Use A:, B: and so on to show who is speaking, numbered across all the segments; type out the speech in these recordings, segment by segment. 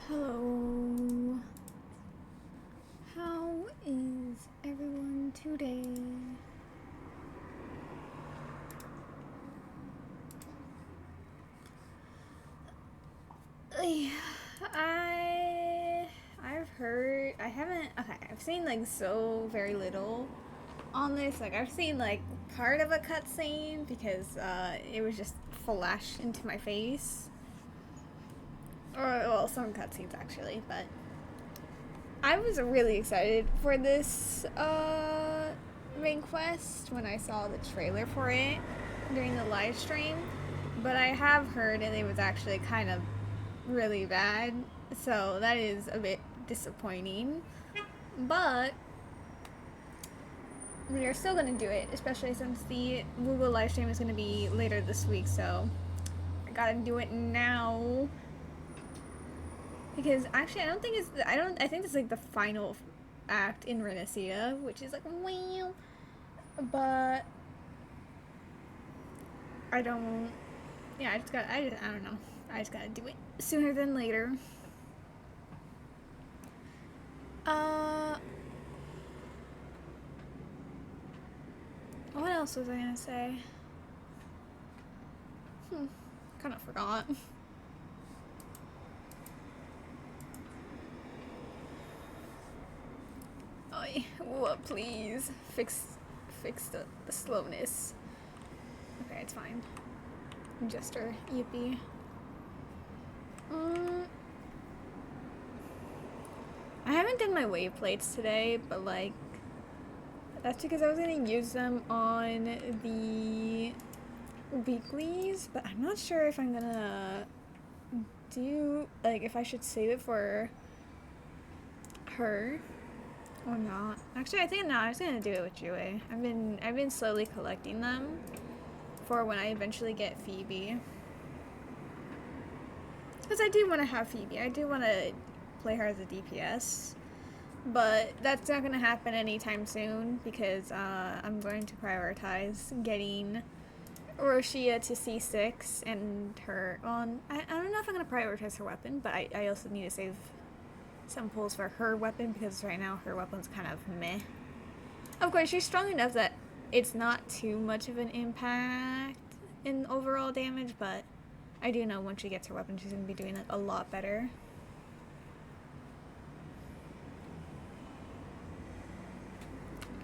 A: Hello. How is everyone today? I've heard I've seen like so very little on this. Like I've seen like part of a cutscene because it was just flashed into my face. Or well, some cutscenes actually, but I was really excited for this main quest when I saw the trailer for it during the live stream. But I have heard that it was actually kind of really bad, so that is a bit disappointing. But we are still gonna do it, especially since the Google live stream is gonna be later this week. So I gotta do it now. Because actually, I think it's like the final act in Renacia, which is like, wow. But I don't, yeah, I don't know. I just gotta do it sooner than later. What else was I gonna say? Kind of forgot. What, please fix the slowness. Okay, it's fine. Jester, yippee. I haven't done my wave plates today, but like that's because I was gonna use them on the weeklies, but I'm not sure if I'm gonna do like if I should save it for her or not. Actually, I think no, I'm just gonna do it with Jue. I've been slowly collecting them for when I eventually get Phoebe, because I do want to have Phoebe. I do want to play her as a DPS, but that's not gonna happen anytime soon because I'm going to prioritize getting Roshia to C6 and her on. I don't know if I'm gonna prioritize her weapon, but I also need to save some pulls for her weapon because right now her weapon's kind of meh. Of course, she's strong enough that it's not too much of an impact in overall damage, but I do know once she gets her weapon, she's gonna be doing like a lot better.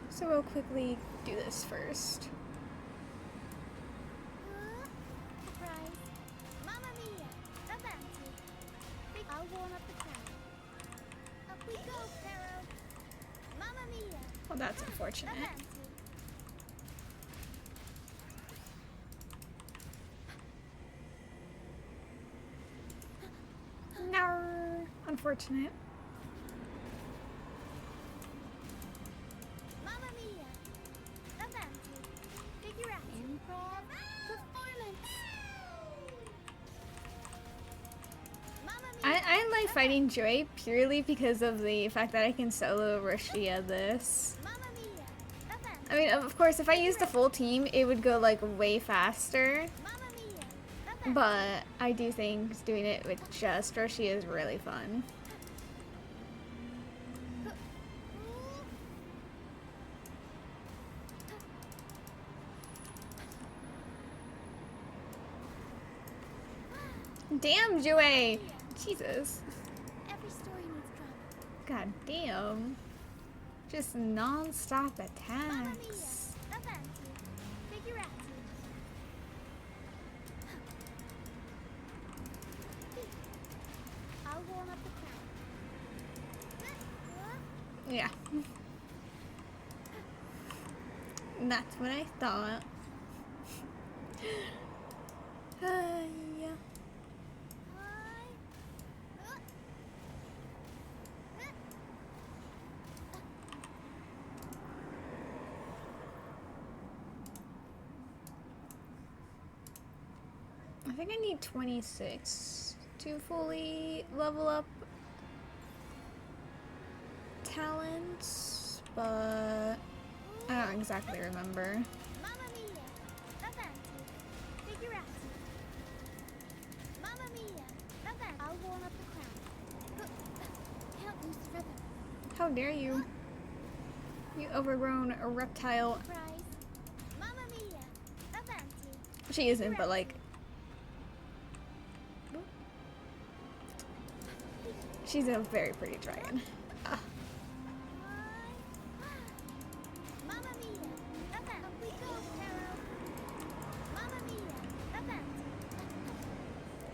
A: So we'll quickly do this first. Well, that's unfortunate. No, unfortunate. I like fighting Joy purely because of the fact that I can solo Roshia this. I mean, of course, if I used the full team, it would go like way faster. But I do think doing it with just Roshia is really fun. Damn, Joy! Jesus. God damn. Just non-stop attacks. Yeah. That's what I thought. Yeah. I think I need 26 to fully level up talents, but I don't exactly remember.
B: lose the rhythm.
A: How dare you? You overgrown reptile.
B: Surprise. Mamma mia. Avanti.
A: She isn't, but like... She's a very pretty dragon. Ah.
B: Mamma mia. Avanti. Up we go, Carol. Mamma mia. Avanti.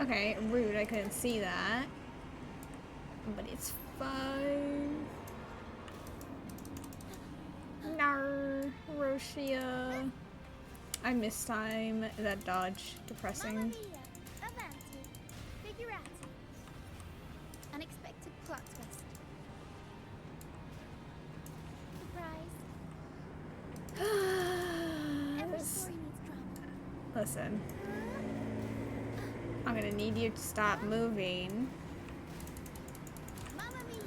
A: Okay, rude, I couldn't see that. But it's fine. Nar, Roshia. I missed time. That dodge.
B: Mamma
A: Depressing.
B: mia. Avanti. Figurati. Unexpected plot twist. Surprise. Every story needs drama.
A: Listen. I'm gonna need you to stop moving.
B: Mamma mia.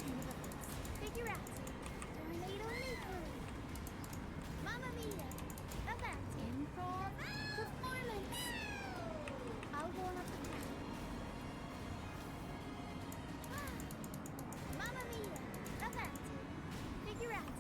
B: Turn of events. Figurati. Tornado Niccoli. Mamma mia. Avanti. Improv. Performance. I'll go on up the track. Mamma mia. Avanti. Figurati.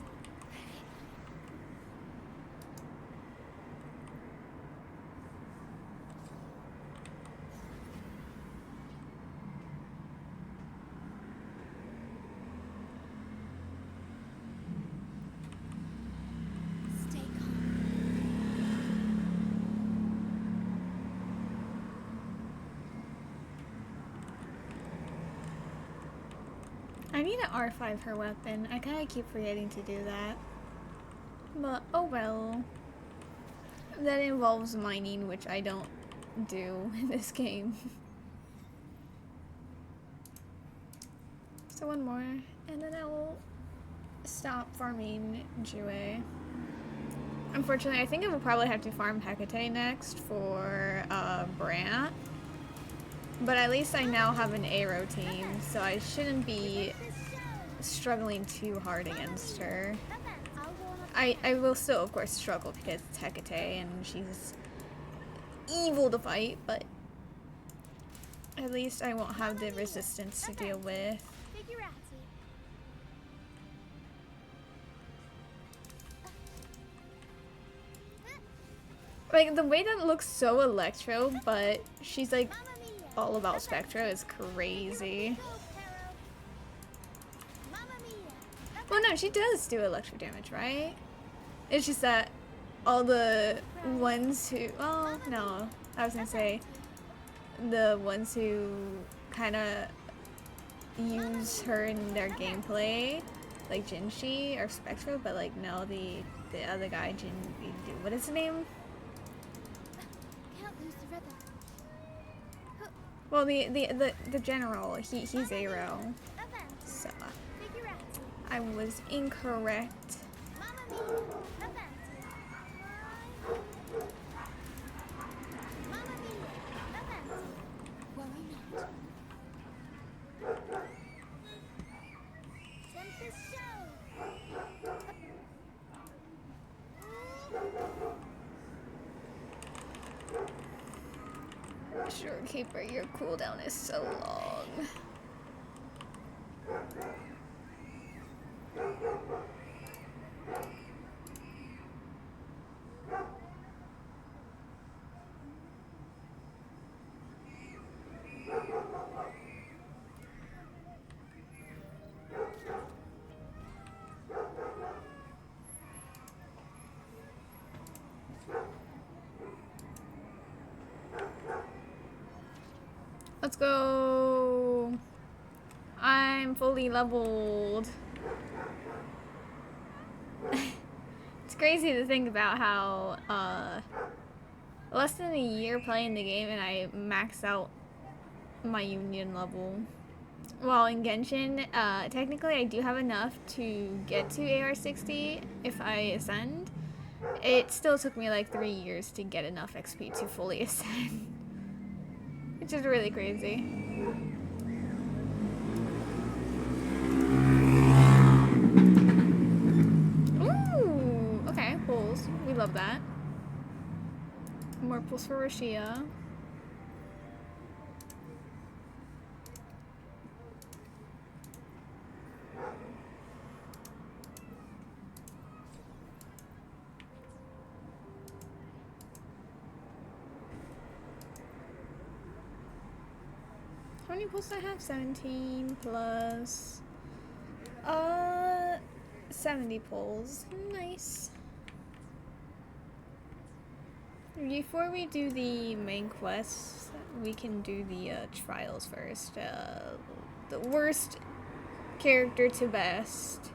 B: Stay calm.
A: I need to R5 her weapon. I kinda keep forgetting to do that. But, oh well. That involves mining, which I don't do in this game. So one more, and then I will stop farming Jue. Unfortunately, I think I will probably have to farm Hecate next for Brant. But at least I now have an Aero team, so I shouldn't be struggling too hard against her.
B: I'll go on up
A: I will still, of course, struggle because it's Hecate and she's evil to fight, but at least I won't have the resistance to deal with.
B: Figurati.
A: Like, the way that looks so Electro, but she's like
B: Mamma mia.
A: all about Spectra is crazy.
B: Go, Carol. Mamma mia.
A: Well, no, she does do electro damage, right? It's just that all the ones who, well, no, I was gonna say the ones who kind of use her in their gameplay, like Jinshi or Spectra, but like no, the other guy, what is his name?
B: Can't lose the rhythm.
A: Well, the general, he's Aero,
B: Avanti.
A: so
B: Figurati.
A: I was incorrect.
B: Mamma mia. Avanti. Mamma mia. Avanti. Worry not. Tempest show.
A: Sure, Keeper, your cooldown is so long. Let's go. I'm fully leveled. It's crazy to think about how less than a year playing the game and I max out my union level. While in Genshin, technically I do have enough to get to AR60 if I ascend. It still took me like 3 years to get enough XP to fully ascend. Which is really crazy. Ooh, okay, pulls. We love that. More pulls for Rashia. many pulls do I have? 17 plus 70 pulls. Nice. Before we do the main quest, we can do the trials first. The worst character to best.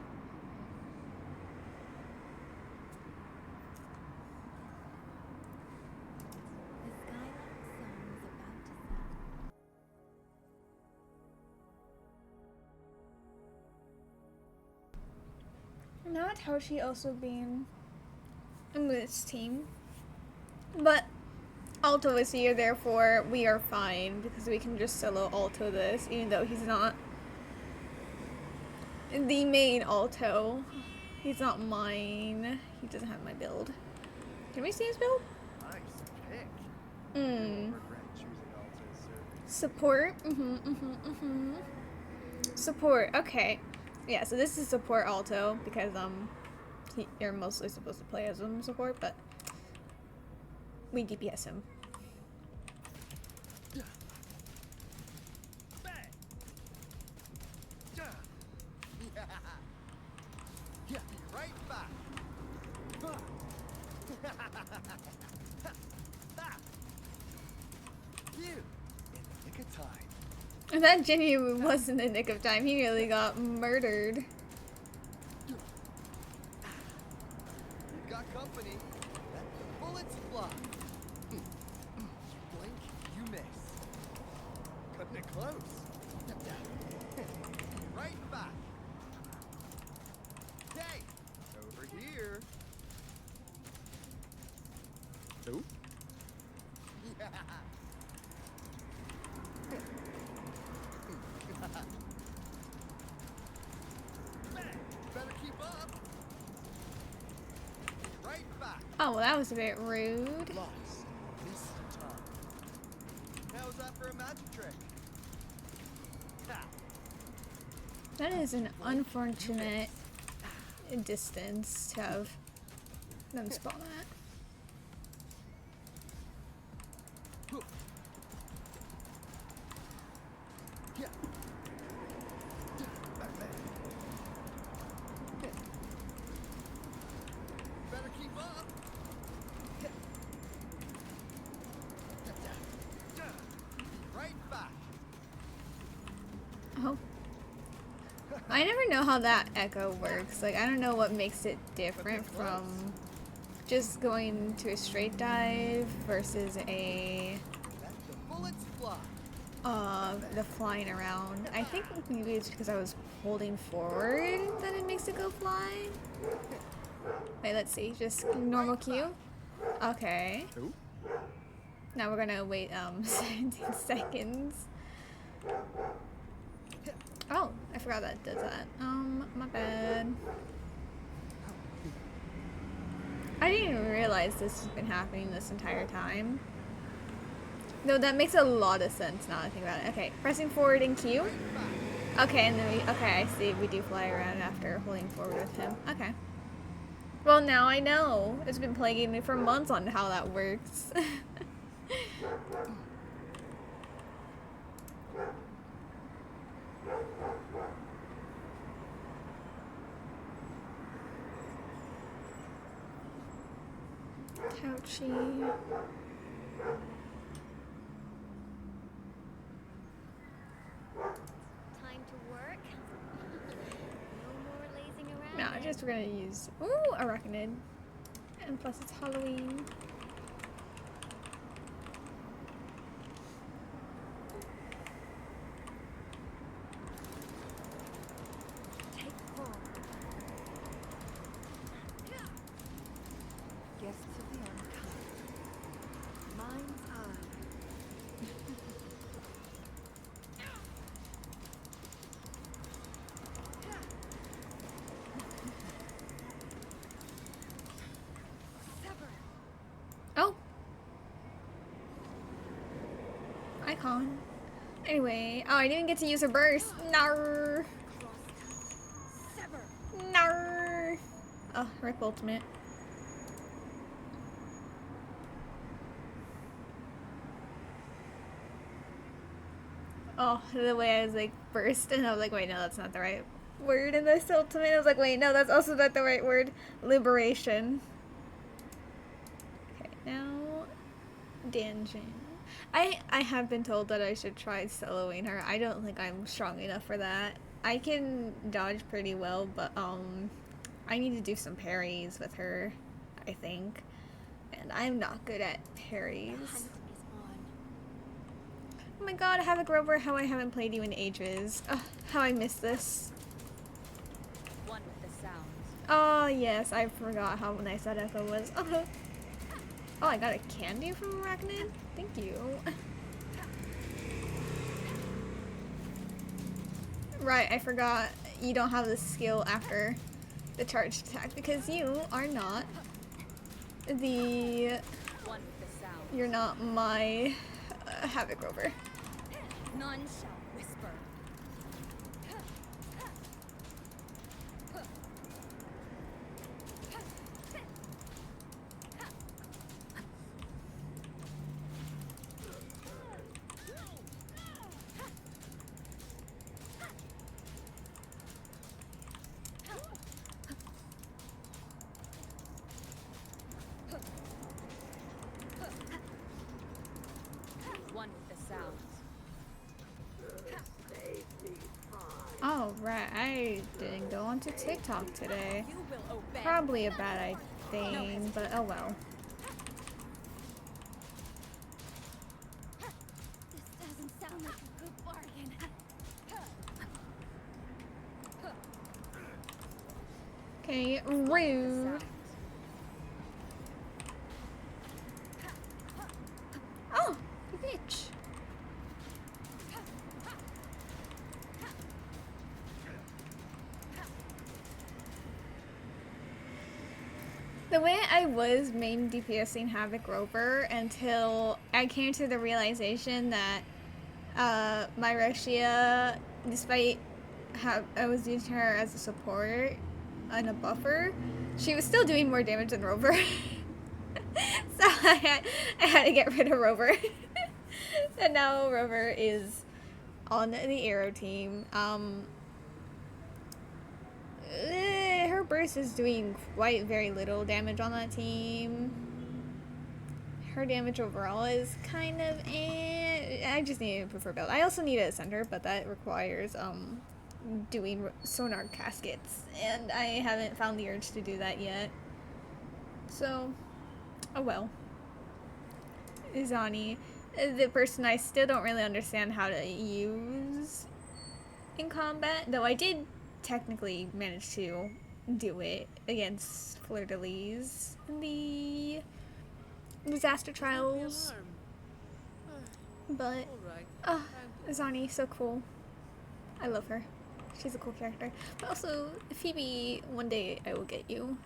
A: Not Hoshi also being in this team, but Alto is here, therefore we are fine because we can just solo Alto this, even though he's not the main Alto. He's not mine. He doesn't have my build. Can we see his build?
C: Nice pick. Regret choosing Alto's service.
A: Support. Support. Okay. Yeah, so this is support Alto because you're mostly supposed to play as him support, but we DPS him.
C: Bang. Yeah, be right back. You in the nick of time.
A: That genuinely wasn't the nick of time. He really got murdered.
C: You've got company. Let the bullets fly. You blink, you miss. Cutting it close. Right back. Hey, over here. Nope. Better keep up. Right back.
A: Oh, well, that was a bit rude.
C: Lost this time. How was that for a magic trick? Ha.
A: That is an unfortunate distance to have them spawn at.
C: Yeah. Better keep up. Right back.
A: Oh. I never know how that echo works. Like, I don't know what makes it different from just going to a straight dive versus a
C: Let the bullets fly.
A: the flying around. I think maybe it's because I was holding forward that it makes it go fly. Wait, let's see. Just normal Q. Okay.
C: Who?
A: Now we're gonna wait 17 seconds. Oh, I forgot that does that. My bad. I didn't even realize this has been happening this entire time. No, that makes a lot of sense now that I think about it. Okay, pressing forward in Q. Okay, and then okay, I see. We do fly around after holding forward with him. Okay. Well, now I know. It's been plaguing me for months on how that works. Couchy.
B: Time to work. No more lazing around.
A: No,
B: then.
A: just we're gonna use arachnid. And plus it's Halloween.
B: Take full.
D: Guests of the unkind. Mind's eye.
B: Sever.
A: Oh! Icon. Anyway, oh, I didn't get to use her burst. Nar.
B: Sever.
A: Nar. Oh, rip ultimate. Oh, the way I was like burst, and I was like, wait, no, that's not the right word. And this ultimate, I was like, wait, no, that's also not the right word. Liberation. Okay, now Danjin. I have been told that I should try soloing her. I don't think I'm strong enough for that. I can dodge pretty well, but I need to do some parries with her, I think. And I'm not good at parries.
B: The hunt is on.
A: Oh my god, Havoc Rover, how I haven't played you in ages. Ugh, how I miss this.
B: One with the sounds.
A: Oh yes, I forgot how nice that echo was. Oh, I got a candy from Arachnid? Thank you. Right, I forgot you don't have the skill after the charged attack because you are not the...
B: One with the sounds.
A: You're not my Havoc Rover.
B: None shall whisper. One with the sounds.
A: Oh, right, I didn't go onto TikTok today.
B: You will obey.
A: Probably a bad thing, but oh well.
B: This doesn't sound like a good bargain.
A: Okay,
B: One with the
A: rude.
B: sounds.
A: Oh, you bitch. The way I was main DPSing Havoc Rover until I came to the realization that my Rexia, despite how I was using her as a support and a buffer, she was still doing more damage than Rover. So I had to get rid of Rover. And now Rover is on the Arrow team. Her burst is doing quite very little damage on that team. Her damage overall is kind of I just need to improve her build. I also need a center, but that requires doing sonar caskets, and I haven't found the urge to do that yet. So, oh well. Izani, the person I still don't really understand how to use in combat, though I did technically manage to do it against Fleur de Lis in the disaster trials. But Izani, so cool. I love her. She's a cool character. But also, Phoebe, one day I will get you.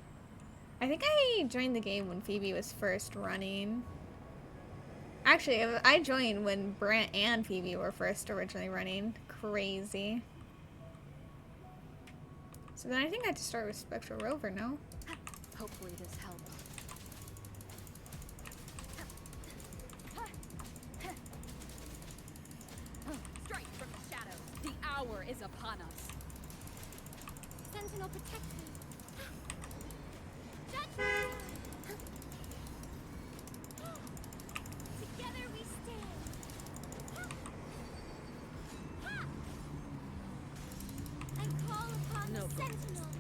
A: I think I joined the game when Phoebe was first running. Actually, I joined when Brant and Phoebe were first originally running. Crazy. So then I think I had to start with Spectral Rover, no?
B: Hopefully this helps. Strike from the shadows. The hour is upon us.
E: Sentinel, protect me. Judgment! Together we stand. And call upon the Sentinel.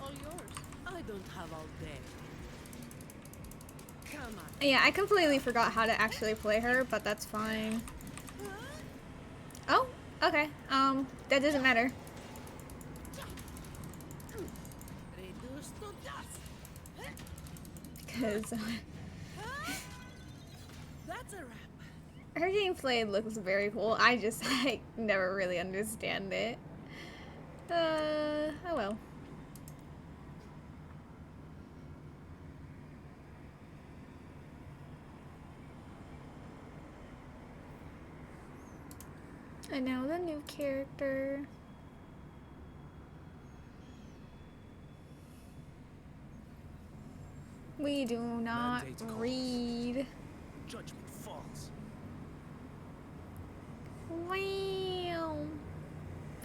D: All yours. I don't have all day. Come on.
A: Yeah, I completely forgot how to actually play her, but that's fine. Oh, okay. That doesn't matter.
D: Reduce to dust.
A: Because
D: That's a wrap.
A: her gameplay looks very cool. I just, like, never really understand it. Oh well. And now the new character. We do not
C: Mandate calls.
A: read.
C: Judgment falls.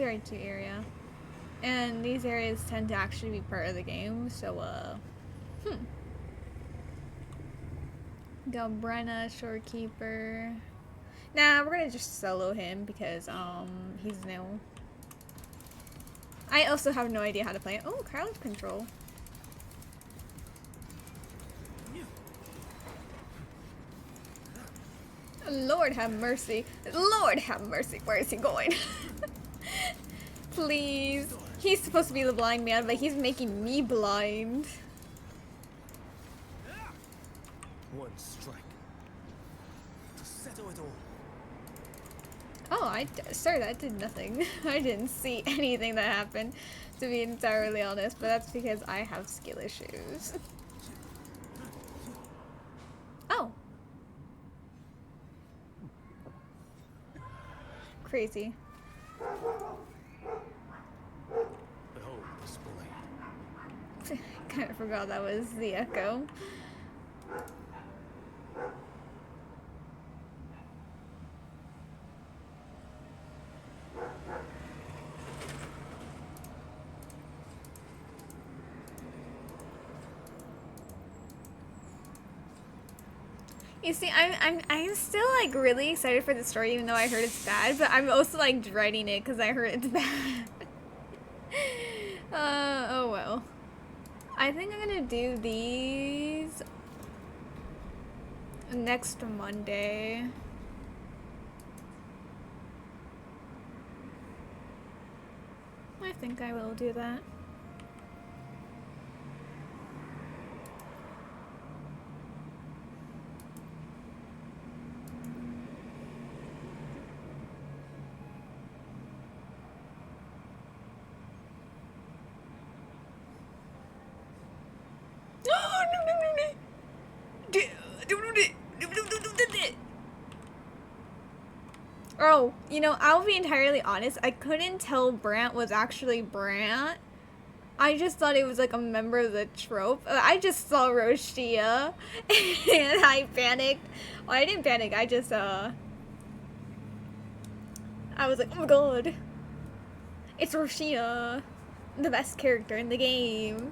A: Meteorite 2 area. And these areas tend to actually be part of the game, so, Galbrena, Shorekeeper. Nah, we're gonna just solo him because, he's new. I also have no idea how to play it. Oh, crowd control. Lord have mercy. Lord have mercy. Where is he going? Please. He's supposed to be the blind man, but he's making me blind.
C: One strike to settle it all.
A: Oh, sir, that did nothing. I didn't see anything that happened, to be entirely honest, but that's because I have skill issues. Oh. Crazy.
C: Behold this blade.
A: Kind of forgot that was the echo. You see, I'm still like really excited for the story, even though I heard it's bad. But I'm also like dreading it because I heard it's bad. Oh well. I think I'm gonna do these next Monday. I think I will do that. Oh, you know, I'll be entirely honest. I couldn't tell Brant was actually Brant. I just thought it was like a member of the trope. I just saw Roshia and I panicked. Well, I didn't panic. I just, I was like, oh my god. It's Roshia, the best character in the game.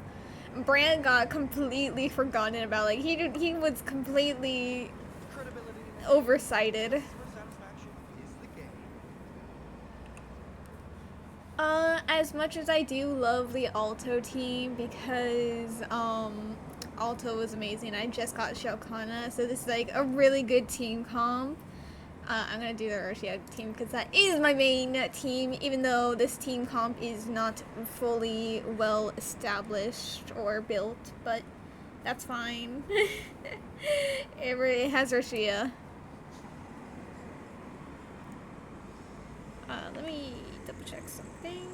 A: Brant got completely forgotten about. Like, he was completely
C: Credibility in
A: oversighted.
C: customer satisfaction is the game.
A: As much as I do love the Alto team because, Alto was amazing. I just got Shelkana, so this is like a really good team comp. I'm gonna do the Roshia team because that is my main team, even though this team comp is not fully well established or built, but that's fine. It has Roshia. Let me double check something.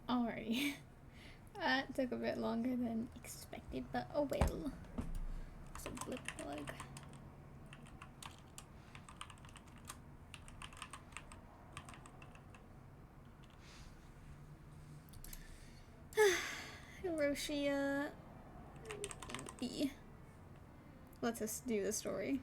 A: Alrighty. That took a bit longer than expected, but oh well. It's a blip plug. Hiroshia B. Let's us do the story.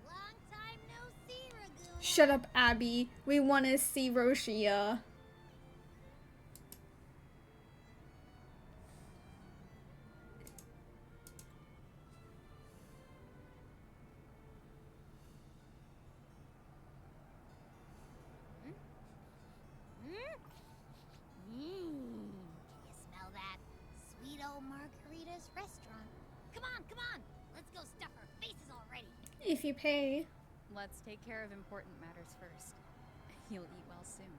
B: Long time no see, Raguna.
A: Shut up, Abby. We want to see Roshia.
B: Can you smell that? Sweet old Margarita's restaurant. Come on. Let's go stuff our faces already.
A: If you pay.
F: Let's take care of important matters first. You'll eat well soon.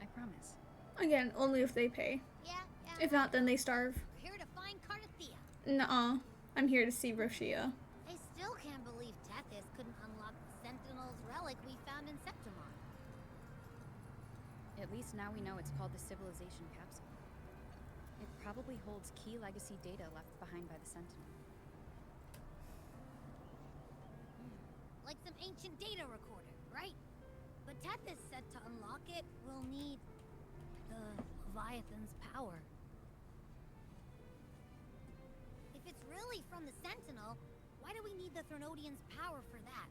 F: I promise.
A: Again, only if they pay.
B: Yeah.
A: If not, then they starve.
B: We're here to find Cardathea.
A: Nuh-uh. I'm here to see Roshia.
B: I still can't believe Tethys couldn't unlock the Sentinel's relic we found in Septimon.
F: At least now we know it's called the Civilization Capsule. It probably holds key legacy data left behind by the Sentinel.
B: Like some ancient data recorder, right? But Tethys said to unlock it, we'll need the Leviathan's power. If it's really from the Sentinel, why do we need the Threnodian's power for that?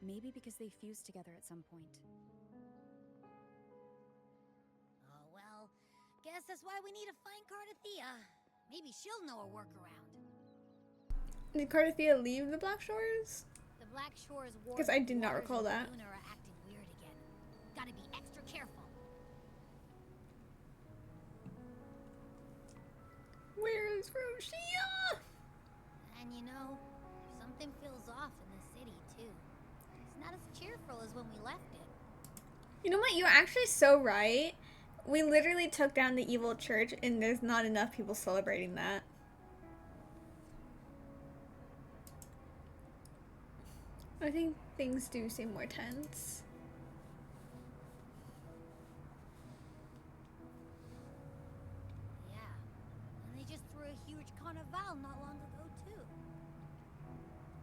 F: Maybe because they fused together at some point.
B: Oh well, guess that's why we need to find Cardathea. Maybe she'll know a workaround.
A: Did Cardathea leave the Black Shores?
B: The Black Shores war.
A: Because I did not recall that.
B: Luna are acting weird again. Gotta be extra careful.
A: Where's Roshia?
B: And you know, something feels off in the city too. It's not as cheerful as when we left it.
A: You know what? You're actually so right. We literally took down the evil church, and there's not enough people celebrating that. I think things do seem more tense.
B: Yeah. And they just threw a huge carnival not long ago too.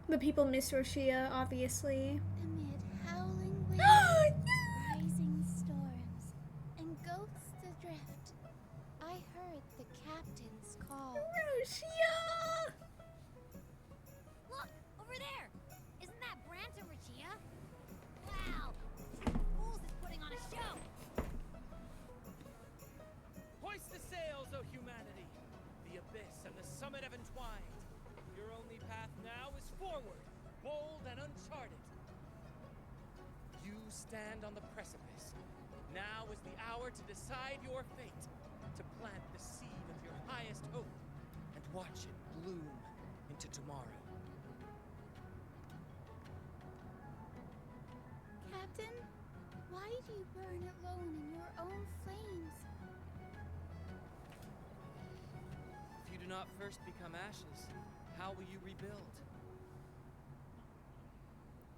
A: The people miss Roshia, obviously.
E: Amid howling winds, rising storms, and ghosts adrift, I heard the captain's call.
A: Roshia!
B: Look, over there! Isn't that Brant and Regia? Wow! Fools is putting on a show!
G: Hoist the sails, O humanity! The abyss and the summit have entwined. Your only path now is forward, bold and uncharted. You stand on the precipice. Now is the hour to decide your fate, to plant the seed of your highest hope, and watch it bloom into tomorrow.
E: Captain, why do you burn alone in your own flames?
G: If you do not first become ashes, how will you rebuild?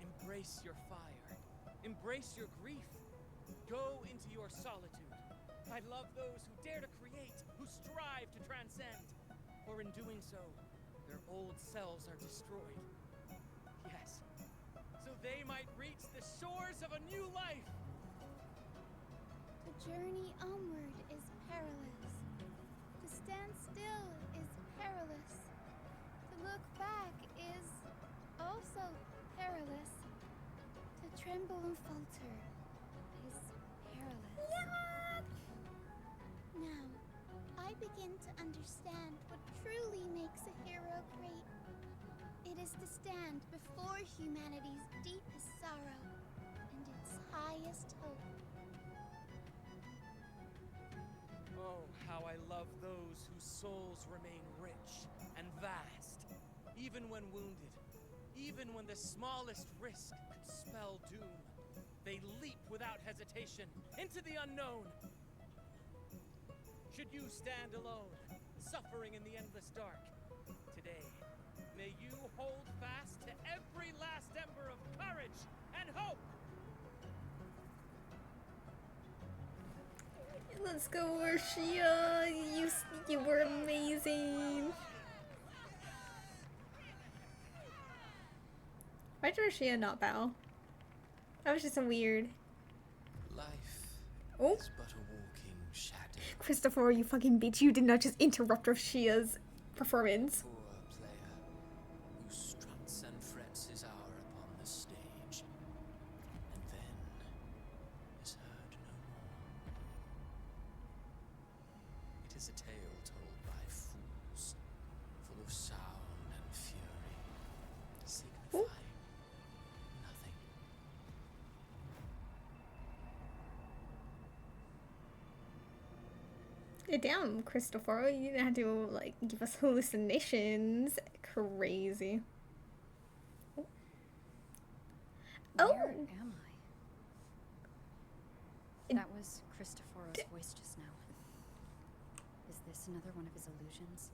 G: Embrace your fire. Embrace your grief. Go into your solitude. I love those who dare to create, who strive to transcend. For in doing so, their old selves are destroyed. Yes, so they might reach the shores of a new life.
E: The journey onward is perilous. To stand still is perilous. To look back is also perilous. To tremble and falter is perilous. Now, I begin to understand what truly makes a hero great. It is to stand before humanity's deepest sorrow and its highest hope.
G: Oh, how I love those whose souls remain rich and vast, even when wounded, even when the smallest risk could spell doom. They leap without hesitation into the unknown. Should you stand alone, suffering in the endless dark, today May you hold fast to every last ember of courage and hope!
A: Let's go, Marcia. You were amazing. Why did Marcia not bow? That was just a weird.
H: Life
A: Oh,
H: is but a walking shadow.
A: Christopher, you fucking bitch! You did not just interrupt Marcia's performance.
H: Poor player who struts and frets his hour upon the stage, and then is heard no more. It is a tale told by fools, full of sound and fury, signifying nothing.
A: Damn, Christopher, you didn't have to like give us hallucinations. Crazy. Oh.
F: Where am I? That was Cristoforo's voice just now. Is this another one of his illusions?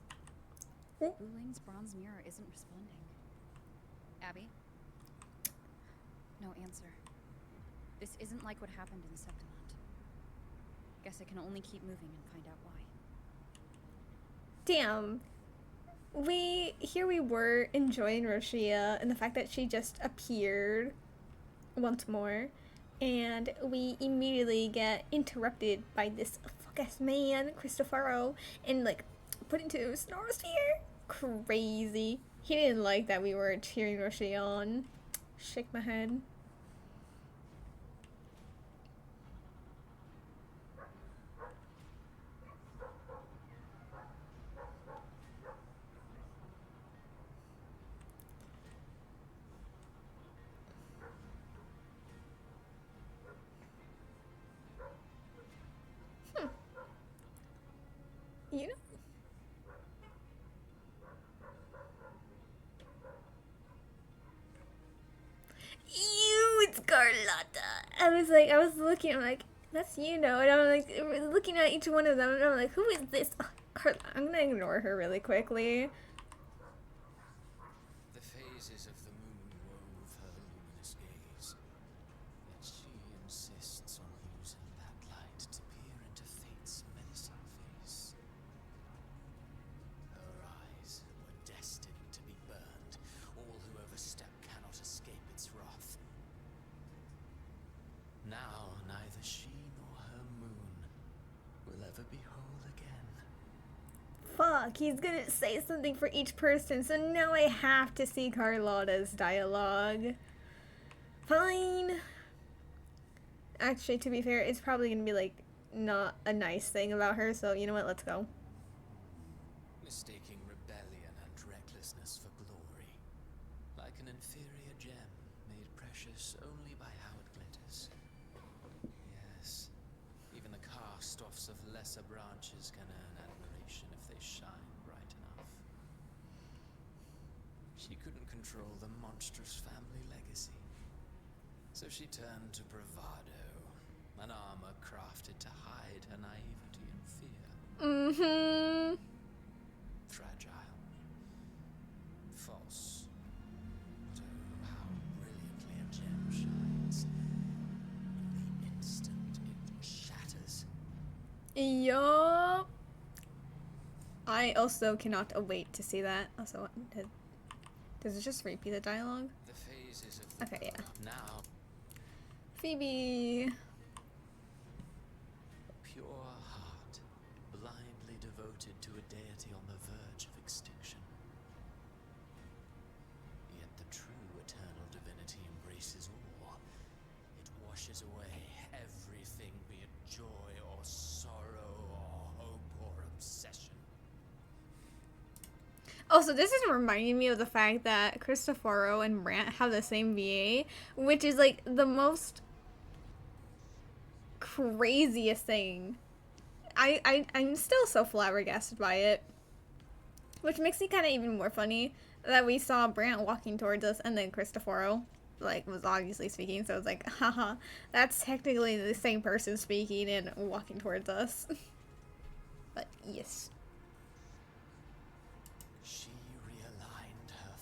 A: Oh.
F: Buling's bronze mirror isn't responding. Abby? No answer. This isn't like what happened in Septimont. Guess I can only keep moving and find out why.
A: Damn. Here we were enjoying Roshia and the fact that she just appeared once more, and we immediately get interrupted by this fuck-ass man, Cristoforo, and like put into a sphere. Crazy. He didn't like that we were cheering Roshia on. Shake my head. You know? Ew, it's Carlotta. I was looking, I'm like, that's you know, and I'm like looking at each one of them, and I'm like, who is this? Oh, Carla. I'm gonna ignore her really quickly.
H: The phases of the moon wove her luminous gaze, yet she insists on using that light to peer into fate's menacing face. Her eyes were destined to be burned. All who overstep cannot escape its wrath. Now neither she nor her moon will ever be whole again.
A: Fuck, he's gonna say something for each person, so now I have to see Carlotta's dialogue. Fine. Actually, to be fair, it's probably gonna be like not a nice thing about her, so you know what, let's go.
H: Mistaking rebellion and recklessness for glory, like an inferior gem made precious only by how it glitters. Yes, even the cast-offs of lesser branches can earn admiration if they shine bright enough. She couldn't control the monstrous family legacy, so she turned to bravado, an armor crafted to hide her naivety and fear.
A: Mm-hmm.
H: Fragile, false, but oh, how brilliantly a gem shines. In the instant it shatters.
A: Yup. I also cannot await to see that. Also, does it just repeat the dialogue?
H: The phases of the
A: Okay, yeah.
H: now
A: Phoebe.
H: pure heart, blindly devoted to a deity on the verge of extinction. Yet the true eternal divinity embraces all. It washes away everything, be it joy or sorrow or hope or obsession.
A: Also, this is reminding me of the fact that Cristoforo and Brant have the same VA, which is like the most craziest thing. I'm still so flabbergasted by it. Which makes it kind of even more funny that we saw Brant walking towards us and then Cristoforo, like, was obviously speaking, so it's like, haha, that's technically the same person speaking and walking towards us. But, yes.
H: She realigned her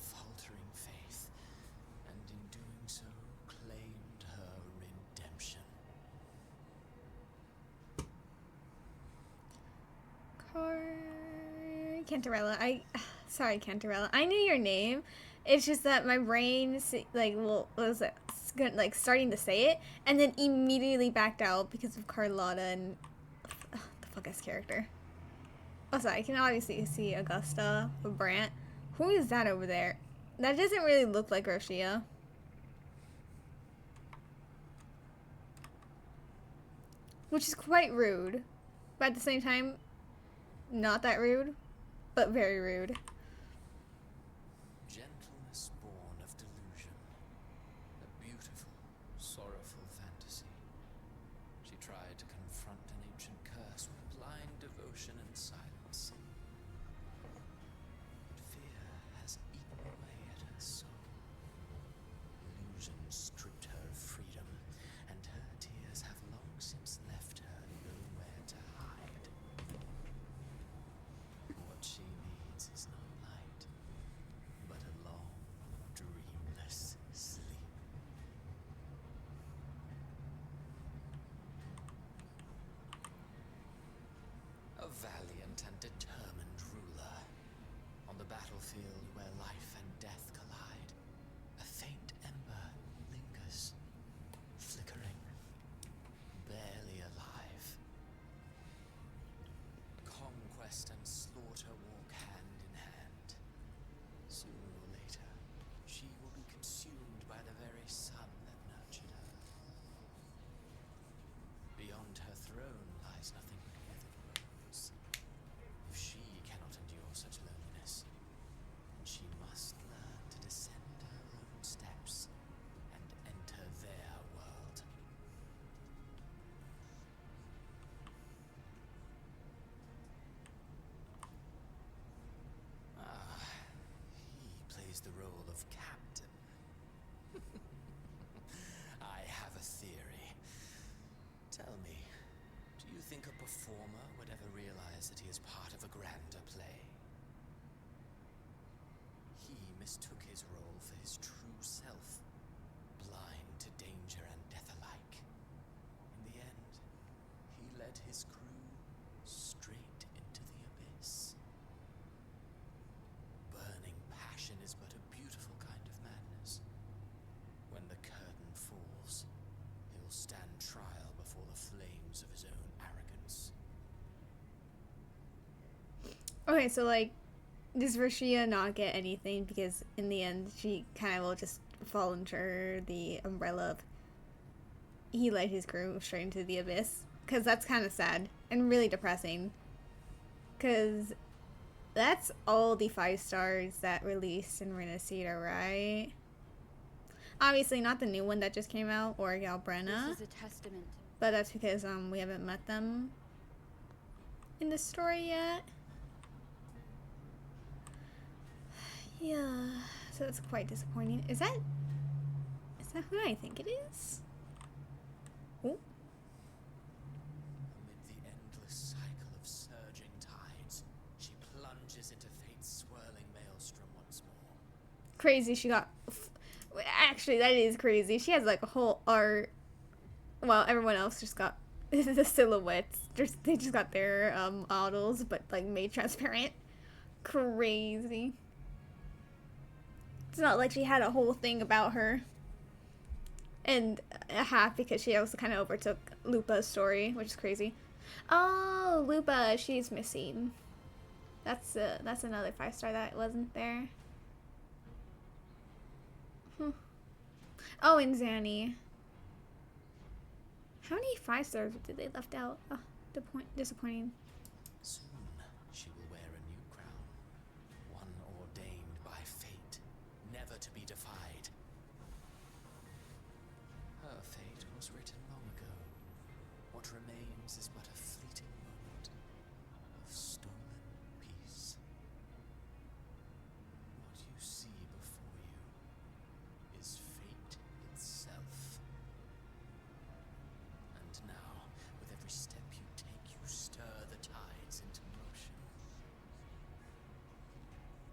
A: Cantarella. Sorry, Cantarella. I knew your name. It's just that my brain, like, well, was like starting to say it, and then immediately backed out because of Carlotta and the fuck is character. Also, I can obviously see Augusta or Brant. Who is that over there? That doesn't really look like Roshia. Which is quite rude. But at the same time, not that rude, but very rude.
H: Gentleness born of delusion. A beautiful, sorrowful fantasy. She tried to confront an ancient curse with blind devotion and silence. But fear has eaten away at her soul. Illusion stripped her of freedom, and her tears have long since left her nowhere to hide. What she needs is not light, but a long, dreamless sleep. A valiant and determined ruler. On the battlefield where life and death collide, a faint ember lingers, flickering, barely alive. Conquest and slaughter walk hand in hand. Sooner or later, she will be consumed by the very sun that nurtured her. Beyond her throne lies nothing but withered bones. If she cannot endure such loneliness, then she must learn to descend her own steps and enter their world. He plays the role of captain. I have a theory. Tell me, do you think a performer would ever realize that he is part of a grander play? He mistook his role for his true self, blind to danger and death alike. In the end, he led his crew straight into the abyss. Burning passion is but a beautiful kind of madness. When the curtain falls, he'll stand trial before the flames of his own arrogance.
A: Okay, so like, does Rashia not get anything because in the end she kind of will just fall under the umbrella of he led his crew straight into the abyss? Because that's kind of sad and really depressing. Because that's all the 5 stars that released in Renacida, right? Obviously not the new one that just came out, or Galbrena.
F: This is a testament.
A: But that's because we haven't met them in the story yet. Yeah, so that's quite disappointing. Is that who I think it is? Oh,
H: Amid the endless cycle of surging tides, she plunges into fate's swirling maelstrom once more.
A: crazy! She got. Actually, that is crazy. She has like a whole art. Well, everyone else just got the silhouettes. They just got their models, but like made transparent. Crazy. It's not like she had a whole thing about her. And a half because she also kind of overtook Lupa's story, which is crazy. Oh, Lupa, she's missing. That's another 5 star that wasn't there. Oh, and Zanny. How many 5 stars did they left out? Oh, disappointing.
H: Soon she will wear a new crown, one ordained by fate, never to be defied. Her fate was written long ago. What remains is but a fleeting moment of stolen peace. What you see before you is fate itself. And now, with every step you take, you stir the tides into motion.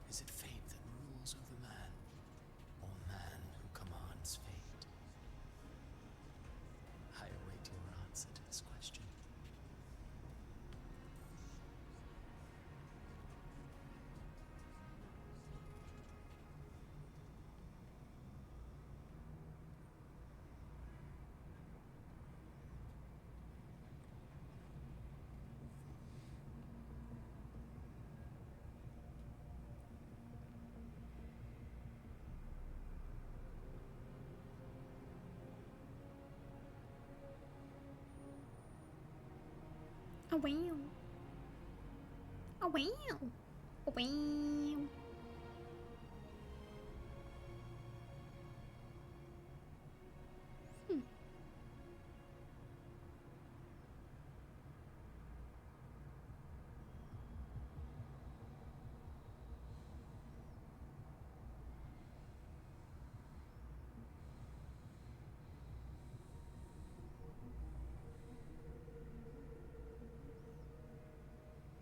H: Is it fate that rules over man, or man who commands fate? I await your answer to this question.
A: Oh wow. Oh wow. Oh wow. Hmm.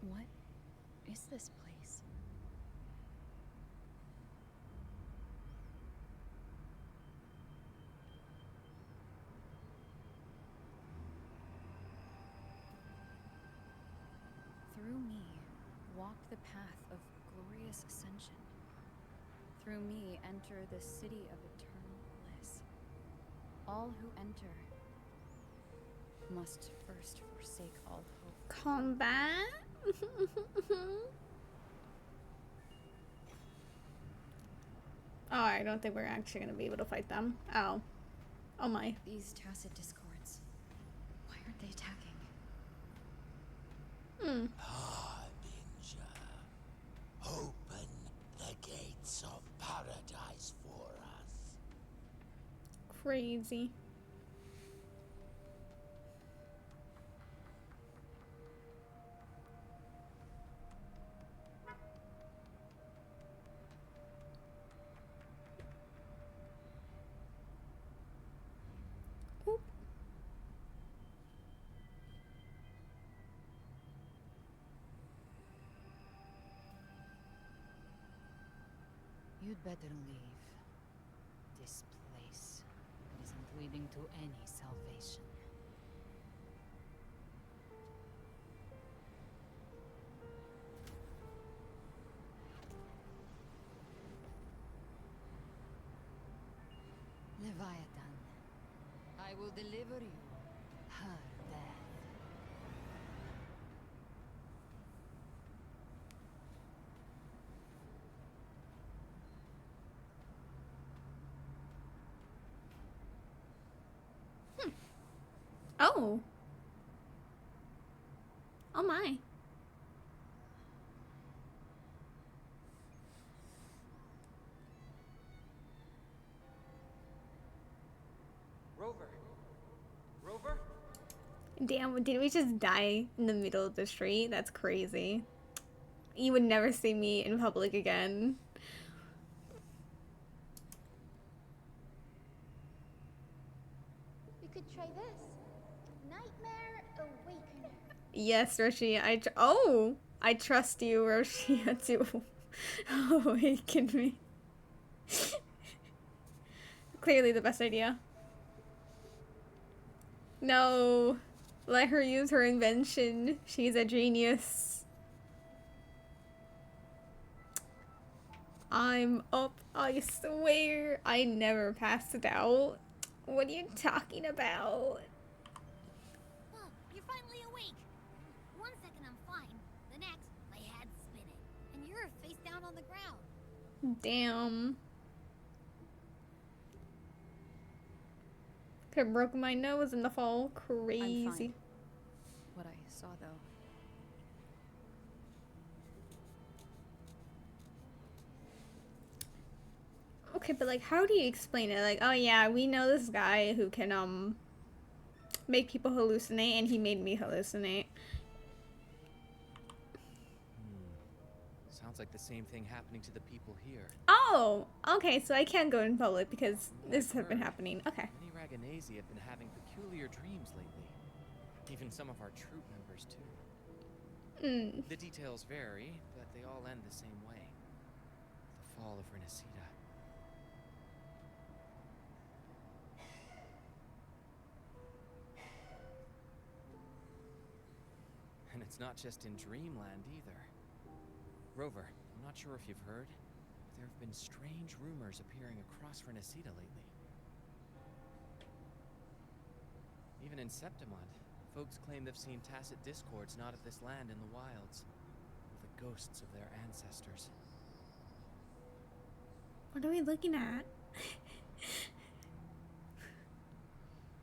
F: What is this place? Through me, walk the path of glorious ascension. Through me, enter the city of eternal bliss. All who enter must first forsake all hope.
A: Combat? Oh, I don't think we're actually gonna be able to fight them. Oh. Oh my.
F: These tacit discords, why aren't they attacking?
A: Hmm.
I: Harbinger, open the gates of paradise for us.
A: Crazy. Oop.
J: You'd better leave. This place isn't leading to any salvation. Leviathan, I will deliver you her death.
A: Oh. Oh my.
G: Rover. Rover?
A: Damn, did we just die in the middle of the street? That's crazy. You would never see me in public again.
E: We could try this. Nightmare Awakener.
A: Yes, Roshi, I trust you, Roshi, to awaken me. Clearly the best idea. No. Let her use her invention. She's a genius. I'm up. I swear I never passed out. What are you talking about?
B: Huh, you're finally awake. One second I'm fine. The next, my head's spinning. And you're face down on the ground.
A: Damn. Could've broken my nose in the fall.
F: I'm
A: Crazy.
F: fine. What I saw, though.
A: Okay, but like, how do you explain it? Like, oh yeah, we know this guy who can make people hallucinate, and he made me hallucinate.
C: Sounds like the same thing happening to the people here.
A: Oh, okay, so I can't go in public because this has been happening. Okay.
C: Many Raganese have been having peculiar dreams lately. Even some of our troop members, too.
A: Hmm.
C: The details vary, but they all end the same way. The fall of Renacida. And it's not just in Dreamland either. Rover, I'm not sure if you've heard, but there have been strange rumors appearing across Renacida lately. Even in Septimont, folks claim they've seen tacit discords not of this land in the wilds, or the ghosts of their ancestors.
A: What are we looking at?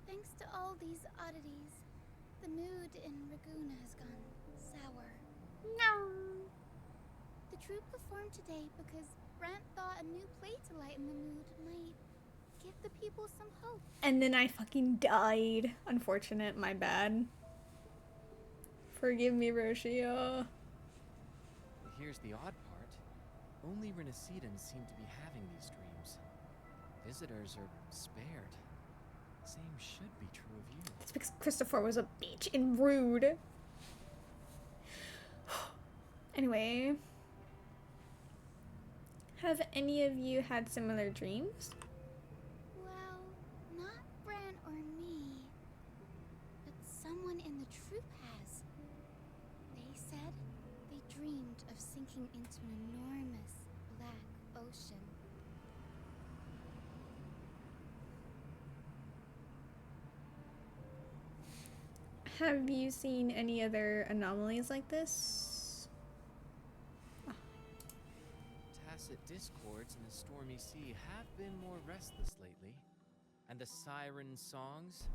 E: Thanks to all these oddities, the mood in Raguna has gone troupe performed today because Brent thought a new play to lighten the mood might give the people some hope.
A: And then I fucking died. Unfortunate, my bad. Forgive me, Roshio.
C: Here's the odd part. Only Renacidans seem to be having these dreams. Visitors are spared. Same should be true of you.
A: It's because Christopher was a bitch and rude. Anyway. Have any of you had similar dreams?
E: Well, not Brent or me, but someone in the troupe has. They said they dreamed of sinking into an enormous black ocean.
A: Have you seen any other anomalies like this?
C: Tacit discords in the stormy sea have been more restless lately. And the siren songs?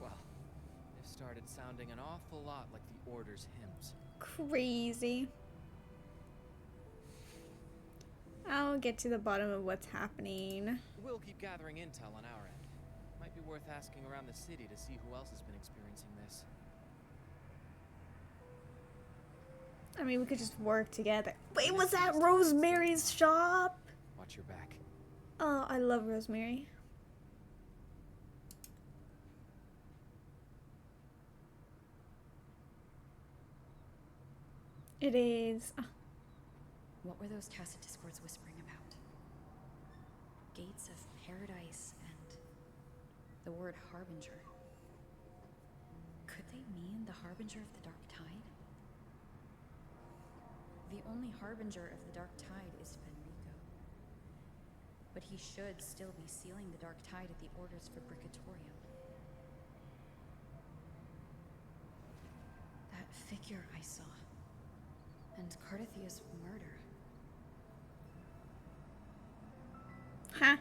C: Well, they've started sounding an awful lot like the Order's hymns.
A: Crazy. I'll get to the bottom of what's happening.
C: We'll keep gathering intel on our end. Might be worth asking around the city to see who else has been experiencing this.
A: I mean, we could just work together. Wait, was that Rosemary's shop?
C: Watch your back.
A: Oh, I love Rosemary. It is.
F: What were those tacit discords whispering about? Gates of paradise and the word harbinger. Could they mean the harbinger of the dark tide? The only harbinger of the dark tide is Fenrico. But he should still be sealing the dark tide at the Order's Fabricatorium. That figure I saw. And Cardathia's murder.
A: Huh?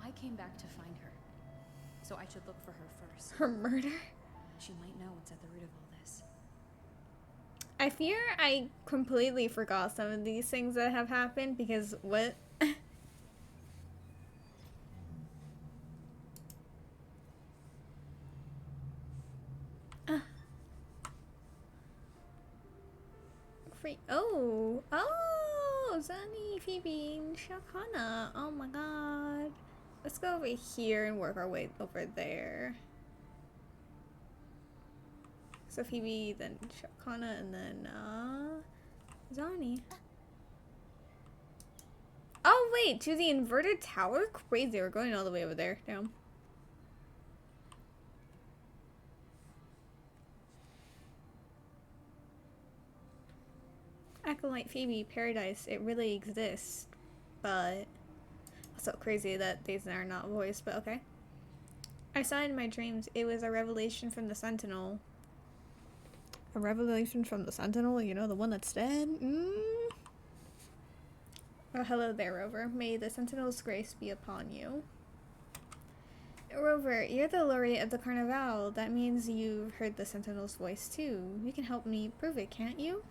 F: I came back to find her. So I should look for her first.
A: Her murder?
F: She might know what's at the root of all this.
A: I fear I completely forgot some of these things that have happened because what? Oh, Zani, Phoebe, and Shakana. Oh my god. Let's go over here and work our way over there. So Phoebe, then Shakana, and then Zani. Oh wait, to the inverted tower? Crazy, we're going all the way over there. Damn. Acolyte Phoebe, Paradise, it really exists, but so crazy that these are not voiced, but okay. I saw it in my dreams. It was a revelation from the Sentinel. A revelation from the Sentinel? You know, the one that's dead? Oh, hello there, Rover. May the Sentinel's grace be upon you. Rover, you're the laureate of the Carnival. That means you've heard the Sentinel's voice, too. You can help me prove it, can't you?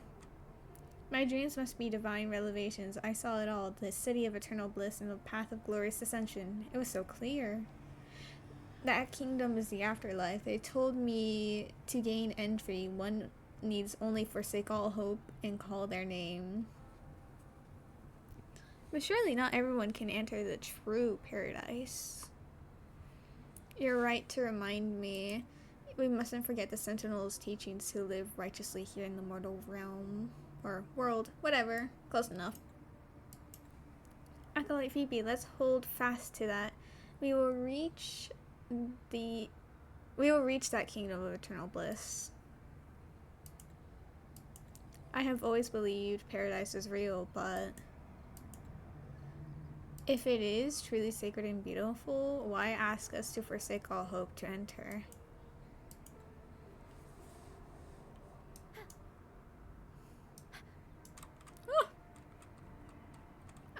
A: My dreams must be divine revelations. I saw it all. The city of eternal bliss and the path of glorious ascension. It was so clear. That kingdom is the afterlife. They told me to gain entry, one needs only forsake all hope and call their name. But surely not everyone can enter the true paradise. You're right to remind me. We mustn't forget the Sentinel's teachings to live righteously here in the mortal realm. Or world. Whatever. Close enough. Acolyte Phoebe, let's hold fast to that. We will reach that kingdom of eternal bliss. I have always believed paradise is real, but if it is truly sacred and beautiful, why ask us to forsake all hope to enter?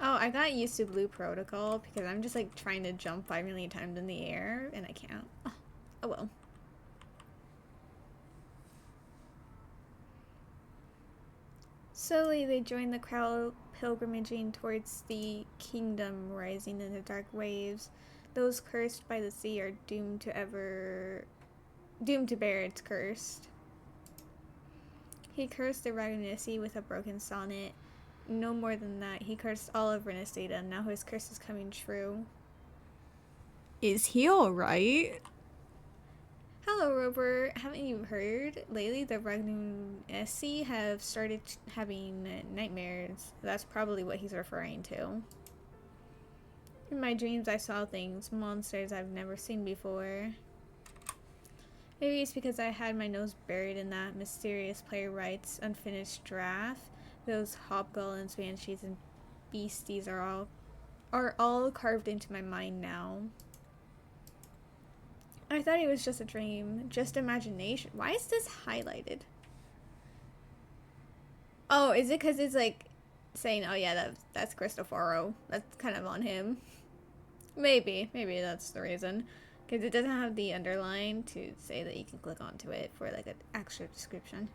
A: Oh, I got used to blue protocol because I'm just like trying to jump 5 million times in the air and I can't. Oh well. Slowly they joined the crowd pilgrimaging towards the kingdom rising in the dark waves. Those cursed by the sea are doomed to bear its curse. He cursed the Ragnarsey with a broken sonnet. No more than that, he cursed all of Renestida. Now his curse is coming true. Is he alright? Hello, Rover. Haven't you heard? Lately, the Ragnarsey have started having nightmares. That's probably what he's referring to. In my dreams, I saw things, monsters I've never seen before. Maybe it's because I had my nose buried in that mysterious playwright's unfinished draft. Those hobgoblins, banshees, and beasties are all carved into my mind now. I thought it was just a dream, just imagination. Why is this highlighted? Oh, is it because it's like saying, oh yeah, that's Cristoforo. That's kind of on him. Maybe that's the reason. Because it doesn't have the underline to say that you can click onto it for like an extra description.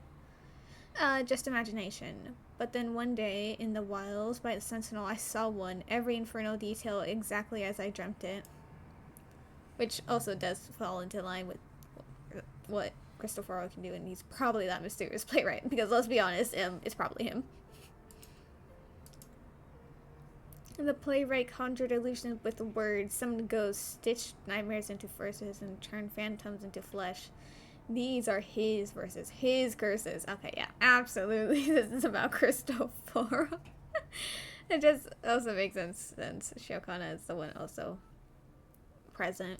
A: Just imagination. But then one day in the wilds by the Sentinel, I saw one, every infernal detail exactly as I dreamt it. Which also does fall into line with what Cristoforo can do, and he's probably that mysterious playwright, because let's be honest, it's probably him. And the playwright conjured illusions with words, summoned ghosts, stitched nightmares into verses, and turned phantoms into flesh. These are his verses, his curses. Okay, yeah, absolutely, this is about Cristoforo. It just also makes sense since Shiokana is the one also present.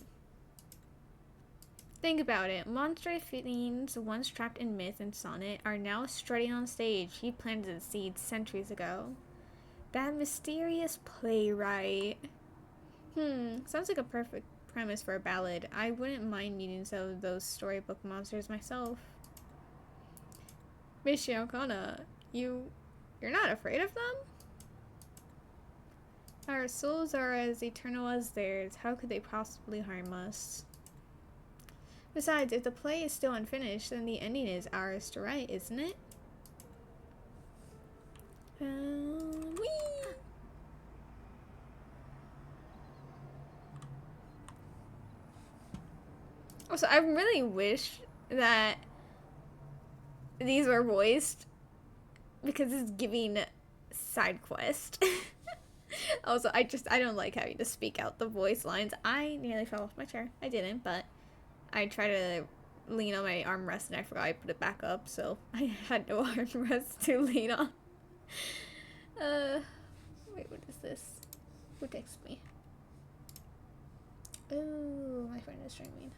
A: Think about it. Monstrous fiends, once trapped in myth and sonnet, are now strutting on stage. He planted the seeds centuries ago. That mysterious playwright. Sounds like a perfect premise for a ballad. I wouldn't mind meeting some of those storybook monsters myself. Miss Shiokana, you're not afraid of them? Our souls are as eternal as theirs. How could they possibly harm us? Besides, if the play is still unfinished, then the ending is ours to write, isn't it? Whee! Also, I really wish that these were voiced, because it's giving side quest. Also, I don't like having to speak out the voice lines. I nearly fell off my chair. I didn't, but I tried to lean on my armrest and I forgot I put it back up, so I had no armrest to lean on. Wait, what is this? Who texted me? Oh, my friend is streaming.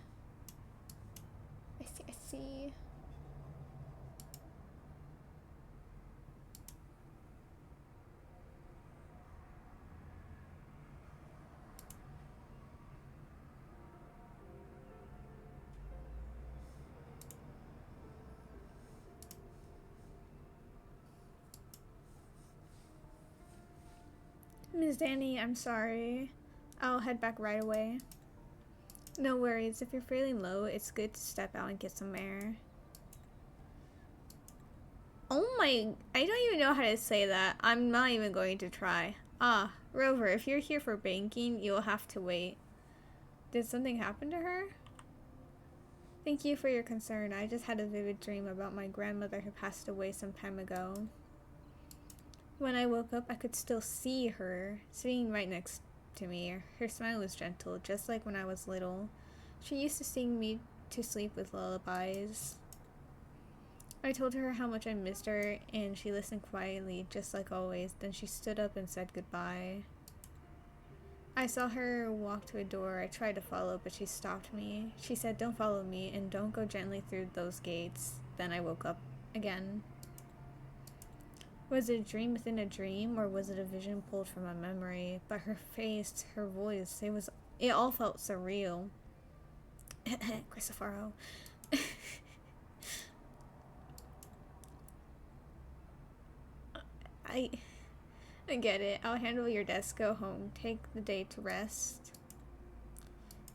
A: I see. Miss Danny, I'm sorry. I'll head back right away. No worries, if you're feeling low, it's good to step out and get some air. Oh my, I don't even know how to say that. I'm not even going to try. Ah, Rover, if you're here for banking, you'll have to wait. Did something happen to her? Thank you for your concern. I just had a vivid dream about my grandmother who passed away some time ago. When I woke up, I could still see her, sitting right next to me. Her smile was gentle, just like when I was little. She used to sing me to sleep with lullabies. I told her how much I missed her, and she listened quietly, just like always. Then she stood up and said goodbye. I saw her walk to a door. I tried to follow, but she stopped me. She said, "Don't follow me, and don't go gently through those gates." Then I woke up again. Was it a dream within a dream, or was it a vision pulled from a memory? But her face, her voice, it all felt surreal. Cristoforo. I get it. I'll handle your desk. Go home. Take the day to rest.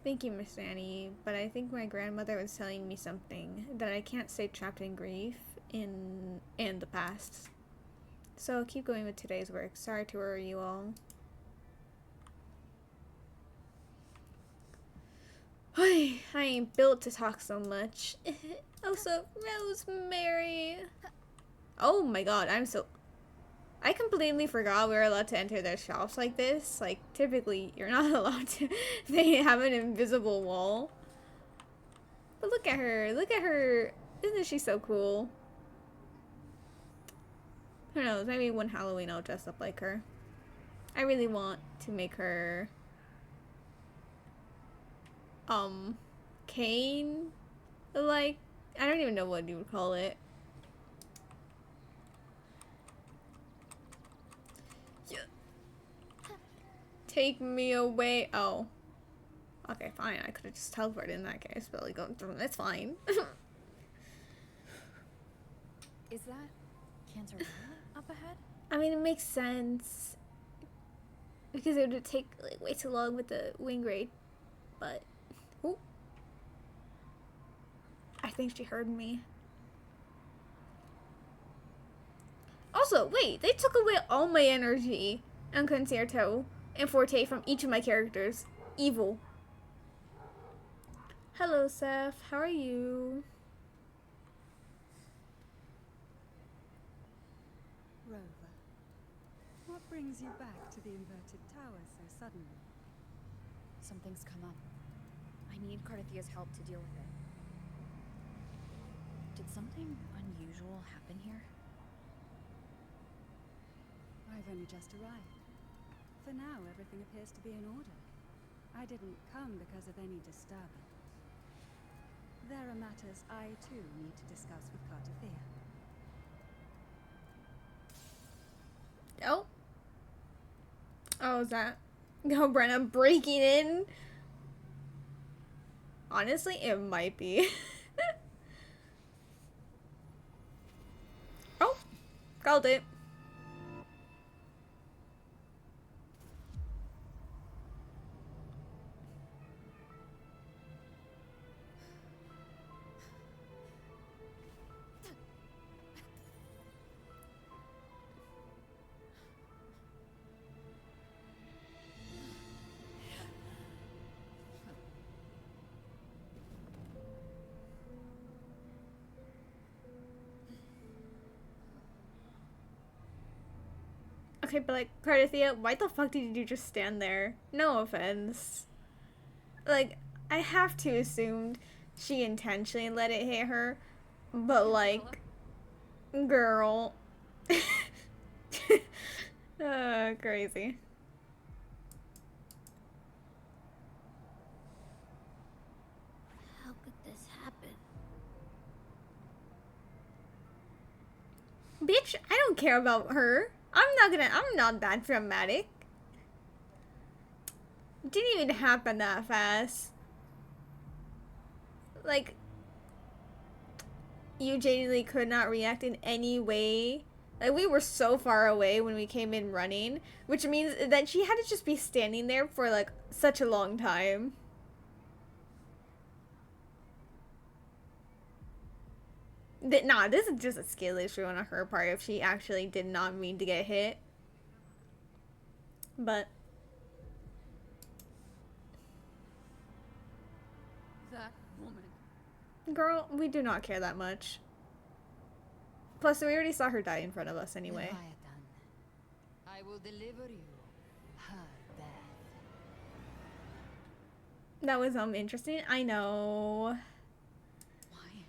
A: Thank you, Miss Annie, but I think my grandmother was telling me something, that I can't stay trapped in grief and the past. So keep going with today's work. Sorry to worry you all. I ain't built to talk so much. Also, Rosemary. Oh my god, I completely forgot we were allowed to enter their shops like this. Like, typically, you're not allowed to. They have an invisible wall. But look at her. Look at her. Isn't she so cool? Who knows? Maybe one Halloween I'll dress up like her. I really want to make her... Kane? Like, I don't even know what you would call it. Yeah. Take me away. Oh. Okay, fine. I could have just teleported in that case, but like, it's fine.
F: Is that Cancer up ahead?
A: I mean, it makes sense. Because it would take like way too long with the wing raid. But, ooh. I think she heard me. Also, wait, they took away all my energy and Concerto and Forte from each of my characters. Evil. Hello, Seth. How are you?
D: Rover, what brings you back to the inverted tower so suddenly?
F: Something's come up. I need Cardathia's help to deal with it. Did something unusual happen here?
D: I've only just arrived. For now, everything appears to be in order. I didn't come because of any disturbance. There are matters I, too, need to discuss with Cardathia.
A: Oh. Oh, is that... No, Brenna breaking in? Honestly, it might be. Oh. Called it. Okay, but like, Cardathia, why the fuck did you just stand there? No offense. Like, I have to assume she intentionally let it hit her, but like, girl. Crazy.
B: How could this happen?
A: Bitch, I don't care about her. I'm not that dramatic. It didn't even happen that fast. Like, you genuinely could not react in any way. Like, we were so far away when we came in running, which means that she had to just be standing there for like such a long time. Nah, this is just a skill issue on her part if she actually did not mean to get hit. But
F: That woman.
A: girl, we do not care that much. Plus, we already saw her die in front of us anyway.
J: Leviathan, I will deliver you her death.
A: That was interesting. I know.
F: Why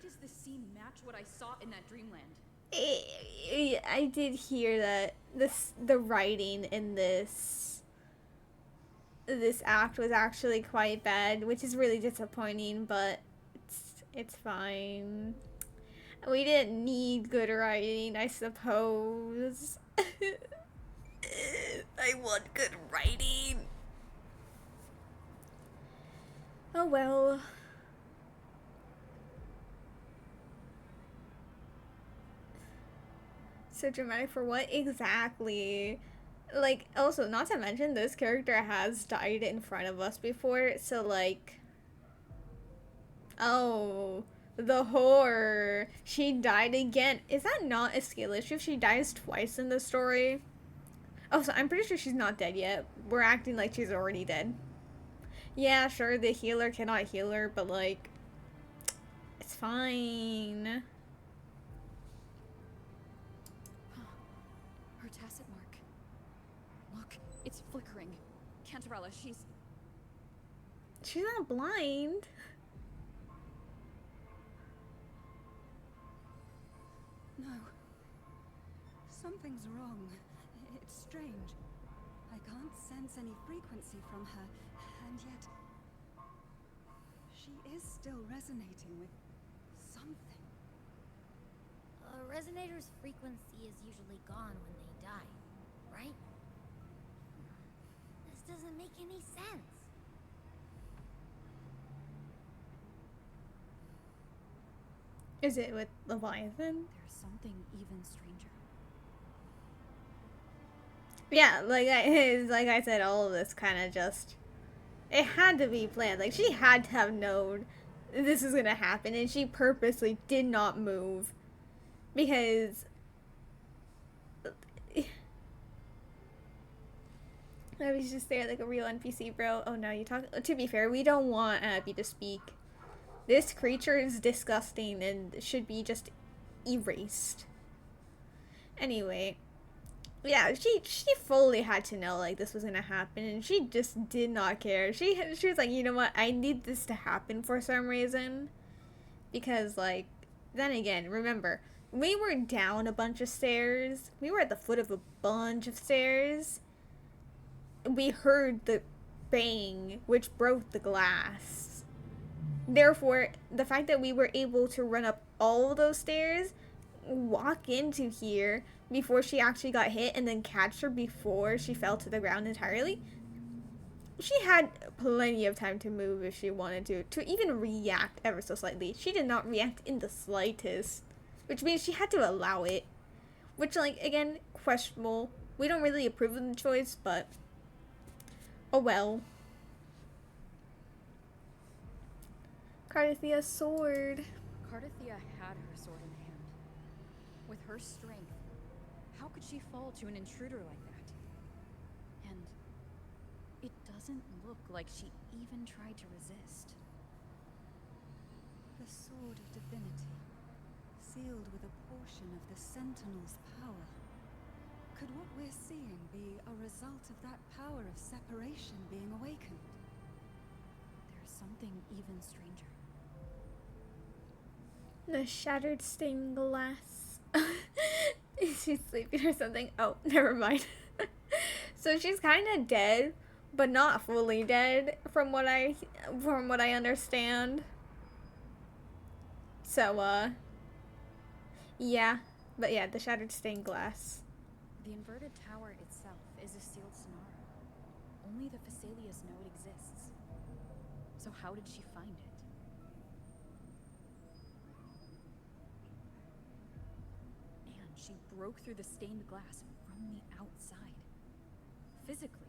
F: does this scene match what I saw in that dreamland?
A: I did hear that the writing in this act was actually quite bad, which is really disappointing, but it's fine. We didn't need good writing, I suppose. I want good writing. Oh well. So dramatic for what exactly? Like, also, not to mention, this character has died in front of us before, so like... Oh, The horror. She died again. Is that not a skill issue if she dies twice in the story? Oh, so I'm pretty sure she's not dead yet. We're acting like she's already dead. Yeah, sure, the healer cannot heal her, but like, it's fine.
F: Her tacit mark. Look, it's flickering. Cantarella, she's
A: not blind.
D: No. Something's wrong. It's strange. I can't sense any frequency from her, and yet she is still resonating with something.
B: A resonator's frequency is usually gone when they die, right? This doesn't make any sense.
A: Is it with Leviathan?
F: there's something even stranger.
A: Yeah, like I said, all of this kind of just, it had to be planned. Like, she had to have known this was gonna happen, and she purposely did not move because Abby's just there like a real NPC, bro. Oh no, you talk. To be fair, we don't want Abby to speak. This creature is disgusting and should be just erased. Anyway, yeah, she fully had to know like this was gonna happen, and she just did not care. She was like, you know what, I need this to happen for some reason, because like, then again, remember, we were down a bunch of stairs. We were at the foot of a bunch of stairs. We heard the bang, which broke the glass. Therefore, the fact that we were able to run up all those stairs, walk into here before she actually got hit, and then catch her before she fell to the ground entirely, she had plenty of time to move if she wanted to even react ever so slightly. She did not react in the slightest, which means she had to allow it, which, like, again, questionable. We don't really approve of the choice, but oh well. Cardathia's sword.
F: Cardathia had her sword in hand. With her strength, how could she fall to an intruder like that? And it doesn't look like she even tried to resist.
D: The sword of divinity, sealed with a portion of the Sentinel's power. Could what we're seeing be a result of that power of separation being awakened?
F: There's something even stranger.
A: The shattered stained glass. Is she sleeping or something? Oh, never mind. So she's kind of dead, but not fully dead, from what I understand. So yeah, but yeah, the shattered stained glass.
F: The inverted tower itself is a sealed sonara. Only the Phasaelius know it exists. So how did she find it? And she broke through the stained glass from the outside. Physically.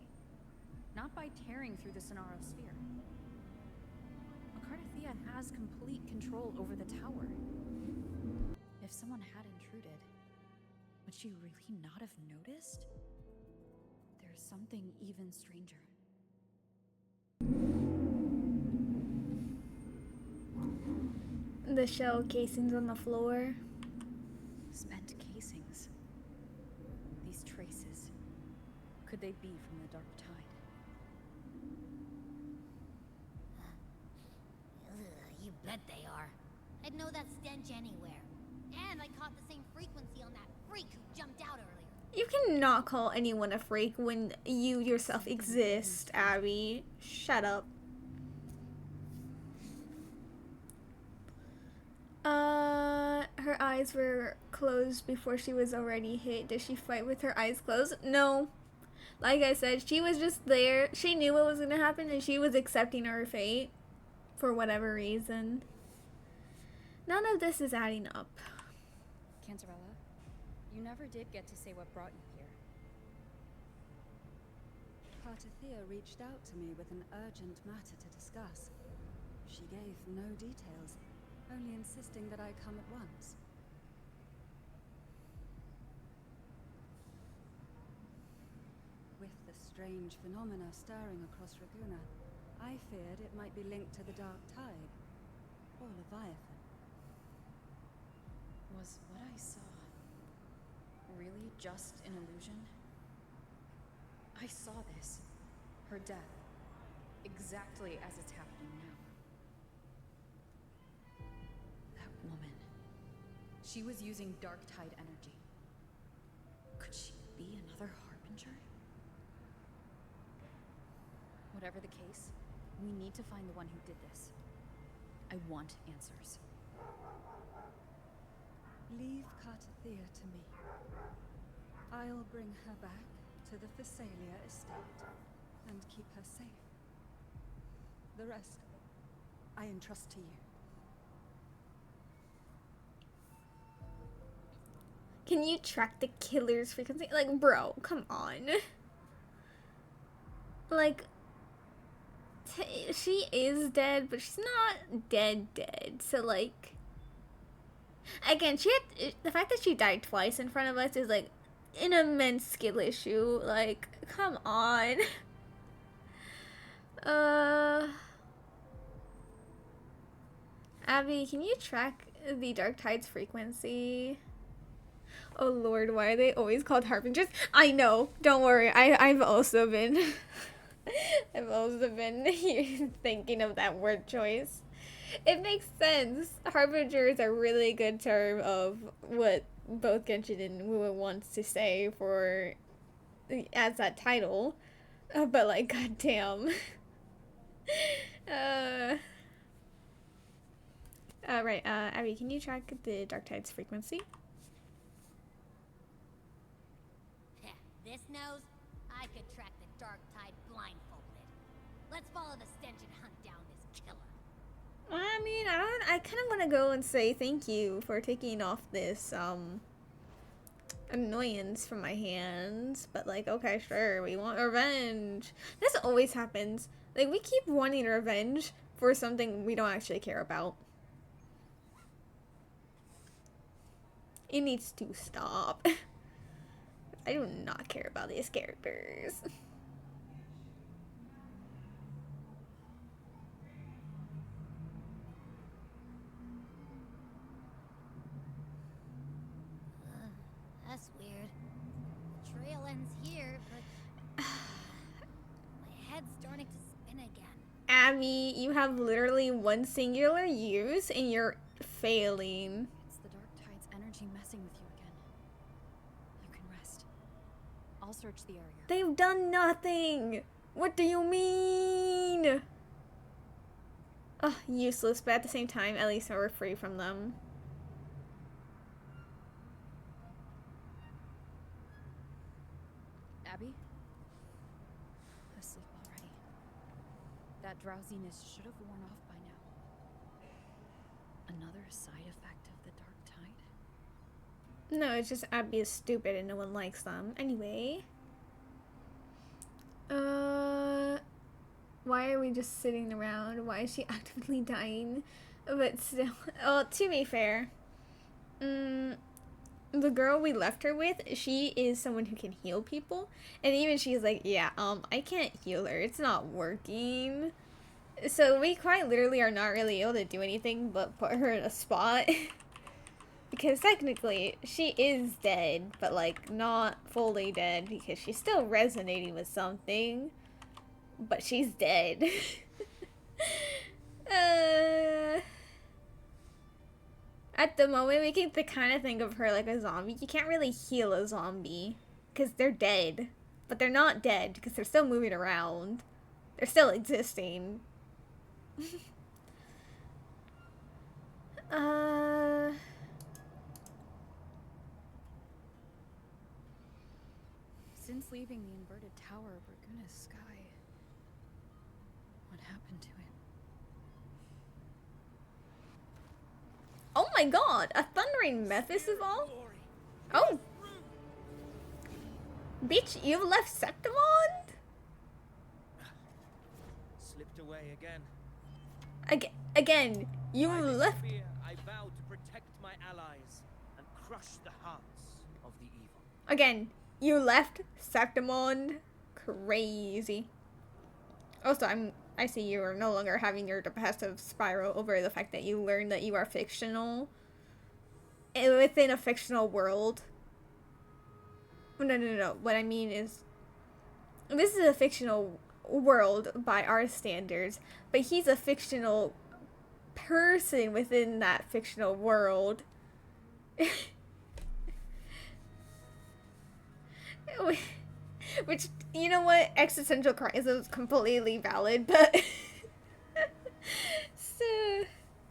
F: Not by tearing through the sonara sphere. Cardathia has complete control over the tower. If someone had intruded, would she really not have noticed? There's something even stranger.
A: The shell casings on the floor.
F: Spent casings. These traces. Could they be from the dark tide?
B: You bet they are. I'd know that stench anywhere. And I caught the same frequency on that freak who jumped out earlier.
A: You cannot call anyone a freak when you yourself exist, Abby. Shut up. Her eyes were closed before she was already hit. Did she fight with her eyes closed? No. Like I said, she was just there. She knew what was going to happen, and she was accepting her fate for whatever reason. None of this is adding up.
F: Cantarella, you never did get to say what brought you here.
D: Cardathia reached out to me with an urgent matter to discuss. She gave no details, only insisting that I come at once. With the strange phenomena stirring across Raguna, I feared it might be linked to the Dark Tide, or Leviathan.
F: Was what I saw really just an illusion? I saw this. Her death. Exactly as it's happening now. That woman. She was using Dark Tide energy. Could she be another Harbinger? Whatever the case, we need to find the one who did this. I want answers.
D: Leave Cartathea to me. I'll bring her back to the Thessalia estate and keep her safe. The rest, I entrust to you.
A: Can you track the killer's frequency? Like, bro, come on. Like, she is dead, but she's not dead. So, like, again, the fact that she died twice in front of us is, like, an immense skill issue. Like, come on. Abby, can you track the Dark Tide's frequency? Oh lord, why are they always called Harbingers? I know, don't worry, I've also been thinking of that word choice. It makes sense. Harbinger is a really good term of what both Genshin and Wu wants to say for as that title. But like, goddamn. Right, Abby, can you track the Dark Tide's frequency?
B: This knows I could track the Dark Tide blindfolded. Let's follow the stench and hunt down this killer.
A: I mean, I kind of want to go and say thank you for taking off this, annoyance from my hands. But, like, okay, sure, we want revenge. This always happens. Like, we keep wanting revenge for something we don't actually care about. It needs to stop. I do not care about these characters.
B: That's weird. The trail ends here, but my head's starting to spin again.
A: Abby, you have literally one singular use and you're failing.
F: It's the Dark Tide's energy messing with you again. You can rest. I'll search the area.
A: They've done nothing! What do you mean? Ugh, useless, but at the same time, at least we're free from them.
F: Abby? Asleep already. That drowsiness should have worn off by now. Another side effect of the Dark Tide?
A: No, it's just Abby is stupid and no one likes them. Anyway. Why are we just sitting around? Why is she actively dying? But still, oh, to be fair, the girl we left her with, she is someone who can heal people. And even she's like, yeah, I can't heal her. It's not working. So we quite literally are not really able to do anything but put her in a spot. Because technically, she is dead, but like not fully dead because she's still resonating with something. But she's dead. At the moment, we can kind of think of her like a zombie. You can't really heal a zombie because they're dead. But they're not dead because they're still moving around. They're still existing.
F: Since leaving the inverted tower of Raguna's sky, what happened to it?
A: Oh my god, a thundering Mephistopheles? Oh. Bitch, you've left Septimond?
G: Slipped away again.
A: Again, you
G: By this
A: left.
G: spear, vow to protect my allies and crush the hearts of the evil.
A: Again, you left Septimond crazy. Also, I see you are no longer having your depressive spiral over the fact that you learned that you are fictional within a fictional world. No. What I mean is, this is a fictional world by our standards, but he's a fictional person within that fictional world. Which, you know what, existential crisis is completely valid, but so,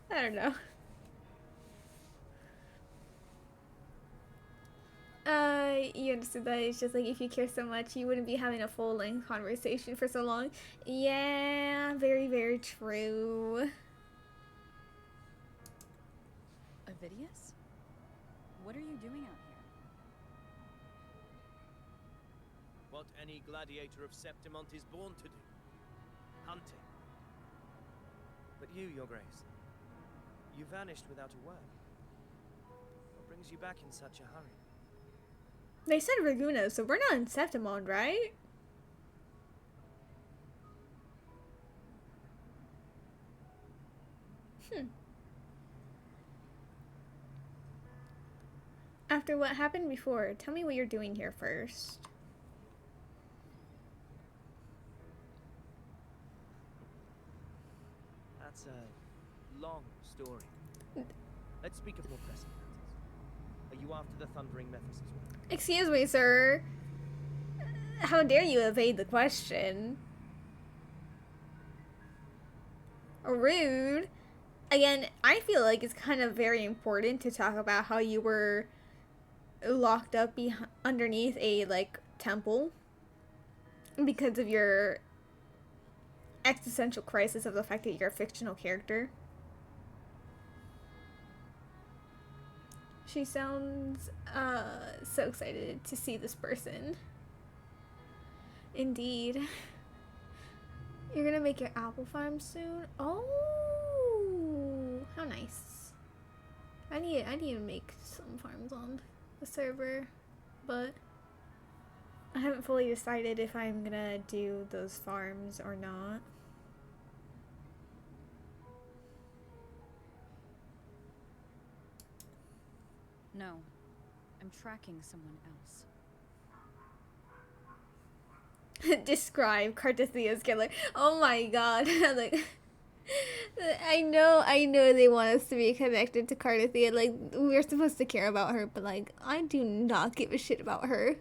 A: I don't know. You understood that it's just like, if you care so much, you wouldn't be having a full-length conversation for so long. Yeah, very, very true.
F: Avidius? What are you doing out here?
G: What any gladiator of Septimont is born to do. Hunting. But you, Your Grace, you vanished without a word. What brings you back in such a hurry?
A: They said Raguna, so we're not in Septimond, right? After what happened before, tell me what you're doing here first.
G: That's a long story. Let's speak of more pressing matters. Are you after the Thundering Mephis as well?
A: Excuse me, sir. How dare you evade the question? Rude. Again, I feel like it's kind of very important to talk about how you were locked up underneath a, like, temple because of your existential crisis of the fact that you're a fictional character. She sounds so excited to see this person. Indeed. You're gonna make your apple farm soon? Oh, how nice. I need to make some farms on the server, but I haven't fully decided if I'm gonna do those farms or not.
F: No. I'm tracking someone else.
A: Describe Cartesia's killer. Oh my god. Like, I know they want us to be connected to Cartessia. Like, we're supposed to care about her, but like, I do not give a shit about her.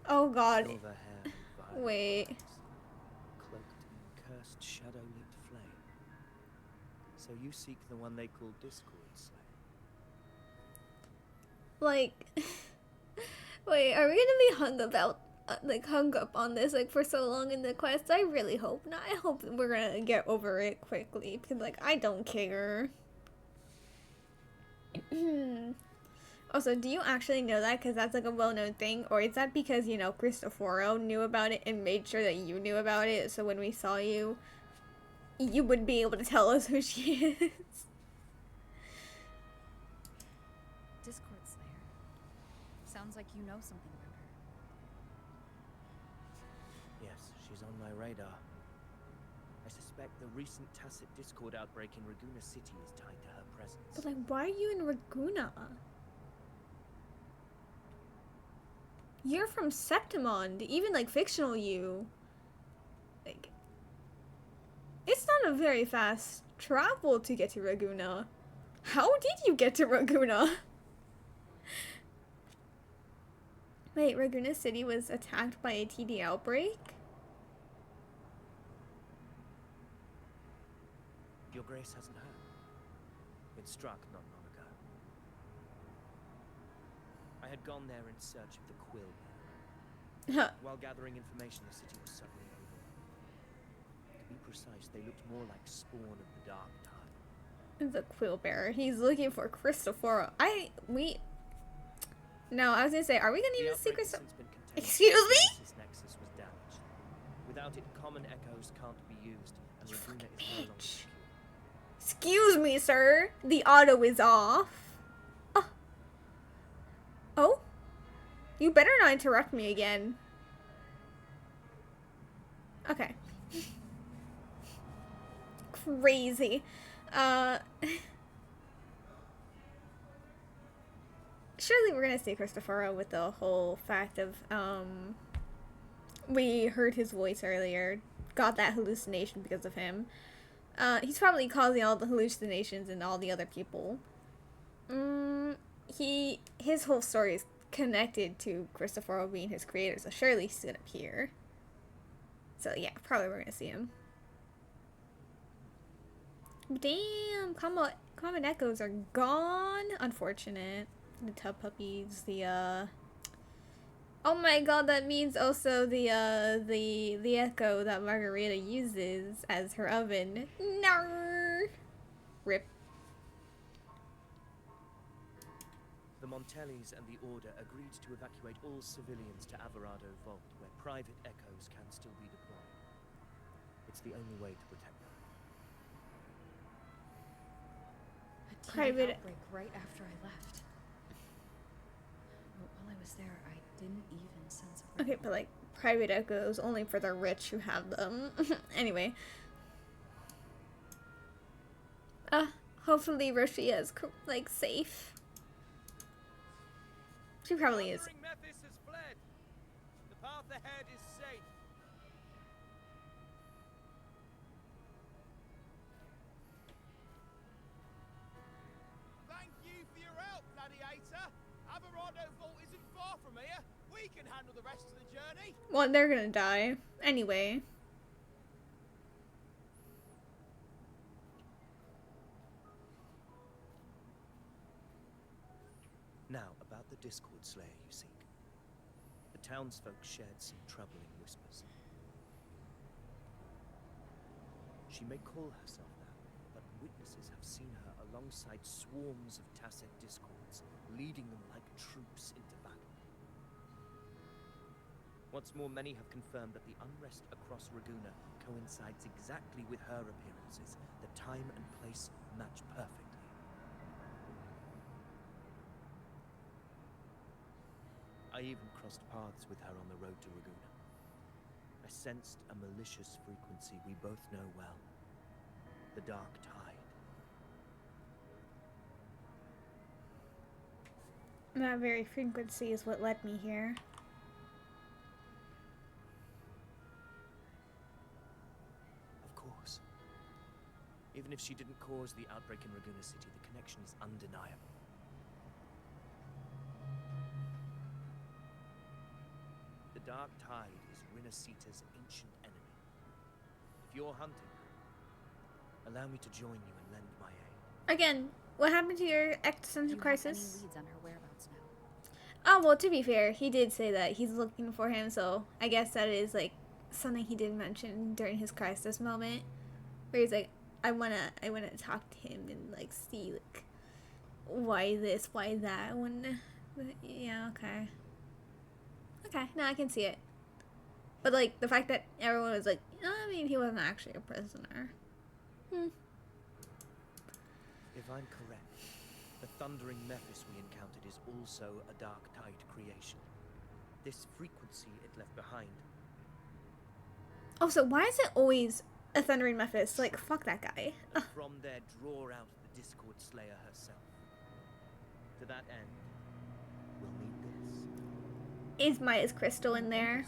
A: Oh god.
G: Silver hair and violet
A: Wait.
G: eyes, cloaked in cursed shadow-lit flame. So you seek the one they call Discord Slayer.
A: Like, wait, are we gonna be hung up on this like for so long in the quest? I really hope not. I hope we're gonna get over it quickly because like I don't care. Also, do you actually know that because that's like a well-known thing, or is that because, you know, Cristoforo knew about it and made sure that you knew about it, so when we saw you, you would be able to tell us who she is?
F: Discord Slayer. Sounds like you know something about her.
G: Yes, she's on my radar. I suspect the recent tacit Discord outbreak in Raguna City is tied to her presence.
A: But like, why are you in Raguna? You're from Septimond, even like fictional you. Like, it's not a very fast travel to get to Raguna. How did you get to Raguna? Wait, Raguna City was attacked by a TD outbreak?
G: Your Grace hasn't heard. It struck not long ago. I had gone there in search of the Quill Bearer. While gathering information, the city was suddenly overrun. To be precise, they looked more like spawn of the Dark Tide.
A: The Quill Bearer. He's looking for Cristoforo. No, I was gonna say, are we gonna
K: The
A: use
K: outbreak
A: secret?
K: has since been contained.
A: Excuse me?
K: Genesis Nexus was damaged. Without it, common echoes can't be used, and
A: You
K: Laguna
A: fucking
K: is no longer
A: bitch.
K: secure.
A: Excuse me, sir. The auto is off. Oh. Oh? You better not interrupt me again. Okay. Crazy. Surely we're gonna see Christopher with the whole fact of, we heard his voice earlier, got that hallucination because of him. He's probably causing all the hallucinations and all the other people. His whole story is connected to Christopher being his creator, so surely he's gonna appear. So yeah, probably we're gonna see him. Damn, common echoes are gone. Unfortunate. The tub puppies, the oh my god, that means also the echo that Margarita uses as her oven. No. Rip.
K: The Montellis and the Order agreed to evacuate all civilians to Alvarado Vault, where private echoes can still be deployed. It's the only way to protect them.
F: A TV
A: Private
F: outbreak right after I left. While I was there, I didn't even sense a
A: Okay, but like private echoes only for the rich who have them. Anyway. Hopefully Roshia is like safe. She probably is.
G: Wuthering Waves has fled. The path ahead is safe. Thank you for your help, Gladiator. Alvarado Vault isn't far from here. We can handle the rest of the journey.
A: Well, they're gonna die. Anyway.
K: Now, about the Discord Slayer you seek. The townsfolk shared some troubling whispers. She may call herself that, but witnesses have seen her alongside swarms of Tacet Discords, leading them like troops into battle. What's more, many have confirmed that the unrest across Raguna coincides exactly with her appearances. The time and place match perfectly. I even crossed paths with her on the road to Raguna. I sensed a malicious frequency we both know well. The Dark Tide.
A: That very frequency is what led me here.
K: Of course. Even if she didn't cause the outbreak in Raguna City, the connection is undeniable. The Dark Tide is Rinasita's ancient enemy. If you're hunting, allow me to join you and lend my aid.
A: Again, what happened to your
F: Do
A: existential
F: you have any
A: crisis?
F: leads on her whereabouts now?
A: Oh, well, to be fair, he did say that he's looking for him, so I guess that is, like, something he did mention during his crisis moment, where he's like, I wanna talk to him and, like, see, like, why this, why that, yeah, okay. Okay, no, I can see it. But, like, the fact that everyone was like, I mean, he wasn't actually a prisoner.
K: If I'm correct, the thundering Mephis we encountered is also a Dark Tide creation. This frequency it left behind.
A: Oh, so why is it always a Thundering Mephis? Like, fuck that guy.
K: And from there draw out the Discord Slayer herself. To that end, we'll need this.
A: Is Maya's crystal in there?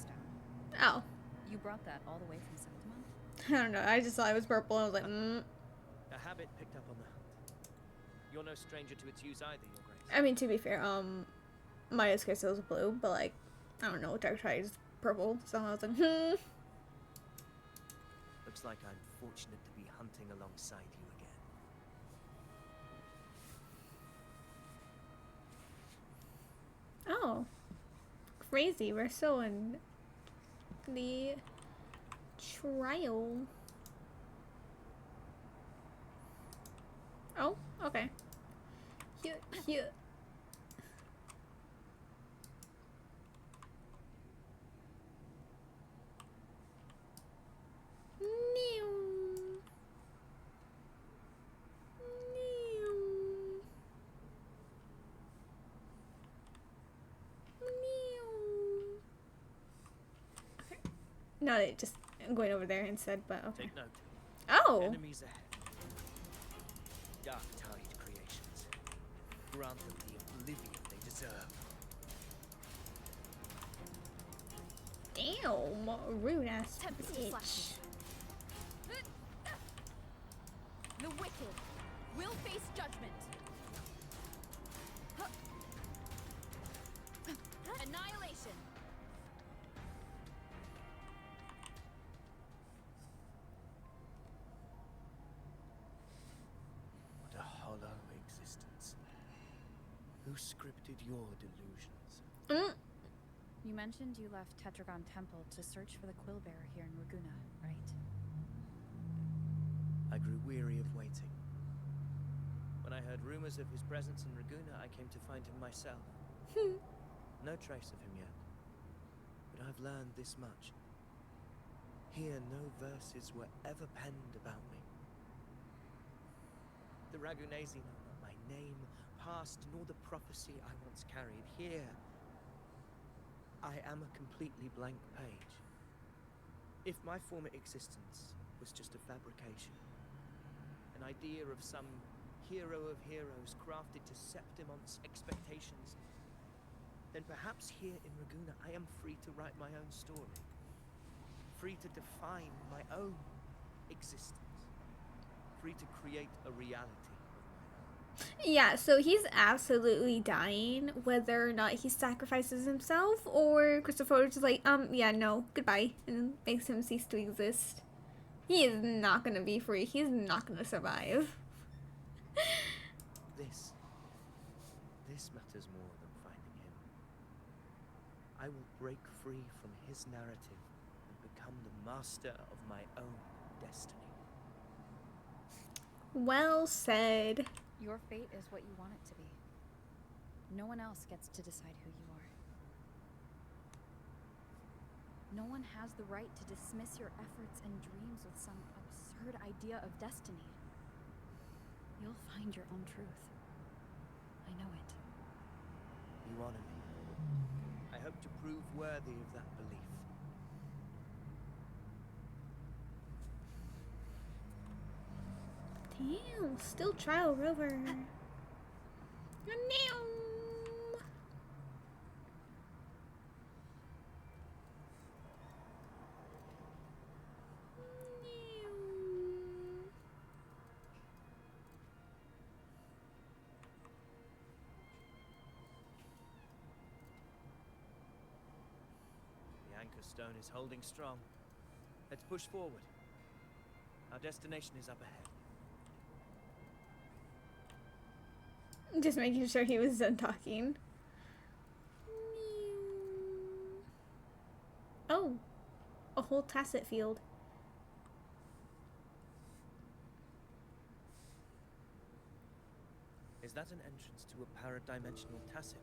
A: Oh.
F: You brought that all the way from Septimont?
A: I don't know, I just saw it was purple and I was like,
K: A habit picked up on the hunt. You're no stranger to its use either, Your Grace.
A: I mean, to be fair, Maya's crystal is blue, but like, I don't know, Dark Tide is purple, so I was like,
K: Looks like I'm fortunate to be hunting alongside you again.
A: Oh. Crazy, we're still in the trial. Oh, okay. Here. Not it, just going over there instead, but okay.
K: Take note.
A: Oh!
K: Enemies ahead. Dark Tide creations. Grant them the oblivion they deserve.
A: Damn, rude ass
F: Tempest
A: bitch.
F: flashes. The wicked will face judgment. Annihilation.
K: What a hollow existence. Who scripted your delusions?
A: Mm.
F: You mentioned you left Tetragon Temple to search for the Quillbearer here in Raguna, right?
K: I grew weary of waiting. When I heard rumors of his presence in Raguna, I came to find him myself. No trace of him yet. But I've learned this much. Here, no verses were ever penned about me. The Ragunesi know not my name, past, nor the prophecy I once carried. Here, I am a completely blank page. If my former existence was just a fabrication, an idea of some hero of heroes crafted to Septimont's expectations, then perhaps here in Raguna I am free to write my own story. Free to define my own existence. Free to create a reality of my own.
A: Yeah, so he's absolutely dying, whether or not he sacrifices himself or Christopher is like, yeah, no, goodbye, and makes him cease to exist. He is not gonna be free. He's not gonna survive.
K: This matters more than finding him. I will break free from his narrative and become the master of my own destiny.
A: Well said.
F: Your fate is what you want it to be. No one else gets to decide who you are. No one has the right to dismiss your efforts and dreams with some absurd idea of destiny. You'll find your own truth. I know it.
K: You honor me. I hope to prove worthy of that belief.
A: Damn, still trial rover.
K: The anchor stone is holding strong. Let's push forward. Our destination is up ahead.
A: Just making sure he was done talking. Oh, a whole tacit field.
K: Is that an entrance to a paradimensional tacit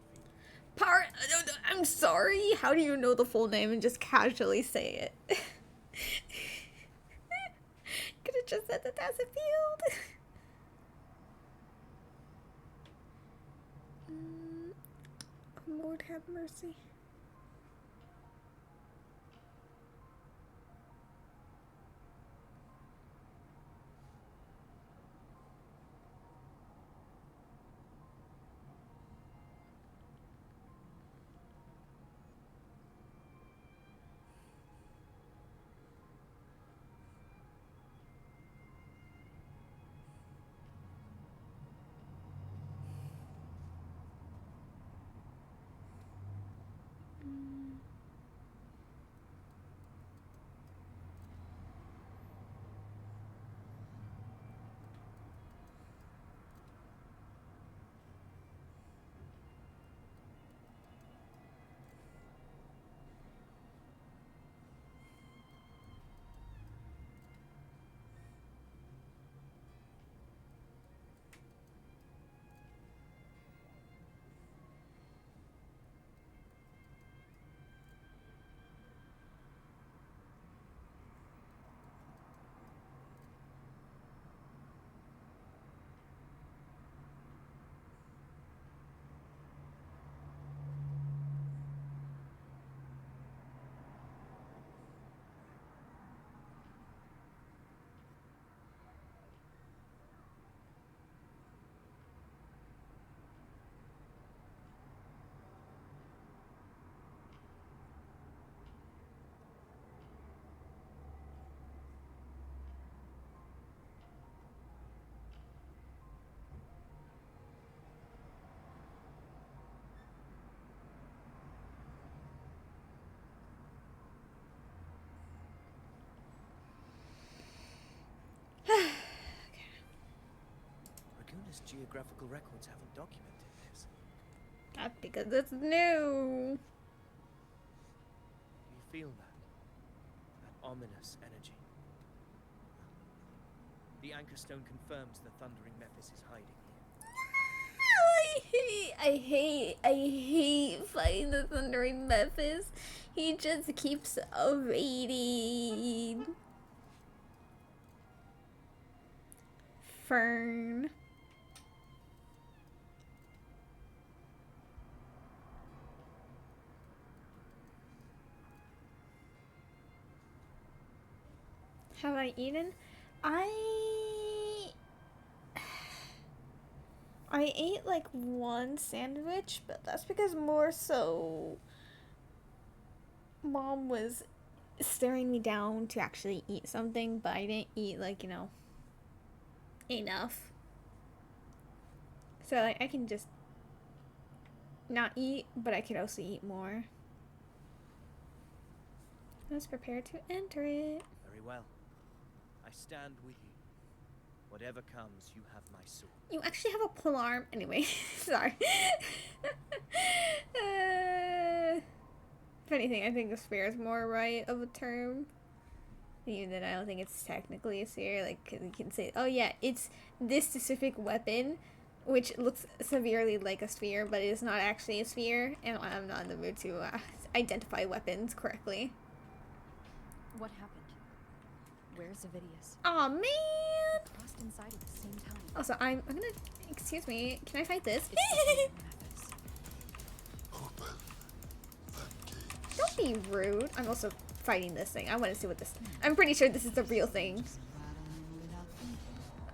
K: field?
A: I'm sorry. How do you know the full name and just casually say it? Could have just said the tacit field. Lord have mercy.
K: geographical records haven't documented this.
A: That's because it's new.
K: You feel that? That ominous energy. The Anchor Stone confirms the Thundering Mephis is hiding here.
A: I hate fighting the Thundering Memphis. He just keeps evading. Fern. Have I eaten? I ate like one sandwich, but that's because more so Mom was staring me down to actually eat something, but I didn't eat like, you know, enough. So like I can just not eat, but I could also eat more. Let's prepare to enter it.
K: Very well. I stand with you. Whatever comes, you have my sword.
A: You actually have a pole arm. Anyway, sorry. If anything, I think a spear is more right of a term. Even then, I don't think it's technically a spear. Like, 'cause you can say, oh yeah, it's this specific weapon, which looks severely like a spear, but it is not actually a spear, and I'm not in the mood to identify weapons correctly.
F: What happened? Where's Avidius?
A: Aw, man!
F: Crossed inside at the same time.
A: Also, I'm gonna... Excuse me, can I fight this? Don't be rude. I'm also fighting this thing. I want to see what this... I'm pretty sure this is the real thing.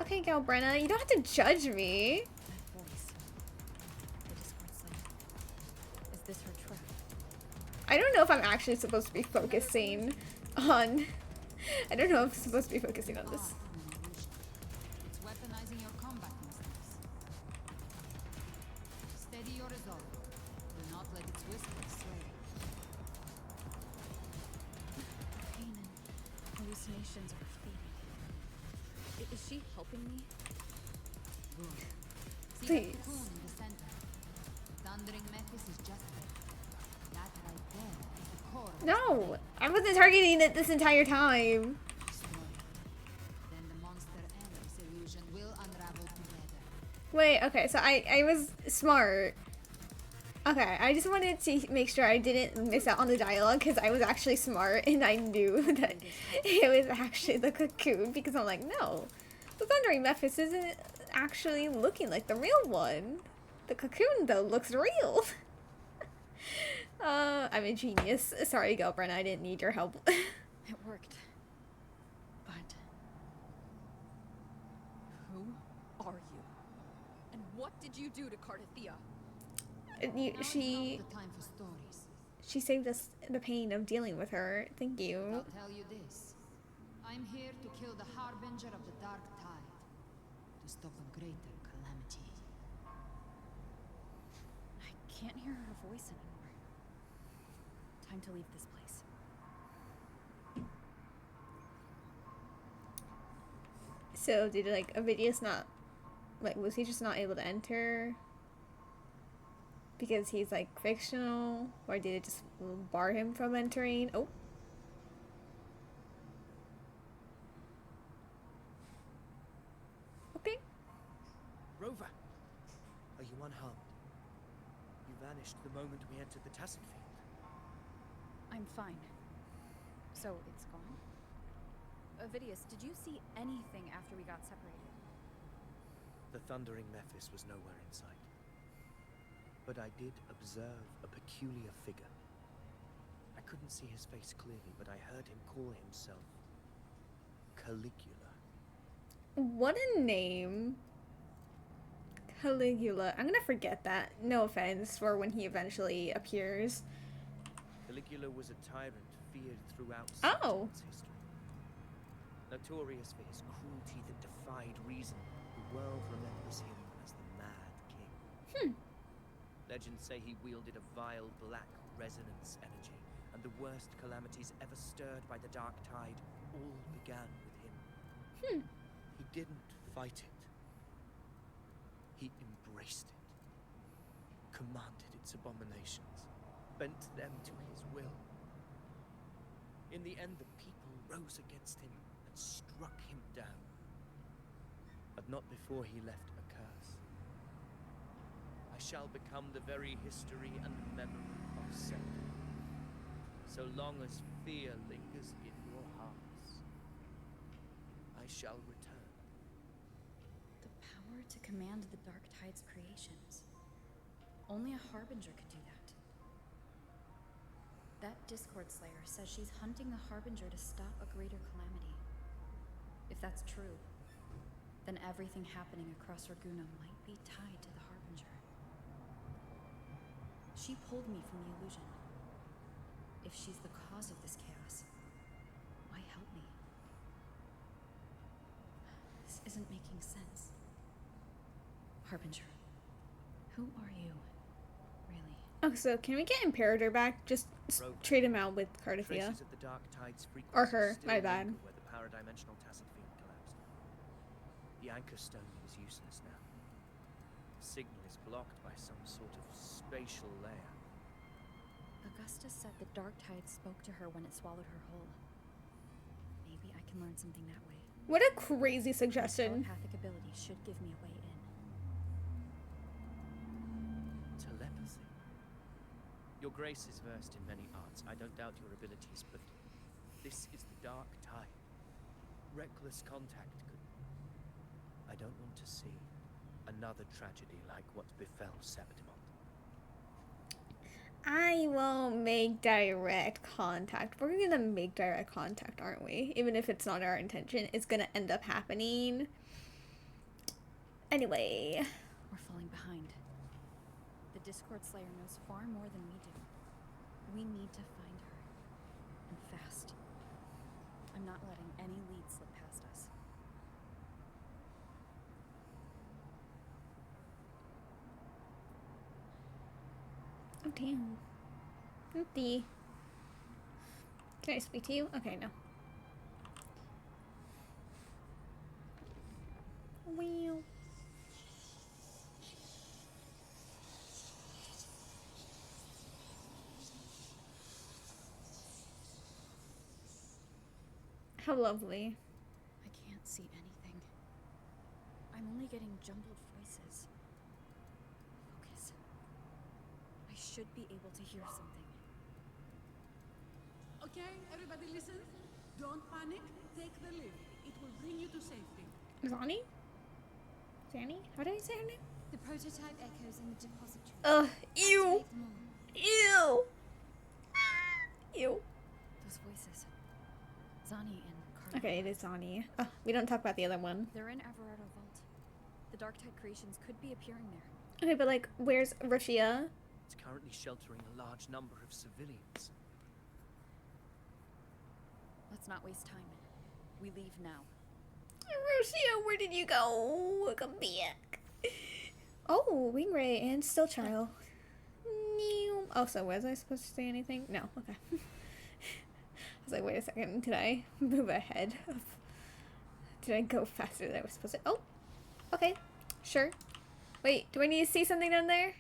A: Okay, Gal Brenna, you don't have to judge me.
F: That voice. The Discord site. Is this her trap?
A: I don't know if I'm actually supposed to be focusing on... I don't know if I'm supposed to be focusing on this.
J: It's weaponizing your combat instincts. Steady your resolve. Do not let its whispers sway.
F: Pain and hallucinations are fading. Is she helping me?
J: Good. See
A: Please.
J: that cocoon in the center. Thundering Mephis is just there. That right there is the core of
A: No! I wasn't targeting it this entire time.
J: destroy it. Then the monster and its illusion will unravel together.
A: Wait, okay, so I was smart. Okay, I just wanted to make sure I didn't miss out on the dialogue because I was actually smart and I knew that it was actually the cocoon because I'm like, no, the Thundering Mephis isn't actually looking like the real one. The cocoon, though, looks real. I'm a genius. Sorry, Gilbert, I didn't need your help.
F: It worked. But... who are you? And what did you do to Cardathea?
J: Now is
A: She
J: not the time for stories.
A: saved us the pain of dealing with her. Thank you.
J: I'll tell you this. I'm here to kill the harbinger of the dark tide. To stop a greater calamity.
F: I can't hear her voice anymore. Time to leave this place.
A: So did like Avidius not, like, was he just not able to enter because he's like fictional, or did it just bar him from entering? Oh, okay.
K: Rover! Are you unharmed? You vanished the moment we entered the Tacit Field.
F: I'm fine. So, it's gone? Avidius, did you see anything after we got separated?
K: The Thundering Mephis was nowhere in sight. But I did observe a peculiar figure. I couldn't see his face clearly, but I heard him call himself Caligula.
A: What a name. Caligula. I'm gonna forget that. No offense for when he eventually appears.
K: Caligula was a tyrant feared throughout
A: Oh.
K: Septimon's history. Notorious for his cruelty that defied reason, the world remembers him as the Mad King. Legends say he wielded a vile black resonance energy, and the worst calamities ever stirred by the Dark Tide all began with him. He didn't fight it. He embraced it, commanded its abominations, bent them to his will. In the end, the people rose against him and struck him down. But not before he left a curse. I shall become the very history and memory of Septim. So long as fear lingers in your hearts, I shall return.
F: The power to command the Dark Tide's creations. Only a Harbinger could do that. That Discord Slayer says she's hunting the Harbinger to stop a greater calamity. If that's true, then everything happening across Raguna might be tied to the Harbinger. She pulled me from the illusion. If she's the cause of this chaos, why help me? This isn't making sense. Harbinger, who are you, really?
A: Oh, so can we get Imperator back? Just trade him out with Cardithia.
K: Traces of the Dark Tide's
A: Or
K: frequency
A: her,
K: still
A: my bad.
K: linger where the paradimensional tacit field collapsed. The anchor stone is useless now. The signal is blocked by some sort of spatial layer.
F: Augusta said the Dark Tide spoke to her when it swallowed her whole. Maybe I can learn something that way.
A: What a crazy suggestion.
F: Telepathic ability should give me a way in.
K: Telepathy. Your Grace is versed in many arts. I don't doubt your abilities, but this is the Dark Tide. Reckless contact could... I don't want to see another tragedy like what befell Septimont.
A: I won't make direct contact. We're gonna make direct contact, aren't we? Even if it's not our intention, it's gonna end up happening. Anyway.
F: We're falling behind. The Discord Slayer knows far more than we do. We need to find her. And fast. I'm not letting any lead slip past us.
A: Oh, damn. Empty. Can I speak to you? Okay, no. Wow. How lovely.
F: I can't see anything. I'm only getting jumbled voices. Focus. I should be able to hear something.
L: Okay, everybody listen. Don't panic. Take the lift. It will bring you to safety.
A: Zani? Zanny? How did I say her name?
B: The prototype echoes in the depository.
A: Ugh, ew!
B: Activate them all.
A: Ew! Ew.
F: Those voices. Zani and Carla.
A: Okay, it is Zani. We don't talk about the other one.
F: They're in Everardo Vault. The Dark Tide creations could be appearing there.
A: Okay, but like, where's Rashia?
K: It's currently sheltering a large number of civilians.
F: Let's not waste time. We leave now.
A: Rashia, where did you go? Come back. Oh, Wingray and Stillchild. Oh, so was I supposed to say anything? No, okay. I was like, wait a second, did I move ahead? Did I go faster than I was supposed to? Oh, okay, sure. Wait, do I need to see something down there?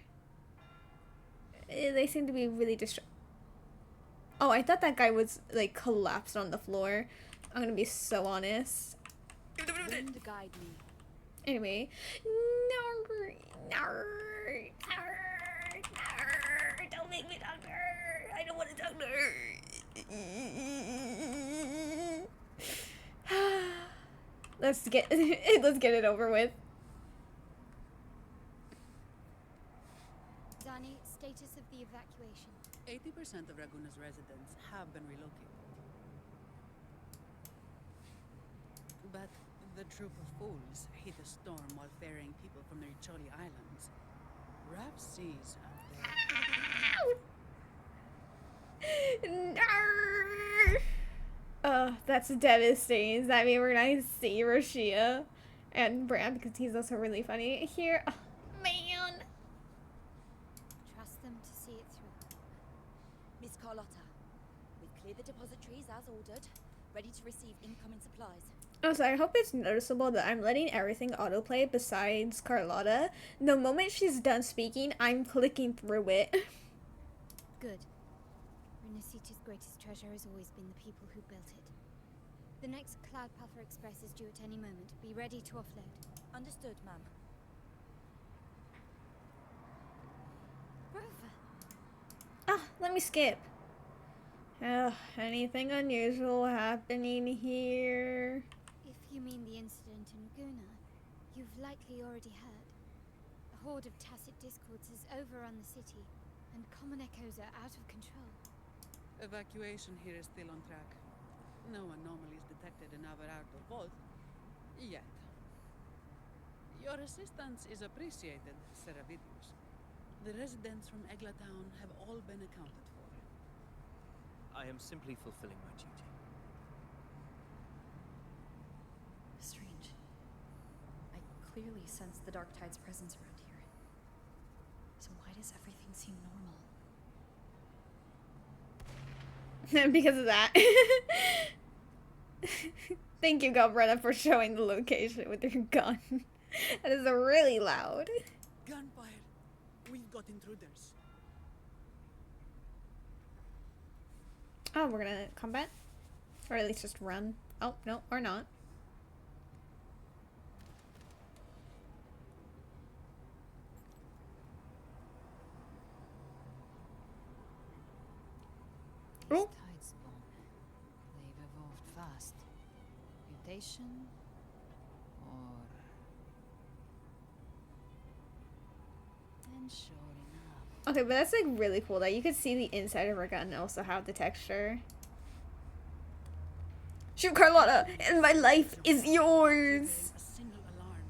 A: They seem to be really Oh, I thought that guy was, like, collapsed on the floor. I'm gonna be so honest.
F: Wind guide me.
A: Anyway. Don't make me doctor. I don't want a doctor. Let's get it over with.
B: Danny, status of the evacuation.
L: 80% of Raguna's residents have been relocated. But the troop of fools hit a storm while ferrying people from the Riccioli Islands. Rough seas out
A: there. That's devastating. Does that mean we're gonna see Rashia and Bram because he's also really funny here? Oh, man.
B: Trust them to see it through.
M: Miss Carlotta, we've cleared the depositories as ordered. ready to receive incoming supplies.
A: Oh, so I hope it's noticeable that I'm letting everything autoplay besides Carlotta. The moment she's done speaking, I'm clicking through it.
B: Good. Renaciti's greatest treasure has always been the people who built it. The next Cloud Puffer Express is due at any moment. Be ready to offload.
M: Understood, ma'am.
B: Rover!
A: Ah, let me skip. Anything unusual happening here?
B: If you mean the incident in Guna, you've likely already heard. A horde of tacit discords has overrun the city, and common echoes are out of control.
L: Evacuation here is still on track. No anomalies detected in our outer vault. Yet. Your assistance is appreciated, Seravidius. The residents from Eglatown have all been accounted for.
K: I am simply fulfilling my duty.
F: Strange. I clearly sense the Dark Tide's presence around here. So why does everything seem normal?
A: Because of that. Thank you, Galbretta, for showing the location with your gun. That is really loud.
L: Gunfire! We've got intruders.
A: Oh, we're gonna combat? Or at least just run. Oh, no, or not.
J: These
A: Oh.
J: tides spawn. They've evolved fast. Mutation? Or... And sure enough.
A: Okay, but that's like really cool that you could see the inside of her gun and also have the texture. Shoot Carlotta, and my life is yours!
L: A single alarm.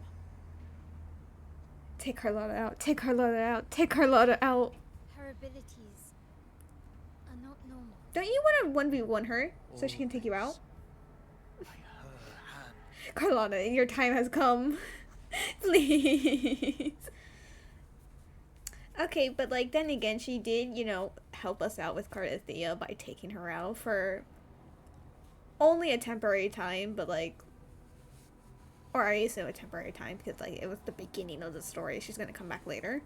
A: Take Carlotta out, take Carlotta out, take Carlotta out!
B: Her abilities are not normal.
A: Don't you want to 1v1 her so she can take you out?
K: By her hand.
A: Carlotta, your time has come. Please. Okay, but like then again, she did, you know, help us out with Cardathea by taking her out for only a temporary time, but like, or I assume a temporary time because like it was the beginning of the story. She's gonna come back later.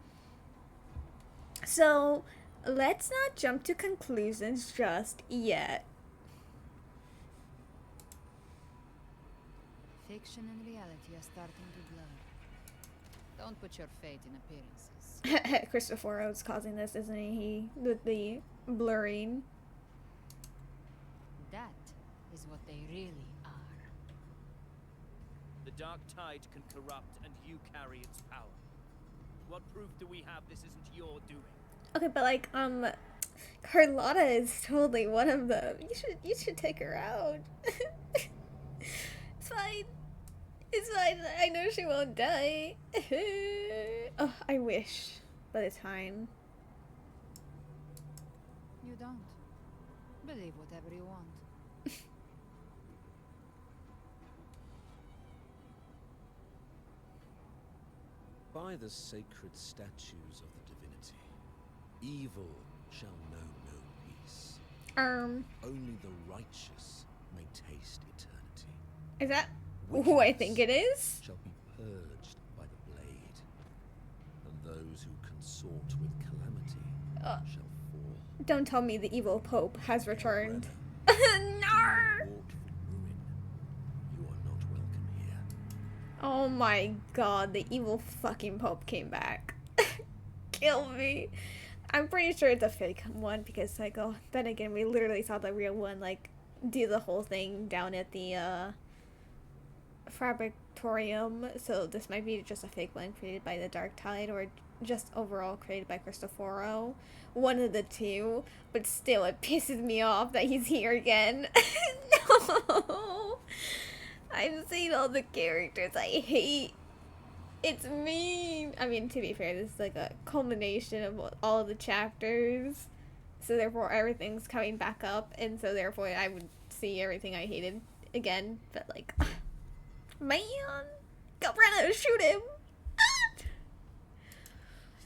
A: So let's not jump to conclusions just yet.
J: Fiction and reality are starting to blur. Don't put your fate in appearances.
A: Cristoforo's causing this, isn't he? With the blurring.
J: That is what they really are.
G: The Dark Tide can corrupt, and you carry its power. What proof do we have this isn't your doing?
A: Okay, but like, Carlotta is totally one of them. You should take her out. It's fine. It's fine. I know she won't die. Oh, I wish. But it's fine.
J: You don't. Believe whatever you want.
N: By the sacred statues of the divinity, evil shall know no peace. Only the righteous may taste eternity.
A: Is that who I think it is?
N: Shall be purged by the blade, and those who consort with calamity shall fall.
A: Don't tell me the evil Pope has returned. No!
N: Wrought for ruin. You are not welcome here.
A: Oh my god, the evil fucking Pope came back. Kill me. I'm pretty sure it's a fake one because, like, oh, then again, we literally saw the real one, like, do the whole thing down at the, Fabricatorium, so this might be just a fake one created by the Dark Tide or just overall created by Cristoforo. One of the two, but still, it pisses me off that he's here again. No! I've seen all the characters I hate. It's mean. I mean, to be fair, this is like a culmination of all of the chapters. So therefore, everything's coming back up. And so therefore, I would see everything I hated again. But like, man. Galbretta, shoot him.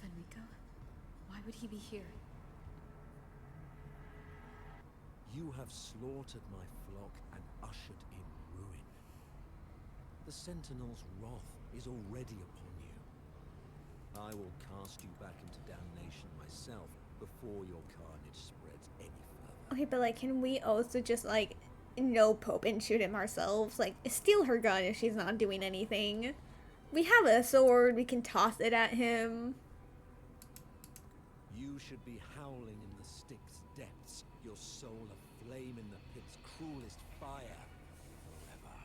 F: Fenrico? Why would he be here?
N: You have slaughtered my flock, and ushered in ruin. The Sentinel's wrath is already upon you. I will cast you back into damnation myself before your carnage spreads any further.
A: Okay, but like, can we also just like no Pope and shoot him ourselves? Like, steal her gun if she's not doing anything. We have a sword, we can toss it at him.
N: You should be howling in the Styx depths, your soul aflame in the pit's cruelest fire forever.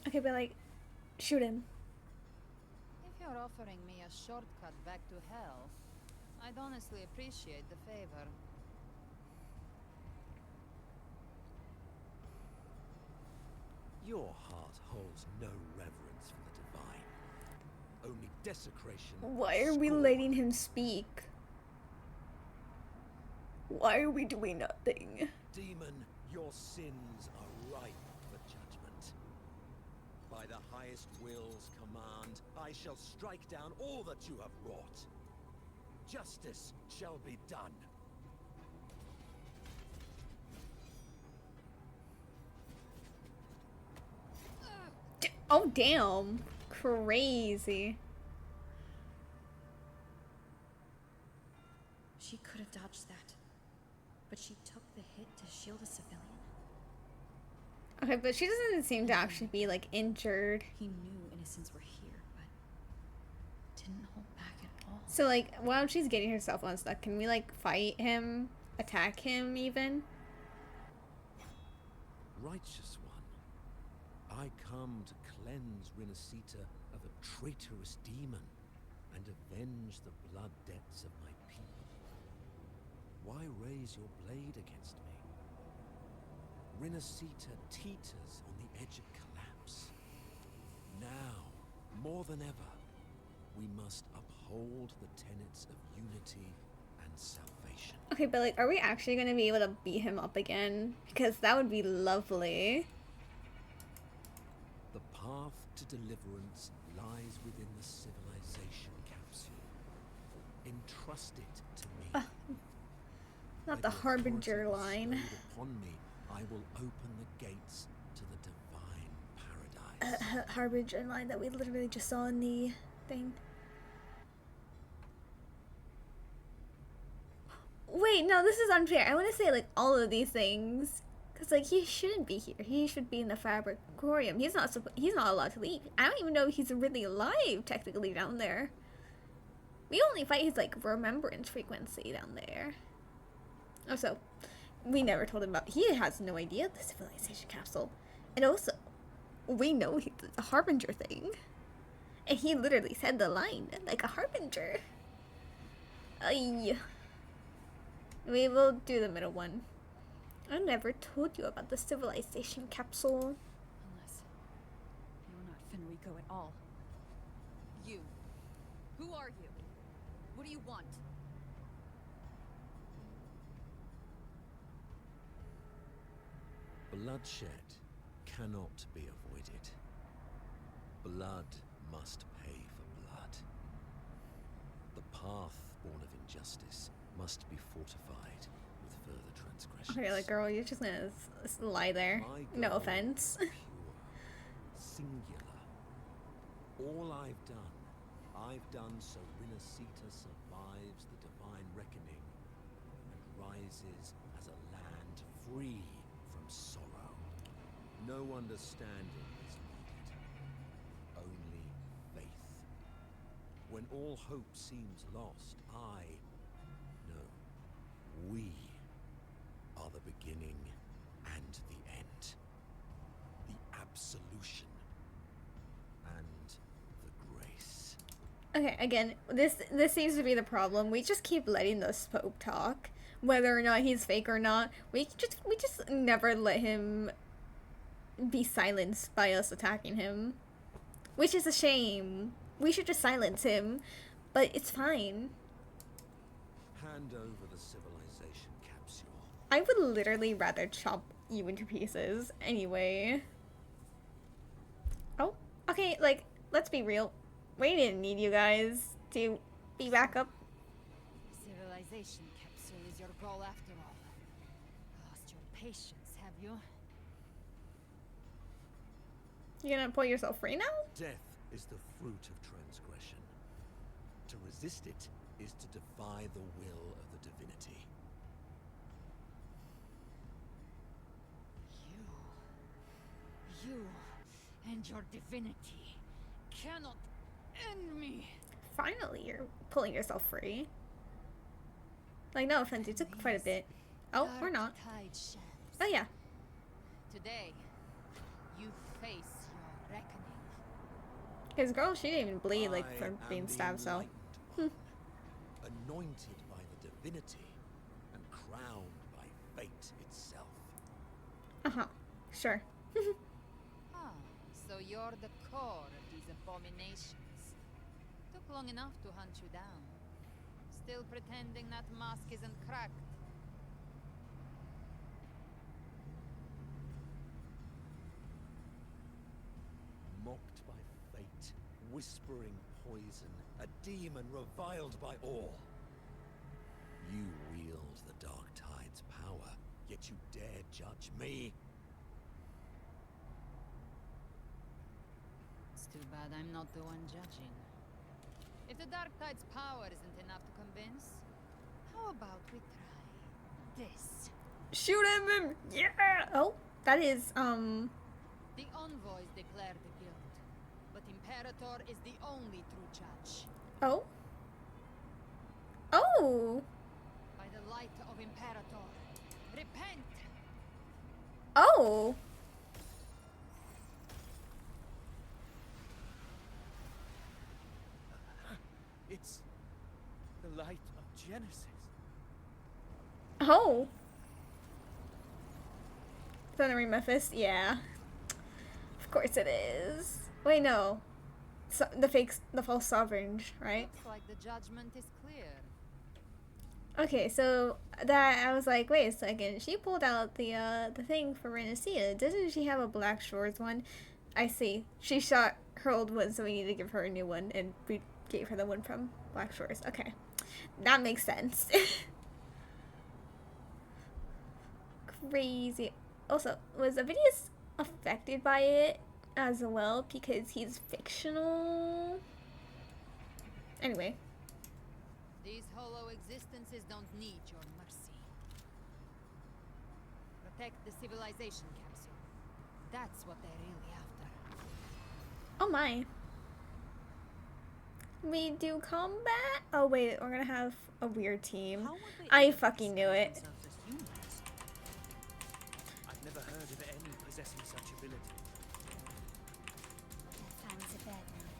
A: Okay, but like, shoot him.
J: If you're offering me a shortcut back to hell, I'd honestly appreciate the favor.
N: Your heart holds no reverence for the divine. Only desecration.
A: Why are we letting him speak? Why are we doing nothing?
N: Demon, your sins are ripe for judgment. By the highest will's command, I shall strike down all that you have wrought. Justice shall be done.
A: Oh, damn. Crazy.
F: She could have dodged that. But she took the hit to shield a civilian?
A: Okay, but she doesn't seem to actually be, like, injured.
F: He knew innocents were here, but didn't hold back at all.
A: So, like, while she's getting herself unstuck, can we, like, fight him? Attack him, even?
N: Righteous one, I come to cleanse Rinasita of a traitorous demon and avenge the blood debts of my people. Why raise your blade against me? Rinasita teeters on the edge of collapse. Now, more than ever, we must uphold the tenets of unity and salvation.
A: Okay, but, like, are we actually going to be able to beat him up again? Because that would be lovely.
N: The path to deliverance lies within the civilization capsule. Entrust it to me.
A: Not the Harbinger line.
N: Upon me, I will open the gates to the divine paradise.
A: Harbinger line that we literally just saw in the thing. Wait, no, this is unfair. I want to say, like, all of these things. Because, like, he shouldn't be here. He should be in the Fabricorium. He's not allowed to leave. I don't even know if he's really alive, technically, down there. We only fight his, like, remembrance frequency down there. Also, we never told him about... He has no idea of the civilization capsule. And also, we know he's a Harbinger thing. And he literally said the line, like a Harbinger. Ay. We will do the middle one. I never told you about the civilization capsule.
F: Unless you're not Fenrico at all. You. Who are you? What do you want?
N: Bloodshed cannot be avoided. Blood must pay for blood. The path born of injustice must be fortified with further transgressions.
A: Okay, like, girl, you're just gonna lie there. No offense.
N: Pure, singular. All I've done so Rinasita survives the divine reckoning and rises as a land free from sorrow. No understanding is needed, only faith. When all hope seems lost, we are the beginning and the end. The absolution and the grace.
A: Okay, again, this seems to be the problem. We just keep letting this Pope talk, whether or not he's fake or not. We just never let him be silenced by us attacking him, which is a shame. We should just silence him, but it's fine.
N: Hand over the civilization capsule.
A: I would literally rather chop you into pieces anyway. Oh, okay, like, let's be real. We didn't need you guys to be back up.
J: Civilization capsule is your goal after all. Lost your patience, have you?
A: You gonna pull yourself free now?
N: Death is the fruit of transgression. To resist it is to defy the will of the divinity.
J: You and your divinity cannot end me.
A: Finally, you're pulling yourself free. Like, no offense, it took quite a bit. Oh, or not. Oh, yeah.
J: Today, you face your reckoning.
A: His girl, she didn't even bleed, like,
N: I
A: from being
N: am the
A: stabbed, so.
N: enlightened one, anointed by the divinity and crowned by fate itself.
A: Uh-huh. Sure.
J: Ah, so you're the core of these abominations. Took long enough to hunt you down. Still pretending that mask isn't cracked.
N: Mocked by fate, whispering poison, a demon reviled by all. You wield the Dark Tide's power, yet you dare judge me.
J: It's too bad I'm not the one judging. If the Dark Tide's power isn't enough to convince, how about we try this?
A: Shoot him! Yeah! Oh, that is,
J: The envoys declare the guild, but Imperator is the only true judge.
A: Oh? Oh!
J: By the light of Imperator, repent!
A: Oh!
K: It's the light of Genesis.
A: Oh! Thundering Memphis? Yeah. Of course it is. Wait, no. So, the false sovereign, right?
J: Looks like the judgment is clear.
A: Okay, so that I was like, wait a second. She pulled out the thing for Renacia. Doesn't she have a Black Shores one? I see. She shot her old one, so we need to give her a new one, and we gave her the one from Black Shores. Okay, that makes sense. Crazy. Also, was Avidius affected by it as well because he's fictional? Anyway.
J: These hollow existences don't need your mercy. Protect the civilization capsule. That's what they're really after.
A: Oh my. We do combat? Oh wait, we're gonna have a weird team. I fucking knew it.
K: I've never heard of any possessing such ability.
E: Their fangs are bared now.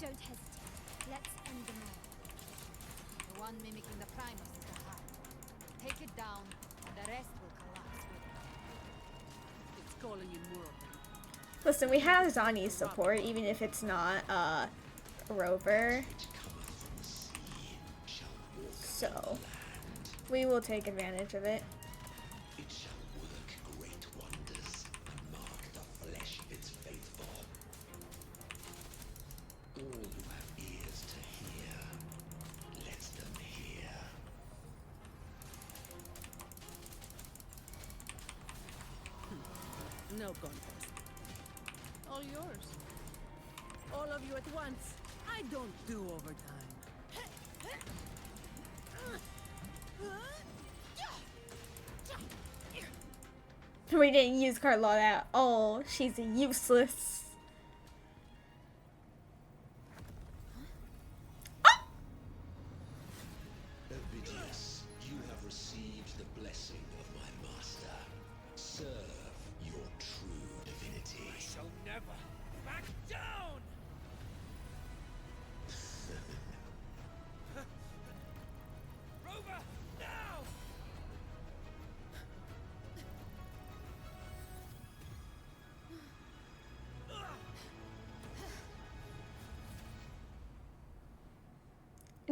E: Don't hesitate. Let's end them all.
J: The one mimicking the Primus is the heart. Take it down, and the rest will collapse with it.
L: It's calling in more of them.
A: Listen, we have Zani's support, even if it's not Rover. So we will take advantage of it.
I: It shall work great wonders and mark the flesh its faithful. All who have ears to hear, let them hear.
L: No contest. All yours. All of you at once. I don't do overtime.
A: We didn't use Carlotta at all. She's useless.
I: Ovidius, you have received the blessing of my master. Serve your true divinity.
G: I shall never back down! Rover, now!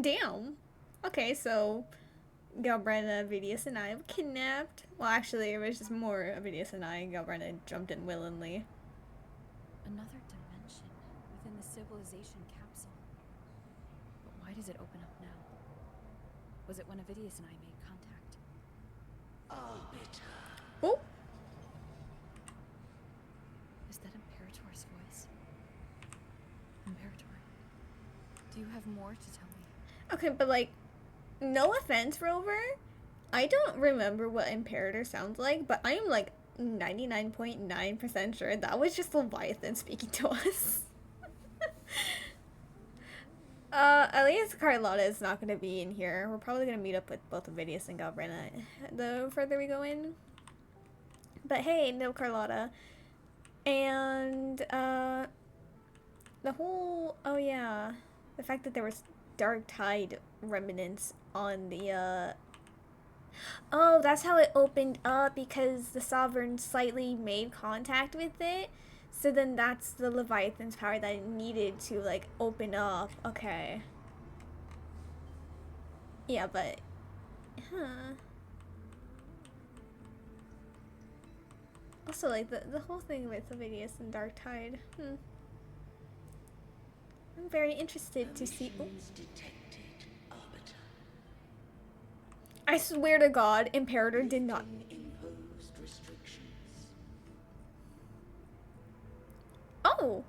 A: Damn. Okay, so Galbrena, Avidius, and I were kidnapped. Well, actually, it was just more Avidius and I. Galbrena jumped in willingly.
F: Another dimension within the civilization capsule. But why does it open up now? Was it when Avidius and I made contact?
I: Arbiter.
A: Oh!
F: Is that Imperator's voice? Do you have more to tell me?
A: Okay, but like, no offense, Rover. I don't remember what Imperator sounds like, but I am like 99.9% sure that was just Leviathan speaking to us. At least Carlotta is not gonna be in here. We're probably gonna meet up with both Avidius and Galbrina the further we go in. But hey, no Carlotta. And, the whole, oh yeah, the fact that there was Dark Tide remnants on the, oh, that's how it opened up, because the Sovereign slightly made contact with it. So then that's the Leviathan's power that it needed to, like, open up. Okay. Yeah, but, huh. Also, like, the whole thing with Avidius and Dark Tide. I'm very interested to see. Oh. I swear to God, Imperator did not. Oh.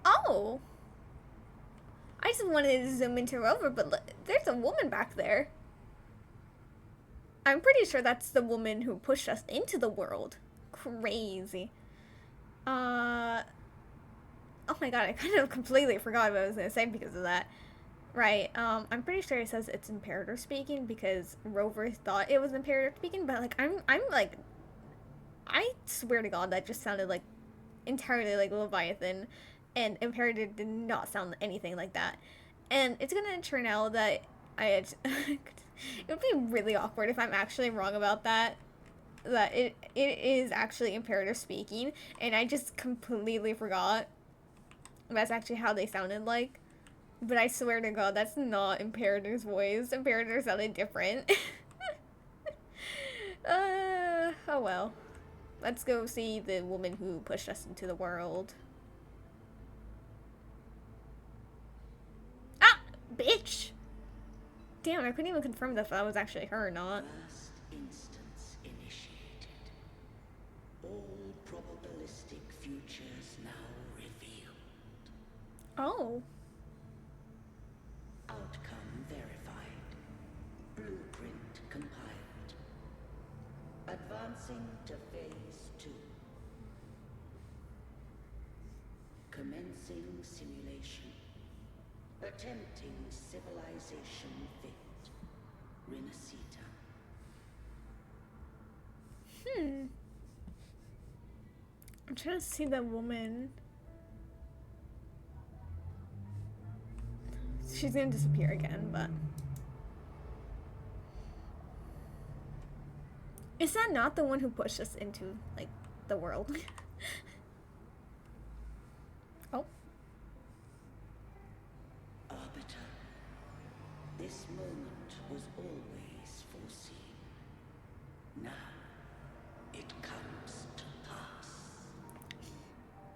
A: Oh. I just wanted to zoom into Rover, but look, there's a woman back there. I'm pretty sure that's the woman who pushed us into the world. Crazy. Oh my god, I kind of completely forgot what I was gonna say because of that. Right, I'm pretty sure it says it's Imperator speaking because Rover thought it was Imperator speaking, but like, I'm like, I swear to God that just sounded like entirely like Leviathan, and Imperator did not sound anything like that. And it's gonna turn out that it would be really awkward if I'm actually wrong about that. That it is actually Imperator speaking, and I just completely forgot that's actually how they sounded like. But I swear to God, that's not Imperator's voice. Imperator sounded different. Oh well. Let's go see the woman who pushed us into the world. Ah! Bitch! Damn, I couldn't even confirm if that was actually her or not.
O: First instance initiated. All probabilistic futures now revealed.
A: Oh.
O: Outcome verified. Blueprint compiled. Advancing to phase 2. Commencing simulation. Attempting civilization fit. Renacita.
A: I'm trying to see the woman. She's gonna disappear again, but... Is that not the one who pushed us into, like, the world? Oh.
O: Arbiter. This moment was always foreseen. Now, it comes to pass.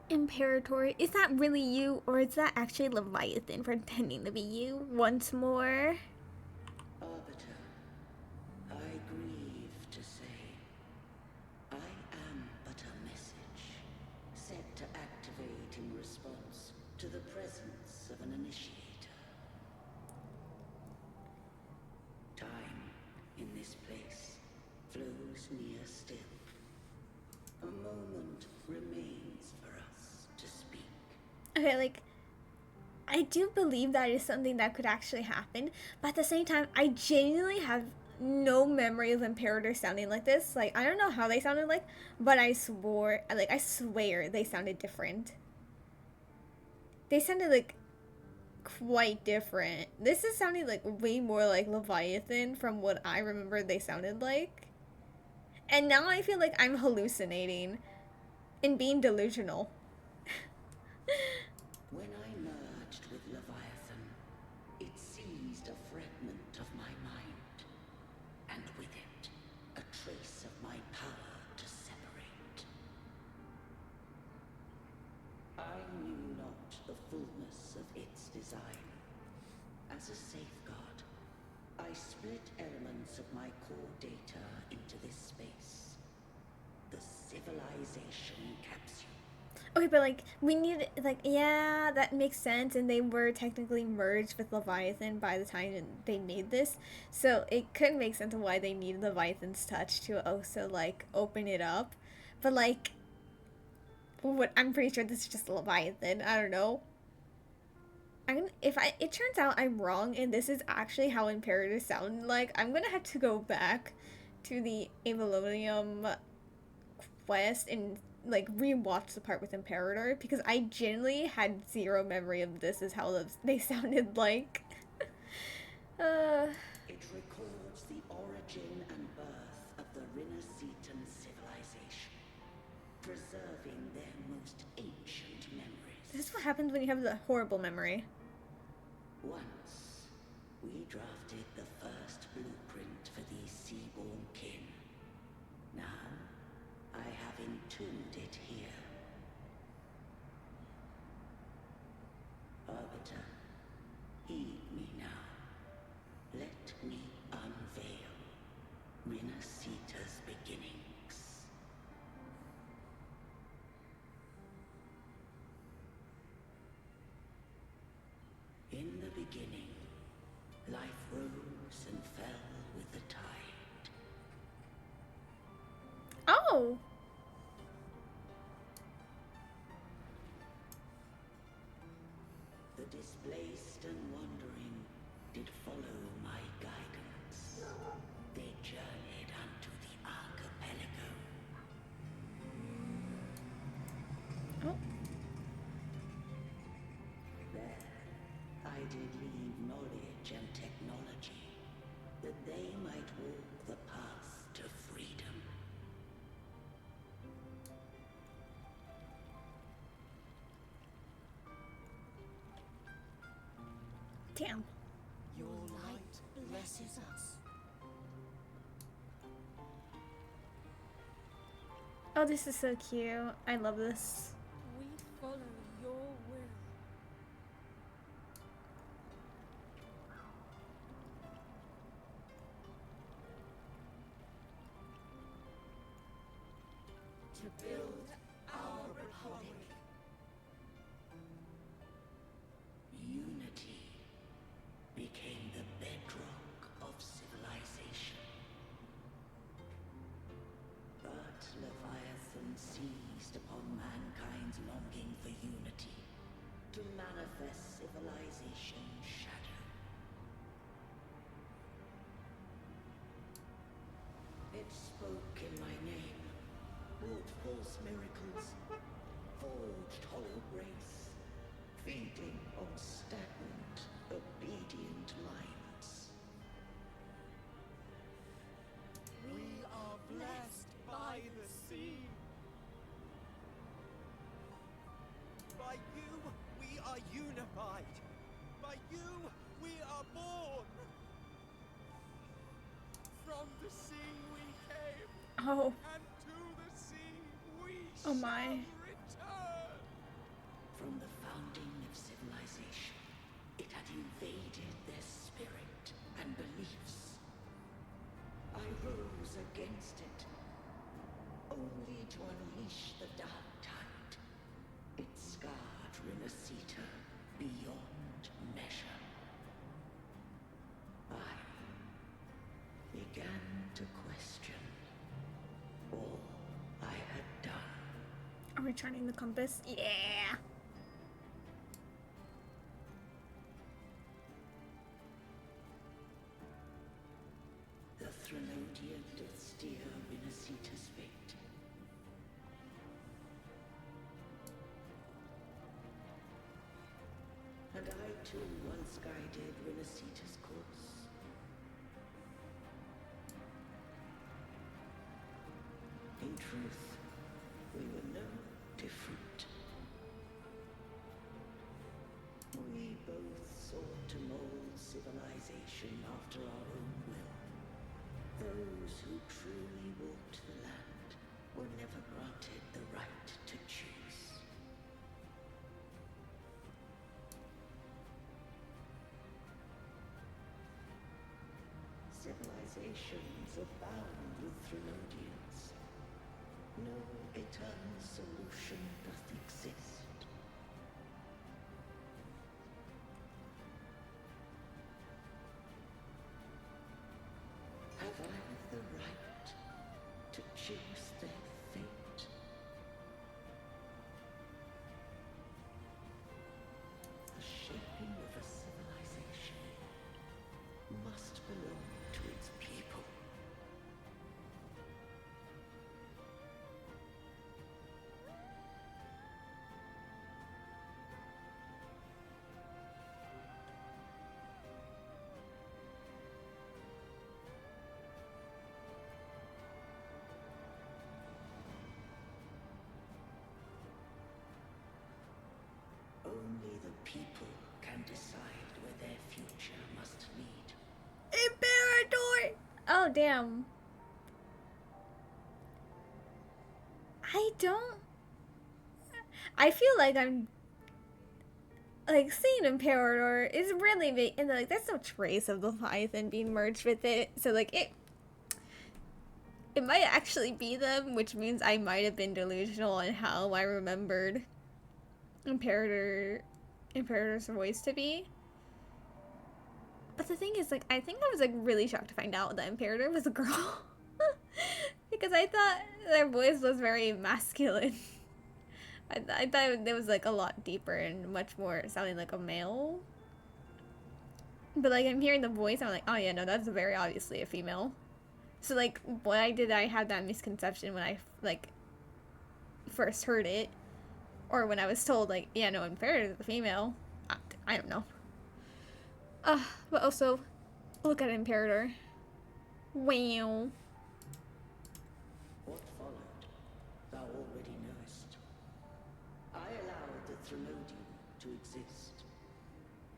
A: Imperator, is that really you, or is that actually Leviathan pretending to be you once more?
O: Arbiter, I grieve to say, I am but a message, set to activate in response to the presence of an initiator. Time, in this place, flows near still. A moment remains for us to speak.
A: Okay, like, I do believe that is something that could actually happen, but at the same time, I genuinely have no memory of Imperator sounding like this. Like, I don't know how they sounded like, but I swear they sounded different. They sounded, like, quite different. This is sounding, like, way more like Leviathan from what I remember they sounded like. And now I feel like I'm hallucinating and being delusional.
O: When I merged with Leviathan, it seized a fragment of my mind, and with it, a trace of my power to separate. I knew not the fullness of its design. As a safeguard, I split elements of my core data into this space. The civilization capsule.
A: Okay, but like we need like yeah, that makes sense, and they were technically merged with Leviathan by the time they made this, so it could make sense of why they needed Leviathan's touch to also like open it up, but like, what I'm pretty sure this is just Leviathan. I don't know. If it turns out I'm wrong and this is actually how Imperator sounded like, I'm gonna have to go back to the Avalonium quest and like rewatch the part with Imperator, because I genuinely had zero memory of this as how they sounded like.
O: It records the origin and birth of the Rinascitan civilization, preserving their most ancient memories.
A: This is what happens when you have the horrible memory.
O: Once, we drafted the first blueprint for these seaborn kin. Now, I have entombed it here. Arbiter, heed me now. Let me unveil Rinascita's beginnings. In the beginning, life rose and fell with the tide.
A: Oh!
O: The displaced and wandering did follow my guidance. They journeyed unto the archipelago.
A: Oh.
O: There, I did leave knowledge and technology, that they might walk the path to freedom.
A: Damn.
K: Your light blesses us.
A: Oh, this is so cute. I love this.
L: We follow your will.
O: To build our republic. Unity became the bedrock of civilization. But Leviathan seized upon mankind's longing for unity to manifest civilization's shadow. It spoke in my name, wrought false miracles, forged hollow grace, feeding on stagnant, obedient minds.
K: We are blessed by the sea. By you, we are unified. By you, we are born. From the sea we came.
A: Oh.
K: And to the sea we
A: Oh my.
K: shall return.
O: From the founding of civilization, it had invaded their spirit and beliefs. I rose against it, only to unleash the dark tide. It scarred Rinascita beyond measure. I began to question all I had done.
A: Are we turning the compass? Yeah!
O: The Threnodian did steer Rinascita's fate. And I too once guided Rinascita's course. In truth, we were no different. We both sought to mold civilization after our own will. Those who truly walked the land were never granted the right to choose. Civilizations abound with Threnodians. No eternal solution doth exist. shapes their fate. The shaping of a civilization must belong to its people. Only the people can decide where their future must lead.
A: Imperator! Oh, damn. I feel like I'm like seeing Imperator is really big, and like there's no trace of Leviathan being merged with it, so like it might actually be them, which means I might have been delusional in how I remembered Imperator's voice to be. But the thing is, like, I think I was like really shocked to find out that Imperator was a girl. Because I thought their voice was very masculine. I thought it was like a lot deeper and much more sounding like a male. But like I'm hearing the voice, I'm like, oh yeah, no, that's very obviously a female. So like, why did I have that misconception when I like first heard it, or when I was told like, yeah, no, Imperator is a female? I don't know. But also, look at Imperator. Wow.
O: What followed, thou already knowest. I allowed the Threnodium to exist.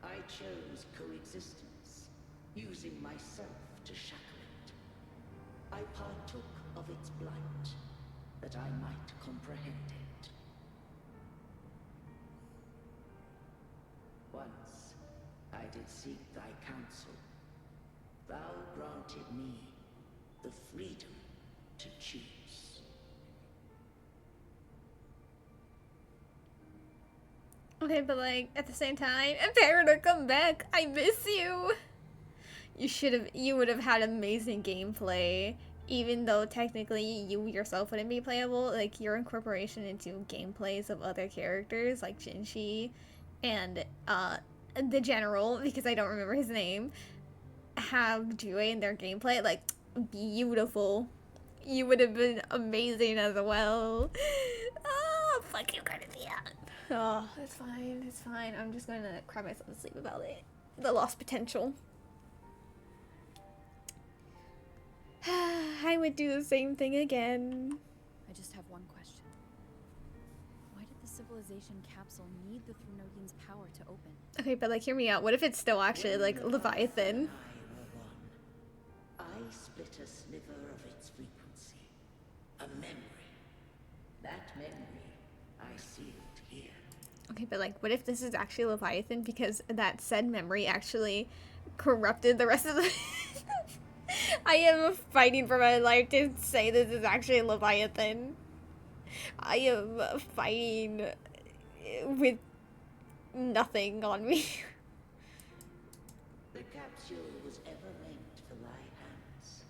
O: I chose coexistence, using myself to shackle it. I partook of its blight, that I might comprehend it. Once, I did seek thy counsel. Thou granted me the freedom to choose.
A: Okay, but like at the same time, Imperator, come back! I miss you. You would have had amazing gameplay, even though technically you yourself wouldn't be playable. Like your incorporation into gameplays of other characters like Jinshi and the general, because I don't remember his name, have joy in their gameplay. Like beautiful. You would have been amazing as well. Oh, fuck you, Carnivia. Oh, it's fine. It's fine. I'm just gonna cry myself to sleep about it. The lost potential. I would do the same thing again.
F: I just have one question. Why did the civilization capsule need the Threnodian's power to open?
A: Okay, but like, hear me out. What if it's still actually like Leviathan?
O: I split a sliver of its frequency. A memory. That memory I sealed here.
A: Okay, but like, what if this is actually Leviathan because that said memory actually corrupted the rest of the... I am fighting for my life to say this is actually Leviathan. I am fighting with nothing on me.
O: The capsule was ever meant for thy hands.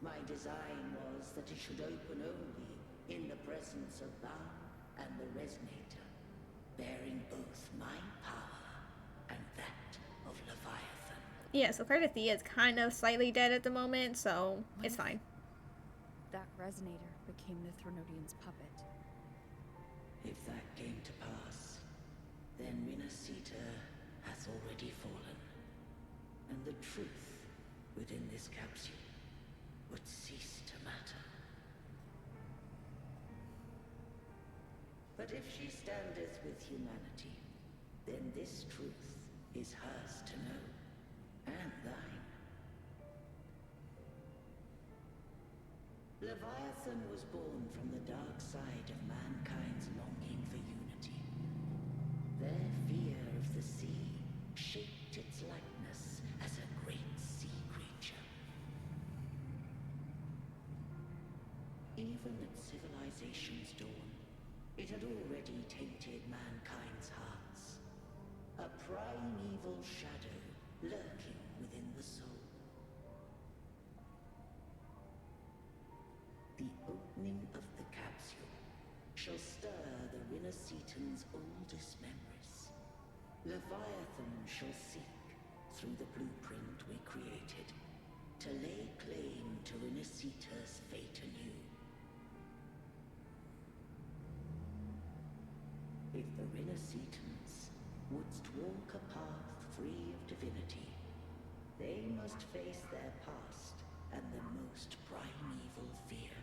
O: My design was that it should open only in the presence of thou and the Resonator, bearing both my power and that of Leviathan.
A: Yeah, so Cardathia is kind of slightly dead at the moment, so it's fine.
F: That Resonator became the Threnodian's puppet.
O: If that came to pass, then Minasita hath already fallen, and the truth within this capsule would cease to matter. But if she standeth with humanity, then this truth is hers to know, and thine. Leviathan was born from the dark side of mankind's longing for unity. Their fear of the sea shaped its likeness as a great sea creature. Even at civilization's dawn, it had already tainted mankind's hearts. A primeval shadow lurking within the soul. The opening shall stir the Rinacetans' oldest memories. Leviathan shall seek, through the blueprint we created, to lay claim to Rinaceta's fate anew. If the Rinacetans wouldst walk a path free of divinity, they must face their past and the most primeval fear.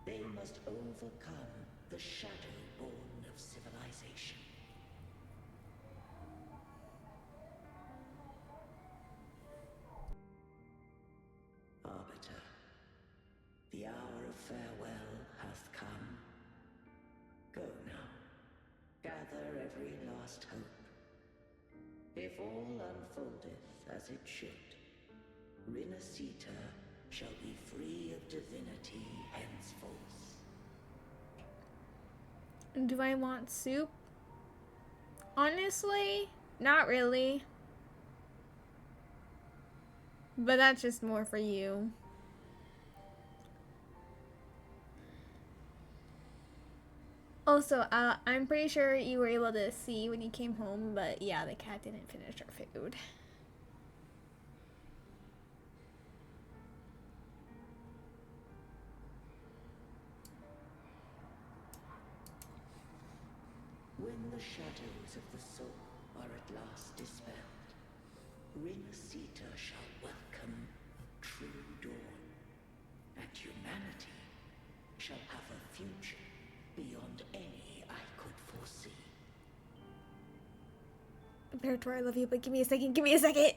O: They must overcome the shadow born of civilization. Arbiter, the hour of farewell hath come. Go now, gather every last hope. If all unfoldeth as it should, Rinaceta shall be free of divinity henceforth.
A: Do I want soup? Honestly, not really. But that's just more for you. Also, I'm pretty sure you were able to see when you came home, but yeah, the cat didn't finish her food.
O: When the shadows of the soul are at last dispelled, Rinaceta shall welcome a true dawn, and humanity shall have a future beyond any I could foresee.
A: Imperator, I love you, but give me a second, give me a second!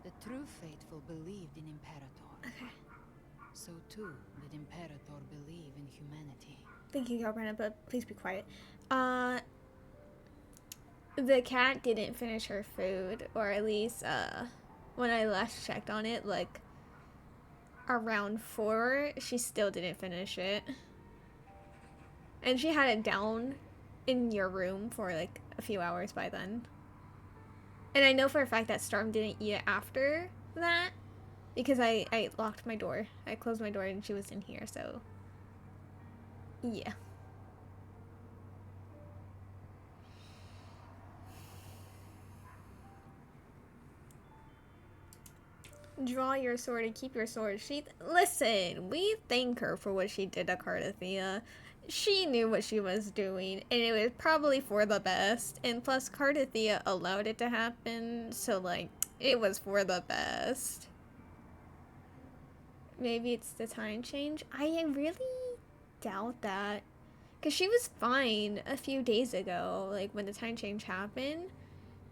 J: The true faithful believed in Imperator.
A: Okay.
J: So too did Imperator believe in humanity.
A: Thank you, Galbrana, but please be quiet. The cat didn't finish her food, or at least, when I last checked on it, like, around 4, she still didn't finish it. And she had it down in your room for, like, a few hours by then. And I know for a fact that Storm didn't eat it after that, because I locked my door. I closed my door and she was in here, so... yeah. Draw your sword and keep your sword sheath. Listen, we thank her for what she did to Cardathea. She knew what she was doing, and it was probably for the best. And plus, Cardathea allowed it to happen, so, like, it was for the best. Maybe it's the time change? I really doubt that. Because she was fine a few days ago, like, when the time change happened.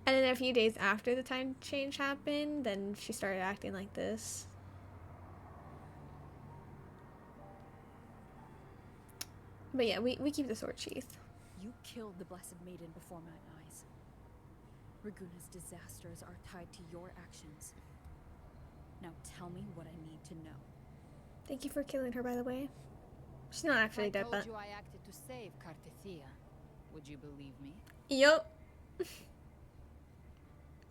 A: And then a few days after the time change happened, then she started acting like this. But yeah, we keep the sword sheath.
F: You killed the Blessed Maiden before my eyes. Raguna's disasters are tied to your actions. Now tell me what I need to know.
A: Thank you for killing her, by the way. She's not actually dead, but...
J: I told you I acted to save Cardathea. Would you believe me?
A: Yup.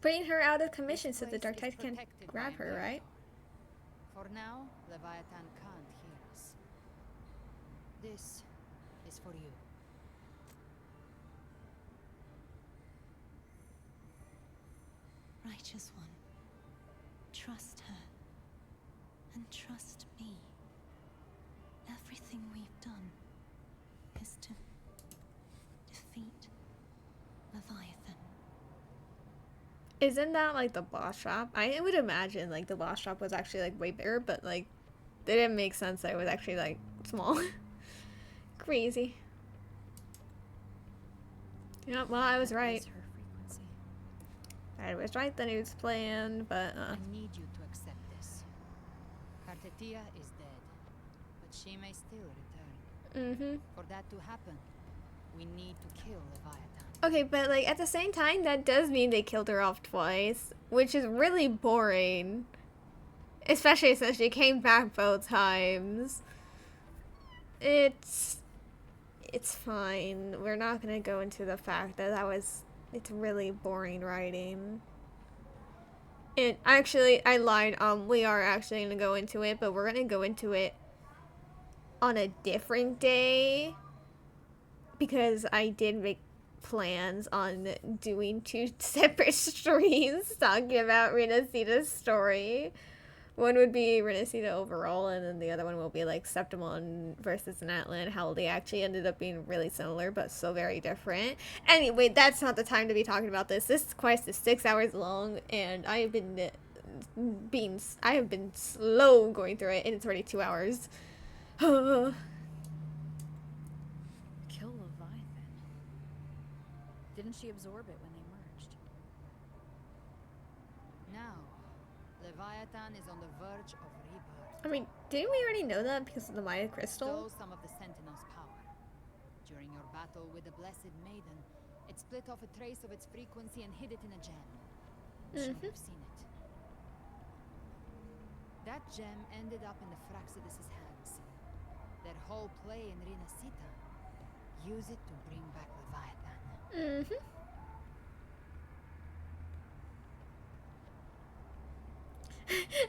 A: Putting her out of commission so the Dark Tide can't grab her, right?
J: For now, Leviathan can't hear us. This is for you.
P: Righteous One, trust her, and trust me. Everything we've done is to defeat Leviathan.
A: Isn't that like the boss shop? I would imagine like the boss shop was actually like way bigger, but like it didn't make sense that it was actually like small. Crazy. Yeah, well, I was right. I was right that it was planned, but
J: I need you to accept this. Cardathea is dead, but she may still return.
A: Mm-hmm.
J: For that to happen, we need to kill Leviathan.
A: Okay, but like at the same time, that does mean they killed her off twice, which is really boring. Especially since she came back both times. It's fine. We're not gonna go into the fact that it's really boring writing. I lied. We are actually gonna go into it, but we're gonna go into it on a different day because I did make plans on doing 2 separate streams talking about Renacita's story. One would be Renacita overall, and then the other one will be like Septimon versus Natlan, how they actually ended up being really similar but so very different. Anyway, that's not the time to be talking about this. This quest is 6 hours long, and I have been slow going through it, and it's already 2 hours.
F: Kill Leviathan. Didn't she absorb it when they merged?
J: Now, Leviathan is on the verge of rebirth.
A: I mean, didn't we already know that because of the Maya crystal?
J: Stole some of the Sentinel's power. During your battle with the Blessed Maiden, it split off a trace of its frequency and hid it in a gem. I'm sure you've seen it. That gem ended up in the Fraxidus' hands. Their whole play in Renacita. Use it to bring back Leviathan.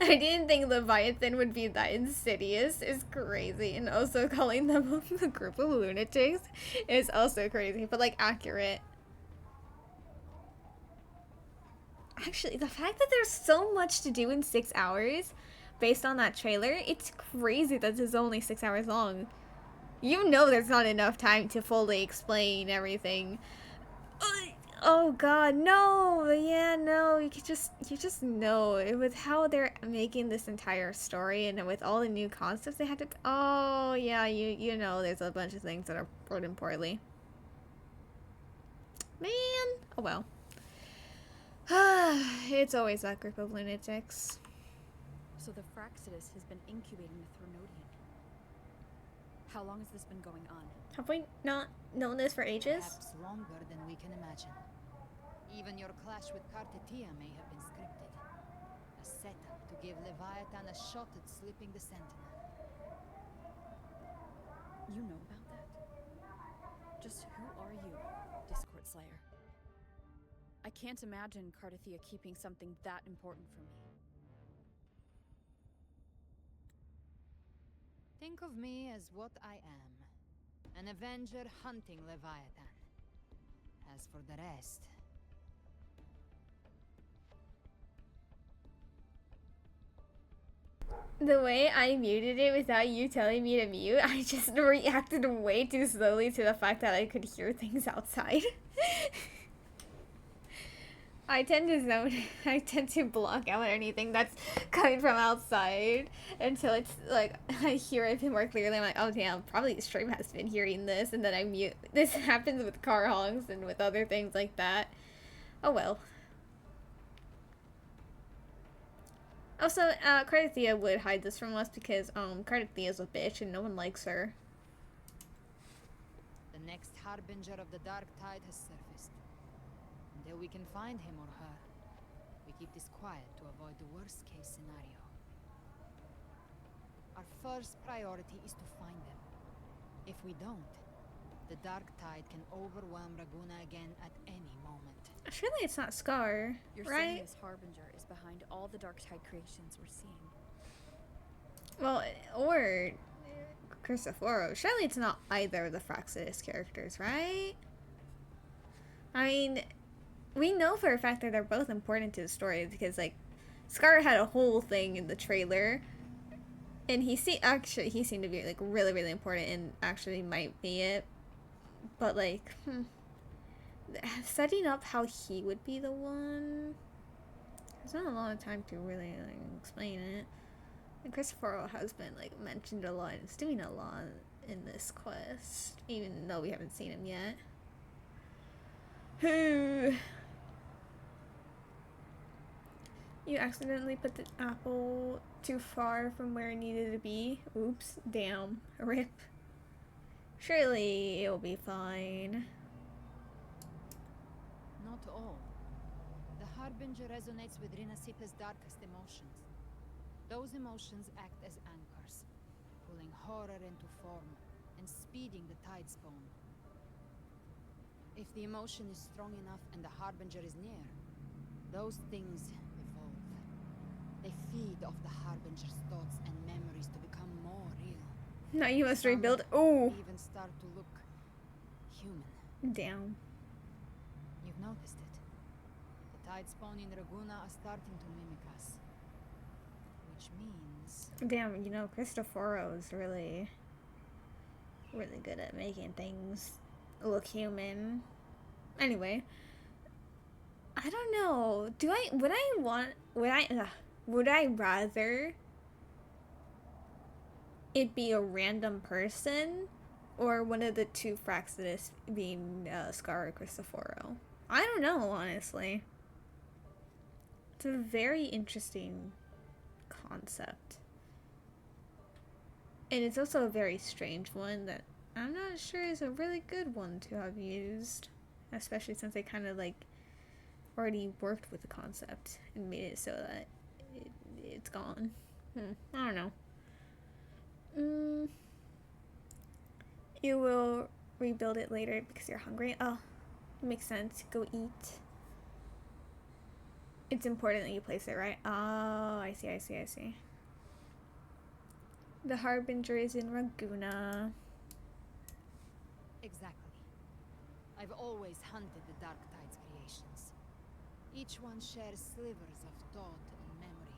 A: I didn't think Leviathan would be that insidious. It's crazy. And also calling them a group of lunatics is also crazy, but like accurate. Actually, the fact that there's so much to do in 6 hours based on that trailer, it's crazy that this is only 6 hours long. You know there's not enough time to fully explain everything. Oh god, no! Yeah, no, you just know. With how they're making this entire story and with all the new concepts they had to... Oh, yeah, you know there's a bunch of things that are written poorly. Man! Oh well. It's always that group of lunatics.
F: So the Fraxidus has been incubating the Thronodian. How long has this been going on?
A: Have we not known this for ages?
J: Perhaps longer than we can imagine. Even your clash with Kartetia may have been scripted. A setup to give Leviathan a shot at slipping the Sentinel.
F: You know about that? Just who are you, Discord Slayer? I can't imagine Kartetia keeping something that important from me.
J: Think of me as what I am. An Avenger hunting Leviathan. As for the rest...
A: The way I muted it without you telling me to mute, I just reacted way too slowly to the fact that I could hear things outside. I tend to block out anything that's coming from outside until it's like I hear it more clearly. I'm like, oh damn, probably the stream has been hearing this, and then I mute. This happens with car honks and with other things like that. Oh well. Also, Kartetia would hide this from us because Kartetia's a bitch and no one likes her.
J: The next harbinger of the dark tide has surfaced. Until we can find him or her, we keep this quiet to avoid the worst case scenario. Our first priority is to find them. If we don't, the dark tide can overwhelm Raguna again at any moment.
A: Surely it's not Scar,
F: You're
A: right?
F: saying this Harbinger is behind all the dark tide creations we're seeing.
A: Well, or Crisoforo. Surely it's not either of the Fraxidus characters, right? I mean, we know for a fact that they're both important to the story because, like, Scar had a whole thing in the trailer, and he seemed to be like really, really important, and actually might be it. But like, setting up how he would be the one, there's not a lot of time to really like explain it. And Christopher has been like mentioned a lot and is doing a lot in this quest, even though we haven't seen him yet. Who? You accidentally put the apple too far from where it needed to be. Oops, damn, rip. Surely it'll be fine.
J: Not all. The Harbinger resonates with Renacita's darkest emotions. Those emotions act as anchors, pulling horror into form and speeding the tide's bone. If the emotion is strong enough and the Harbinger is near, those things evolve. They feed off the Harbinger's thoughts and memories to become more real.
A: Now you must
J: Some
A: rebuild. Oh,
J: even start to look human.
A: damn.
J: You've noticed it. The tide spawn in Raguna are starting to mimic us. Which means...
A: Damn, you know, Cristoforo's really good at making things look human. Anyway, I don't know. Would I rather it be a random person or one of the two Fraxidus being Scar or Cristoforo? I don't know, honestly. It's a very interesting concept. And it's also a very strange one that I'm not sure is a really good one to have used. Especially since they kind of like already worked with the concept and made it so that it's gone. I don't know. You will rebuild it later because you're hungry. Oh, makes sense. Go eat. It's important that you place it right. Oh, I see. The Harbinger is in Raguna.
J: Exactly. I've always hunted the Dark Tide's creations. Each one shares slivers of thought and memory.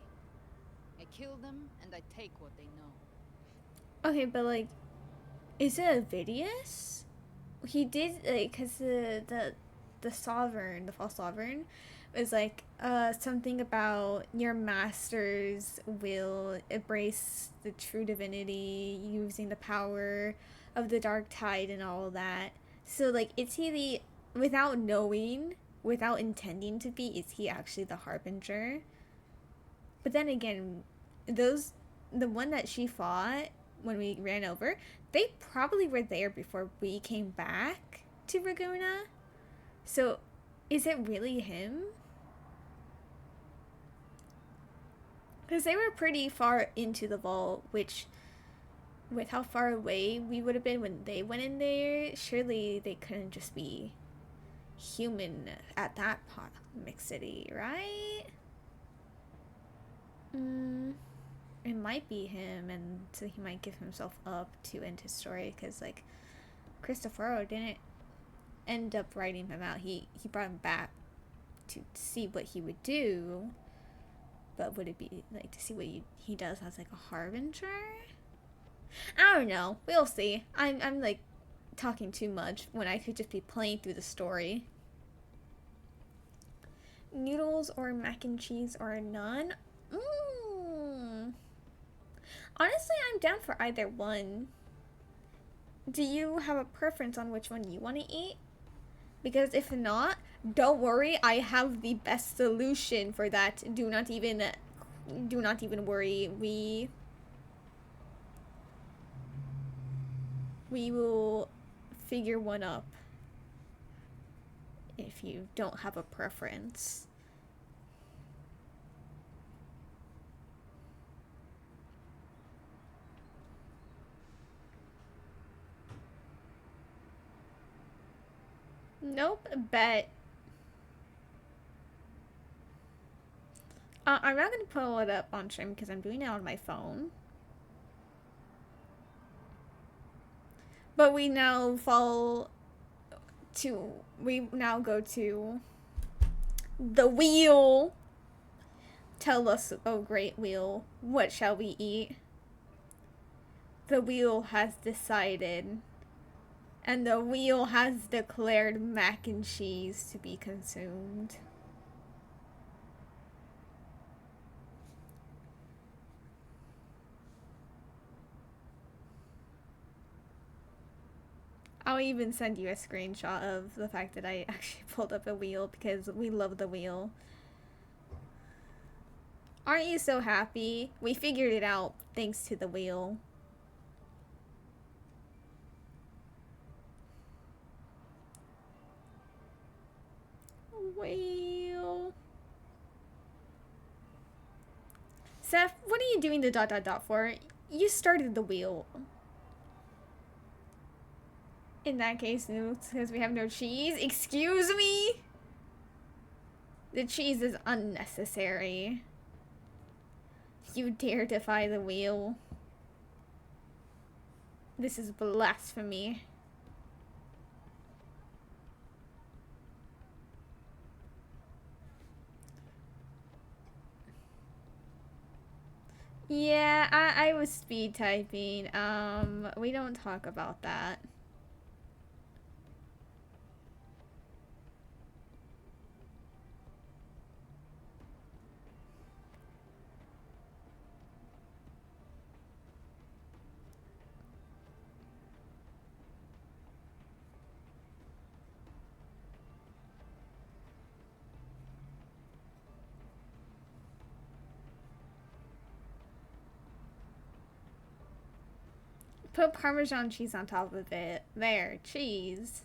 J: I kill them and I take what they know.
A: Okay, but like, is it Avidius? He did like, cause the Sovereign, the false Sovereign, was like something about your masters will embrace the true divinity using the power of the Dark Tide and all that. So like, is he the, without knowing, without intending to be, is he actually the Harbinger? But then again, the one that she fought when we ran over, they probably were there before we came back to Raguna. So is it really him? Because they were pretty far into the vault, which, with how far away we would have been when they went in there, surely they couldn't just be human at that mixed city, right? It might be him, and so he might give himself up to end his story, because like Cristoforo didn't end up writing him out. He brought him back to see what he would do, but would it be like to see what he does as like a harbinger? I don't know. We'll see. I'm like talking too much when I could just be playing through the story. Noodles or mac and cheese or none? Honestly, I'm down for either one. Do you have a preference on which one you want to eat? Because if not, don't worry, I have the best solution for that. Do not even worry. We will figure one up if you don't have a preference. Nope, bet. I'm not going to pull it up on stream because I'm doing it on my phone. But we now go to the wheel. Tell us, oh great wheel, what shall we eat? The wheel has decided. And the wheel has declared mac and cheese to be consumed. I'll even send you a screenshot of the fact that I actually pulled up a wheel because we love the wheel. Aren't you so happy? We figured it out thanks to the wheel. Wheel. Seth, what are you doing the ... for? You started the wheel. In that case, no, because we have no cheese. Excuse me? The cheese is unnecessary. You dare defy the wheel. This is blasphemy. Yeah, I was speed typing. We don't talk about that. Put Parmesan cheese on top of it. There, cheese.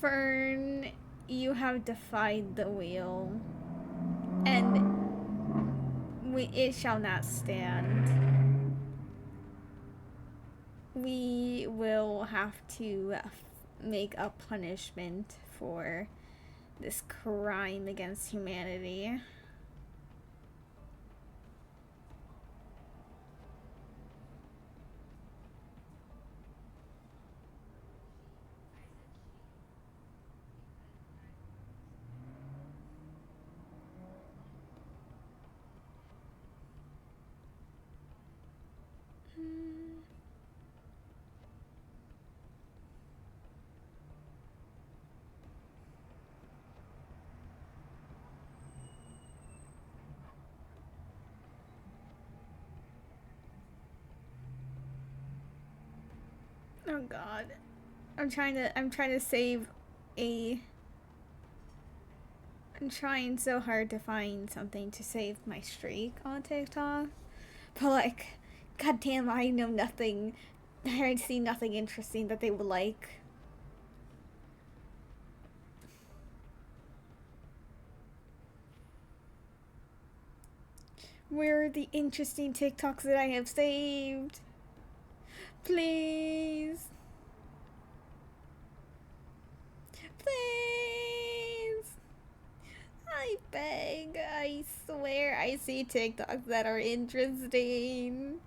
A: Fern, you have defied the wheel, and it shall not stand. We will have to make a punishment for this crime against humanity. Oh god. I'm trying to save a I'm trying so hard to find something to save my streak on TikTok. But like, goddamn, I know nothing. I see nothing interesting that they would like. Where are the interesting TikToks that I have saved? Please. Please. I beg. I swear I see TikToks that are interesting.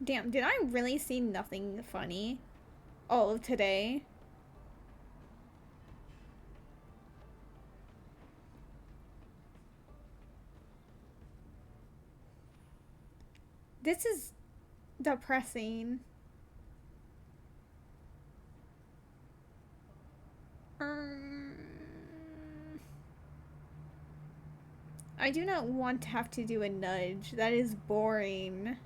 A: Damn, did I really see nothing funny all of today? This is depressing. I do not want to have to do a nudge. That is boring.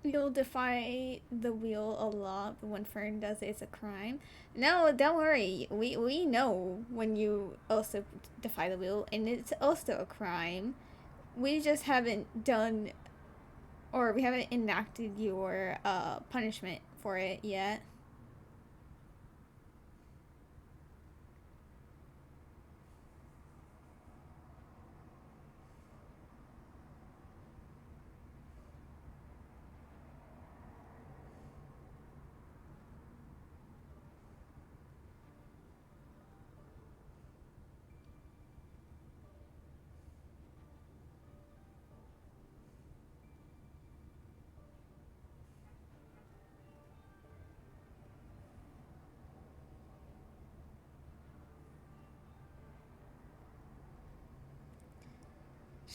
A: You'll defy the wheel a lot, but when Fern does it, it's a crime. No, don't worry. We know when you also defy the wheel, and it's also a crime. We just haven't done, or we haven't enacted your punishment for it yet.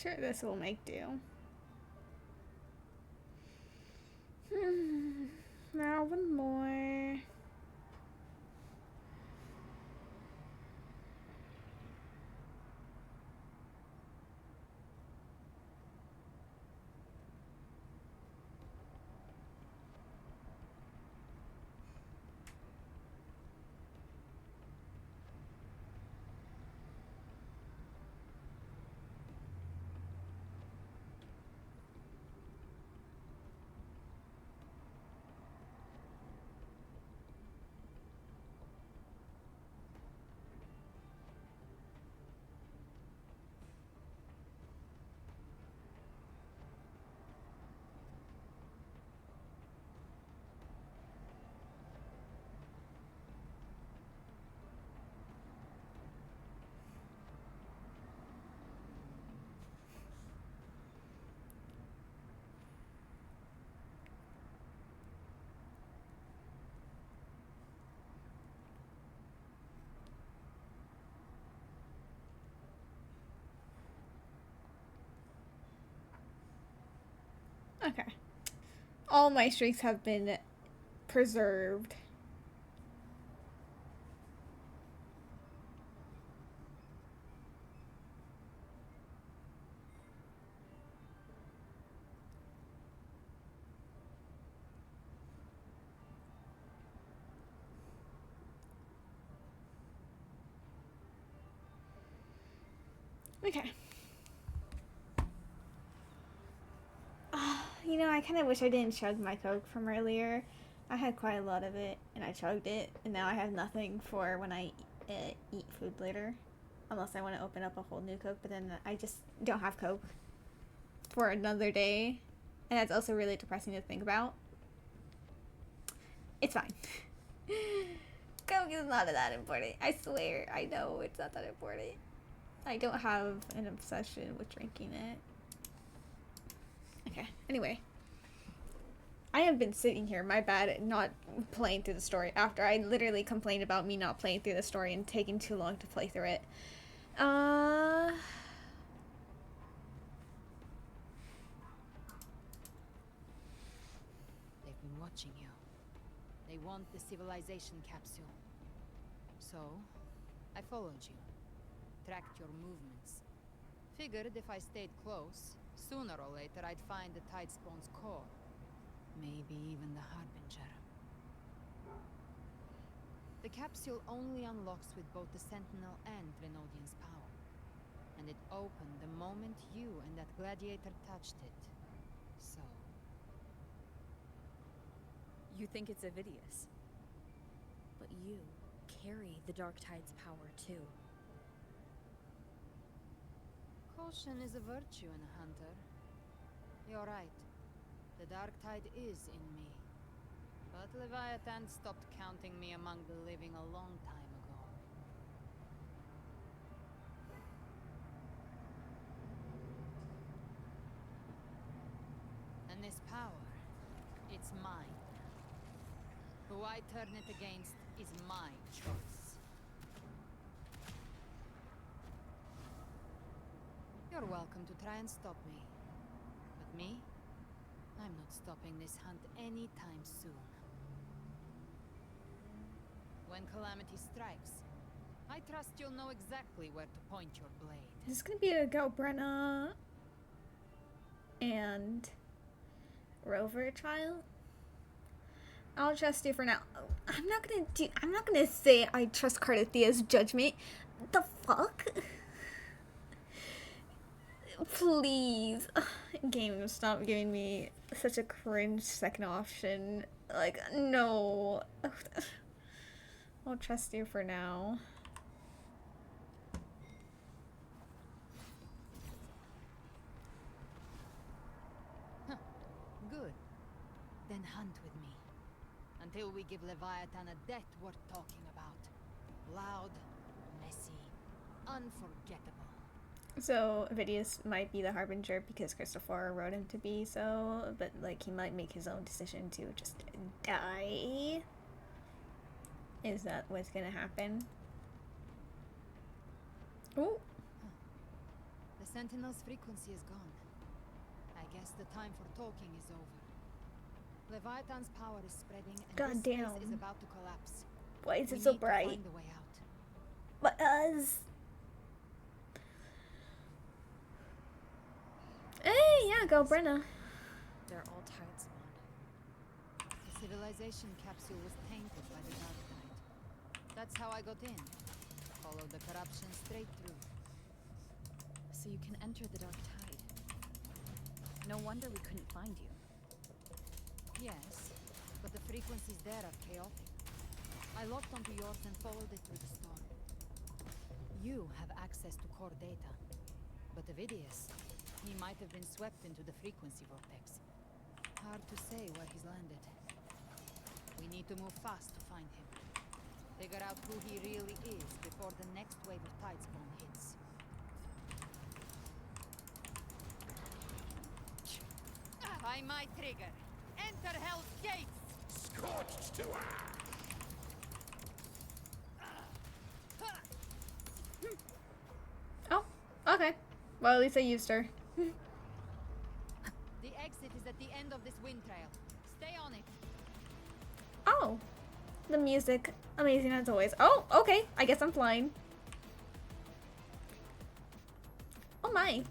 A: Sure, this will make do. Now one more. Okay. All my streaks have been preserved. Okay. You know, I kind of wish I didn't chug my Coke from earlier. I had quite a lot of it, and I chugged it, and now I have nothing for when I eat food later. Unless I want to open up a whole new Coke, but then I just don't have Coke for another day. And that's also really depressing to think about. It's fine. Coke is not that important. I swear, I know it's not that important. I don't have an obsession with drinking it. Okay, anyway. I have been sitting here, my bad, not playing through the story after I literally complained about me not playing through the story and taking too long to play through it.
J: They've been watching you. They want the civilization capsule. So, I followed you. Tracked your movements. Figured if I stayed close, sooner or later I'd find the Tidespawn's core. Maybe even the Harbinger. The capsule only unlocks with both the Sentinel and Renodian's power. And it opened the moment you and that gladiator touched it. So...
F: You think it's Avidius. But you carry the Dark Tide's power too.
J: Caution is a virtue in a hunter. You're right. The Dark Tide is in me. But Leviathan stopped counting me among the living a long time ago. And this power, it's mine. Who I turn it against is my choice. You're welcome to try and stop me. But me? I'm not stopping this hunt anytime soon. When calamity strikes, I trust you'll know exactly where to point your blade.
A: This is gonna be a go Brenna and Rover trial. I'll trust you for now. I'm not gonna say I trust Cardathia's judgment. The fuck? Please. Game, stop giving me such a cringe second option. Like, no. I'll trust you for now.
J: Good. Then hunt with me. Until we give Leviathan a death worth talking about. Loud, messy, unforgettable.
A: So, Avidius might be the Harbinger because Christopher wrote him to be so, but, like, he might make his own decision to just die. Is that what's gonna happen? Ooh.
J: The Sentinel's frequency is gone. I guess the time for talking is over. Leviathan's power is spreading, and
A: God
J: this
A: damn.
J: place is about to collapse.
A: Why is
J: We
A: it so
J: need to
A: bright?
J: find a way out.
A: But Hey, yeah, go Brenna.
F: They're all tides spawned.
J: The civilization capsule was tainted by the dark tide. That's how I got in. Followed the corruption straight through.
F: So you can enter the dark tide. No wonder we couldn't find you.
J: Yes, but the frequencies there are chaotic. I locked onto yours and followed it through the storm. You have access to core data, but Avidius, he might have been swept into the frequency vortex. Hard to say where he's landed. We need to move fast to find him. Figure out who he really is before the next wave of tidespawn hits. By my trigger, enter Hell's Gates!
I: Scorched to ash!
A: Oh, okay. Well, at least I used her.
J: The exit is at the end of this wind trail. Stay on it.
A: Oh, the music. Amazing as always. Oh, okay. I guess I'm flying. Oh my.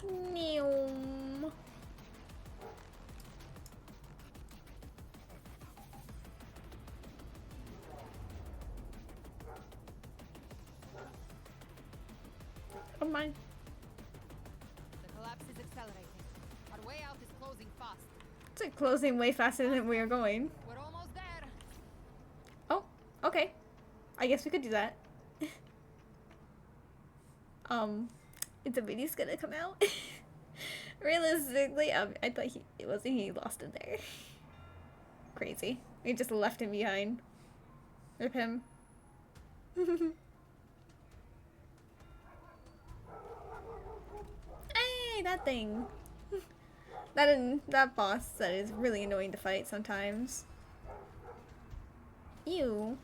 A: Neom. Oh my.
J: The collapse is accelerating. Our way out is closing fast.
A: It's like closing way faster than we are going.
J: We're almost there.
A: Oh, okay. I guess we could do that. Is the video's gonna come out? Realistically, I thought it wasn't he lost in there. Crazy. We just left him behind. Rip him. Hey, that thing. That boss that is really annoying to fight sometimes. Ew.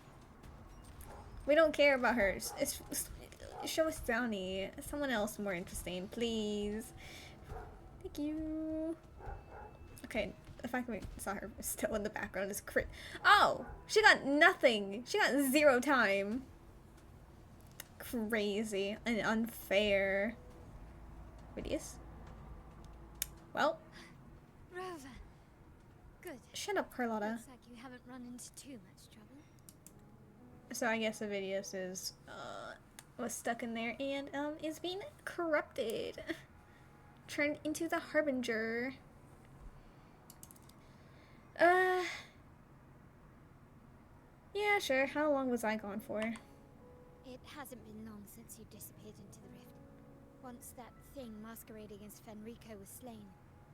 A: We don't care about her. Show us Downy. Someone else more interesting, please. Thank you. Okay, the fact that we saw her still in the background is crit. Oh! She got nothing! She got 0 time. Crazy and unfair. Hideous. Well.
B: Rover. Good.
A: Shut up, Carlotta.
B: Looks like you haven't run into too much trouble.
A: So I guess Avidius is was stuck in there and is being corrupted. Turned into the Harbinger. Yeah, sure. How long was I gone for?
B: It hasn't been long since you disappeared into the rift. Once that thing masquerading as Fenrico was slain,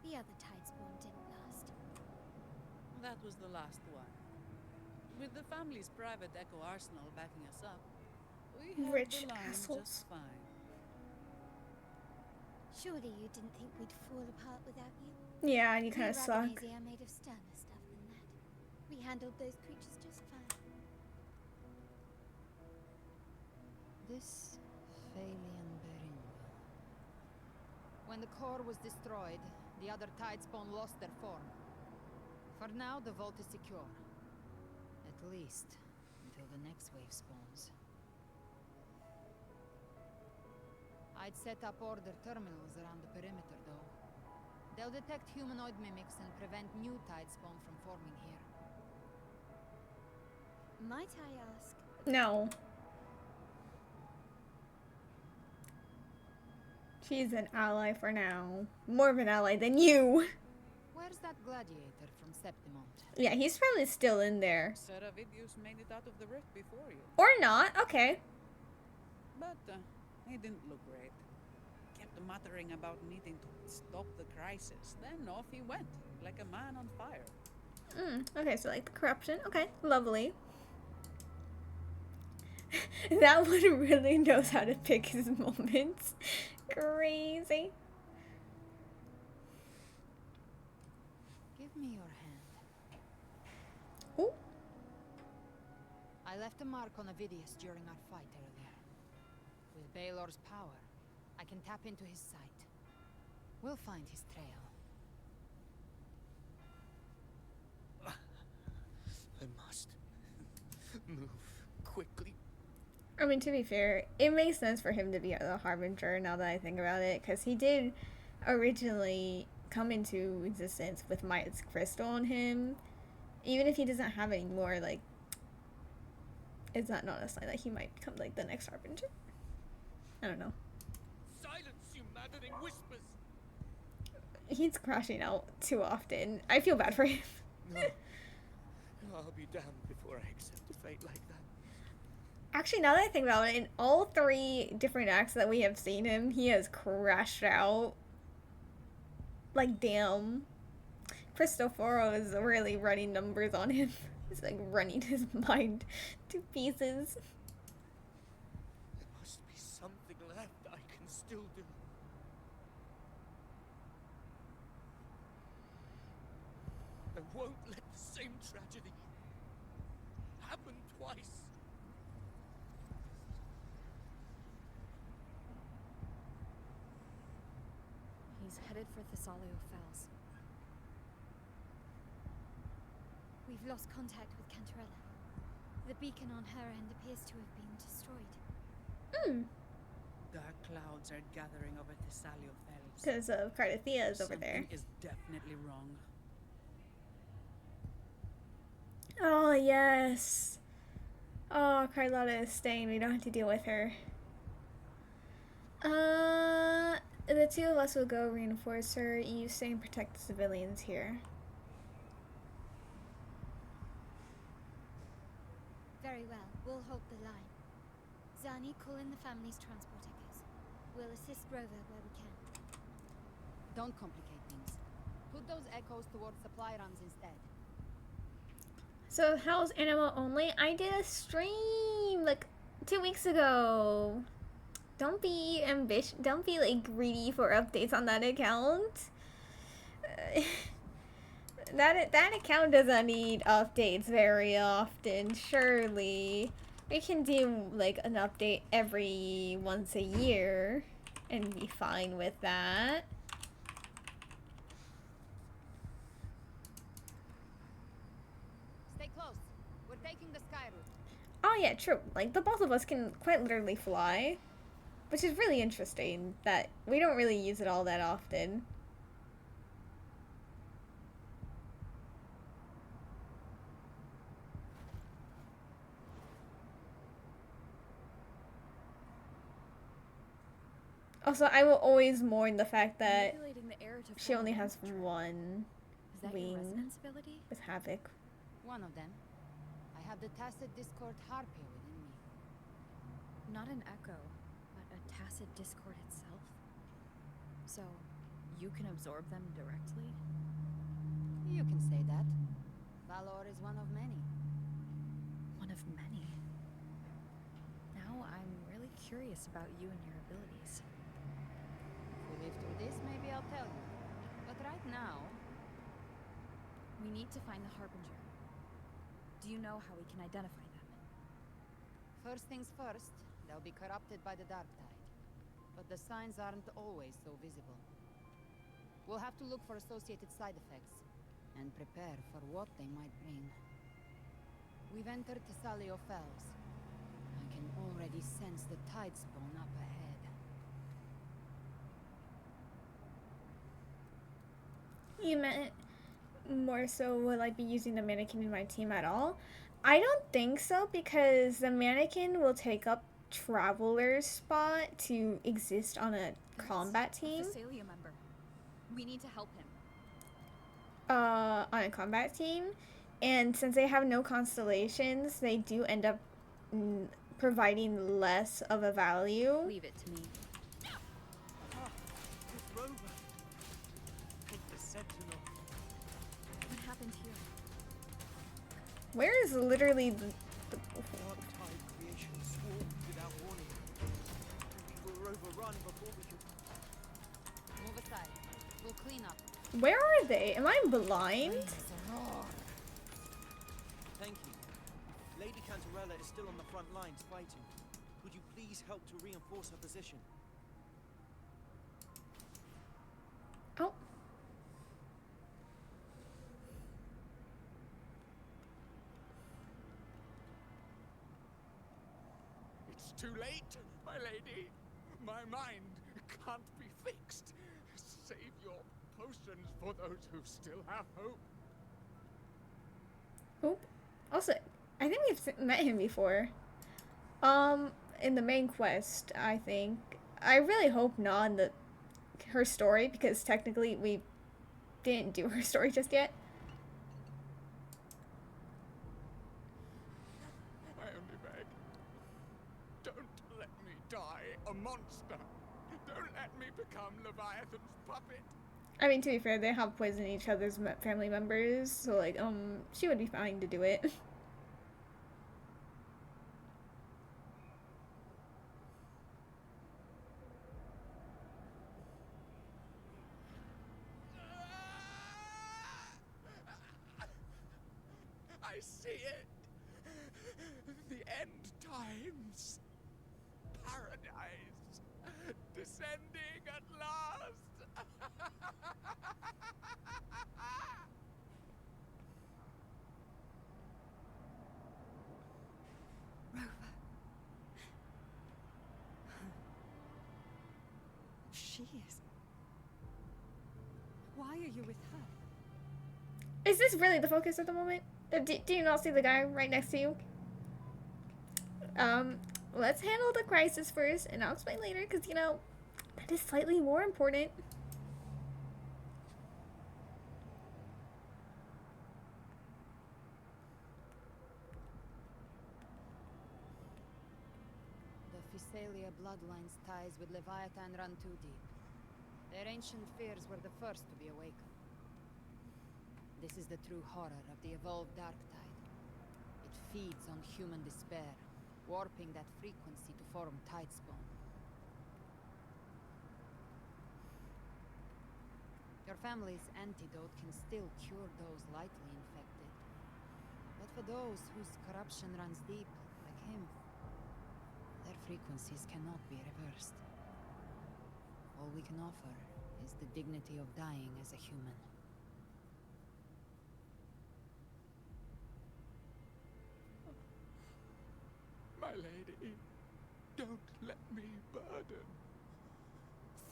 B: the other tidespawn didn't last.
L: That was the last one. With the family's private echo arsenal backing us up, we held
A: Rich
L: the line
A: assholes.
L: just fine.
B: Surely you didn't think we'd fall apart without you?
A: Yeah, you kind of
B: We
A: suck.
B: Ravenese are made of sterner stuff than that. We handled those creatures just fine.
J: This Phalian Beringa. When the core was destroyed, the other tidespawn lost their form. For now, the vault is secure. At least, until the next wave spawns. I'd set up order terminals around the perimeter, though. They'll detect humanoid mimics and prevent new tidespawn from forming here.
B: Might I ask?
A: No. She's an ally for now. More of an ally than you.
J: Where's that gladiator from Septimont?
A: Yeah, he's probably still in there.
L: Seravidius made it out of the rift before you.
A: Or not. Okay.
L: But he didn't look great. Kept muttering about needing to stop the crisis. Then off he went, like a man on fire.
A: Okay, so like the corruption. Okay, lovely. That one really knows how to pick his moments. Crazy.
J: Give me your hand.
A: Ooh.
J: I left a mark on Avidius during our fight earlier. With Baelor's power, I can tap into his sight. We'll find his trail.
K: I must move quickly.
A: I mean, to be fair, it makes sense for him to be the Harbinger now that I think about it, because he did originally come into existence with Maya's crystal on him. Even if he doesn't have any more, like, it's not a sign that he might become, like, the next Harbinger. I don't know.
G: Silence, you maddening whispers!
A: He's crashing out too often. I feel bad for him.
K: No. I'll be damned before I accept a fate like that.
A: Actually, now that I think about it, in all 3 different acts that we have seen him, he has crashed out. Like, damn. Cristoforo is really running numbers on him. He's like running his mind to pieces.
K: There must be something left I can still do. I won't let the same tragedy happen twice.
F: He's headed for Thessalio Fells.
B: We've lost contact with Cantarella. The beacon on her end appears to have been destroyed.
L: Dark clouds are gathering over Thessalio Fells.
A: Because of Cardathia is over there.
L: Something is definitely wrong.
A: Oh, yes. Oh, Carlotta is staying. We don't have to deal with her. The 2 of us will go reinforce her. You stay and protect the civilians here.
B: Very well. We'll hold the line. Zani, call in the family's transport echoes. We'll assist Rover where we can.
J: Don't complicate things. Put those echoes towards supply runs instead.
A: So, how's Animal Only? I did a stream like 2 weeks ago. Don't be ambitious. Don't be like greedy for updates on that account. That account doesn't need updates very often. Surely, we can do like an update every once a year and be fine with that.
J: Stay close. We're taking the sky route.
A: Oh yeah, true. Like the both of us can quite literally fly. Which is really interesting that we don't really use it all that often. Also, I will always mourn the fact that she only has one wing with Havoc.
J: One of them. I have the Tacit Discord Harpy within me.
F: Not an echo, but a Tacit Discord itself. So, you can absorb them directly?
J: You can say that. Valor is one of many.
F: One of many? Now I'm really curious about you and your abilities.
J: If we live through this, maybe I'll tell you. But right now...
F: We need to find the Harbinger. Do you know how we can identify them?
J: First things first, they'll be corrupted by the Dark Tide. But the signs aren't always so visible. We'll have to look for associated side effects, and prepare for what they might bring. We've entered Thessalio Fells. I can already sense the tide spawn up ahead.
A: You meant more so will I be using the mannequin in my team at all? I don't think so, because the mannequin will take up Traveler's spot to exist on a combat team.
F: A Thessalia member. We need to help him.
A: On a combat team, and since they have no constellations, they do end up providing less of a value.
F: Leave it to me.
K: It's Rover. Take the Sentinel.
F: What happened here?
A: Where is literally the
K: Dark Tide creation swarmed without warning. We were overrun before we could...
J: Move aside. We'll clean up.
A: Where are they? Am I blind?
K: Thank you. Lady Cantarella is still on the front lines fighting. Could you please help to reinforce her position?
A: Oh.
Q: It's too late, my lady. My mind can't be fixed. Save your potions for those who still have hope.
A: Hope? Also, I think we've met him before. In the main quest, I think. I really hope not in her story, because technically we didn't do her story just yet.
Q: I only beg. Don't let me die a monster. Don't let me become Leviathan's puppet.
A: I mean, to be fair, they have poisoned each other's family members, so like, she would be fine to do it.
Q: I see it. The end times. Paradise. Descending at last.
D: Rover. She is. Why are you with her?
A: Is this really the focus at the moment? Do you not see the guy right next to you? Let's handle the crisis first, and I'll explain later, because, you know, that is slightly more important.
J: The Physalia bloodline's ties with Leviathan run too deep. Their ancient fears were the first to be awakened. This is the true horror of the evolved Dark Tide. It feeds on human despair, warping that frequency to form Tidespawn. Your family's antidote can still cure those lightly infected. But for those whose corruption runs deep, like him, their frequencies cannot be reversed. All we can offer is the dignity of dying as a human.
Q: My lady, don't let me burden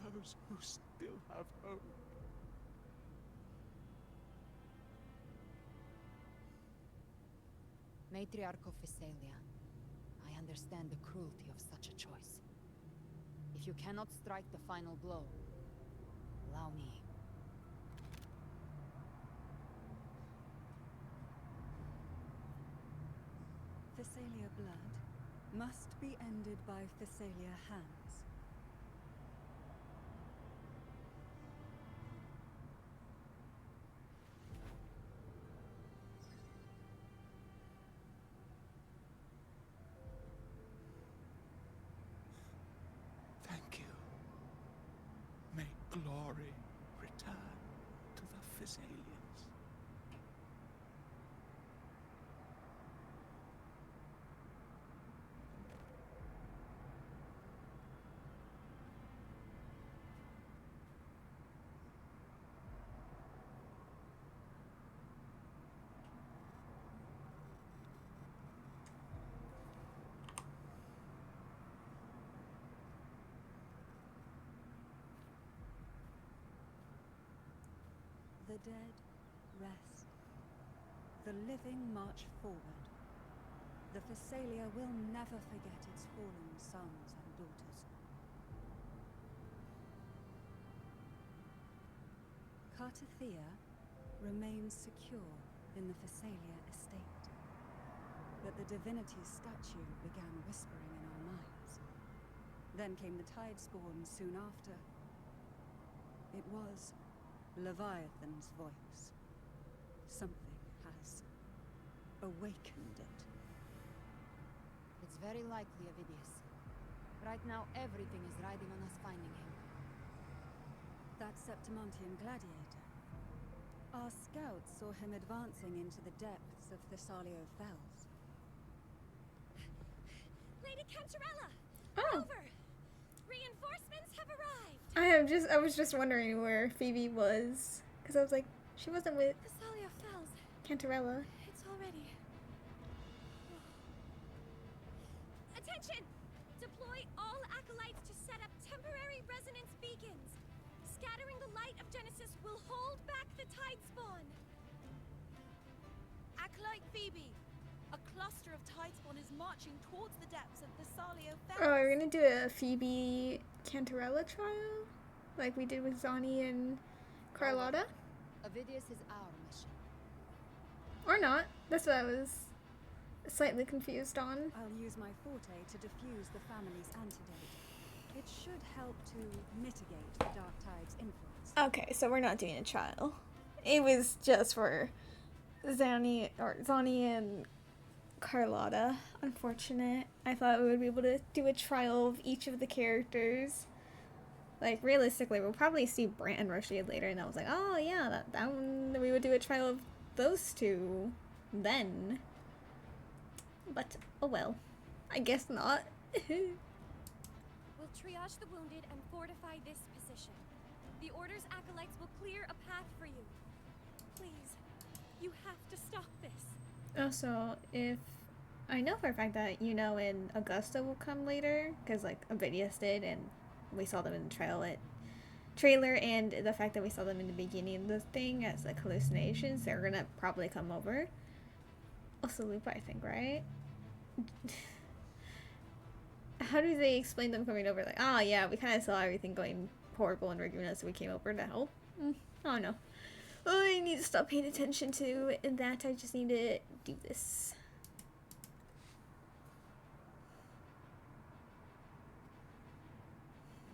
Q: those who still have hope.
J: Matriarch of Physalia, I understand the cruelty of such a choice. If you cannot strike the final blow, allow me.
D: Physalia blood must be ended by Physalia hands.
Q: Thank you. May glory return to the Physalians.
D: The dead rest. The living march forward. The Physalia will never forget its fallen sons and daughters. Cartathea remains secure in the Physalia estate. But the divinity's statue began whispering in our minds. Then came the Tidespawn soon after. It was Leviathan's voice. Something has awakened it.
J: It's very likely, Avidius. Right now, everything is riding on us finding him.
D: That Septimontian gladiator. Our scouts saw him advancing into the depths of Thessalio Fells.
B: Lady Cantarella!
A: Oh.
B: Over! Reinforcements have arrived!
A: I was just wondering where Phoebe was. Because I was like, she wasn't with
B: Thessalia Fells.
A: Cantarella.
B: It's already... Attention! Deploy all acolytes to set up temporary resonance beacons. Scattering the light of Genesis will hold back the tide spawn.
M: Acolyte Phoebe, a cluster of tidespawn is marching towards the depths of Thessalia Fells.
A: Oh, are we gonna do a Phoebe Cantarella trial? Like we did with Zani and Carlotta?
J: Avidius is our mission.
A: Or not. That's what I was slightly confused on.
D: I'll use my forte to diffuse the family's antidote. It should help to mitigate the Dark Tide's influence.
A: Okay, so we're not doing a trial. It was just for Zani and Carlotta. Unfortunate. I thought we would be able to do a trial of each of the characters. Like, realistically, we'll probably see Brant and Rashid later, and I was like, oh yeah, that one, we would do a trial of those two then. But, oh well. I guess not.
B: We'll triage the wounded and fortify this position. The Order's acolytes will clear a path for you. Please, you have to stop this.
A: Also, if I know for a fact that Yuno and Augusta will come later, because like Avidius did, and we saw them in the trailer, and the fact that we saw them in the beginning of the thing as like hallucinations, they're gonna probably come over. Also Lupa, I think, right? How do they explain them coming over? Like, oh yeah, we kind of saw everything going horrible in Reguna, so we came over to help. I don't know. I need to stop paying attention to that. I just need to do this.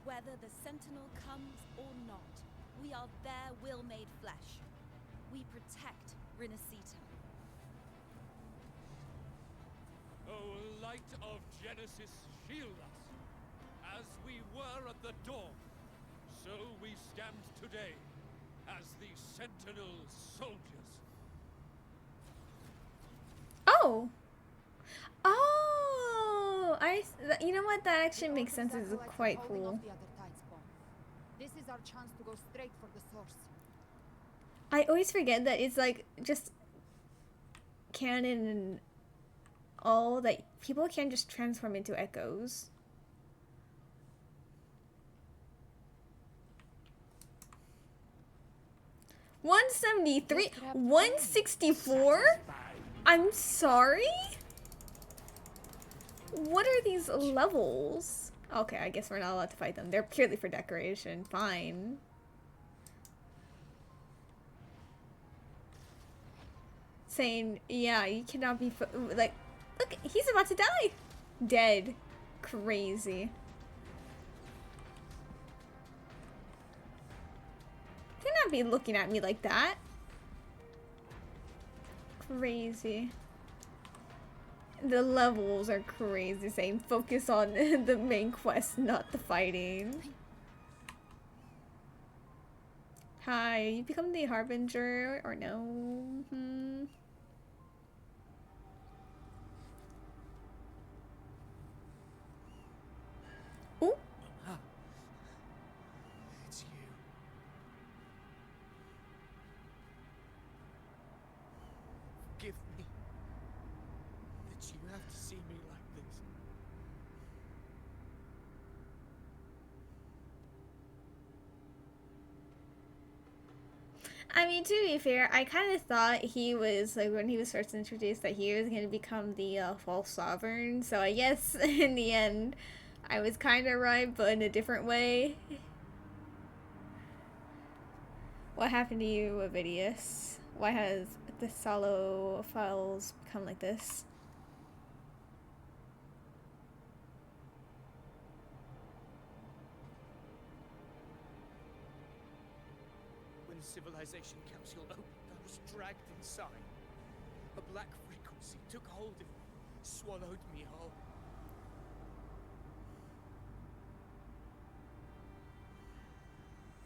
M: Whether the Sentinel comes or not, we are their will made flesh. We protect Rinasita.
G: Oh, light of Genesis, shield us. As we were at the dawn, so we stand today as the Sentinel soldiers.
A: Oh! Oh! You know what? That actually makes sense. It's quite cool.
J: This is our chance to go straight for the source.
A: I always forget that it's like just canon and all that people can't just transform into echoes. $173? $164? I'm sorry? What are these levels? Okay, I guess we're not allowed to fight them. They're purely for decoration. Fine. Saying, yeah, you cannot be like, look, he's about to die. Dead. Crazy. Do not be looking at me like that. Crazy. The levels are crazy, saying focus on the main quest, not the fighting. Hi, you become the Harbinger or no? Ooh.
K: It's you. Forgive me that you have to see me like this.
A: I mean, to be fair, I kind of thought he was, like, when he was first introduced, that he was going to become the false sovereign. So I guess, in the end, I was kind of right, but in a different way. What happened to you, Avidius? Why has the Solo files become like this?
K: When the civilization capsule opened, I was dragged inside. A black frequency took hold of me, swallowed me whole.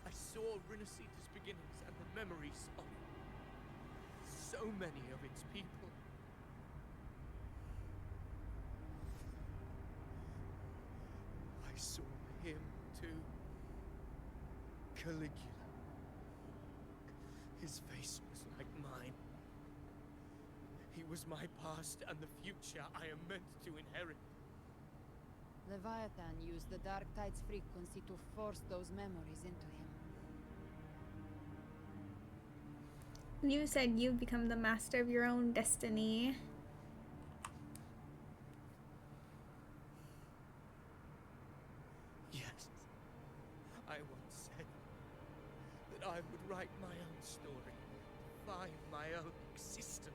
K: I saw Rinasita's beginnings and the memories of so many of its people. I saw him too. Caligula. His face was like mine. He was my past and the future I am meant to inherit.
J: Leviathan used the Dark Tide's frequency to force those memories into him.
A: You said you've become the master of your own destiny.
K: Yes. I once said that I would write my own story, find my own existence.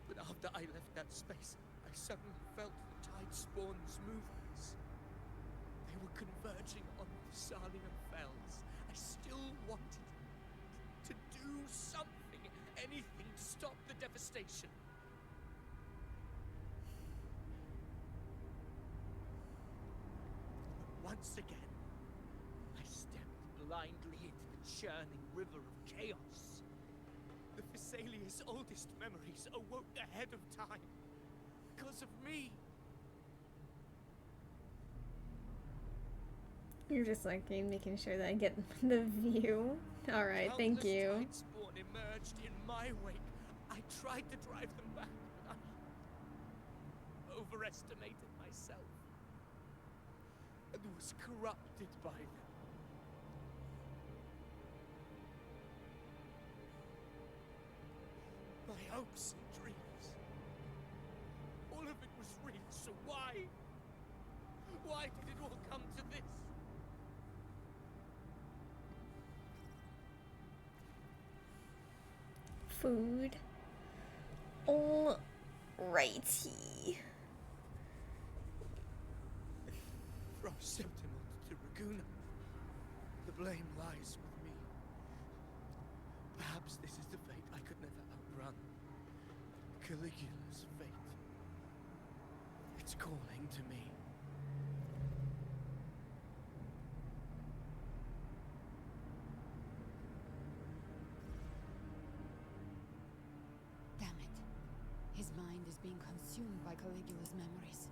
K: But after I left that space, I suddenly felt the Tide Spawn's movements. They were converging on the Thessalian Fells. I still wanted to do something, anything to stop the devastation. But once again, I stepped blindly into the churning river of chaos. The Thessalia's oldest memories awoke ahead of time. Because of me.
A: You're just like making sure that I get the view. Alright, thank you.
K: Tide Spawn emerged in my wake. I tried to drive them back, but I overestimated myself. And was corrupted by them. My hopes and dreams. All of it was real, so why? Why did it all come to this?
A: Food. Alrighty.
K: From Septimont to Raguna, the blame lies with me. Perhaps this is the fate I could never outrun. Caligula's fate. It's calling to me.
J: Damn it. His mind is being consumed by Caligula's memories.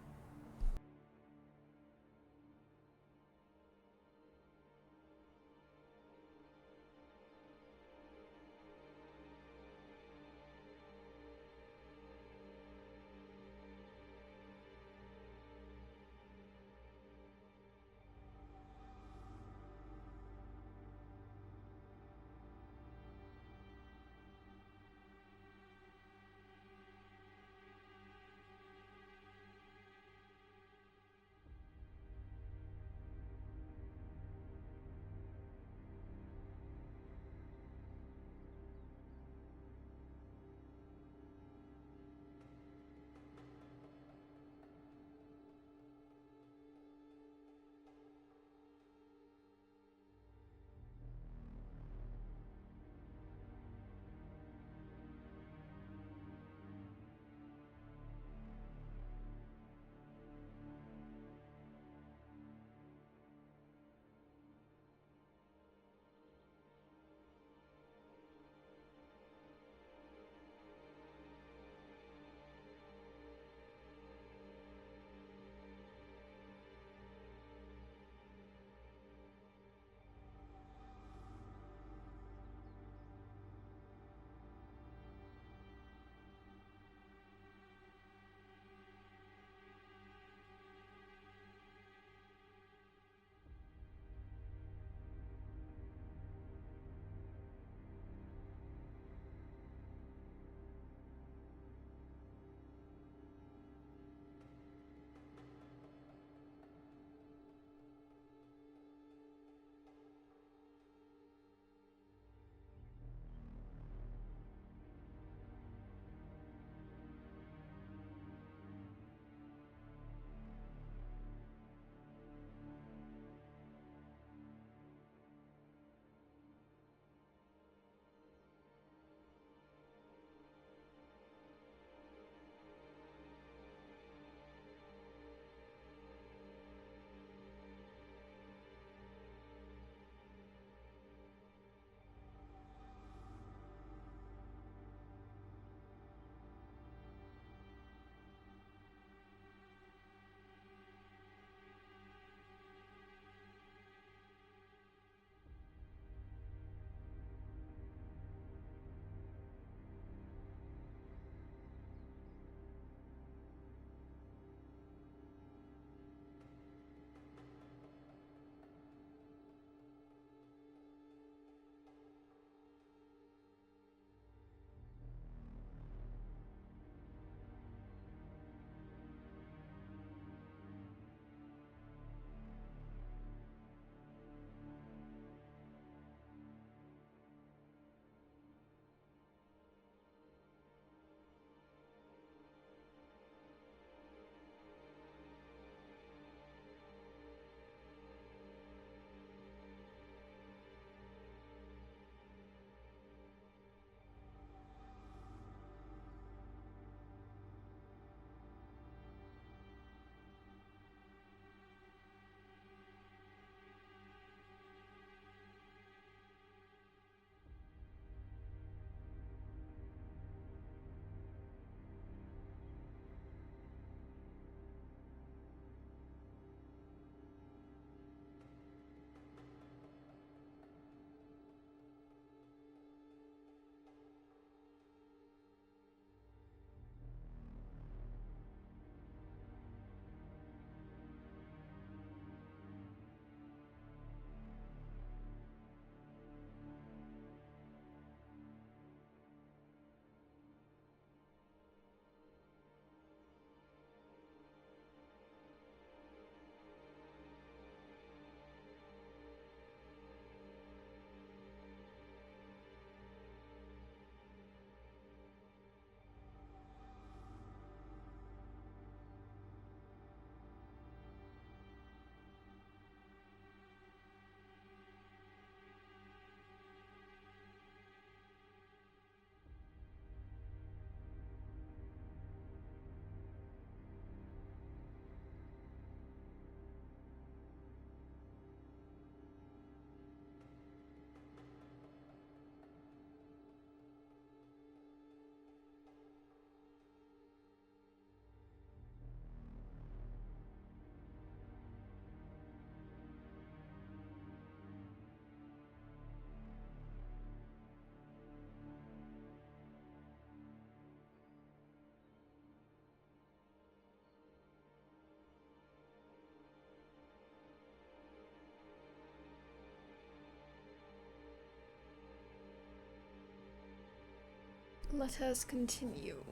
A: Let us continue.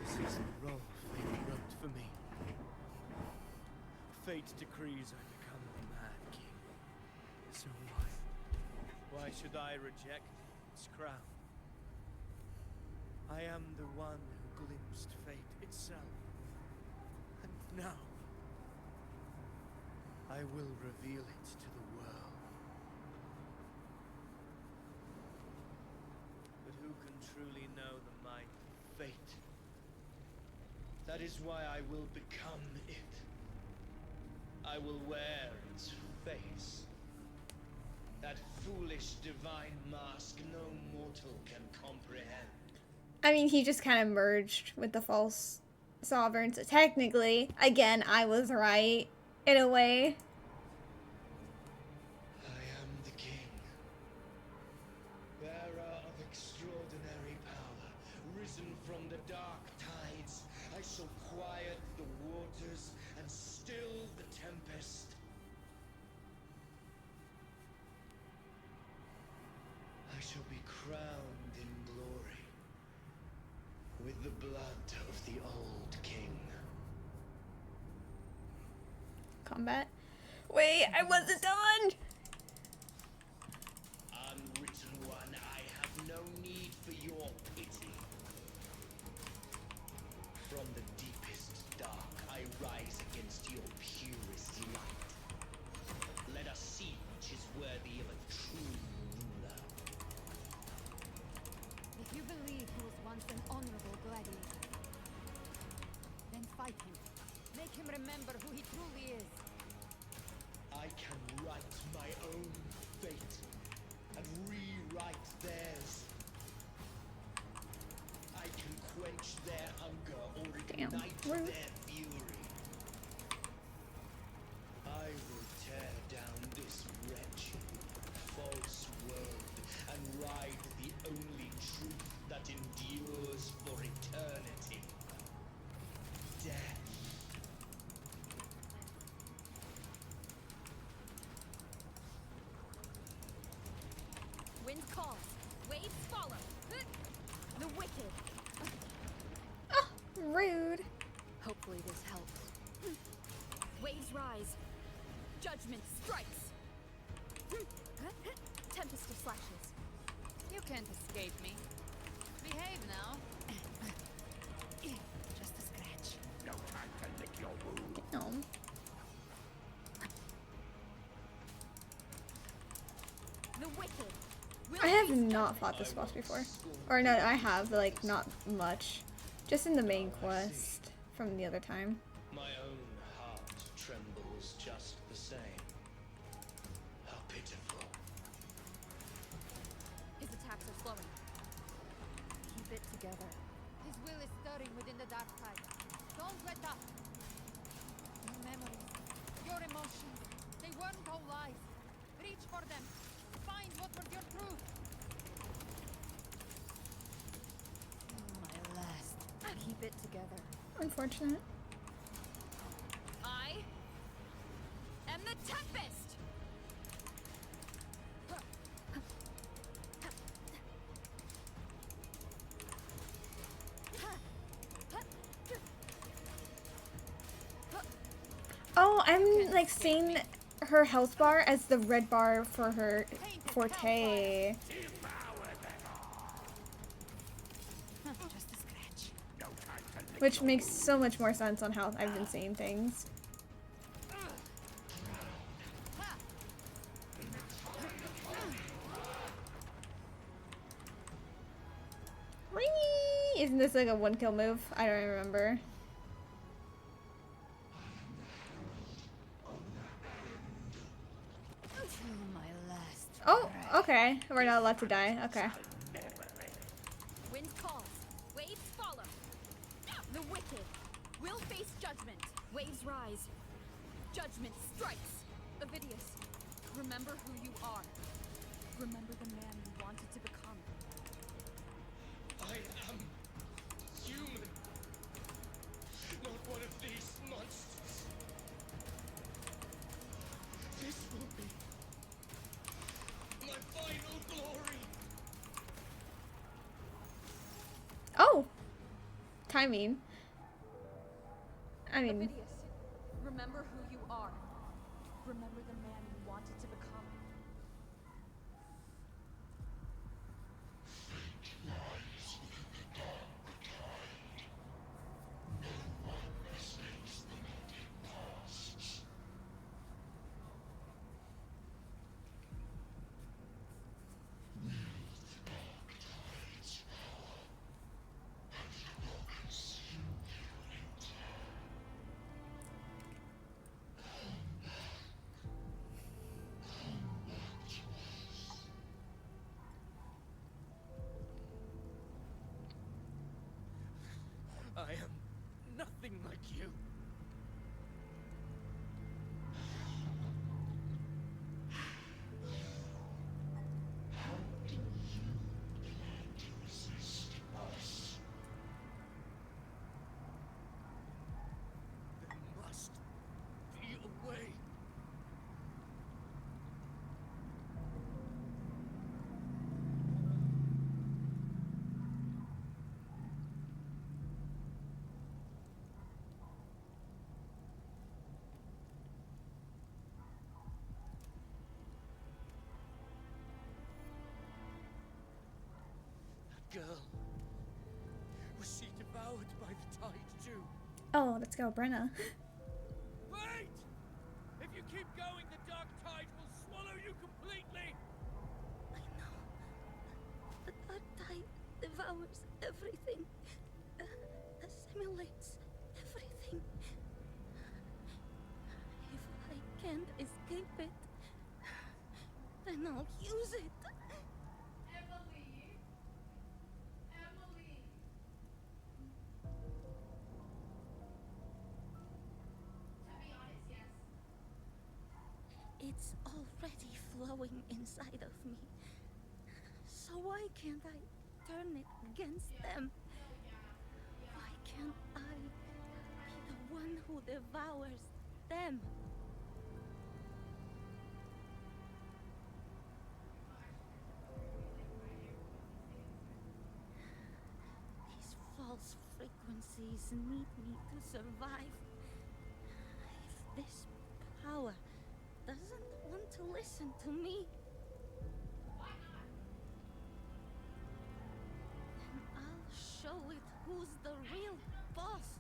K: This is the role fate wrote for me. Fate decrees I become the Mad King. So why should I reject its crown? I am the one who glimpsed fate itself. And now, I will reveal it to the world. But who can truly know the might of fate? That is why I will become it. I will wear its face. That foolish divine mask no mortal can comprehend.
A: I mean, he just kind of merged with the false sovereign, so technically, again, I was right, in a way.
K: I am the king, bearer of extraordinary power, risen from the dark tides. I shall quiet the waters and still the tempest. I shall be crowned in glory with the blood of the old king.
A: Combat. Wait, I wasn't done!
K: Unwritten one, I have no need for your pity. From the deepest dark, I rise against your purest light. Let us see which is worthy of a true ruler.
J: If you believe he was once an honorable gladiator, then fight him. Make him remember who he truly is.
K: I can write my own fate and rewrite theirs. I can quench their hunger or ignite their fury. I will tear down this wretched, false world and ride the only truth that endures for eternity. Death.
B: Wind calls, waves follow. The wicked.
A: Rude.
B: Hopefully this helps. Waves rise. Judgment strikes. Tempest of slashes.
F: You can't escape me. Behave now. Just a scratch.
Q: No time to lick your wound.
A: No.
B: The wicked.
A: I have not fought this boss before. Or no, I have, but like not much. Just in the main quest from the other time.
K: My own heart trembles just the same. How pitiful.
B: His attacks are slowing.
J: Keep it together. His will is stirring within the dark tide. Don't let up. Your memories, your emotions, they weren't all lies. Reach for them. Find what was your truth. My last. Keep it together.
A: Unfortunate.
B: I am the Tempest!
A: Oh, I'm like seeing her health bar as the red bar for her forte.
J: Just a scratch.
A: Which makes so much more sense on how I've been seeing things. Whee! Isn't this like a one kill move? I don't remember. Oh, okay. We're not allowed to die. Okay.
B: Wind calls, waves follow. The wicked will face judgment. Waves rise. Judgment strikes. Ovidius, remember who you are. Remember the man you wanted to become.
K: I am human. Not one of these monsters. This will be my final glory.
A: timing. I mean,
B: Ovidius, remember who you are. Remember the man you wanted to become.
G: I am nothing like you. There must be a way. That girl. Was she devoured by the tide too?
A: oh, let's go, Brenna.
G: Wait! If you keep going, the dark tide will swallow you completely!
E: I know. The dark tide devours everything. Assimilates everything. If I can't escape it, then I'll use it. It's already flowing inside of me. So why can't I turn it against them? Why can't I be the one who devours them? These false frequencies need me to survive. If this power doesn't want to listen to me, then I'll show it who's the real boss.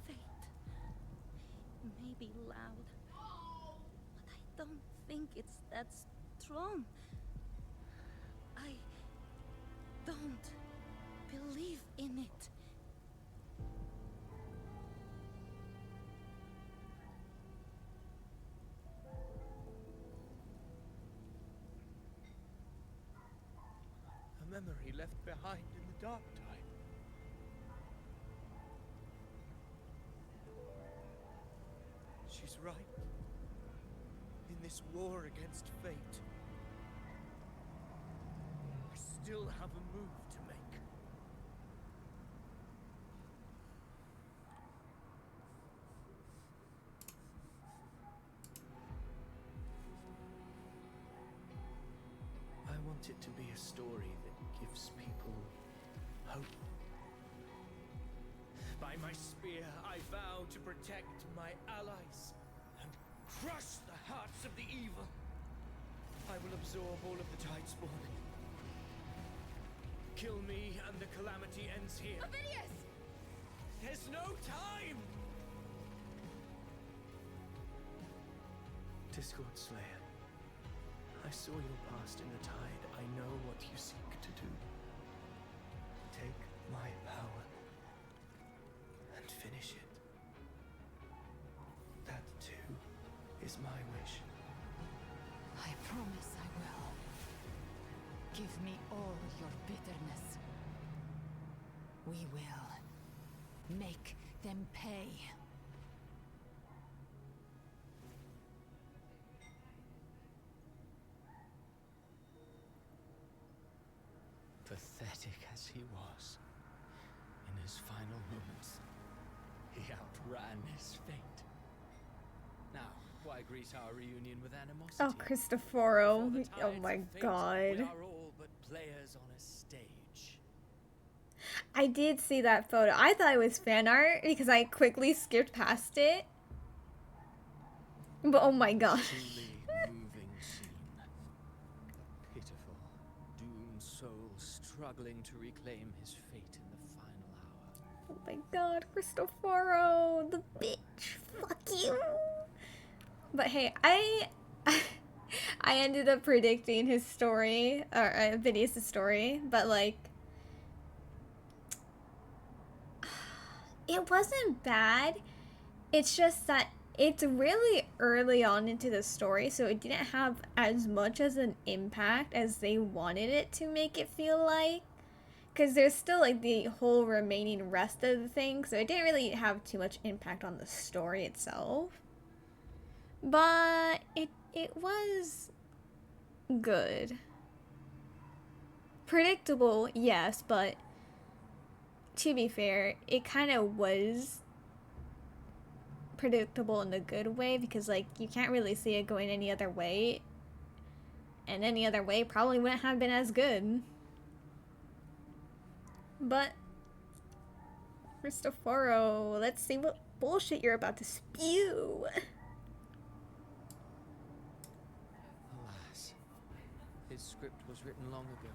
E: Fate may be loud, but I don't think it's that strong. I don't believe in it.
K: A memory left behind in the dark tide. She's right. In this war against fate, I still have a move to make. I want it to be a story that gives people hope. By my spear, I vow to protect my allies and crush the hearts of the evil. I will absorb all of the tide spawn. Kill me and the calamity ends here.
B: Ovidius!
K: There's no time! Discord Slayer, I saw your past in the tide. I know what you seek to do. Take my power and finish it. That too is my wish.
J: I promise I will. Give me all your bitterness. We will make them pay.
C: Pathetic as he was, in his final moments, he outran his fate. why greet our reunion with animosity?
A: Oh, Cristoforo.
C: Before the
A: Oh
C: tides
A: my
C: of fate,
A: god.
C: We are all but players on a stage.
A: I did see that photo. I thought it was fan art because I quickly skipped past it. But oh my god.
C: Truly moving scene. A pitiful, doomed soul struggling to reclaim his fate in the final hour.
A: Oh my god, Cristoforo, the bitch. Fuck you. But hey, I ended up predicting his story, or Phineas' story, but like, it wasn't bad. It's just that it's really early on into the story, so it didn't have as much as an impact as they wanted it to make it feel like. Because there's still like the whole remaining rest of the thing, so it didn't really have too much impact on the story itself. But it was good. Predictable, yes, but to be fair, it kind of was predictable in a good way because like you can't really see it going any other way, and any other way probably wouldn't have been as good. But Cristoforo, let's see what bullshit you're about to spew.
C: Alas, his script was written long ago.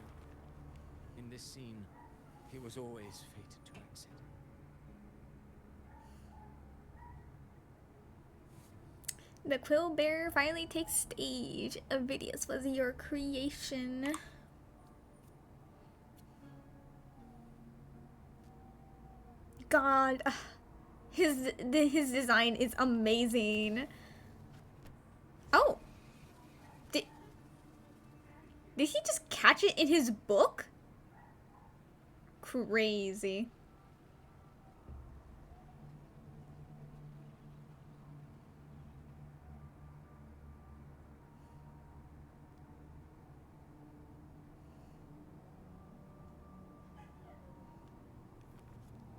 C: In this scene, he was always fated to exit.
A: The Quill Bear finally takes stage. Avidius was your creation. God, his design is amazing. Oh, did he just catch it in his book? Crazy.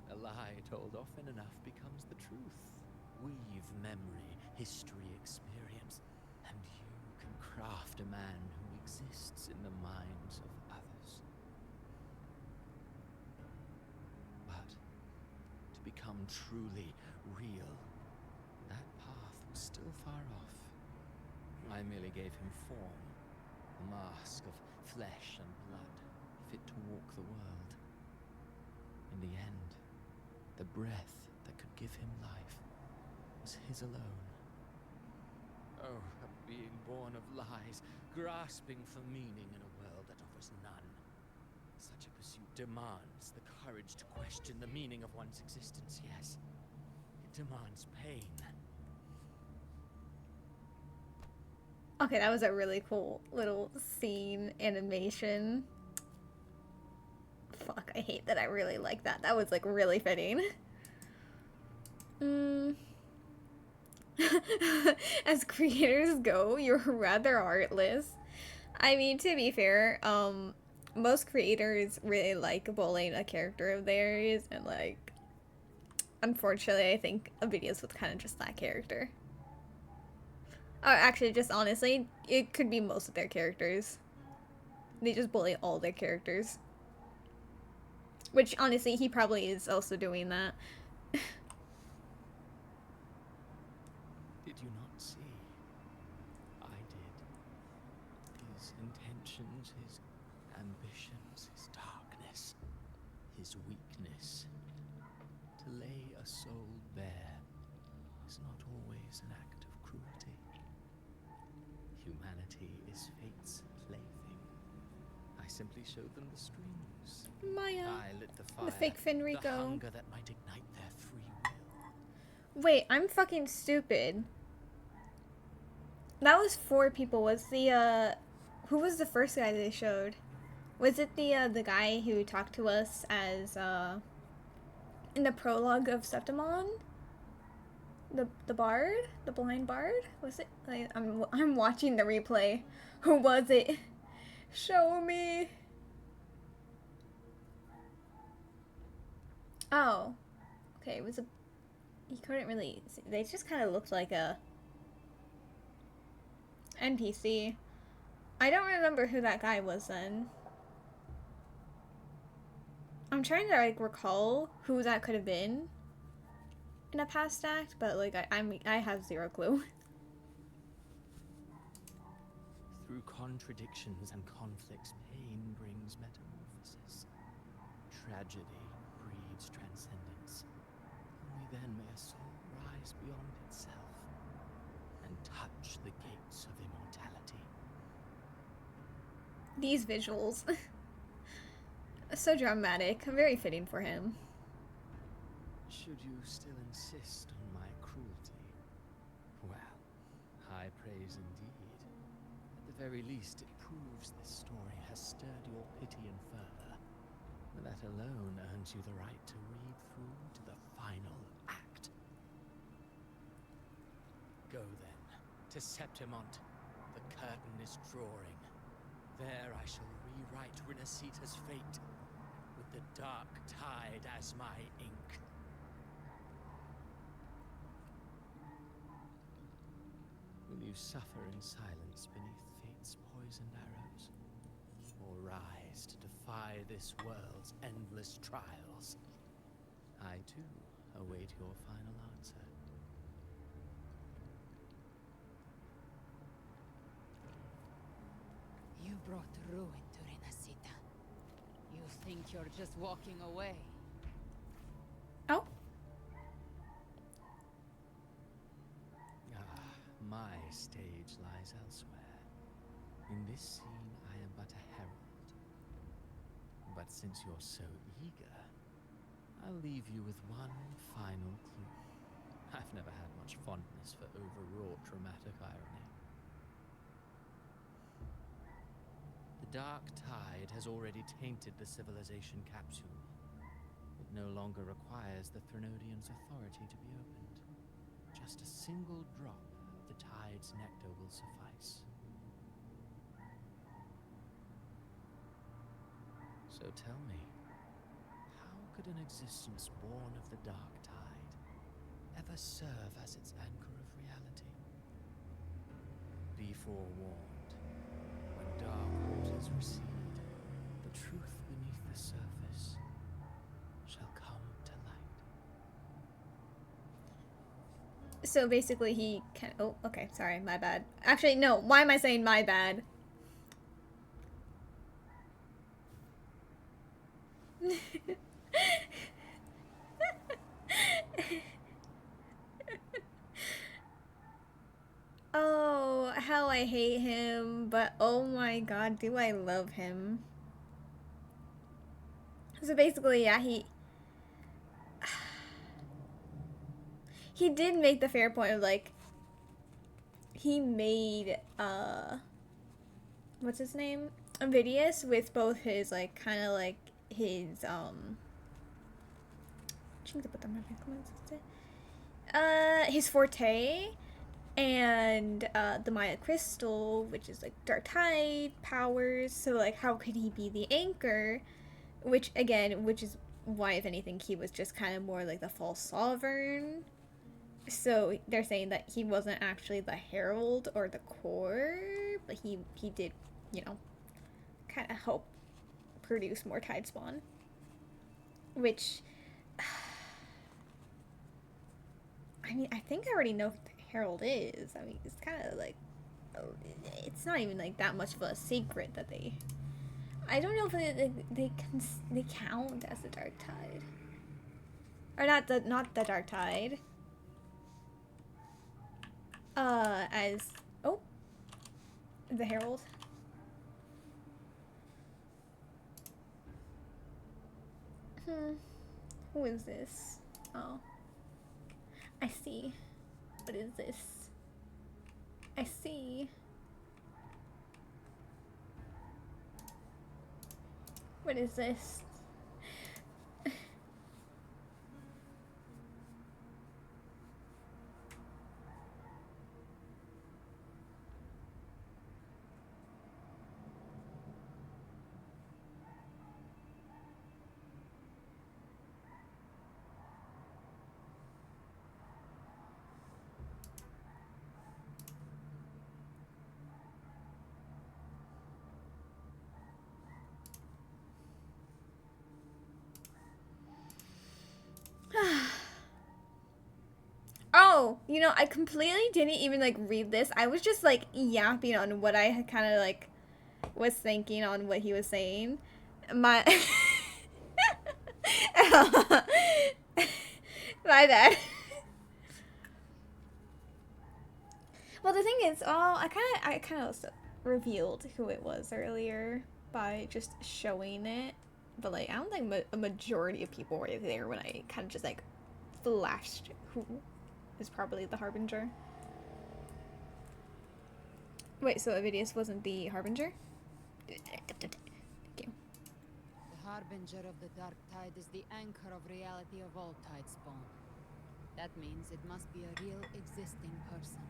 C: A lie told often enough becomes the truth. Weave memory, history, experience, and you can craft a man who exists in the minds of others. But to become truly real, that path was still far off. I merely gave him form, a mask of flesh and blood, fit to walk the world. In the end, the breath that could give him life was his alone. Oh, a being born of lies, grasping for meaning in a world that offers none. Such a pursuit demands the courage to question the meaning of one's existence, yes. It demands pain.
A: Okay, that was a really cool little scene animation. Fuck, I hate that I really like that. That was like really fitting. As creators go, you're rather artless. I mean, to be fair, most creators really like bullying a character of theirs, and like, unfortunately, I think Avidius was kind of just that character. Actually, just honestly, it could be most of their characters. They just bully all their characters. Which, honestly, he probably is also doing that.
C: Did you not see? I did. His intentions, his ambitions, his darkness, his weakness. To lay a soul bare is not always an act of cruelty. Humanity is fate's plaything. I simply showed them the strings.
A: Maya.
C: I lit the fire.
A: The fake Fenrico.
C: The hunger that might ignite their free will.
A: Wait, I'm fucking stupid. That was 4 people. Was the, who was the first guy they showed? Was it the guy who talked to us as, in the prologue of Septimon? The bard? The blind bard? Was it? Like, I'm watching the replay. Who was it? Show me. Oh. Okay, it was a... You couldn't really see. They just kind of looked like a... NPC. I don't remember who that guy was then. I'm trying to like recall who that could have been in a past act, but like I have zero clue.
C: Through contradictions and conflicts, pain brings metamorphosis. Tragedy breeds transcendence. Only then may a soul rise beyond itself and touch the gates of immortality.
A: These visuals. So dramatic. Very fitting for him.
C: Should you still insist on my cruelty? Well, high praise indeed. At the very least, it proves this story has stirred your pity and fervor. That alone earns you the right to read through to the final act. Go then, to Septimont. The curtain is drawing. There I shall rewrite Rinasita's fate, with the dark tide as my ink. Will you suffer in silence beneath fate's poisoned arrows? Or rise to defy this world's endless trials? I, too, await your final answer.
J: You brought ruin to Renacita. You think you're just walking away?
A: Oh.
C: My stage lies elsewhere. In this scene, I am but a herald. But since you're so eager, I'll leave you with one final clue. I've never had much fondness for overwrought dramatic irony. The dark tide has already tainted the civilization capsule. It no longer requires the Threnodian's authority to be opened. Just a single drop of the tide's nectar will suffice. So tell me, how could an existence born of the dark tide ever serve as its anchor of reality? Be forewarned, when dark waters recede, the truth beneath the surface shall come to light.
A: So basically he can— oh, okay, sorry, my bad. Actually, no, why am I saying my bad? Oh, how I hate him, but oh my god, do I love him. So basically, yeah, he did make the fair point of like, he made, what's his name? Invidious with both his, like, kind of like his, his forte and the Maya crystal, which is like dark tide powers. So like, how could he be the anchor? Which is why, if anything, he was just kind of more like the false sovereign. So they're saying that he wasn't actually the herald or the core, but he did, you know, kind of help produce more tide spawn. Which, I mean, I think I already know who the herald is. I mean, it's kind of like, it's not even like that much of a secret that they— I don't know if they count as the dark tide, or not the dark tide. As, oh, the herald. Who is this? Oh, I see. What is this? I see. What is this? Oh, you know, I completely didn't even like read this. I was just like yapping on what I had kind of like was thinking on what he was saying. My my bad. Well, the thing is, I kind of also revealed who it was earlier by just showing it, but like I don't think a majority of people were there when I kind of just like flashed who is probably the Harbinger. Wait, so Avidius wasn't the Harbinger? Thank you.
J: The Harbinger of the Dark Tide is the anchor of reality of all Tidespawn. That means it must be a real existing person.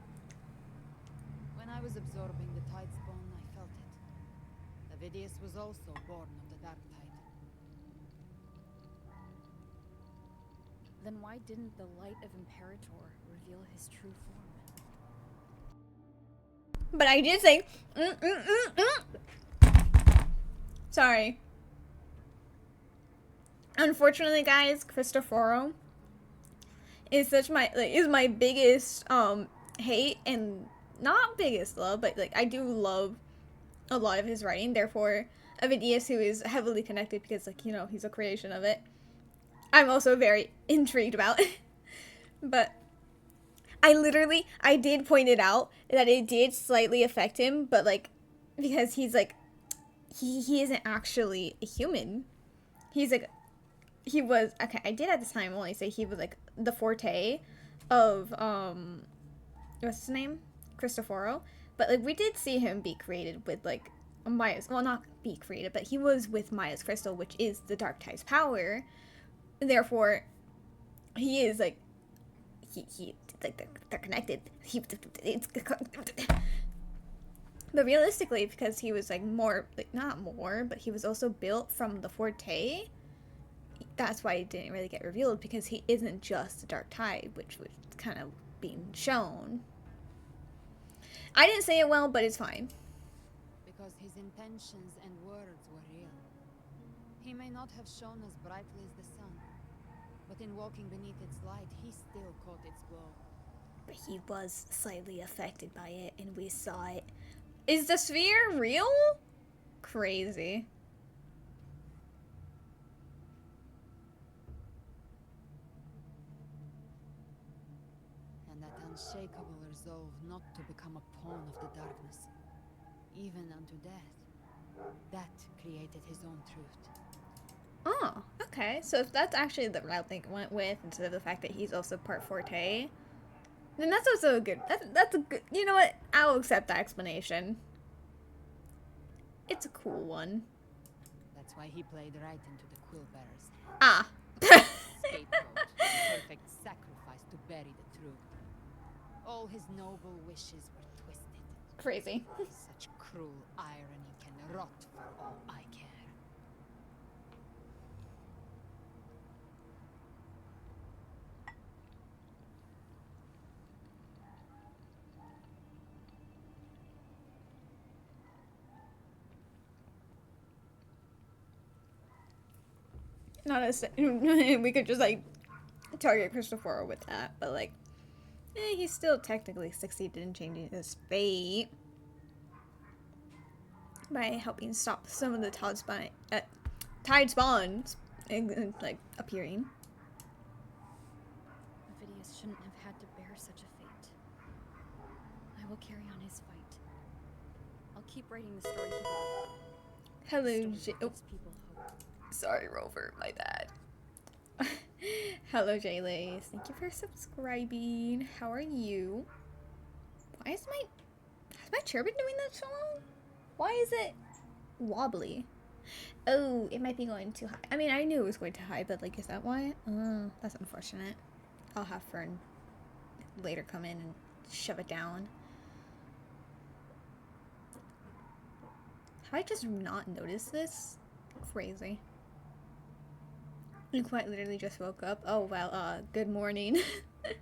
J: When I was absorbing the Tidespawn, I felt it. Avidius was also born of the Dark Tide.
F: Then why didn't the light of Imperator reveal his true form?
A: But I did say, Sorry. Unfortunately, guys, Cristoforo is my biggest hate and not biggest love, but like I do love a lot of his writing. Therefore, Avidius, who is heavily connected because like you know he's a creation of it, I'm also very intrigued about. But I did point it out that it did slightly affect him, but like because he's like he isn't actually a human. He's like he was okay. I did at the time only say he was like the forte of what's his name, Cristoforo, but like we did see him be created with like Maya's, well not be created, but he was with Maya's crystal, which is the Dark Tide's power. Therefore, he is like he like they're connected. But realistically, because he was like more like not more, but he was also built from the forte. That's why it didn't really get revealed, because he isn't just the Dark Tide, which was kind of being shown. I didn't say it well, but it's fine.
J: Because his intentions and words were real. He may not have shone as brightly as the sun, but in walking beneath its light, he still caught its glow.
A: But he was slightly affected by it, and we saw it. Is the sphere real? Crazy.
J: And that unshakable resolve not to become a pawn of the darkness, even unto death, that created his own truth.
A: Oh, okay. So if that's actually the route they went with, instead of the fact that he's also part forte, then that's also a good. That's a good. You know what? I'll accept that explanation. It's a cool one.
J: That's why he played right into the Quillbearer's hand.
A: Ah.
J: Scapegoat, the perfect sacrifice to bury the truth. All his noble wishes were twisted.
A: Crazy.
J: Such cruel irony can rot for all I care.
A: Not as we could just like target Cristoforo with that, but like, he still technically succeeded in changing his fate by helping stop some of the tide spawns like appearing.
F: Avidius shouldn't have had to bear such a fate. I will carry on his fight. I'll keep writing the story he wrote.
A: Hello,
F: people hope.
A: Sorry, Rover, my bad. Hello, Jaylace. Thank you for subscribing. How are you? Why is has my chair been doing that so long? Why is it wobbly? Oh, it might be going too high. I mean, I knew it was going too high, but like, is that why? Oh, that's unfortunate. I'll have Fern later come in and shove it down. Have I just not noticed this? Crazy. You quite literally just woke up. Oh, well, good morning.
J: Yes.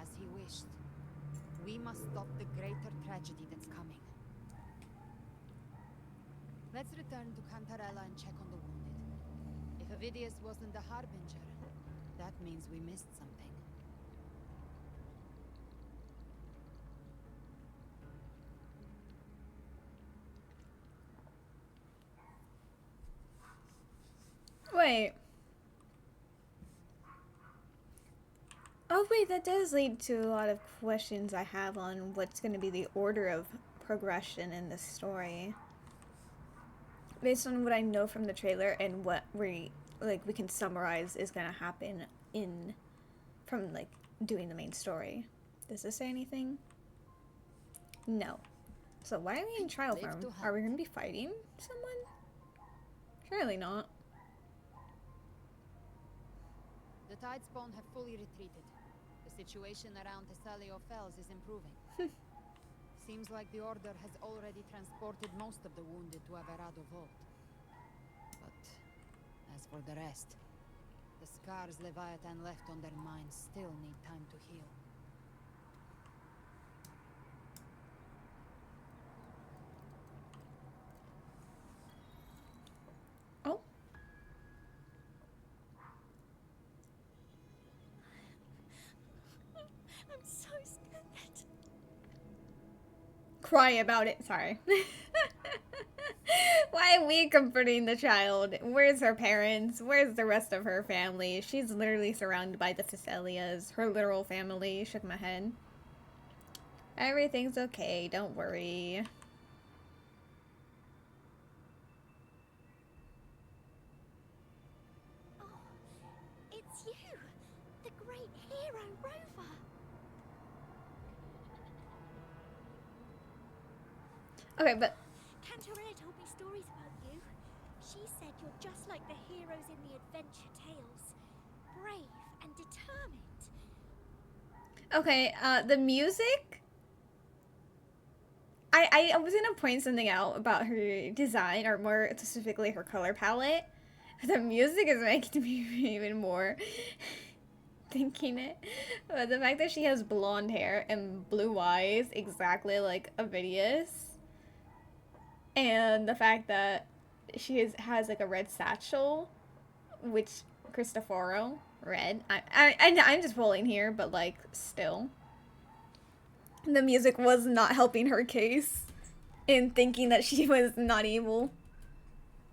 J: As he wished. We must stop the greater tragedy that's coming. Let's return to Cantarella and check on the wounded. If Avidius wasn't the Harbinger, That means we missed something.
A: Wait. Oh wait, that does lead to a lot of questions I have on what's going to be the order of progression in the story. Based on what I know from the trailer and what we can summarize is going to happen from doing the main story. Does this say anything? No. So why are we in trial farm? Are we going to be fighting someone? Surely not.
J: The Tidespawn have fully retreated. The situation around Thessalio Fells is improving. Seems like the Order has already transported most of the wounded to Averado Vault. But as for the rest, the scars Leviathan left on their minds still need time to heal.
A: Oh.
E: I'm so scared.
A: Cry about it. Sorry. Why are we comforting the child? Where's her parents? Where's the rest of her family? She's literally surrounded by the Thessalias. Her literal family. Shook my head. Everything's okay. Don't worry.
E: Oh, it's you, the great hero Rover.
A: Okay, but
E: Cantorella told me stories about you. She said you're just like the heroes in the adventure tales. Brave and determined.
A: okay, the music. I was gonna point something out about her design, or more specifically her color palette. The music is making me even more thinking it. But the fact that she has blonde hair and blue eyes, exactly like Avidius. And the fact that she has like a red satchel, which Cristoforo red. I'm just pulling here, but like still, the music was not helping her case in thinking that she was not evil.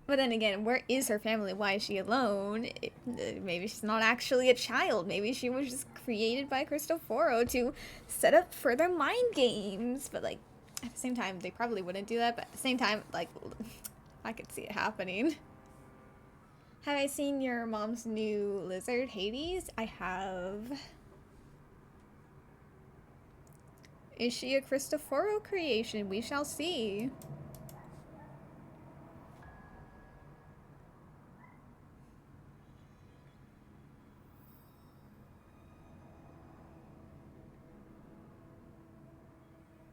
A: But then again, where is her family? Why is she alone? Maybe she's not actually a child. Maybe she was just created by Cristoforo to set up further mind games. But like, at the same time, they probably wouldn't do that. But at the same time, like, I could see it happening. Have I seen your mom's new lizard, Hades? I have. Is she a Cristoforo creation? We shall see.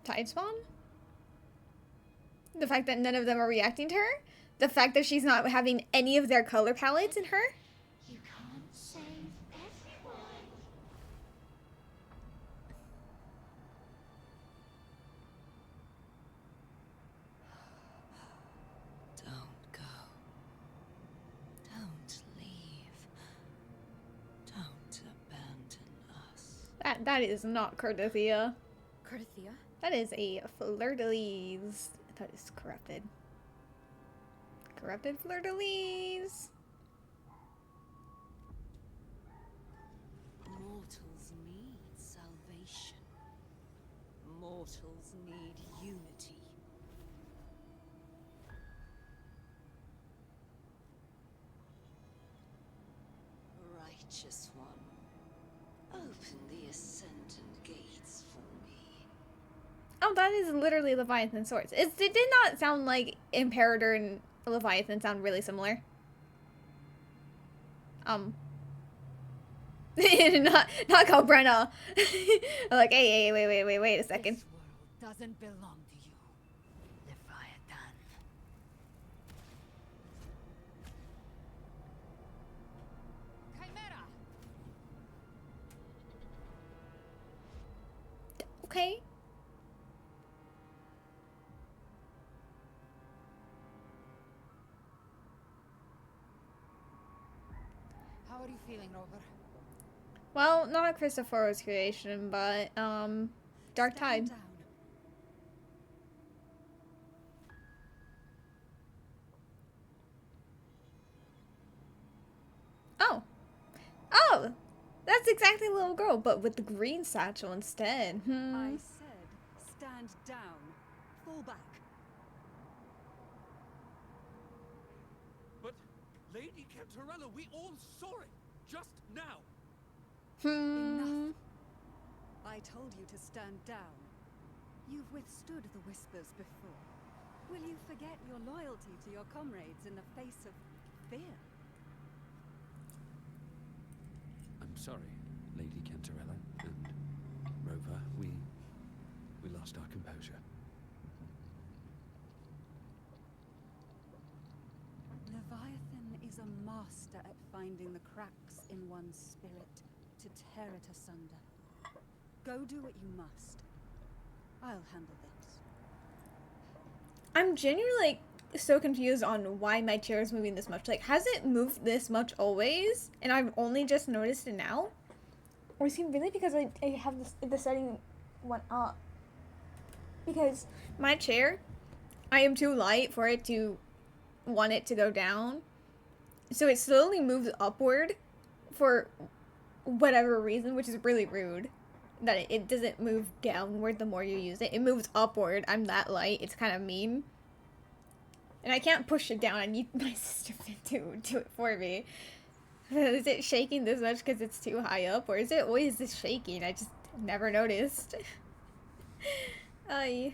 A: Tidespawn? The fact that none of them are reacting to her? The fact that she's not having any of their color palettes in her?
E: You can't save everyone.
P: Don't go. Don't leave. Don't abandon us.
A: That is not Cardothea.
F: Cardothea?
A: That is a fleur-de-lis. That is corrupted. Corrupted fleur-de-lis.
O: Mortals need salvation. Mortals need unity. Righteous one, open the ascendant gates for me.
A: Oh, that is literally Leviathan swords. It did not sound like Imperator and Leviathan sound really similar. Not Calbrenna. Like, hey, wait a second.
J: This world doesn't belong to you, Leviathan. Chimera!
A: Okay.
J: How are you feeling, Rover?
A: Well, not Christopher's creation, but Dark Tide. Oh. Oh! That's exactly the little girl, but with the green satchel instead.
D: I said, stand down. Fall back.
Q: But, Lady Cantarella, we all saw it just now.
D: Enough. I told you to stand down. You've withstood the whispers before. Will you forget your loyalty to your comrades in the face of fear?
N: I'm sorry, Lady Cantarella and Rover. We lost our composure.
D: Leviathan is a master at finding the cracks in one's spirit to tear it asunder. Go do what you must. I'll handle this.
A: I'm genuinely so confused on why my chair is moving this much. Like, has it moved this much always? And I've only just noticed it now? Or is it really because I have the setting went up? Because my chair, I am too light for it to want it to go down. So it slowly moves upward for whatever reason, which is really rude. That it doesn't move downward the more you use it. It moves upward. I'm that light. It's kind of mean. And I can't push it down. I need my sister to do it for me. Is it shaking this much because it's too high up? Or is it always this shaking? I just never noticed. Ay.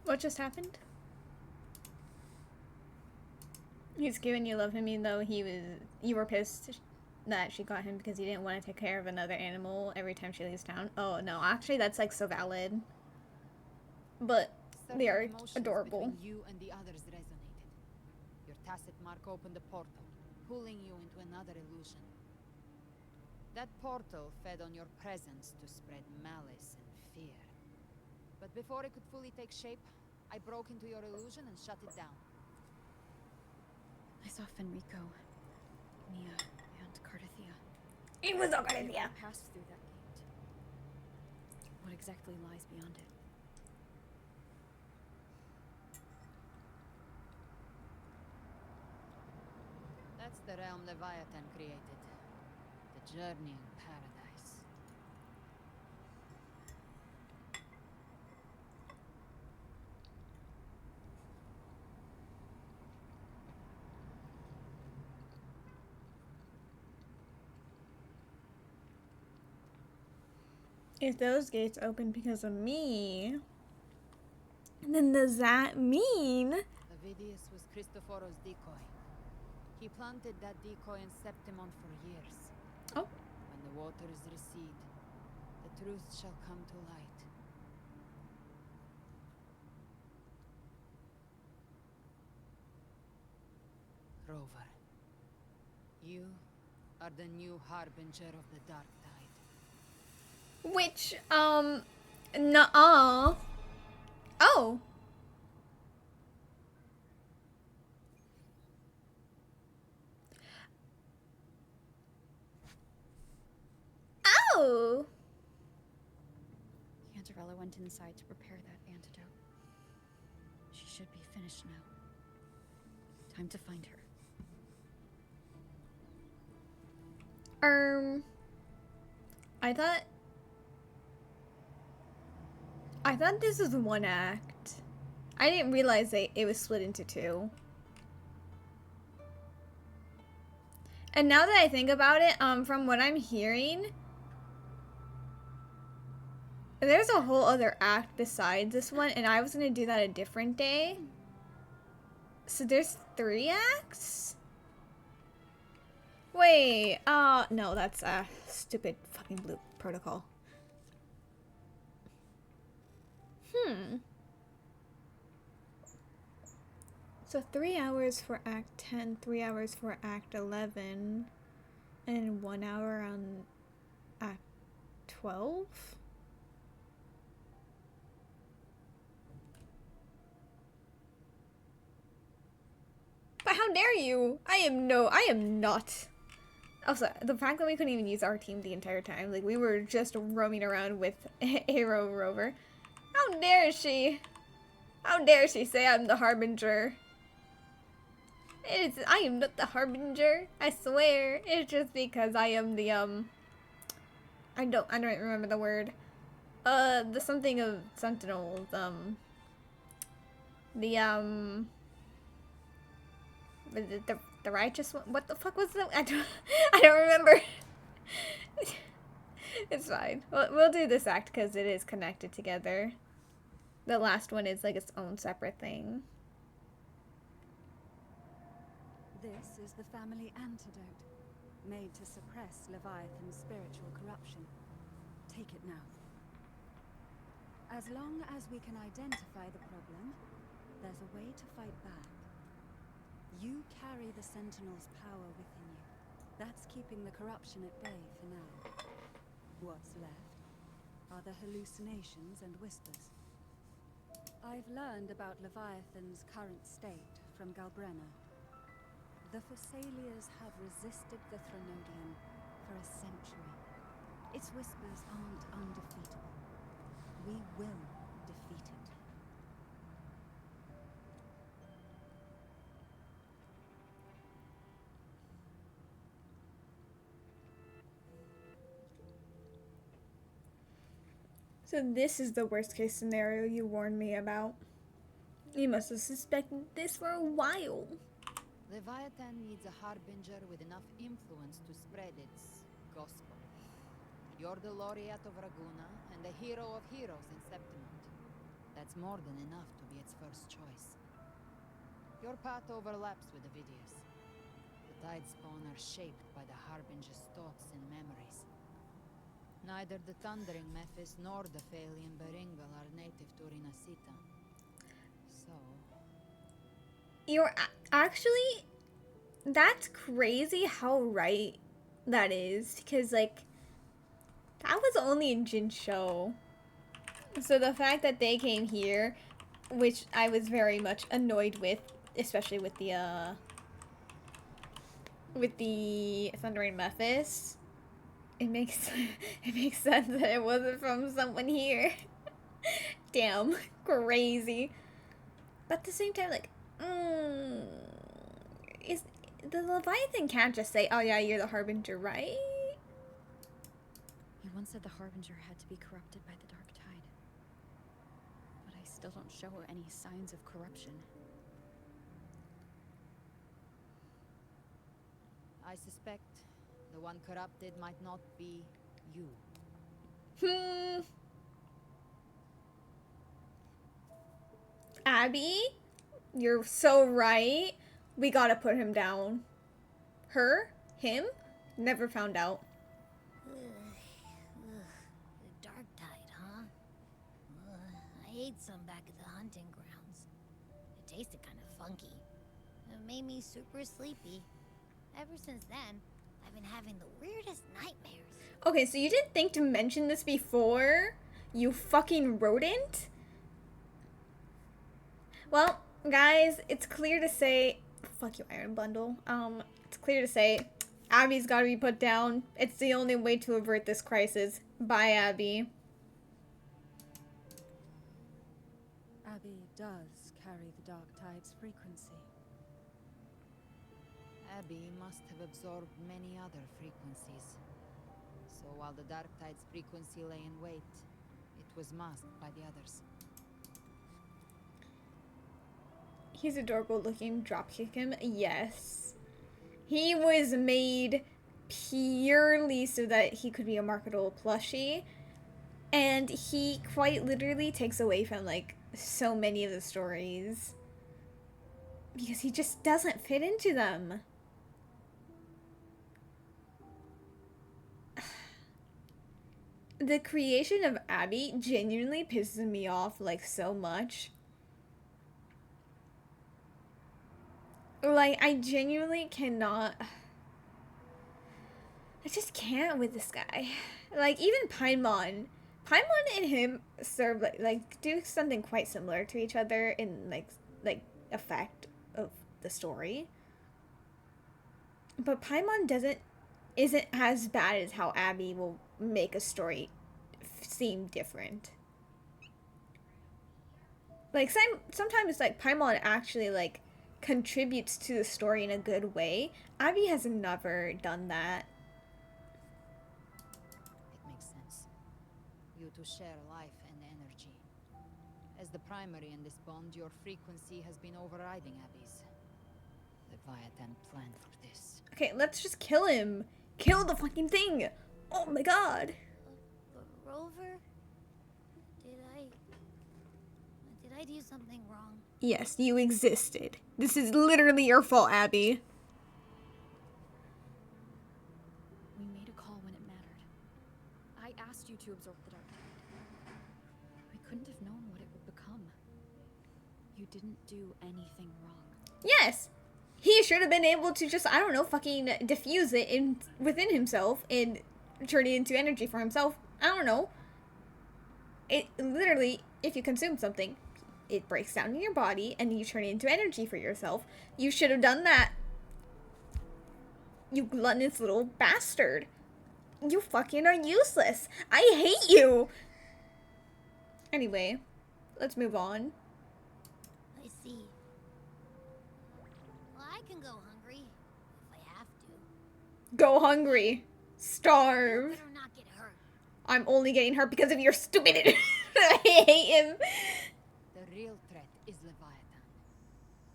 A: What just happened? He's giving you love him even though you were pissed that she got him because he didn't want to take care of another animal every time she leaves town. Oh no, actually that's like so valid. But they are adorable.
J: You and the others resonated. Your tacit mark opened a portal, pulling you into another illusion. That portal fed on your presence to spread malice and fear. But before it could fully take shape, I broke into your illusion and shut it down.
F: I saw Fenrico, Mia, and Cardathia.
A: It was all Cardathia!
F: Passed through that gate. What exactly lies beyond it?
J: That's the realm Leviathan created. The journeying paradise.
A: If those gates open because of me, then does that mean...
J: Avidius was Cristoforo's decoy. He planted that decoy in Septimont for years.
A: Oh.
J: When the waters recede, the truth shall come to light. Rover, you are the new harbinger of the dark tide.
A: Which, nuh-uh. Oh. Oh.
F: Cantarella went inside to prepare that antidote. She should be finished now. Time to find her.
A: I thought this was one act. I didn't realize it was split into two. And now that I think about it, from what I'm hearing, there's a whole other act besides this one, and I was gonna do that a different day. So there's 3 acts? Wait, no, that's stupid fucking blue protocol. So 3 hours for Act 10, 3 hours for Act 11, and 1 hour on Act 12? But how dare you? I am not. Also, the fact that we couldn't even use our team the entire time, like we were just roaming around with Arrow Rover. How dare she? How dare she say I'm the Harbinger? I am not the Harbinger. I swear. It's just because I am the I don't remember the word. The something of Sentinels. The righteous one. What the fuck was that? I don't remember. It's fine. We'll do this act because it is connected together. The last one is like its own separate thing.
D: This is the family antidote, made to suppress Leviathan's spiritual corruption. Take it now. As long as we can identify the problem, there's a way to fight back. You carry the Sentinel's power within you. That's keeping the corruption at bay for now. What's left are the hallucinations and whispers. I've learned about Leviathan's current state from Galbrenna. The Phassalias have resisted the Threnodium for a century. Its whispers aren't undefeatable. We will defeat it.
A: So this is the worst case scenario you warned me about. You must have suspected this for a while.
J: Leviathan needs a harbinger with enough influence to spread its gospel. You're the laureate of Raguna and the hero of heroes in Septimont. That's more than enough to be its first choice. Your path overlaps with Avidius. The Tidespawn are shaped by the harbinger's thoughts and memories. Neither the Thundering Mephis nor the Phalian Beringal are native to Rinasita. So...
A: You're actually... That's crazy how right that is. Because, like, that was only in Jin's show. So the fact that they came here, which I was very much annoyed with, especially with the Thundering Mephis, it makes sense that it wasn't from someone here. Damn, crazy. But at the same time, like, is the Leviathan can't just say, "Oh yeah, you're the Harbinger," right?
F: You once said the Harbinger had to be corrupted by the Dark Tide. But I still don't show any signs of corruption.
J: I suspect the one corrupted might not be you.
A: Abby, you're so right. We gotta put him down. Her? Him? Never found out.
R: The dark tide, huh? I ate some back at the hunting grounds. It tasted kind of funky. It made me super sleepy. Ever since then, I've been having the weirdest nightmares.
A: Okay, so you didn't think to mention this before? You fucking rodent? Well, guys, it's clear to say... Fuck you, Iron Bundle. It's clear to say Abby's gotta be put down. It's the only way to avert this crisis. Bye, Abby.
D: Abby does carry the dark tide's frequency.
J: Abby must have absorbed many other frequencies. So while the dark tide's frequency lay in wait, it was masked by the others.
A: He's adorable looking. Dropkick him. Yes. He was made purely so that he could be a marketable plushie. And he quite literally takes away from, like, so many of the stories. Because he just doesn't fit into them. The creation of Abby genuinely pisses me off, like, so much. Like, I genuinely cannot... I just can't with this guy. Like, even Paimon. Paimon and him serve, like do something quite similar to each other in, like effect of the story. But Paimon isn't as bad as how Abby will make a story seem different. Like, sometimes, like, Paimon actually, like, contributes to the story in a good way. Abby has never done that.
J: It makes sense. You two share life and energy. As the primary in this bond, your frequency has been overriding Abby's. Leviathan planned for this.
A: Okay, let's just kill him. Kill the fucking thing. Oh my god.
R: Rover? Did I do something wrong?
A: Yes, you existed. This is literally your fault, Abby.
F: We made a call when it mattered. I asked you to absorb the dark tide. We couldn't have known what it would become. You didn't do anything wrong.
A: Yes! He should have been able to just, I don't know, fucking diffuse it within himself and turn it into energy for himself. I don't know. It literally, if you consume something, it breaks down in your body and you turn it into energy for yourself. You should have done that. You gluttonous little bastard. You fucking are useless. I hate you. Anyway, let's move on.
R: I see. Well, I can go hungry if I have to.
A: Go hungry. Starve.
R: You better not get hurt.
A: I'm only getting hurt because of your stupidity. I hate him.
J: The real threat is Leviathan.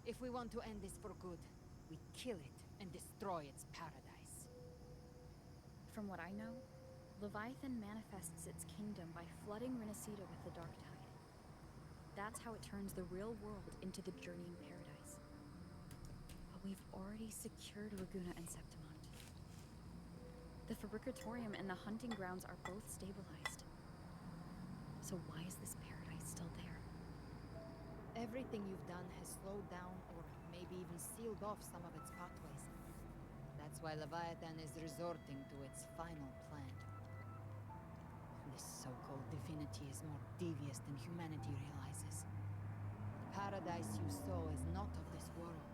J: If we want to end this for good, we kill it and destroy its paradise.
F: From what I know, Leviathan manifests its kingdom by flooding Renacita with the dark tide. That's how it turns the real world into the journeying paradise. But we've already secured Laguna and Septimont. The Fabricatorium and the hunting grounds are both stabilized. So why is this paradise still there?
J: Everything you've done has slowed down or maybe even sealed off some of its pathways. That's why Leviathan is resorting to its final plan. This so-called divinity is more devious than humanity realizes. The paradise you saw is not of this world.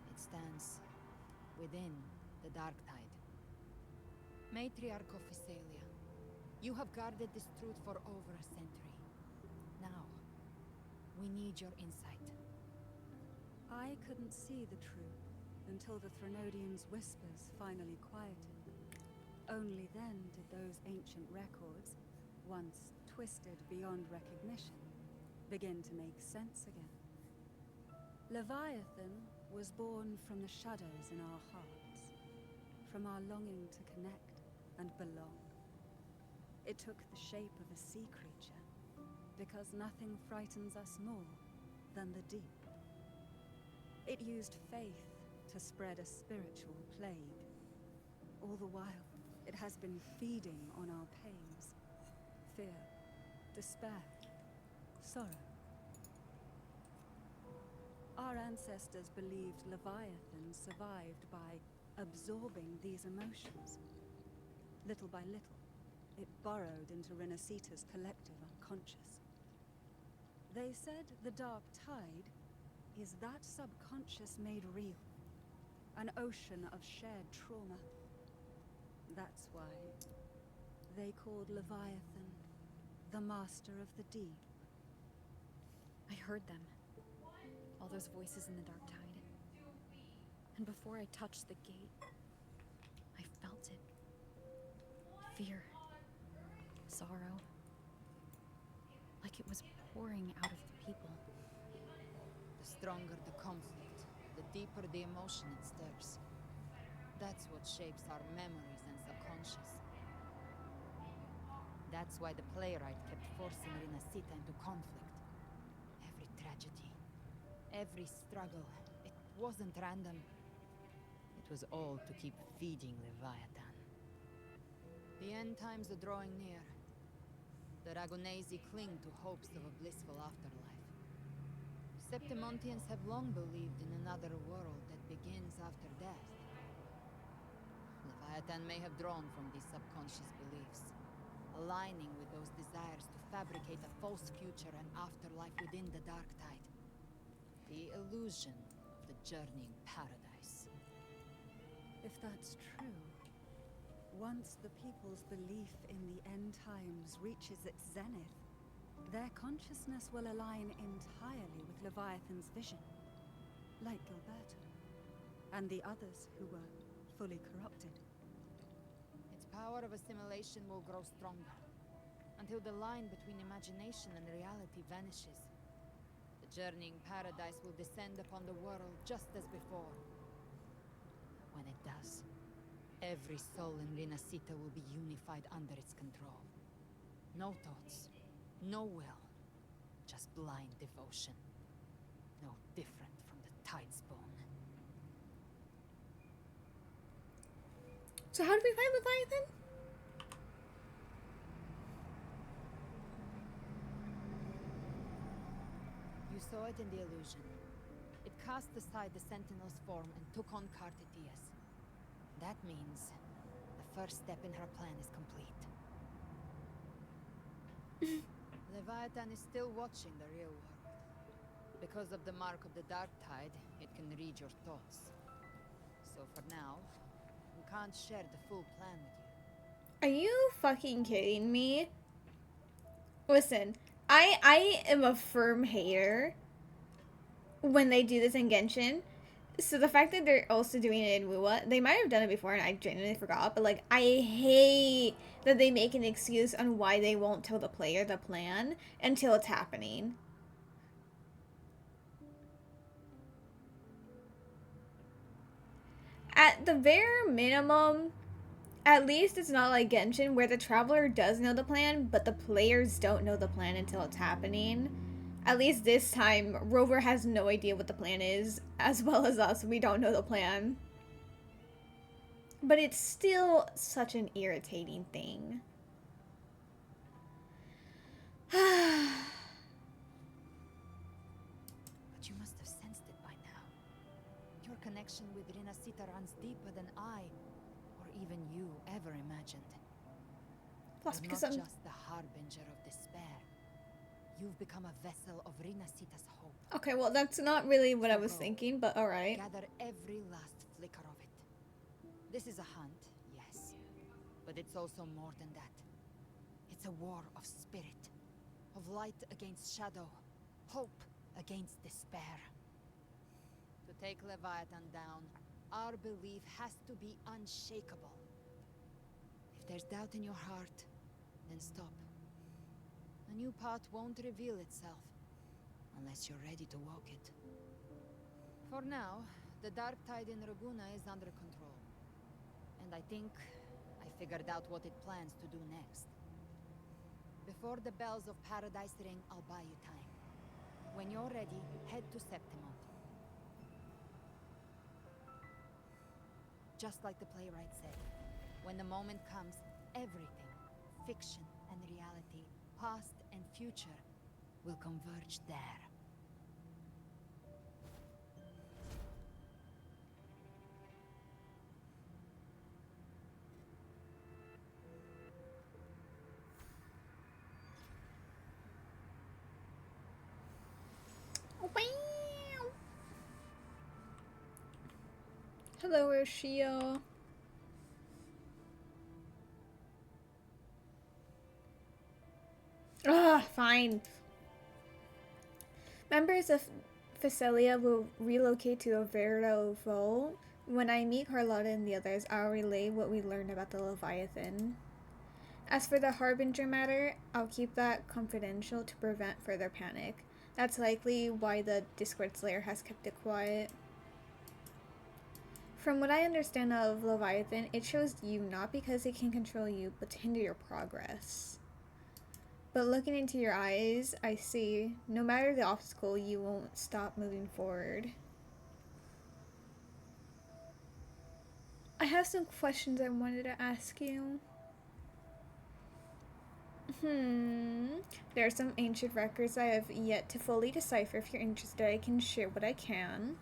J: It stands within the dark tide. Matriarch of Physalia, you have guarded this truth for over a century. Now, we need your insight.
D: I couldn't see the truth until the Threnodians' whispers finally quieted. Only then did those ancient records, once twisted beyond recognition, begin to make sense again. Leviathan was born from the shadows in our hearts, from our longing to connect and belong. It took the shape of a sea creature, because nothing frightens us more than the deep. It used faith to spread a spiritual plague. All the while, it has been feeding on our pains. Fear, despair, sorrow. Our ancestors believed Leviathan survived by absorbing these emotions. Little by little, it burrowed into Renacita's collective unconscious. They said the dark tide is that subconscious made real. An ocean of shared trauma. That's why they called Leviathan the master of the deep.
F: I heard them. All those voices in the dark tide. And before I touched the gate, I felt it. Fear. Sorrow. Like it was pouring out of the people.
J: The stronger the conflict, the deeper the emotion it stirs. That's what shapes our memories and subconscious. That's why the playwright kept forcing Renacita into conflict. Every tragedy, every struggle, it wasn't random. It was all to keep feeding Leviathan. The end times are drawing near. The Ragonesi cling to hopes of a blissful afterlife. Septimontians have long believed in another world that begins after death. Leviathan may have drawn from these subconscious beliefs, aligning with those desires to fabricate a false future and afterlife within the dark tide. The illusion of the journeying paradise.
D: If that's true, once the people's belief in the end times reaches its zenith, their consciousness will align entirely with Leviathan's vision, like Gilberto, and the others who were fully corrupted.
J: Its power of assimilation will grow stronger, until the line between imagination and reality vanishes. The journeying paradise will descend upon the world just as before. When it does, every soul in Renacita will be unified under its control. No thoughts, no will, just blind devotion. No different from the Tidespawn.
A: So how do we find Leviathan?
J: You saw it in the illusion. It cast aside the Sentinel's form and took on Cartitius. That means the first step in her plan is complete. Leviathan is still watching the real world. Because of the mark of the Dark Tide, it can read your thoughts. So for now, we can't share the full plan with you.
A: Are you fucking kidding me? Listen, I am a firm hater when they do this in Genshin. So the fact that they're also doing it in WoW, they might have done it before and I genuinely forgot, but like I hate that they make an excuse on why they won't tell the player the plan until it's happening. At the bare minimum, at least it's not like Genshin where the traveler does know the plan, but the players don't know the plan until it's happening. At least this time, Rover has no idea what the plan is, as well as us. We don't know the plan. But it's still such an irritating thing.
J: But you must have sensed it by now. Your connection with Renacita runs deeper than I, or even you, ever imagined.
A: Plus,
J: You're
A: because
J: not
A: I'm
J: just the harbinger of despair. You've become a vessel of Renacita's hope.
A: okay. Well, that's not really what I was thinking, but all right.
J: Gather every last flicker of it. This is a hunt, yes, but it's also more than that. It's a war of spirit, of light against shadow, hope against despair. To take Leviathan down, our belief has to be unshakable. If there's doubt in your heart, then stop. A new path won't reveal itself, unless you're ready to walk it. For now, the dark tide in Raguna is under control. And I think I figured out what it plans to do next. Before the bells of paradise ring, I'll buy you time. When you're ready, head to Septimont. Just like the playwright said, when the moment comes, everything, fiction and reality, past and future, will converge there.
A: Hello, Roshio. Ah, fine. Members of Phacelia will relocate to Overdo Vol. When I meet Carlotta and the others, I'll relay what we learned about the Leviathan. As for the Harbinger matter, I'll keep that confidential to prevent further panic. That's likely why the Discord Slayer has kept it quiet. From what I understand of Leviathan, it chose you not because it can control you, but to hinder your progress. But looking into your eyes, I see, no matter the obstacle, you won't stop moving forward. I have some questions I wanted to ask you. There are some ancient records I have yet to fully decipher. If you're interested, I can share what I can.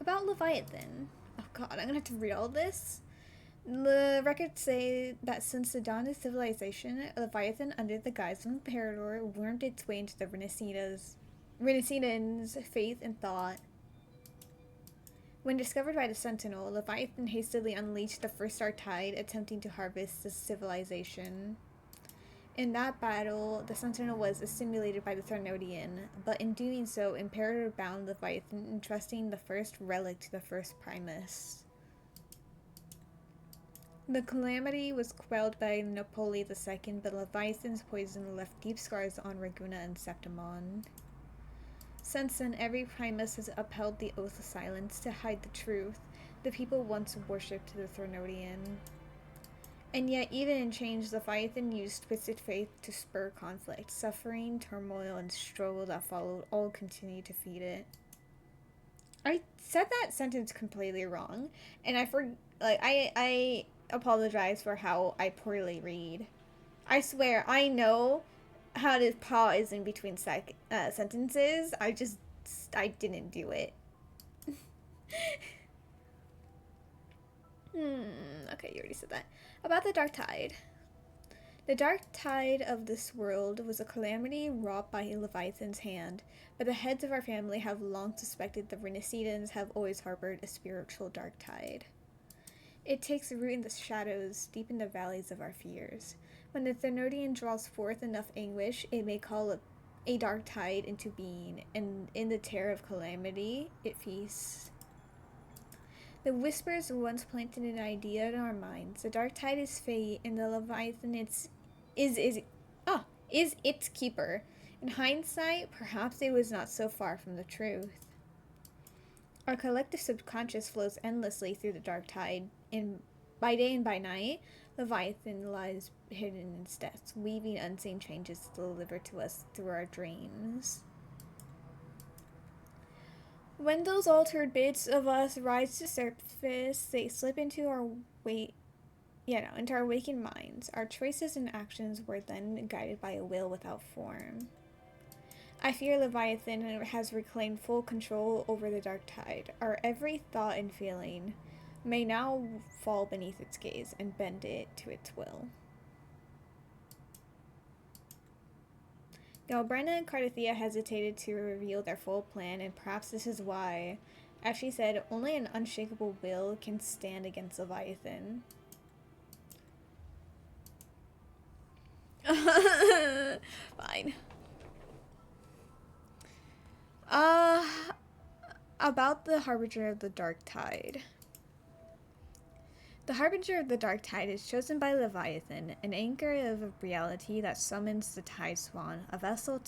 A: About Leviathan. Oh god, I'm gonna have to read all this. The records say that since the dawn of civilization, Leviathan, under the guise of Imperator, wormed its way into the Renaissance faith and thought. When discovered by the Sentinel, Leviathan hastily unleashed the first Dark Tide, attempting to harvest the civilization. In that battle, the Sentinel was assimilated by the Tharnodian, but in doing so, Imperator bound Leviathan, entrusting the first relic to the first Primus. The calamity was quelled by Napoli II, but Leviathan's poison left deep scars on Raguna and Septimon. Since then, every Primus has upheld the Oath of Silence to hide the truth the people once worshipped the Tharnodian. And yet, even in change, Leviathan used twisted faith to spur conflict. Suffering, turmoil, and struggle that followed all continued to feed it. I said that sentence completely wrong, and I apologize for how I poorly read. I swear, I know how to pause in between sentences. I didn't do it. Okay, you already said that. About the Dark Tide. The Dark Tide of this world was a calamity wrought by Leviathan's hand, but the heads of our family have long suspected the Renaissance have always harbored a spiritual Dark Tide. It takes root in the shadows, deep in the valleys of our fears. When the Tharnodian draws forth enough anguish, it may call a Dark Tide into being, and in the terror of calamity, it feasts. The whispers once planted an idea in our minds. The Dark Tide is fate, and the Leviathan is its keeper. In hindsight, perhaps it was not so far from the truth. Our collective subconscious flows endlessly through the Dark Tide, and by day and by night, Leviathan lies hidden in its depths, weaving unseen changes delivered to us through our dreams. When those altered bits of us rise to surface, they slip into our waking minds. Our choices and actions were then guided by a will without form. I fear Leviathan has reclaimed full control over the Dark Tide. Our every thought and feeling may now fall beneath its gaze and bend it to its will. Galbrena and Cardathia hesitated to reveal their full plan, and perhaps this is why, as she said, only an unshakable will can stand against Leviathan. Fine. About the Harbinger of the Dark Tide. The Harbinger of the Dark Tide is chosen by Leviathan, an anchor of reality that summons the Tide Swan, a vessel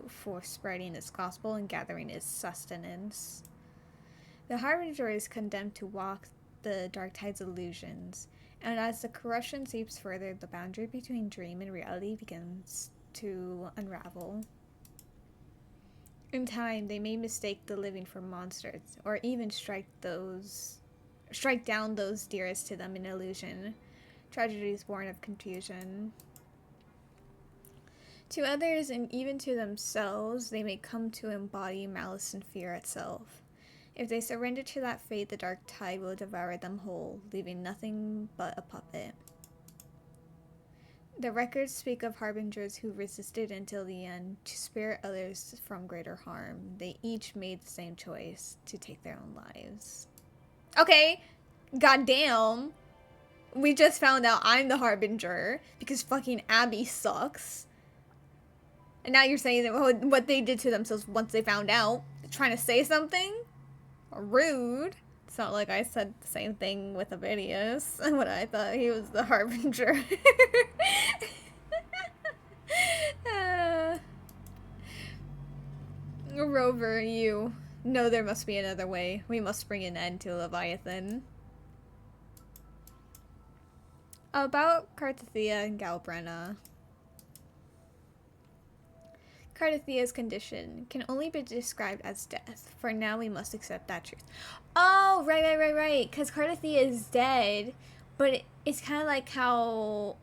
A: for spreading its gospel and gathering its sustenance. The Harbinger is condemned to walk the Dark Tide's illusions, and as the corruption seeps further, the boundary between dream and reality begins to unravel. In time, they may mistake the living for monsters, or even strike down those dearest to them in illusion. Tragedies born of confusion. To others, and even to themselves, they may come to embody malice and fear itself. If they surrender to that fate, the Dark Tide will devour them whole, leaving nothing but a puppet. The records speak of harbingers who resisted until the end to spare others from greater harm. They each made the same choice, to take their own lives. Okay, goddamn. We just found out I'm the harbinger because fucking Abby sucks. And now you're saying that what they did to themselves once they found out. Trying to say something? Rude. It's not like I said the same thing with Avidius when I thought he was the harbinger. Rover, you know there must be another way. We must bring an end to Leviathan. About Carthathea and Galbrenna. Carthathea's condition can only be described as death. For now, we must accept that truth. Oh, right. Because Carthathea is dead, but it's kind of like how,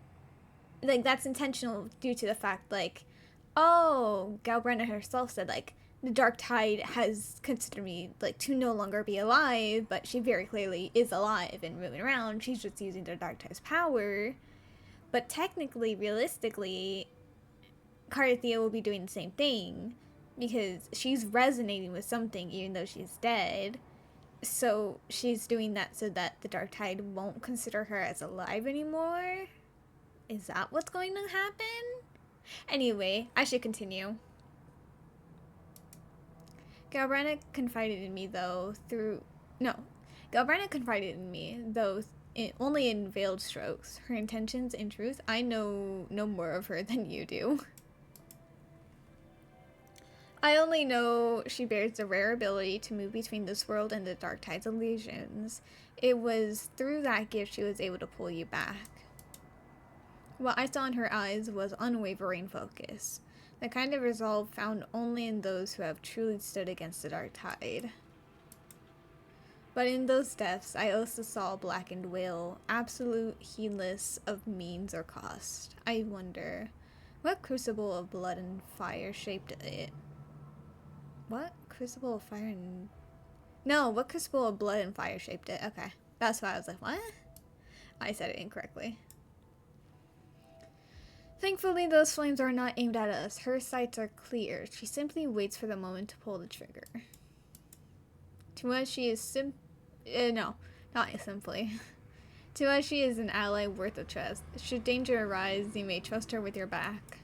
A: like, that's intentional due to the fact, like, oh, Galbrenna herself said, like, the Dark Tide has considered me, like, to no longer be alive, but she very clearly is alive and moving around. She's just using the Dark Tide's power. But technically, realistically, Carthathea will be doing the same thing because she's resonating with something even though she's dead. So she's doing that so that the Dark Tide won't consider her as alive anymore. Is that what's going to happen? Anyway, I should continue. Galbrenna confided in me though only in veiled strokes. Her intentions, in truth, I know no more of her than you do. I only know she bears the rare ability to move between this world and the Dark Tide's illusions. It was through that gift she was able to pull you back. What I saw in her eyes was unwavering focus, the kind of resolve found only in those who have truly stood against the Dark Tide. But in those depths, I also saw a blackened will, absolute heedless of means or cost. I wonder, what crucible of blood and fire shaped it? What crucible of fire and... No, what crucible of blood and fire shaped it? Okay, that's why I was like, what? I said it incorrectly. Thankfully, those flames are not aimed at us. Her sights are clear. She simply waits for the moment to pull the trigger. To us, she is no, not simply. To us, she is an ally worth a trust. Should danger arise, you may trust her with your back.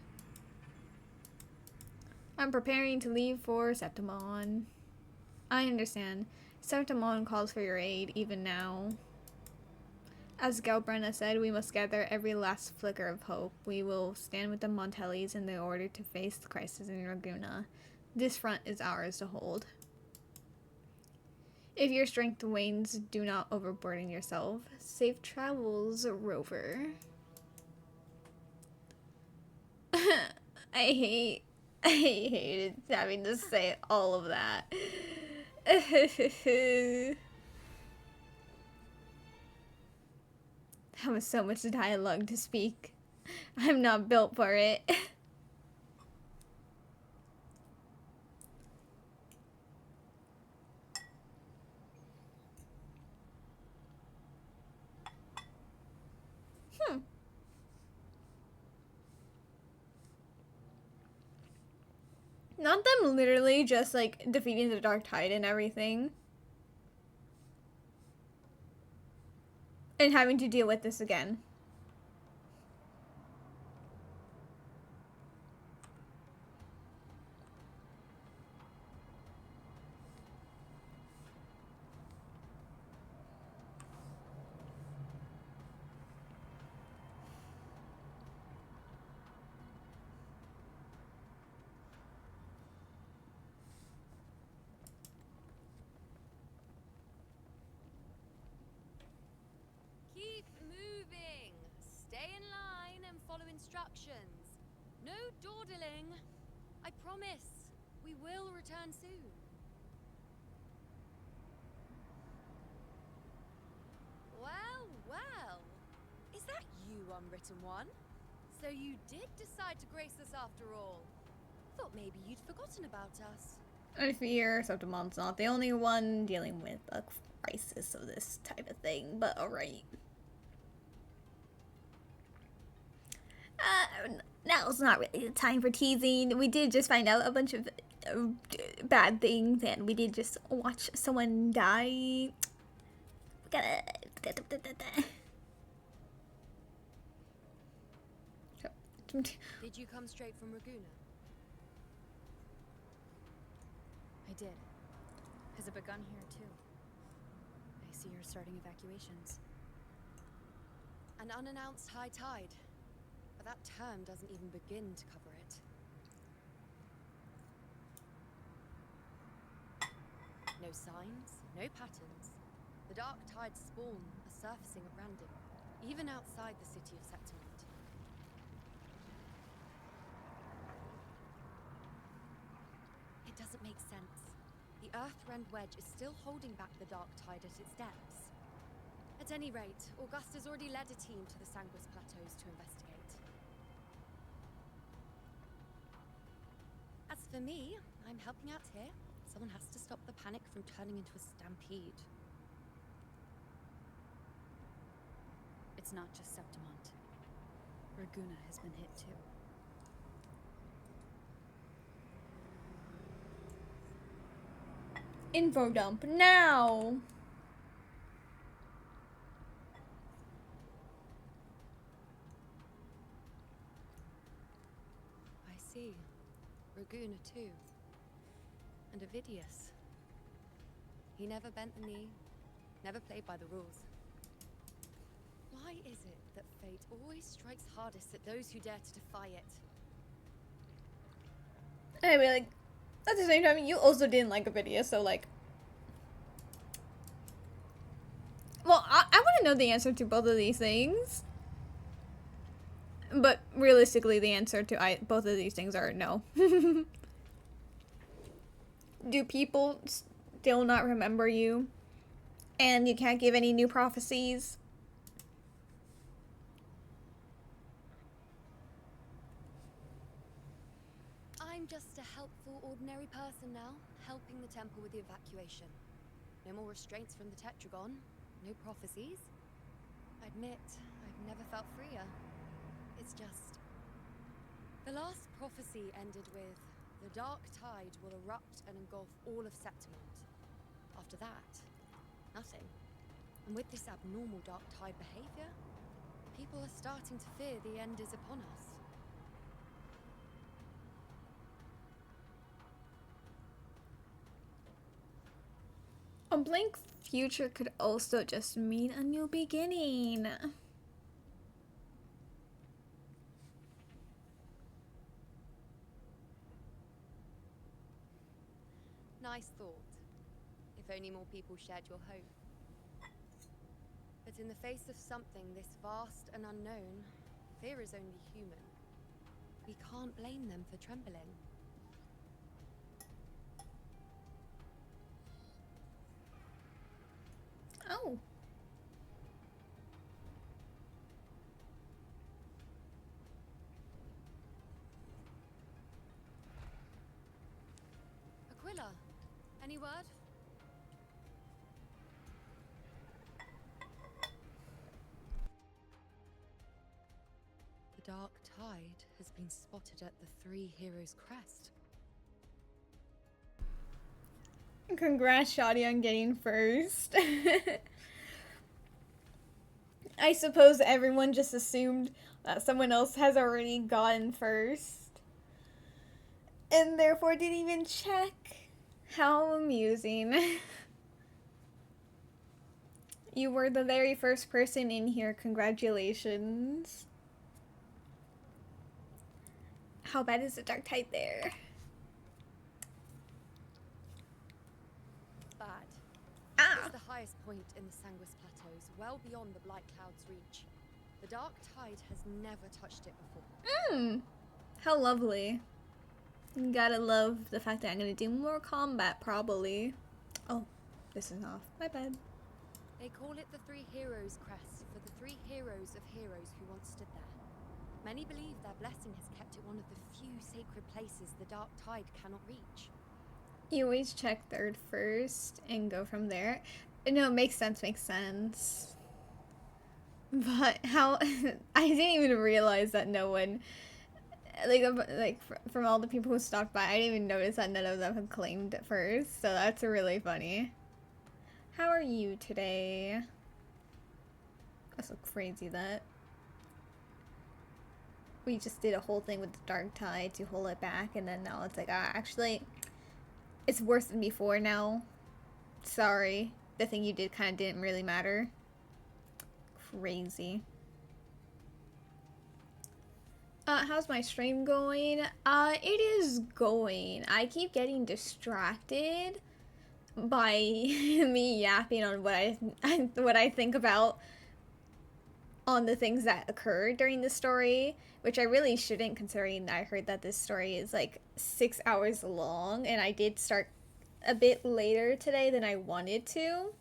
A: I'm preparing to leave for Septimon. I understand. Septimon calls for your aid, even now. As Galbrenna said, we must gather every last flicker of hope. We will stand with the Montellis in the order to face the crisis in Raguna. This front is ours to hold. If your strength wanes, do not overburden yourself. Safe travels, Rover. I hated having to say all of that. That was so much dialogue to speak. I'm not built for it. Not them literally just like defeating the Dark Tide and everything. And having to deal with this again.
B: follow instructions. No dawdling. I promise. We will return soon. Well, well. Is that you, Unwritten One? So you did decide to grace us after all. Thought maybe you'd forgotten about us.
A: I fear Septimon's not the only one dealing with a crisis of this type of thing, but alright. Now's not really the time for teasing. We did just find out a bunch of bad things, and we did just watch someone die. We gotta...
B: Did you come straight from Raguna?
F: I did. Has it begun here too? I see you're starting evacuations.
B: An unannounced high tide. But that term doesn't even begin to cover it. No signs, no patterns. The dark tide's spawn are surfacing at random, even outside the city of Septimont. It doesn't make sense. The Earth-rend wedge is still holding back the dark tide at its depths. At any rate, Augusta's already led a team to the Sanguis Plateaus to investigate. As for me, I'm helping out here. Someone has to stop the panic from turning into a stampede.
F: It's not just Septimont. Raguna has been hit too.
A: Info dump now!
B: I see. Raguna too. And Ovidius. He never bent the knee, never played by the rules. Why is it that fate always strikes hardest at those who dare to defy it?
A: I mean, like, at the same time, you also didn't like Ovidius, so like... Well, I want to know the answer to both of these things. But realistically, the answer to both of these things are no. Do people still not remember you? And you can't give any new prophecies?
B: I'm just a helpful, ordinary person now, helping the temple with the evacuation. No more restraints from the Tetragon, no prophecies. I admit, I've never felt freer. It's just... The last prophecy ended with, the dark tide will erupt and engulf all of Septimont. After that, nothing. And with this abnormal dark tide behavior, people are starting to fear the end is upon us.
A: A blank future could also just mean a new beginning.
B: Nice thought. If only more people shared your hope. But in the face of something this vast and unknown, fear is only human. We can't blame them for trembling.
A: Oh.
B: Aquila, any word? The dark tide has been spotted at the Three Heroes' Crest.
A: Congrats, Shadi, on getting first. I suppose everyone just assumed that someone else has already gotten first. And therefore didn't even check. How amusing. You were the very first person in here. Congratulations. How bad is the dark tide there?
B: Bad.
A: Ah.
B: It's the highest point in the Sanguis Plateaus, well beyond the Blight Cloud's reach.
F: The Dark Tide has never touched it before.
A: Mmm. How lovely. Gotta love the fact that I'm gonna do more combat, probably. Oh, this is off. My bad.
F: They call it the Three Heroes Crest for the three heroes of heroes who once stood there. Many believe their blessing has kept it one of the few sacred places the Dark Tide cannot reach.
A: You always check third first and go from there. No, it makes sense, makes sense. But how... I didn't even realize that no one... from all the people who stopped by, I didn't even notice that none of them had claimed it first. So that's really funny. How are you today? That's so crazy that we just did a whole thing with the Dark Tide to hold it back, and then now it's like, actually, it's worse than before now. Sorry. The thing you did kind of didn't really matter. Crazy. How's my stream going? It is going. I keep getting distracted by me yapping on what I think about on the things that occurred during the story, which I really shouldn't, considering I heard that this story is like 6 hours long, and I did start a bit later today than I wanted to.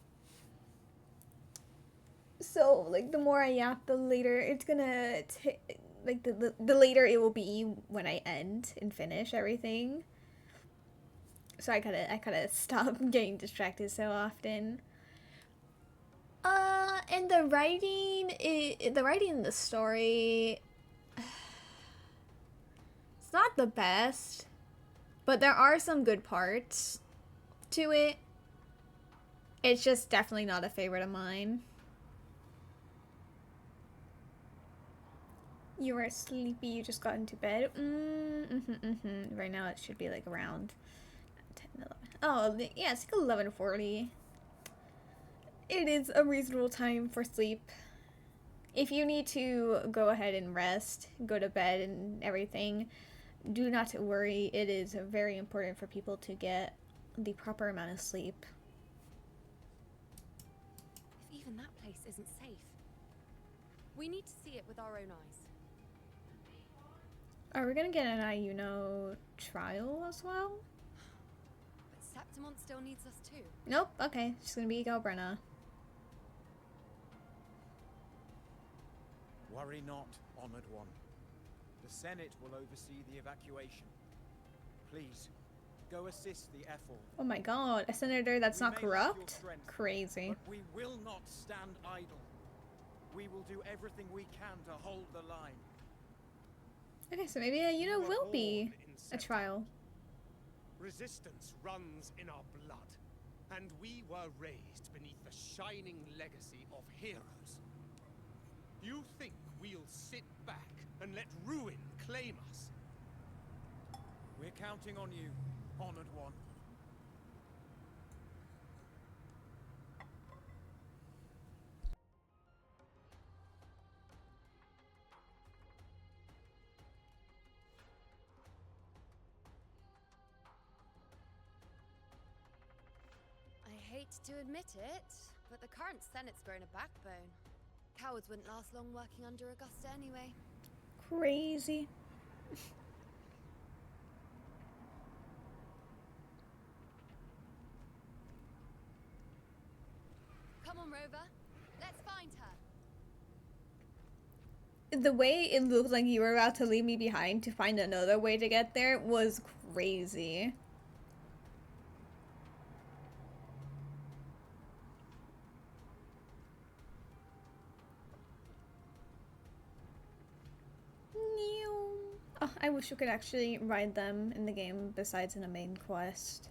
A: So, like, the more I yap, the later it's gonna like, the later it will be when I end and finish everything. So I gotta stop getting distracted so often. And the writing in the story, it's not the best, but there are some good parts to it. It's just definitely not a favorite of mine. You were sleepy, you just got into bed. Right now it should be like around 10, 11. Oh, yeah, it's like 11:40. It is a reasonable time for sleep. If you need to go ahead and rest, go to bed and everything, do not worry. It is very important for people to get the proper amount of sleep.
F: If even that place isn't safe, we need to see it with our own eyes.
A: Are we gonna get an IUNO trial as well?
F: But Septimont still needs us too.
A: Nope, okay. It's gonna be Galbrenna.
S: Worry not, honored one. The Senate will oversee the evacuation. Please, go assist the Ethel.
A: Oh my god, a senator that's not corrupt? Crazy.
S: But we will not stand idle. We will do everything we can to hold the line.
A: Okay, so maybe IUNO will be a trial.
Q: Resistance runs in our blood, and we were raised beneath the shining legacy of heroes. You think we'll sit back and let ruin claim us?
S: We're counting on you, honored one.
F: I hate to admit it, but the current Senate's grown a backbone. Cowards wouldn't last long working under Augusta anyway.
A: Crazy.
F: Come on, Rover. Let's find her.
A: The way it looked like you were about to leave me behind to find another way to get there was crazy. Oh, I wish you could actually ride them in the game besides in a main quest.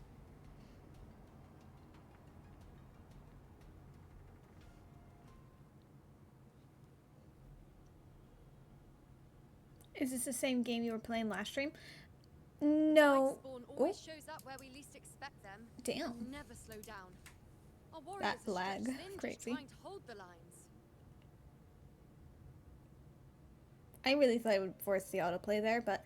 A: Is this the same game you were playing last stream? No.
F: Spawn always shows up where we least expect them.
A: Damn.
F: And never slow down. Our warriors
A: That
F: are
A: lag.
F: stretched thin,
A: Crazy.
F: just trying to hold the lines.
A: I really thought it would force the autoplay there, but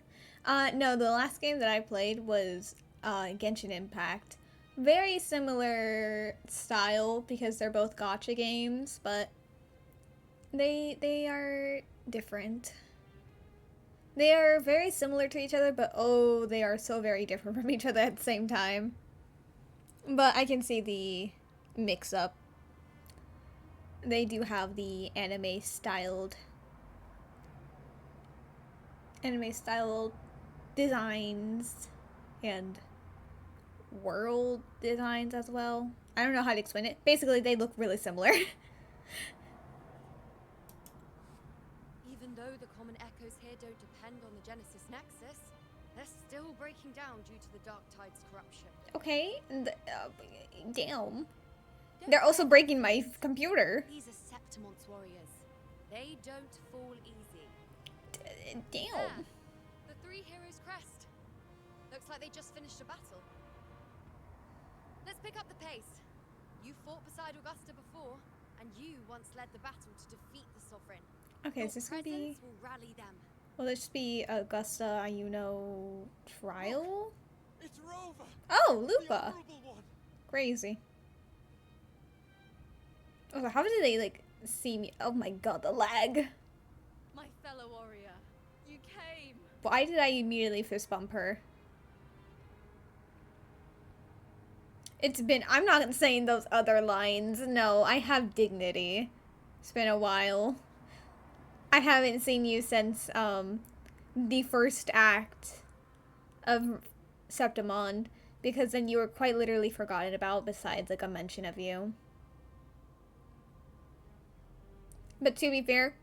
A: no, the last game that I played was Genshin Impact. Very similar style because they're both gacha games, but They are different. They are very similar to each other, but oh, they are so very different from each other at the same time. But I can see the mix-up. They do have the anime-styled designs and world designs as well. I don't know how to explain it. Basically, they look really similar.
B: Even though the common echoes here don't depend on the Genesis Nexus, they're still breaking down due to the Dark Tide's corruption.
A: Okay, damn. They're also breaking my computer.
B: These are Septimon's warriors. They don't fall easy.
A: Damn.
B: There, the three heroes' crest. Looks like they just finished a battle. Let's pick up the pace. You fought beside Augusta before, and you once led the battle to defeat the Sovereign.
A: Okay, is this gonna be...
B: will rally them.
A: Will this be Augusta, trial?
Q: It's Rover.
A: Oh, Lupa. Crazy. Oh, how did they, like, see me? Oh my god, the lag.
B: My fellow warrior, you came.
A: Why did I immediately fist bump her? It's been... I'm not saying those other lines. No, I have dignity. It's been a while. I haven't seen you since, the first act of Septimon, because then you were quite literally forgotten about besides, like, a mention of you. But to be fair,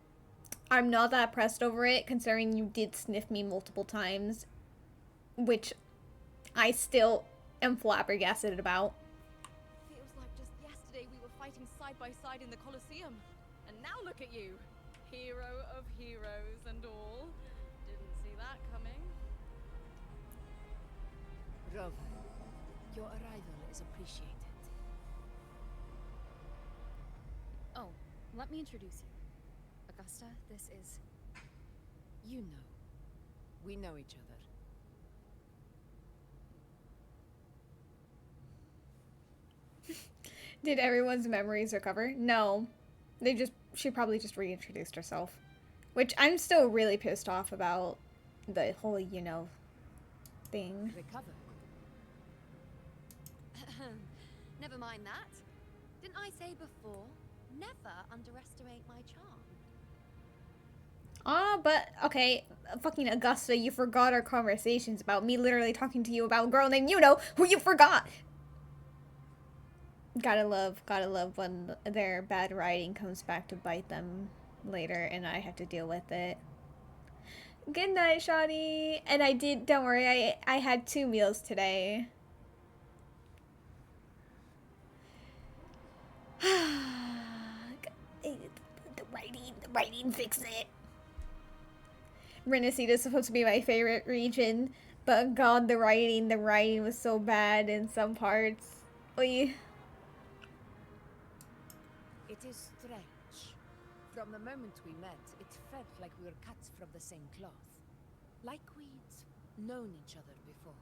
A: I'm not that pressed over it, considering you did sniff me multiple times, which I still am flabbergasted about.
B: Feels like just yesterday we were fighting side by side in the Colosseum, and now look at you. Hero of heroes and all. Didn't see that coming.
J: Rover, your arrival is appreciated.
F: Oh, let me introduce you. Augusta, this is...
J: You know. We know each other.
A: Did everyone's memories recover? No. She probably just reintroduced herself. Which I'm still really pissed off about the whole, thing.
J: Recover.
B: Never mind that. Didn't I say before, never underestimate my charm?
A: But, okay, fucking Augusta, you forgot our conversations about me literally talking to you about a girl named who you forgot! Gotta love when their bad writing comes back to bite them later and I have to deal with it. Good night, Shawty! And don't worry, I had 2 meals today. The writing fixed it. Renacita is supposed to be my favorite region, but god, the writing was so bad in some parts. Oy.
J: It is strange. From the moment we met, it felt like we were cut from the same cloth. Like we'd known each other before.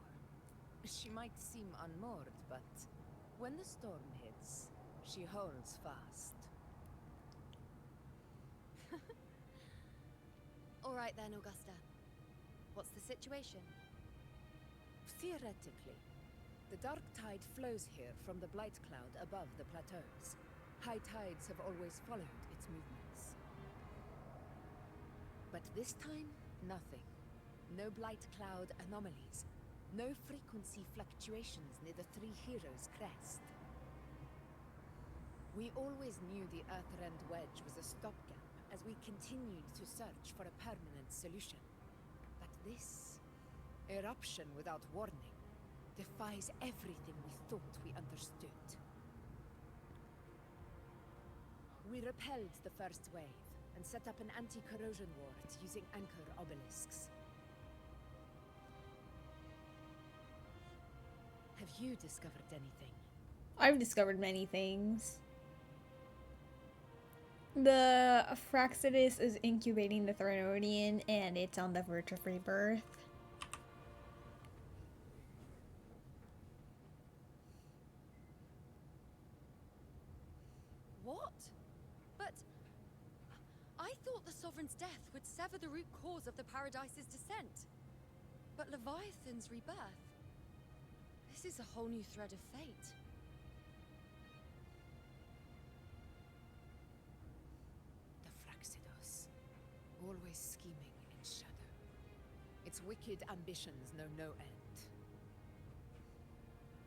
J: She might seem unmoored, but when the storm hits, she holds fast.
B: All right then, Augusta. What's the situation?
J: Theoretically, the dark tide flows here from the blight cloud above the plateaus. High tides have always followed its movements. But this time, nothing. No blight cloud anomalies. No frequency fluctuations near the Three Heroes' crest. We always knew the Earthrend Wedge was a stopgap as we continued to search for a permanent solution. But this eruption without warning defies everything we thought we understood. We repelled the first wave and set up an anti-corrosion ward using anchor obelisks. Have you discovered anything?
A: I've discovered many things. The Fraxidus is incubating the Threnodian and it's on the verge of rebirth.
B: What? But
F: thought the Sovereign's death would sever the root cause of the Paradise's descent. But Leviathan's rebirth... This is a whole new thread of fate.
T: The Fraxidos. Always scheming in shadow. Its wicked ambitions know no end.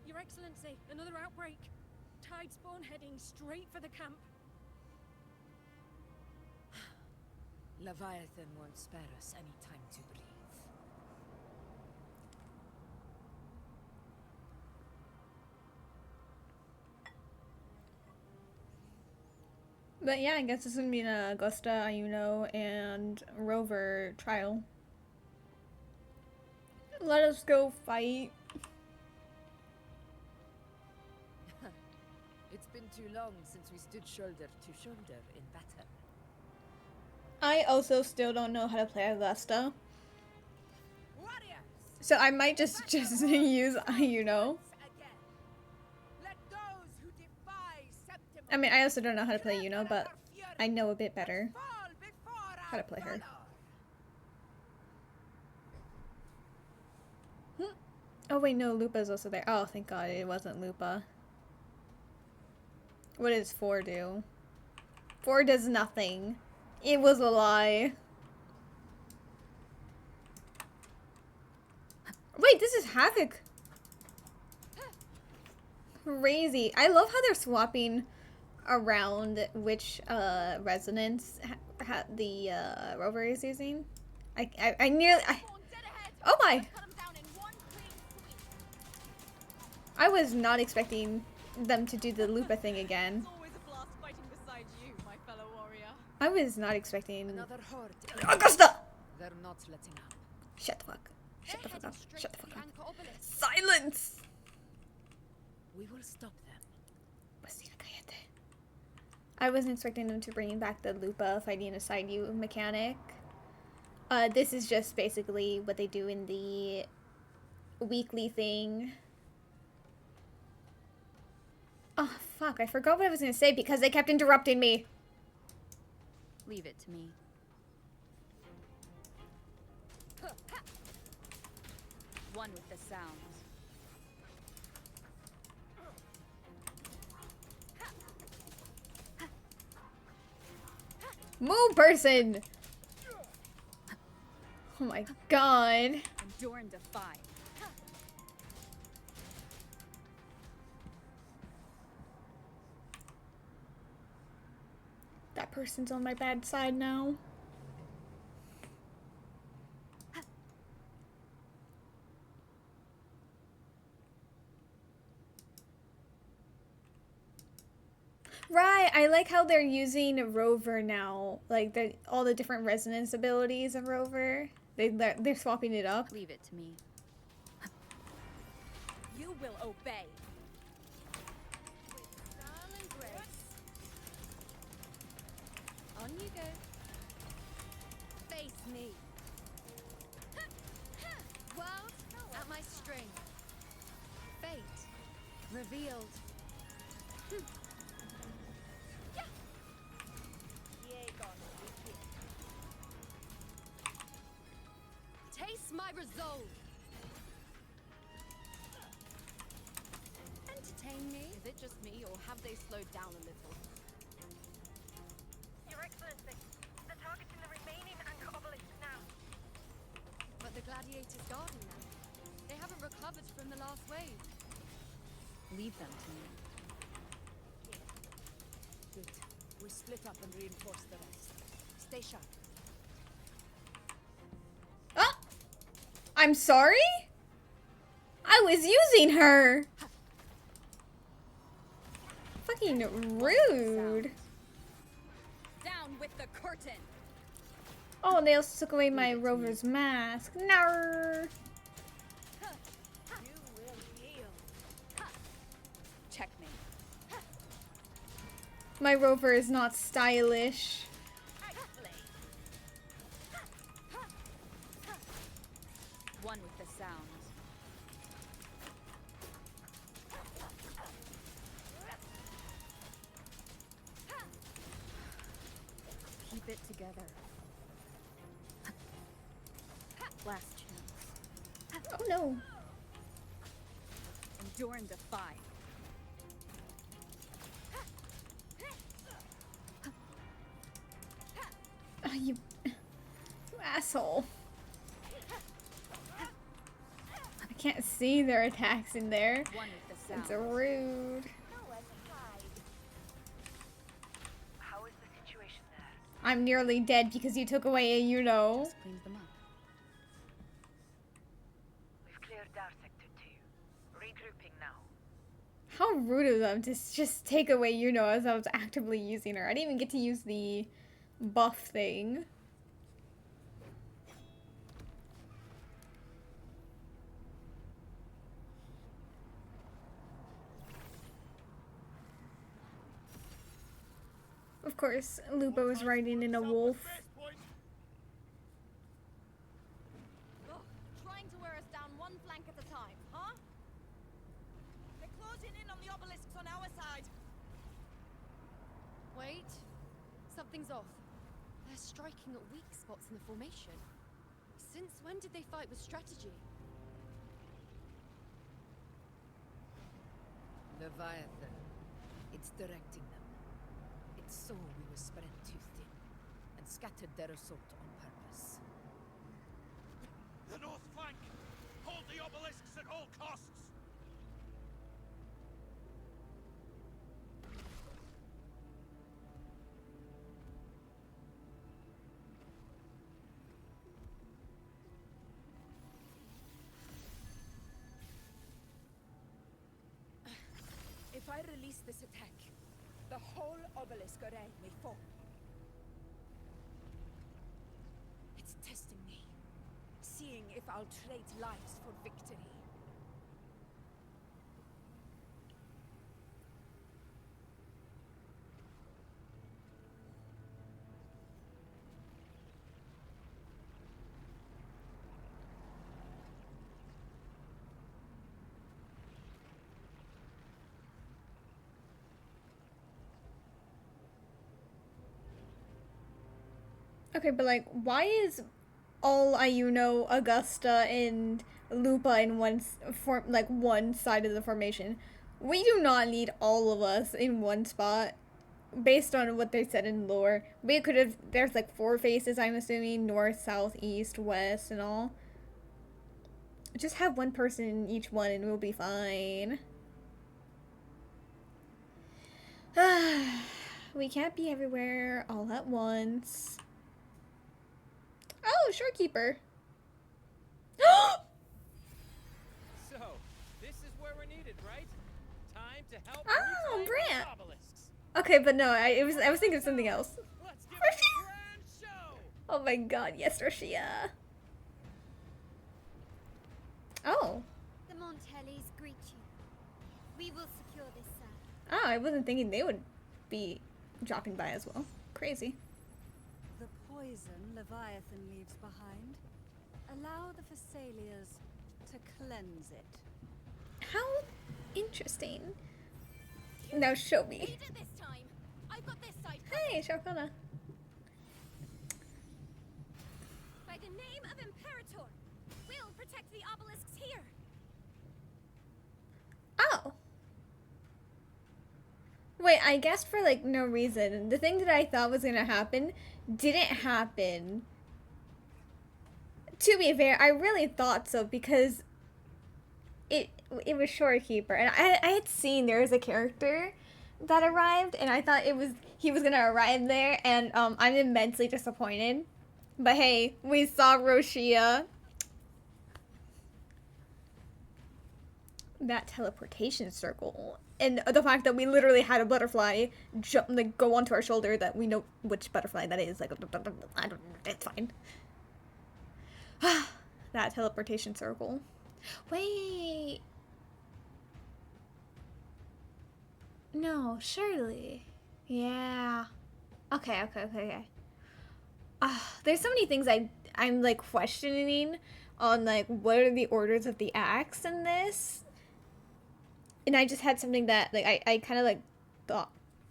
B: Your Excellency, another outbreak. Tidespawn heading straight for the camp.
T: Leviathan won't spare us any time to breathe.
A: But yeah, I guess it's gonna be an Augusta, Ayuno, and Rover trial. Let us go fight.
T: It's been too long since we stood shoulder to shoulder in battle.
A: I also still don't know how to play Augusta. So I might just use Ayuno. I mean, I also don't know how to play Yuno, but I know a bit better how to play her. Oh wait, no, Lupa's also there. Oh, thank God it wasn't Lupa. What does 4 do? 4 does nothing. It was a lie. Wait, this is Havoc. Crazy. I love how they're swapping around which resonance the rover is using. I nearly oh my! I was not expecting them to do the Lupa thing again. I was not expecting Augusta!
T: They're not letting up.
A: Shut the fuck. Shut the fuck up. Shut the fuck up. Silence!
T: We will stop them.
A: I wasn't expecting them to bring back the Lupa fighting a side U mechanic. This is just basically what they do in the weekly thing. Oh, fuck. I forgot what I was going to say because they kept interrupting me.
F: Leave it to me. One with the sounds.
A: Move, person! Oh my God.
F: Endure and defy.
A: That person's on my bad side now. Right, I like how they're using Rover now. Like all the different resonance abilities of Rover. They're swapping it up.
F: Leave it to me.
B: You will obey.
F: On you go.
B: Face me.
F: World at my string. Fate revealed. Taste my resolve. Entertain me? Is it just me, or have they slowed down a little?
B: Your Excellency, they're targeting the remaining anchor obelisks now.
F: But the gladiators guarding them. They haven't recovered from the last wave. Leave them to me.
T: Good. We split up and reinforce the rest. Stay sharp.
A: Oh! I'm sorry? I was using her! Fucking rude.
F: Down with the curtain.
A: Oh, they also took away my Rover's mask. No.
F: Checkmate.
A: My Rover is not stylish.
F: One with the sound. Keep Keep it together. Last chance.
A: Oh no.
F: Endure and defy.
A: Oh, you asshole. I can't see their attacks in there. It's rude.
F: How is the situation there?
A: I'm nearly dead because you took away a you-know.
F: Just cleaned them up. We've cleared our sector 2. Regrouping now.
A: How rude of them to just take away you-know as I was actively using her. I didn't even get to use the buff thing. Of course, Lupo was riding in a wolf.
M: Ugh, trying to wear us down one flank at a time, huh? They're closing in on the obelisks on our side.
B: Wait. Something's off. They're striking at weak spots in the formation. Since when did they fight with strategy?
T: Leviathan. It's directing them. It saw we were spread too thin, and scattered their assault on purpose.
Q: The north flank! Hold the obelisks at all costs!
T: If I release this attack, the whole obelisk array may fall. It's testing me, seeing if I'll trade lives for victory.
A: Okay, but like, why is all Ayuno, Augusta, and Lupa in one side of the formation? We do not need all of us in one spot. Based on what they said in lore, we could have. There's like 4 faces. I'm assuming north, south, east, west, and all. Just have one person in each one, and we'll be fine. We can't be everywhere all at once. Oh, Shorekeeper.
G: So, this is where we're needed, right? Time to help
A: Oh,
G: reclaim
A: Brant.
G: the obelisks.
A: Okay, but no, I was thinking of something else.
G: Let's give it a grand show.
A: Oh my god, yes, Roshia. Oh.
R: The Montellis greet you. We will secure this side.
A: Oh, I wasn't thinking they would be dropping by as well. Crazy.
D: The poison Leviathan leaves behind, allow the Phassalias to cleanse it.
A: How interesting. Now show me.
M: Lead it this time. I've got this side.
A: Hey, Shokana.
B: By the name of Imperator, we'll protect the obelisks here.
A: Oh. Wait, I guessed for like no reason. The thing that I thought was gonna happen didn't happen. To be fair, I really thought so because it was Shorekeeper, and I had seen there was a character that arrived, and I thought he was gonna arrive there, and I'm immensely disappointed. But hey, we saw Roshia. That teleportation circle, and the fact that we literally had a butterfly go onto our shoulder, that we know which butterfly that is. Like, I don't. It's fine. That teleportation circle. Wait. No, surely. Yeah. Okay. There's so many things I'm like questioning on like what are the orders of the acts in this. And I just had something that like I kind of like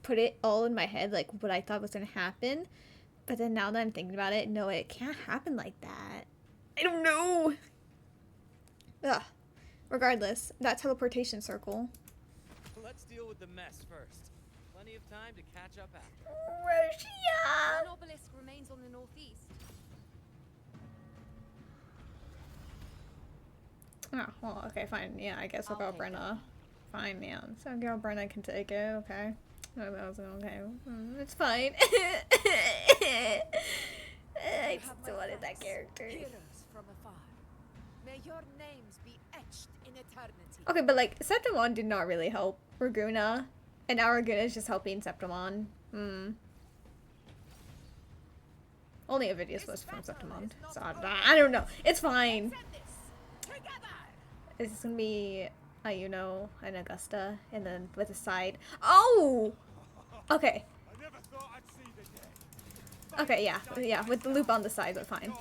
A: put it all in my head, like what I thought was gonna happen. But then now that I'm thinking about it, no, it can't happen like that. I don't know. Ugh. Regardless, that teleportation circle.
G: Let's deal with the mess first. Plenty of time to catch up after.
B: One obelisk remains on the northeast.
A: Oh, well, okay, fine. Yeah, I guess I'll go Brenna. Fine, yeah. So girl Brenna can take it, okay. No, that was okay. It's fine. I still wanted that character.
T: Heroes from afar. May your names be etched in eternity.
A: Okay, but like, Septimon did not really help Raguna. And now Raguna is just helping Septimon. Only Avidius was from Septimon. So I don't know. It's fine. It's gonna be Ayuno and Augusta, and then with a side. Oh! Okay. Okay, yeah, with the loop on the side, but fine.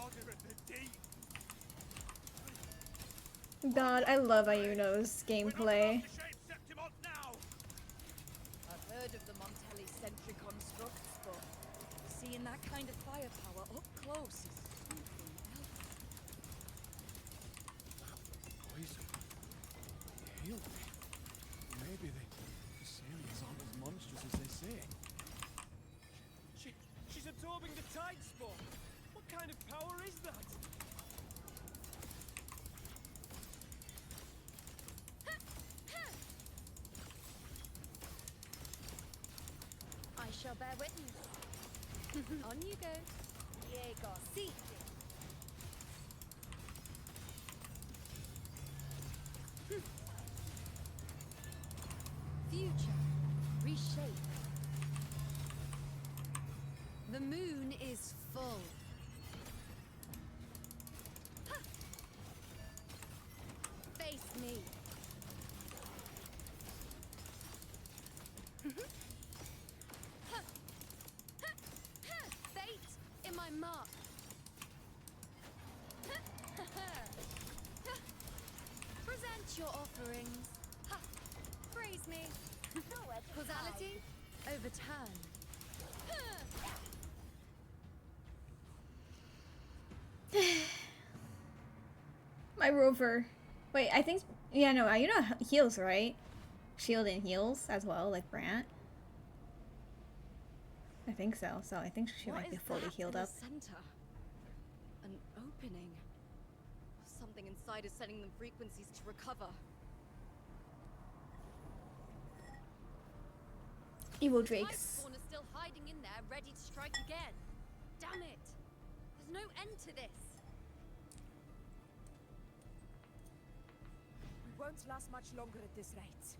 A: God, I love Ayuno's gameplay.
M: I've heard of the Montelli-centric constructs, but seeing that kind of firepower up close is something else.
S: Poison. Heal me. Maybe the Assyrians aren't as monstrous as they say.
G: She's absorbing the tide spawn. What kind of power is that?
B: I shall bear witness. On you go. Diego, see. Future. Reshape. The moon is full. Face me. Fate in my mark. Present your offerings. Praise me. Causality, overturn.
A: My rover. Wait, I think... Yeah, no, you know heals, right? Shield and heals as well, like Brant. I think so. So I think she might be fully healed up.
B: Center? An opening. Something inside is sending them frequencies to recover.
A: Evil Drakes.
B: Spawn is still hiding in there, ready to strike again. Damn it! There's no end to this.
T: We won't last much longer at this rate.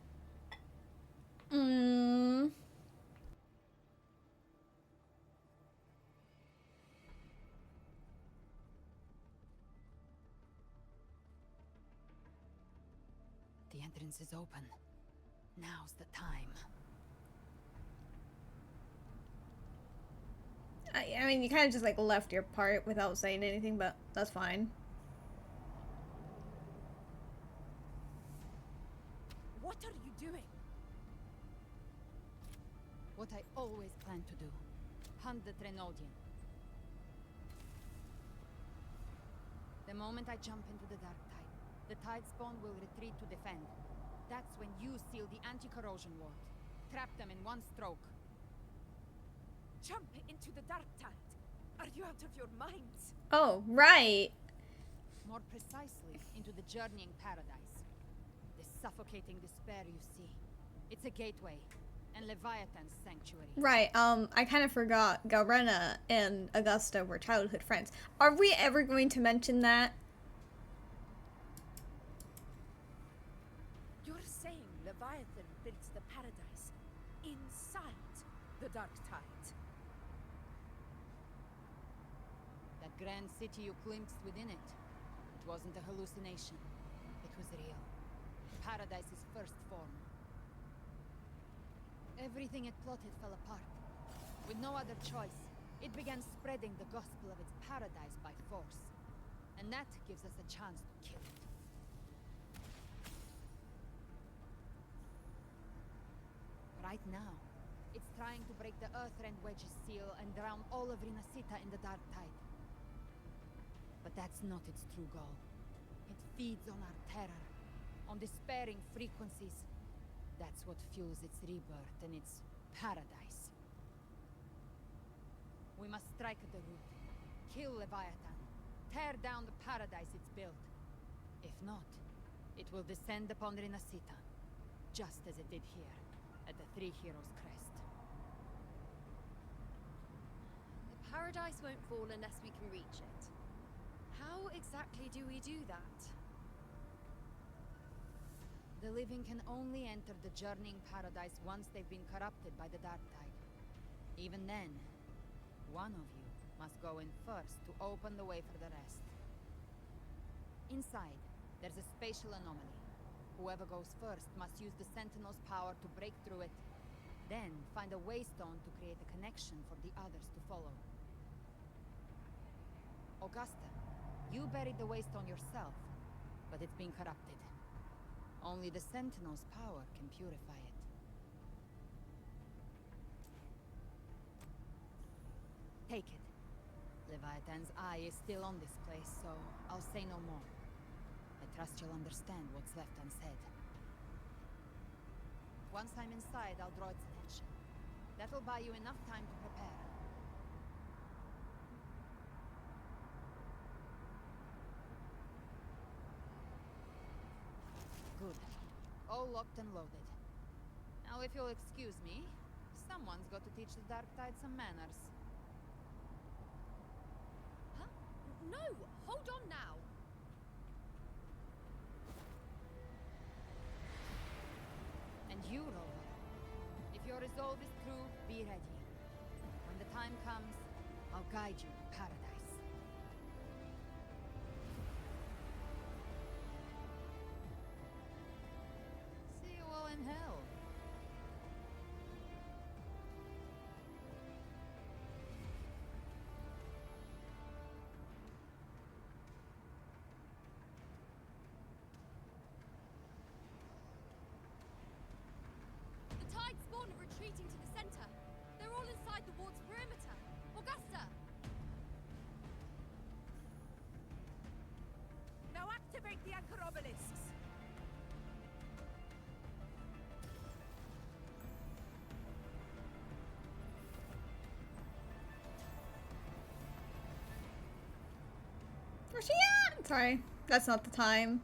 J: The entrance is open. Now's the time.
A: I mean, you kind of just like left your part without saying anything, but that's fine.
T: What are you doing?
J: What I always planned to do. Hunt the Trenodian. The moment I jump into the dark tide, the tide spawn will retreat to defend. That's when you seal the anti-corrosion ward. Trap them in one stroke.
T: Jump into the dark tide. Are you out of your minds?
A: Oh, right.
J: More precisely, into the journeying paradise. The suffocating despair you see. It's a gateway, and Leviathan's sanctuary.
A: Right, I kind of forgot Galrena and Augusta were childhood friends. Are we ever going to mention that?
T: You're saying Leviathan built the paradise inside the dark tide?
J: That grand city you glimpsed within it. It wasn't a hallucination. It was real. Paradise's first form. Everything it plotted fell apart. With no other choice, it began spreading the gospel of its paradise by force. And that gives us a chance to kill it. Right now, It's trying to break the Earthrend Wedge's seal and drown all of Rinasita in the Dark Tide. But that's not its true goal. It feeds on our terror, on despairing frequencies. That's what fuels its rebirth and its paradise. We must strike at the root, kill Leviathan, tear down the paradise it's built. If not, it will descend upon Rinasita, just as it did here, at the Three Heroes' Crest.
B: The paradise won't fall unless we can reach it. How exactly do we do that?
J: The living can only enter the journeying paradise once they've been corrupted by the Dark Tide. Even then, one of you must go in first to open the way for the rest. Inside, there's a spatial anomaly. Whoever goes first must use the Sentinel's power to break through it, then find a waystone to create a connection for the others to follow. Augusta, you buried the waystone yourself, but it's been corrupted. Only the Sentinel's power can purify it. Take it. Leviathan's eye is still on this place, so I'll say no more. I trust you'll understand what's left unsaid. Once I'm inside, I'll draw its attention. That'll buy you enough time to prepare. Good. All locked and loaded. Now if you'll excuse me, someone's got to teach the Dark Tide some manners.
B: Huh? No! Hold on now!
J: And you, Rover. If your resolve is true, be ready. When the time comes, I'll guide you to paradise. See you all in hell.
B: The Tide spawn are retreating to the center. They're all inside the ward's perimeter. Augusta!
M: Now activate the anchor obelisks!
A: Where's she at? Sorry, that's not the time.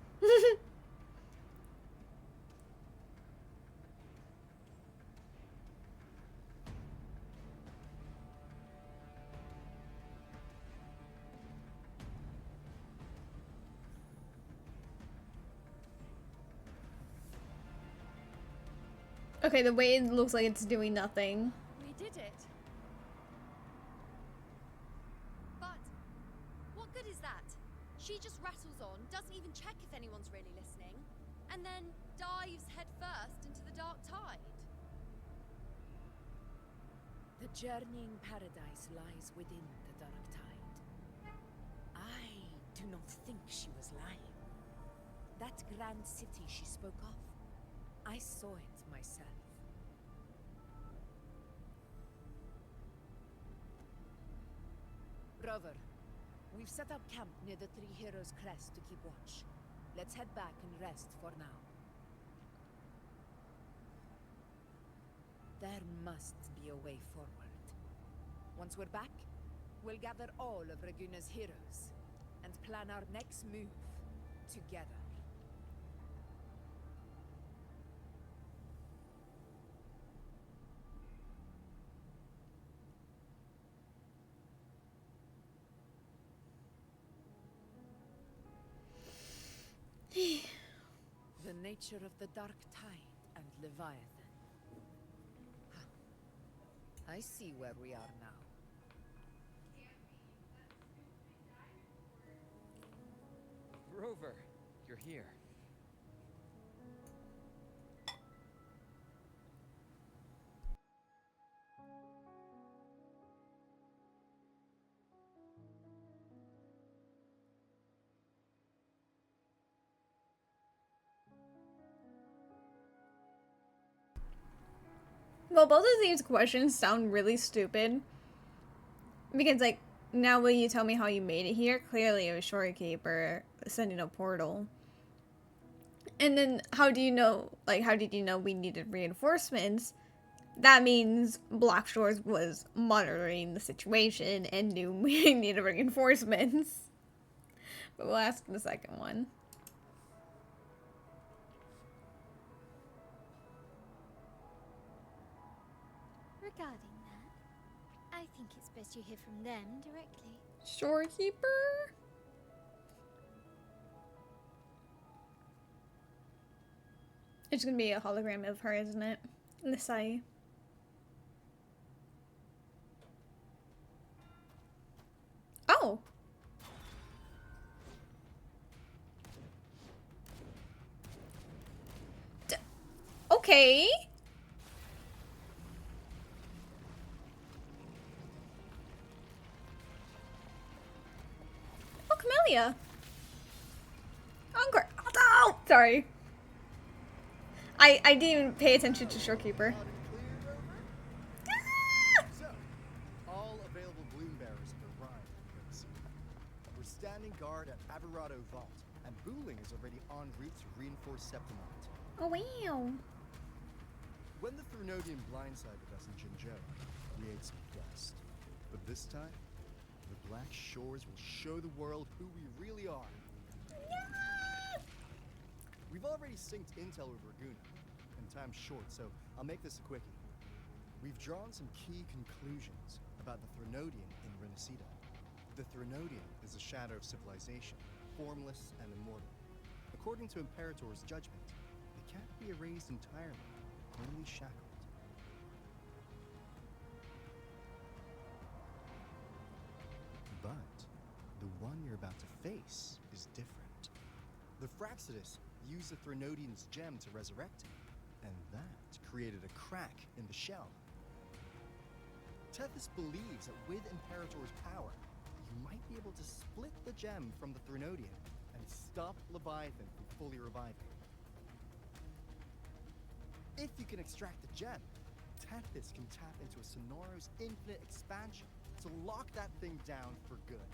A: Okay, the way it looks like it's doing nothing.
B: We did it. But what good is that? She just rattles on, doesn't even check if anyone's really listening, and then dives headfirst into the Dark Tide.
T: The journeying paradise lies within the Dark Tide. I do not think she was lying. That grand city she spoke of, I saw it myself. Rover, we've set up camp near the Three Heroes' Crest to keep watch. Let's head back and rest for now. There must be a way forward. Once we're back, we'll gather all of Raguna's heroes and plan our next move together. The nature of the Dark Tide and Leviathan. Huh. I see where we are now.
C: Rover, you're here.
A: Well, both of these questions sound really stupid. Because, like, now will you tell me how you made it here? Clearly it was Shorekeeper sending a portal. And then how do you know, like, how did you know we needed reinforcements? That means Black Shores was monitoring the situation and knew we needed reinforcements. But we'll ask the second one.
R: Regarding that, I think it's best you hear from them directly.
A: Shorekeeper? It's gonna be a hologram of her, isn't it? Nisai. Oh! Okay! Oh, Camellia! Encore! Oh, sorry. I didn't even pay attention to Shorekeeper.
U: So, all available bloom bearers have arrived in Tennessee. We're standing guard at Averado Vault, and Booling is already en route to reinforce Septimont.
A: Oh, wow.
U: When the Thrunodian blindsided us in Jinzhou, we ate some dust. But this time, the Black Shores will show the world who we really are. We've already synced intel with Raguna, and time's short, so I'll make this a quickie. We've drawn some key conclusions about the Thrunodian in Renacida. The Thrunodian is a shadow of civilization, formless and immortal. According to Imperator's judgment, they can't be erased entirely, only shackled. But the one you're about to face is different. The Fraxidus used the Thrunodian's gem to resurrect him, and that created a crack in the shell. Tethys believes that with Imperator's power, you might be able to split the gem from the Thrunodian and stop Leviathan from fully reviving. If you can extract the gem, Tethys can tap into a Sonoro's infinite expansion to lock that thing down for good.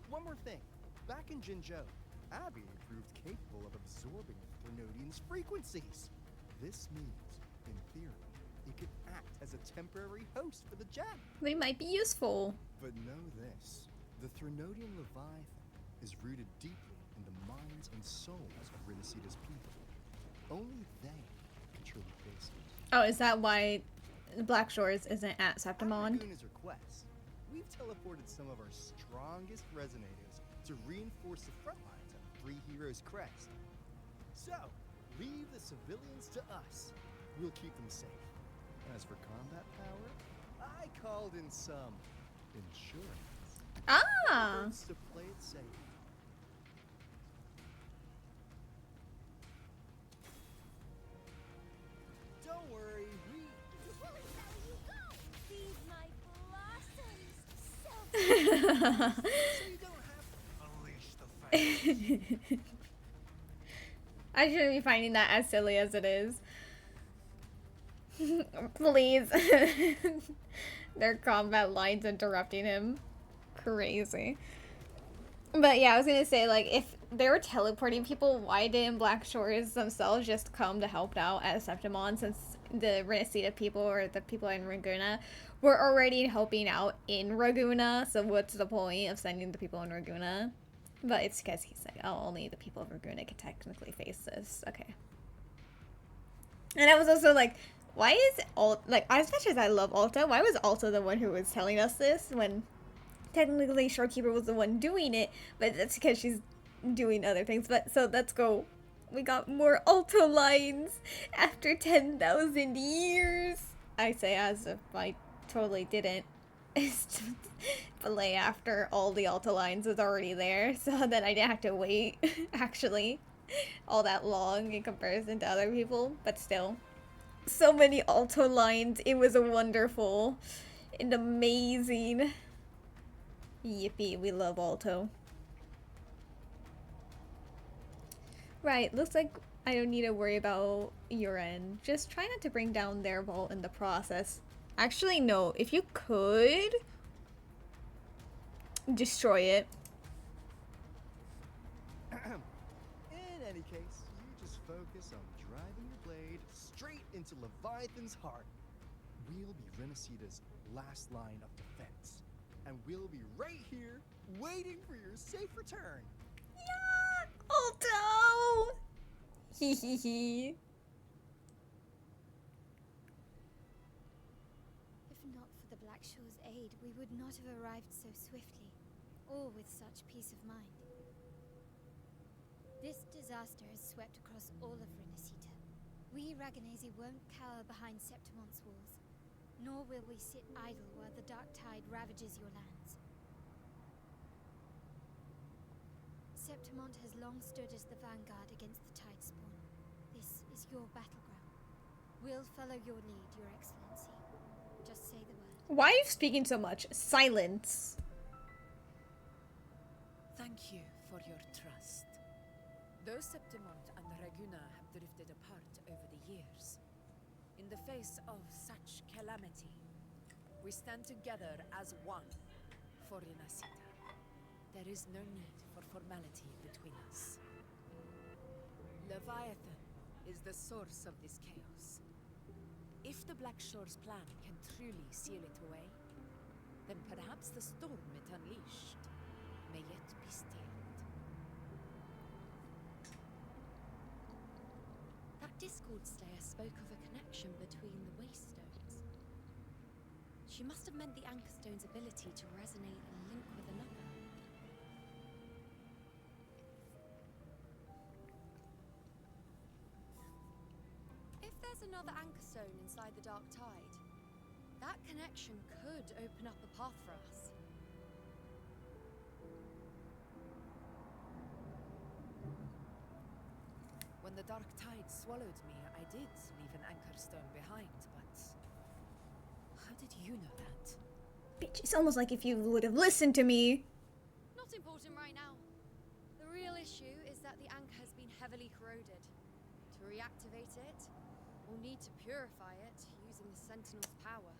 U: One more thing. Back in Jinzhou, Abby proved capable of absorbing the Thrunodian's frequencies. This means, in theory, it could act as a temporary host for the gem.
A: They might be useful.
U: But know this, the Thrunodian Leviathan is rooted deeply in the minds and souls of Renacida's people. Only they can truly face it.
A: Oh, is that why Black Shores isn't at Septimon?
U: At Raguna's request, we've teleported some of our strongest resonators to reinforce the front lines of Three Heroes Crest. So, leave the civilians to us. We'll keep them safe. As for combat power, I called in some insurance.
A: Ah!
U: To play it safe. Don't worry,
M: Feed my blossoms.
A: I shouldn't be finding that as silly as it is. Please. Their combat lines interrupting him. Crazy. But yeah, I was gonna say, like, if they were teleporting people, why didn't Black Shores themselves just come to help out at Septimon, since the Renacida people, or the people in Raguna, were already helping out in Raguna, so what's the point of sending the people in Raguna? But it's because he's like, oh, only the people of Raguna can technically face this. Okay. And I was also like, why is like, as much as I love Alta, why was Alta the one who was telling us this when technically Shorekeeper was the one doing it? But that's because she's doing other things. But so let's go. We got more Alta lines after 10,000 years. I say as if I totally didn't. Belay after all the Alta lines was already there, so then I didn't have to wait actually all that long in comparison to other people, but still, so many Alta lines. It was a wonderful and amazing. Yippee, we love Alto. Right, looks like I don't need to worry about your end. Just try not to bring down their vault in the process. Actually, no. If you could destroy it.
U: In any case, you just focus on driving your blade straight into Leviathan's heart. We'll be Renaceda's last line of defense. And we'll be right here, waiting for your safe return.
A: Yeah! Alto! Hee hee hee.
R: If not for the Black Shore's aid, we would not have arrived so swiftly, or with such peace of mind. This disaster has swept across all of Renacita. We Raganesi won't cower behind Septimonte's walls, nor will we sit idle while the dark tide ravages your lands. Septimonte has long stood as the vanguard against the tide spawn. This is your battleground. We'll follow your lead, Your Excellency. Just say the word.
A: Why are you speaking so much? Silence.
T: Thank you for your trust. Though Septimonte and Raguna have drifted apart over the years, in the face of such calamity, we stand together as one for Renacita. There is no need for formality between us. Leviathan is the source of this chaos. If the Black Shore's plan can truly seal it away, then perhaps the storm it unleashed may yet be stilled.
F: That Discord Slayer spoke of a connection between the Waystones. She must have meant the Anchorstone's ability to resonate and link with another. If there's another Anchorstone inside the Dark Tide, that connection could open up a path for us.
T: When the Dark Tide swallowed me, I did leave an Anchorstone behind, but how did you know that?
A: Bitch, it's almost like if you would have listened to me.
F: Not important right now. The real issue is that the anchor has been heavily corroded. To reactivate it, we'll need to purify it using the Sentinel's power.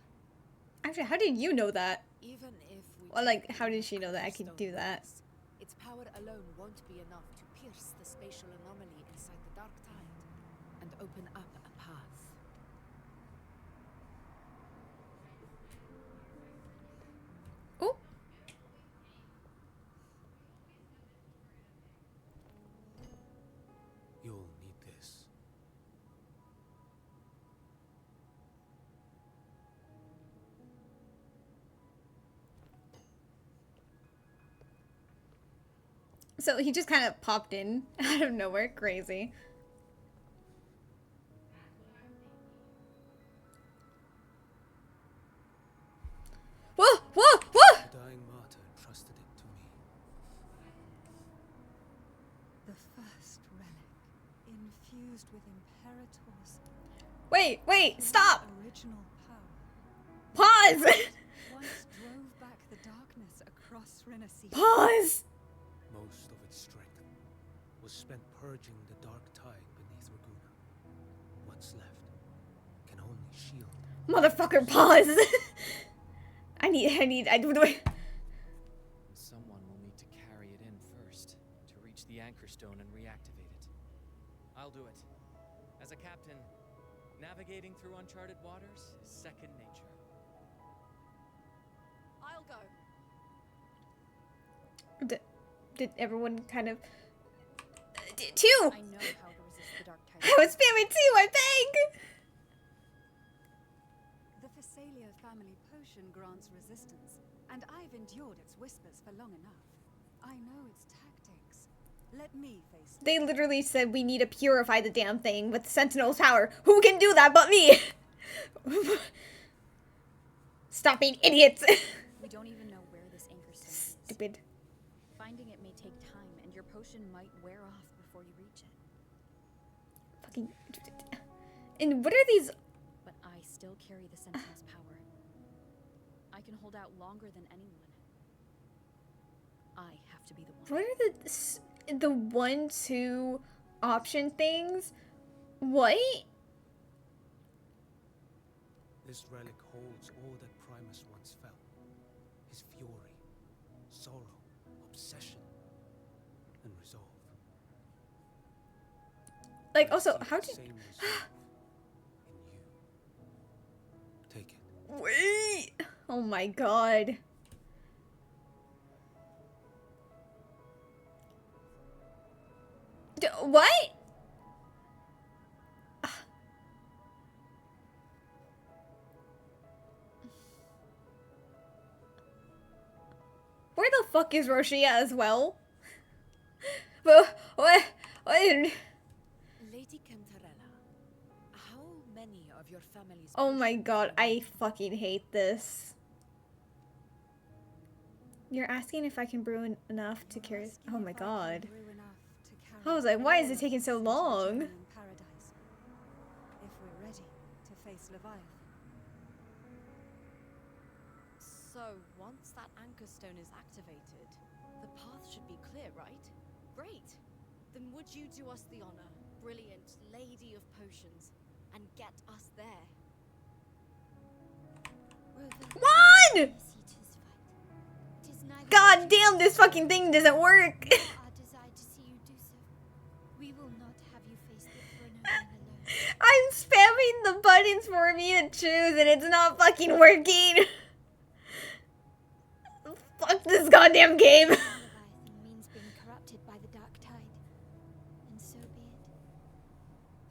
A: Actually, how did you know that?
T: Even if we
A: Well, like, how did she know that I could do that?
T: Its power alone won't be enough to pierce the spatial anomaly inside the Dark Tide and open up a path.
A: Oh.
N: You'll need this.
A: So he just kind of popped in out of nowhere, crazy. Whoa, whoa, whoa!
N: The dying martyr entrusted it to me.
D: The first relic, infused with Imperator's
A: Wait, stop!
D: original power.
A: Pause!
D: Once drove back the darkness across Renacita.
A: Pause!
N: Most of its strength was spent purging the dark tide beneath Raguna. What's left can only shield.
A: Motherfucker, pause! I do it.
C: Someone will need to carry it in first to reach the Anchorstone and reactivate it. I'll do it. As a captain, navigating through uncharted waters is second nature.
B: I'll go.
A: Did everyone kind of... Two!
F: I know how to resist the Dark Tide.
A: I was spamming two, I beg!
D: The Phasalia family potion grants resistance, and I've endured its whispers for long enough. I know its tactics. Let me face it.
A: They literally said we need to purify the damn thing with Sentinel's power. Who can do that but me? Stop being idiots!
F: We don't even know where this Anchorstone is.
A: Stupid.
F: Finding it may take time, and your potion might wear off before you reach it.
A: Fucking... And what are these...
F: But I still carry the Sentinel's power. I can hold out longer than anyone. I have to be the one.
A: What are the ones who option things. What?
K: This relic holds all that Primus once felt. His fury, sorrow, obsession, and resolve.
A: Like, also, how did...
K: Same resolve in you. Take it.
A: Wait! Oh my god. What? Where the fuck is Roshia as well? But what?
T: Lady Cantarella, how many of your family's...
A: Oh my god, I fucking hate this. You're asking if I can brew enough to carry... Oh my god. I was like, why is it taking so long?
D: If we're ready to face Leviathan.
M: So, once that anchor stone is activated, the path should be clear, right? Great! Then would you do us the honor, brilliant lady of potions, and get us there?
A: One! God damn, this fucking thing doesn't work. I'm spamming the buttons for me to choose and it's not fucking working. Fuck this goddamn game.
E: Leviathan means being corrupted by the dark tide, and so be it.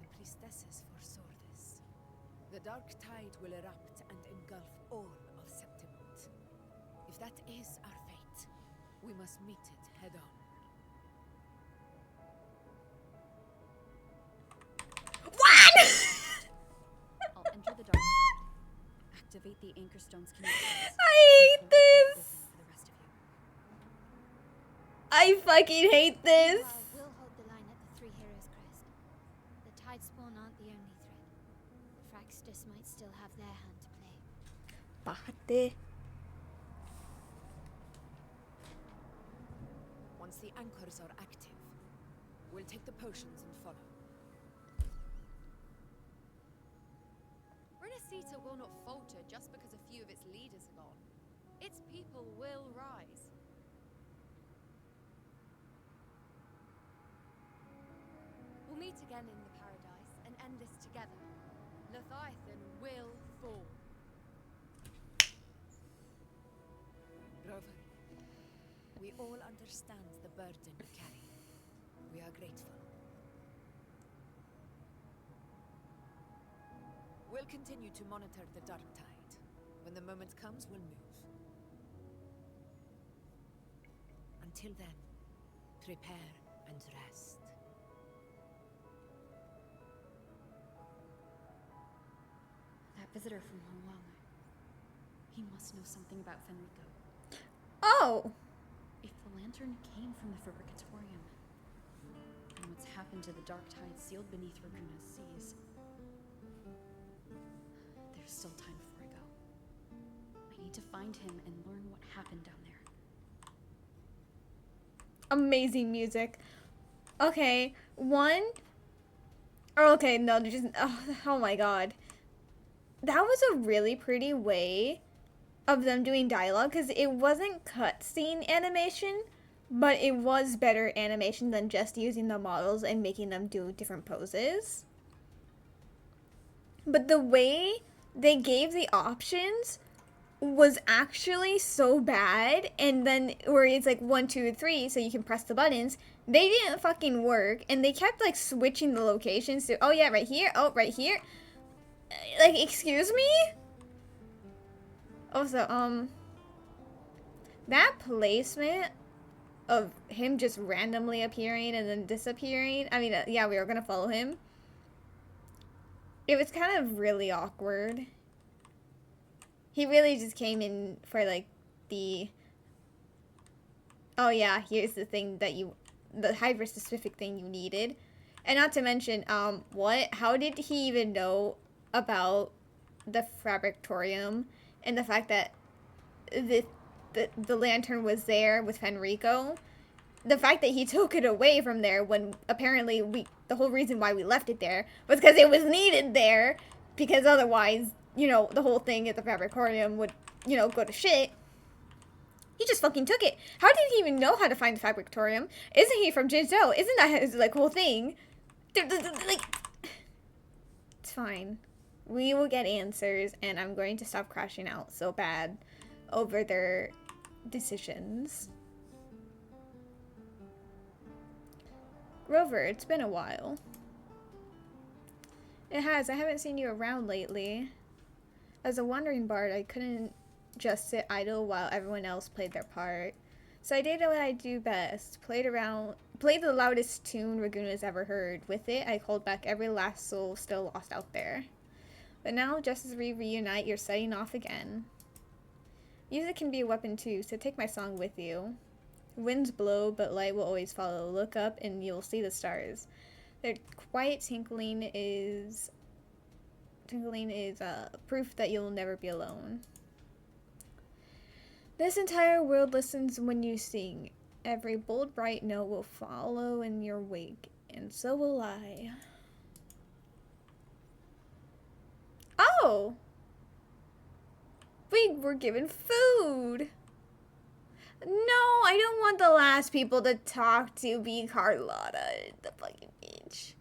T: The priestesses foresaw this. The dark tide will erupt and engulf all of Septimont. If that is our fate, we must meet it head on.
A: What?
F: I'll enter the dark tide. Activate the anchor stone's connections.
A: I hate this. I fucking hate this.
E: We'll hold the line at the Three Heroes Crest. The tide spawn aren't the only threat. The Fraxtus might still have their hand to play.
A: Bájate.
T: Once the anchors are active, we'll take the potions and follow.
F: Renacita will not falter just because a few of its leaders are gone. Its people will rise. We'll meet again in the paradise and end this together. Leviathan will fall.
T: Rover, we all understand the burden you carry. We are grateful. We'll continue to monitor the dark tide. When the moment comes, we'll move. Until then, prepare and rest.
F: That visitor from Hong, he must know something about Fenrico.
A: Oh!
F: If the lantern came from the Fabricatorium, and what's happened to the dark tide sealed beneath Raguna's seas, there's still time before I go. I need to find him and learn what happened down there.
A: Amazing music. Okay, one... Oh, okay, no, just... Oh my god. That was a really pretty way of them doing dialogue, because it wasn't cutscene animation, but it was better animation than just using the models and making them do different poses. But the way they gave the options was actually so bad, and then where it's like 1, 2, 3, so you can press the buttons, they didn't fucking work, and they kept like switching the locations to, oh yeah, right here, oh, right here. Like, excuse me? Also, that placement of him just randomly appearing and then disappearing, I mean, yeah, we were gonna follow him. It was kind of really awkward. He really just came in for, like, the... Oh yeah, here's the thing that you... The hyper-specific thing you needed. And not to mention, what? How did he even know about the Fabricatorium and the fact that the lantern was there with Fenrico? the fact that he took it away from there when apparently the whole reason why we left it there was because it was needed there, because otherwise, you know, the whole thing at the Fabricorium would, you know, go to shit. He just fucking took it. How did he even know how to find the Fabricorium? Isn't he from Jinzhou? Isn't that his, like, whole thing? Like, it's fine. We will get answers, and I'm going to stop crashing out so bad over their decisions. Rover, it's been a while. It has. I haven't seen you around lately. As a wandering bard, I couldn't just sit idle while everyone else played their part. So I did what I do best. Played the loudest tune Raguna's ever heard. With it, I called back every last soul still lost out there. But now, just as we reunite, you're setting off again. Music can be a weapon too, so take my song with you. Winds blow, but light will always follow. Look up and you'll see the stars. Their quiet tinkling is proof that you'll never be alone. This entire world listens when you sing. Every bold, bright note will follow in your wake, and so will I. Oh! We were given food! No, I don't want the last people to talk to be Carlotta at the fucking beach.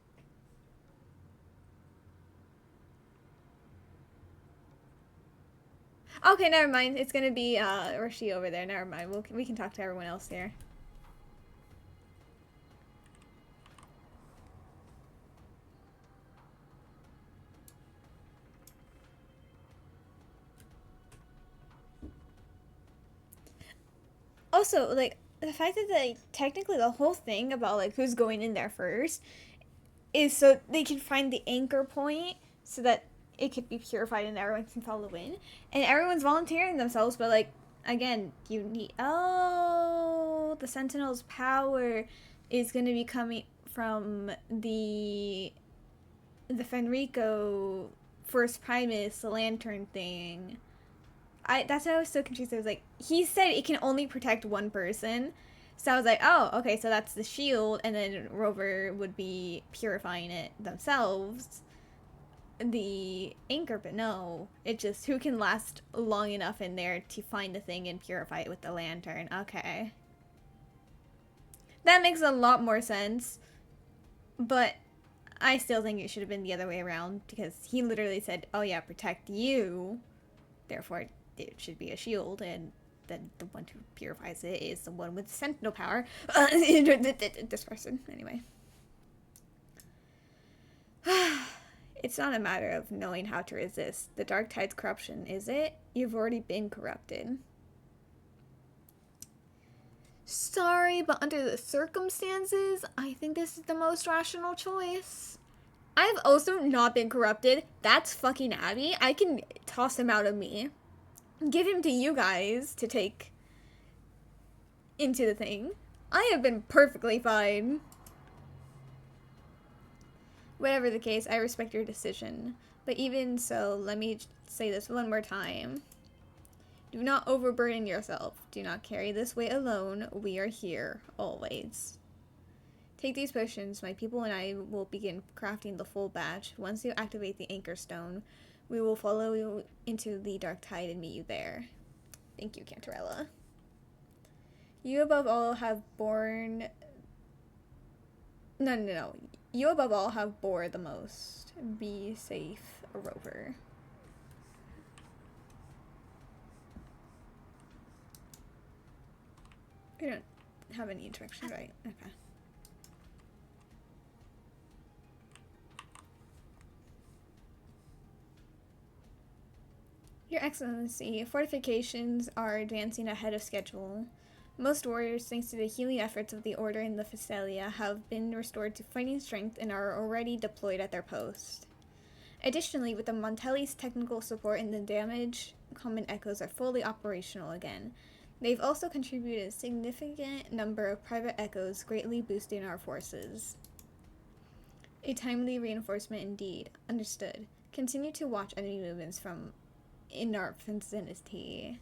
A: Okay, never mind. It's gonna be Rishi over there. Never mind. We can talk to everyone else here. Also, like, the fact that, like, technically the whole thing about, like, who's going in there first is so they can find the anchor point so that it could be purified and everyone can follow in. And everyone's volunteering themselves, but, like, again, you need... Oh, the Sentinel's power is going to be coming from the Fenrico First Primus, the lantern thing. That's why I was so confused. I was like, he said it can only protect one person. So I was like, oh, okay, so that's the shield, and then Rover would be purifying it themselves. The anchor, but no. It just, who can last long enough in there to find the thing and purify it with the lantern? Okay. That makes a lot more sense. But I still think it should have been the other way around, because he literally said, oh yeah, protect you. Therefore, it should be a shield, and then the one who purifies it is the one with sentinel power. This person, anyway. It's not a matter of knowing how to resist the dark tide's corruption, is it? You've already been corrupted. Sorry, but under the circumstances, I think this is the most rational choice. I've also not been corrupted. That's fucking Abby. I can toss him out of me. Give him to you guys to take into the thing. I have been perfectly fine. Whatever the case, I respect your decision. But even so, let me say this one more time. Do not overburden yourself. Do not carry this weight alone. We are here, always. Take these potions. My people and I will begin crafting the full batch. Once you activate the anchor stone, we will follow you into the dark tide and meet you there. Thank you, Cantarella. You above all have borne... No. You above all have bore the most. Be safe, Rover. We don't have any interaction, right? Okay. Your Excellency, fortifications are advancing ahead of schedule. Most warriors, thanks to the healing efforts of the Order in the Phasalia, have been restored to fighting strength and are already deployed at their post. Additionally, with the Montelli's technical support and the damage, common echoes are fully operational again. They've also contributed a significant number of private echoes, greatly boosting our forces. A timely reinforcement indeed. Understood. Continue to watch enemy movements from in our vicinity.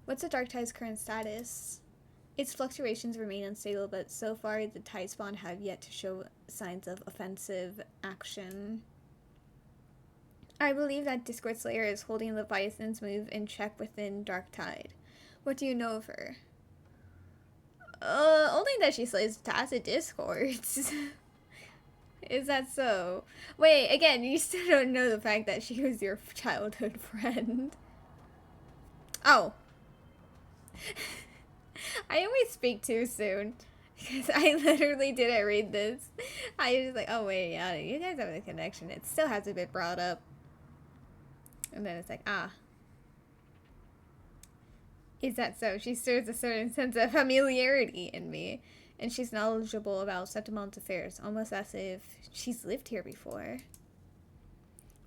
A: What's the Dark Tide's current status? Its fluctuations remain unstable, but so far the tide spawn have yet to show signs of offensive action. I believe that Discord Slayer is holding Leviathan's move in check within Dark Tide. What do you know of her? Only that she slays tacit discords. Is that so? Wait, again, you still don't know the fact that she was your childhood friend. Oh. I always speak too soon. Because I literally didn't read this. I was just like, oh wait, yeah, you guys have a connection. It still hasn't been brought up. And then it's like, ah. Is that so? She stirs a certain sense of familiarity in me. And she's knowledgeable about Septimon's affairs, almost as if she's lived here before.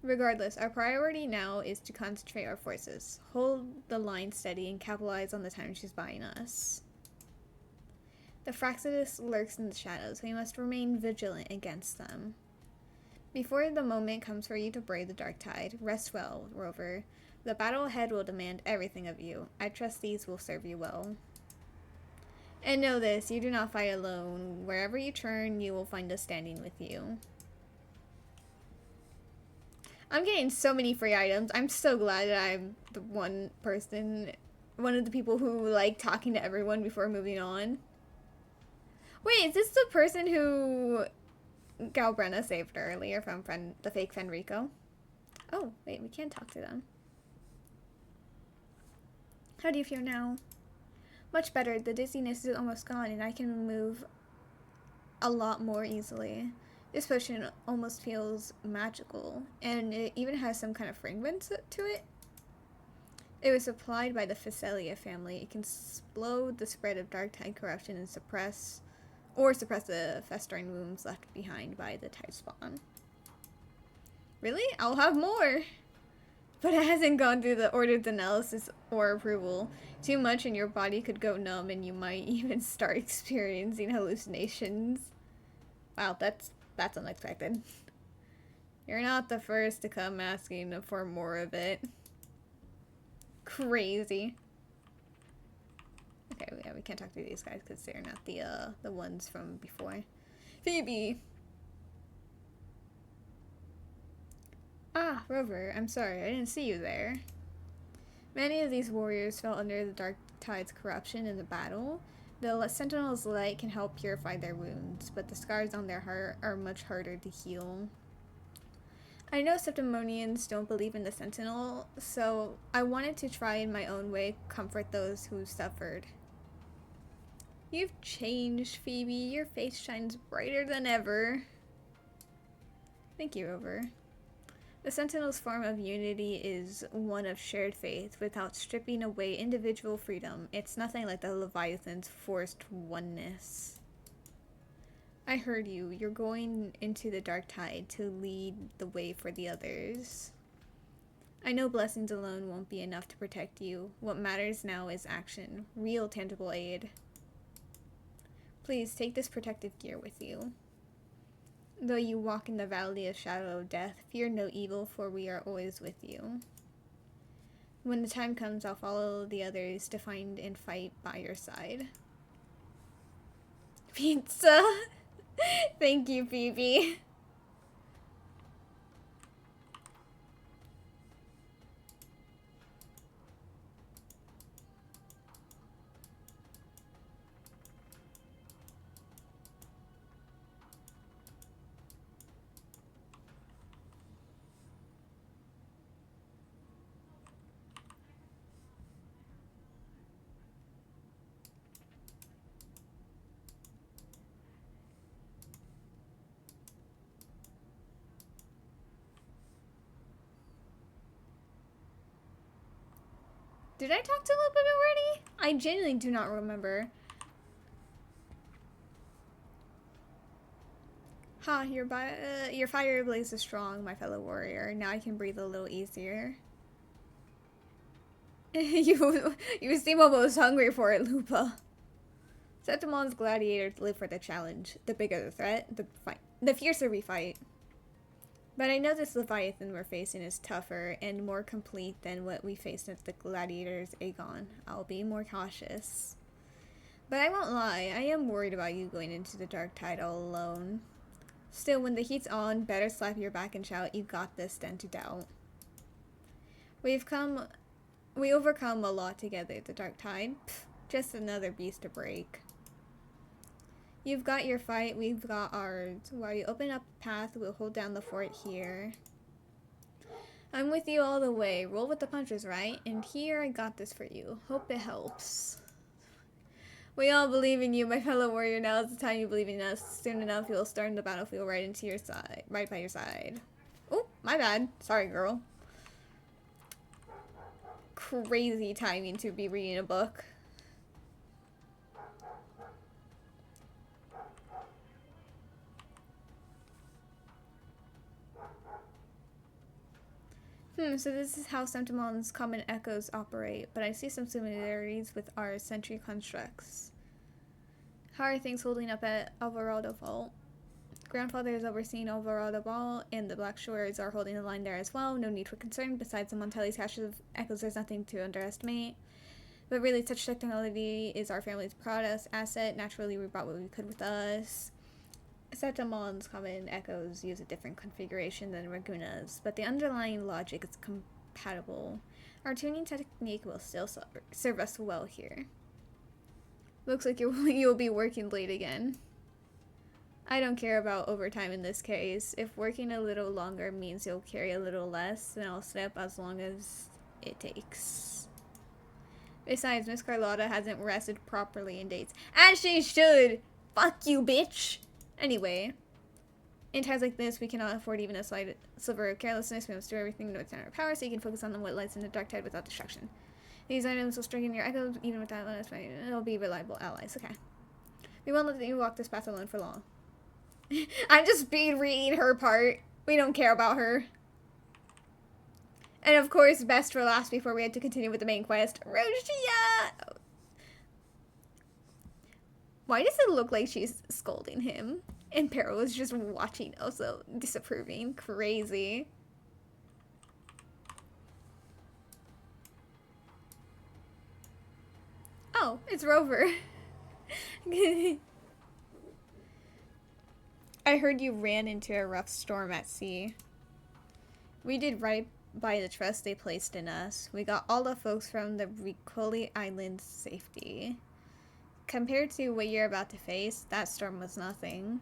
A: Regardless, our priority now is to concentrate our forces, hold the line steady, and capitalize on the time she's buying us. The Fraxidus lurks in the shadows. We must remain vigilant against them. Before the moment comes for you to brave the dark tide, rest well, Rover. The battle ahead will demand everything of you. I trust these will serve you well. And know this, you do not fight alone. Wherever you turn, you will find us standing with you. I'm getting so many free items. I'm so glad that I'm the one of the people who like talking to everyone before moving on. Wait, is this the person who Galbrenna saved earlier from the fake Fenrico? Oh, wait, we can't talk to them. How do you feel now? Much better. The dizziness is almost gone and I can move a lot more easily. This potion almost feels magical, and it even has some kind of fragrance to it. It was supplied by the Phacelia family. It can explode the spread of dark tide corruption and suppress the festering wounds left behind by the tide spawn. Really? I'll have more! But it hasn't gone through the ordered analysis or approval. Too much and your body could go numb and you might even start experiencing hallucinations. Wow, that's unexpected. You're not the first to come asking for more of it. Crazy. Okay, yeah, we can't talk to these guys because they're not the ones from before. Phoebe! Ah, Rover, I'm sorry, I didn't see you there. Many of these warriors fell under the Dark Tide's corruption in the battle. The Sentinel's light can help purify their wounds, but the scars on their heart are much harder to heal. I know Septimonians don't believe in the Sentinel, so I wanted to try in my own way comfort those who suffered. You've changed, Phoebe. Your face shines brighter than ever. Thank you, Rover. The Sentinel's form of unity is one of shared faith without stripping away individual freedom. It's nothing like the Leviathan's forced oneness. I heard you. You're going into the dark tide to lead the way for the others. I know blessings alone won't be enough to protect you. What matters now is action. Real tangible aid. Please take this protective gear with you. Though you walk in the valley of shadow of death, fear no evil, for we are always with you. When the time comes, I'll follow the others to find and fight by your side. Pizza! Thank you, Phoebe. Did I talk to Lupa already? I genuinely do not remember. Ha, your fire blaze is strong, my fellow warrior. Now I can breathe a little easier. You seem almost hungry for it, Lupa. Septimon's gladiators live for the challenge. The bigger the threat, the fiercer we fight. But I know this Leviathan we're facing is tougher and more complete than what we faced at the gladiators' Aegon. I'll be more cautious. But I won't lie, I am worried about you going into the dark tide all alone. Still, when the heat's on, better slap your back and shout, "You got this," than to doubt. We overcome a lot together, the dark tide. Pfft, just another beast to break. You've got your fight, we've got ours. While you open up a path, we'll hold down the fort here. I'm with you all the way. Roll with the punches, right? And here, I got this for you. Hope it helps. We all believe in you, my fellow warrior. Now is the time you believe in us. Soon enough, you'll storm the battlefield right into your side, right by your side. Oh, my bad. Sorry, girl. Crazy timing to be reading a book. So this is how Sentimon's common echoes operate, but I see some similarities with our sentry constructs. How are things holding up at Alvarado Vault? Grandfather is overseeing Alvarado Vault, and the Black Shores are holding the line there as well. No need for concern. Besides the Montelli's caches of echoes, there's nothing to underestimate. But really, such technology is our family's proudest asset. Naturally, we brought what we could with us. Setimon's common echoes use a different configuration than Raguna's, but the underlying logic is compatible. Our tuning technique will still serve us well here. Looks like you'll be working late again. I don't care about overtime in this case. If working a little longer means you'll carry a little less, then I'll step as long as it takes. Besides, Miss Carlotta hasn't rested properly in days. As she should! Fuck you, bitch! Anyway, in times like this, we cannot afford even a slight sliver of carelessness. We must do everything within our power so you can focus on what lights in the dark tide without distraction. These items will strengthen your echoes, even without us. It'll be reliable allies. Okay. We won't let you walk this path alone for long. I'm just speed reading her part. We don't care about her. And of course, best for last before we had to continue with the main quest. Roshia! Why does it look like she's scolding him? And Peril is just watching, also disapproving. Crazy. Oh, it's Rover. I heard you ran into a rough storm at sea. We did right by the trust they placed in us. We got all the folks from the Ricoli Islands safety. Compared to what you're about to face, that storm was nothing.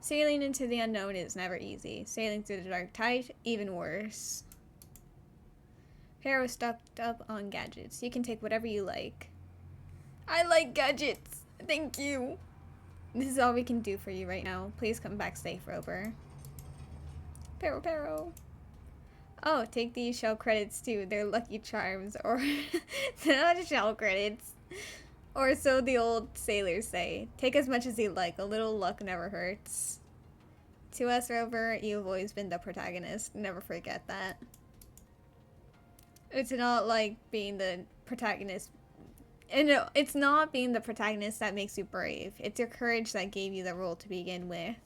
A: Sailing into the unknown is never easy. Sailing through the dark tide, even worse. Pharaoh stocked up on gadgets. You can take whatever you like. I like gadgets! Thank you! This is all we can do for you right now. Please come back safe, Rover. Pero. Oh, take these shell credits too. They're lucky charms, or not shell credits. Or so the old sailors say. Take as much as you like. A little luck never hurts. To us, Rover, you've always been the protagonist. Never forget that. It's not like being the protagonist. And no, it's not being the protagonist that makes you brave. It's your courage that gave you the role to begin with.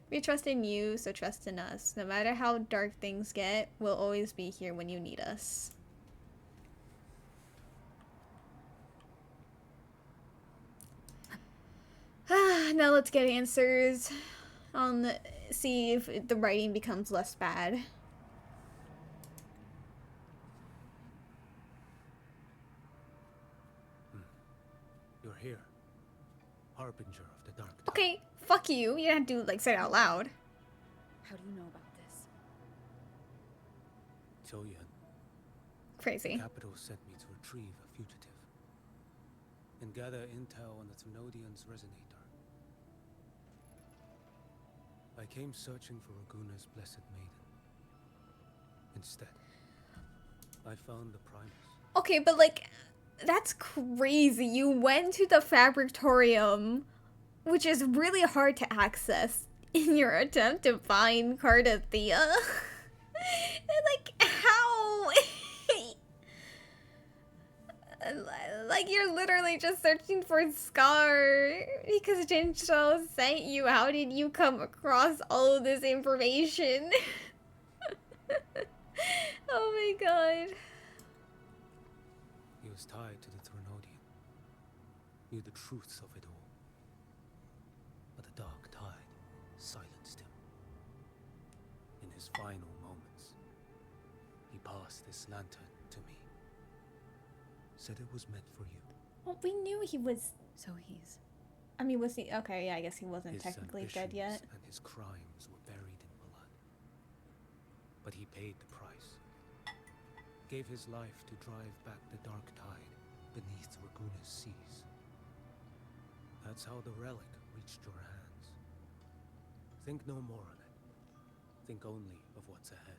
A: We trust in you, so trust in us. No matter how dark things get, we'll always be here when you need us. Now let's get answers on see if the writing becomes less bad.
H: You're here. Harbinger of the dark.
A: Okay, fuck you. You didn't have to like say it out loud.
F: How do you know about this?
H: Choyan.
A: Crazy.
H: The capital sent me to retrieve a fugitive and gather intel on the Thenodian's resonator. I came searching for Raguna's blessed maiden. Instead, I found the Primus.
A: Okay, but like, that's crazy. You went to the Fabrictorium, which is really hard to access, in your attempt to find Cardathea. Like, how? Like, you're literally just searching for Scar because Jincho sent you. How did you come across all of this information? Oh my god.
H: You was tied to the Threnodian, knew the truths of it all. But the dark tide silenced him. In his final moments, he passed this lantern to me. Said it was meant for you.
A: Well, we knew he was.
F: So he's...
A: I mean, was he... Okay, yeah, I guess he wasn't
H: His
A: technically dead yet.
H: ambitions and his crimes were buried in blood. But he paid the price. Gave his life to drive back the dark tide beneath Raguna's seas. That's how the relic reached your hands. Think no more on it. Think only of what's ahead.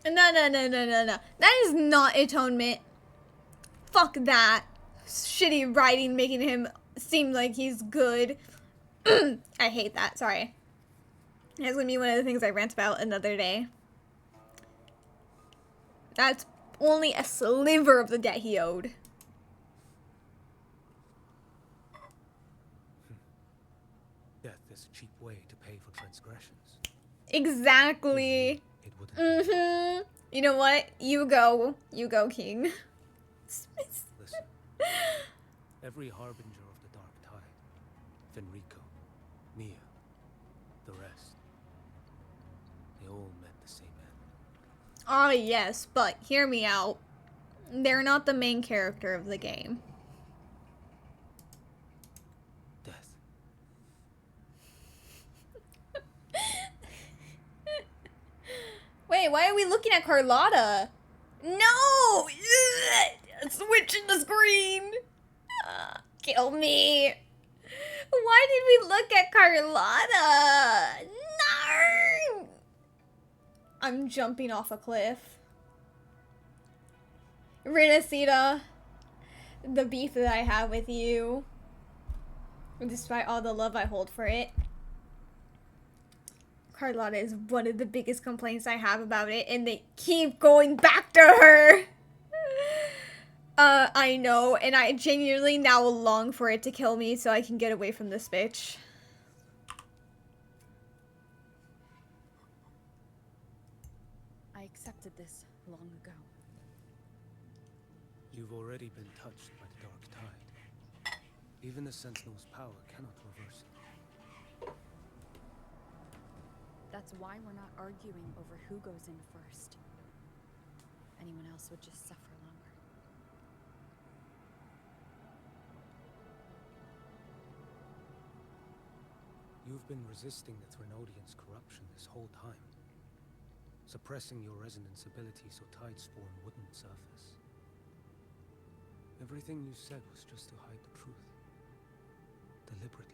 A: No. That is not atonement. Fuck that. Shitty writing making him seem like he's good. I hate that. Sorry. That's gonna be one of the things I rant about another day. That's only a sliver of the debt he owed.
H: Death is a cheap way to pay for transgressions.
A: Exactly. You know what? You go, king.
H: Listen. Every harbinger of the dark tide, Fenrico, Mia, the rest, they all met the same end.
A: Ah, yes, but hear me out. They're not the main character of the game.
H: Death.
A: Wait, why are we looking at Carlotta? No! Switching the screen! Kill me! Why did we look at Carlotta? No! I'm jumping off a cliff. Renacita, the beef that I have with you, despite all the love I hold for it, Carlotta is one of the biggest complaints I have about it, and they keep going back to her. I know, and I genuinely now long for it to kill me so I can get away from this bitch.
F: I accepted this long ago.
H: You've already been touched by the dark tide. Even the Sentinel's power cannot reverse it.
F: That's why we're not arguing over who goes in first. Anyone else would just suffer longer.
H: You've been resisting the Threnodian's corruption this whole time. Suppressing your resonance ability so Tidespawn wouldn't surface. Everything you said was just to hide the truth. Deliberately.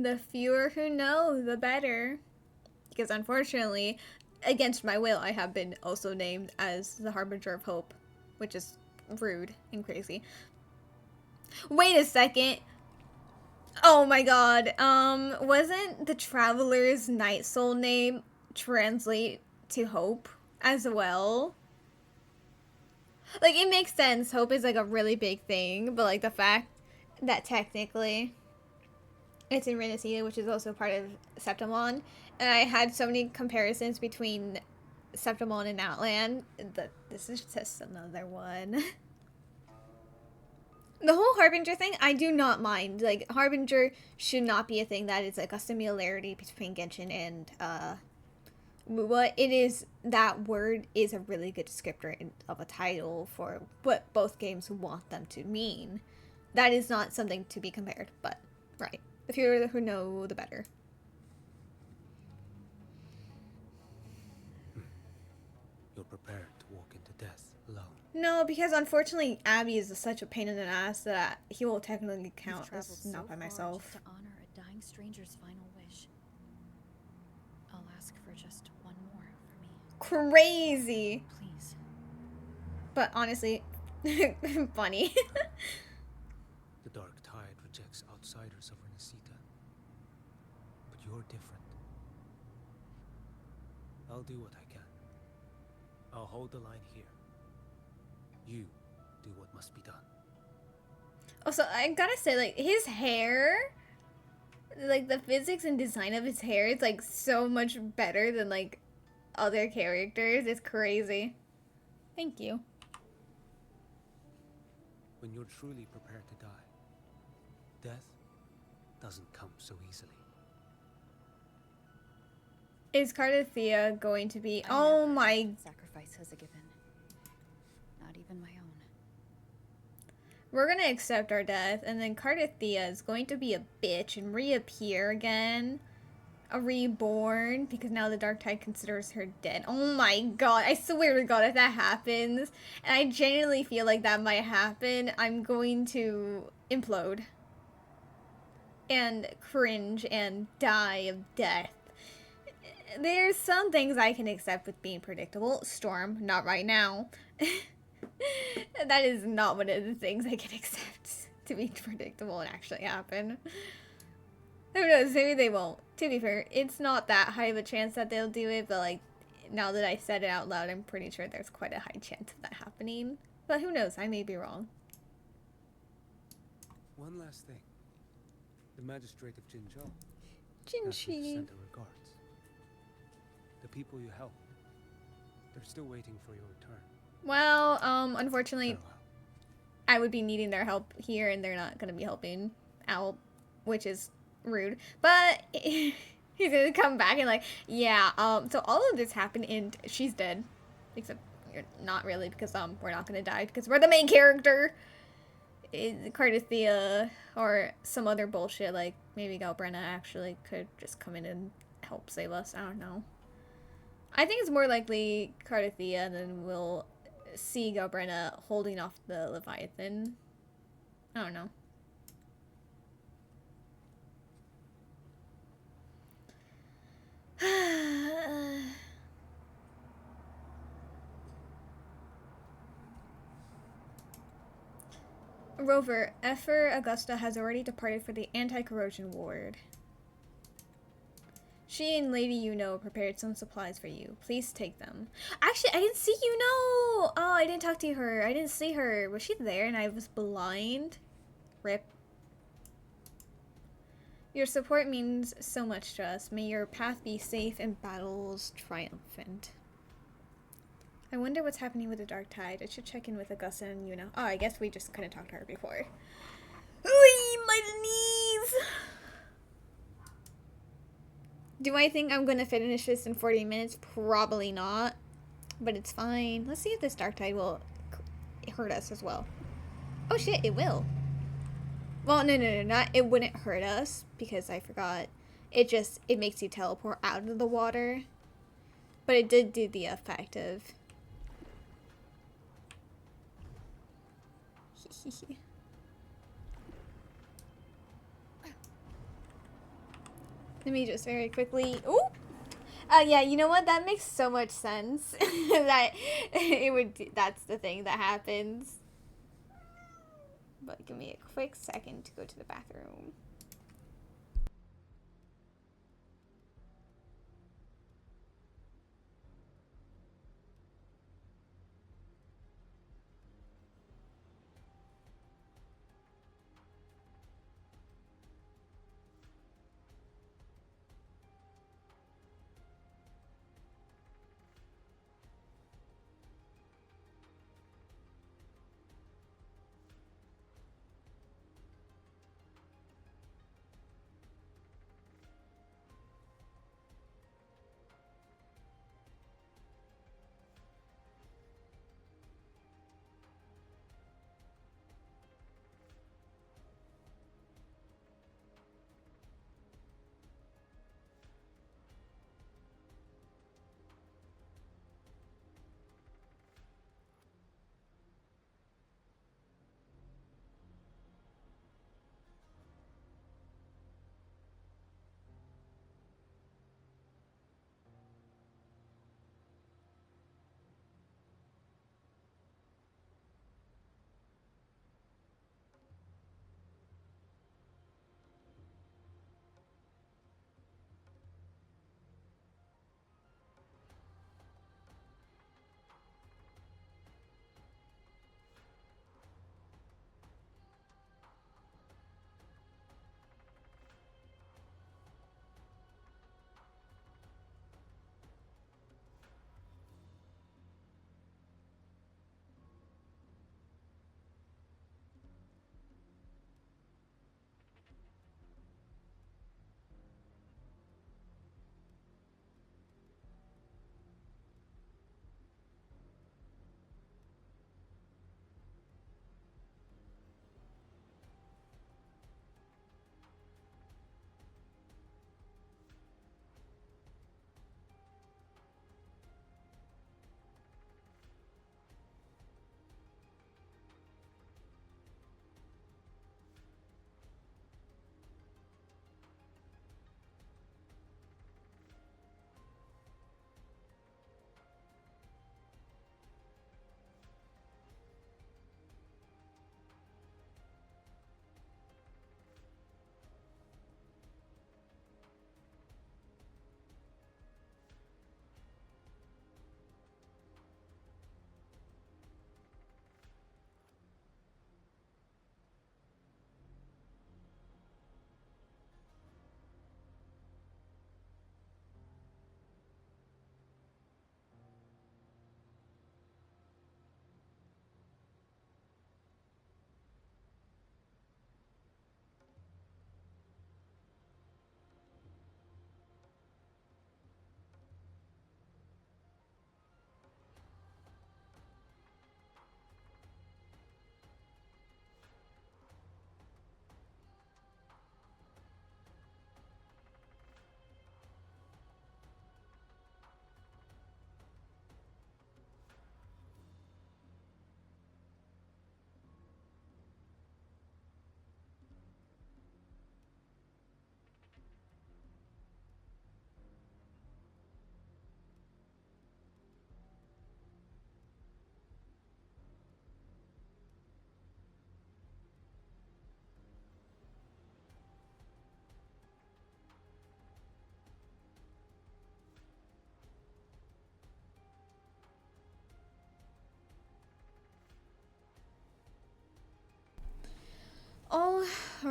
A: The fewer who know, the better. Because unfortunately, against my will, I have been also named as the Harbinger of Hope, which is rude and crazy. Wait a second. Oh my god. Wasn't the Traveler's Night Soul name translate to Hope as well? Like, it makes sense. Hope is like a really big thing, but like the fact that technically it's in Renacita, which is also part of Septimon, and I had so many comparisons between Septimon and Outland that this is just another one. The whole Harbinger thing, I do not mind. Like, Harbinger should not be a thing that is like a similarity between Genshin and MUA. It is, that word is a really good descriptor of a title for what both games want them to mean. That is not something to be compared, but right. The fewer who know, the better.
H: You're prepared to walk into death alone.
A: No, because unfortunately Abby is such a pain in the ass that he will technically count as not by myself.
F: To honor a dying stranger's final wish. I'll ask for just one more for me.
A: Crazy!
F: Please.
A: But honestly, funny.
H: The dark tide rejects outsiders of Renacita. But you're different. I'll do what I can. I'll hold the line here. You do what must be done.
A: Also, I gotta say, like, his hair, like, the physics and design of his hair is, like, so much better than, like, other characters. It's crazy. Thank you.
H: When you're truly prepared to die, death doesn't come so easily.
A: Is Cardathia going to be...
F: I
A: Oh
F: never
A: my...
F: accept sacrifice as a given. Not even my own.
A: We're gonna accept our death, and then Cardathia is going to be a bitch and reappear again. A reborn, because now the Dark Tide considers her dead. Oh my god, I swear to god, if that happens, and I genuinely feel like that might happen, I'm going to implode. And cringe and die of death. There's some things I can accept with being predictable. Storm, not right now. That is not one of the things I can accept to be predictable and actually happen. Who knows, maybe they won't. To be fair, it's not that high of a chance that they'll do it, but like, now that I said it out loud, I'm pretty sure there's quite a high chance of that happening. But who knows, I may be wrong.
H: One last thing. The magistrate of Jinzhou asked me to
A: Jinchi.
H: send her regards. The people you helped, they're still waiting for your return.
A: Well, unfortunately, I would be needing their help here, and they're not gonna be helping out, which is rude. But he's gonna come back and like, yeah, so all of this happened and she's dead. Except you're not really, because we're not gonna die because we're the main character. Cardathia or some other bullshit, like maybe Galbrenna actually could just come in and help save us. I don't know. I think it's more likely Cardathia, and then we'll see Galbrenna holding off the Leviathan. I don't know. Rover, Effer Augusta has already departed for the anti-corrosion ward. She and Lady Yuno prepared some supplies for you. Please take them. Actually, I didn't see Yuno! Oh, I didn't talk to her. I didn't see her. Was she there and I was blind? Rip. Your support means so much to us. May your path be safe and battles triumphant. I wonder what's happening with the Dark Tide. I should check in with Augusta and Yuno. Oh, I guess we just couldn't talk to her before. Ooh, my knees! Do I think I'm gonna finish this in 40 minutes? Probably not. But it's fine. Let's see if this Dark Tide will hurt us as well. Oh shit, it will. Well, no, not it wouldn't hurt us, because I forgot. It makes you teleport out of the water. But it did do the effect of... Let me just very quickly... Ooh! Yeah, you know what? That makes so much sense. That it would... That's the thing that happens. But give me a quick second to go to the bathroom.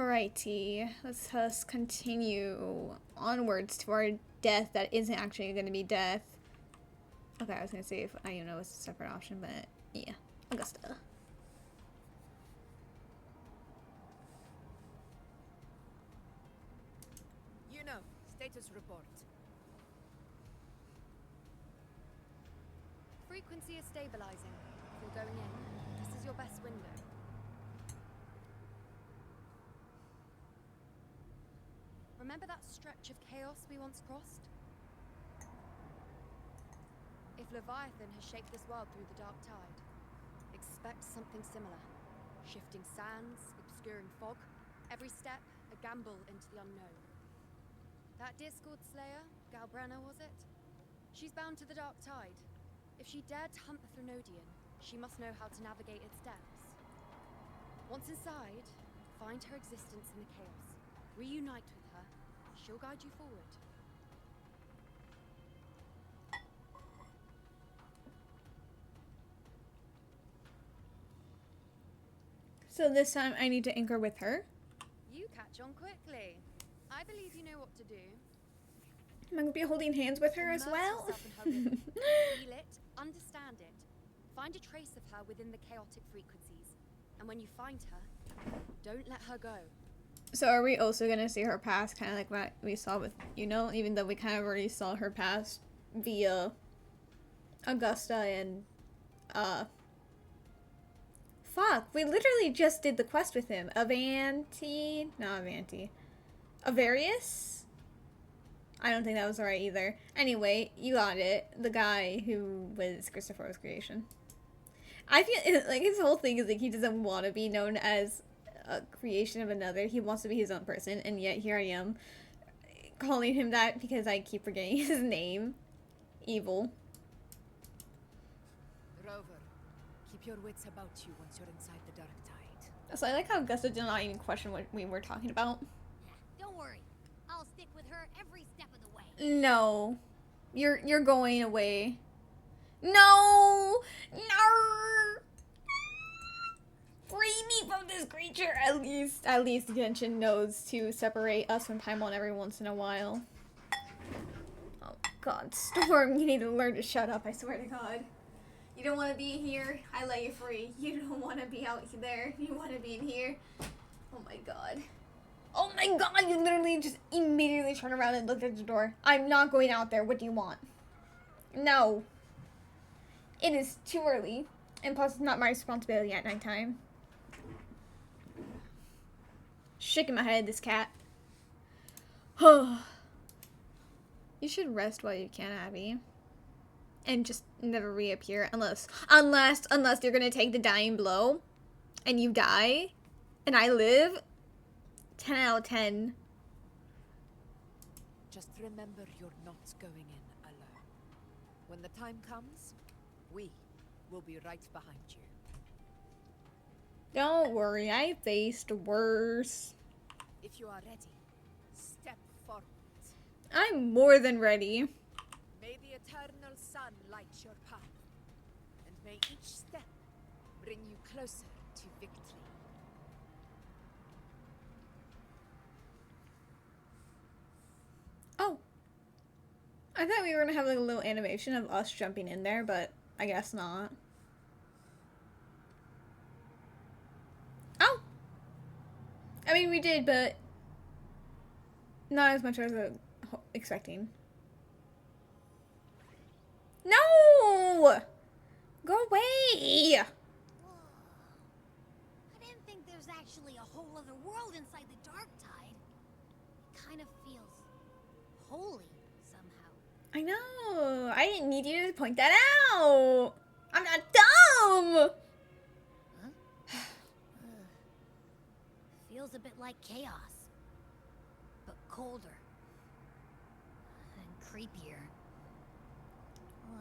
A: Alrighty, let's us continue onwards to our death that isn't actually going to be death. Okay, I was going to say if I even know it's a separate option, but yeah, Augusta.
T: You know, status report.
B: Frequency is stabilizing. If you're going in, this is your best window. Remember that stretch of chaos we once crossed? If Leviathan has shaped this world through the dark tide, expect something similar. Shifting sands, obscuring fog, every step a gamble into the unknown. That Discord Slayer, Galbrenna was it? She's bound to the dark tide. If she dared to hunt the Threnodian, she must know how to navigate its depths. Once inside, find her existence in the chaos. Reunite with her. She'll guide you forward.
A: So this time I need to anchor with her.
B: You catch on quickly. I believe you know what to do.
A: Am I going to be holding hands with her as well?
B: Feel it, understand it. Find a trace of her within the chaotic frequencies. And when you find her, don't let her go.
A: So are we also going to see her past, kind of like what we saw with, you know, even though we kind of already saw her past via Augusta and, fuck, we literally just did the quest with him. Avarius? I don't think that was right either. Anyway, you got it. The guy who was Christopher's creation. I feel like his whole thing is like he doesn't want to be known as a creation of another. He wants to be his own person, and yet here I am calling him that because I keep forgetting his name. Evil.
T: Rover, keep your wits about you once you're inside the dark tide.
A: So I like how Augusta did not even question what we were talking about.
R: Don't worry. I'll stick with her every step of the way.
A: No. You're going away. No! No! Free me from this creature! At least Genshin knows to separate us from Paimon every once in a while. Oh god, Storm, you need to learn to shut up, I swear to god. You don't want to be here, I let you free. You don't want to be out there, you want to be in here. Oh my god. Oh my god, you literally just immediately turned around and looked at the door. I'm not going out there, what do you want? No. It is too early, and plus it's not my responsibility at nighttime. Shaking my head, this cat. You should rest while you can, Abby. And just never reappear unless you're gonna take the dying blow and you die and I live. 10 out of 10.
T: Just remember you're not going in alone. When the time comes, we will be right behind you.
A: Don't worry, I faced worse.
T: If you are ready, step forward.
A: I'm more than ready.
T: May the eternal sun light your path, and may each step bring you closer to victory.
A: Oh. I thought we were gonna have like a little animation of us jumping in there, but I guess not. Oh! I mean, we did, but not as much as I was expecting. No! Go away!
R: I didn't think there's actually a whole other world inside the dark tide. It kind of feels holy somehow.
A: I know. I didn't need you to point that out. I'm not dumb.
R: Huh? Feels a bit like chaos, but colder and creepier.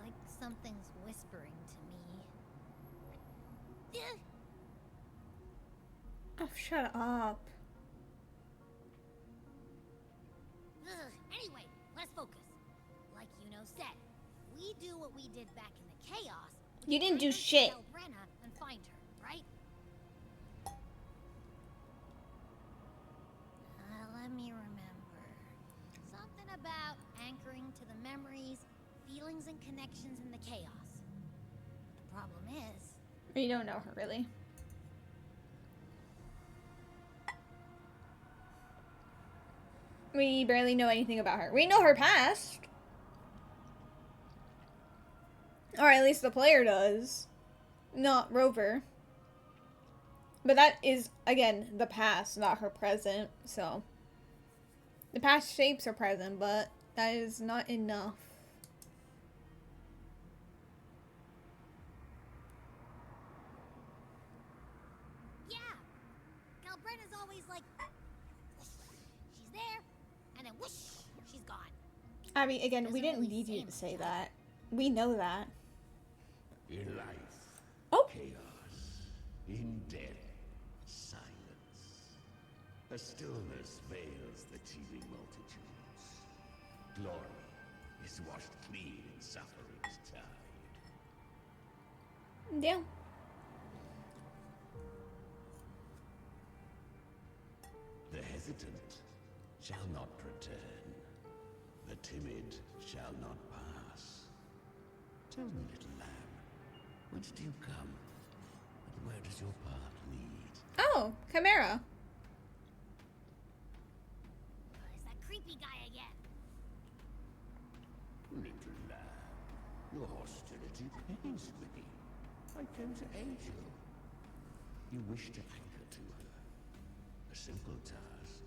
R: Like something's whispering to me.
A: Oh, shut up.
R: Anyway, let's focus. Like said, we do what we did back in the chaos.
A: You didn't do shit.
R: Brenna, and find her, right? memories, feelings, and connections in the chaos. The problem is...
A: You don't know her, really. We barely know anything about her. We know her past. Or at least the player does. Not Rover. But that is, again, the past, not her present, so... The past shapes her present, but that is not enough.
R: Yeah! Calbretta's always like... She's there, and then whoosh, she's gone.
A: Abby, again, we didn't need you to say that. We know that.
N: In life, chaos. In death, silence. A stillness veils the teeming multitudes. Glory is washed clean in suffering's tide.
A: Yeah.
N: The hesitant shall not return. The timid shall not pass. Tell me, little lamb, whence do you come? And where does your path lead?
A: Oh, Chimera.
R: It's that creepy guy again.
N: Little lamb, your hostility pains me. I came to aid you. You wish to anchor to her. A simple task.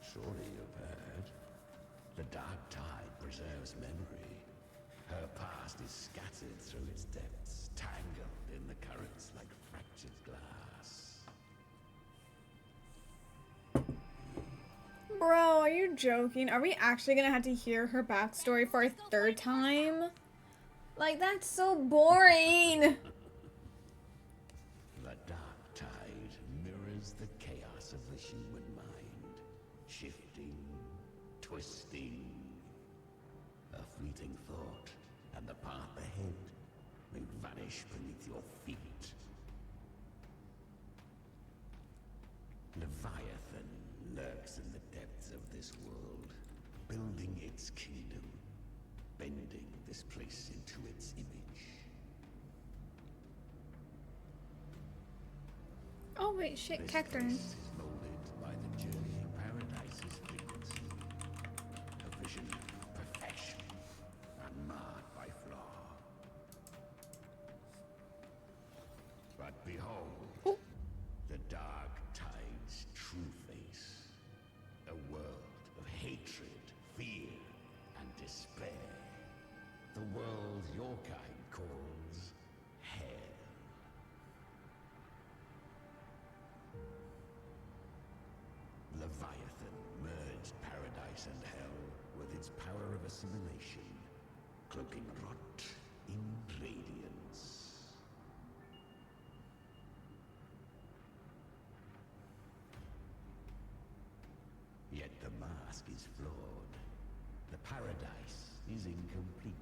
N: Surely you've heard. The dark tide preserves memory. Her past is scattered through its depths, tangled in the currents like fractured glass.
A: Bro, are you joking? Are we actually gonna have to hear her backstory for a third time? Like, that's so boring!
N: The dark tide mirrors the chaos of the human mind. Shifting, twisting. A fleeting thought, and the path ahead may vanish beneath your feet. Leviathan lurks in the depths of this world, building its kingdom, bending this place into its image.
A: Oh wait, shit,
N: This
A: Cacturn.
N: place is molded by the journeying paradise's frequency. A vision of perfection, unmarred by flaw. But behold, the dark tide's true face. A world of hatred, fear, and despair. The world your kind calls hell. Leviathan merged paradise and hell with its power of assimilation, cloaking rot in radiance. Yet the mask is flawed. The paradise is incomplete.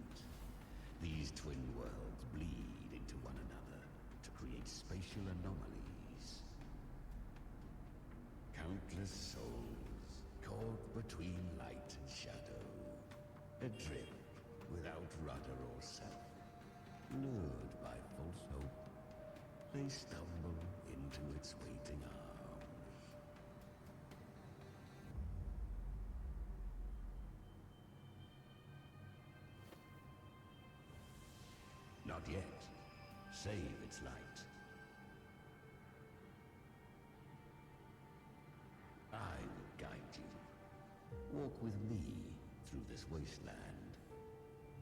N: These twin worlds bleed into one another to create spatial anomalies. Countless souls caught between light and shadow, adrift without rudder or self, lured by false hope, they stumble into its waiting arms. Not yet. Save its light. I will guide you. Walk with me through this wasteland.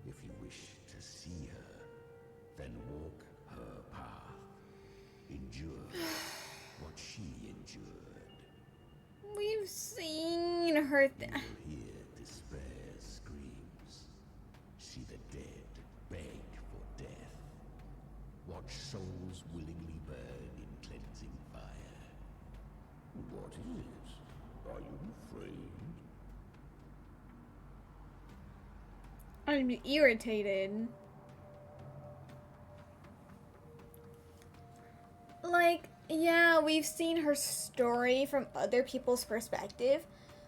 N: If you wish to see her, then walk her path. Endure what she endured.
A: We've seen her.
N: You will hear despair's screams. See the dead beg for death. Watch souls willingly burn in cleansing fire. What is it? Are you afraid?
A: I'm irritated. Like, Yeah, we've seen her story from other people's perspective,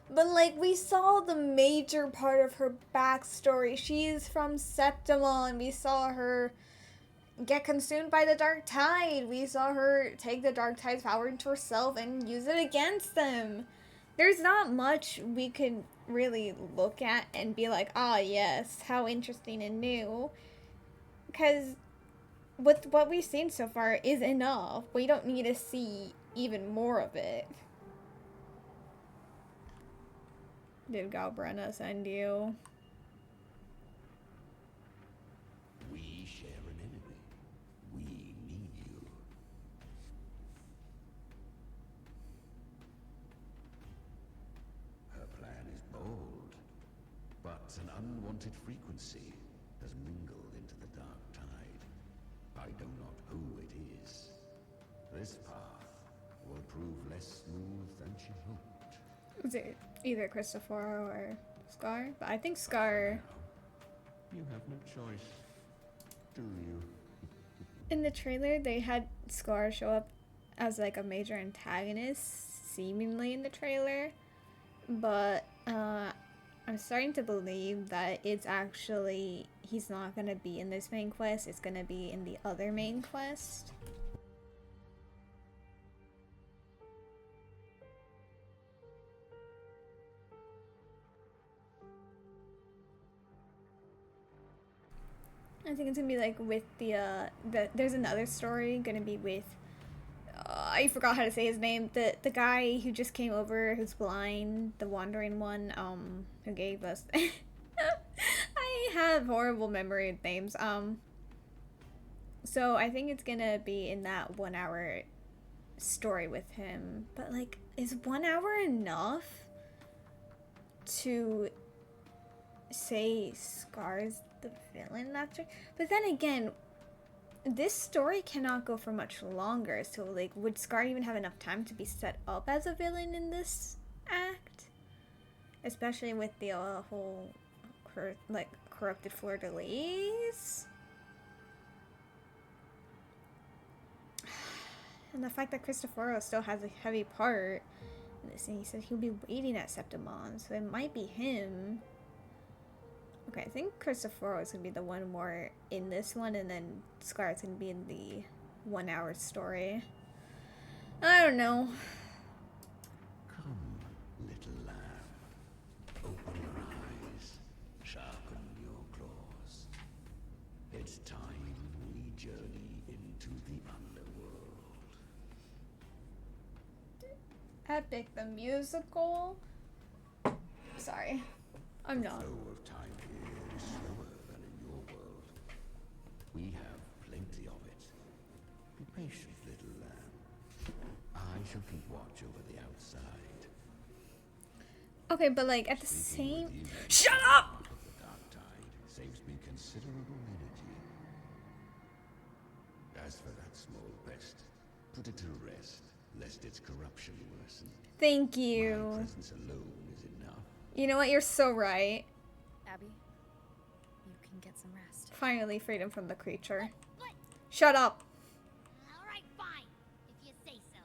A: but like we saw the major part of her backstory. She's from Septimon. We saw her get consumed by the Dark Tide. We saw her take the Dark Tide's power into herself and use it against them. There's not much we could really look at and be like, ah, yes, how interesting and new. Because with what we've seen so far is enough. We don't need to see even more of it. Did Galbrenna send you?
N: We share an enemy. We need you. Her plan is bold, but an unwanted frequency has mingled into the dark tide. I know not who it is. This path will prove less smooth than she hoped.
A: Is it either Christopher or Scar? But I think Scar.
N: You have no choice, do you?
A: In the trailer, they had Scar show up as like a major antagonist, seemingly in the trailer. But I'm starting to believe that it's actually, he's not going to be in this main quest, it's going to be in the other main quest. I think it's gonna be like with there's another story gonna be with, I forgot how to say his name, the guy who just came over, who's blind, the wandering one, who gave us, I have horrible memory of names, so I think it's gonna be in that 1 hour story with him, but like, is 1 hour enough to say Scar's the villain after? But then again, this story cannot go for much longer, so like, would Scar even have enough time to be set up as a villain in this act? Especially with the whole corrupted fleur-de-lis? And the fact that Cristoforo still has a heavy part in this, and he said he'll be waiting at Septimon, so it might be him. Okay, I think Cristoforo is going to be the one more in this one, and then Scar is going to be in the 1 hour story. I don't know.
N: Come, little lamb. Open your eyes. Sharpen your claws. It's time we journey into the underworld.
A: Epic the musical? Sorry. I'm not.
N: The flow of time here is slower than in your world. We have plenty of it. Be patient, little lamb. I shall keep watch over the outside.
A: Okay, but like at the same...
N: You,
A: Shut up!
N: The dark tide saves me considerable energy. As for that small pest, put it to rest, lest its corruption worsen.
A: Thank you.
N: My presence alone is enough.
A: You know what? You're so right.
F: Abby, you can get some rest.
A: Finally, freedom from the creature. Shut up.
R: Alright, fine. If you say so.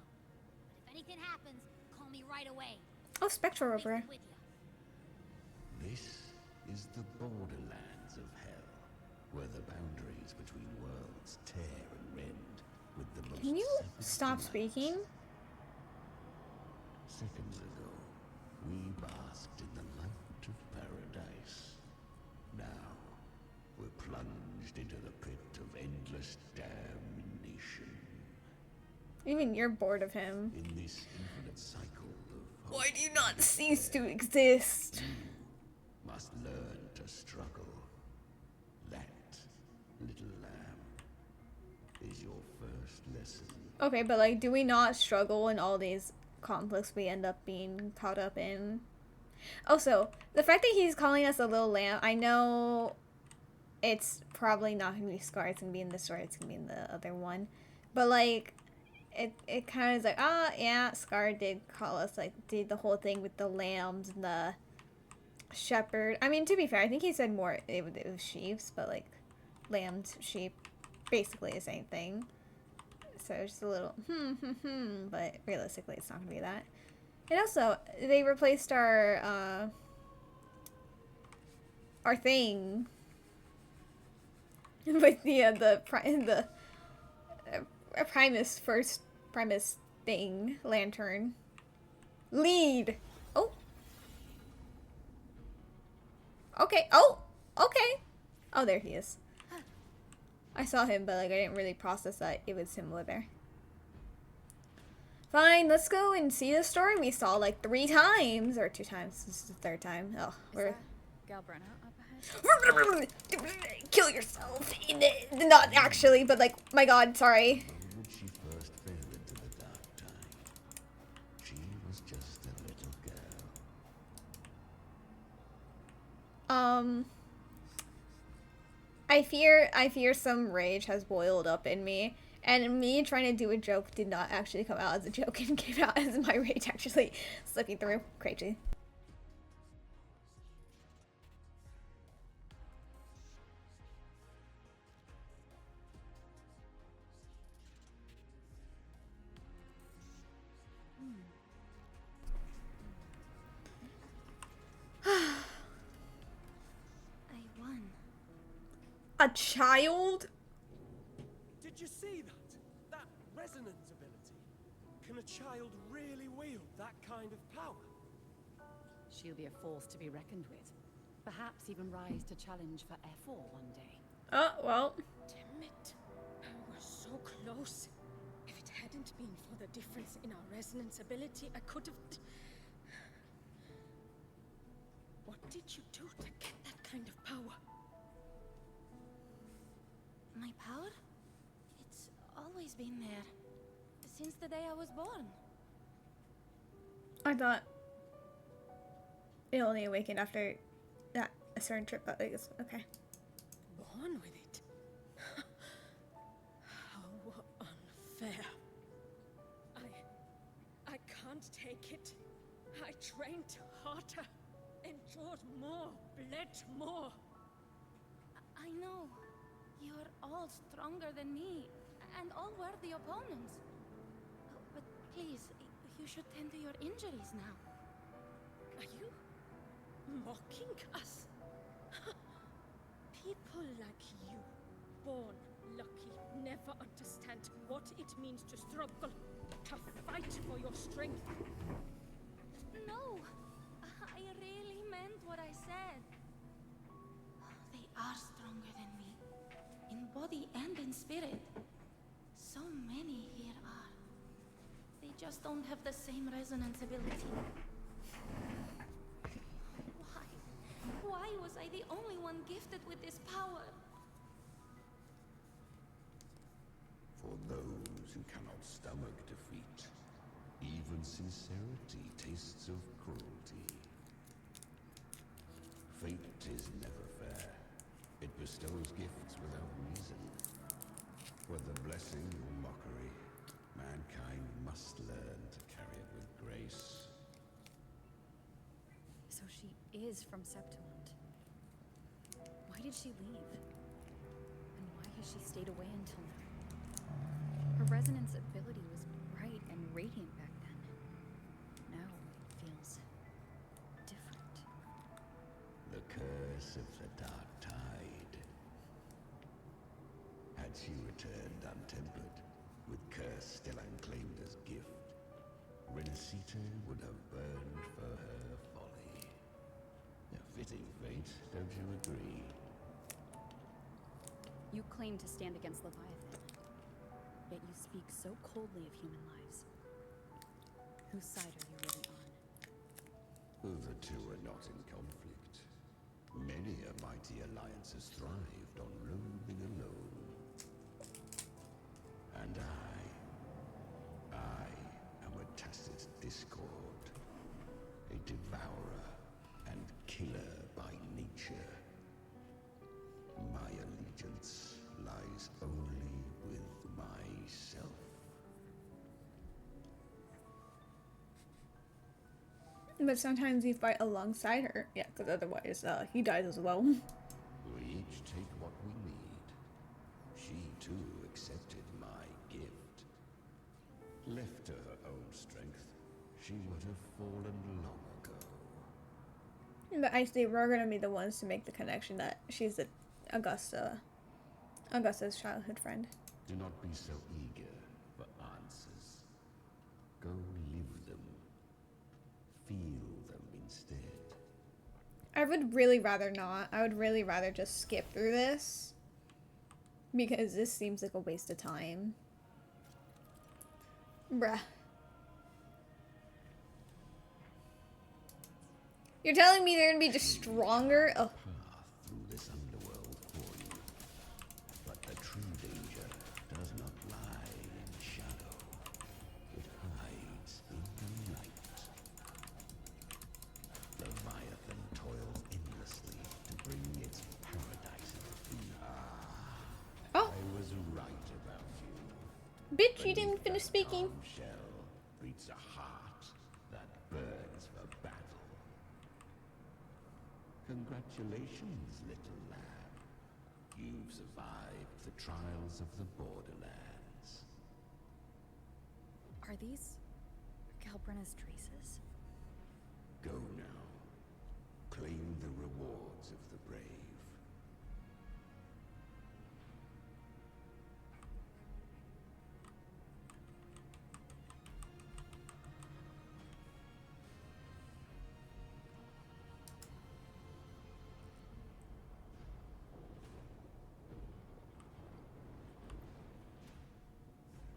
R: But if anything happens, call me right away.
A: Oh, Spectral Rover.
N: This is the borderlands of hell, where the boundaries between worlds tear and rend with the most...
A: Can you stop speaking?
N: Seconds ago, we basked in the light of paradise. Now, we're plunged into the pit of endless damnation.
A: Even you're bored of him.
N: In this infinite cycle of...
A: Why do you not cease to exist?
N: You must learn to struggle. That, little lamb, is your first lesson.
A: Okay, but like, do we not struggle in all these conflicts we end up being caught up in? Also, the fact that he's calling us a little lamb, I know it's probably not gonna be Scar, it's gonna be in this story, it's gonna be in the other one, but like, it kind of is like, ah, yeah, Scar did call us, like, did the whole thing with the lambs and the shepherd. I mean, to be fair, I think he said more, it was sheeps, but like, lambs, sheep, basically the same thing. so it's just a little but realistically it's not gonna be that. And also, they replaced our thing with the Primus thing lantern. Lead. Oh. Okay. Oh. Okay. Oh, there he is. I saw him, but like I didn't really process that it was similar there. Fine, let's go and see the story we saw like 3 times or 2 times. This is the 3rd time. Oh, we're
F: Galbrenna up ahead?
A: kill yourself. Not actually, but like, my god, sorry.
N: When she first fell into the dark tide, she was just a little girl.
A: I fear some rage has boiled up in me, and me trying to do a joke did not actually come out as a joke and came out as my rage actually slipping through. Crazy.
B: I won.
A: A child?
G: Did you see that? That resonance ability? Can a child really wield that kind of power?
D: She'll be a force to be reckoned with. Perhaps even rise to challenge for F4 one day.
A: Oh, well.
I: Damn it. I was so close. If it hadn't been for the difference in our resonance ability, I could have... What did you do to get that kind of power?
B: My power? It's always been there. Since the day I was born.
A: I thought it only awakened after that a certain trip, but I guess okay.
I: Born with it? How unfair. I can't take it. I trained harder, endured more, bled more.
B: I know. You're all stronger than me, and all worthy opponents. But please, you should tend to your injuries now.
I: Are you mocking us? People like you, born lucky, never understand what it means to struggle, to fight for your strength.
B: No, I really meant what I said. They are stronger than me, in body and in spirit. So many here are. They just don't have the same resonance ability. Why was I the only one gifted with this power?
N: For those who cannot stomach defeat, even sincerity tastes of cruelty. Fate is never fair. It bestows gifts without reason. Whether blessing or mockery, mankind must learn to carry it with grace.
F: So she is from Septimus. Why did she leave? And why has she stayed away until now? Her resonance ability was bright and radiant back then. Now it feels different.
N: The curse of the dark tide. Had she returned untempered, with curse still unclaimed as gift, Renacita would have burned for her folly. A fitting fate, don't you agree?
F: You claim to stand against Leviathan, yet you speak so coldly of human lives. Whose side are you really on?
N: The two are not in conflict. Many a mighty alliance has thrived on roaming alone. And I am a tacit discord, a devourer and killer by nature. My allegiance lies only with myself.
A: But sometimes you fight alongside her. Yeah, because otherwise he dies as well.
N: We each take what we need. She too accepted my gift. she would have fallen long ago.
A: But I say we're gonna be the ones to make the connection that she's Augusta's childhood friend.
N: Do not be so eager for answers. Go live them. Feel them instead.
A: I would really rather not. I would really rather just skip through this. Because this seems like a waste of time. Bruh. You're telling me they're gonna be just stronger? Oh.
N: Through this underworld for you. But the true danger does not lie in shadow. It hides in the light. Leviathan toils endlessly to bring its paradise into being.
A: Oh.
N: I was right about you.
A: Bitch, you didn't finish speaking.
N: Shell beats a heart that burns for battle. Congratulations, little lamb. You've survived the trials of the Borderlands.
F: Are these Calbrenna's traces?
N: Go now. Claim the rewards of the brave.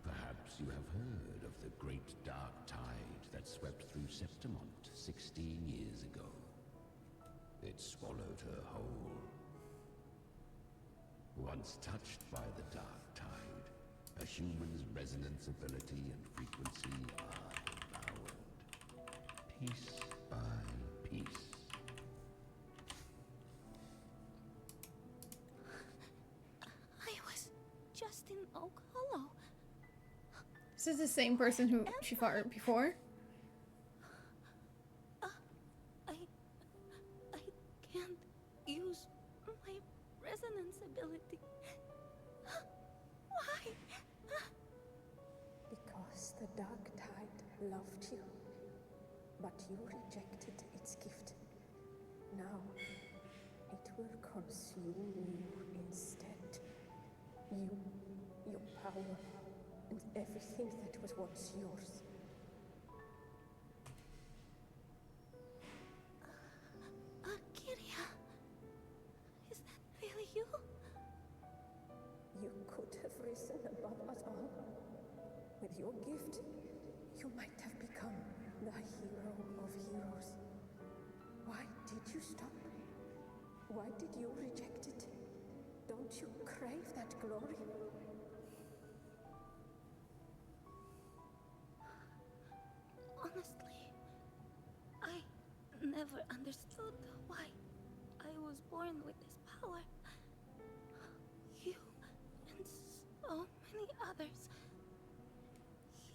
N: Perhaps you have heard of the great dark tide that swept through Septimont 16 years ago. It swallowed her whole. Once touched by the dark tide, a human's resonance ability and frequency are devoured. Piece by piece.
E: I was just in Oak Hollow.
A: This is the same person who she fought before.
E: I can't use my resonance ability. Why?
L: Because the dark tide loved you, but you rejected its gift. Now, it will consume you instead. You, your power, and everything that was once yours.
E: Kiria, is that really you?
L: You could have risen above us all. With your gift, you might have become the hero of heroes. Why did you stop? Why did you reject it? Don't you crave that glory?
E: Honestly, I never understood why I was born with this power. You and so many others.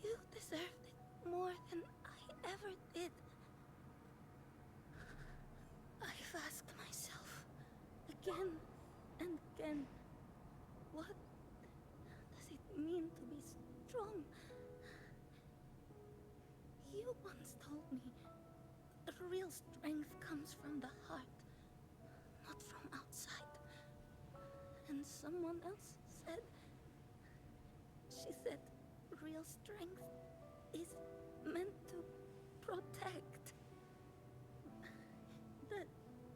E: You deserved it more than I ever did. I've asked myself again and again, what does it mean to be strong? You once told me that real strength comes from the heart, not from outside. And someone else said, she said, real strength is meant to protect. The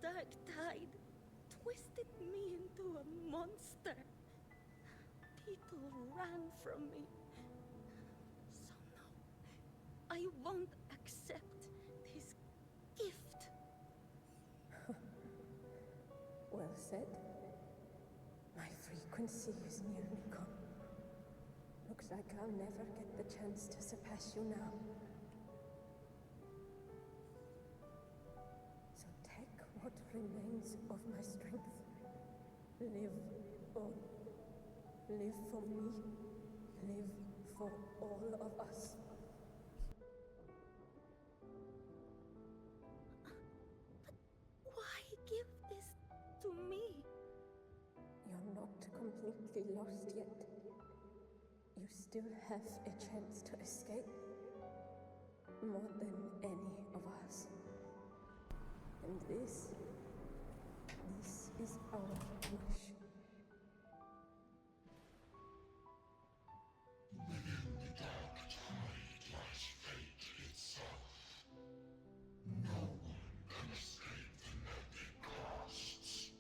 E: dark tide twisted me into a monster. People ran from me. So no, I won't accept this gift.
L: Well said. My frequency is nearly gone. Looks like I'll never get the chance to surpass you now. So take what remains of my strength. Live on. Live for me. Live for all of us.
E: But why give this to me?
L: You're not completely lost yet. You still have a chance to escape. more than any of us. And this is our wish.
P: Within the dark tide lies fate itself. No one can escape the net it casts.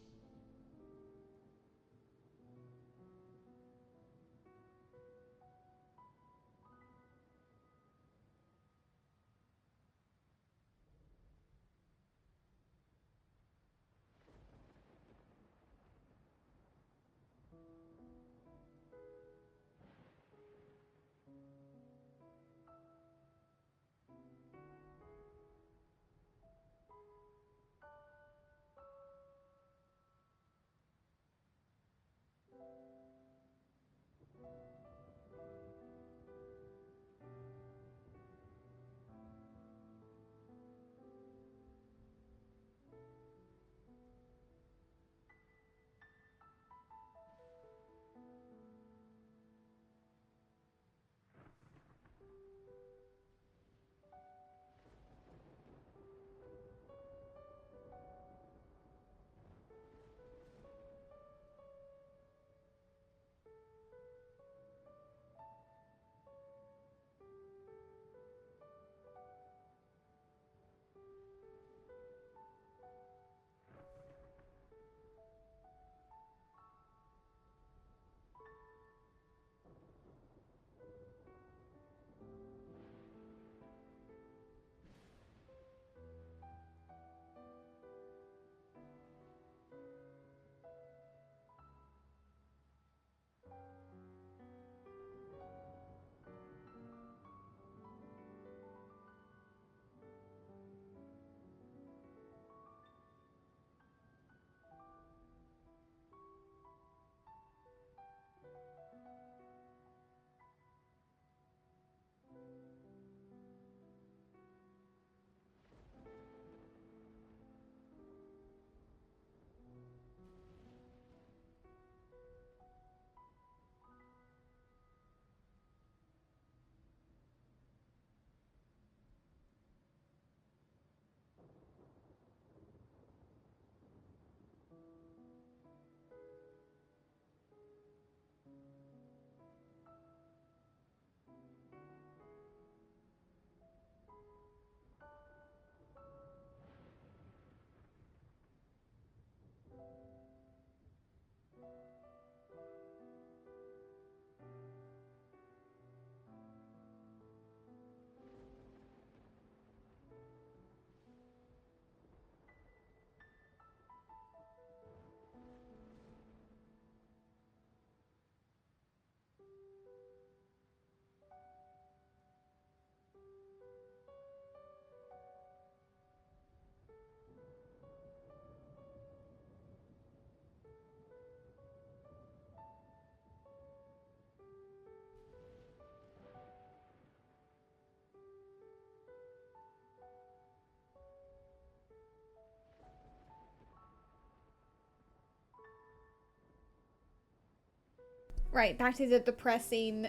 A: Right, back to the depressing.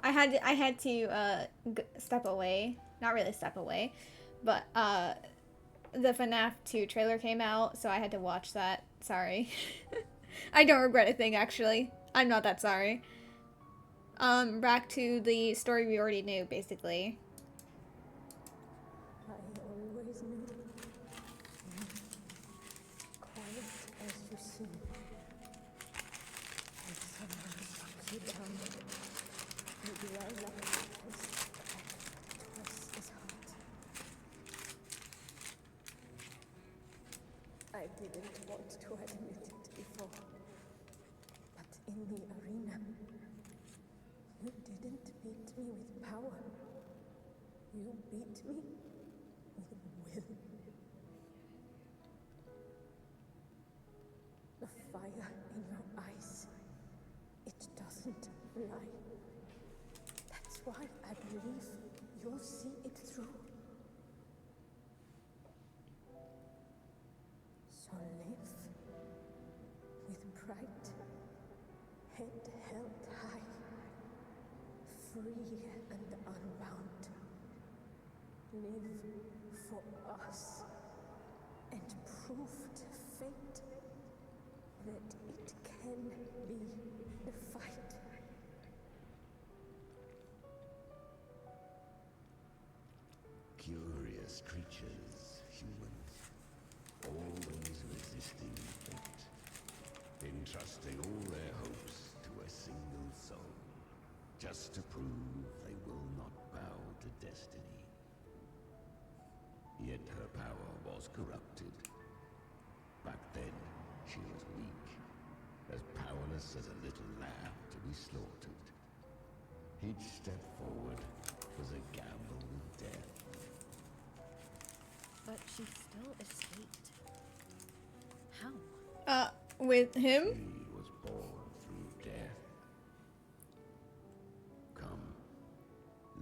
A: I had to step away. Not really step away, but the FNAF 2 trailer came out, so I had to watch that. Sorry. I don't regret a thing, actually. I'm not that sorry. Back to the story we already knew, basically.
L: I always knew. Quiet as you seem. And someone struck you down. Maybe I love because twice as hard. I didn't want to admit it before. But in the arena, you didn't beat me with power. You beat me with will. The fire in your eyes, it doesn't lie. That's why I believe you'll see it through. So live with pride, head held high, free and unbound. Live for us and prove to fate that it can be the fight.
O: Curious creatures, humans, always resisting fate, entrusting all their hopes to a single soul, just to prove they will not bow to destiny. Yet her power was corrupted. Back then, she was weak, as powerless as a little lamb to be slaughtered. Each step forward was a gamble with death.
F: But she still escaped. How?
A: With him?
O: She was born through death. Come,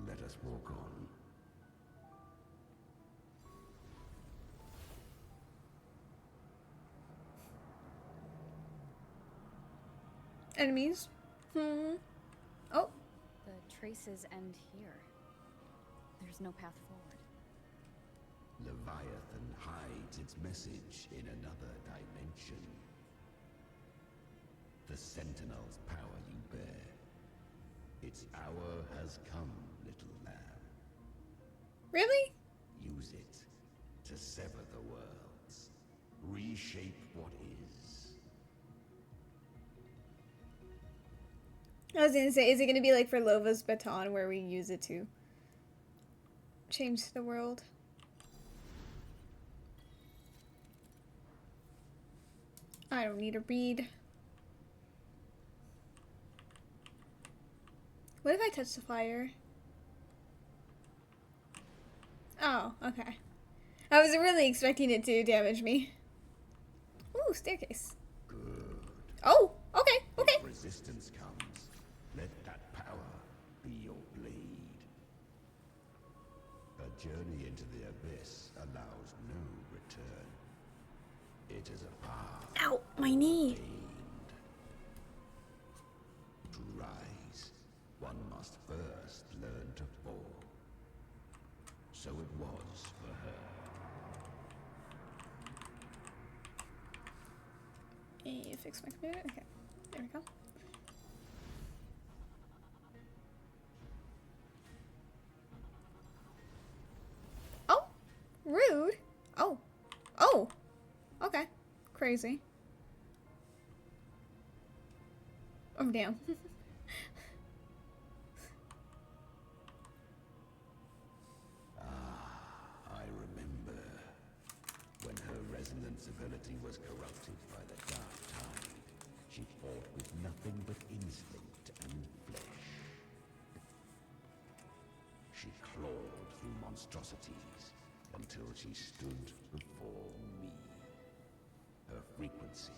O: let us walk on.
A: Enemies? Oh.
F: The traces end here. There's no path forward.
O: Leviathan hides its message in another dimension. The Sentinel's power you bear. Its hour has come, little lamb.
A: Really?
O: Use it to sever the worlds. Reshape what is.
A: I was gonna say, is it gonna be like for Lova's baton where we use it to change the world? I don't need to read. What if I touch the fire? Oh, okay. I was really expecting it to damage me. Ooh, staircase.
O: Good.
A: Oh, okay, okay.
O: If resistance comes, let that power be your blade. A journey into the abyss allows no return. It is a path.
A: Ow, my knee.
O: Ordained. To rise, one must first learn to fall. So it was for her.
A: Fix my computer. Okay, there we go. Oh, rude. Oh, oh, okay, crazy. Oh damn.
O: I remember when her resonance ability was corrupted by the dark tide. She fought with nothing but instinct and flesh. She clawed through monstrosities until she stood before me. Her frequency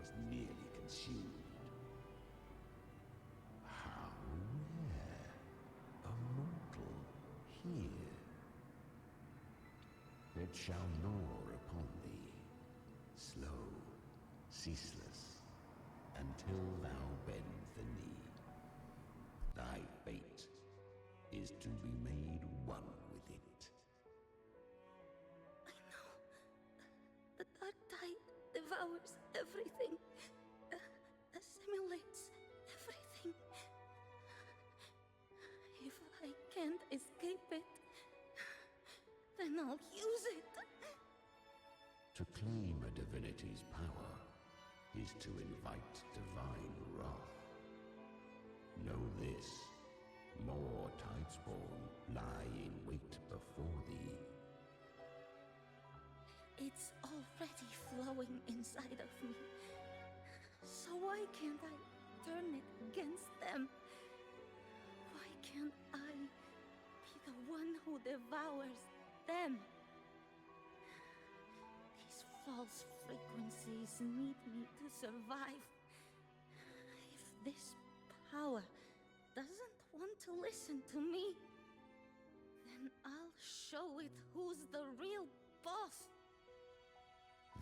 O: was nearly consumed. How rare a mortal here. It shall gnaw upon thee, slow, ceaseless, until thou bend the knee. Thy fate is to be made one with it.
V: I know. The dark tide devours everything, assimilates everything. If I can't escape it, then I'll use it.
O: To claim a divinity's power is to invite divine wrath. Know this, more Tidespawn lie in wait before thee.
V: It's already flowing inside of me. So why can't I turn it against them? Why can't I be the one who devours them? These false frequencies need me to survive. If this power doesn't want to listen to me, then I'll show it who's the real boss.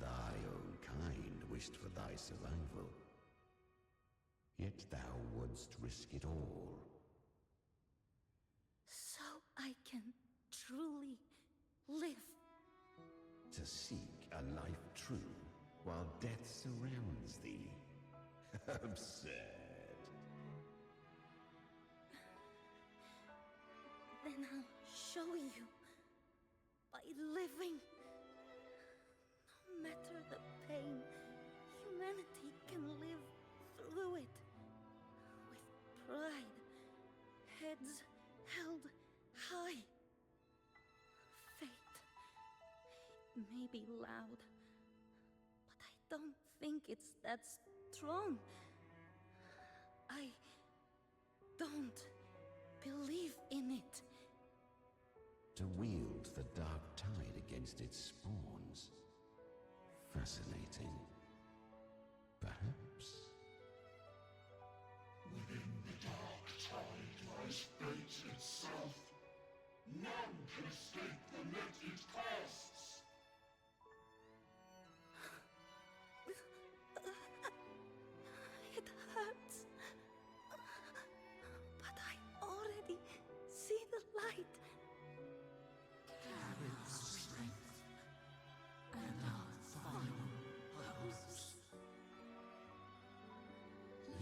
O: Thy own kind wished for thy survival. Yet thou wouldst risk it all.
V: So I can truly
O: seek a life true while death surrounds thee. Absurd.
V: Then I'll show you. By living. No matter the pain, humanity can live through it. With pride. Heads held high. Fate. It may be loud, but I don't think it's that strong. I don't believe in it.
O: To wield the dark tide against its spawns. Fascinating. Perhaps.
P: Within the dark tide lies fate itself. None can escape the net it casts.
V: It hurts. But I already see the light.
P: Carry our strength and our final hopes.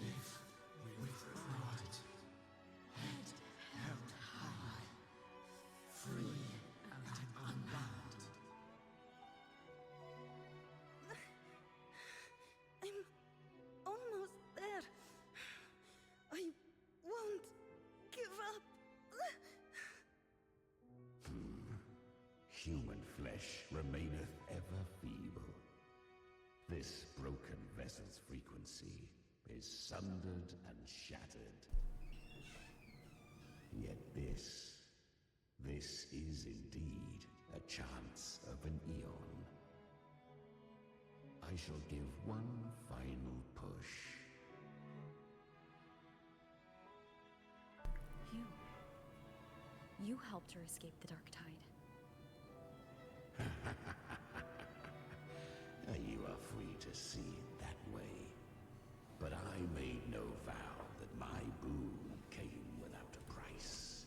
P: Live with pride, head held high, free and unbound.
V: I'm almost there. I won't give up.
O: Human flesh remaineth ever feeble. This broken vessel's frequency is sundered and shattered. Yet this is indeed a chance of an eon. I shall give one final push.
F: You helped her escape the dark tide.
O: You are free to see it that way. But I made no vow that my boon came without a price.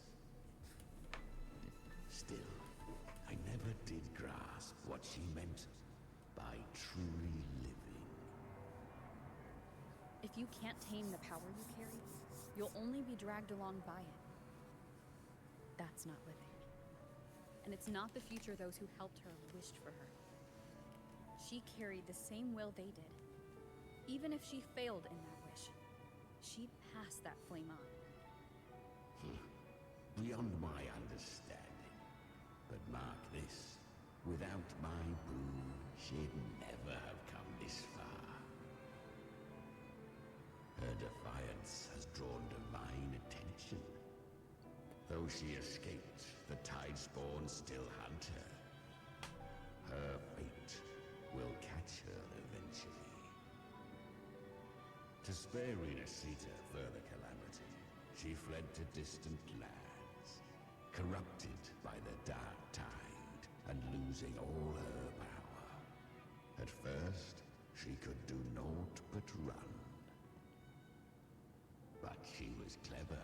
O: Still, I never did grasp what she meant by truly living.
F: If you can't tame the power you carry, you'll only be dragged along by it. That's not living. And it's not the future those who helped her wished for her. She carried the same will they did. Even if she failed in that wish, she'd pass that flame on.
O: Beyond my understanding. But mark this, without my boon, she'd never have come this far. Her defiance has drawn divine attention. Though she escaped, the tide spawn still hunt her. Her fate will catch her eventually. To spare Renacita further calamity, she fled to distant lands, corrupted by the dark tide and losing all her power. At first, she could do naught but run. But she was clever.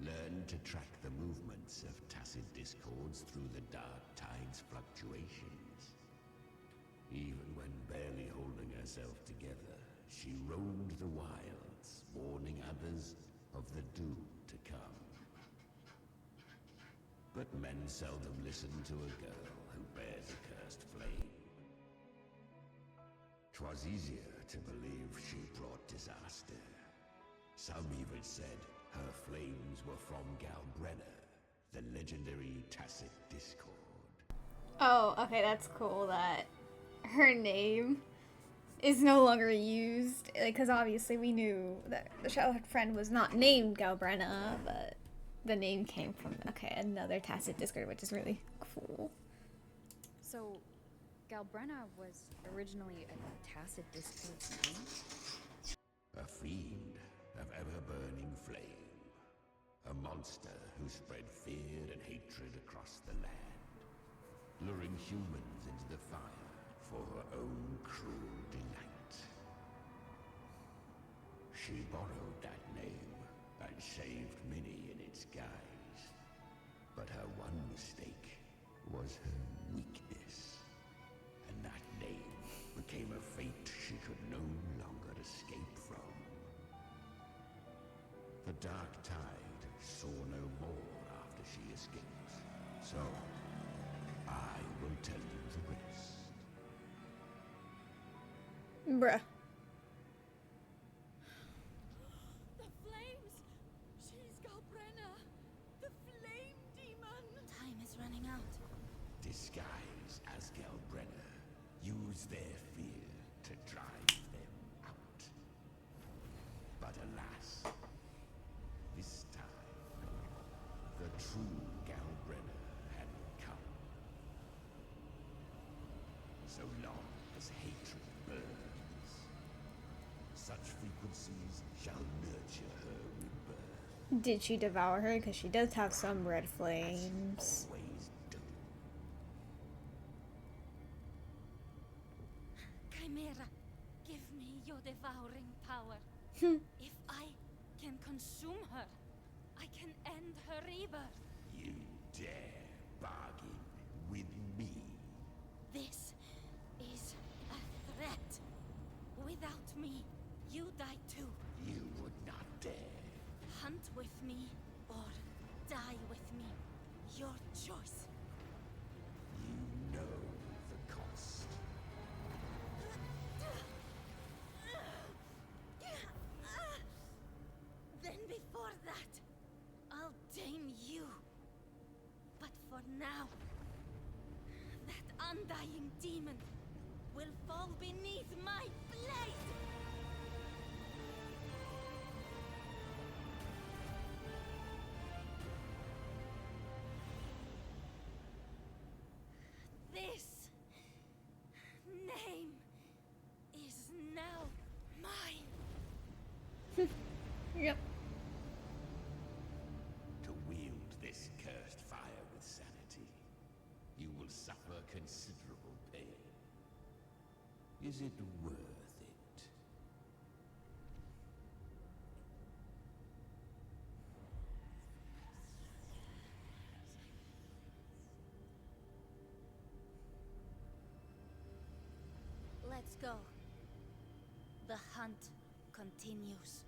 O: Learned to track the movements of tacit discords through the dark tide's fluctuations. Even when barely holding herself together, she roamed the wilds, warning others of the doom to come. But men seldom listen to a girl who bears a cursed flame. 'Twas easier to believe she brought disaster. Some even said her flames were from Galbrenna, the legendary tacit discord.
A: Oh, okay, that's cool that her name is no longer used. Because obviously we knew that the childhood friend was not named Galbrenna, but the name came from, okay, another tacit discord, which is really cool.
F: So, Galbrenna was originally a tacit discord's name?
O: A fiend of ever-burning flame. A monster who spread fear and hatred across the land, luring humans into the fire for her own cruel delight. She borrowed that name and saved many in its guise. But her one mistake was her weakness. Dark Tide saw no more after she escaped. So, I will tell you the rest.
A: Bruh.
B: The flames! She's Galbrenna! The flame demon!
R: Time is running out.
O: Disguise as Galbrenna. Use their fear to drive them out. But alas, this time, the true Galbrenna hadn't come. So long as hatred burns, such frequencies shall nurture her rebirth.
A: Did she devour her? Because she does have some red flames.
V: Chimera, give me your devouring power. If I can consume her, I can end her rebirth.
O: You dare bargain with me?
V: This is a threat. Without me, you die too.
O: You would not dare.
V: Hunt with me or die with me. Your choice.
O: You know the cost.
V: Then before that, I'll tame you. But for now, that undying demon will fall beneath my blade! This name is now mine.
A: Yep.
O: To wield this cursed fire with sanity, you will suffer considerable pain. Is it worth it?
V: Let's go. The hunt continues.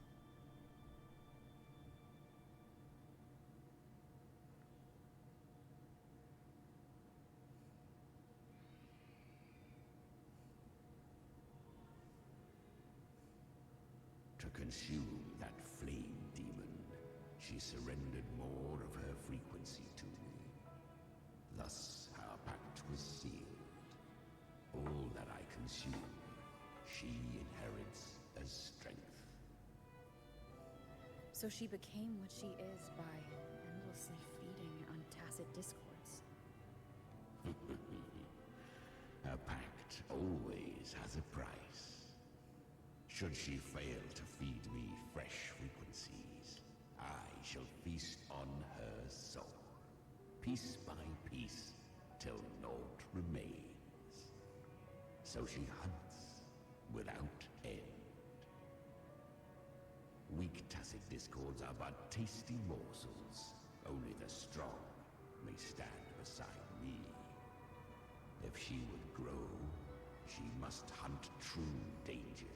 O: To consume that flame demon, she surrendered more of her frequency to me. Thus, our pact was sealed. All that I consume, she inherits as strength.
F: So she became what she is by endlessly feeding on tacit discords.
O: A pact always has a price. Should she fail to feed me fresh frequencies, I shall feast on her soul, piece by piece, till naught remains. So she hunts without end. Weak tacit discords are but tasty morsels. Only the strong may stand beside me. If she would grow, she must hunt true danger.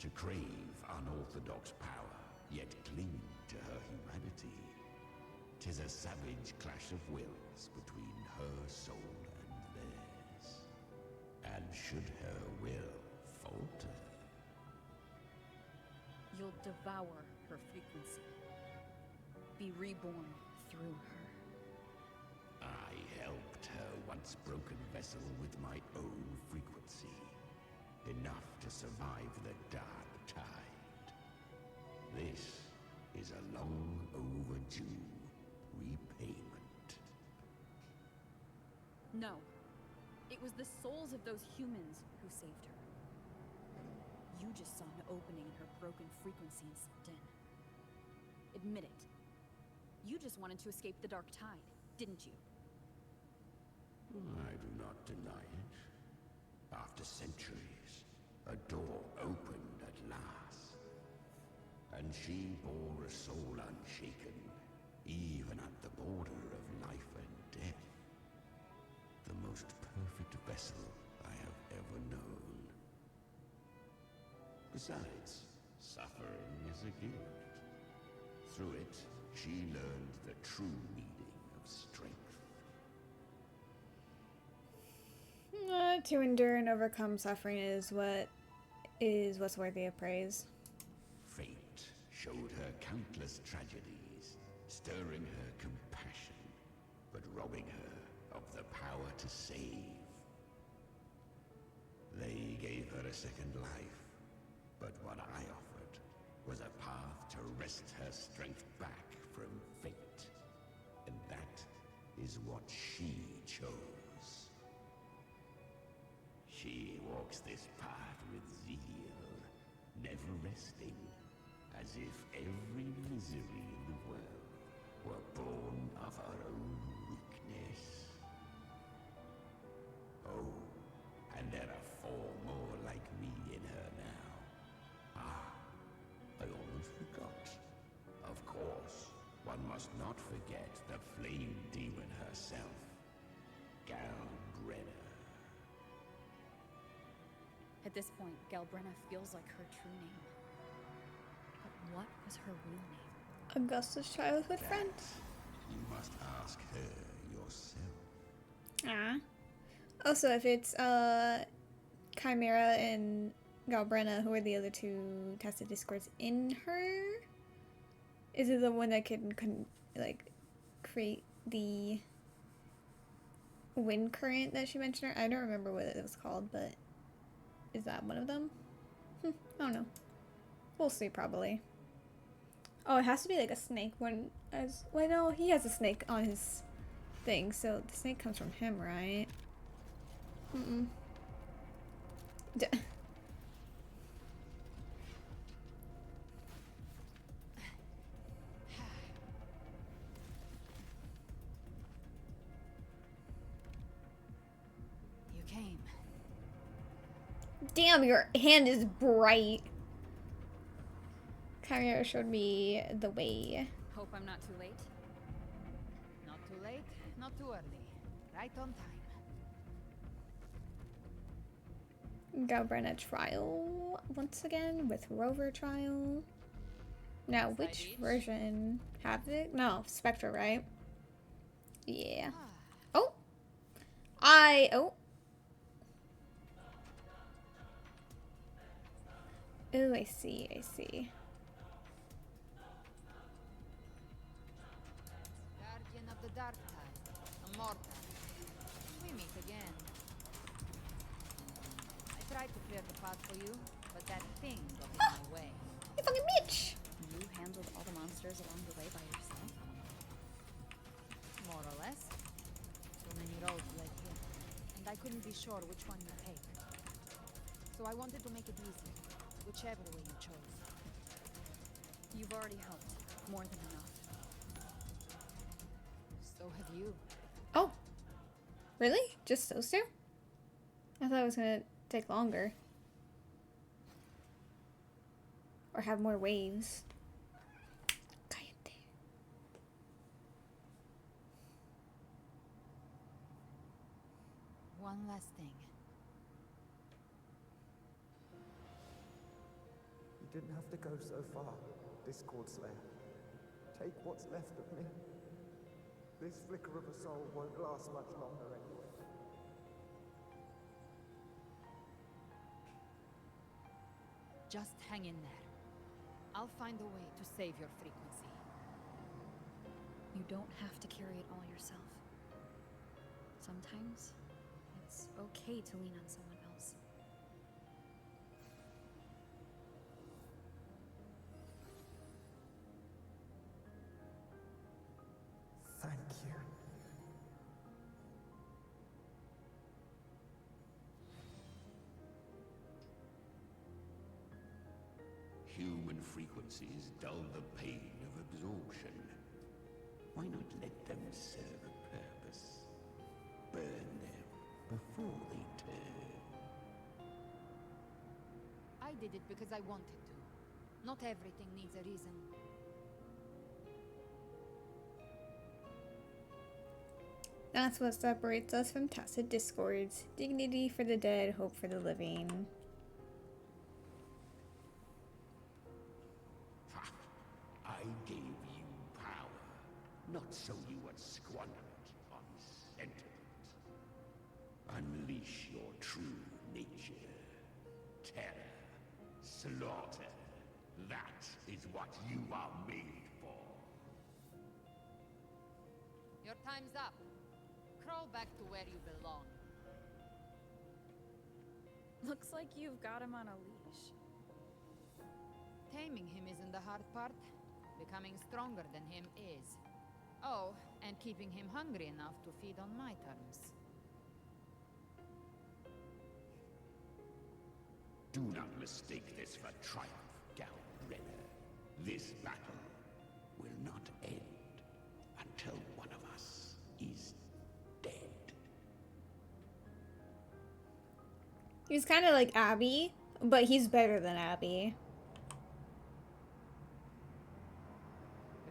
O: To crave unorthodox power, yet cling to her humanity, 'tis a savage clash of wills between her soul and theirs. And should her will falter,
F: You'll devour her frequency. Be reborn through her.
O: I helped her once broken vessel with my own frequency. Enough to survive the dark tide. This is a long overdue repayment.
F: No. It was the souls of those humans who saved her. You just saw an opening in her broken frequency and slipped in. Admit it. You just wanted to escape the dark tide, didn't you?
O: I do not deny it. After centuries, a door opened at last. And she bore a soul unshaken, even at the border of life and death. The most perfect vessel I have ever known. Besides, suffering is a gift. Through it, she learned the true meaning of strength.
A: To endure and overcome suffering is what's worthy of praise.
O: Fate showed her countless tragedies, stirring her compassion, but robbing her of the power to save. They gave her a second life, but what I offered was a path to wrest her strength back from fate. And that is what she chose. She walks this path with zeal, never resting, as if every misery in the world were born of her own weakness. Oh, and there are 4 more like me in her now. Ah, I almost forgot. Of course, one must not forget the flame demon herself, Galbrenna.
F: At this point, Galbrenna feels like her true name. But what was her real name?
A: Augusta's childhood friend.
O: You must ask her yourself.
A: Ah. Also, if it's Chimera and Galbrenna, who are the other 2 tested discords in her? Is it the one that can like create the wind current that she mentioned? I don't remember what it was called, but is that one of them? I don't know. We'll see probably. Oh, it has to be like a snake one. Well, no, he has a snake on his thing, so the snake comes from him, right?
F: You came.
A: Damn, your hand is bright. Chimera showed me the way.
F: Hope I'm not too late.
J: Not too late, not too early. Right on time.
A: Galbrenna trial once again with Rover trial. Now, which version? Havoc? No, Spectra, right? Yeah. Oh! Oh! Oh, I see, I see.
J: Guardian of the Dark Tide, Immortal. We meet again. I tried to clear the path for you, but that thing got in my way.
A: You fucking bitch!
F: You handled all the monsters along the way by yourself?
J: More or less. So many roads led here, and I couldn't be sure which one to take. So I wanted to make it easy, whichever way you chose.
F: You've already helped. More than enough.
J: So have you.
A: Oh. Really? Just those 2? I thought it was gonna take longer. Or have more waves.
J: One last thing.
Q: You didn't have to go so far, Discord Slayer. Take what's left of me. This flicker of a soul won't last much longer anyway.
J: Just hang in there. I'll find a way to save your frequency.
F: You don't have to carry it all yourself. Sometimes, it's okay to lean on someone else.
Q: Thank you.
O: Human frequencies dull the pain of absorption. Why not let them serve a purpose? Burn them before they turn.
J: I did it because I wanted to. Not everything needs a reason.
A: That's what separates us from tacit discords. Dignity for the dead, hope for the living.
O: I gave you power, not so you would squander it on sentiment. Unleash your true nature. Terror, slaughter. That is what you are made for.
J: Your time's up. Crawl back to where you belong.
F: Looks like you've got him on a leash.
J: Taming him isn't the hard part. Becoming stronger than him is. Oh, and keeping him hungry enough to feed on my terms.
O: Do not mistake this for triumph, Galbrenner. This battle will not end until one of us is dead.
A: He's kind of like Abby, but he's better than Abby.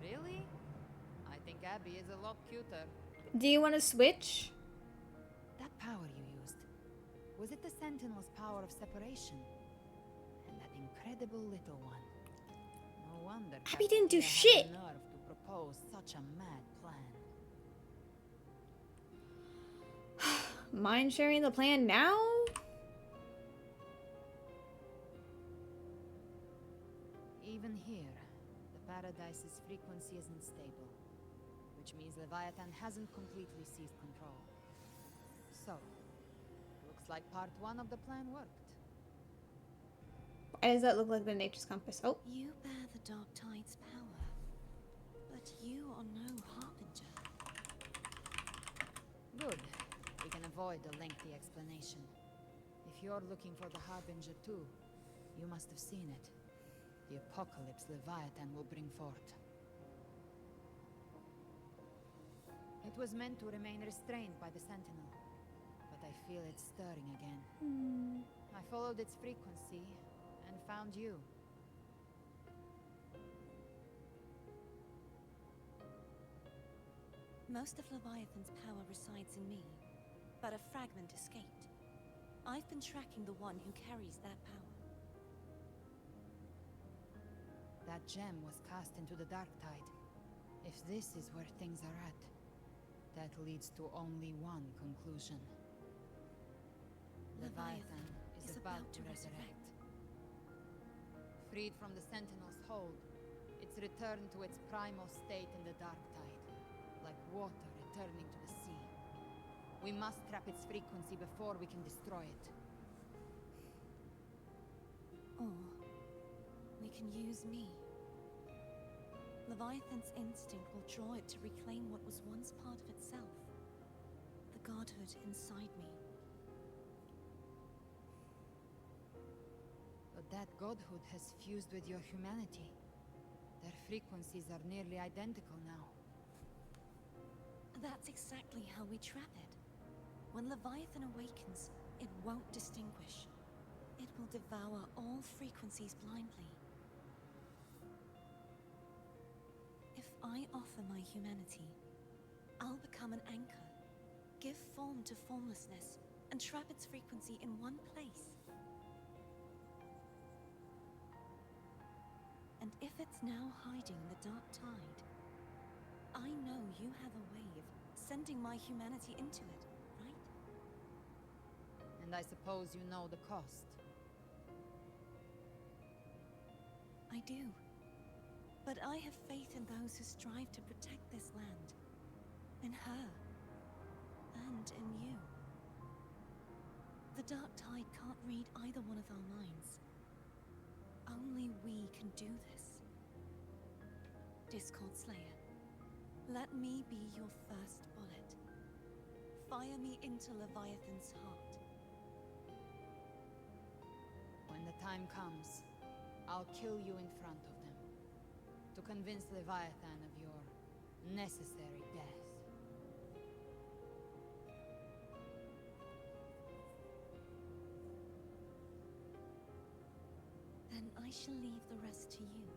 J: Really? I think Abby is a lot cuter.
A: Do you want to switch?
J: That power you used, was it the Sentinel's power of separation? And that incredible little one. No wonder
A: Abby didn't do
J: Captain Tia
A: shit.
J: had the nerve to propose such a mad plan.
A: Mind sharing the plan now?
J: Even here, the Paradise's frequency isn't stable, which means Leviathan hasn't completely seized control. So, looks like part 1 of the plan worked.
A: Why does that look like the Nature's Compass? Oh.
M: You bear the Dark Tide's power, but you are no harbinger.
J: Good. We can avoid a lengthy explanation. If you're looking for the Harbinger too, you must have seen it. The apocalypse Leviathan will bring forth. It was meant to remain restrained by the Sentinel, but I feel it stirring again. I followed its frequency and found you.
B: Most of Leviathan's power resides in me, but a fragment escaped. I've been tracking the one who carries that power.
J: That gem was cast into the Dark Tide. If this is where things are at, that leads to only one conclusion. Leviathan is about to resurrect. Freed from the Sentinel's hold, it's returned to its primal state in the Dark Tide, like water returning to the sea. We must trap its frequency before we can destroy it.
B: Or we can use me. Leviathan's instinct will draw it to reclaim what was once part of itself. The godhood inside me.
J: But that godhood has fused with your humanity. Their frequencies are nearly identical now.
B: That's exactly how we trap it. When Leviathan awakens, it won't distinguish. It will devour all frequencies blindly. If I offer my humanity, I'll become an anchor, give form to formlessness, and trap its frequency in one place. And if it's now hiding in the Dark Tide, I know you have a way of sending my humanity into it, right?
J: And I suppose you know the cost.
B: I do. But I have faith in those who strive to protect this land. In her. And in you. The Dark Tide can't read either one of our minds. Only we can do this. Discord Slayer, let me be your first bullet. Fire me into Leviathan's heart.
J: When the time comes, I'll kill you in front of them. To convince Leviathan of your necessary death.
B: Then I shall leave the rest to you.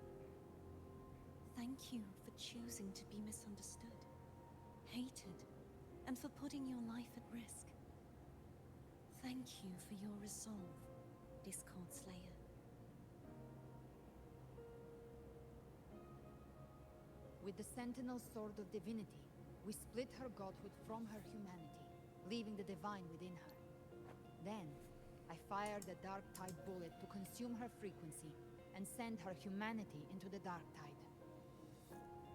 B: Thank you for choosing to be misunderstood, hated, and for putting your life at risk. Thank you for your resolve, Discord Slayer.
J: With the Sentinel Sword of Divinity, we split her godhood from her humanity, leaving the divine within her. Then, I fired the Dark Tide bullet to consume her frequency and send her humanity into the Dark Tide.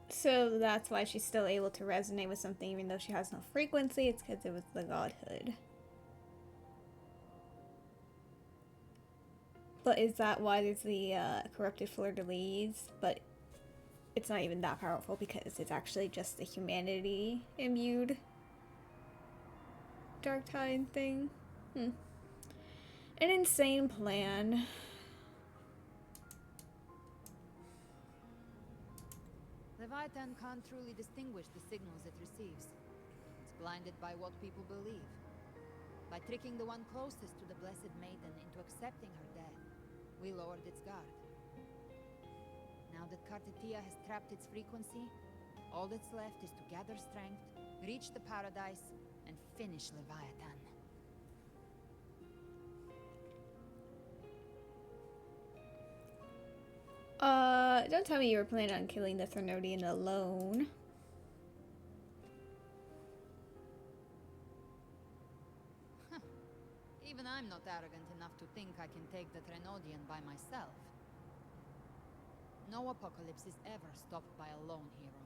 A: So that's why she's still able to resonate with something even though she has no frequency. It's because it was the godhood. But is that why there's the corrupted fleur-de-lis? But it's not even that powerful because it's actually just the humanity imbued Dark Tide thing. An insane plan.
J: Leviathan can't truly distinguish the signals it receives. It's blinded by what people believe. By tricking the one closest to the Blessed Maiden into accepting her death, we lowered its guard. Now that Kartetia has trapped its frequency, all that's left is to gather strength, reach the paradise, and finish Leviathan.
A: Don't tell me you were planning on killing the Threnodian alone.
J: Even I'm not arrogant enough to think I can take the Threnodian by myself. No apocalypse is ever stopped by a lone hero.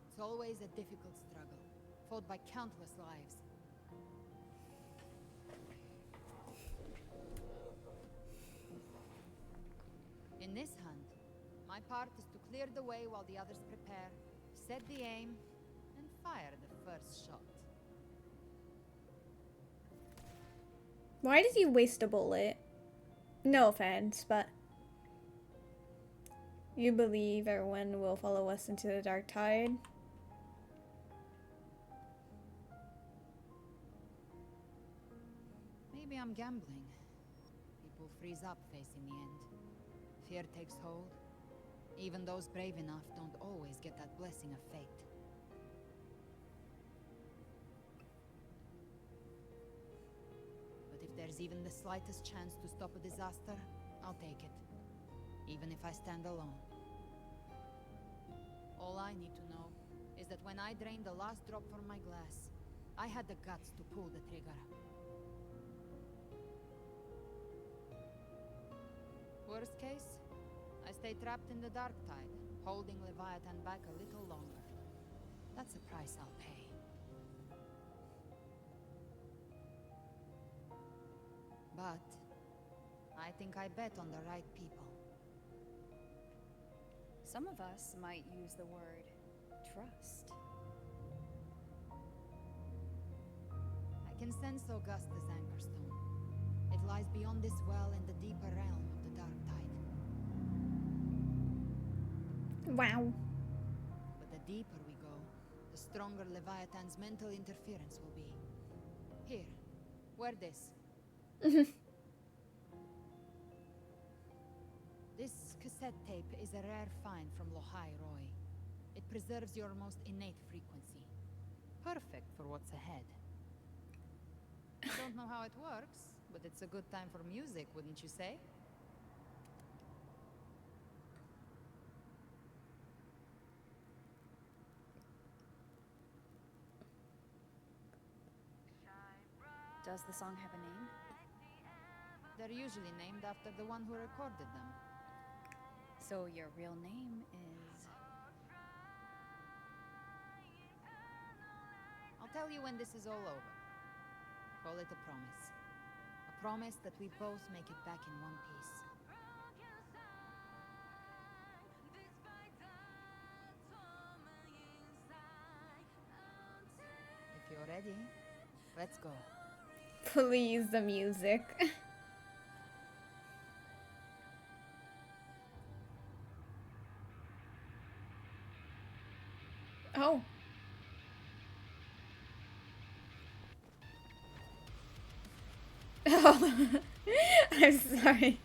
J: It's always a difficult struggle, fought by countless lives. In this hunt, my part is to clear the way while the others prepare, set the aim, and fire the first shot.
A: Why did you waste a bullet? No offense, but you believe everyone will follow us into the Dark Tide?
J: Maybe I'm gambling. People freeze up facing the end. Fear takes hold. Even those brave enough don't always get that blessing of fate. But if there's even the slightest chance to stop a disaster, I'll take it. Even if I stand alone. All I need to know is that when I drained the last drop from my glass, I had the guts to pull the trigger. Worst case, I stay trapped in the Dark Tide, holding Leviathan back a little longer. That's a price I'll pay. But I think I bet on the right people.
F: Some of us might use the word trust.
J: I can sense Augusta's Anchorstone. It lies beyond this well in the deeper realm of the Dark Tide.
A: Wow.
J: But the deeper we go, the stronger Leviathan's mental interference will be. Here, wear this. This cassette tape is a rare find from Lohai Roy. It preserves your most innate frequency. Perfect for what's ahead. I don't know how it works, but it's a good time for music, wouldn't you say?
F: Does the song have a name?
J: They're usually named after the one who recorded them.
F: So your real name is...
J: I'll tell you when this is all over. Call it a promise. A promise that we both make it back in one piece. If you're ready, let's go.
A: Please, the music. Oh. Oh. I'm sorry.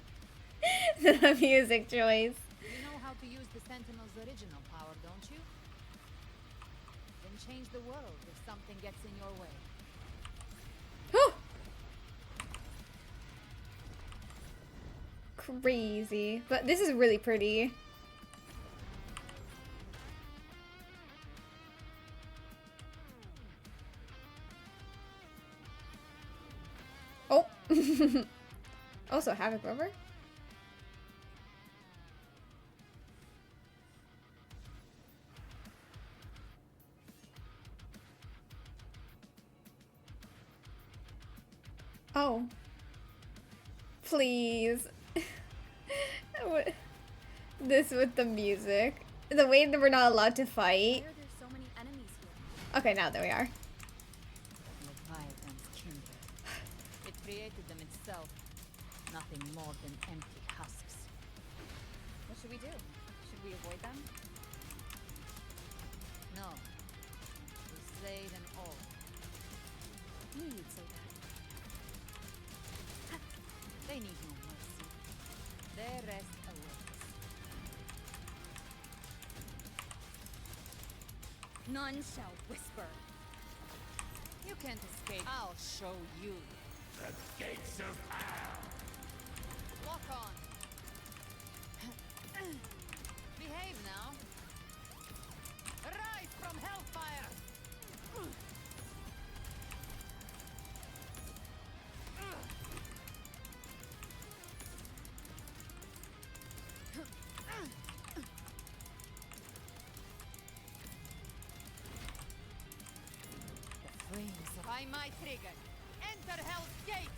A: The music choice.
J: You know how to use the Sentinel's original power, don't you? Then change the world if something gets in your way.
A: Crazy. But this is really pretty. Also, Havoc Rover? Oh. Please. This with the music. The way that we're not allowed to fight.
F: Why are there so many enemies here?
A: Okay, now there we are.
J: Leviathan's kindred. It created them itself. Nothing more than empty husks.
F: What should we do? Should we avoid them?
J: No. We slay them all.
F: Knew you'd say that.
J: They need no mercy. Their rest awaits.
F: None shall whisper.
J: You can't escape. I'll show you.
O: The gates of hell!
J: Lock on. Behave now. Rise from hellfire! The flames by my trigger. Enter hell's gates!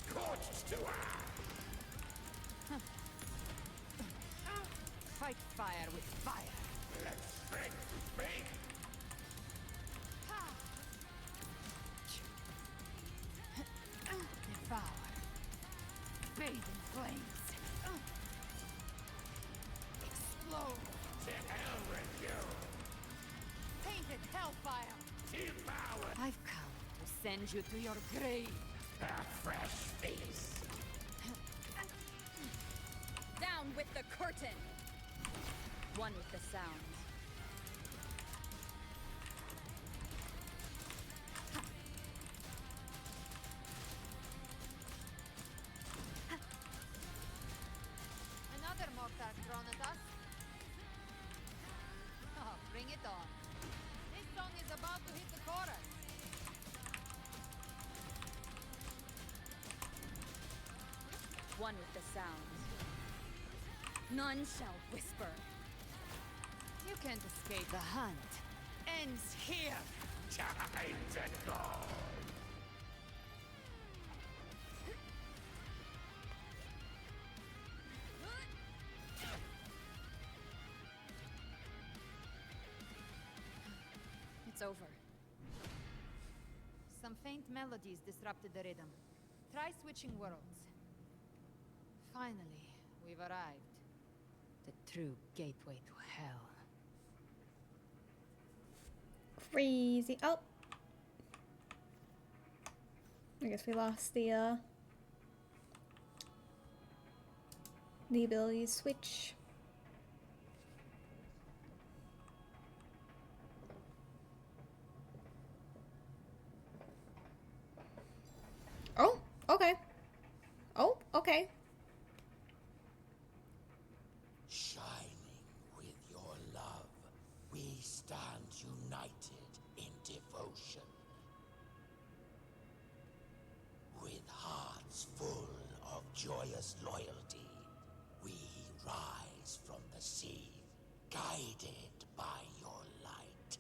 O: Scorched to ash!
J: Fight fire with fire.
O: Let's strength speak!
J: Devour. Bathe in flames. Explode.
O: To hell with you!
J: Painted hellfire.
O: Devour!
J: I've come to send you to your grave.
O: A fresh feast!
F: Down with the curtain! One with the sound.
J: Another mortar thrown at us. Oh, bring it on. This song is about to hit the chorus.
F: One with the sound. None shall whisper.
J: You can't escape. The hunt ends here.
O: Time to go!
F: It's over.
J: Some faint melodies disrupted the rhythm. Try switching worlds. Finally, we've arrived. The true gateway to hell.
A: Crazy. Oh. I guess we lost the ability to switch. Oh, okay. Oh, okay.
O: Shining with your love, we stand united in devotion. With hearts full of joyous loyalty, we rise from the sea, guided by your light.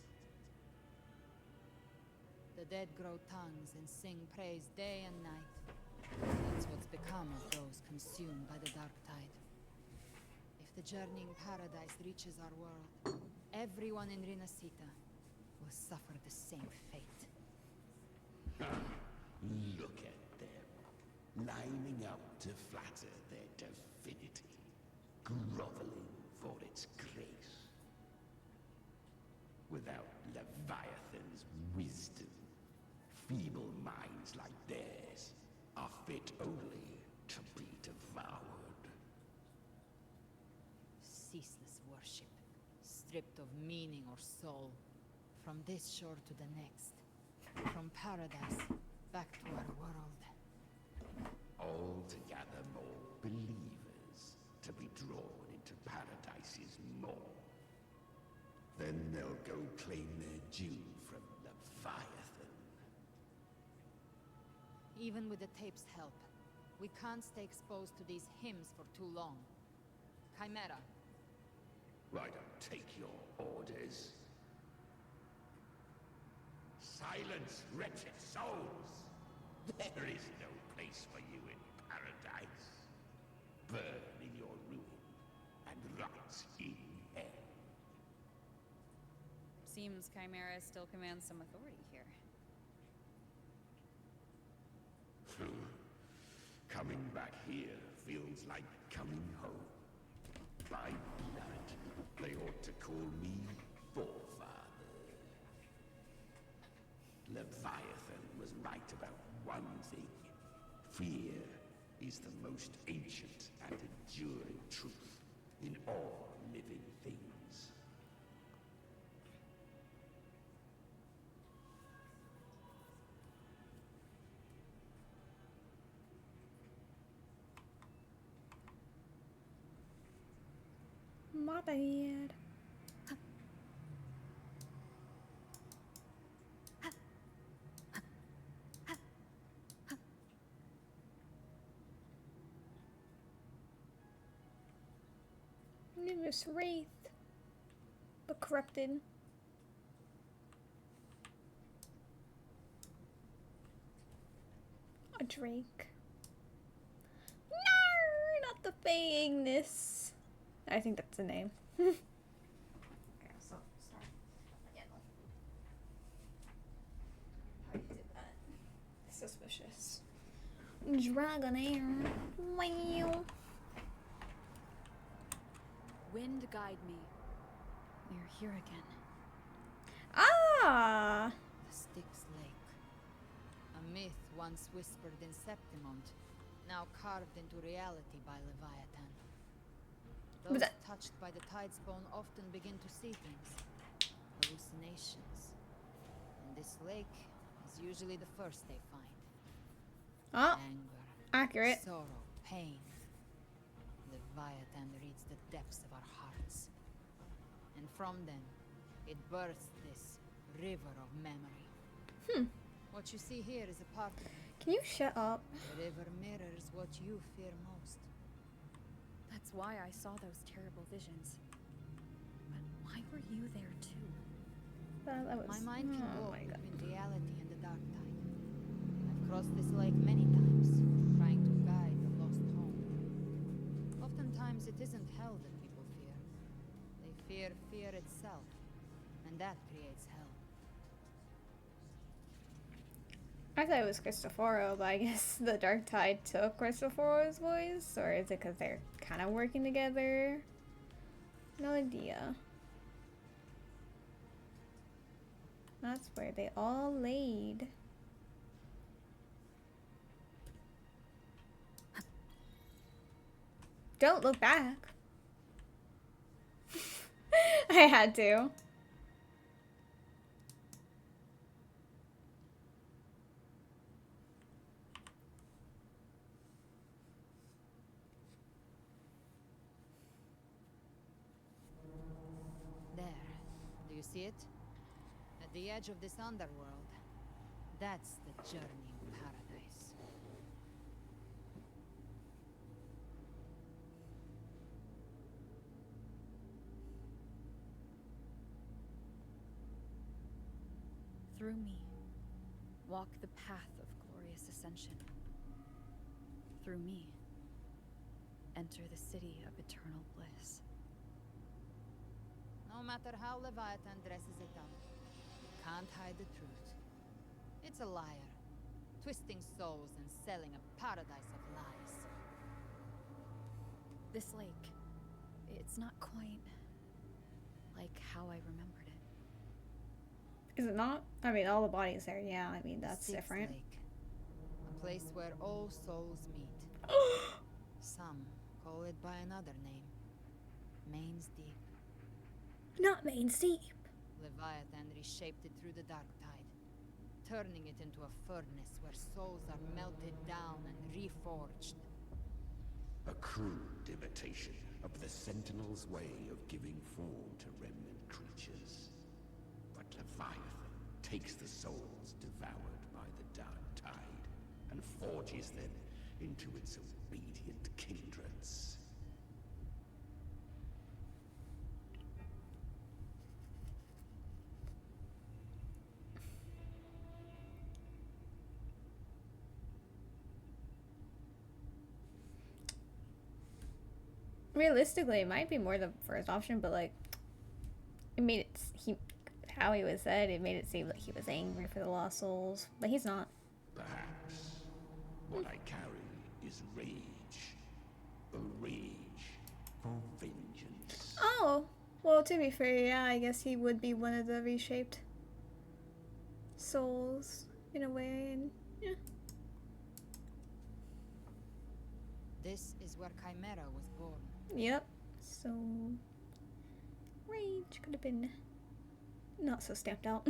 J: The dead grow tongues and sing praise day and night. That's what's become of those consumed by the dark tide. If the journeying paradise reaches our world, everyone in Rinasita will suffer the same fate.
O: Look at them, lining up to flatter their divinity, groveling for its grace. Without Leviathan's wisdom, feeble minds like theirs are fit only to be devoured.
J: Ceaseless worship, stripped of meaning or soul, from this shore to the next, from paradise back to our world.
O: Altogether more believers to be drawn into paradise's maw. Then they'll go claim their due from Leviathan.
J: Even with the tape's help, We can't stay exposed to these hymns for too long. Chimera.
O: I don't take your orders. Silence, wretched souls! There is no place for you in paradise. Burn in your ruin, and rot in hell.
F: Seems Chimera still commands some authority here.
O: Coming back here feels like coming home. By blood, they ought to call me forefather. Leviathan was right about one thing. Fear is the most ancient and enduring truth in all living things.
A: My bad. Numerous Wraith. The corrupted. A Drake. No, not the Fagness. I think that's the name. Okay, so start again. How you did that? Suspicious. Dragonair. Wow.
F: Wind guide me. We're here again.
A: Ah!
J: The Styx Lake. A myth once whispered in Septimont, now carved into reality by Leviathan. Those touched by the Tidespawn often begin to see things. Hallucinations. And this lake is usually the first they find.
A: Oh,
J: anger,
A: accurate.
J: Sorrow, pain. Leviathan reads the depths of our hearts. And from them, it births this river of memory. What you see here is a part of it.
A: Can you shut up?
J: The river mirrors what you fear most.
F: That's why I saw those terrible visions. But why were you there too?
A: That was,
J: my mind can
A: oh
J: go
A: my God.
J: between reality and the dark tide. I've crossed this lake many times, trying to guide the lost home. Oftentimes it isn't hell that people fear. They fear fear itself, and that creates hell.
A: I thought it was Cristoforo, but I guess the Dark Tide took Cristoforo's voice, or is it because they're kind of working together? No idea. That's where they all laid. Don't look back. I had to.
J: There. Do you see it? At the edge of this underworld. That's the journey of paradise.
F: Through me, walk the path of glorious ascension. Through me, enter the city of eternal bliss.
J: No matter how Leviathan dresses it up, it can't hide the truth. It's a liar, twisting souls and selling a paradise of lies.
F: This lake, it's not quite like how I remembered it.
A: Is it not? I mean, all the bodies there, yeah, I mean, that's
J: Styx
A: different.
J: Lake, a place where all souls meet. Some call it by another name. Main's Deep.
A: Not Main's Deep.
J: Leviathan reshaped it through the dark tide, turning it into a furnace where souls are melted down and reforged.
O: A crude imitation of the Sentinel's way of giving form to remnant creatures. But Leviathan takes the souls devoured by the dark tide and forges them into its obedient kindreds.
A: Realistically, it might be more the first option, but like, it made it how he was said. It made it seem like he was angry for the lost souls, but he's not.
O: Perhaps what I carry is rage. A rage for vengeance.
A: Oh, well, to be fair, yeah, I guess he would be one of the reshaped souls in a way, and yeah.
J: This is where Chimera was born.
A: Yep. So, rage could have been not so stamped out.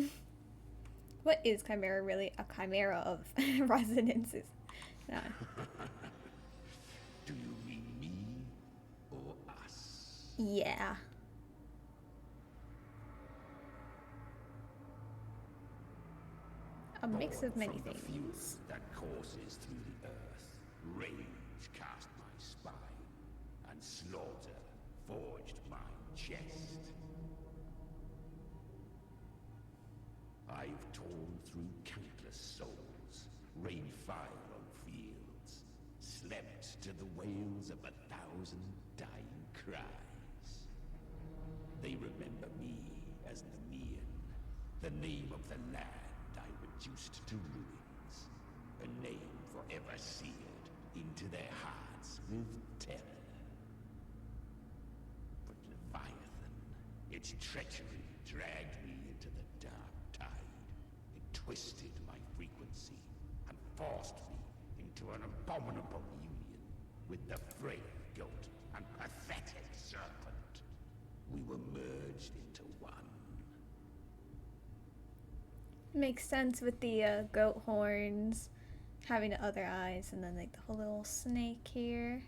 A: What is Chimera really? A chimera of resonances. Nah.
O: Do you mean me or us?
A: Yeah. A mix of many
O: From the fuel
A: things.
O: that courses through the earth, rage cast my spine, and slaughter forged my chest. I've torn through countless souls, rained fire on fields, slept to the wails of 1,000 dying cries. They remember me as Nemean, the name of the land I reduced to ruins, a name forever sealed into their hearts with terror. But Leviathan, its treachery dragged me into the dark tide. It twisted my frequency and forced me into an abominable union with the frail goat and pathetic serpent. We were merged into one.
A: Makes sense with the goat horns, having the other eyes, and then like the whole little snake here.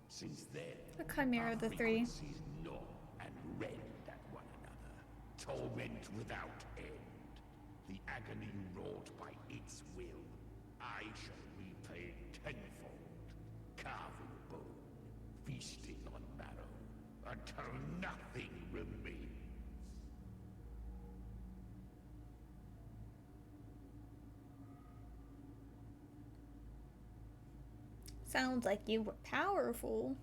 O: Since then,
A: A chimera of the three.
O: frequencies gnaw and rend at one another, torment without end. The agony wrought by its will, I shall repay tenfold, carving bone, feasting on marrow, until nothing remains.
A: Sounds like you were powerful.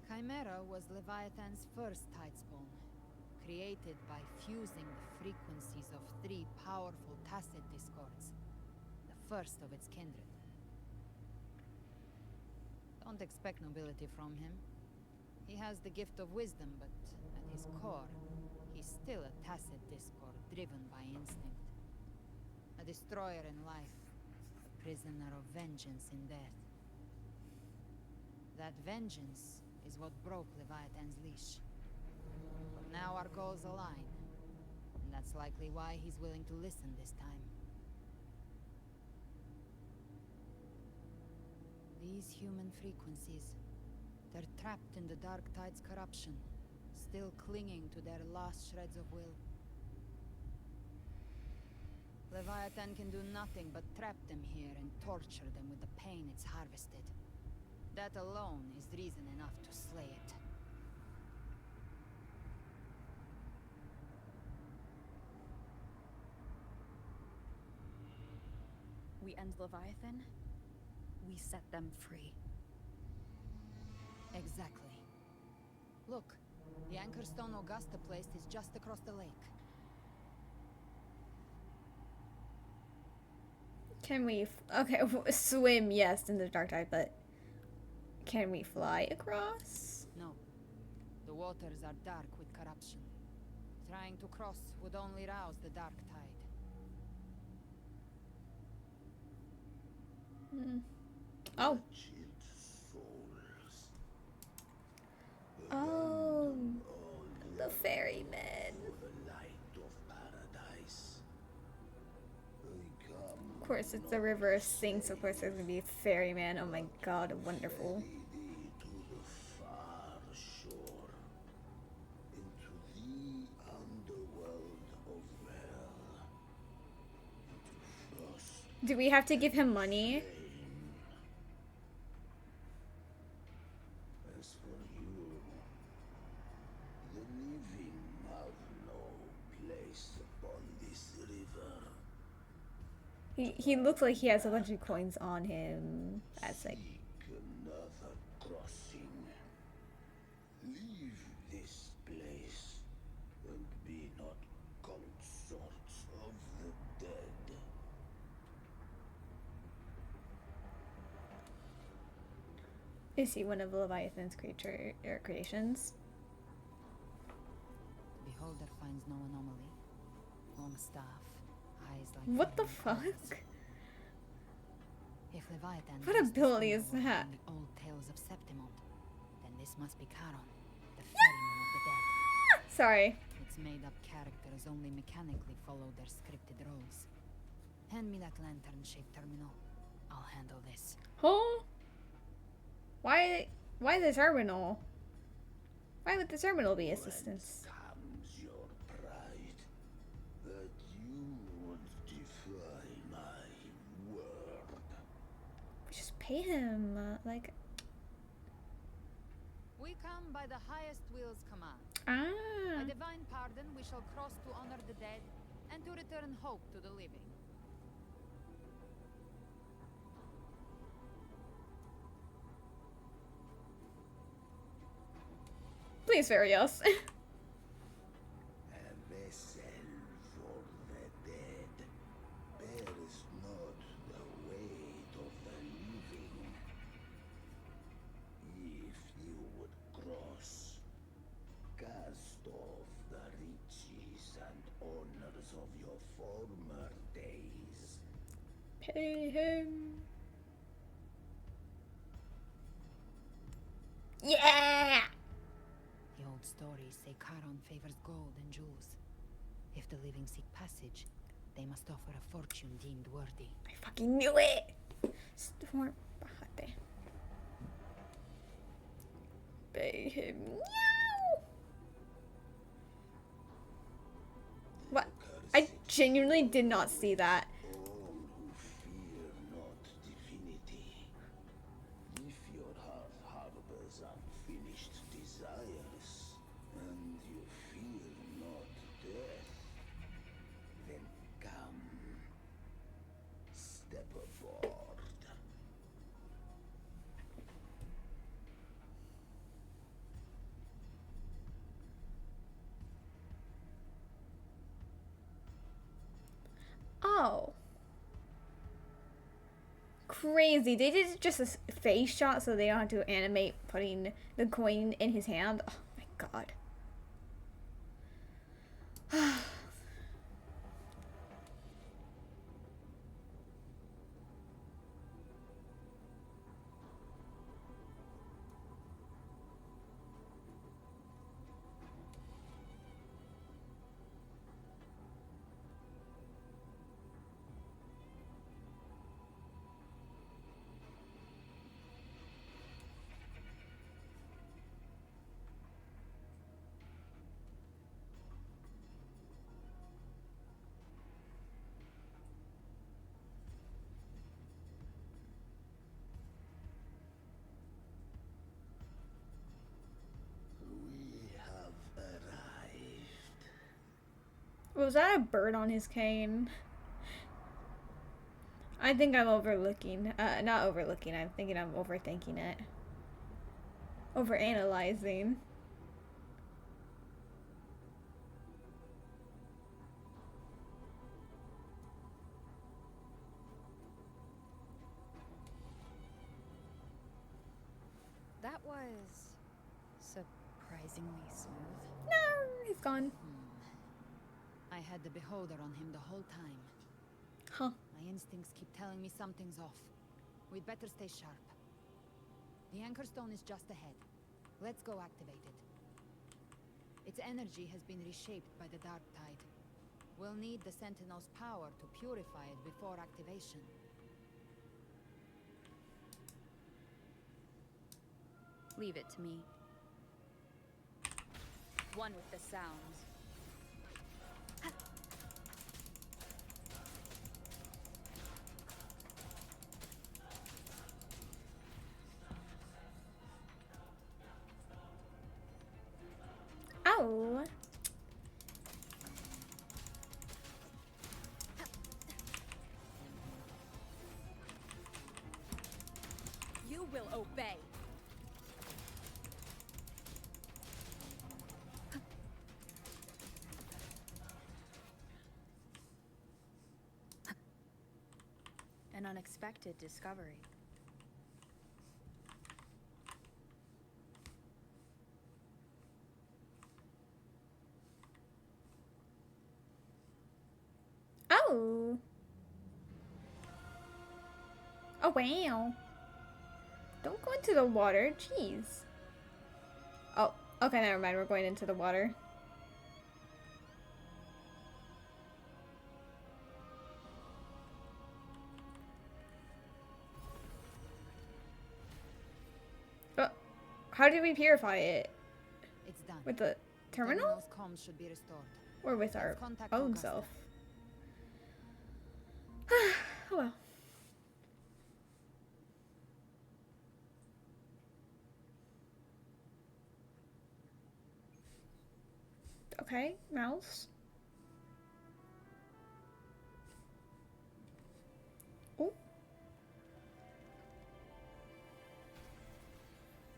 J: Chimera was Leviathan's first tidespawn, created by fusing the frequencies of 3 powerful tacit discords, the first of its kindred. Don't expect nobility from him. He has the gift of wisdom, but at his core, he's still a tacit discord driven by instinct. A destroyer in life, a prisoner of vengeance in death. That vengeance is what broke Leviathan's leash. But now our goals align, and that's likely why he's willing to listen this time. These human frequencies, they're trapped in the Dark Tide's corruption, still clinging to their last shreds of will. Leviathan can do nothing but trap them here and torture them with the pain it's harvested. That alone is reason enough to slay it.
F: We end Leviathan, we set them free.
J: Exactly. Look, the anchor stone Augusta placed is just across the lake.
A: Can we... Okay, swim, yes, in the dark tide, but... Can we fly across?
J: No. The waters are dark with corruption. Trying to cross would only rouse the dark tide.
A: Oh. Oh. The ferryman. Of course, it's the river of Sphinx. Of course, there's gonna be a ferryman. Oh my god, wonderful.
O: Into the underworld
A: Do we have to give him money?
O: As for you, the living have no place upon this river.
A: He looks like he has a bunch of coins on him. That's like.
O: Seek another crossing. Leave this place and be not consorts of the dead.
A: Is he one of Leviathan's creations?
J: The beholder finds no anomaly. Long staff, eyes like
A: What the
J: flaming
A: fuck?
J: coals. If Leviathan
A: What
J: used this
A: ability is
J: symbol
A: that?
J: in the old tales of Septimont, then this must be Charon, the ferryman of the dead.
A: Sorry.
J: Its made-up characters only mechanically follow their scripted roles. Hand me that lantern-shaped terminal. I'll handle this.
A: Huh? Why the terminal? Why would the terminal be assistance?
O: Comes your pride that you would defy my word.
A: Just pay him, like.
J: We come by the highest will's command.
A: Ah.
J: By divine pardon, we shall cross to honor the dead and to return hope to the living.
A: Please ferry us.
O: A vessel for the dead bears not the weight of the living. If you would cross, cast off the riches and honors of your former days.
A: Pay him. Yeah!
J: The old stories say Charon favors gold and jewels. If the living seek passage, they must offer a fortune deemed worthy.
A: I fucking knew it! Storm, bájate. Pay him. Meow! What? I genuinely did not see that.
O: All who fear not divinity. If your heart harbors unfinished desires, and you fear not death, then come. Step aboard.
A: Oh. Crazy. They did just a face shot so they don't have to animate putting the coin in his hand. Oh my god.
O: We have arrived.
A: Was that a bird on his cane? I think I'm overlooking. Not overlooking. I'm thinking I'm overthinking it. Overanalyzing.
F: That was surprisingly smooth.
A: No, he's gone.
J: I had the beholder on him the whole time.
A: Huh.
J: My instincts keep telling me something's off. We'd better stay sharp. The anchor stone is just ahead. Let's go activate it. Its energy has been reshaped by the dark tide. We'll need the Sentinel's power to purify it before activation.
F: Leave it to me. One with the sounds.
B: will obey.
F: An unexpected discovery.
A: Oh. Oh, wow. Don't go into the water. Jeez. Oh, okay, never mind. We're going into the water. Oh, how do we purify it?
J: It's done.
A: With the terminal?
J: Terminal's comms should be restored.
A: Or with our
J: Let's contact
A: own
J: Augusta.
A: self? Oh well. Okay, mouse. Oh.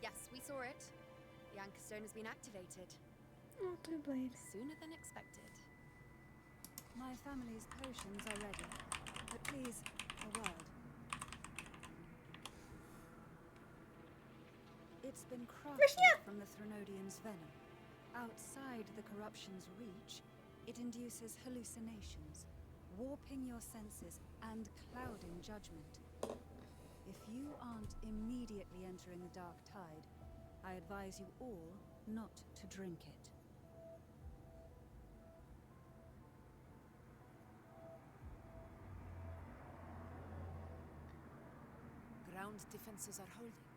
B: Yes, we saw it. The anchor stone has been activated.
A: Oh, blue blade.
B: Sooner than expected.
D: My family's potions are ready. But please, a word. It's been crafted from the Threnodian's venom. Outside the corruption's reach, it induces hallucinations, warping your senses and clouding judgment. If you aren't immediately entering the dark tide, I advise you all not to drink it.
T: Ground defenses are holding,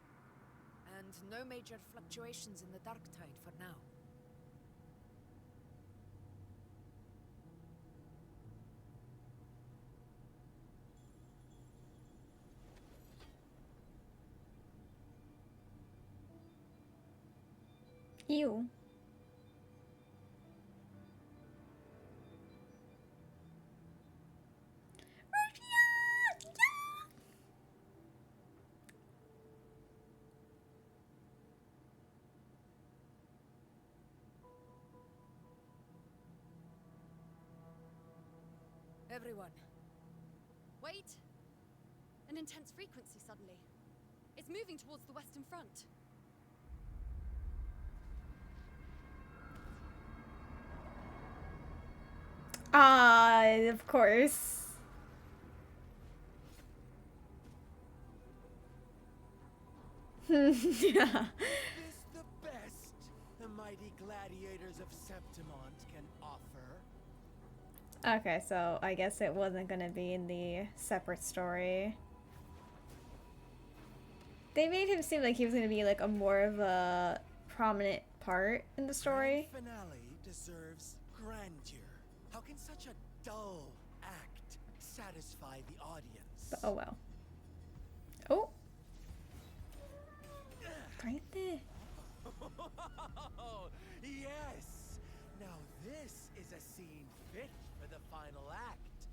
T: and no major fluctuations in the dark tide for now.
A: Ew.
T: Everyone.
B: Wait! An intense frequency suddenly. It's moving towards the western front.
A: Of course. Yeah.
G: Is this the best the mighty gladiators of Septimont can offer?
A: Okay, so I guess it wasn't gonna be in the separate story. They made him seem like he was gonna be like a more of a prominent part in the story.
G: Grand finale deserves grandeur. How can such a dull act satisfy the audience?
A: But oh well. Oh. Right there.
G: Yes! Now this is a scene fit for the final act.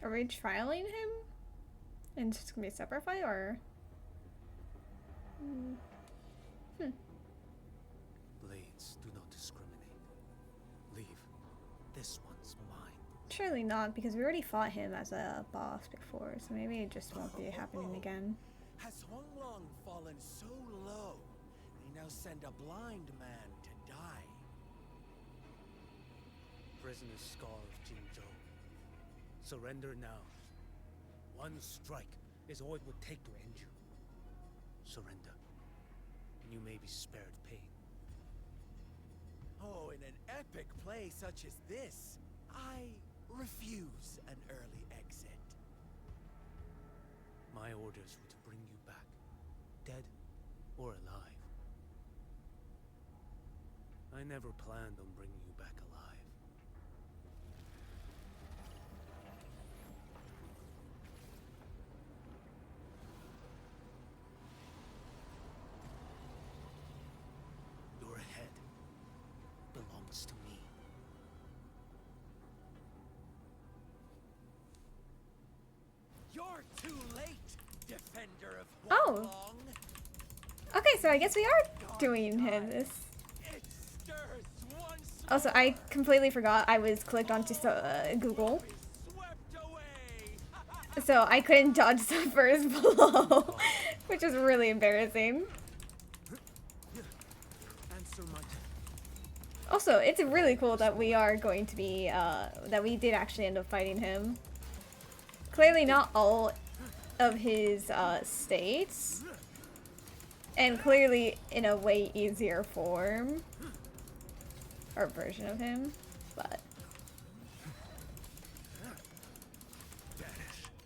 A: Are we trialing him? And it's just gonna be a separate fight, or?
H: Blades do not discriminate. Leave. This one's mine.
A: Surely not, because we already fought him as a boss before, so maybe it just won't be happening again.
G: Has Honglong fallen so low, they now send a blind man to die?
H: Prisoner's Scar of Jinzhou. Surrender now. One strike is all it would take to end you. Surrender, and you may be spared pain.
G: Oh, in an epic play such as this, I refuse an early exit.
H: My orders were to bring you back, dead or alive. I never planned on bringing you back alive. Your head belongs to me.
G: You're too late,
K: tender of
A: Oh.
K: Huanglong.
A: Okay, so I guess we are doing him this.
K: It stirs once
A: Also, I completely forgot I was clicked onto Google. So I couldn't dodge the first blow, which is really embarrassing. Also, it's really cool that we are going to be, that we did actually end up fighting him. Clearly not all of his states, and clearly in a way easier form, or version of him, but...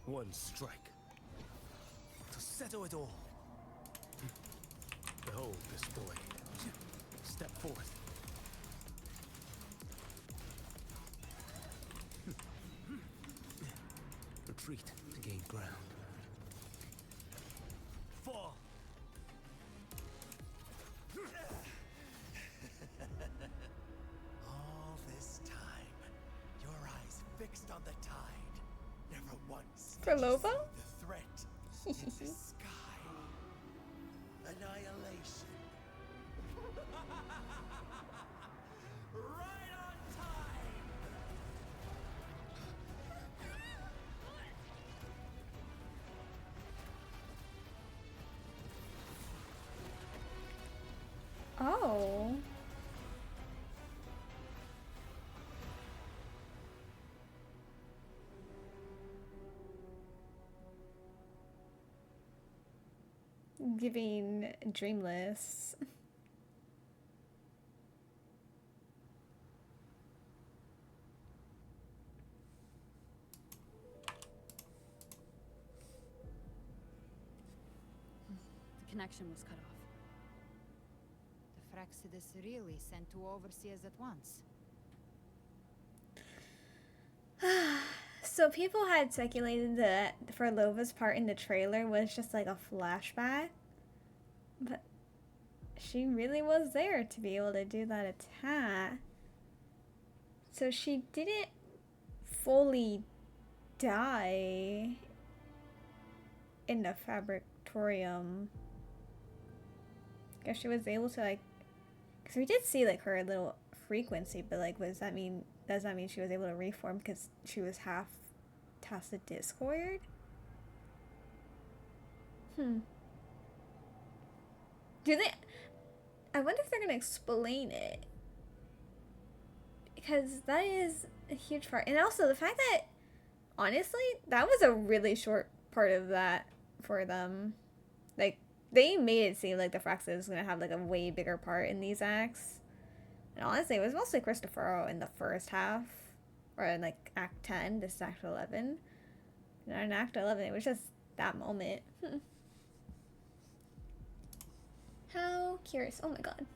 H: One strike to settle it all. Behold this boy. Step forth. Retreat to gain ground. Fall.
K: All this time, your eyes fixed on the tide. Never once
A: For Lobo?
K: the threat in the sky. Annihilation. Right on time.
A: Oh. Giving Dreamless.
F: The connection was cut off.
J: The Fraxidus really sent two overseers at once.
A: So people had speculated that for Lova's part in the trailer was just like a flashback, but she really was there to be able to do that attack. So she didn't fully die in the Fabricatorium. Guess she was able to, like, because we did see like her little frequency, but like, does that mean she was able to reform because she was half Tacit Discord? Do they? I wonder if they're gonna explain it, because that is a huge part. And also the fact that, honestly, that was a really short part of that for them. Like, they made it seem like the Fraxis was gonna have like a way bigger part in these acts. And honestly, it was mostly Cristoforo in the first half, or in like Act 10. This is Act 11. And in Act 11, it was just that moment. How curious! Oh my god.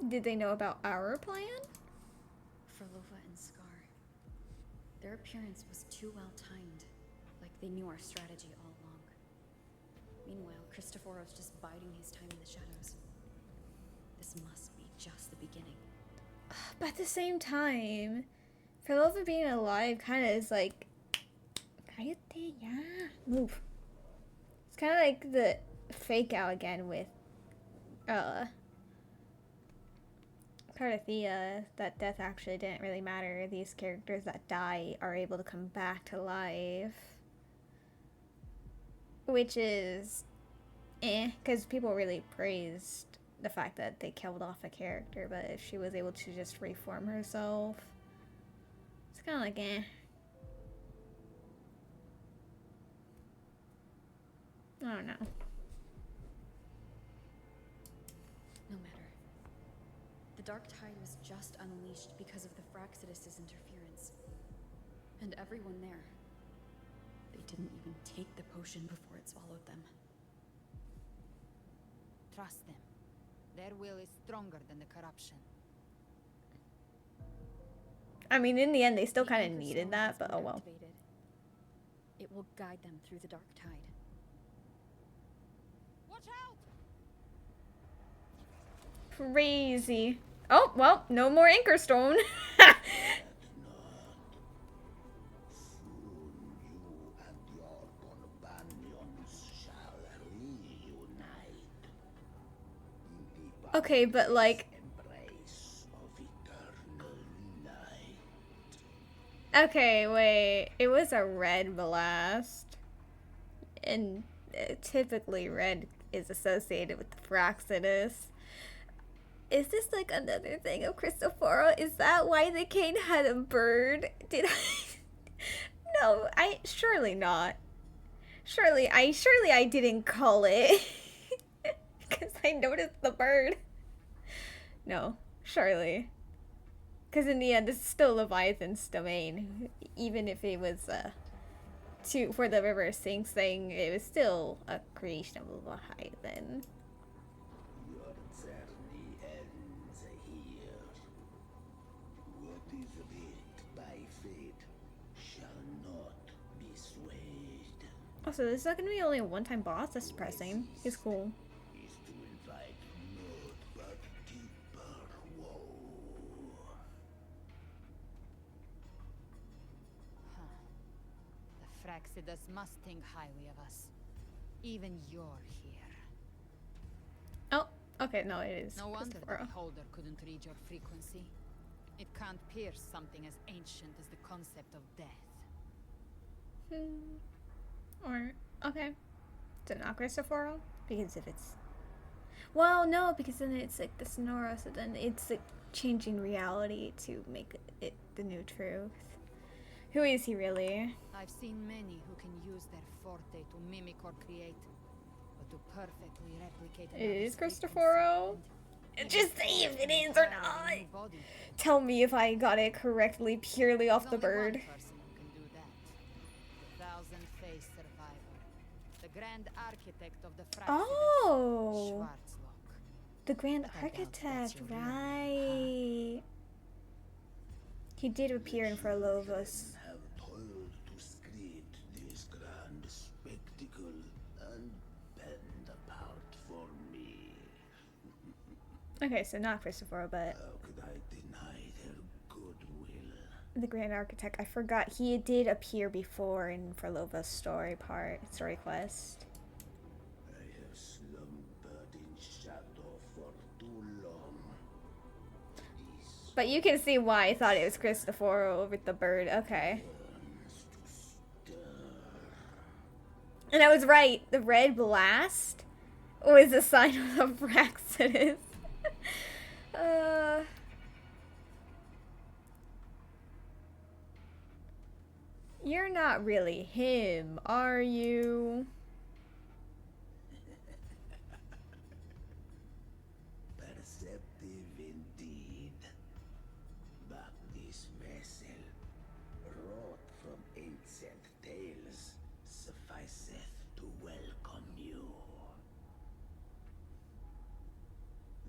A: Did they know about our plan?
F: For Lova and Scar, their appearance was too well timed, like they knew our strategy all along. Meanwhile, Cristoforo's just biding his time in the shadows. This must be just the beginning.
A: But at the same time, for Lova being alive kind of is like, cállate ya, move. It's kind of like the fake out again with Cardathea, that death actually didn't really matter. These characters that die are able to come back to life. Which is because people really praised the fact that they killed off a character, but if she was able to just reform herself, it's kind of like I don't know.
F: No matter. The Dark Tide was just unleashed because of the Fraxidus' interference. And everyone there, they didn't even take the potion before it swallowed them.
J: Trust them. Their will is stronger than the corruption.
A: I mean, in the end, they still kind of needed that, but oh well.
F: It will guide them through the Dark Tide.
I: Watch out!
A: Crazy. Oh, well, no more Anchorstone. Okay, but like... Okay, wait. It was a red blast. And typically red is associated with the Fraxidus. Is this like another thing of Cristoforo? Is that why the cane had a bird? Did I... No, surely not. Surely I didn't call it. Because I noticed the bird. No, surely. Because in the end, this is still Leviathan's domain. Even if it was for the River Sinks thing, it was still a creation of Leviathan.
O: Your journey ends here. What is writ by fate shall not be swayed.
A: Also, this is not going to be only a one-time boss. That's depressing. He's cool.
O: Is to invite naught but deeper woe.
J: The Fraxidus must think highly of us. Even you're here.
A: Oh, okay, no, it is.
J: No wonder the
A: Cristoforo.
J: Beholder couldn't read your frequency. It can't pierce something as ancient as the concept of death.
A: Or, okay. Is it not Cristoforo? Because if it's... Well, no, because then it's like the Sonora, so then it's like changing reality to make it the new truth. Who is he really?
J: I've seen many who can use their forte to mimic or create, but to perfectly replicate
A: It is
J: another's
A: Cristoforo?
J: frequency
A: Just see if it is or not. Tell me if I got it correctly purely off the bird.
J: Person who can do that. The thousand-faced survivor. The grand architect of the Fraxidus.
A: Oh!
J: Schwarzlock.
A: The Grand
J: But I doubt
A: Architect,
J: that's your real
A: right. He did appear in Farlovas.
O: Have toiled to script this grand spectacle and bend apart for me.
A: Okay, so not Cristoforo, but...
O: How could I deny their goodwill?
A: The Grand Architect. I forgot he did appear before in Farlova's story quest.
O: I have slumbered in shadow for too long.
A: But you can see why I thought it was Cristoforo with the bird. Okay. And I was right. The red blast was a sign of the Fraxidus. You're not really him, are you?
O: Perceptive indeed. But this vessel, wrought from ancient tales, sufficeth to welcome you.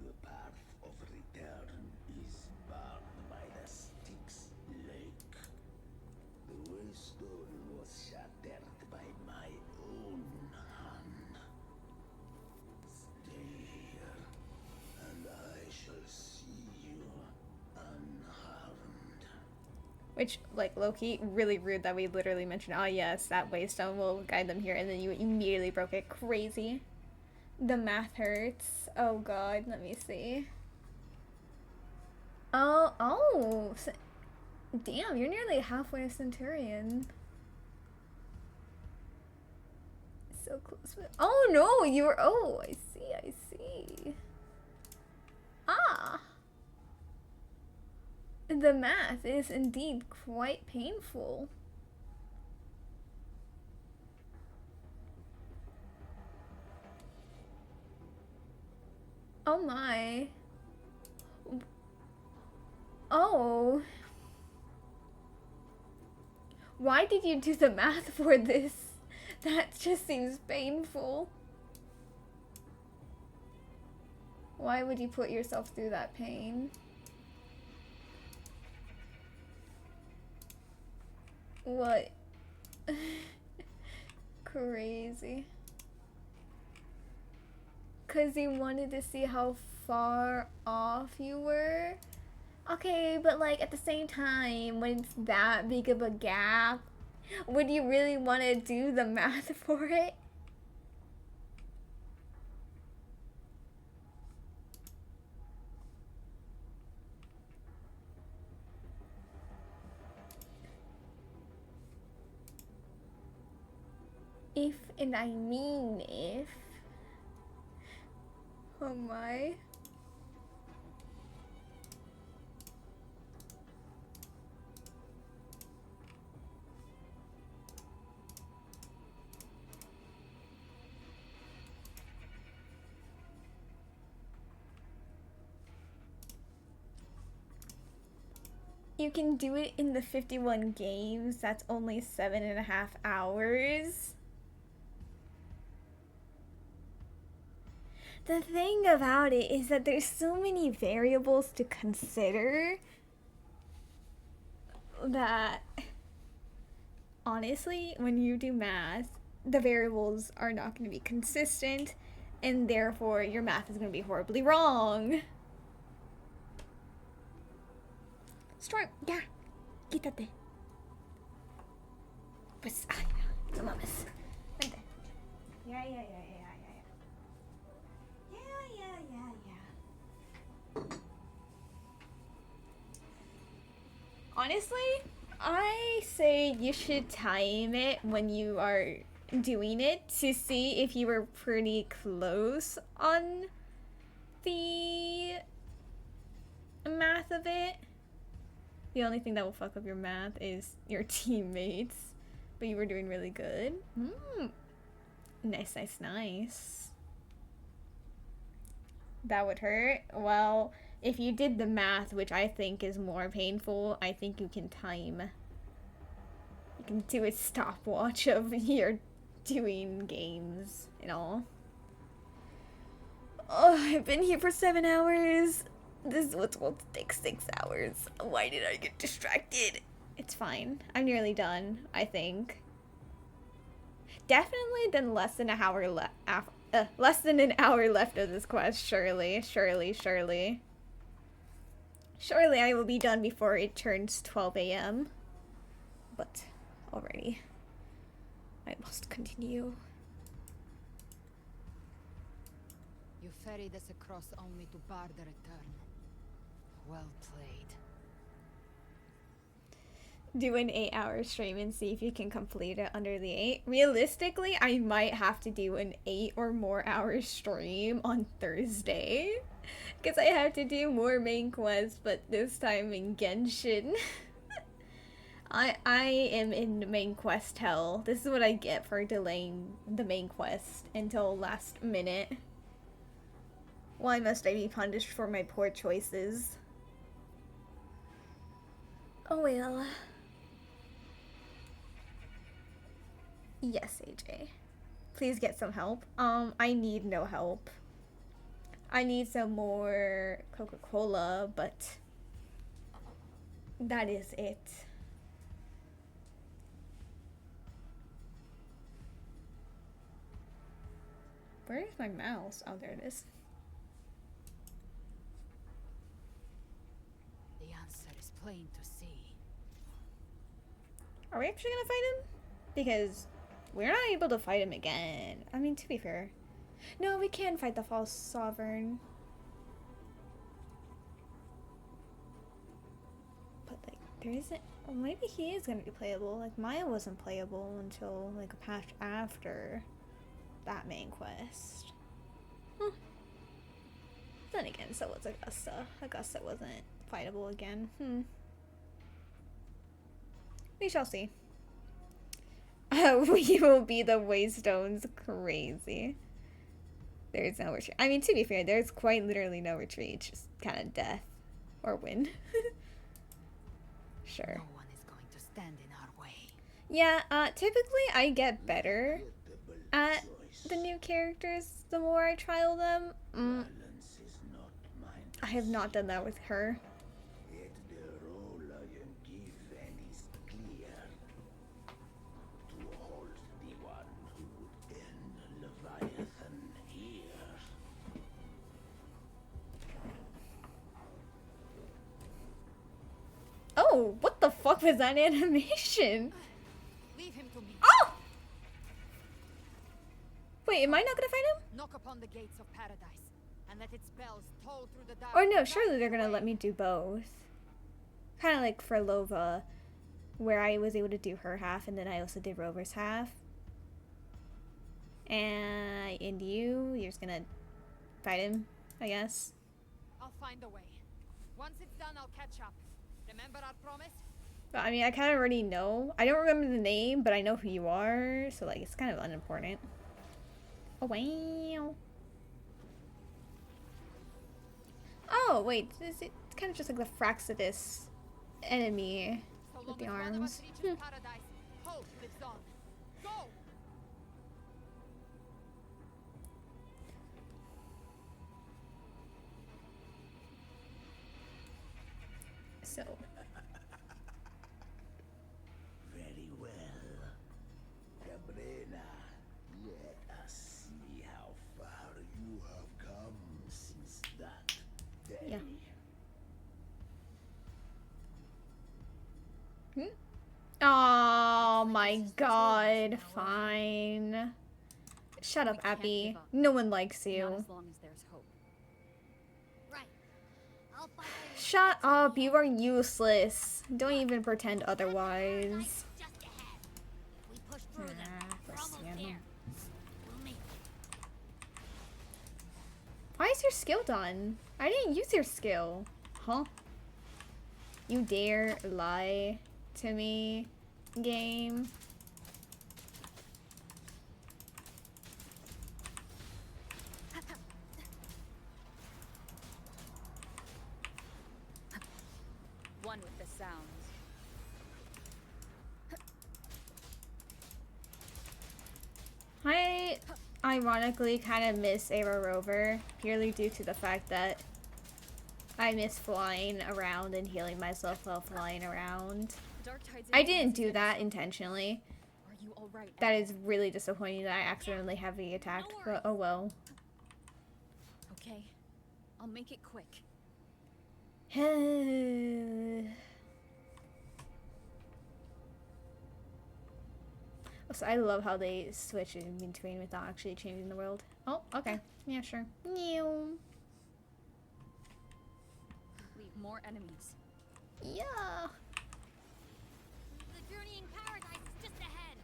O: The path of return is barred by the Styx Lake. The waystone was shattered by my own hand. Stay here, and I shall see you unharmed.
A: Which, like, Loki, really rude that we literally mentioned, oh yes, that waystone will guide them here, and then you immediately broke it. Crazy. The math hurts. Oh god, let me see. Oh. Damn, you're nearly halfway a Centurion. So close. Oh no, you were, oh, I see. Ah. The math is indeed quite painful. Oh my. Oh. Why did you do the math for this? That just seems painful. Why would you put yourself through that pain? What? Crazy. 'Cause he wanted to see how far off you were. Okay, but like at the same time, when it's that big of a gap, would you really want to do the math for it? If, and I mean if. Oh my. You can do it in the 51 games. That's only 7.5 hours. The thing about it is that there's so many variables to consider that honestly, when you do math, the variables are not going to be consistent, and therefore your math is going to be horribly wrong. Storm, ya, quítate. Pues, ay, no mames. Vente. Ya. Honestly, I say you should time it when you are doing it to see if you were pretty close on the math of it. The only thing that will fuck up your math is your teammates, but you were doing really good. Nice. That would hurt. Well, if you did the math, which I think is more painful, I think you can time. You can do a stopwatch of your doing games and all. Oh, I've been here for 7 hours. This is what's supposed to take 6 hours. Why did I get distracted? It's fine. I'm nearly done, I think. Definitely then less than an hour less than an hour left of this quest, surely. Surely I will be done before it turns 12 a.m. But already, I must continue.
J: You ferried us across only to bar the return. Well played.
A: Do an 8-hour stream and see if you can complete it under the 8. Realistically, I might have to do an 8 or more hour stream on Thursday. Because I have to do more main quests, but this time in Genshin. I am in main quest hell. This is what I get for delaying the main quest until last minute. Why must I be punished for my poor choices? Oh well. Yes, AJ. Please get some help. I need no help. I need some more Coca-Cola, but that is it. Where is my mouse? Oh, there it is.
J: The answer is plain to see.
A: Are we actually gonna fight him? Because we're not able to fight him again. I mean, to be fair. No, we can fight the false sovereign. But, like, there isn't... Well, maybe he is gonna be playable. Like, Maya wasn't playable until, like, a patch after that main quest. Then again, so was Augusta. Augusta wasn't fightable again. We shall see. We will be the Waystones. Crazy. There's no retreat. I mean, to be fair, there's quite literally no retreat. Just kind of death. Or win. Sure.
J: No one is going to stand in our way.
A: Yeah, typically I get better at the new characters the more I trial them. I have not done that with her. Oh, what the fuck was that animation?
J: Leave him to me.
A: Oh! Wait, am I not gonna fight him?
J: Knock upon the gates of paradise and let its bells toll through the dark.
A: Or no, surely they're gonna let me do both. Kind of like for Lova, where I was able to do her half and then I also did Rover's half. And you're just gonna fight him, I guess.
J: I'll find a way. Once it's done, I'll catch up. Remember our promise?
A: But, I mean, I kind of already know. I don't remember the name, but I know who you are, so like it's kind of unimportant. Oh wow. Oh wait, is it kind of just like the Fraxidus enemy with the arms?
J: Paradise, hope lives on. Go!
A: So.
O: Very well. Cabrera, let us see how far you have come since that day.
A: Yeah. Oh my god, fine. Shut up, Abby. No one likes you.
F: Not as long as there's hope.
R: Right. I'll fight
A: Shut up, you are useless. Don't even pretend otherwise.
R: just ahead. If we push through them, we're almost there. We'll make it.
A: Why is your skill done? I didn't use your skill. Huh? You dare lie to me, game?
F: One with the sounds.
A: I ironically kind of miss Aero Rover, purely due to the fact that I miss flying around and healing myself while flying around. I didn't do that intentionally.
F: Are you all right?
A: That is really disappointing that I accidentally heavy attacked, but oh well.
F: Okay, I'll make it quick.
A: So I love how they switch in between without actually changing the world. Oh, okay. Yeah, sure.
F: Leave more enemies.
A: Yeah.
R: The journeying paradise is just ahead.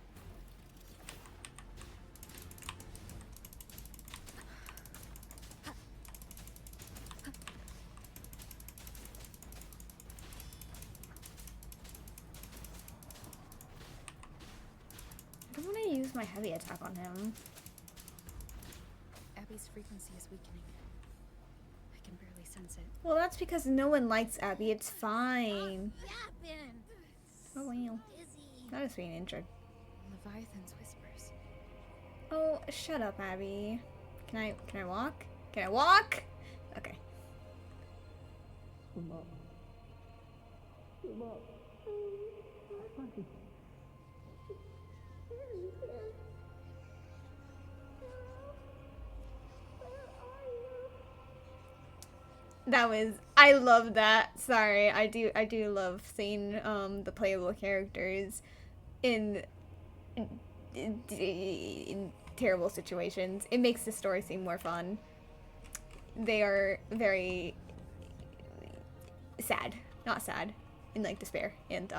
A: I don't want to use my heavy attack on him.
F: Abby's frequency is weakening. I can barely sense it.
A: Well, that's because no one likes Abby. It's fine. Oh, wow. That is being injured.
F: Leviathan's whispers.
A: Oh, shut up, Abby. Can I walk? Can I walk? Okay. That was, I love that. Sorry, I do love seeing the playable characters in terrible situations. It makes the story seem more fun. They are very sad, not sad, in like despair and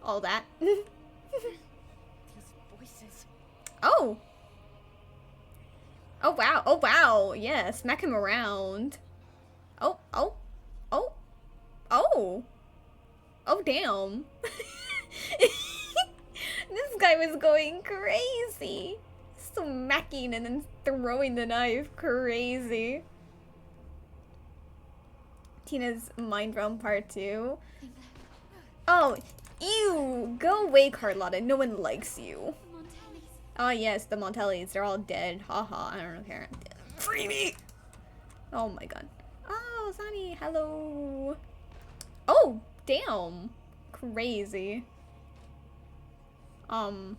A: all that.
F: These voices.
A: Oh. Oh wow. Oh wow. Yeah, smack him around. Oh, oh, oh, oh, oh, damn. This guy was going crazy. Smacking and then throwing the knife. Crazy. Tina's Mind Realm Part 2. Oh, ew. Go away, Carlotta. No one likes you. Oh, yes, the Montellis. They're all dead. Haha, I don't care. Free me! Oh my god. Oh, Zani, hello. Oh, damn. Crazy. Oh,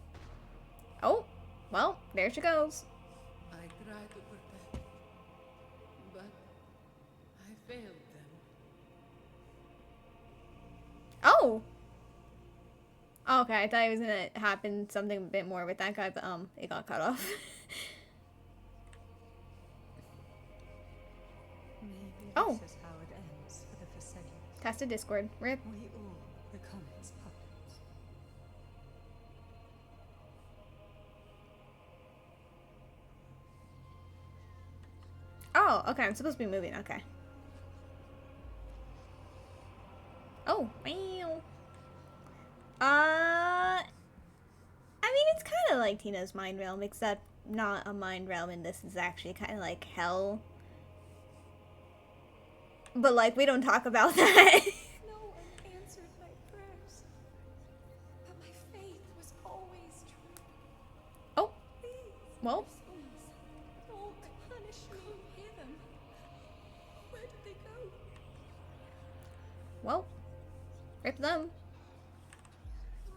A: well, there she goes.
S: I tried to protect, but I failed them.
A: Oh! Okay, I thought it was gonna happen something a bit more with that guy, but it got cut off.
D: Maybe
A: Oh!
D: this is how it ends for the Forsaken.
A: Cast a Discord. Rip.
D: We all become its puppets.
A: Oh, okay, I'm supposed to be moving, okay. Oh, meow. I mean, it's kind of like Tina's Mind Realm, except not a Mind Realm, and this is actually kind of like hell. But, like, we don't talk about that.
L: No one answered my prayers, but my faith was always true.
A: Oh.
L: Please,
A: Well.
L: Don't punish me. I can't hear them. Where did they go?
A: Well. Rip them.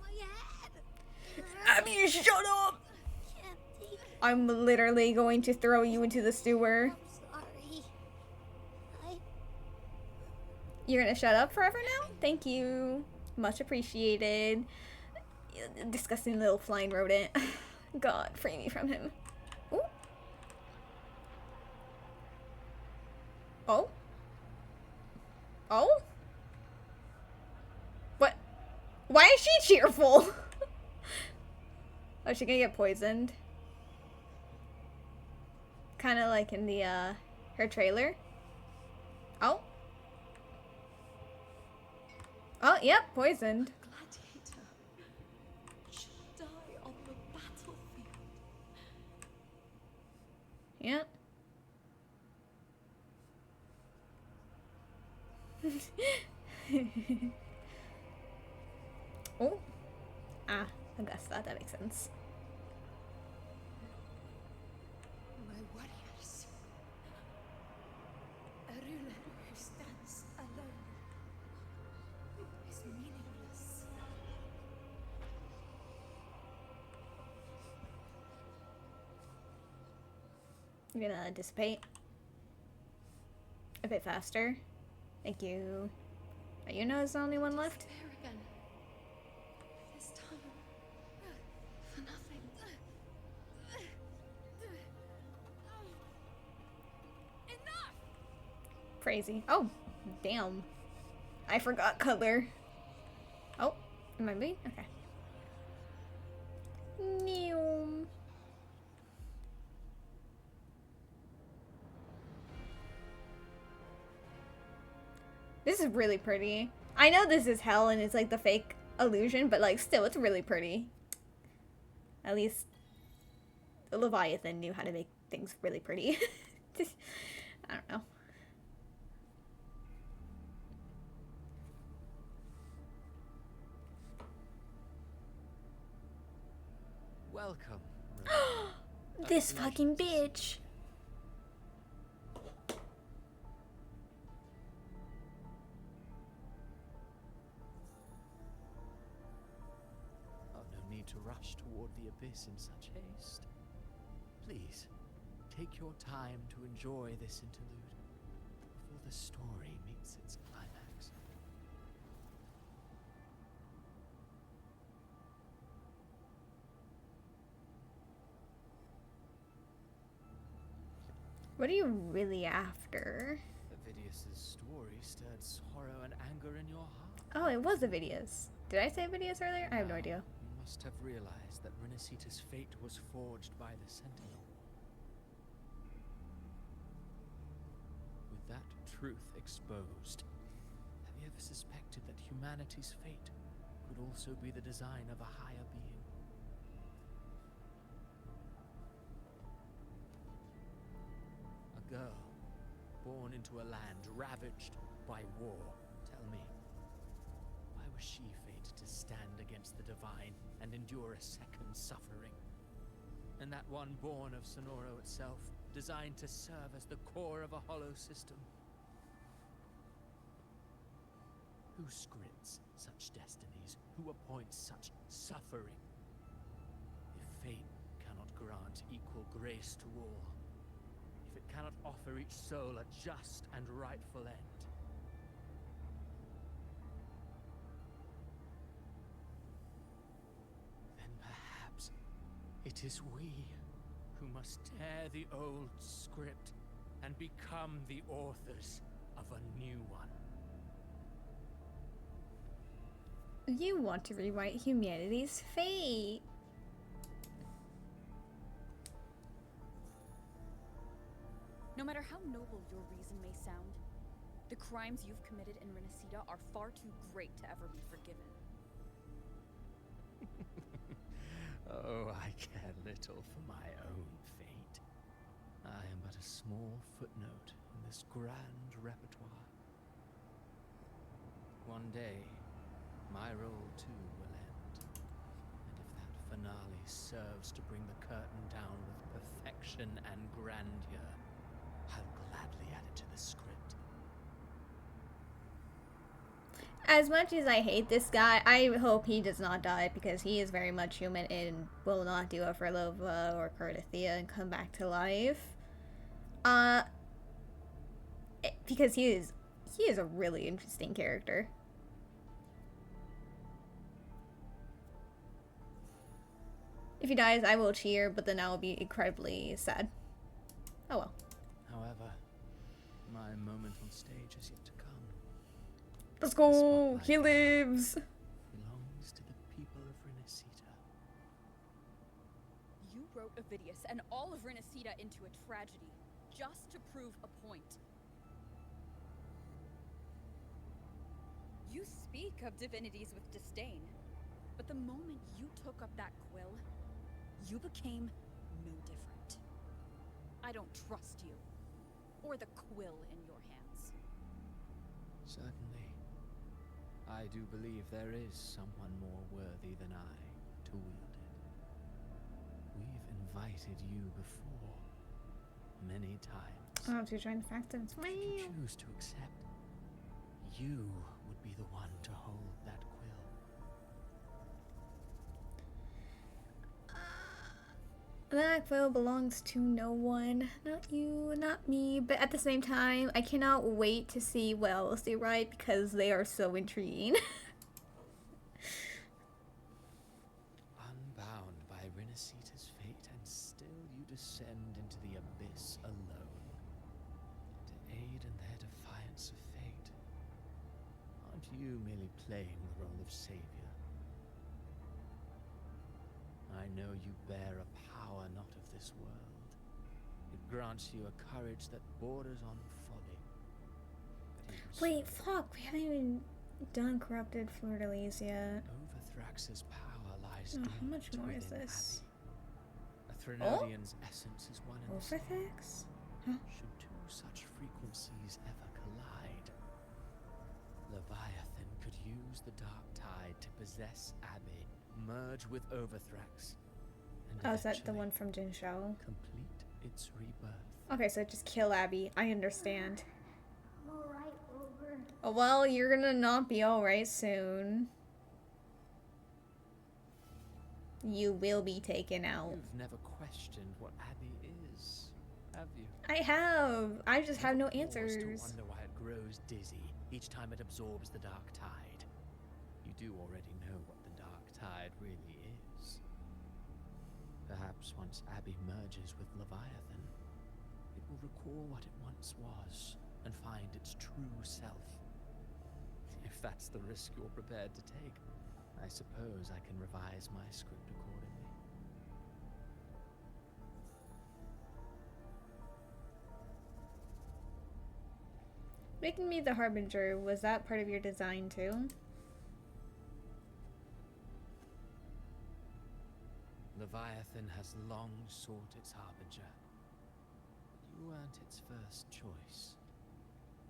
E: My head.
A: Abby, shut up! I'm literally going to throw you into the sewer.
E: Sorry.
A: You're gonna shut up forever now? Thank you. Much appreciated. Disgusting little flying rodent. God, free me from him. Ooh. Oh? Oh? What? Why is she cheerful? Oh, is she gonna get poisoned? Kind of like in the, her trailer. Oh. Oh, yep, poisoned.
L: Gladiator should die on the battlefield.
A: Yep. Oh. Ah, Augusta, that makes sense.
L: My warriors. A ruler who stands alone is meaningless.
A: You're gonna dissipate a bit faster. Thank you. Oh, you know, there's the only one left.
L: There again. This time for nothing.
B: Enough!
A: Crazy. Oh, damn. I forgot color. Oh, am I moving? Okay. Neum. This is really pretty. I know this is hell and it's like the fake illusion, but like still, it's really pretty. At least the Leviathan knew how to make things really pretty. I don't know.
K: Welcome.
A: This fucking bitch.
C: Oh, no need to rush toward the abyss in such haste. Please, take your time to enjoy this interlude before the story meets its climax.
A: What are you really after?
C: Avidius's story stirred sorrow and anger in your heart.
A: Oh, it was Avidius. Did I say Avidius earlier? I have no idea.
C: You must have realized that Renacita's fate was forged by the Sentinel. With that truth exposed, have you ever suspected that humanity's fate could also be the design of a higher being? A girl, born into a land ravaged by war. Tell me, why was she fated to stand against the divine and endure a second suffering? And that one born of Sonoro itself, designed to serve as the core of a hollow system? Who scripts such destinies? Who appoints such suffering? If fate cannot grant equal grace to all, if it cannot offer each soul a just and rightful end, is we who must tear the old script and become the authors of a new one.
A: You want to rewrite humanity's fate.
F: No matter how noble your reason may sound, the crimes you've committed in Renacida are far too great to ever be forgiven.
C: Oh, I care little for my own fate. I am but a small footnote in this grand repertoire. One day, my role too will end. And if that finale serves to bring the curtain down with perfection and grandeur, I'll gladly add it to the script.
A: As much as I hate this guy, I hope he does not die because he is very much human and will not do it for Lova or Cardathia and come back to life. Because he is a really interesting character. If he dies, I will cheer, but then I will be incredibly sad. Oh well.
C: However, my moment on stage is yet to come.
A: Let's go! He lives!
C: Belongs to the people of Renacida.
F: You wrote Avidius and all of Renacida into a tragedy, just to prove a point. You speak of divinities with disdain, but the moment you took up that quill, you became no different. I don't trust you, or the quill in your hands.
C: Certainly. I do believe there is someone more worthy than I to wield it. We've invited you before, many times.
A: Oh, to join the factions.
C: If you choose to accept, you would be the one to hold that quill.
A: That quill belongs to no one. Not you, not me. But at the same time, I cannot wait to see what else they write because they are so intriguing.
C: Unbound by Renacida's fate, and still you descend into the abyss alone. To aid in their defiance of fate. Aren't you merely playing the role of savior? I know you bear a power not of this world. It grants you a courage that borders on folly.
A: Wait, fuck, we haven't even done Corrupted Fleur-de-Lis yet.
C: Overthrax's power lies
A: Oh, how much more is
C: within
A: this?
C: Abbey. A Threnodian's essence is one in the same.
A: Overthrax? Huh?
C: Should two such frequencies ever collide, Leviathan could use the dark tide to possess Abbey, merge with Overthrax, and
A: Oh, is that the one from Jin Shao?
C: complete its rebirth.
A: Okay, so just kill Abby. I understand.
R: Alright, Rover.
A: Oh, well, you're gonna not be alright soon. You will be taken out.
C: You've never questioned what Abbey is, have you?
A: I have. I just have no
C: Paused
A: answers.
C: to wonder why it grows dizzy each time it absorbs the dark tide. You do already know what the dark tide really is. Perhaps once Abbey merges with Leviathan, it will recall what it once was and find its true self. If that's the risk you're prepared to take, I suppose I can revise my script accordingly.
A: Making me the Harbinger, was that part of your design too?
C: Leviathan has long sought its harbinger, but you weren't its first choice.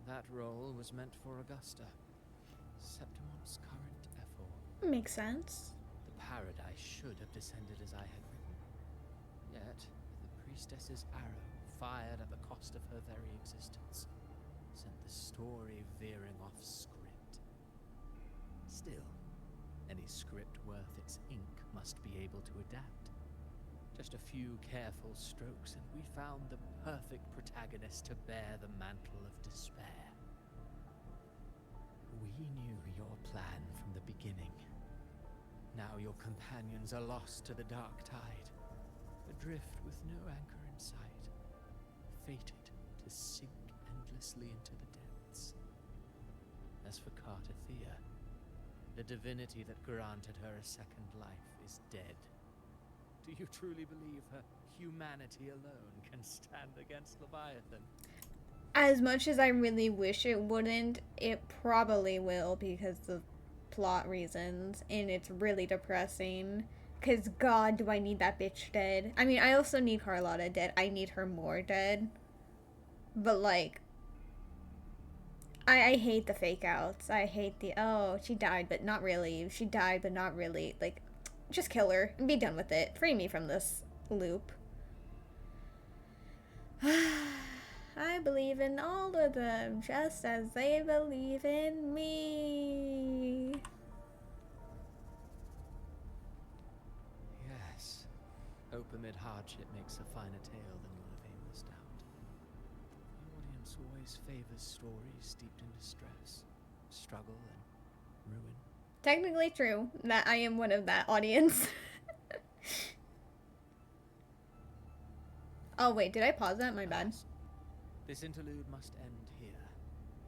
C: That role was meant for Augusta, Septimon's current effort.
A: Makes sense.
C: The paradise should have descended as I had written. Yet, the priestess's arrow, fired at the cost of her very existence, sent the story veering off script. Still, any script worth its ink must be able to adapt. Just a few careful strokes and we found the perfect protagonist to bear the mantle of despair. We knew your plan from the beginning. Now your companions are lost to the dark tide. adrift with no anchor in sight, fated to sink endlessly into the depths. As for Cartathea, the divinity that granted her a second life is dead. Do you truly believe her humanity alone can stand against Leviathan?
A: As much as I really wish it wouldn't, it probably will because of plot reasons, and it's really depressing. Because, God, do I need that bitch dead. I mean, I also need Carlotta dead. I need her more dead. But, like, I hate the fake outs. I hate the, oh, she died, but not really. She died, but not really. Like, just kill her and be done with it. Free me from this loop. I believe in all of them, just as they believe in me.
C: Yes. Hope amid hardship makes a finer tale than one of aimless doubt. The audience always favors stories steeped in distress, struggle, and ruin.
A: Technically true that I am one of that audience. Oh wait, did I pause that? My bad.
C: This interlude must end here.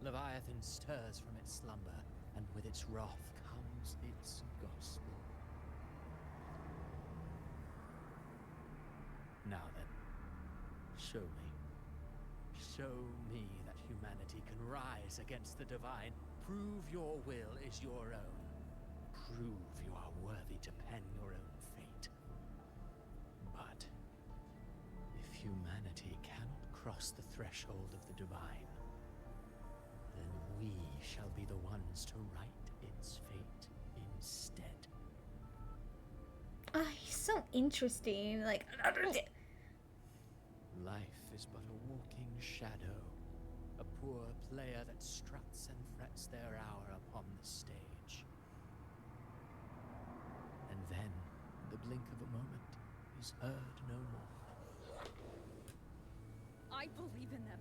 C: Leviathan stirs from its slumber, and with its wrath comes its gospel. Now then, show me. Show me that humanity can rise against the divine. Prove your will is your own. Prove you are worthy to pen your own fate. But if humanity cannot cross the threshold of the divine, then we shall be the ones to write its fate instead.
A: Ah, he's so interesting. Like,
C: life is but a walking shadow, a poor player that struts and frets their hour upon the stage. And then, in the blink of a moment, is heard no more.
F: I believe in them,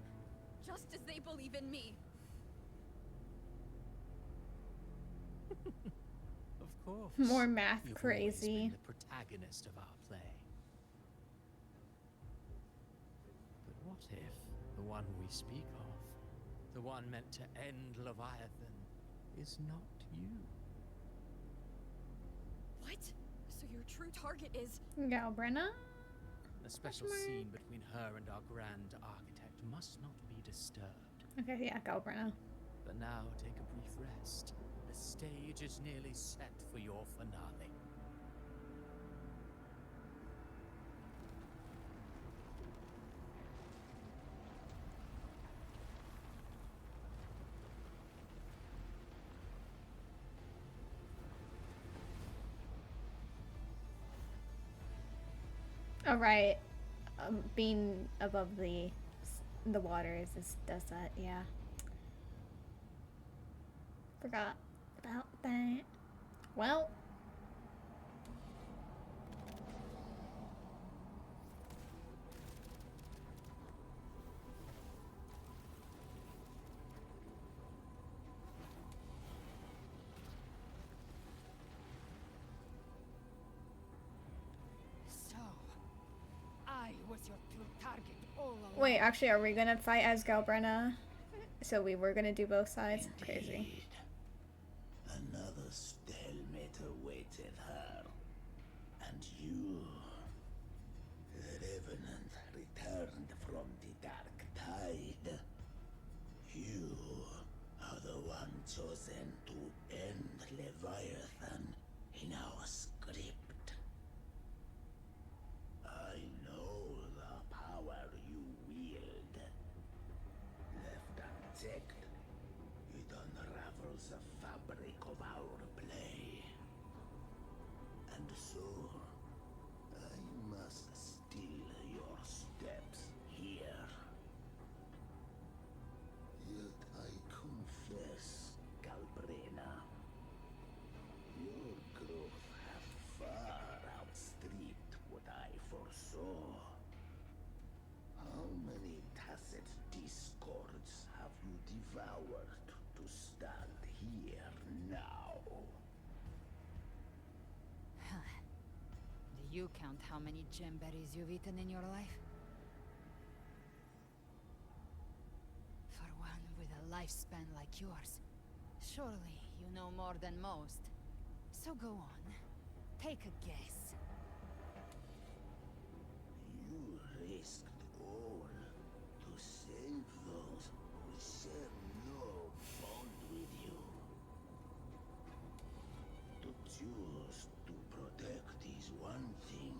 F: just as they believe in me.
C: Of course.
A: More math
C: You've
A: crazy.
C: always been the protagonist of our play. But what if the one we speak of, the one meant to end Leviathan, is not you?
F: What? So your true target is...
A: Galbrenna?
C: A special scene between her and our grand architect must not be disturbed.
A: Okay, yeah, Galbrenna.
C: But now take a brief rest. The stage is nearly set for your finale.
A: All right, being above the waters does that, yeah. Forgot about that. Well.
J: So, I was your true target all along.
A: Wait, actually, are we gonna fight as Galbrenna? So we were gonna do both sides?
O: Indeed.
A: Crazy.
O: Another stalemate awaited her. And you, the Revenant returned from the Dark Tide. You are the one chosen to end Leviathan in our script. I know the power you wield. Left unchecked, it unravels the fabric of our play. And so, I must steal your steps here. Yet I confess, Galbrena, your growth hath far outstripped what I foresaw. How many tacit discords have you devoured to stand here now?
J: The you count how many gemberries you've eaten in your life? For one with a lifespan like yours, surely you know more than most. So go on, take a guess.
P: You risked all to save those who share no bond with you. To choose to protect is one thing,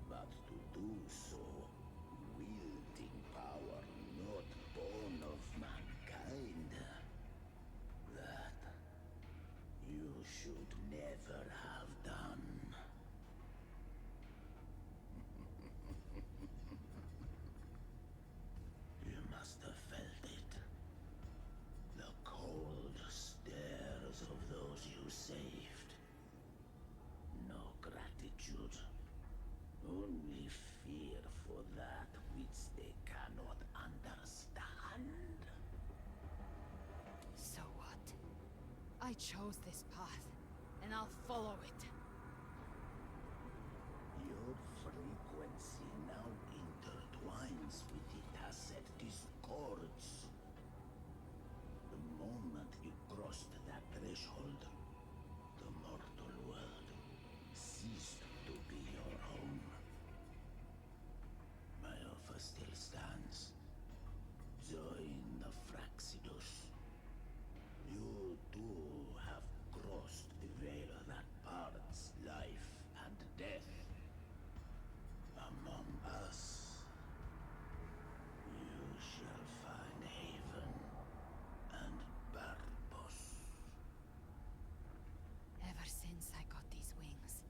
P: but to do so wielding power not born of mankind, that you should never have done. You must have felt it. The cold stares of those you saved. No gratitude. Only fear for that which they cannot understand.
J: So what? I chose this path, and I'll follow it.
P: Your frequency now intertwines with the tacet discords. The moment you crossed that threshold, the mortal world ceased to be your home. My offer still stands. Join the Fraxidus. You too have crossed the veil that parts life and death. Among us, you shall find haven and purpose.
J: Ever since I got these wings,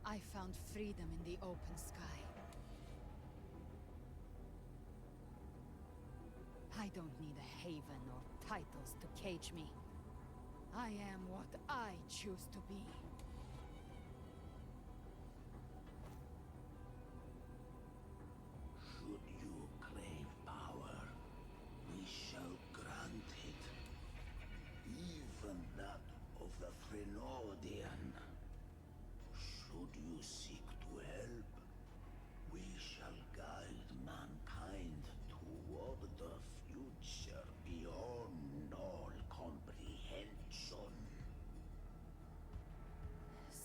J: I found freedom in the open sky. I don't need a haven or titles to cage me. I am what I choose to be.
P: Should you crave power, we shall grant it. Even that of the Frenodian. Should you seek to help, we shall guide mankind toward the future beyond all comprehension.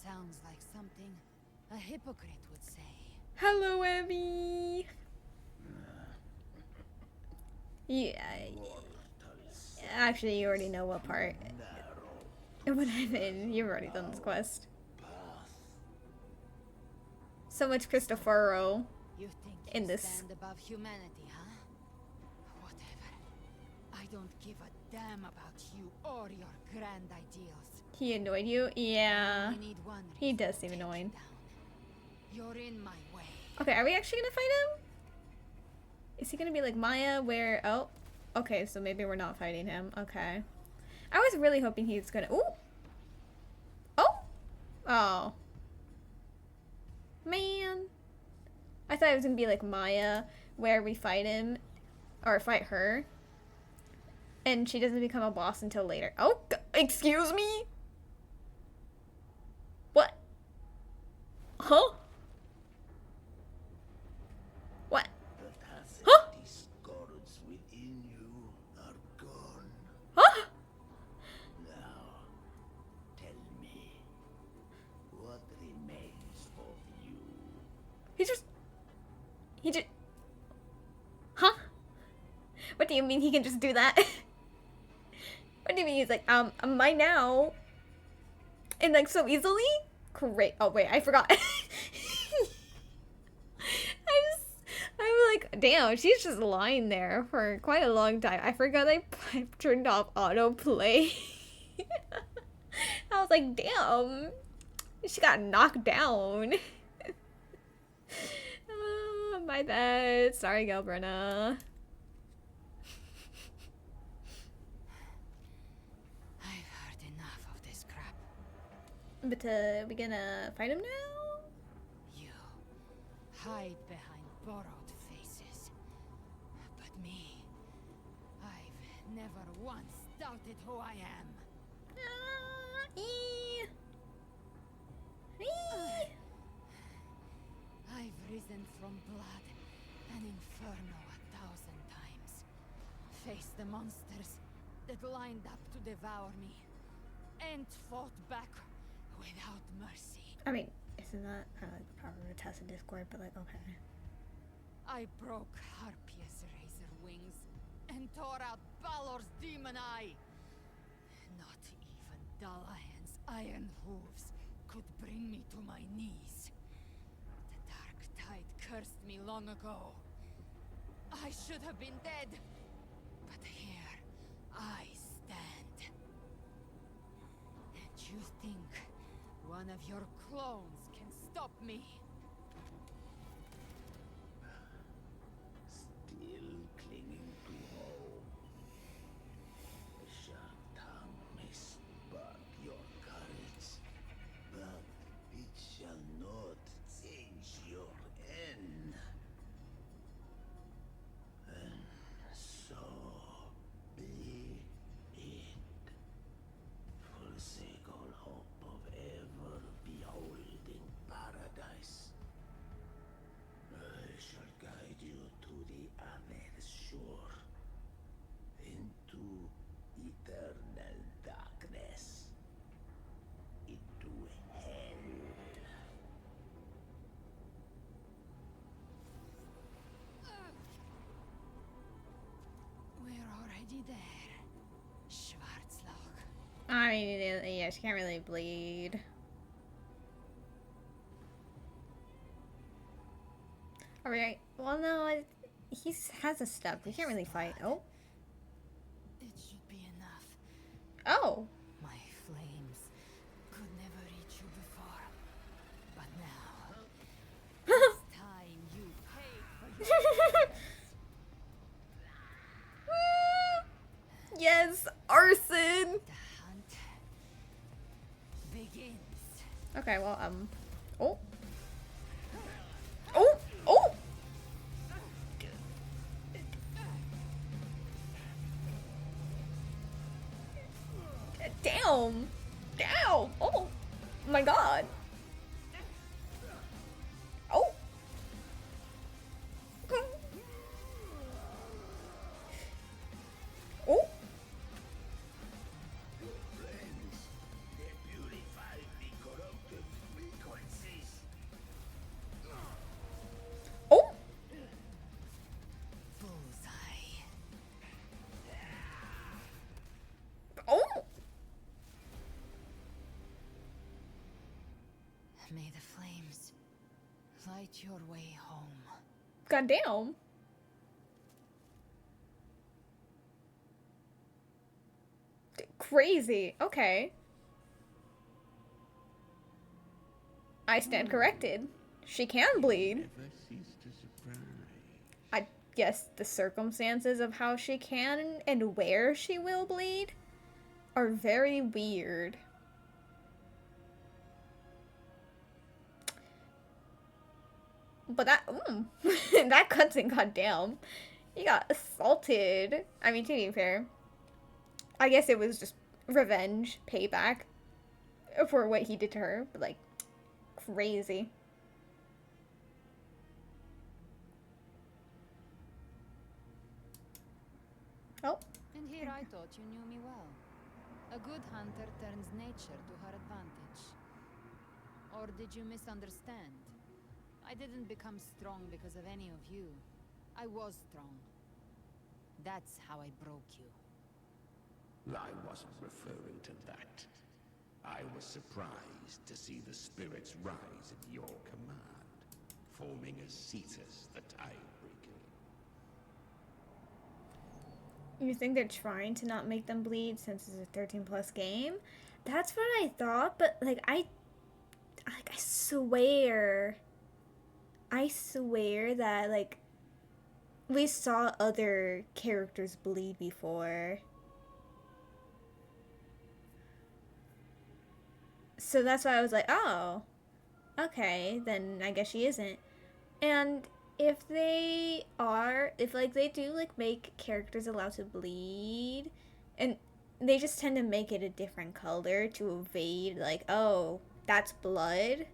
J: Sounds like something a hypocrite would say.
A: Hello, Abby. Yeah. Actually, you already know what part. What I'm in. You've already done this quest. So much Cristoforo
J: You think
A: in
J: you
A: this.
J: stand above humanity, huh? Whatever. I don't give a damn about you or your grand ideals.
A: He annoyed you? Yeah.
J: only need one
A: He does seem annoying.
J: You're in my way.
A: Okay, are we actually gonna fight him? Is he gonna be like Maya where... Oh. Okay, so maybe we're not fighting him. Okay. I was really hoping he was gonna... Ooh! Oh! Oh. Man. I thought it was gonna be like Maya where we fight him. Or fight her. And she doesn't become a boss until later. Oh! Excuse me? What? Huh? What? Huh?
P: Discords within you are gone.
A: Huh?
P: Now, tell me, what remains of you?
A: He just... Huh? What do you mean he can just do that? What do you mean he's like, mine now? And like so easily? Great. Oh wait, I forgot. I'm like, damn, she's just lying there for quite a long time. I forgot I turned off autoplay. I was like, damn, she got knocked down. My bad. Sorry, Galbrina.
J: I've heard enough of this crap.
A: But we gonna fight him now?
J: You hide behind borrowed faces. But me, I've never once doubted who I am. I've risen from blood and inferno 1,000 times. Faced the monsters that lined up to devour me. And fought back without mercy.
A: I mean, isn't that kind of like the power of a tacit discord, but like, okay.
J: I broke Harpia's razor wings and tore out Balor's demon eye. Not even Dalahan's iron hooves could bring me to my knees. The dark tide cursed me long ago. I should have been dead, but here I stand. And you think one of your clones can stop me?
O: Still clinging to home. The sharp tongue may spark your courage, but it shall not change your end. And so be it. Forsake all hope of ever beholding paradise. I shall guide you to the other shore, into eternal darkness, into hell.
J: We're already there, Schwarzloch.
A: I mean, yeah, she can't really bleed. Alright, well, no, he has a step. We can't really fight. Oh.
J: It should be enough.
A: Oh.
J: My flames could never reach you before, but now it's time you pay for your
A: Yes, arson.
J: The hunt begins.
A: Okay, well, oh. Oh, oh. Damn. Damn. Oh my god. Oh. Oh.
O: Friends, they purify the corrupted frequencies.
A: Oh.
J: Bullseye.
A: Oh.
J: May the flames light your way home.
A: Goddamn. Crazy. Okay. I stand corrected. She can bleed.
O: Never cease to surprise.
A: I guess the circumstances of how she can and where she will bleed are very weird. But that, that cutscene, goddamn. He got assaulted. I mean, to be fair, I guess it was just revenge, payback for what he did to her. But, like, crazy. Oh.
J: And here I thought you knew me well. A good hunter turns nature to her advantage. Or did you misunderstand? I didn't become strong because of any of you. I was strong. That's how I broke you.
O: I wasn't referring to that. I was surprised to see the spirits rise at your command, forming a Cetus the Tidebreaker.
A: You think they're trying to not make them bleed since it's a 13+ game? That's what I thought, but like I swear that like we saw other characters bleed before. So that's why I was like, oh, okay, then I guess she isn't. And if they are, if like they do like make characters allowed to bleed, and they just tend to make it a different color to evade like, oh, that's blood.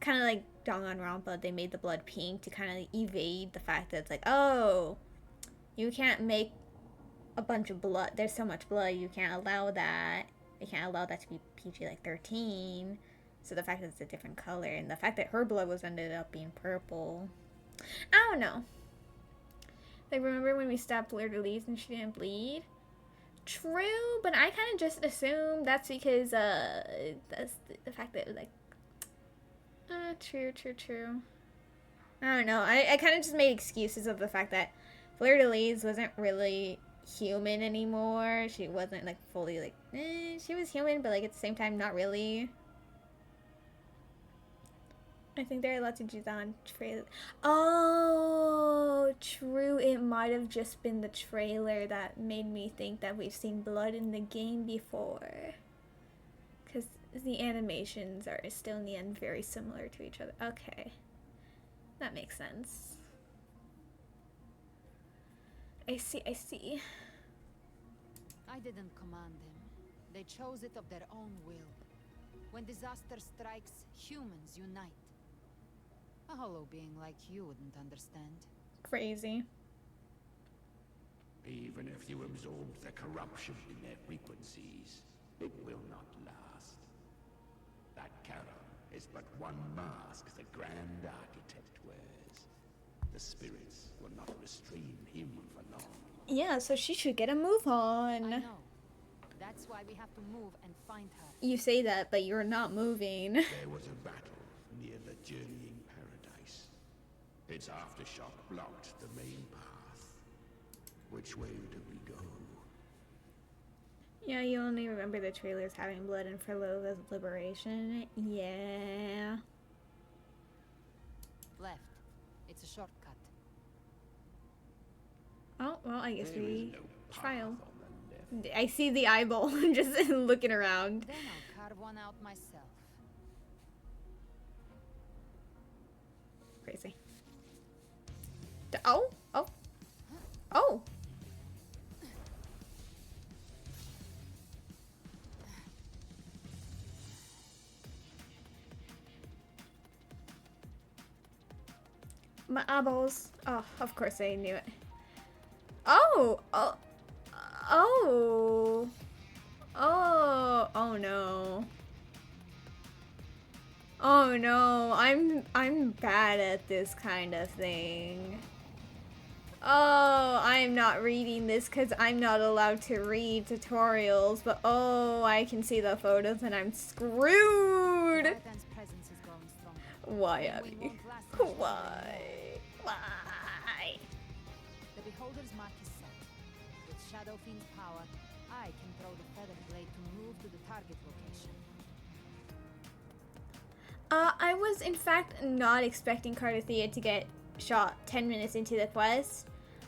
A: Kind of like Danganronpa, they made the blood pink to kind of evade the fact that it's like, oh, you can't make a bunch of blood. There's so much blood, you can't allow that. You can't allow that to be PG like 13. So the fact that it's a different color and the fact that her blood was ended up being purple. I don't know. Like, remember when we stabbed Fleur de Lis and she didn't bleed? True, but I kind of just assumed that's because, that's the fact that, like, true. I don't know. I kind of just made excuses of the fact that Fleur de Lis wasn't really human anymore. She wasn't, like, fully, like, she was human, but, like, at the same time, not really. I think they're allowed to do that on trailer. Oh, true. It might have just been the trailer that made me think that we've seen blood in the game before. Because the animations are still in the end very similar to each other. Okay. That makes sense. I see.
J: I didn't command them. They chose it of their own will. When disaster strikes, humans unite. A hollow being like you wouldn't understand.
A: Crazy.
O: Even if you absorb the corruption in their frequencies, it will not last. That Charon is but one mask the Grand Architect wears. The spirits will not restrain him for long.
A: Yeah, so she should get a move on.
J: I know. That's why we have to move and find her.
A: You say that, but you're not moving.
O: There was a battle near the Journeying Paradise. Its aftershock blocked the main path. Which way do we go?
A: Yeah, you only remember the trailers having blood and Furlough as liberation. Yeah.
J: Left. It's a shortcut.
A: Oh, well, I guess
O: There
A: we
O: is no
A: trial.
O: path on the left.
A: I see the eyeball just looking around.
J: Then I'll carve one out myself.
A: Crazy. Oh! My eyeballs. Oh, of course I knew it. Oh no. Oh no, I'm bad at this kind of thing. Oh, I'm not reading this because I'm not allowed to read tutorials, but oh, I can see the photos and I'm screwed! Why, Abby? Why?
J: The Beholder's mark is set. With Shadow Fiend's power, I can throw the feather blade to move to the target location.
A: I was in fact not expecting Cardothea to get shot 10 minutes into the quest.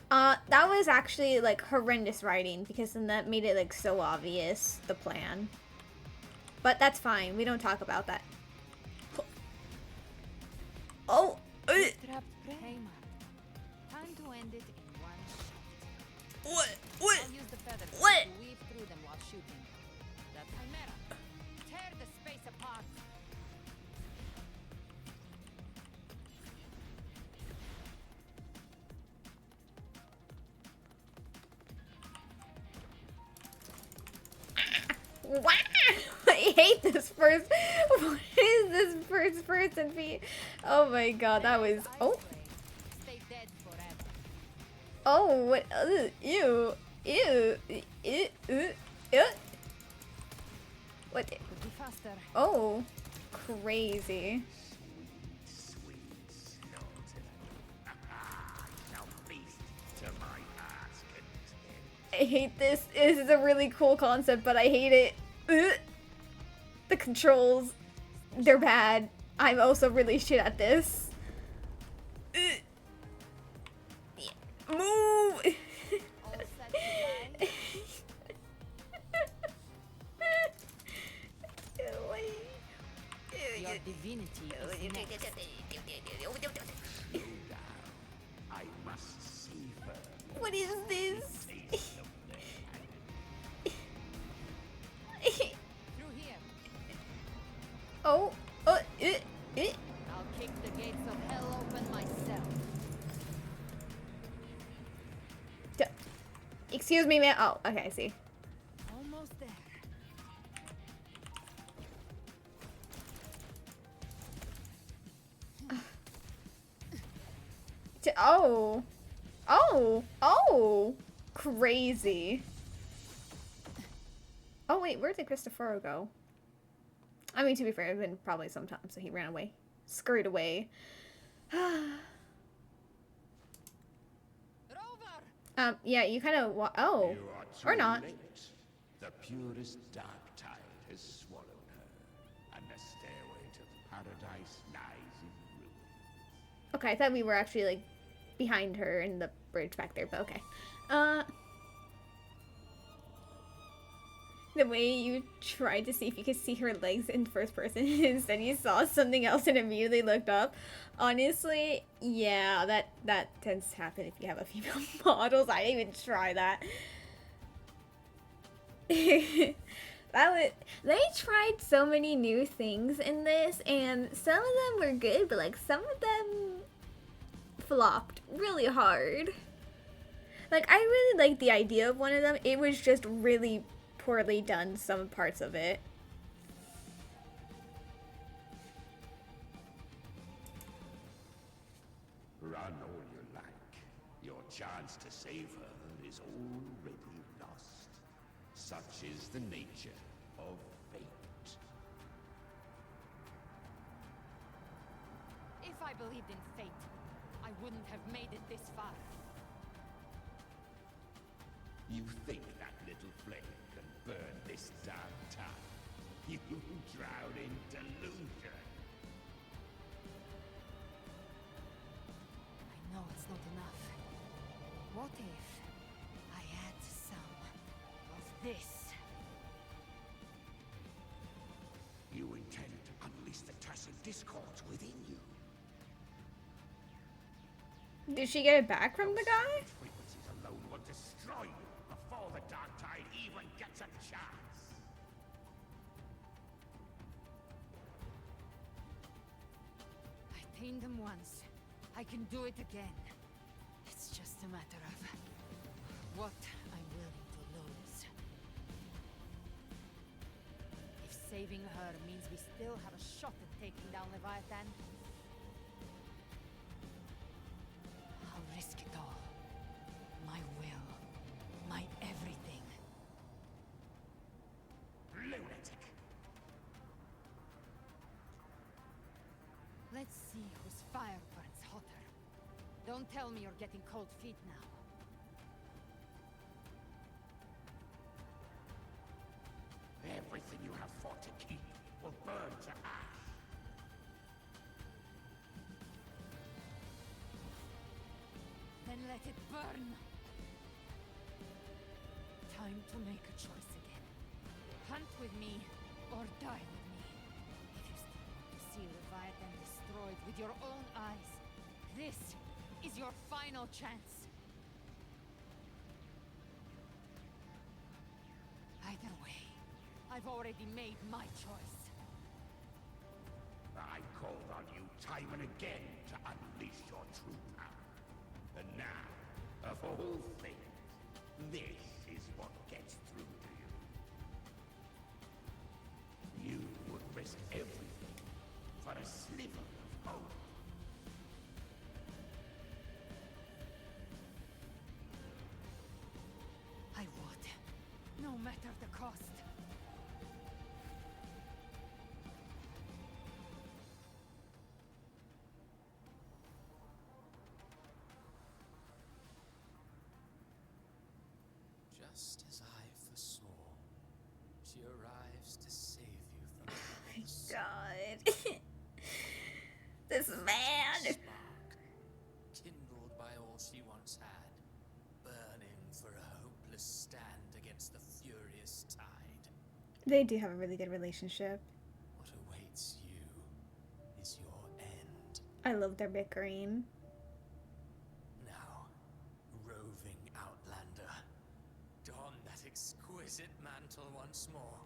A: That was actually like horrendous writing because then that made it like so obvious, the plan. But that's fine, we don't talk about that. Oh!
J: Time to end it in one shot.
A: What?
J: I'll use the feather blade
A: What?
J: to weave through them while shooting. The Chimera! Tear the space apart!
A: Wow! I hate this first. What is this first person feed? Oh my god, that was. Oh!
J: Stay dead forever.
A: Oh, what? Ew. What?
J: Could be faster.
A: Oh, crazy.
O: Sweet slaughter. Now feast to my heart's content.
A: I hate this. This is a really cool concept, but I hate it. The controls, they're bad. I'm also really shit at this. Move!
J: Your divinity is next.
O: Slow down. I must see her.
A: What is this?
J: Through here.
A: Oh,
J: I'll kick the
A: Excuse me, man. Oh, okay, I see.
J: Almost there.
A: Oh. Oh. Oh. Crazy. Oh, wait. Where did Christopher go? I mean, to be fair, it's been probably some time, so he ran away. Scurried away. Yeah, you kind of... Oh.
O: You are too
A: Or not.
O: late. The purest dark tide has swallowed her, and the stairway to paradise lies in ruins.
A: Okay, I thought we were actually, like, behind her in the bridge back there, but okay. The way you tried to see if you could see her legs in first person, instead you saw something else and immediately looked up. Honestly, yeah, that tends to happen if you have a female models. I didn't even try that. They tried so many new things in this, and some of them were good, but like some of them flopped really hard. Like, I really liked the idea of one of them. It was just really poorly done, some parts of it.
O: Run all you like. Your chance to save her is already lost. Such is the nature of fate.
J: If I believed in fate, I wouldn't have made it this far.
O: You think that little flame can burn this dark tide? You drown in delusion.
J: I know it's not enough. What if I add some of this?
O: You intend to unleash the Tarsy discords within you.
A: Did she get it back from the guy?
O: Frequencies alone will destroy you before the dark tide even gets a chance.
J: I tamed them once. I can do it again. It's just a matter of what I'm willing to lose. If saving her means we still have a shot at taking down Leviathan, I'll risk it all. My will. My everything.
O: Lunatic.
J: Let's see whose fire burns hotter. Don't tell me you're getting cold feet now.
O: Everything you have fought to keep will burn to ash.
J: Then let it burn! Time to make a choice again. Hunt with me, or die with me. If you still want to see Leviathan destroyed with your own eyes, this is your final chance. Either way, I've already made my choice.
O: I called on you time and again to unleash your true power. And now, of all things, this is what gets through to you. You would risk everything for a sliver of hope.
J: I would, no matter the cost.
C: Just as I foresaw, she arrives to save you from the
A: God. This man.
C: spark, kindled by all she once had, burning for a hopeless stand against the furious tide.
A: They do have a really good relationship.
C: What awaits you is your end.
A: I love their bickering.
C: Now, roving outlander, don that exquisite mantle once more.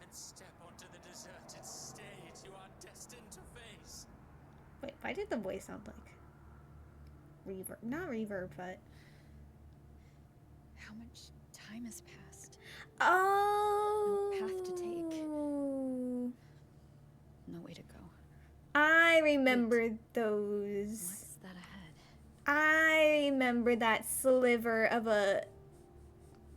C: And step onto the deserted stage you are destined to face.
A: Wait, why did the voice sound like? reverb. Not reverb, but...
F: How much time has passed?
A: Oh!
F: No path to take. No way to go.
A: I remember those.
F: What's that ahead?
A: I remember that sliver of a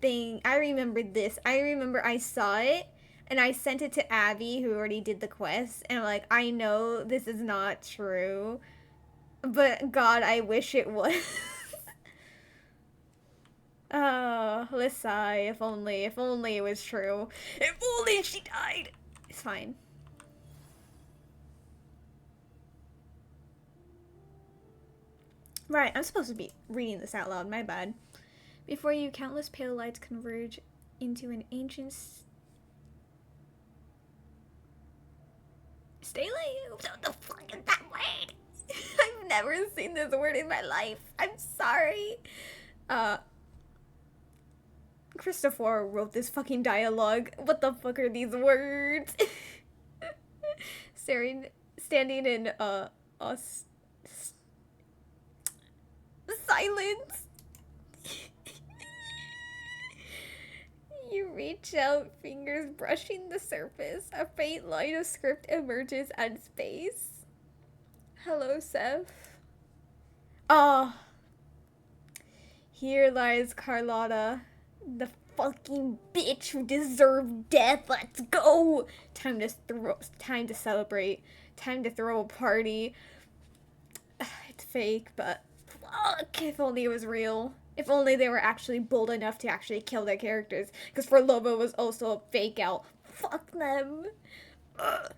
A: thing. I remember this. I remember I saw it and I sent it to Abby, who already did the quest, and I'm like, I know this is not true, but God, I wish it was. Oh, let's sigh. If only it was true. If only she died. It's fine. Right, I'm supposed to be reading this out loud, my bad. Before you, countless pale lights converge into an ancient stele? What the fuck is that word? I've never seen this word in my life. I'm sorry. Christopher wrote this fucking dialogue. What the fuck are these words? Standing in, silence. You reach out, fingers brushing the surface. A faint line of script emerges at space. Hello, Seth. Ah. Here lies Carlotta, the fucking bitch who deserved death. Let's go. Time to celebrate. Time to throw a party. It's fake, but fuck, if only it was real. If only they were actually bold enough to actually kill their characters. Because For Lobo was also a fake out. Fuck them. Ugh.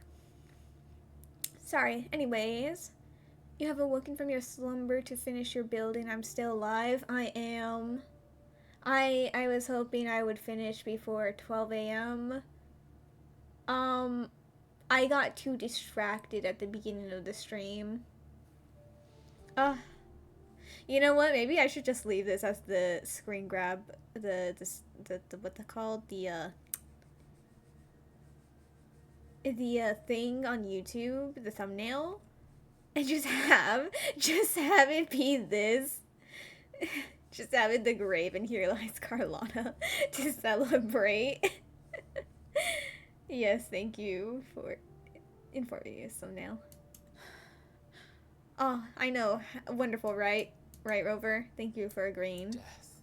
A: Sorry. Anyways, you have awoken from your slumber to finish your building. I'm still alive. I am. I was hoping I would finish before 12 a.m. I got too distracted at the beginning of the stream. You know what? Maybe I should just leave this as the screen grab, the what they called, the thing on YouTube, the thumbnail, and just have it be this. Just have it the grave, and here lies Carlotta to celebrate. Yes, thank you for informing us thumbnail. Oh, I know. Wonderful, right? Right, Rover? Thank you for agreeing.
C: Death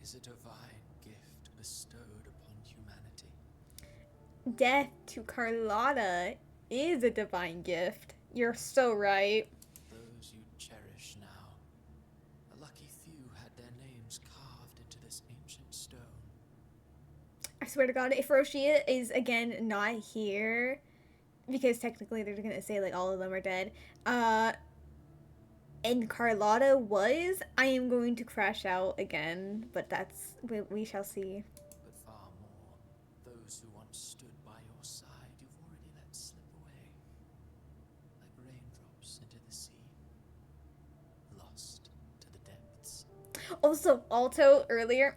C: is a divine gift bestowed upon humanity.
A: Death to Carlotta is a divine gift. You're so right.
C: Those you cherish now, a lucky few had their names carved into this ancient stone.
A: I swear to God, if Roshia is again not here, because technically they're gonna say like all of them are dead, and Carlotta was, I am going to crash out again, but that's, we shall see.
C: But far more, those who once stood by your side, you've already let slip away. Like raindrops into the sea. Lost to the depths.
A: Also, Alto earlier,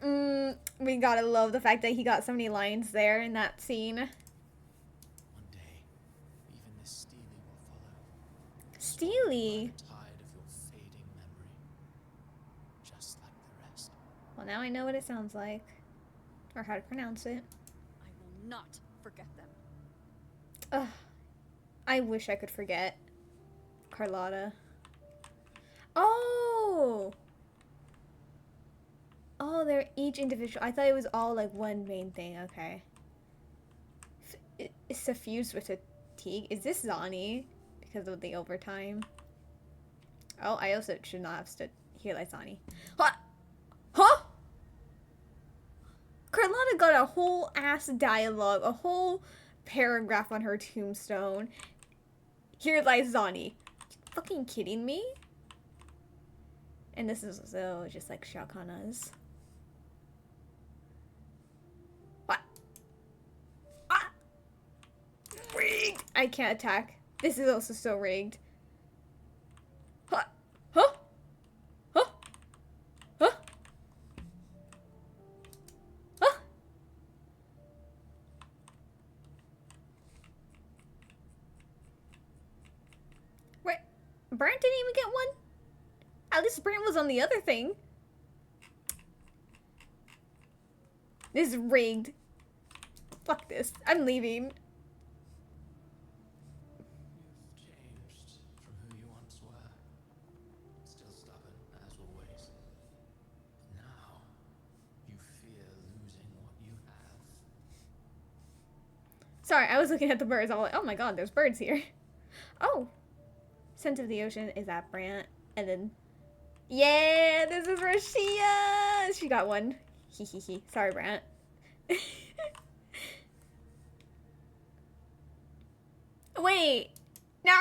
A: we gotta love the fact that he got so many lines there in that scene.
C: One day, even this Steely will follow.
A: Steely? Well, now I know what it sounds like. Or how to pronounce it.
F: I will not forget them.
A: Ugh. I wish I could forget. Carlotta. Oh! Oh, they're each individual. I thought it was all like one main thing. Okay. It's suffused with fatigue. Is this Zani? Because of the overtime. Oh, I also should not have stood here like Zani. What? Huh? Carlotta got a whole ass dialogue, a whole paragraph on her tombstone. Here lies Zani. You fucking kidding me? And this is also just like Shao Kahn's. What? Ah! Rigged! I can't attack. This is also so rigged. Huh? Huh? Huh? Huh? Huh? Wait, Brant didn't even get one? this brand was on the other thing. This is rigged. Fuck this. I'm leaving.
C: You've changed from who you once were. Still stubborn, as always. But now, you fear losing what you have.
A: Sorry, I was looking at the birds. All like, oh my god, there's birds here. Oh. Scent of the Ocean is that Brant. And then, yeah, this is Rashia. She got one. Hee hee hee. Sorry, Brant. Wait. No,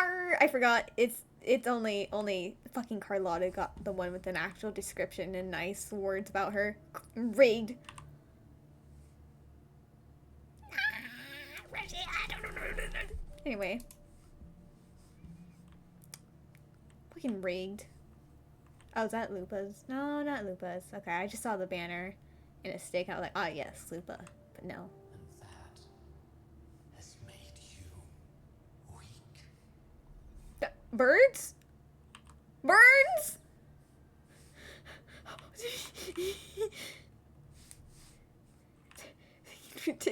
A: I forgot. It's only fucking Carlotta got the one with an actual description and nice words about her. Rigged. Anyway. Fucking rigged. Oh, is that Lupa's? No, not Lupa's. Okay, I just saw the banner and a stick. I was like, oh yes, Lupa. But no.
C: And that has made you weak.
A: Birds? Birds?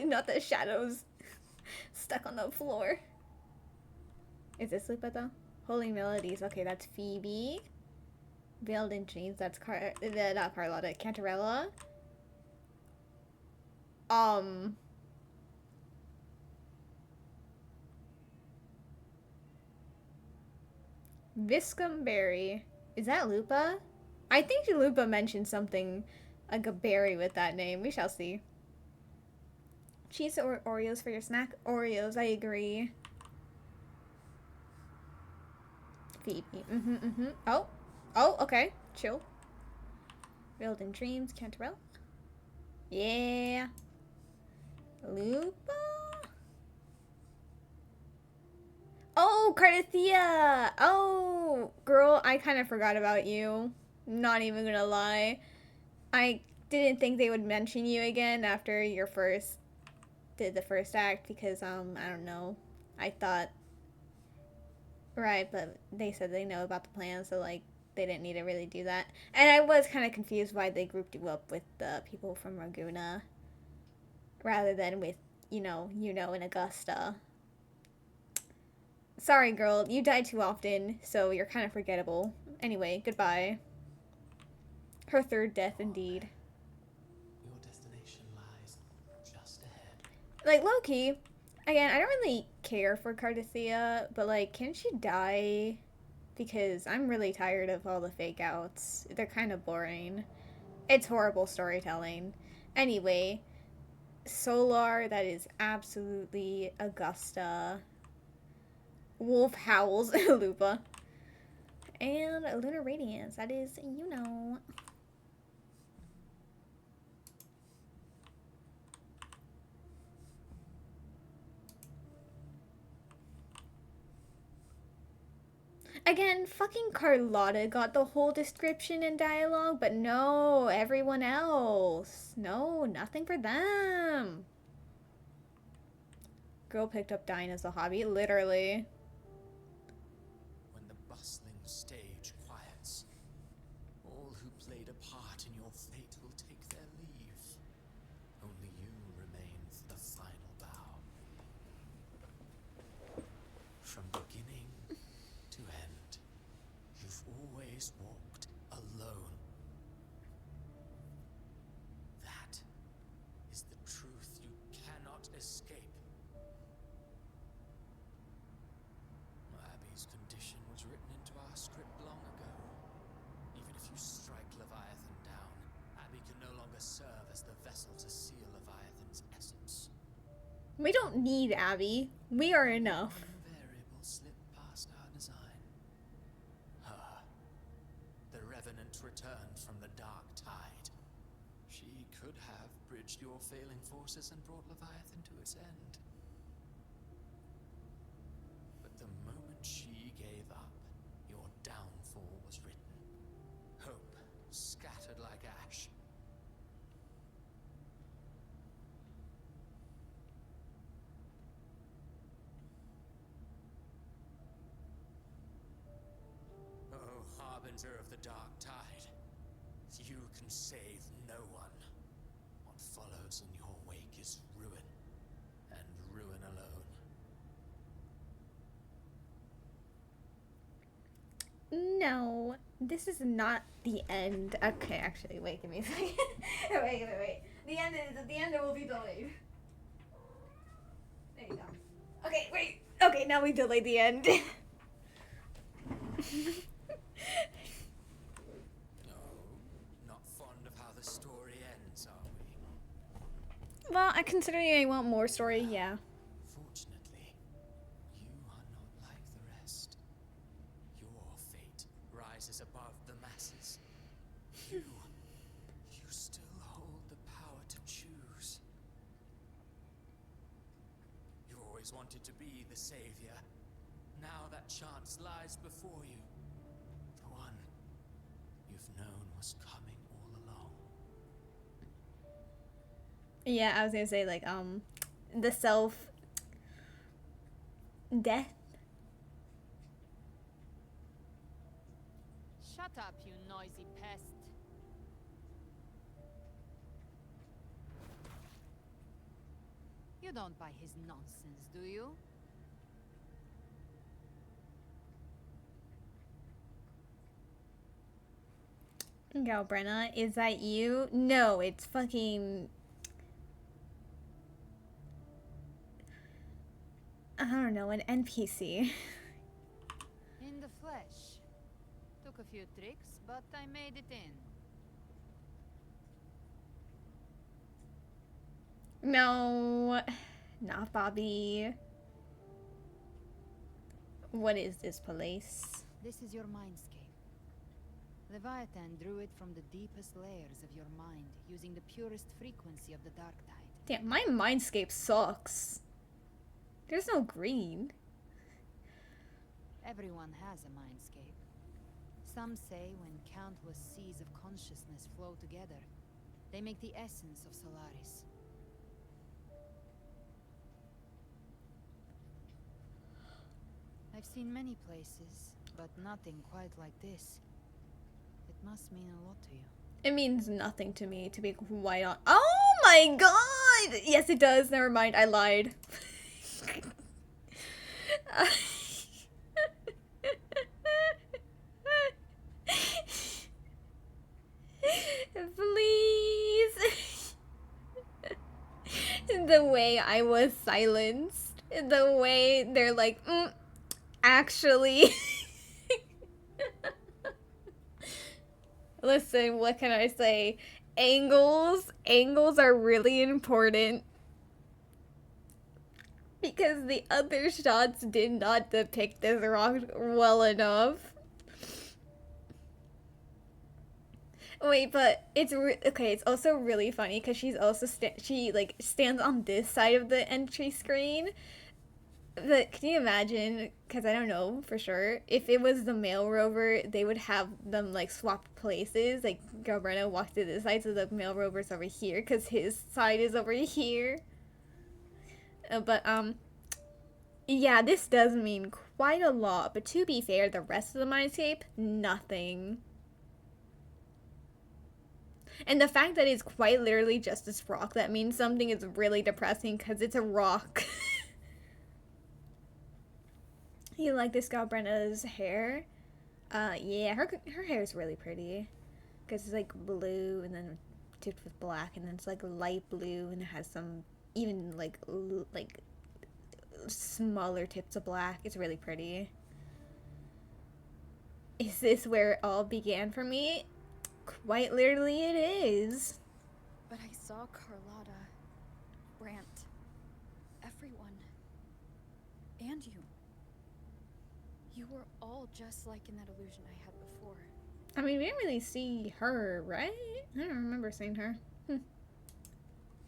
A: Not the shadows stuck on the floor. Is this Lupa though? Holy Melodies. Okay, that's Phoebe. Veiled in Dreams. That's not Carlotta. Cantarella. Viscumberry. Is that Lupa? I think Lupa mentioned something like a berry with that name. We shall see. Cheese or Oreos for your snack? Oreos, I agree. Phoebe. Oh. Oh, okay. Chill. Veiled in Dreams. Cantarell. Yeah. Lupa. Oh, Cardithea! Oh, girl, I kind of forgot about you. Not even gonna lie. I didn't think they would mention you again after your did the first act because, I don't know. I thought, right, but they said they know about the plan, so, like, they didn't need to really do that. And I was kind of confused why they grouped you up with the people from Raguna rather than with, in Augusta. Sorry, girl. You die too often, so you're kind of forgettable. Anyway, goodbye. Her third death, indeed.
C: Your destination lies just ahead.
A: Like, low-key, again, I don't really care for Cardithea, but, like, can she die? Because I'm really tired of all the fake-outs. They're kind of boring. It's horrible storytelling. Anyway, Solar, that is absolutely Augusta. Wolf Howls, Lupa. And Lunar Radiance, that is, Again, fucking Carlotta got the whole description and dialogue, but no, everyone else. No, nothing for them. Girl picked up dying as a hobby, literally.
C: When the bustling stage quiets, all who played a part in your fate will take their leave. Only you remain for the final bow. From beginning to end, you've always walked alone. That is the truth you cannot escape. Abby's condition was written into our script long ago. Even if you strike Leviathan down, Abby can no longer serve as the vessel to seal Leviathan's essence.
A: We don't need Abby. We are enough.
C: Variable slip past our design. Her. The Revenant returned from the dark tide. She could have bridged your failing forces and brought Leviathan to its end. But the moment she gave up, your downfall was written. Hope scattered like ash. Oh, harbinger of the dark tide. save no one. What follows in your wake is ruin, and ruin alone.
A: No, this is not the end. Okay, actually, wait, give me a second. wait. The end will be delayed. There you go. Okay, wait. Okay, now we delayed the end.
C: Not fond of how the story ends, are we?
A: Well, considering I want more story, yeah.
C: Fortunately, you are not like the rest. Your fate rises above the masses. You still hold the power to choose. You always wanted to be the savior. Now that chance lies before you. The one you've known was coming all along.
A: Yeah, I was gonna say, like, the self-death.
J: Shut up, you noisy pest. You don't buy his nonsense, do you?
A: Go, Brenna. Is that you? No, it's fucking... I don't know, an NPC.
J: In the flesh. Took a few tricks, but I made it in.
A: No, not Bobby. What is this place?
J: This is your mindscape. Leviathan drew it from the deepest layers of your mind, using the purest frequency of the dark tide.
A: Damn, my mindscape sucks. There's no green.
J: Everyone has a mindscape. Some say when countless seas of consciousness flow together, they make the essence of Solaris. I've seen many places, but nothing quite like this. It must mean a lot to you.
A: It means nothing to me, to be quite honest. Oh my god! Yes, it does. Never mind. I lied. Please. The way I was silenced. The way they're like, actually. Listen, what can I say? Angles are really important. Because the other shots did not depict this rock well enough. Wait, but it's okay. It's also really funny because she's also she like stands on this side of the entry screen. But can you imagine? Because I don't know for sure. If it was the male rover, they would have them like swap places. Like Gabreno walked to this side, so the male rover's over here because his side is over here. But yeah, this does mean quite a lot. But to be fair, the rest of the mindscape, nothing. And the fact that it's quite literally just this rock that means something is really depressing because it's a rock. You like this gal Brenna's hair? Yeah, her hair is really pretty. Because it's like blue and then tipped with black and then it's like light blue and it has some even like smaller tips of black. It's really pretty. Is this where it all began for me? Quite literally it is.
F: But I saw Carlotta, Brant, everyone, and you. You were all just like in that illusion I had before.
A: I mean, we didn't really see her, right? I don't remember seeing her.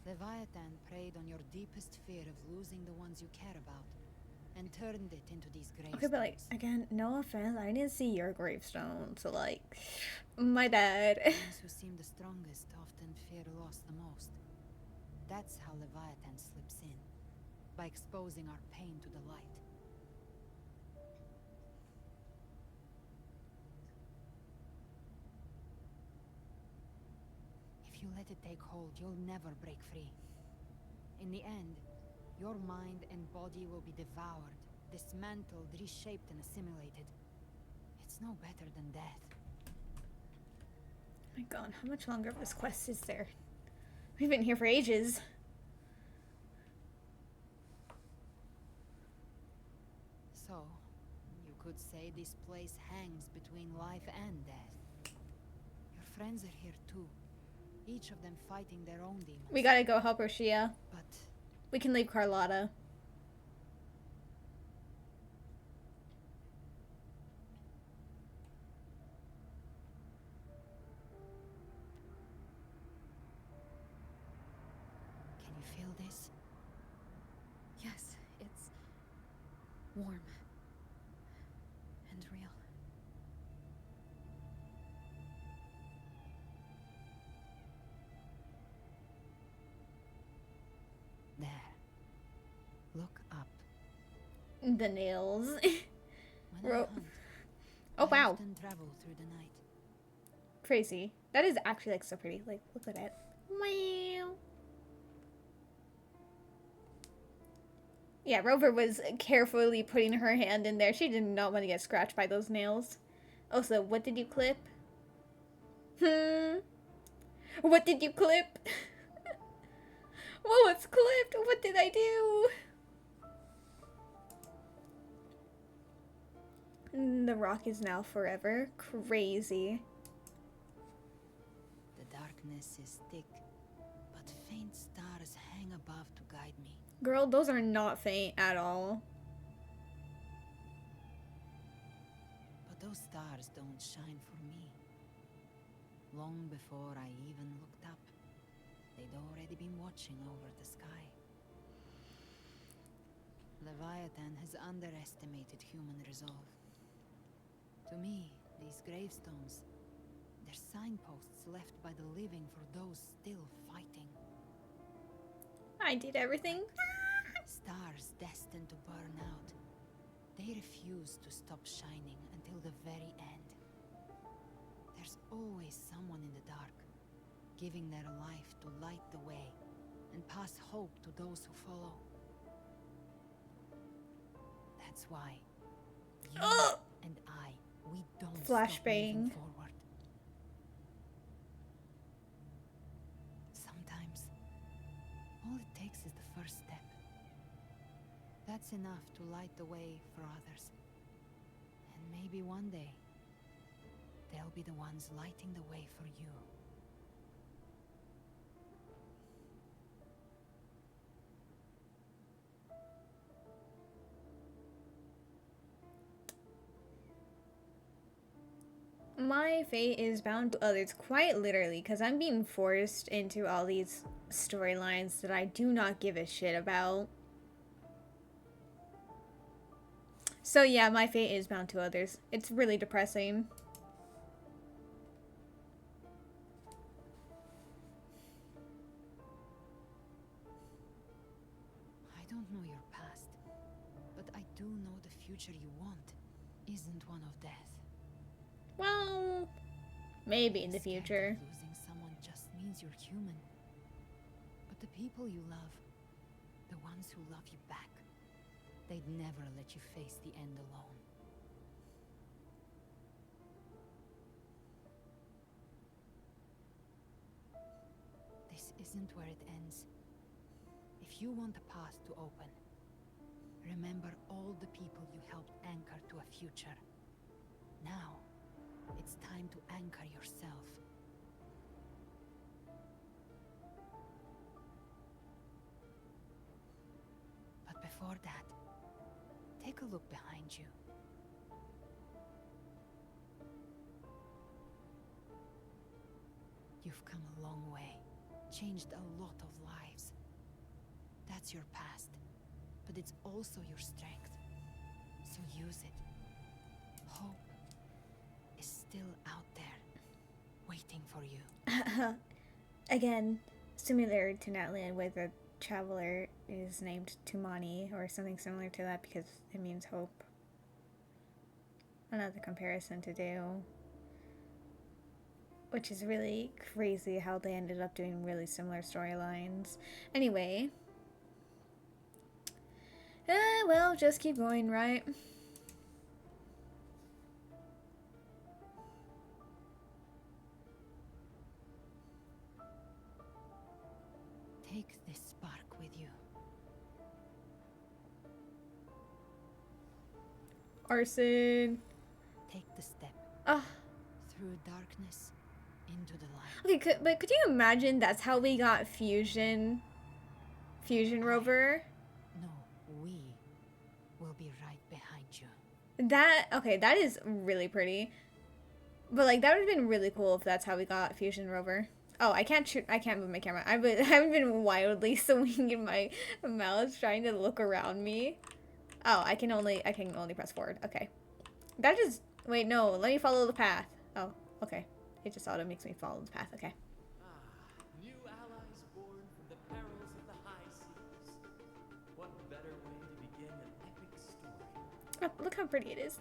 J: Leviathan preyed on your deepest fear of losing the ones you care about, and turned it into these gravestones.
A: Okay, but like, again, no offense, I didn't see your gravestone, so like, my bad.
J: Those who seem the strongest often fear loss the most. That's how Leviathan slips in, by exposing our pain to the light. you let it take hold, you'll never break free. In the end, your mind and body will be devoured, dismantled, reshaped, and assimilated. It's no better than death.
A: Oh my god, how much longer of this quest is there? We've been here for ages.
J: So, you could say this place hangs between life and death. Your friends are here too, each of them fighting their own demons.
A: We gotta go help Roshia.
J: But
A: we can leave Carlotta.
J: can you feel this?
F: Yes, it's warm and real.
J: There. Look up.
A: The nails.
J: When I hunt,
A: oh
J: I
A: wow.
J: often travel through the night.
A: Crazy. That is actually like so pretty. Like, look at it. Wow. Yeah, Rover was carefully putting her hand in there. She did not want to get scratched by those nails. Also, what did you clip? What did you clip? What was clipped? What did I do? The rock is now forever. Crazy.
J: The darkness is thick, but faint stars hang above to guide me.
A: Girl, those are not faint at all.
J: But those stars don't shine for me. Long before I even looked up, they'd already been watching over the sky. Leviathan has underestimated human resolve. To me, these gravestones, they're signposts left by the living for those still fighting.
A: I did everything.
J: Stars destined to burn out. They refuse to stop shining until the very end. There's always someone in the dark, giving their life to light the way and pass hope to those who follow. That's why you and I, we don't stop moving forward. Sometimes, all it takes is the first step. That's enough to light the way for others. And maybe one day, they'll be the ones lighting the way for you.
A: My fate is bound to others, quite literally, because I'm being forced into all these storylines that I do not give a shit about. So yeah, my fate is bound to others. It's really depressing.
J: I don't know your past, but I do know the future you want isn't one of death.
A: Well, maybe in the future.
J: Losing someone just means you're human. But the people you love, the ones who love you back, they'd never let you face the end alone. This isn't where it ends. If you want the path to open, remember all the people you helped anchor to a future. Now, it's time to anchor yourself. But before that, take a look behind you. You've come a long way, changed a lot of lives. That's your past, but it's also your strength. So use it. Hope is still out there, waiting for you.
A: Again, similar to Natlan, where the traveler is named Tumani, or something similar to that, because it means hope. Another comparison to do. which is really crazy how they ended up doing really similar storylines. Anyway, well, just keep going, right?
J: Take this spark with you.
A: Arson.
J: Take the step.
A: Ah.
J: Through darkness into the light.
A: Okay, but could you imagine that's how we got Fusion Rover?
J: No, we will be right behind you.
A: That is really pretty. But like that would have been really cool if that's how we got Fusion Rover. Oh, I can't move my camera. I haven't been wildly swinging my mouse trying to look around me. Oh, I can only press forward. Okay. That just wait, no, let me follow the path. Oh, okay. It just auto makes me follow the path. Okay.
C: New allies born from the perils of the high seas. What better way to begin an epic story?
A: Oh, look how pretty it is.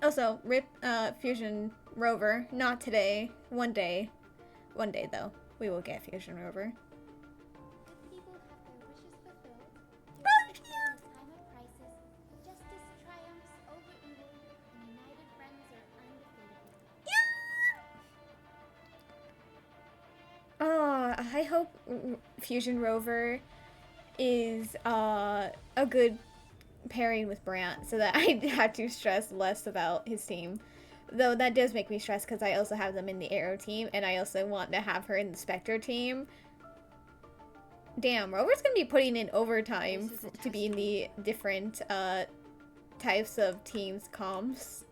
A: Also, rip Fusion Rover. Not today. One day. One day though. We will get Fusion Rover.
E: The people have their wishes fulfilled. During this time of crisis, justice triumphs over evil, and united friends are undefeatable.
A: Oh, I hope Fusion Rover is a good pairing with Brant so that I have to stress less about his team. Though that does make me stressed because I also have them in the Arrow team and I also want to have her in the Spectre team. Damn, Rover's gonna be putting in overtime to be in the different types of teams comps.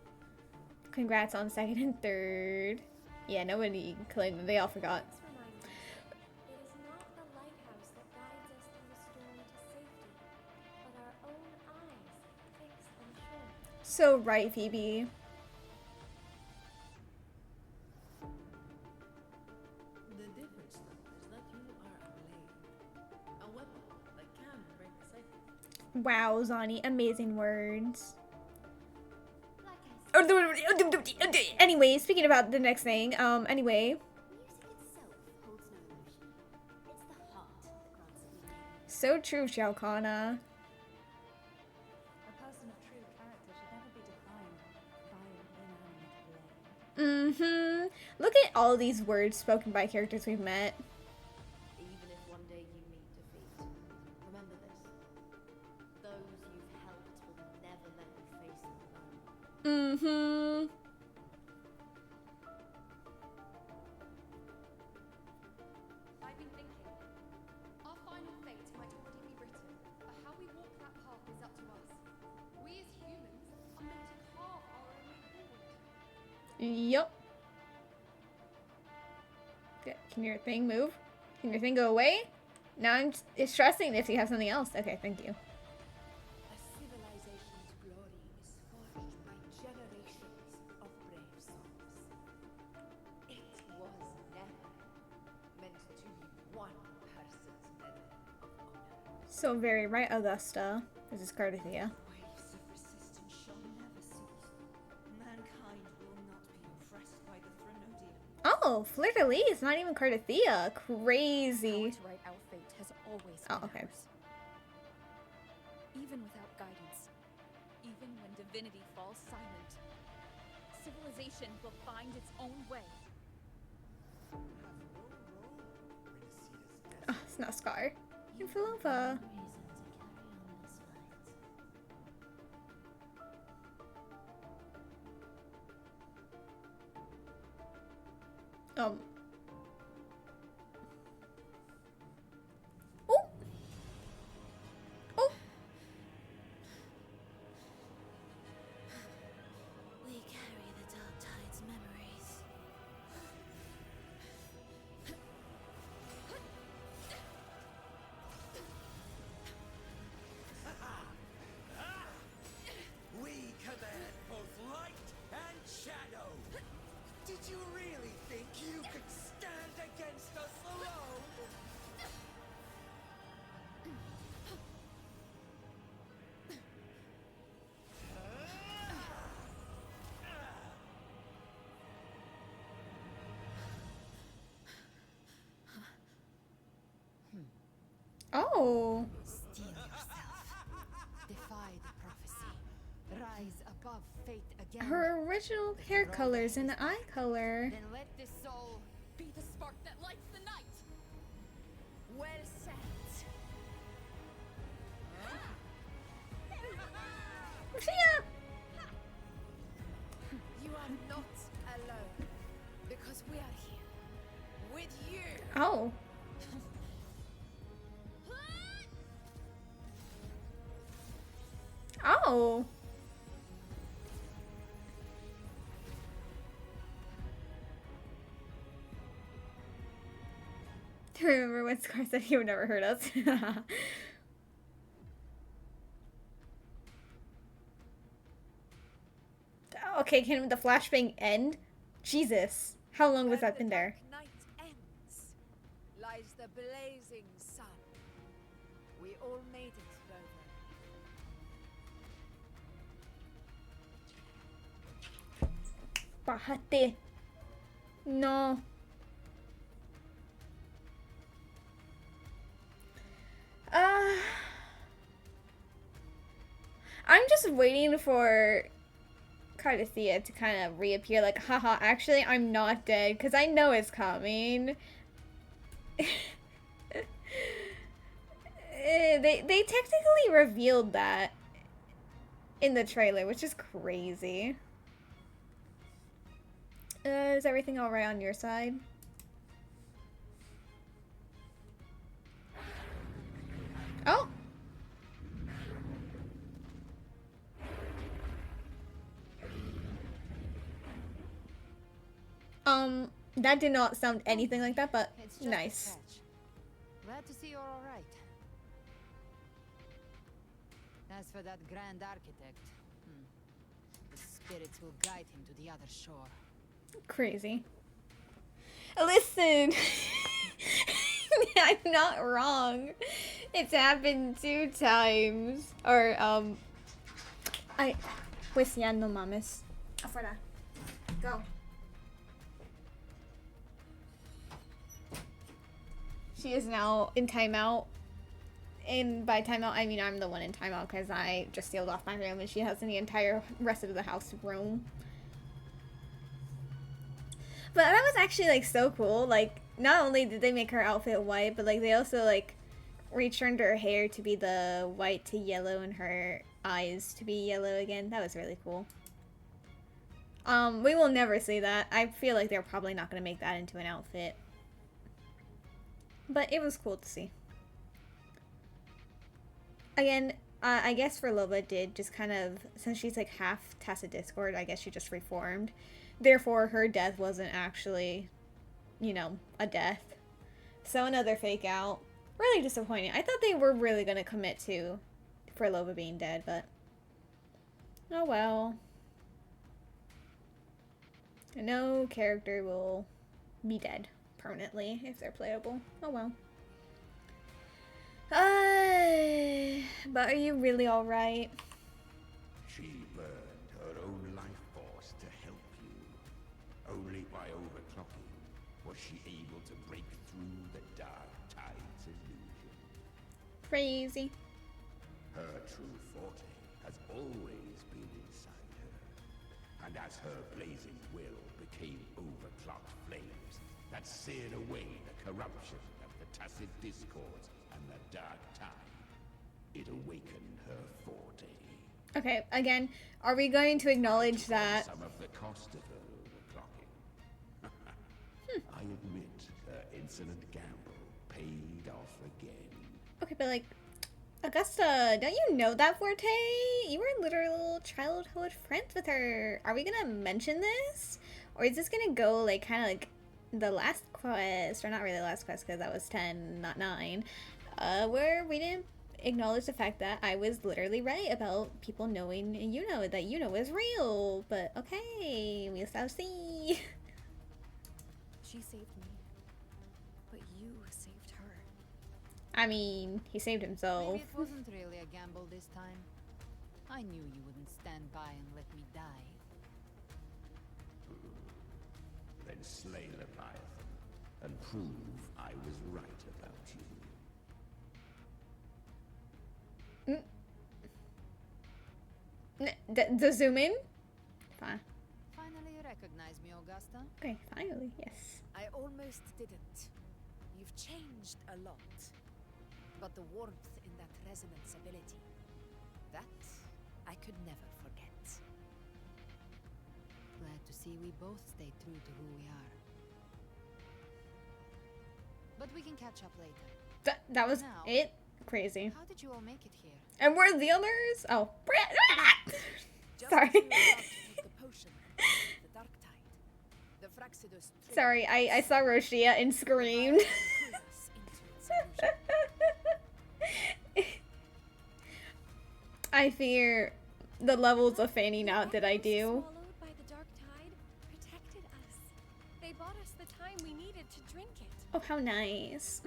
A: Congrats on second and third. Yeah, nobody claimed them. They all forgot.
B: It is not the lighthouse that guides us through the storm to safety, but our own eyes fixed on shore.
A: So right, Phoebe.
N: The difference, though, is that you are a blade. A weapon that can break the cycle.
A: Wow, Zani, amazing words. Anyway, speaking about the next thing, anyway. So true, Shao Kahn.
D: A person of true character should never be defined by an inanimate blade.
A: Look at all these words spoken by characters we've met.
M: Even if one day you meet defeat, remember this. Those you've helped will never let you face them alone.
B: I've been thinking. Our final fate might already be written, but how we walk that path is up to us. We as humans are meant to carve our own way forward.
A: Yup. Can your thing move? Can your thing go away? Now it's stressing if you have something else. Okay, thank you.
N: A civilization's glory is forged by generations of brave souls.
M: It was never meant to be one person's medal of honor.
A: So very right, Augusta. This is Cardathia.
T: Waves of resistance shall never cease. Mankind will not be oppressed by the Threnodian.
A: Oh, Fleur de Lis, not even Cardathia. Crazy.
F: Power to write our fate has always
A: Oh,
F: been
A: okay.
F: ours. Even without guidance, even when divinity falls silent, civilization will find its own way.
A: Oh, it's not Scar. And Philoppa. Oh. Oh.
R: We carry the Dark Tide's memories.
K: We command both light and shadow. Did you really think you could
A: Oh.
J: Steel yourself. Defy the prophecy. Rise above fate again.
A: Her original hair colors and the eye color.
J: Then let this soul
F: Be the spark that lights the night.
T: Well said.
A: Yeah.
T: You are not alone. Because we are here. With you.
A: Oh. Oh. Remember when Scar said he would never hurt us? Okay, can the flashbang end? Jesus. How long was that been there?
T: Night ends. Lies the blazing sun. We all made it, Rover.
A: Bájate. No. I'm just waiting for Cardathea to kind of reappear like, haha, actually I'm not dead, because I know it's coming. They technically revealed that in the trailer, which is crazy. Is everything alright on your side? Oh! That did not sound anything like that, but
J: It's just
A: nice.
J: a scratch. Glad to see you're all right. As for that grand architect, the spirits will guide him to the other shore.
A: Crazy. Listen! I'm not wrong. It's happened 2 times. Or, pues ya no mames. Afuera. Go. She is now in timeout. And by timeout, I mean I'm the one in timeout because I just sealed off my room and she has the entire rest of the house room. But that was actually, like, so cool. Like, not only did they make her outfit white, but, like, they also, like, returned her hair to be the white to yellow and her eyes to be yellow again. That was really cool. We will never see that. I feel like they're probably not going to make that into an outfit. But it was cool to see. Again, I guess for Loba did just kind of, since she's like half Tacit Discord, I guess she just reformed. Therefore, her death wasn't actually, you know, a death. So another fake out. Really disappointing. I thought they were really going to commit to for Loba being dead, but oh well. No character will be dead permanently if they're playable. Oh well. But are you really alright?
O: She burned her own life force to help you. Only by overclocking was she able to break through the dark tide's illusion.
A: Crazy.
O: Her true forte has always been inside her. And as her blazing will became overclocked flames that seared away the corruption of the Tacit Discords and the dark tide, it awakened her forte.
A: Okay, again, are we going to acknowledge that?
O: Some of the cost of her overclocking. I admit her insolent gamble paid off again.
A: Okay, but like, Augusta, don't you know that Forte? You were literal childhood friends with her. Are we gonna mention this? Or is this gonna go like kind of like the last quest, or not really the last quest because that was 10, not 9, where we didn't acknowledge the fact that I was literally right about people knowing that is real. But okay, we shall see.
F: She saved me, but you saved her.
A: I mean, he saved himself.
J: Maybe it wasn't really a gamble this time. I knew you wouldn't stand by and let me die.
O: Then slay Leviathan and prove I was right about you.
A: The zoom in? Fine.
J: Finally you recognize me, Augusta?
A: Okay, finally, yes.
T: I almost didn't. You've changed a lot. But the warmth in that resonance ability, that I could never forget.
J: Glad to see we both stay true to who we are. But we can catch up later.
A: That was
J: now,
A: it? Crazy.
J: How did you all make it here?
A: And where's the others? Oh. Sorry. Sorry, I saw Roshia and screamed. I fear the levels of fanning out that I do.
B: Swallowed by the dark tide protected us. They bought us the time we needed to drink it.
A: Oh, how nice.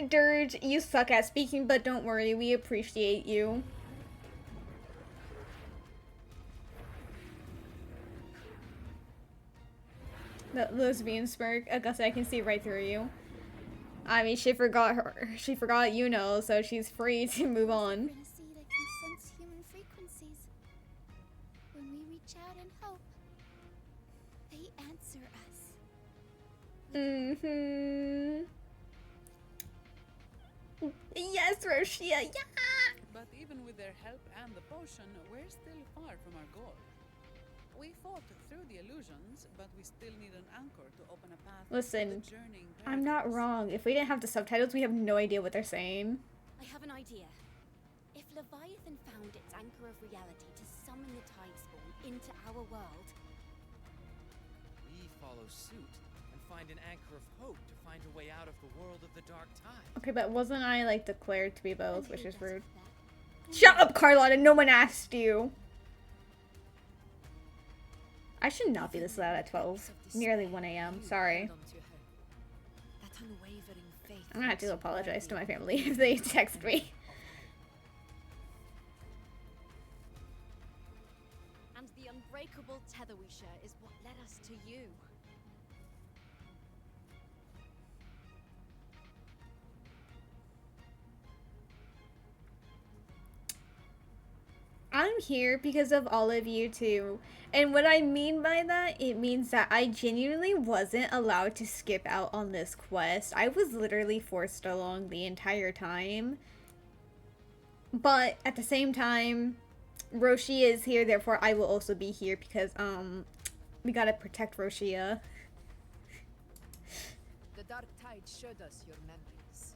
A: Dirge, you suck at speaking, but don't worry, we appreciate you. The lesbian smirk. Augusta, I can see right through you. I mean, she forgot you know, so she's free to move on.
E: Can sense human frequencies. When we reach out and hope, they answer us.
A: Mm-hmm. Yes, Roshia, yeah!
U: But even with their help and the potion, we're still far from our goal. We fought through the illusions, but we still need an anchor to open a path.
A: Listen, I'm not wrong. If we didn't have the subtitles, we have no idea what they're saying.
B: I have an idea. If Leviathan found its anchor of reality to summon the Tidespawn into our world,
C: we follow suit and find an anchor of hope to find a way out of the world of the dark tide.
A: Okay, but wasn't I, like, declared to be both, which is rude. Shut up, Carlotta! No one asked you! I should not be this loud at 12. Nearly 1 a.m. Sorry. I'm gonna have to apologize to my family if they text me.
B: and the unbreakable tether we share is what led us to you.
A: I'm here because of all of you too. And what I mean by that, it means that I genuinely wasn't allowed to skip out on this quest. I was literally forced along the entire time. But at the same time, Roshia is here, therefore I will also be here because we gotta protect Roshia.
T: The dark tide showed us your memories.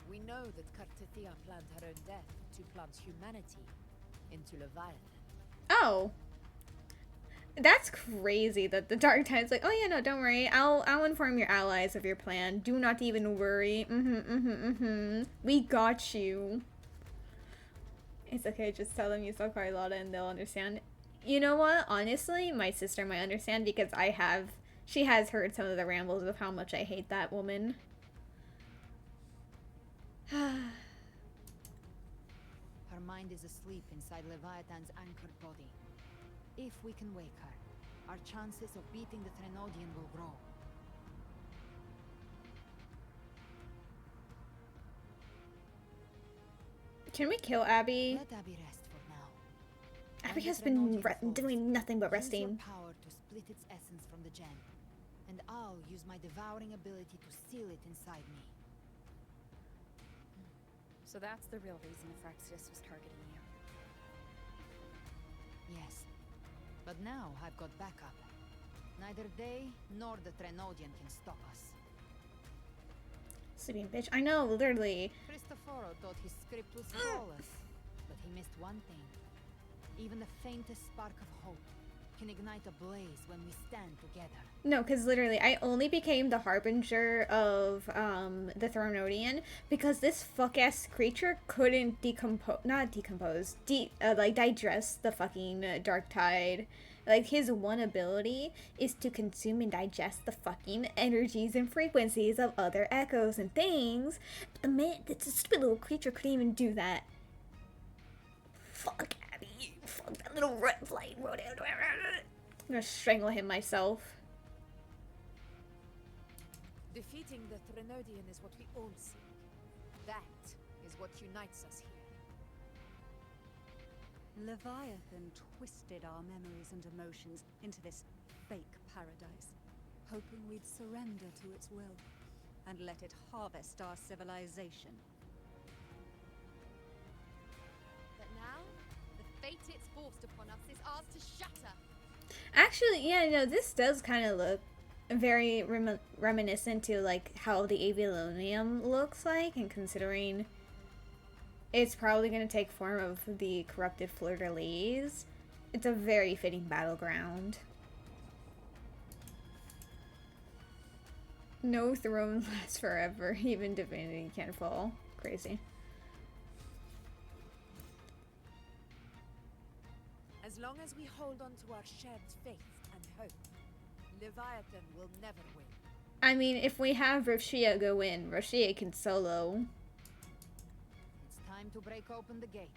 T: We know that Kartithia planned her own death to plant humanity into Leviathan.
A: Oh. That's crazy that the Dark Tide's like, oh yeah, no, don't worry. I'll inform your allies of your plan. Do not even worry. We got you. It's okay, just tell them you saw Carlotta and they'll understand. You know what? Honestly, my sister might understand because she has heard some of the rambles of how much I hate that woman.
J: Her mind is asleep inside Leviathan's anchored body. If we can wake her, our chances of beating the Threnodian will grow.
A: Can we kill Abby?
J: Let Abby rest for now.
A: Abby has been doing nothing but resting.
J: Use your power to split its essence from the gem, and I'll use my devouring ability to seal it inside me.
F: So that's the real reason Aphraxius was targeting you.
J: Yes. But now I've got backup. Neither they nor the Threnodian can stop us.
A: Sleeping bitch. I know, literally.
J: Cristoforo thought his script was flawless, but he missed one thing. Even the faintest spark of hope can ignite a blaze when we stand together.
A: No, because literally, I only became the harbinger of the Threnodian because this fuck-ass creature couldn't digest the fucking Dark Tide. Like, his one ability is to consume and digest the fucking energies and frequencies of other echoes and things. But the man, this stupid little creature couldn't even do that. Fuck Abby. Fuck that little red flight. I'm gonna strangle him myself.
Q: Defeating the Threnodian is what we all seek. That is what unites us here.
D: Leviathan twisted our memories and emotions into this fake paradise, hoping we'd surrender to its will and let it harvest our civilization.
F: But now, the fate it's forced upon us is ours to shatter.
A: Actually, yeah, no, this does kind of look very reminiscent to like how the Aviolonium looks like, and considering it's probably going to take form of the corrupted fleur-de-lis, it's a very fitting battleground. No throne lasts forever, even divinity can fall. Crazy.
Q: As long as we hold on to our shared faith and hope, Leviathan will never win.
A: I mean, if we have Roshia go in, Roshia can solo.
J: It's time to break open the gate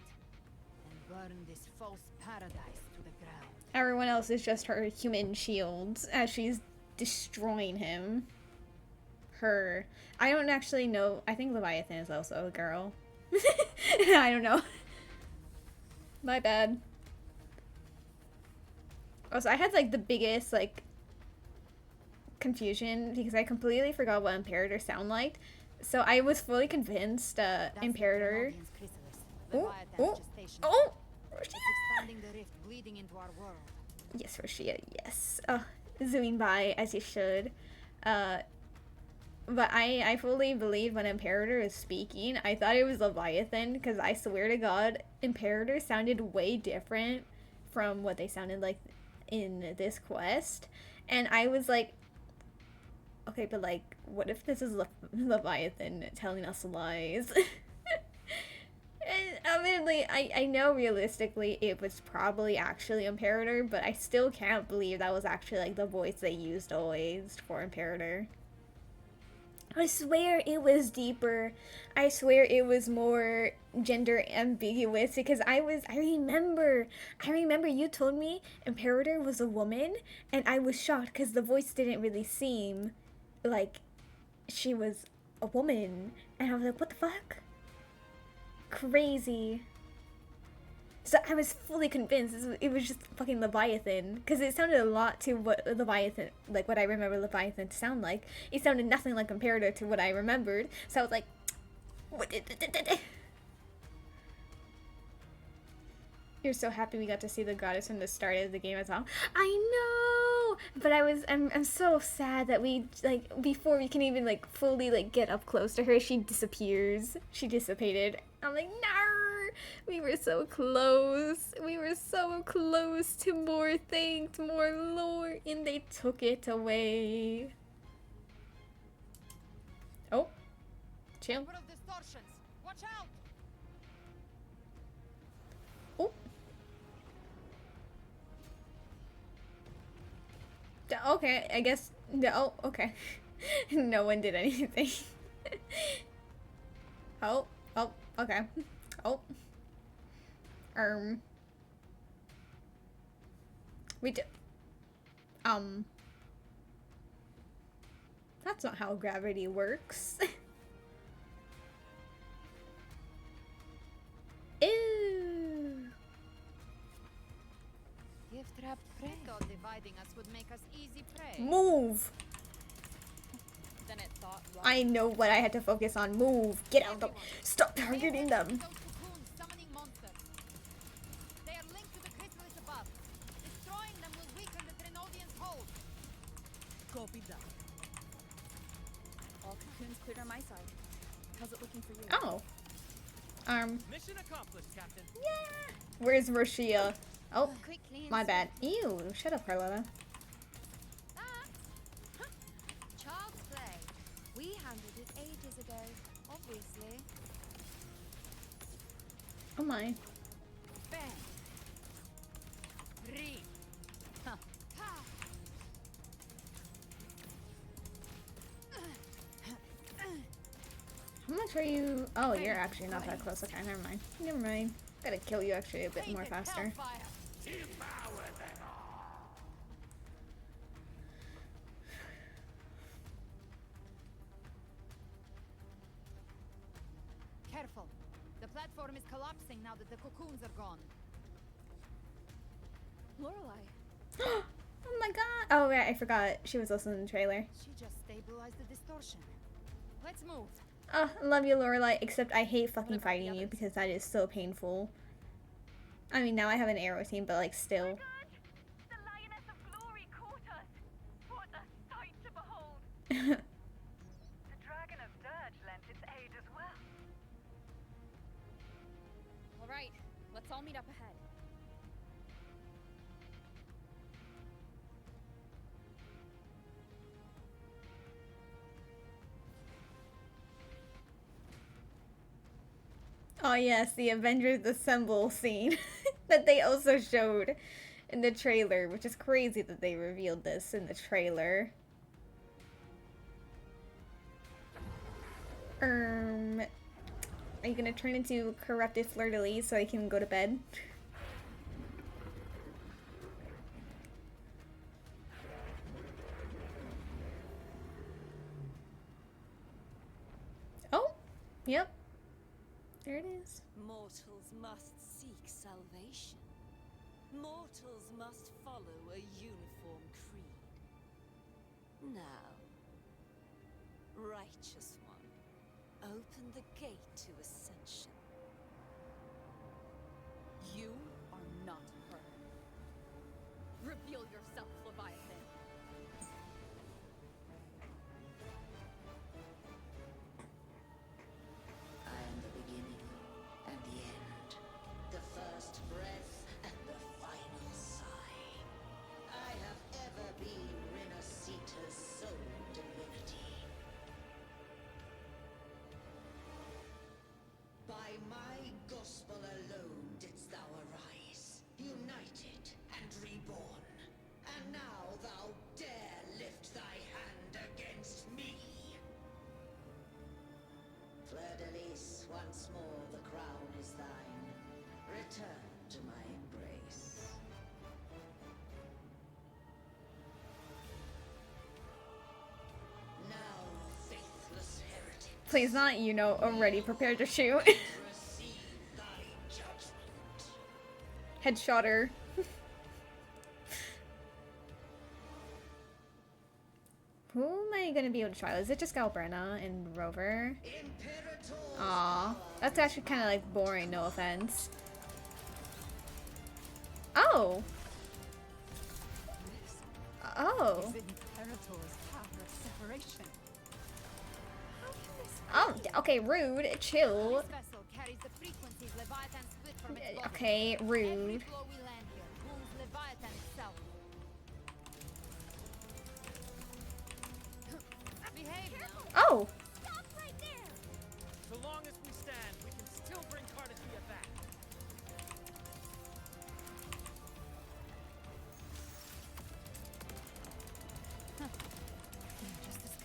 J: and burn this false paradise to the ground.
A: Everyone else is just her human shields as she's destroying him. I don't actually know. I think Leviathan is also a girl. I don't know. My bad. Also, I had like the biggest like confusion because I completely forgot what Imperator sound like. So I was fully convinced Imperator. Oh, oh, oh!
J: Expanding the rift, bleeding into our world.
A: Yes, Roshia, yes. Zooming by as you should. But I fully believe when Imperator is speaking, I thought it was Leviathan, because I swear to God, Imperator sounded way different from what they sounded like in this quest. And I was like, okay, but like, what if this is Leviathan telling us lies? And admittedly, I know realistically it was probably actually Imperator, but I still can't believe that was actually like the voice they used always for Imperator. I swear it was deeper. I swear it was more gender ambiguous, because I remember you told me Imperator was a woman, and I was shocked because the voice didn't really seem like she was a woman, and I was like, what the fuck? Crazy. So I was fully convinced it was just fucking Leviathan, because it sounded a lot to what Leviathan, like what I remember Leviathan to sound like. It sounded nothing like Imperator to what I remembered, so I was like, what? You're so happy we got to see the goddess from the start of the game as well. I know, but I'm so sad that we, like, before we can even like fully like get up close to her, she disappears. She dissipated. I'm like, no. We were so close. We were so close to more things, more lore, and they took it away. Oh, chill.
J: Watch out!
A: Oh. Okay, I guess. No, okay. No one did anything. Oh, okay. Oh. We do. That's not how gravity works. Ew.
J: Gift trapped prey. Thought dividing us would make us easy prey.
A: Move.
F: Then it thought wrong.
A: I know what I had to focus on. Move. Get out of the. Stop targeting them.
F: Copy that. All cocoons cleared on my side. How's it looking for you?
A: Oh.
G: Mission accomplished, Captain.
A: Yeah. Where's Roshia? Oh, my bad. Ew. Shut up, Carlotta.
F: Child's play. We handled it ages ago, obviously.
A: Oh my.
J: Bang. Three. Huh.
A: How much are you? Oh, you're actually not that close. Okay, never mind. Never mind. Gotta kill you actually a bit more faster.
J: careful. The platform is collapsing now that the cocoons are gone.
B: Lorelei.
A: Oh my god. Oh yeah, I forgot. She was also in the trailer.
J: She just stabilized the distortion. Let's move.
A: Oh, I love you, Lorelei, except I hate fucking fighting you because that is so painful. I mean, now I have an arrow team, but like still.
B: The Lioness of Glory caught us. What a sight to behold. The Dragon of Dirge lent its aid as well.
F: All right, let's all meet up ahead.
A: Oh yes, the Avengers Assemble scene that they also showed in the trailer, which is crazy that they revealed this in the trailer. Are you gonna turn into corrupted fleur-de-lis so I can go to bed? Oh, yep. There it is.
M: Mortals must seek salvation. Mortals must follow a uniform creed. Now, righteous one, open the gate to ascension.
F: You are not her. Reveal yourself, Leviathan.
H: I am the beginning and the end, the first breath and the final sigh. I have ever been Renacita's sole divinity. By my gospel alone didst thou arise, united and reborn. And now thou dare lift thy hand against me. Fleur-de-lis, once more the crown is thine. Return to my embrace. Now, faithless heretic,
A: Please not, you know, already prepared to shoot.
H: receive thy judgment.
A: Headshot her. Who am I gonna be able to try? Is it just Galbrenna and Rover? Aw, that's actually kind of like boring, no offense. Oh! Oh!
D: Is Imperator's power of separation?
A: Oh, okay, rude. Chill.
J: This vessel carries the frequencies Leviathan split from its body.
A: Okay,
J: Every
A: rude.
J: flow we land here wounds Leviathan itself. Behave now.
A: Oh!
B: Stop right there.
G: So long as we stand, we can still bring Cardathia back.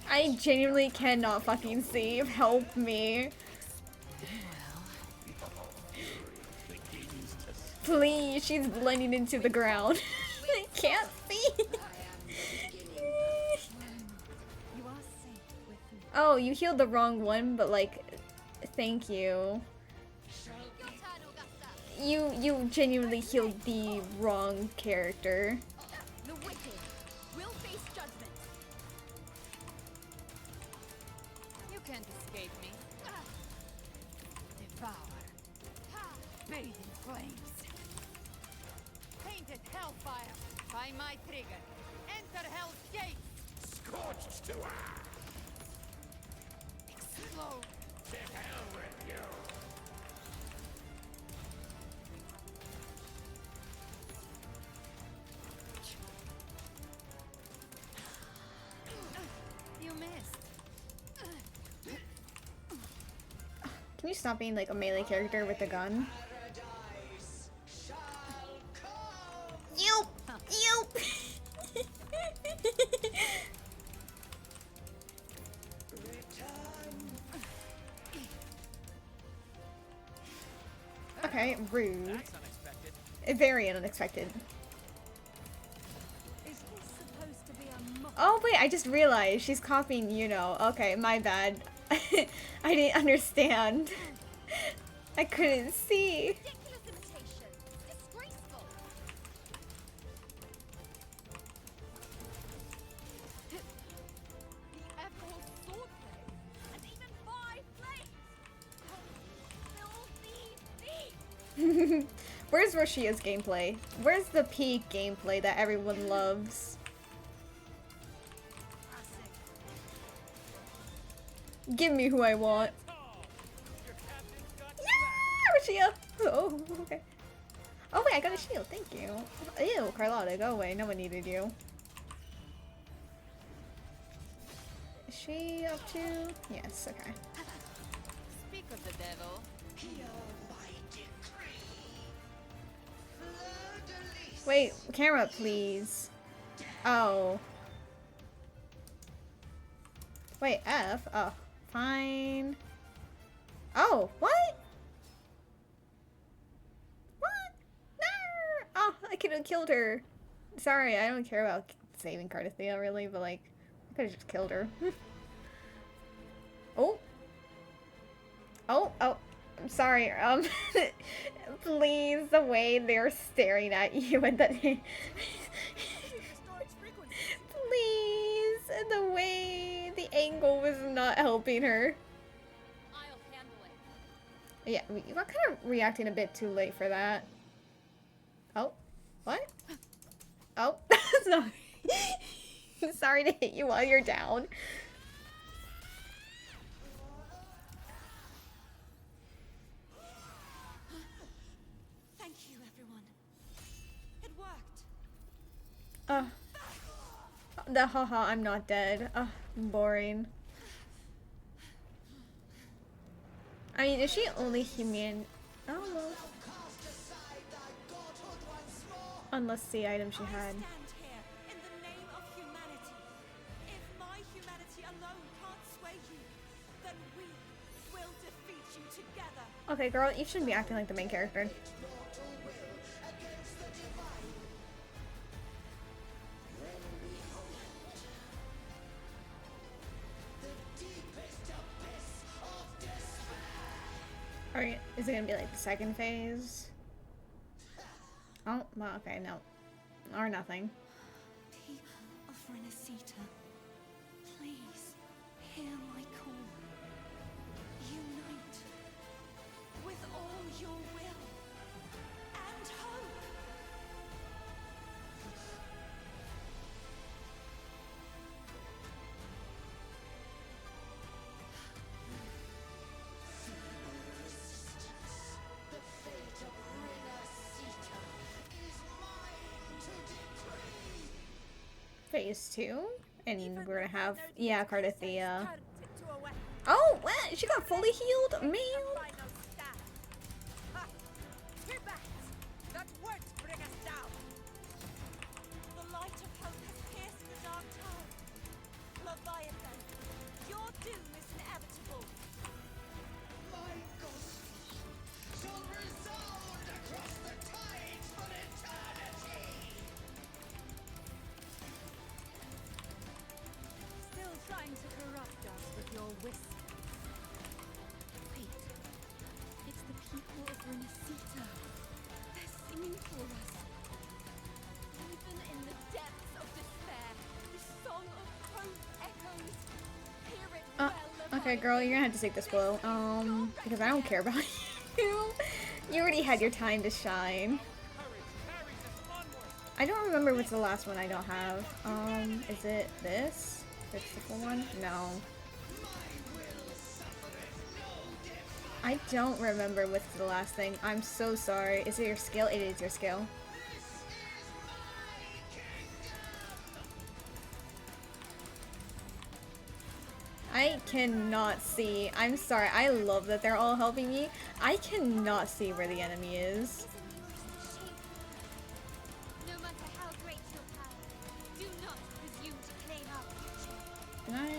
A: I genuinely cannot fucking see. Help me. Please, she's blending into the ground. I can't see.
D: You are safe with me.
A: Oh, you healed the wrong one, but like, thank you. You genuinely healed the wrong character.
F: The wicked will face judgment.
J: You can't escape me. Devour. Bathe in flames. Painted hellfire. By my trigger. Enter hell's gates.
O: Scorched to ash!
J: Explode.
O: To hell with you!
J: You missed.
A: Can you stop being like a melee character with a gun?
H: Paradise shall come.
A: You! You! Okay, rude.
G: That's unexpected.
A: Very unexpected.
D: Is this supposed to be a mock?
A: Oh wait, I just realized she's copying, you know. Okay, my bad. I didn't understand. I couldn't see.
B: Ridiculous imitation. Disgraceful. The emerald swordplay, and even 5 blades. Filthy thief.
A: Where's Roshia's gameplay? Where's the peak gameplay that everyone loves? Give me who I want. Yeah, Roshia! Oh, okay. Oh wait, I got a shield, thank you. Ew, Carlotta, go away, no one needed you. Is she up to? Yes, okay.
M: Speak of the devil.
A: Wait, camera, please. Oh. Wait, F? Oh, fine. Oh, what? What? No! Oh, I could have killed her. Sorry, I don't care about saving Cardathea, really, but like, I could have just killed her. Oh. Oh, oh. I'm sorry, please, the way they're staring at you and that please, the way the angle was not helping her.
B: I'll handle it.
A: Yeah, you got kind of reacting a bit too late for that. Oh, what? Oh, sorry. Sorry to hit you while you're down. The haha, I'm not dead. Boring. I mean, is she only human? I don't know. Unless the item she had. Okay, girl, you shouldn't be acting like the main character. Alright, is it gonna be like the second phase? Oh, well, okay, no. Or nothing.
B: Tea of Renacita, please hear my call. Unite with all your will and hope.
A: Phase 2? And we're gonna have, yeah, Cardathea. Oh, what? She got fully healed? Man.
B: That won't bring us down. The light of hope has pierced the dark tide. Leviathan, your doom is inevitable.
H: My gospel shall resound across the tides for eternity!
D: Still trying to corrupt us with your whispers.
B: Wait, it's the people of Renacita. They're singing for us. Even in the depths of despair, the song of hope echoes. Hear it well,
A: Okay, girl, you're gonna have to take this blow. Because I don't care about you. You already had your time to shine. I don't remember what's the last one I don't have. Is it this? The triple one? No. I don't remember what's the last thing. I'm so sorry. Is it your skill? It is your skill. I cannot see. I'm sorry. I love that they're all helping me. I cannot see where the enemy is.
B: No matter how great your power, do not presume to claim our future.
A: Can I?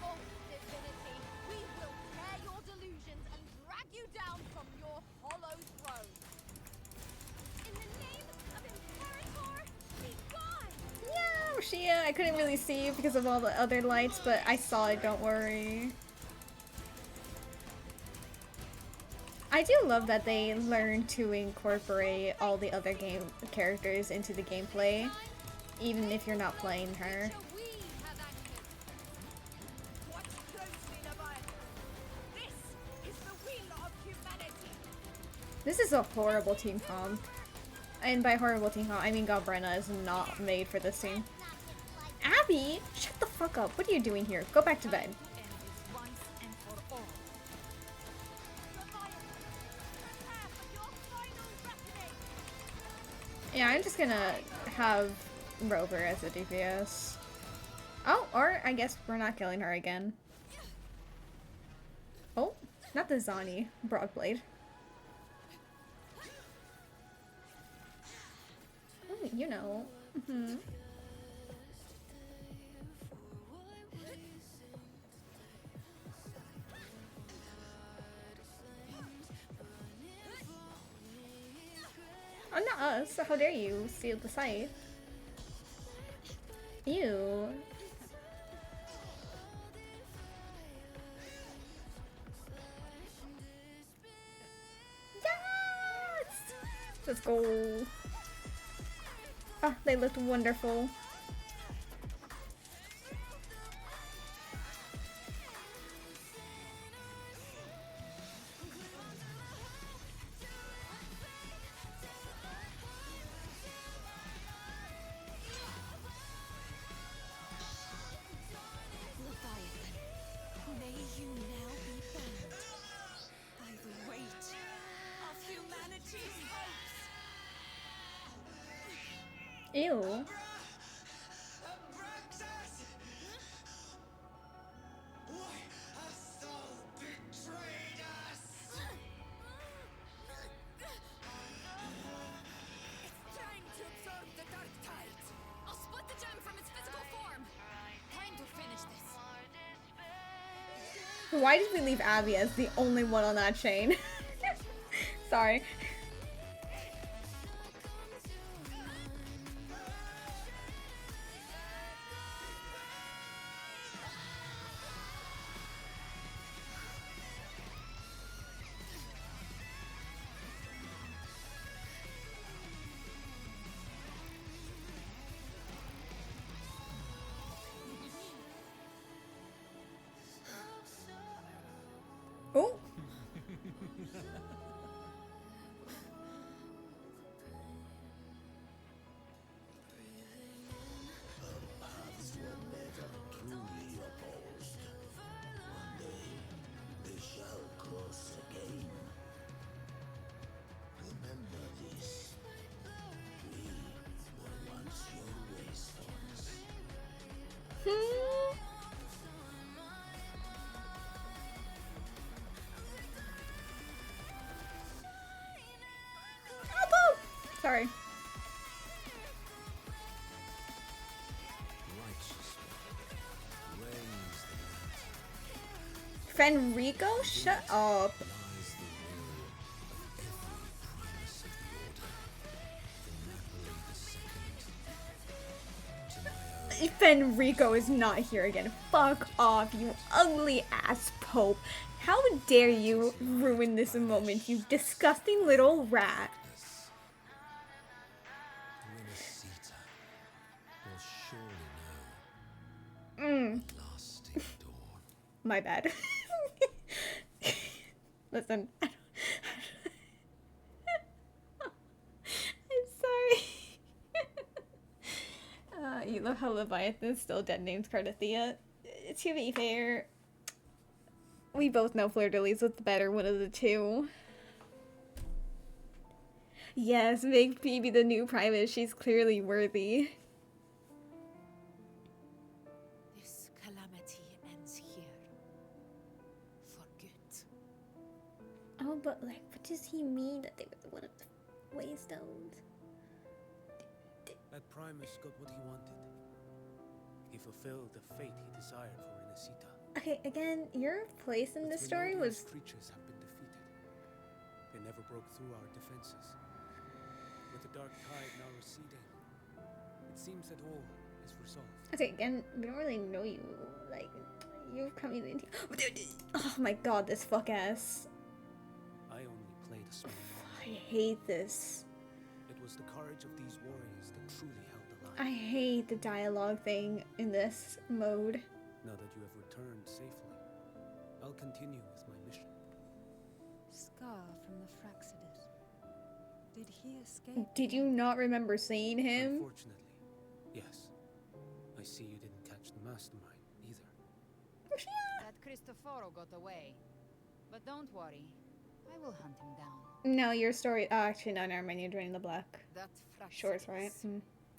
B: Oh, divinity, we will tear your delusions and drag you down from your hollow throne. In the name of Imperator, be gone!
A: Yeah, Rashia. I couldn't really see because of all the other lights, but I saw it. Don't worry. I do love that they learn to incorporate all the other game characters into the gameplay, even if you're not playing her. This is a horrible team comp. And by horrible team comp, I mean Galbrena is not made for this team. Abby! Shut the fuck up. What are you doing here? Go back to bed. Yeah, I'm just gonna have Rover as a DPS. Oh, or I guess we're not killing her again. Oh, not the Zani. Broadblade. Oh, you know. Mm-hmm. Oh, not us. How dare you steal the site? Ew. Yes! Let's go. Ah, they looked wonderful.
B: May you now be bound by the weight of humanity's hopes.
A: Ew.
B: It's trying to absorb the dark tide. I'll split the gem from its physical form. Time to finish this.
A: Why did we leave Abby as the only one on that chain? Sorry. Oh.
O: Paths were never truly opposed. One day, they shall cross again. Remember this. We were once your wastelands.
A: Sorry. Fenrico? Shut up. Fenrico is not here again. Fuck off, you ugly ass Pope. How dare you ruin this moment, you disgusting little rat. My bad. Listen. I'm sorry. You love how Leviathan still dead names Cardathea. To be fair, we both know Fleur de Lis was the better one of the two. Yes, make Phoebe the new private. She's clearly worthy.
Q: This calamity ends here. For good.
A: Oh, but like, what does he mean that they were one of the Waystones?
I: That Primus got what he wanted. He fulfilled the fate he desired for Inesita.
A: Okay, again, your place in this story was...
I: creatures have been defeated. They never broke through our defenses. With the dark tide now receding, it seems that all is resolved.
A: Okay, again, we don't really know you. Like, you're coming in here. Oh my god, this fuck ass.
I: I only the small
A: I hate this.
I: It was the courage of these warriors that truly held the line.
A: I hate the dialogue thing in this mode.
I: Now that you have returned safely, I'll continue with my mission.
D: Scar from the Fraxidus. Did he escape?
A: Did you not remember seeing him?
I: Unfortunately, yes. I see you didn't catch the mastermind either.
J: That Cristoforo got away. But don't worry, I will hunt him down.
A: No, your story. Oh, actually, no, never mind. You're joining the black shorts, right?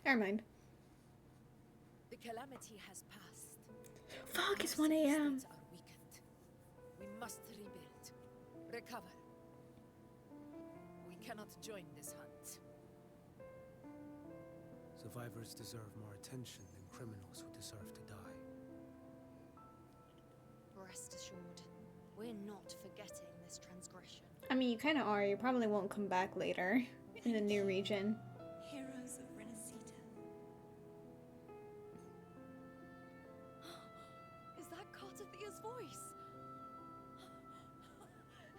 A: Never mind.
T: The calamity has passed.
A: Fuck, it's 1 a.m.
T: We must rebuild. Recover. We cannot join this hunt.
I: Survivors deserve more attention than criminals who deserve to die.
M: Rest assured, we're not forgetting this transgression.
A: I mean, you kind of are. You probably won't come back later in the new region.
B: Heroes of Renacita.
M: Is that Cartathia's voice?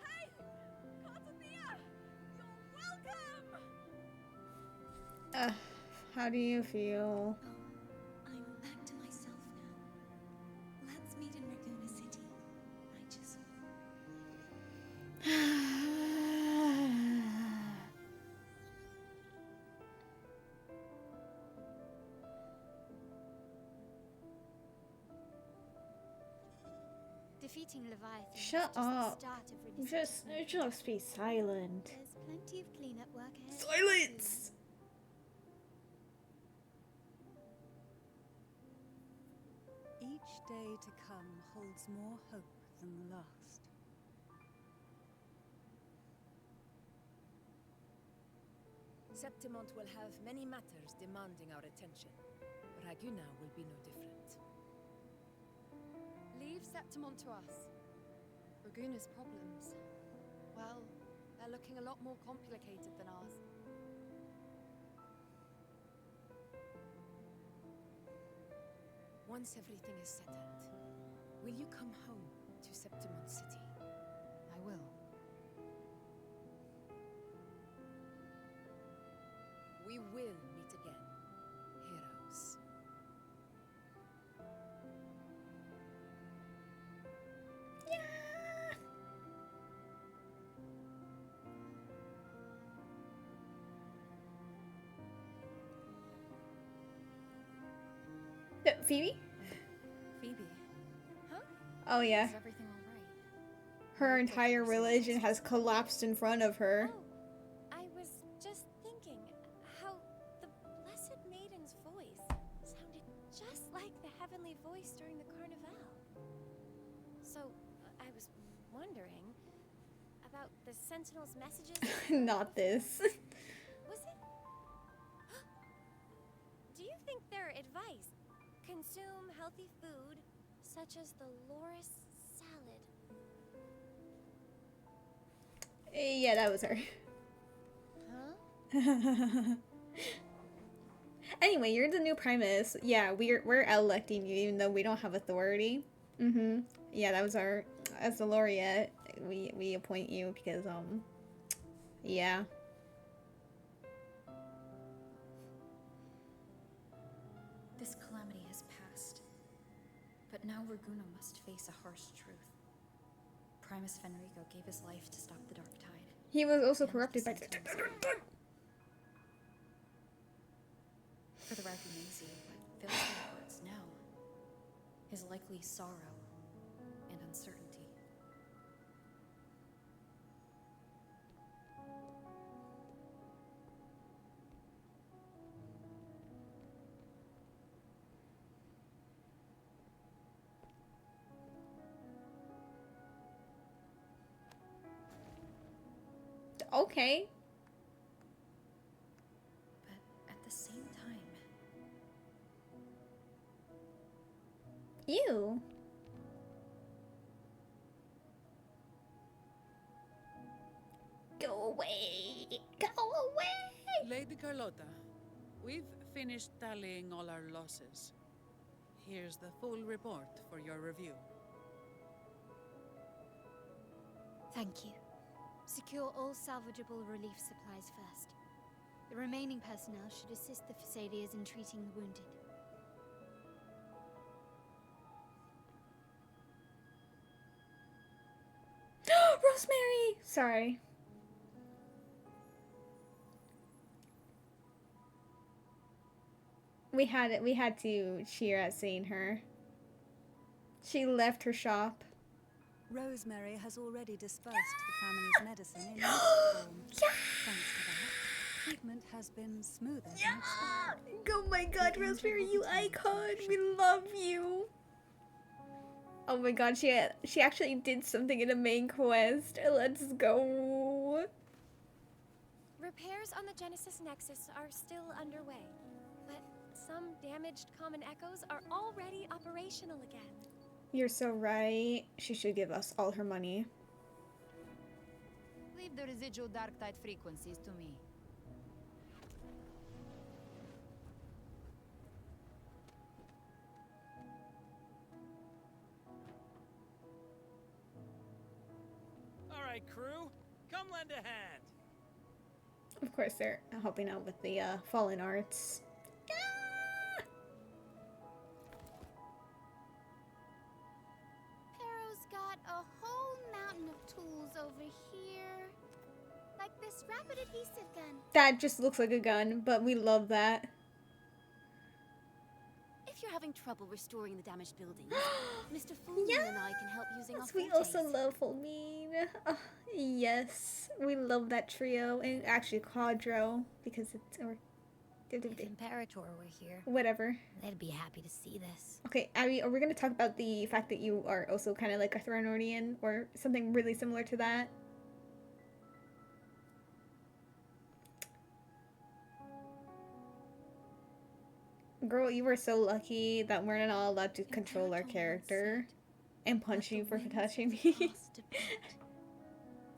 M: Hey! Cartathia! You're welcome!
A: How do you feel?
B: I'm back to myself now. Let's meet in Raguna City. I just...
R: Defeating Leviathan
A: Shut
R: is just the
A: up.
R: start of Renacita.
A: Just be silent.
R: There's plenty of cleanup work ahead.
A: Silence!
D: Each day to come holds more hope than the last.
T: Septimont will have many matters demanding our attention. Raguna will be no different.
F: Leave Septimont to us. Raguna's problems, well, they're looking a lot more complicated than ours.
T: Once everything is settled, will you come home to Septimont City?
F: I will.
T: We will meet again, heroes.
A: Phoebe?
F: Phoebe? Huh?
A: Oh, yeah.
F: Is everything all right?
A: Her entire religion has collapsed in front of her.
B: I was just thinking how the Blessed Maiden's voice sounded just like the heavenly voice during the Carnival. So, I was wondering about the Sentinel's messages.
A: Not this.
B: Was it? Do you think their advice? Consume healthy food, such as the Loris salad.
A: Yeah, that was her.
B: Huh?
A: Anyway, you're the new primus. Yeah, we're electing you even though we don't have authority. Yeah, that was our, as the laureate, we appoint you because yeah.
F: This calamity has passed. But now Raguna must face a harsh truth. Primus Fenrico gave his life to stop the Dark Tide.
A: He was also corrupted by...
F: For the Ragunesi, what fills their hearts now is likely sorrow and uncertainty.
A: Okay.
F: But at the same time...
A: Ew. Go away. Go away.
U: Lady Carlotta, we've finished tallying all our losses. Here's the full report for your review.
R: Thank you.
S: Secure all salvageable relief supplies first. The remaining personnel should assist the Fasadias in treating the wounded.
A: Rosemary! Sorry. We had to cheer at seeing her. She left her shop.
D: Rosemary has already dispersed the family's medicine in mist form. Thanks to that, treatment has been smoother than expected.
A: Oh my god, Rosemary, you icon! We love you! Oh my god, she actually did something in the main quest. Let's go!
B: Repairs on the Genesis Nexus are still underway, but some damaged common echoes are already operational again.
A: You're so right. She should give us all her money.
J: Leave the residual dark tide frequencies to me.
G: All right, crew, come lend a hand.
A: Of course, they're helping out with the fallen arts.
E: Pero's got a whole mountain of tools over here. Like this rapid adhesive gun.
A: That just looks like a gun, but we love that.
M: If you're having trouble restoring the damaged buildings, Mr. Fulmin and I can help using our
A: We
M: fortes.
A: also love Fulmin. Oh, yes, we love that trio, and actually Quadro, because it's
R: If Imperator were here,
A: whatever.
R: they'd be happy to see this.
A: Okay, Abby, are we going to talk about the fact that you are also kind of like a Thronorian, or something really similar to that? Girl, you were so lucky that we're not allowed to control our character and punch you for touching me.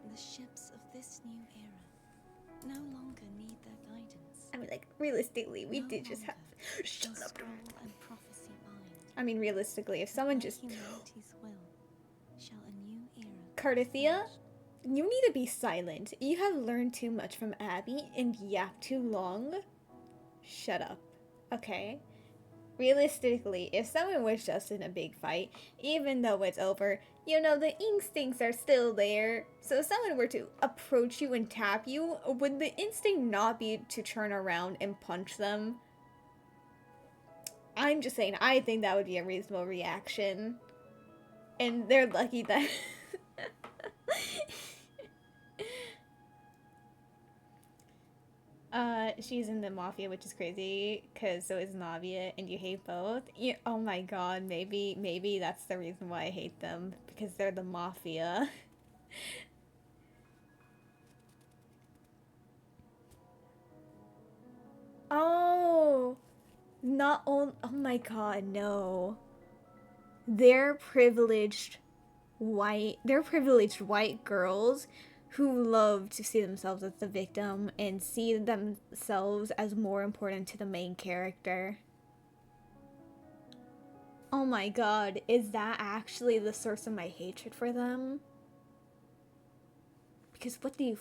V: The ships of this new era no longer need their guidance.
A: I mean, like, realistically, we did just have... Shut up.
V: And prophecy bind.
A: I mean, realistically, if someone just...
V: Humanity's will shall a new era.
A: Cardathia, you need to be silent. You have learned too much from Abby and yapped too long. Shut up. Okay? Realistically, if someone was just in a big fight, even though it's over, you know, the instincts are still there. So if someone were to approach you and tap you, would the instinct not be to turn around and punch them? I'm just saying, I think that would be a reasonable reaction. And they're lucky that... she's in the Mafia, which is crazy, because so is Navia, and you hate both. Oh my god, maybe that's the reason why I hate them, because they're the Mafia. Oh! Oh my god, no. They're privileged white girls who love to see themselves as the victim and see themselves as more important to the main character. Oh my god, is that actually the source of my hatred for them? Because what do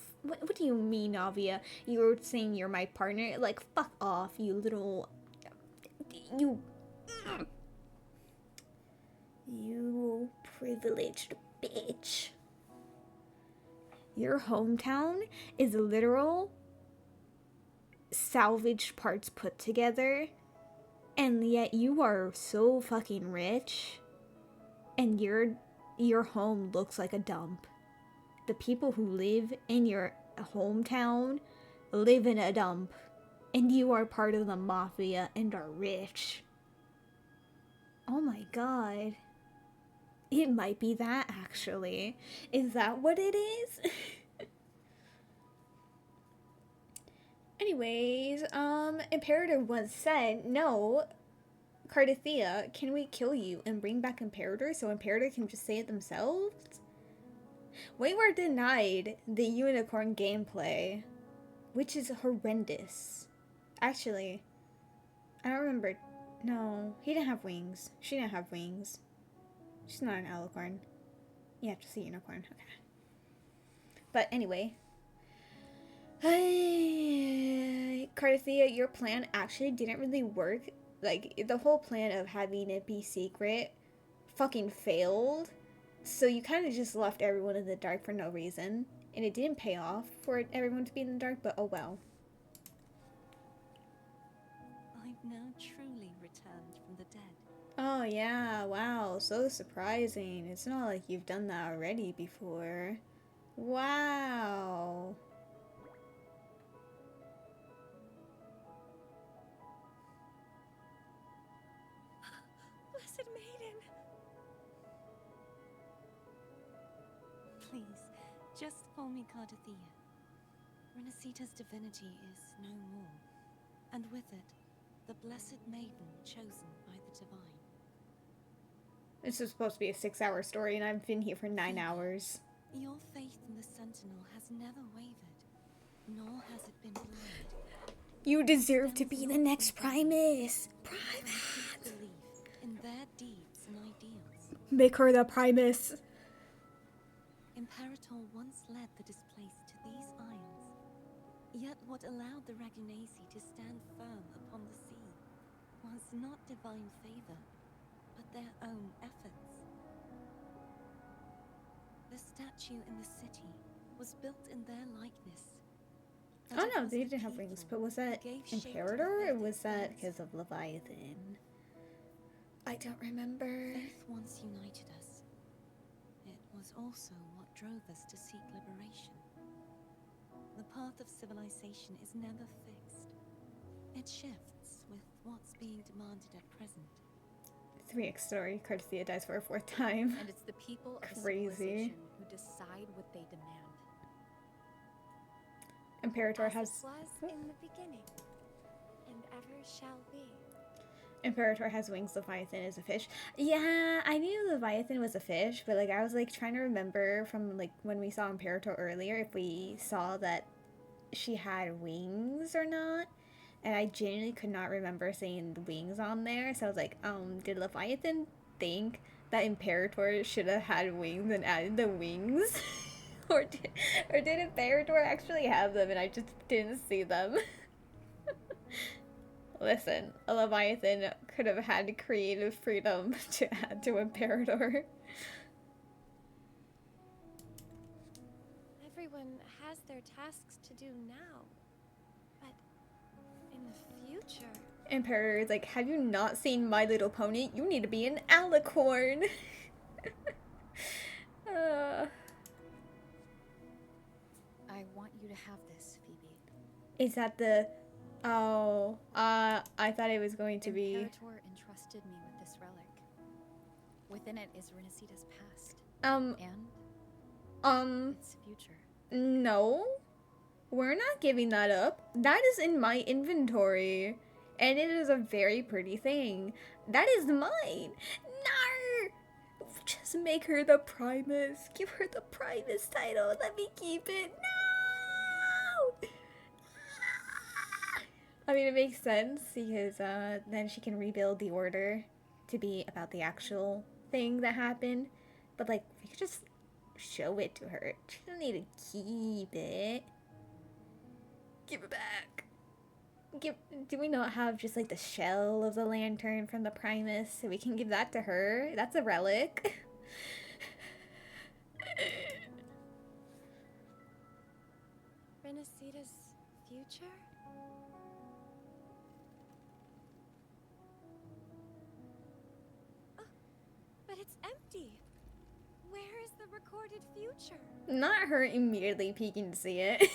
A: you mean, Navia? You were saying you're my partner? Like, fuck off, you little... You privileged bitch. Your hometown is literal salvaged parts put together, and yet you are so fucking rich, and your home looks like a dump. The people who live in your hometown live in a dump, and you are part of the Mafia and are rich. Oh my god. It might be that, actually. Is that what it is? Anyways, Imperator once said, no, Cardathia, can we kill you and bring back Imperator so Imperator can just say it themselves? We were denied the unicorn gameplay, which is horrendous. Actually, I don't remember. No, he didn't have wings. She didn't have wings. She's not an alicorn. Yeah, just a unicorn. Okay. But anyway. Carthia, your plan actually didn't really work. Like, the whole plan of having it be secret fucking failed. So you kind of just left everyone in the dark for no reason. And it didn't pay off for everyone to be in the dark, but oh well.
V: I've now truly returned from the dead.
A: Oh yeah, wow, so surprising. It's not like you've done that already before. Wow.
V: Blessed Maiden! Please, just call me Cardathia. Renacita's divinity is no more, and with it, the Blessed Maiden chosen by the Divine.
A: This is supposed to be a 6-hour story, and I've been here for 9 hours.
V: Your faith in the Sentinel has never wavered, nor has it been blind.
A: You deserve to be the next Primus!
V: Primus! Belief in their deeds and ideals.
A: Make her the Primus!
V: Imperator once led the displaced to these isles. Yet what allowed the Ragunasi to stand firm upon the sea was not divine favor, but their own efforts. The statue in the city was built in their likeness.
A: Oh no, they didn't have wings, but was that Imperator or was that because of Leviathan? I don't remember.
V: Faith once united us. It was also what drove us to seek liberation. The path of civilization is never fixed. It shifts with what's being demanded at present.
A: 3x story, Carthia dies for a 4th time.
F: And it's the people of
A: Crazy.
F: the civilization who decide what they demand.
A: Imperator
S: As
A: has...
S: it was in the beginning, and ever shall be.
A: Imperator has wings, Leviathan is a fish. Yeah, I knew Leviathan was a fish, but like I was like trying to remember from like when we saw Imperator earlier if we saw that she had wings or not. And I genuinely could not remember seeing the wings on there. So I was like, did Leviathan think that Imperator should have had wings and added the wings? or did Imperator actually have them and I just didn't see them? Listen, a Leviathan could have had creative freedom to add to Imperator.
S: Everyone has their tasks to do now. But in the future...
A: Imperator is like, have you not seen My Little Pony? You need to be an alicorn.
F: I want you to have this, Phoebe.
A: Is that the... Oh, I thought it was going to be...
F: Imperator entrusted me with this relic. Within it is Renacita's past.
A: And
F: its future.
A: No. We're not giving that up. That is in my inventory. And it is a very pretty thing. That is mine. No! Just make her the Primus. Give her the Primus title. Let me keep it. No! I mean, it makes sense because then she can rebuild the order to be about the actual thing that happened. But like, we could just show it to her. She doesn't need to keep it. Give it back. Do we not have just like the shell of the lantern from the Primus? So we can give that to her. That's a relic.
S: Renacita's future? Oh, but it's empty. Where is the recorded future?
A: Not her immediately peeking to see it.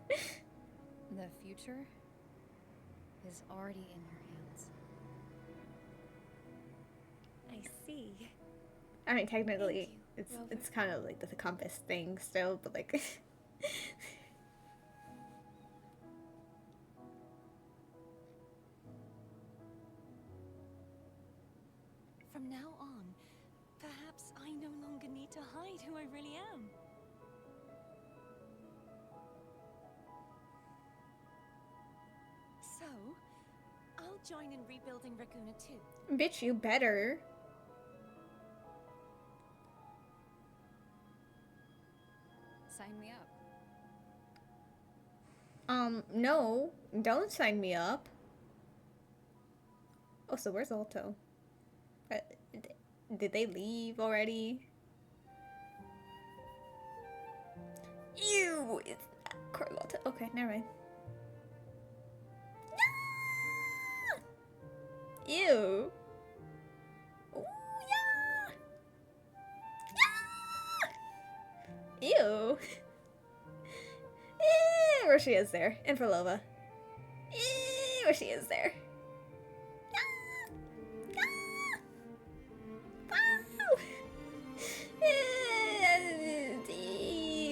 F: The future is already in your hands.
S: I see.
A: I mean, technically,
S: you,
A: it's kind of like the compass thing still, but like...
V: From now on, perhaps I no longer need to hide who I really am. So, I'll join in rebuilding Raguna too.
A: Bitch, you better.
F: Sign me up.
A: No. Don't sign me up. Oh, so where's Alto? Did they leave already? Ew! It's Carlotta. Okay, never mind. Ew! Ooh, yeah! Ew! Where she is there. And for Lova. Where she is there.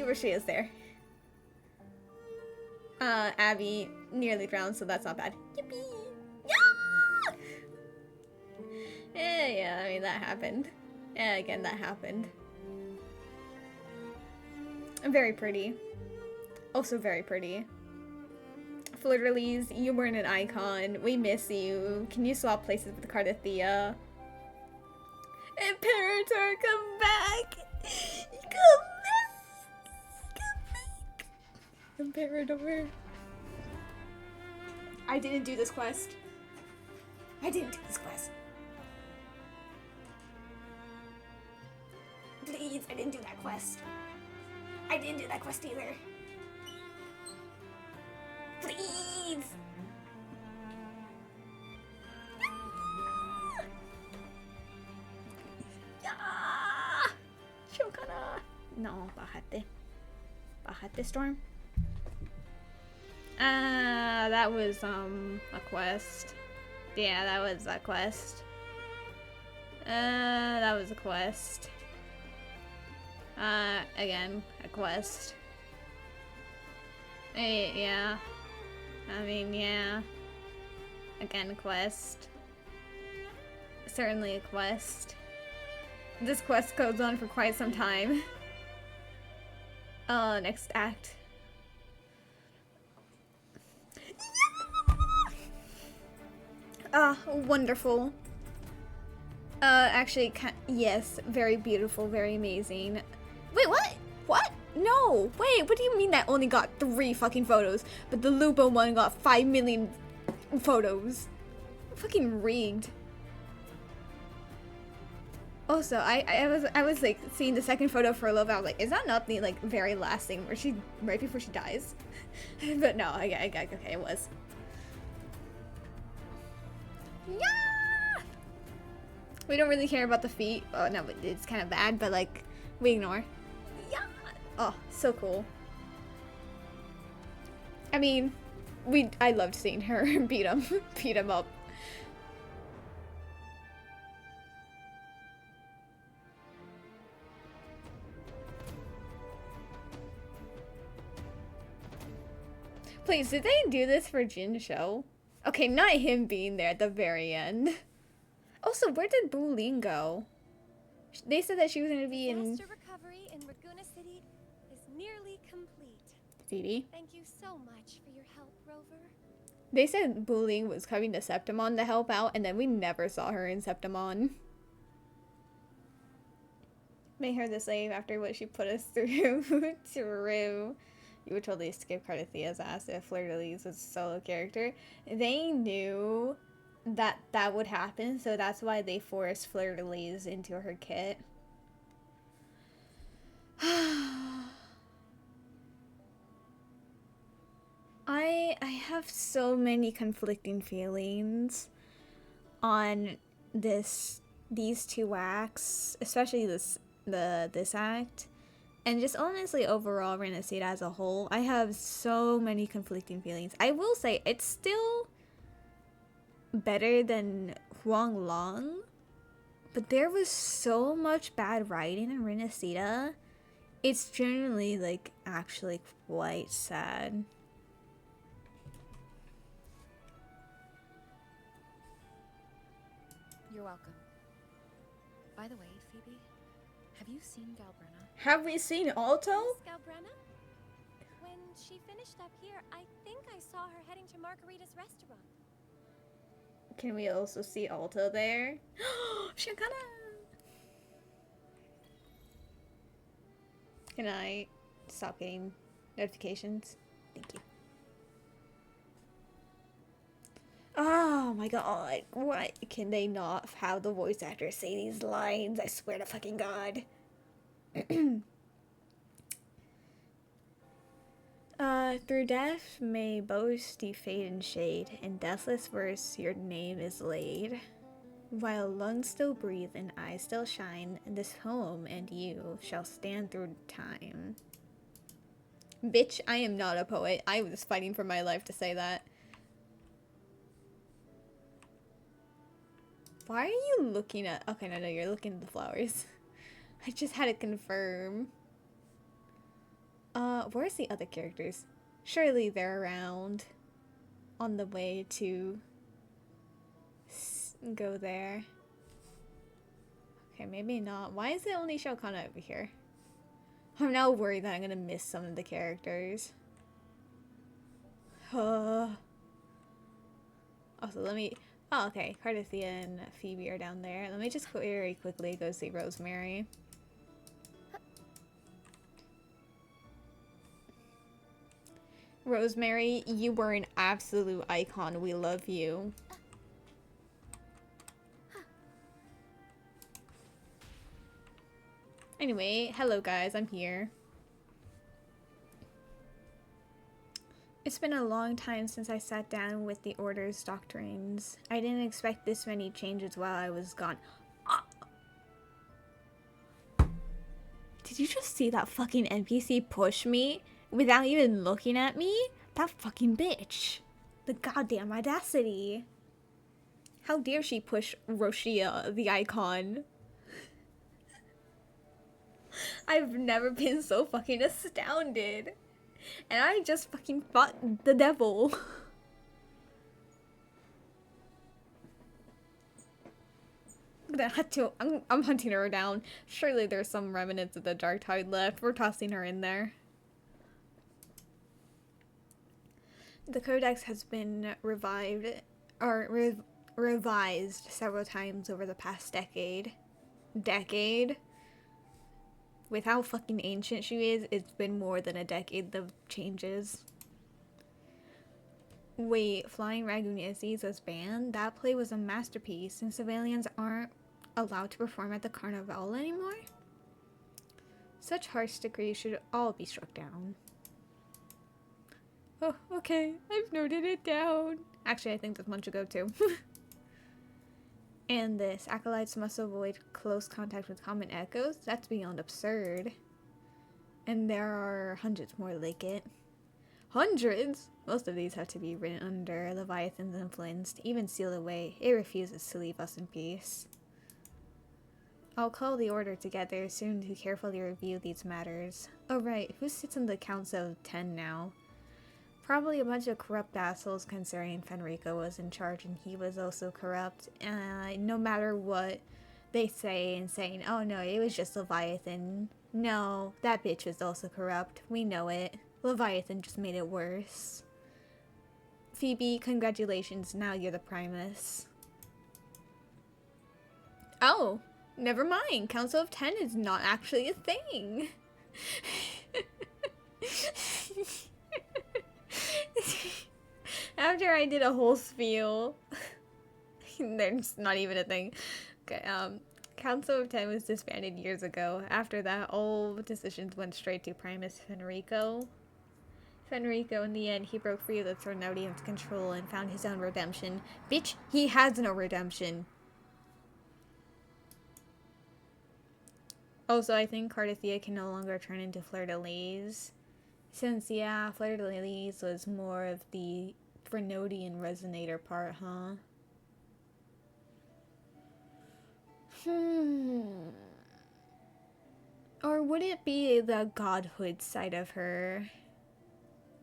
A: Where she is there. Abby nearly drowned, so that's not bad. Yippee! Yeah, I mean, that happened. Yeah, again, that happened. Very pretty. Also very pretty. Flirterlies, you weren't an icon. We miss you. Can you swap places with Cardathea? Imperator, come back! Come back! Come back! Imperator. I didn't do this quest. I didn't do this quest. Please, I didn't do that quest. I didn't do that quest either. Please! Yeah! Shokana! No, bájate. Bájate, Storm. That was, a quest. Yeah, that was a quest. That was a quest. Again, a quest. Yeah. I mean, yeah. Again, a quest. Certainly a quest. This quest goes on for quite some time. Next act. Wonderful. Actually, yes, very beautiful, very amazing. Wait, what? What? No, wait, what do you mean that only got 3 fucking photos, but the Lupo one got 5 million photos? Fucking rigged. Also, I was like seeing the second photo for Lova. I was like, is that not the like very last thing where she right before she dies? But no, okay, it was. Yeah. We don't really care about the feet. Oh no, it's kind of bad, but like we ignore. Yeah. Oh, so cool. I mean, I loved seeing her beat him up. Please, did they do this for Jin show? Okay, not him being there at the very end. Also, where did Bu Ling go? They said that she was going to be in...
B: Disaster recovery in Raguna City is nearly complete.
A: Phoebe?
B: Thank you so much for your help, Rover.
A: They said Bu Ling was coming to Septimon to help out, and then we never saw her in Septimon. Made her the slave after what she put us through. True. You would totally skip Cardathea's ass if Fleur-de-Lis was a solo character. They knew that that would happen, so that's why they forced Fleur-de-Lis into her kit. I have so many conflicting feelings on these 2 acts, especially this act. And just honestly, overall, Renacida as a whole, I have so many conflicting feelings. I will say, it's still better than Huang Long, but there was so much bad writing in Renacida. It's generally, like, actually quite sad.
F: You're welcome. By the way, Phoebe, have you seen Galbrena?
A: Have we seen Alto?
B: Miss Galbrena? When she finished up here, I think I saw her heading to Margarita's restaurant.
A: Can we also see Alto there? Shankana! Good night. stop getting notifications. Thank you. Oh my god. Why can they not have the voice actor say these lines? I swear to fucking god. Through death may boast you fade and shade, in deathless verse your name is laid. While lungs still breathe and eyes still shine, this poem and you shall stand through time. Bitch, I am not a poet. I was fighting for my life to say that. Why are you looking at... Okay, no, you're looking at the flowers. I just had to confirm. Where's the other characters? Surely they're around. On the way to... go there. Okay, maybe not. Why is it only Shokana over here? I'm now worried that I'm gonna miss some of the characters. Also, let me... Oh, okay. Cardathia and Phoebe are down there. Let me just very quickly go see Rosemary. Rosemary, you were an absolute icon. We love you. Anyway, hello guys, I'm here. It's been a long time since I sat down with the Order's doctrines. I didn't expect this many changes while I was gone. Did you just see that fucking NPC push me without even looking at me? That fucking bitch. The goddamn audacity. How dare she push Roshia, the icon? I've never been so fucking astounded. And I just fucking fought the devil. I'm hunting her down. Surely there's some remnants of the Dark Tide left. We're tossing her in there. The Codex has been revised several times over the past decade. With how fucking ancient she is, it's been more than a decade of changes. Wait, Flying Ragunizis was banned? That play was a masterpiece, and civilians aren't allowed to perform at the Carnival anymore? Such harsh decrees should all be struck down. Oh, okay. I've noted it down. Actually, I think this one should go too. And this, acolytes must avoid close contact with common echoes? That's beyond absurd. And there are hundreds more like it. Hundreds? Most of these have to be written under Leviathan's influence to even seal away. It refuses to leave us in peace. I'll call the Order together soon to carefully review these matters. Oh right, who sits in the Council of 10 now? Probably a bunch of corrupt assholes considering Fenrico was in charge and he was also corrupt. No matter what they say and saying, oh no, it was just Leviathan. No, that bitch was also corrupt. We know it. Leviathan just made it worse. Phoebe, congratulations, now you're the Primus. Oh, never mind. Council of 10 is not actually a thing. After I did a whole spiel, there's not even a thing. Okay, Council of 10 was disbanded years ago. After that, all decisions went straight to Primus Fenrico. Fenrico, in the end, he broke free of the Thronodian's control and found his own redemption. Bitch, he has no redemption. Also, I think Cardathia can no longer turn into Fleur-de-Lis. Since, yeah, Fleur-de-Lis was more of the Thronodian resonator part, huh? Or would it be the godhood side of her?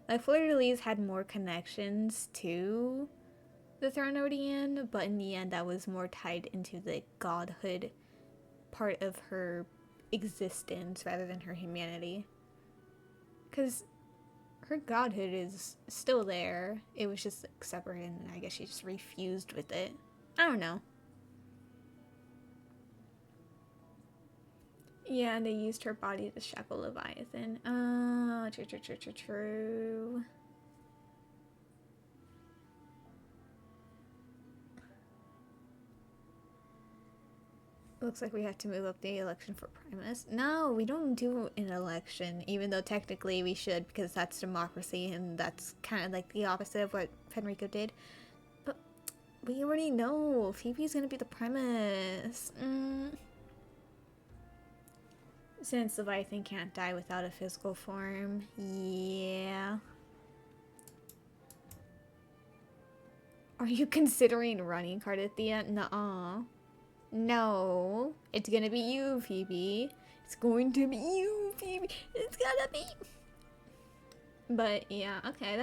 A: Like, Fleur-de-Lis had more connections to the Thronodian, but in the end that was more tied into the godhood part of her existence rather than her humanity. Because her godhood is still there. It was just like, separate, and I guess she just refused with it. I don't know. Yeah, and they used her body to shackle Leviathan. True. Looks like we have to move up the election for Primus. No, we don't do an election, even though technically we should, because that's democracy, and that's kind of like the opposite of what Fenrico did. But we already know Phoebe's gonna be the Primus. Since Leviathan can't die without a physical form, yeah. Are you considering running Cardathia? Nuh-uh. No, it's gonna be you, Phoebe. It's going to be you, Phoebe. It's gonna be. But yeah, okay,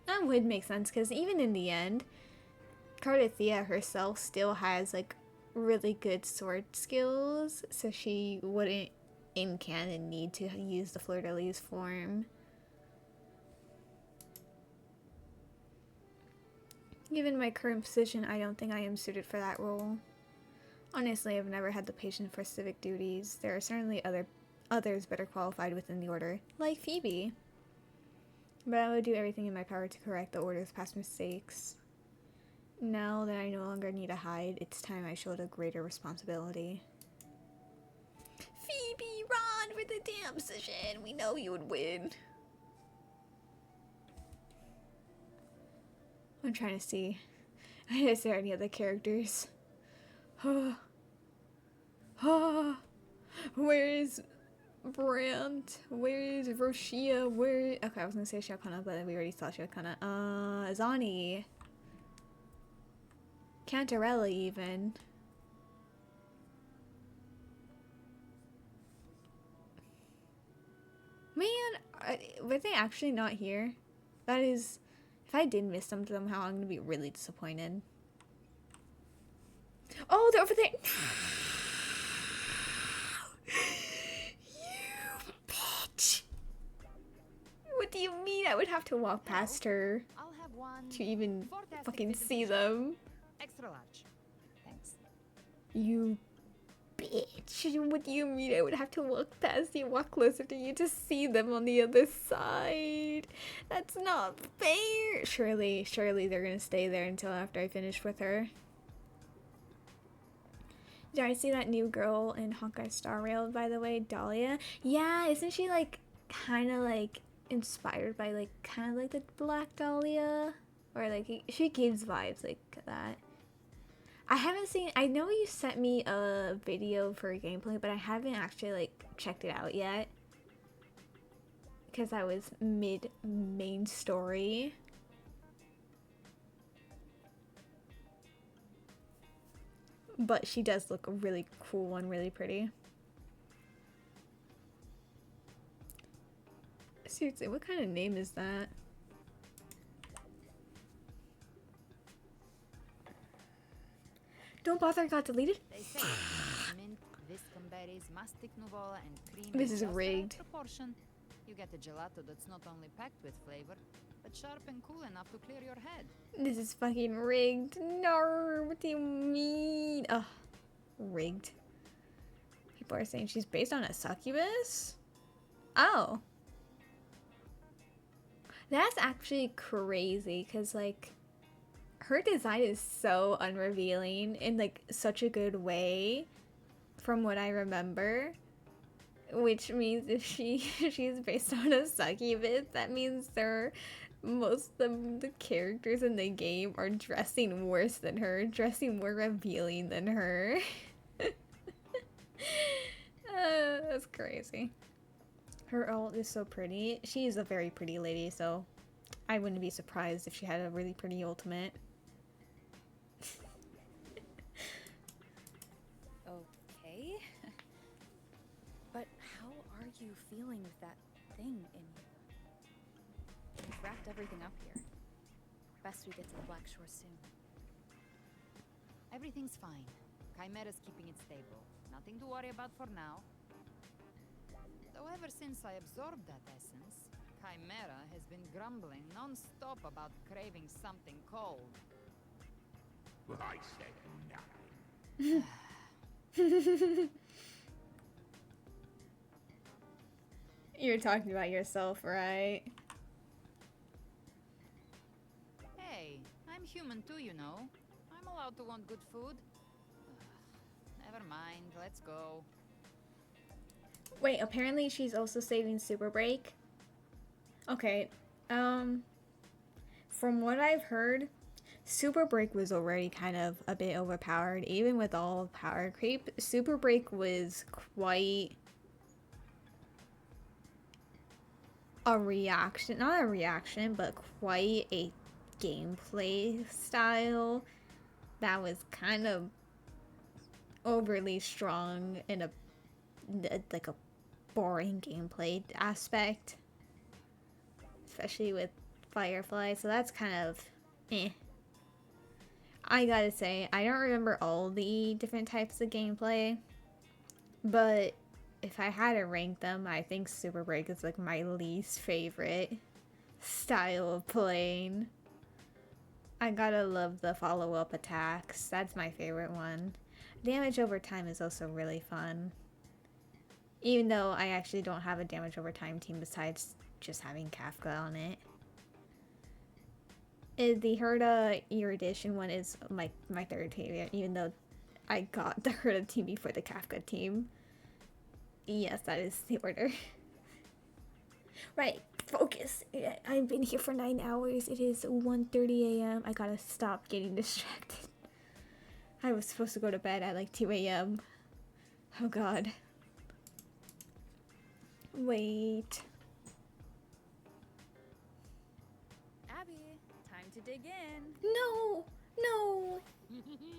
A: that would make sense, because even in the end, Cardathia herself still has like really good sword skills, so she wouldn't in canon need to use the fleur-de-lis form. Given my current position, I don't think I am suited for that role. Honestly, I've never had the patience for civic duties. There are certainly others better qualified within the Order, like Phoebe. But I would do everything in my power to correct the Order's past mistakes. Now that I no longer need to hide, it's time I showed a greater responsibility. Phoebe, run for the damn position! We know you would win. I'm trying to see. Is there any other characters? Where is Brandt? Where is Roshia? Where? Okay, I was gonna say Shakana, but we already saw Shakana. Zani. Cantarella, even. Man, were they actually not here? That is. If I did miss them somehow, I'm gonna be really disappointed. Oh, they're over there! You bitch! What do you mean I would have to walk past her
J: I'll have one
A: to even fucking see
J: presentation.
A: them?
J: Extra large. Thanks.
A: You bitch. What do you mean I would have to walk past you, walk closer to you to see them on the other side? That's not fair. Surely they're gonna stay there until after I finish with her. Did I see that new girl in Hawkeye Star Rail, by the way? Dahlia? Yeah, isn't she like kind of like inspired by like kind of like the Black Dahlia? Or like she gives vibes like that. I haven't seen, I know you sent me a video for gameplay, but I haven't actually like checked it out yet. Because I was mid main story. But she does look really cool and really pretty. Seriously, what kind of name is that? Don't bother, it got deleted.
J: They say mint, viscum berries, mastic nuvola, and cream.
A: This is
J: just the right
A: rigged.
J: proportion. You get a gelato that's not only packed with flavor, but sharp and cool enough to clear your head.
A: This is fucking rigged. No, what do you mean? Ugh, rigged. People are saying she's based on a succubus? Oh. That's actually crazy, because, like, her design is so unrevealing in, like, such a good way, from what I remember. Which means if she's based on a succubus, that means most of the characters in the game are dressing worse than her, dressing more revealing than her. That's crazy. Her ult is so pretty. She's a very pretty lady, so I wouldn't be surprised if she had a really pretty ultimate.
F: Okay. But how are you feeling with that thing in you? We've wrapped everything up here. Best we get to the Black Shore soon.
J: Everything's fine. Chimera's keeping it stable. Nothing to worry about for now. Though ever since I absorbed that essence, Chimera has been grumbling non-stop about craving something cold.
O: Well, I said nothing.
A: You're talking about yourself, right?
J: Hey, I'm human too, you know. I'm allowed to want good food. Never mind, let's go.
A: Wait, apparently she's also saving Super Break. Okay, from what I've heard, Super Break was already kind of a bit overpowered. Even with all power creep, Super Break was quite a reaction, not a reaction, but quite a gameplay style that was kind of overly strong in a like a boring gameplay aspect, especially with Firefly. So that's kind of eh. I gotta say, I don't remember all the different types of gameplay, but if I had to rank them, I think Super Break is like my least favorite style of playing. I gotta love the follow-up attacks. That's my favorite one. Damage over time is also really fun. Even though I actually don't have a damage over time team besides just having Kafka on it. The Herda Erudition one is my third favorite, even though I got the Herda team before the Kafka team. Yes, that is the order. Right, focus. I've been here for 9 hours. It is 1:30 a.m. I gotta stop getting distracted. I was supposed to go to bed at like 2 a.m. Oh god. Wait.
F: Abby, time to dig in.
A: No! No!
R: I've been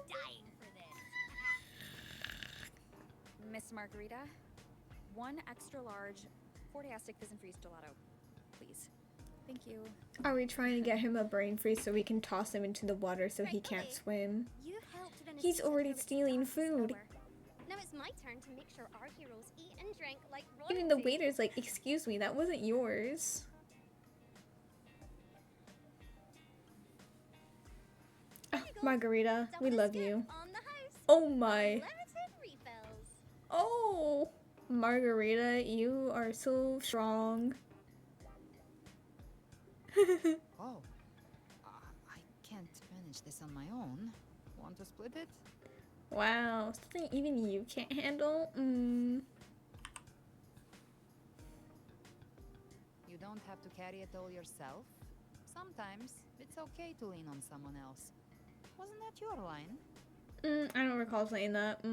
R: dying for this.
F: Miss Margarita, 1 extra large 40-astic fizz and freeze gelato, please. Thank you.
A: Are we trying to get him a brain freeze so we can toss him into the water so he can't swim?
E: You helped
A: He's already stealing food.
E: Now it's my turn to make sure our heroes eat and drink like royalty.
A: Even the waiter's like, excuse me, that wasn't yours. Oh, Margarita, we love you. Oh my. Oh, Margarita, you are so strong.
J: Oh, I can't manage this on my own. Want to split it?
A: Wow, something even you can't handle?
J: You don't have to carry it all yourself. Sometimes it's okay to lean on someone else. Wasn't that your line?
A: I don't recall saying that.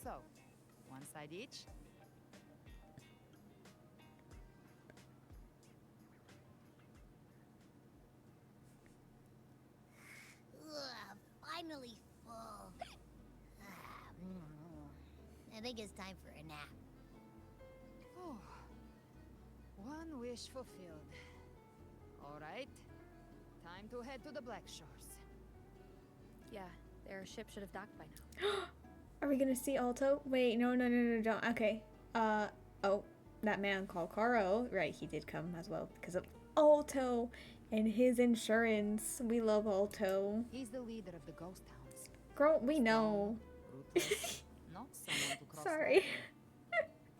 J: So, one side each?
R: Ugh, finally full. I think it's time for a nap.
J: Oh, one wish fulfilled. All right, time to head to the Black Shores.
F: Yeah, their ship should have docked by now.
A: Are we gonna see Alto? Wait, no, don't. Okay. Oh, that man called Caro. Right, he did come as well because of Alto and his insurance. We love Alto.
J: He's the leader of the Ghost Hounds.
A: Girl, we know.
J: Ruthless, not someone to cross.
A: Sorry.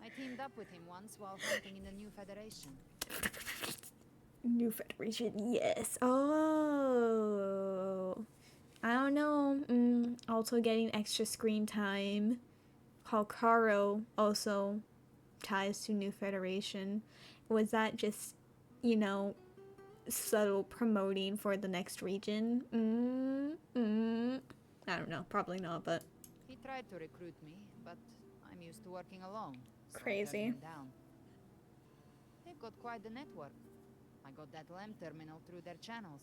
J: I teamed up with him once while hunting in the New Federation.
A: New Federation, yes. Oh. I don't know. Also getting extra screen time. Caro also ties to New Federation. Was that just, you know, subtle promoting for the next region? I don't know. Probably not, but
J: He tried to recruit me, but I'm used to working alone. So I
A: crazy.
J: turned him down. They've got quite the network. I got that LEM terminal through their channels.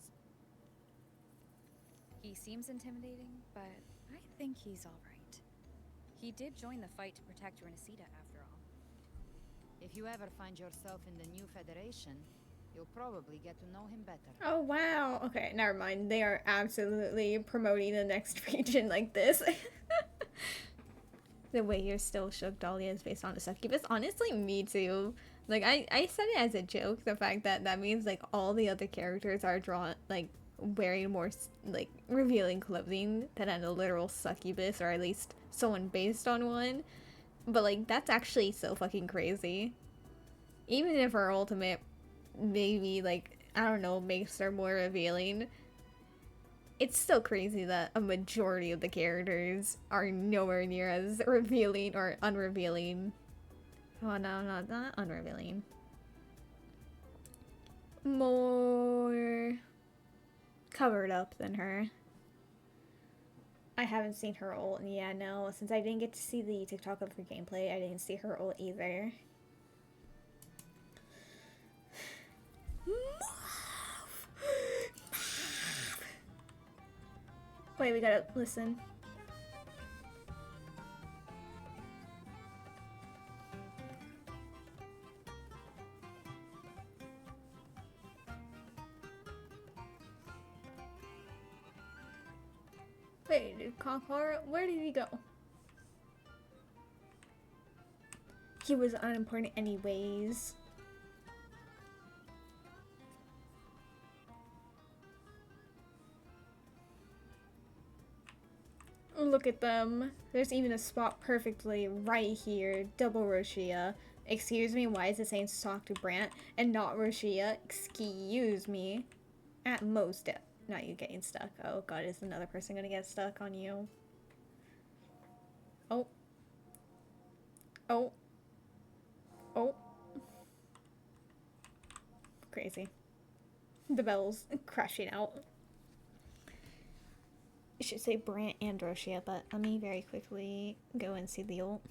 F: He seems intimidating, but I think he's alright. He did join the fight to protect Renesita after all.
J: If you ever find yourself in the New Federation, you'll probably get to know him better.
A: Oh, wow. Okay, never mind. They are absolutely promoting the next region like this. The way you're still shook, Dahlia, is based on the stuff. Because honestly, me too. Like, I said it as a joke, the fact that that means, like, all the other characters are drawn, like, wearing more like revealing clothing than a literal succubus, or at least someone based on one. But like that's actually so fucking crazy. Even if her ultimate maybe like I don't know makes her more revealing, it's still crazy that a majority of the characters are nowhere near as revealing or unrevealing. Oh no, not unrevealing. More covered up than her. I haven't seen her ult, and yeah, no, since I didn't get to see the TikTok of her gameplay, I didn't see her ult either. Wait, we gotta listen. Wait, did Conqueror, where did he go? He was unimportant anyways. Look at them. There's even a spot perfectly right here. Double Roshia. Excuse me, why is it saying talk to Brant and not Roshia? Excuse me. At most, not you getting stuck. Oh god, is another person gonna get stuck on you? Oh. Oh. Oh. Crazy. The bell's crashing out. It should say Brant and Roshia, but let me very quickly go and see the ult.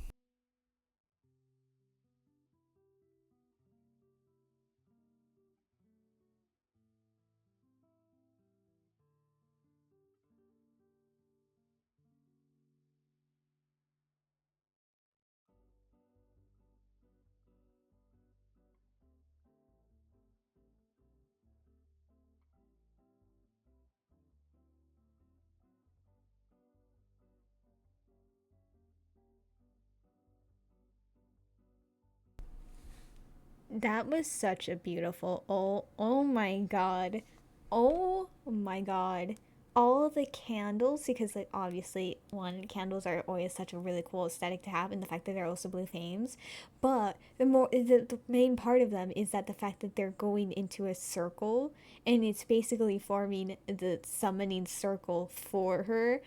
A: That was such a beautiful oh my god. Oh my god. All the candles, because like obviously one, candles are always such a really cool aesthetic to have, and the fact that they're also blue flames. But the main part of them is that the fact that they're going into a circle and it's basically forming the summoning circle for her.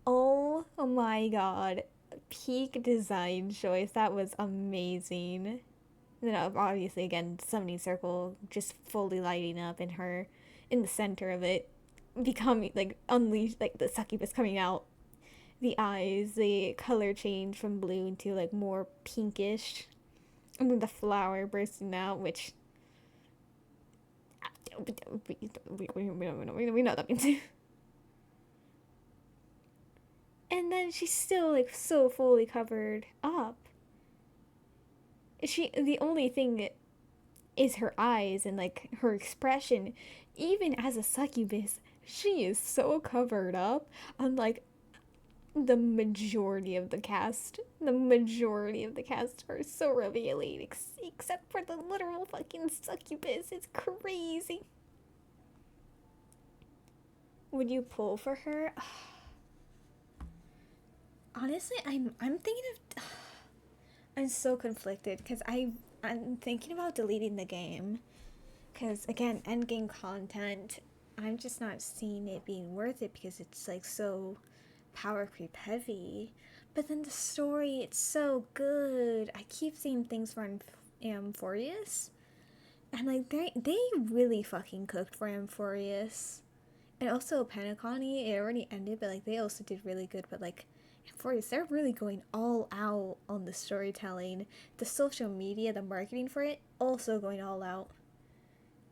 A: Oh my god. Peak design choice. That was amazing. Then obviously again summoning circle just fully lighting up in her in the center of it, becoming like unleashed, like the succubus coming out, the eyes, the color change from blue into like more pinkish, and then the flower bursting out, which we know that means. And then she's still like so fully covered up. The only thing is her eyes and like her expression. Even as a succubus, she is so covered up, unlike the majority of the cast. The majority of the cast are so revealing, except for the literal fucking succubus. It's crazy. Would you pull for her? Honestly, I'm thinking of I'm so conflicted because I'm thinking about deleting the game. Because, again, endgame content, I'm just not seeing it being worth it because it's, like, so power creep heavy. But then the story, it's so good. I keep seeing things for Amphorius. And, like, they really fucking cooked for Amphorius. And also, Penacony, it already ended, but, like, they also did really good. But, like, Amphorius, they're really going all out on the storytelling. The social media, the marketing for it, also going all out.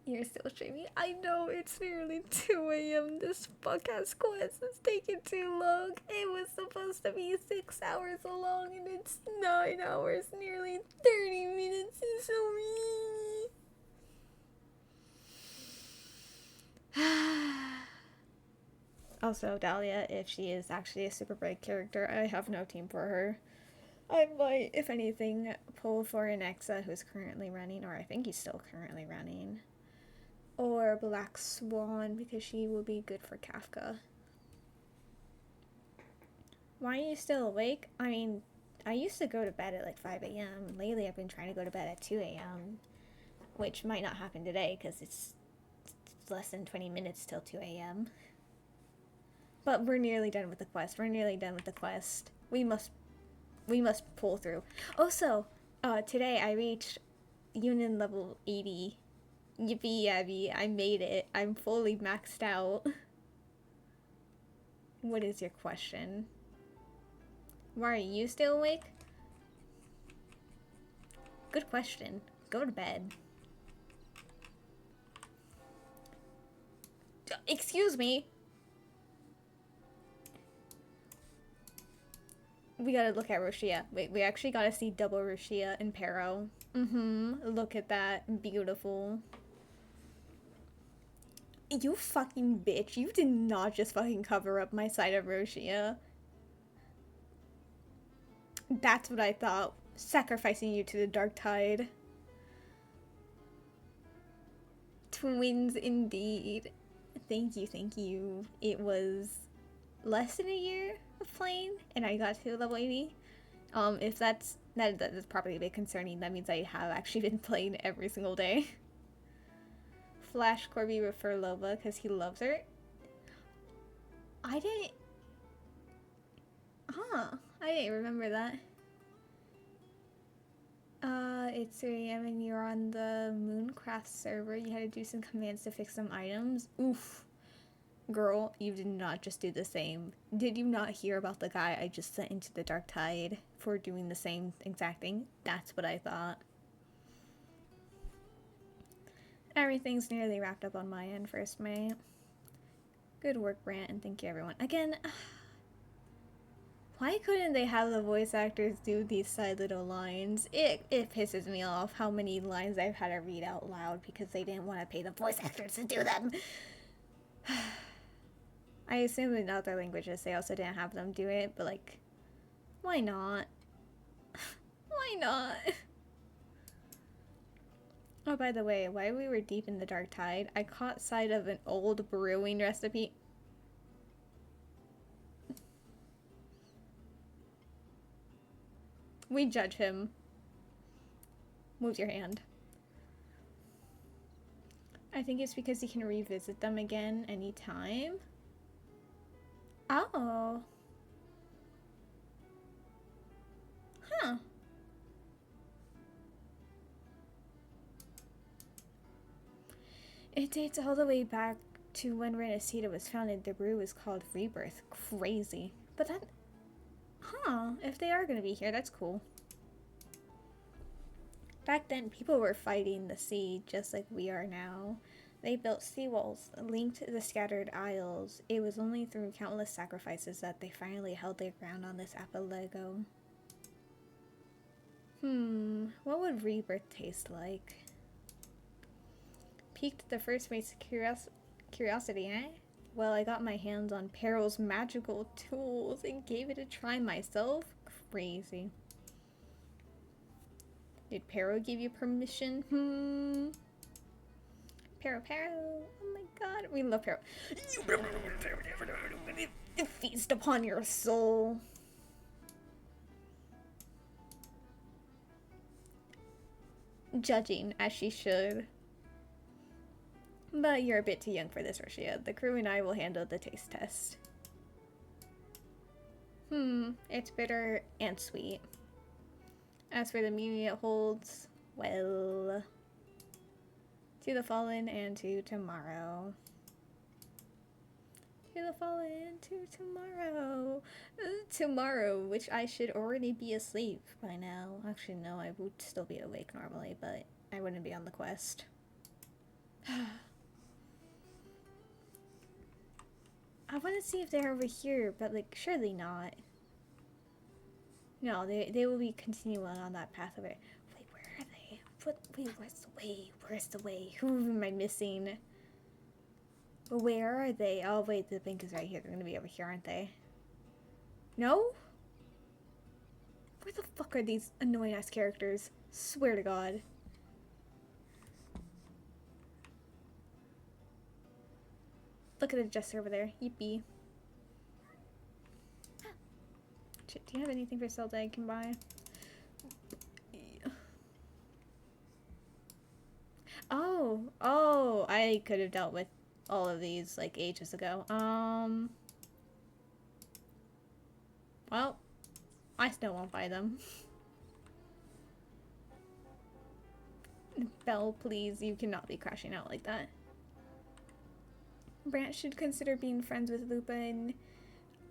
A: You're still streaming? I know, it's nearly 2 a.m. This podcast quest is taking too long. It was supposed to be 6 hours long and it's 9 hours, nearly 30 minutes. It's so Also, Dahlia, if she is actually a super bright character, I have no team for her. I might, if anything, pull for an Exa who's currently running, or I think he's still currently running. Or Black Swan, because she will be good for Kafka. Why are you still awake? I mean, I used to go to bed at like 5 a.m. Lately, I've been trying to go to bed at 2 a.m., which might not happen today because it's less than 20 minutes till 2 a.m. But we're nearly done with the quest. We're nearly done with the quest. We must pull through. Also, today I reached Union level 80. Yippee yabby, I made it. I'm fully maxed out. What is your question? Why are you still awake? Good question. Go to bed. Excuse me. We gotta look at Roshia. Wait, we actually gotta see double Roshia and Pero. Look at that. Beautiful. You fucking bitch. You did not just fucking cover up my side of Roshia. That's what I thought. Sacrificing you to the dark tide. Twins indeed. Thank you, thank you. It was less than a year of playing and I got to level 80. If that's probably a bit concerning. That means I have actually been playing every single day. Flash Corby refer Lova because he loves her. I didn't remember that. It's 3 a.m. and you're on the Mooncraft server. You had to do some commands to fix some items. Oof. Girl, you did not just do the same. Did you not hear about the guy I just sent into the Dark Tide for doing the same exact thing? That's what I thought. Everything's nearly wrapped up on my end, first mate. Good work, Brant, and thank you everyone. Again, why couldn't they have the voice actors do these side little lines? It pisses me off how many lines I've had to read out loud because they didn't want to pay the voice actors to do them. I assume in other languages they also didn't have them do it, but like, why not? Why not? Oh, by the way, while we were deep in the Dark Tide, I caught sight of an old brewing recipe. We judge him. Move your hand. I think it's because you can revisit them again anytime. Oh. Huh. It dates all the way back to when Renacita was founded. The brew was called Rebirth. Crazy. But that... Huh. If they are gonna be here, that's cool. Back then, people were fighting the sea just like we are now. They built seawalls, linked the scattered isles. It was only through countless sacrifices that they finally held their ground on this archipelago. What would Rebirth taste like? Piqued the first mate's curiosity, eh? Well, I got my hands on Peryl's magical tools and gave it a try myself. Crazy. Did Pero give you permission? Pero. Oh my god, we love Pero. Feast upon your soul. Judging, as she should. But you're a bit too young for this, Roshia. The crew and I will handle the taste test. It's bitter and sweet. As for the meaning it holds, well... To the fallen and to tomorrow. To the fallen, to tomorrow. Tomorrow, which I should already be asleep by now. Actually, no, I would still be awake normally, but I wouldn't be on the quest. I want to see if they're over here, but like, surely not. No, they will be continuing on that path over. Wait, where are they? Wait, where's the way? Where's the way? Who am I missing? Where are they? Oh wait, the bank is right here. They're gonna be over here, aren't they? No? Where the fuck are these annoying ass characters? Swear to God. look at the jester over there. Yippee. Shit, do you have anything for sale that I can buy? Yeah. Oh, I could have dealt with all of these like ages ago. Well, I still won't buy them. Belle, please, you cannot be crashing out like that. Brant should consider being friends with Lupin.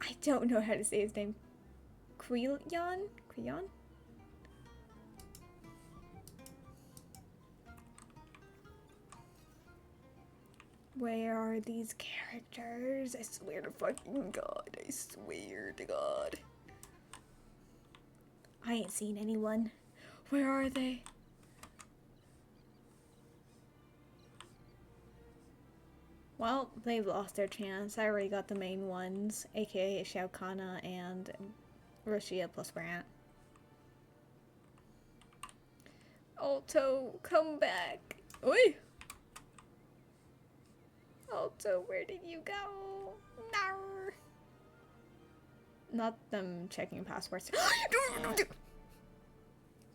A: I don't know how to say his name. Quillon? Quillon? Where are these characters? I swear to fucking God. I swear to God. I ain't seen anyone. Where are they? Well, they've lost their chance. I already got the main ones, aka Shao Kahn and Roshia plus Brant. Alto, come back. Oi! Alto, where did you go? No. Not them checking passports.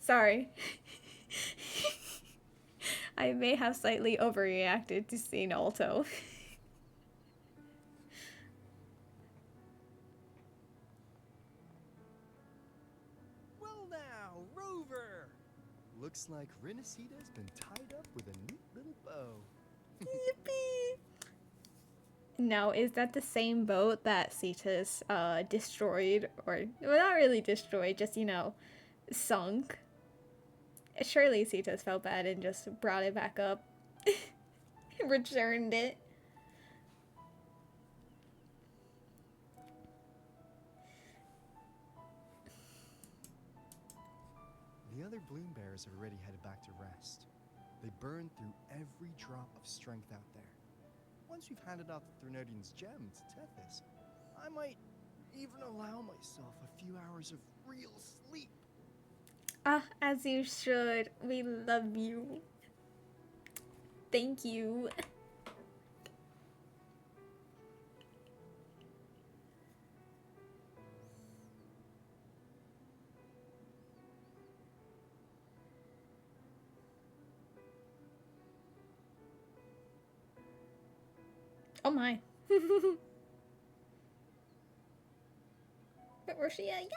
A: Sorry. I may have slightly overreacted to seeing Alto.
L: Well now, Rover! Looks like Renacita's been tied up with a neat little bow.
A: Yippee! Now, is that the same boat that Cetus destroyed? Or, well, not really destroyed, just, you know, sunk? Surely Cetus felt bad and just brought it back up. Returned it.
L: The other bloom bearers have already headed back to rest. They burned through every drop of strength out there. Once we've handed out the Threnodian's gem to Tethys, I might even allow myself a few hours of real sleep.
A: Ah, as you should. We love you. Thank you. Oh my. But Roshia, yeah!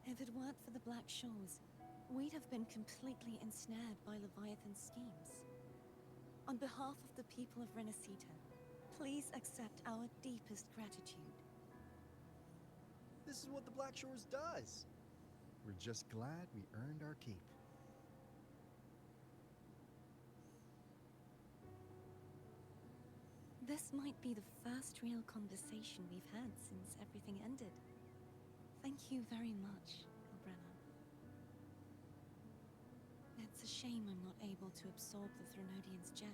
V: If it weren't for the Black Shores, we'd have been completely ensnared by Leviathan's schemes. On behalf of the people of Renacita, please accept our deepest gratitude.
L: This is what the Black Shores does. We're just glad we earned our keep.
V: This might be the first real conversation we've had since everything ended. Thank you very much, Brenna. It's a shame I'm not able to absorb the Threnodian's gem.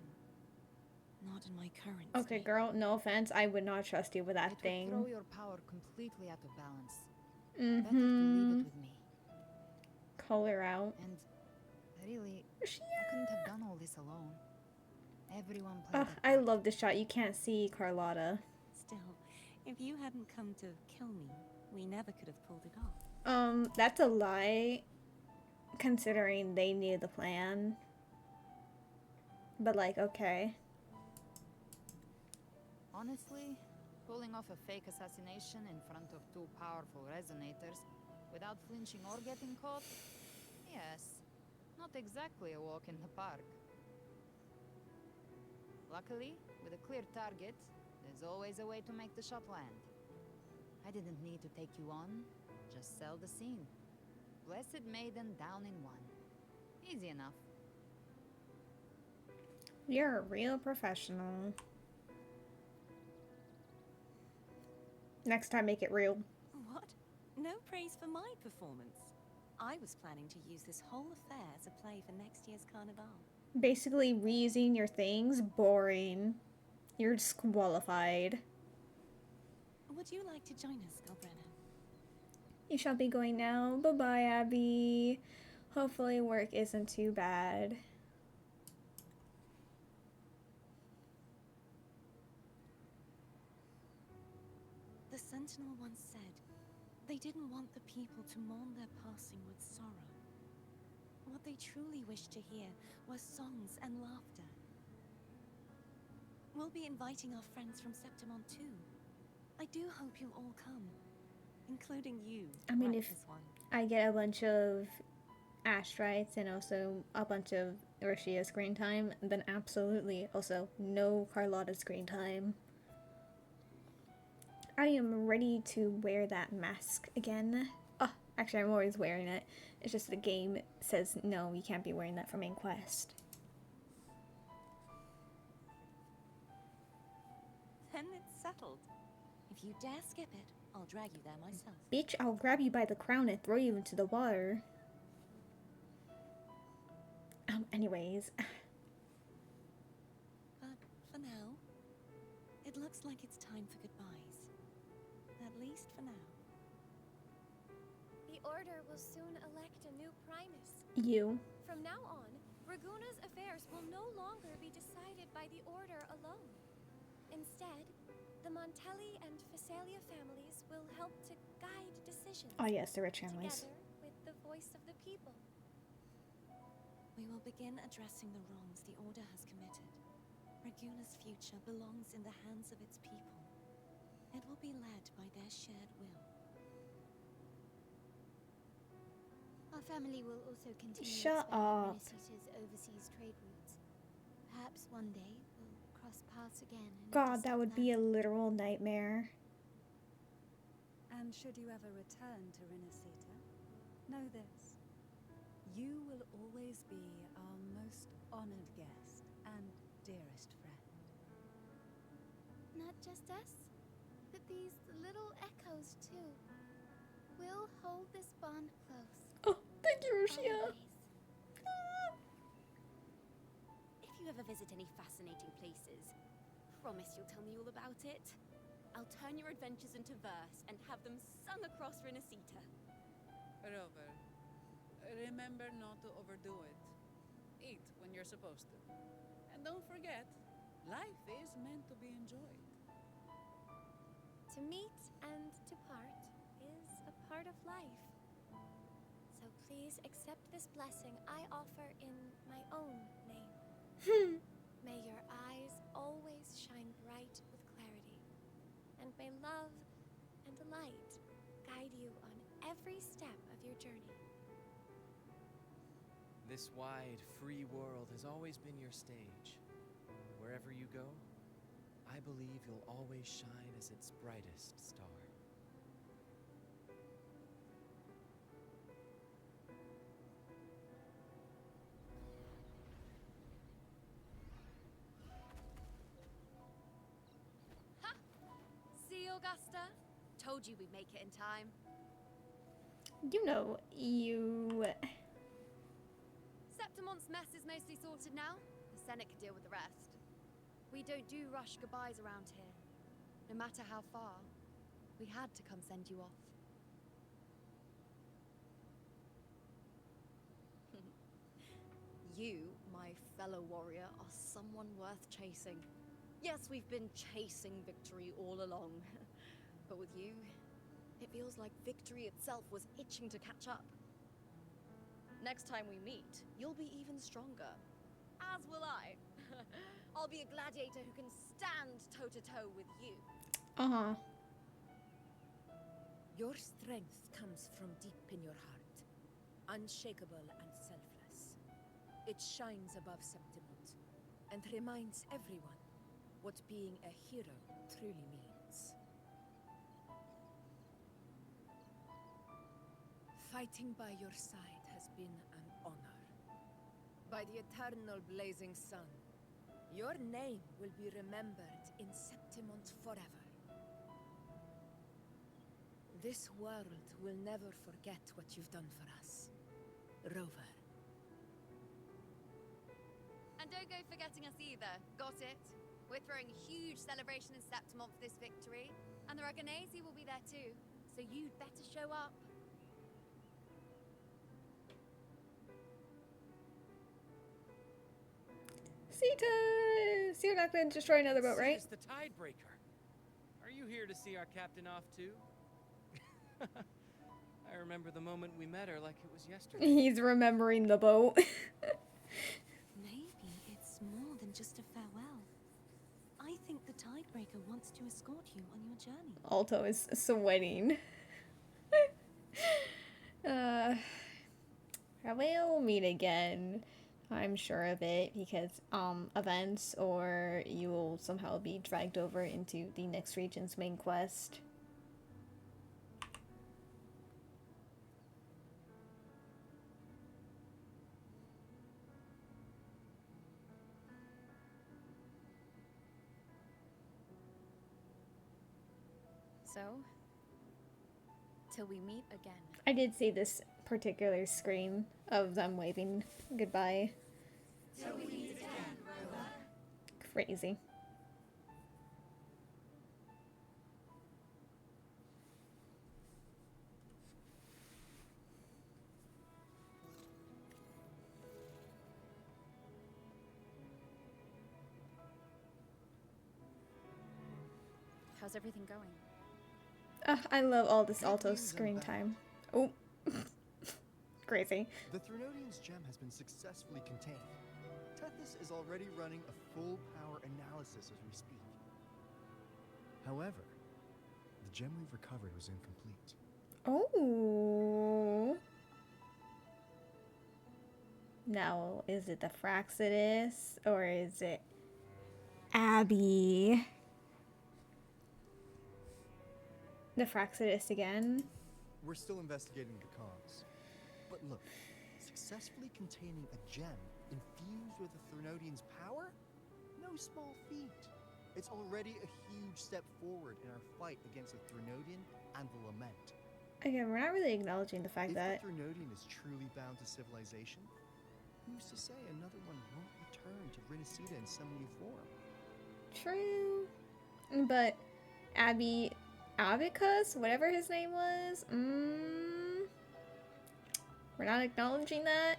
V: Not in my current
A: Okay,
V: state.
A: girl, no offense. I would not trust you with that
J: It
A: thing.
J: would throw your power completely out of balance. Better to leave it with me.
A: Call her out.
J: And really, I couldn't have done all this alone. Everyone played their
A: I love this shot. You can't see Carlotta.
V: Still, if you hadn't come to kill me, we never could have pulled it off.
A: That's a lie, considering they knew the plan. But like, okay.
J: Honestly, pulling off a fake assassination in front of two powerful resonators without flinching or getting caught? Yes, not exactly a walk in the park. Luckily, with a clear target, there's always a way to make the shot land. I didn't need to take you on, just sell the scene. Blessed Maiden down in one. Easy enough.
A: You're a real professional. Next time, make it real.
V: What? No praise for my performance. I was planning to use this whole affair as a play for next year's Carnival.
A: Basically, reusing your things, boring. You're disqualified.
V: Would you like to join us, Galbrenna?
A: You shall be going now. Bye-bye, Abby. Hopefully work isn't too bad.
V: Sentinel once said they didn't want the people to mourn their passing with sorrow. What they truly wished to hear were songs and laughter. We'll be inviting our friends from Septimont too. I do hope you'll all come, including you.
A: I mean, if
V: Reckless one.
A: I get a bunch of Astrites and also a bunch of Roshia screen time, then absolutely. Also, no Carlotta screen time. I am ready to wear that mask again. Oh, actually, I'm always wearing it. It's just the game says, no, you can't be wearing that for main quest.
V: Then it's settled. If you dare skip it, I'll drag you there myself.
A: Bitch, I'll grab you by the crown and throw you into the water. Anyways.
V: But for now, it looks like it's time for goodbyes. At least for now.
B: The Order will soon elect a new Primus.
A: You.
B: From now on, Raguna's affairs will no longer be decided by the Order alone. Instead, the Montelli and Phasalia families will help to guide decisions.
A: Oh yes, the rich families.
B: Together with the voice of the people.
V: We will begin addressing the wrongs the Order has committed. Raguna's future belongs in the hands of its people. It will be led by their shared will.
S: Our family will also continue
A: Shut
S: expanding
A: up.
S: Minnesita's overseas trade routes. Perhaps one day we'll cross paths again. In a
A: God, that
S: distant
A: would be a
S: land.
A: literal nightmare.
D: And should you ever return to Rinasita, know this. You will always be our most honored guest and dearest friend.
E: Not just us, but these little echoes too. We'll hold this bond close.
A: Oh, thank you, Roshia.
N: If you ever visit any fascinating places, promise you'll tell me all about it. I'll turn your adventures into verse and have them sung across Rinasita.
U: Rover, remember not to overdo it. Eat when you're supposed to. And don't forget, life is meant to be enjoyed.
B: To meet and to part is a part of life. So please accept this blessing I offer in my own name. May your eyes always shine bright with clarity, and may love and light guide you on every step of your journey.
C: This wide, free world has always been your stage. Wherever you go, I believe you'll always shine as its brightest star.
N: Ha! See, Augusta? Told you we'd make it in time.
A: You know, you...
N: Septimont's mess is mostly sorted now. The Senate can deal with the rest. We don't do rush goodbyes around here. No matter how far, we had to come send you off. You, my fellow warrior, are someone worth chasing. Yes, we've been chasing victory all along. But with you, it feels like victory itself was itching to catch up. Next time we meet, you'll be even stronger. As will I. I'll be a gladiator who can stand toe-to-toe with you.
A: Uh-huh.
Q: Your strength comes from deep in your heart, unshakable and selfless. It shines above Septimont and reminds everyone what being a hero truly means. Fighting by your side has been an honor. By the eternal blazing sun, your name will be remembered in Septimont forever. This world will never forget what you've done for us, Rover.
N: And don't go forgetting us either, got it? We're throwing a huge celebration in Septimont for this victory, and the Raganesi will be there too, so you'd better show up.
A: Sita! So you're not going to destroy another boat, right?
C: It's the Tidebreaker. Are you
G: you here to see our captain off too? I remember the moment we met her like it was yesterday.
A: He's remembering the boat.
V: Maybe it's more than just a farewell. I think the Tidebreaker wants to escort you on your journey.
A: Alto is sweating. We'll meet again. I'm sure of it, because events, or you will somehow be dragged over into the next region's main quest.
F: So, till we meet again.
A: I did see this particular screen of them waving goodbye.
H: Till we meet again, Rover.
A: Crazy.
F: How's everything going?
A: I love all this Alto screen time. Oh. Crazy.
L: The Threnodian's gem has been successfully contained. Tethys is already running a full power analysis as we speak. However, the gem we've recovered was incomplete.
A: Oh. Now, is it the Fraxidus or is it Abby? The Fraxidus again?
L: We're still investigating the cause. But look, successfully containing a gem infused with the Threnodian's power? No small feat. It's already a huge step forward in our fight against the Threnodian and the Lament.
A: Again, we're not really acknowledging the fact that...
L: If the Threnodian is truly bound to civilization, who's to say another one won't return to Rinasida in some new form?
A: True. But Abacus, whatever his name was, we're not acknowledging that?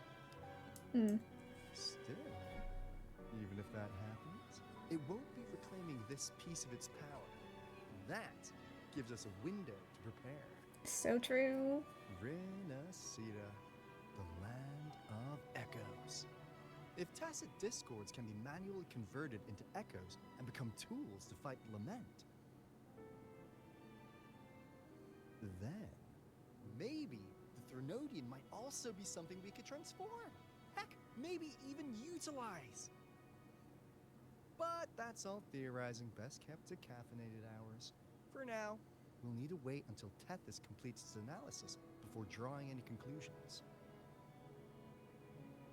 L: Still, even if that happens, it won't be reclaiming this piece of its power. That gives us a window to prepare.
A: So true.
L: Rinasida, the land of echoes. If tacit discords can be manually converted into echoes and become tools to fight Lament, then maybe the Threnodian might also be something we could transform. Heck, maybe even utilize. But that's all theorizing, best kept to caffeinated hours. For now, we'll need to wait until Tethys completes its analysis before drawing any conclusions.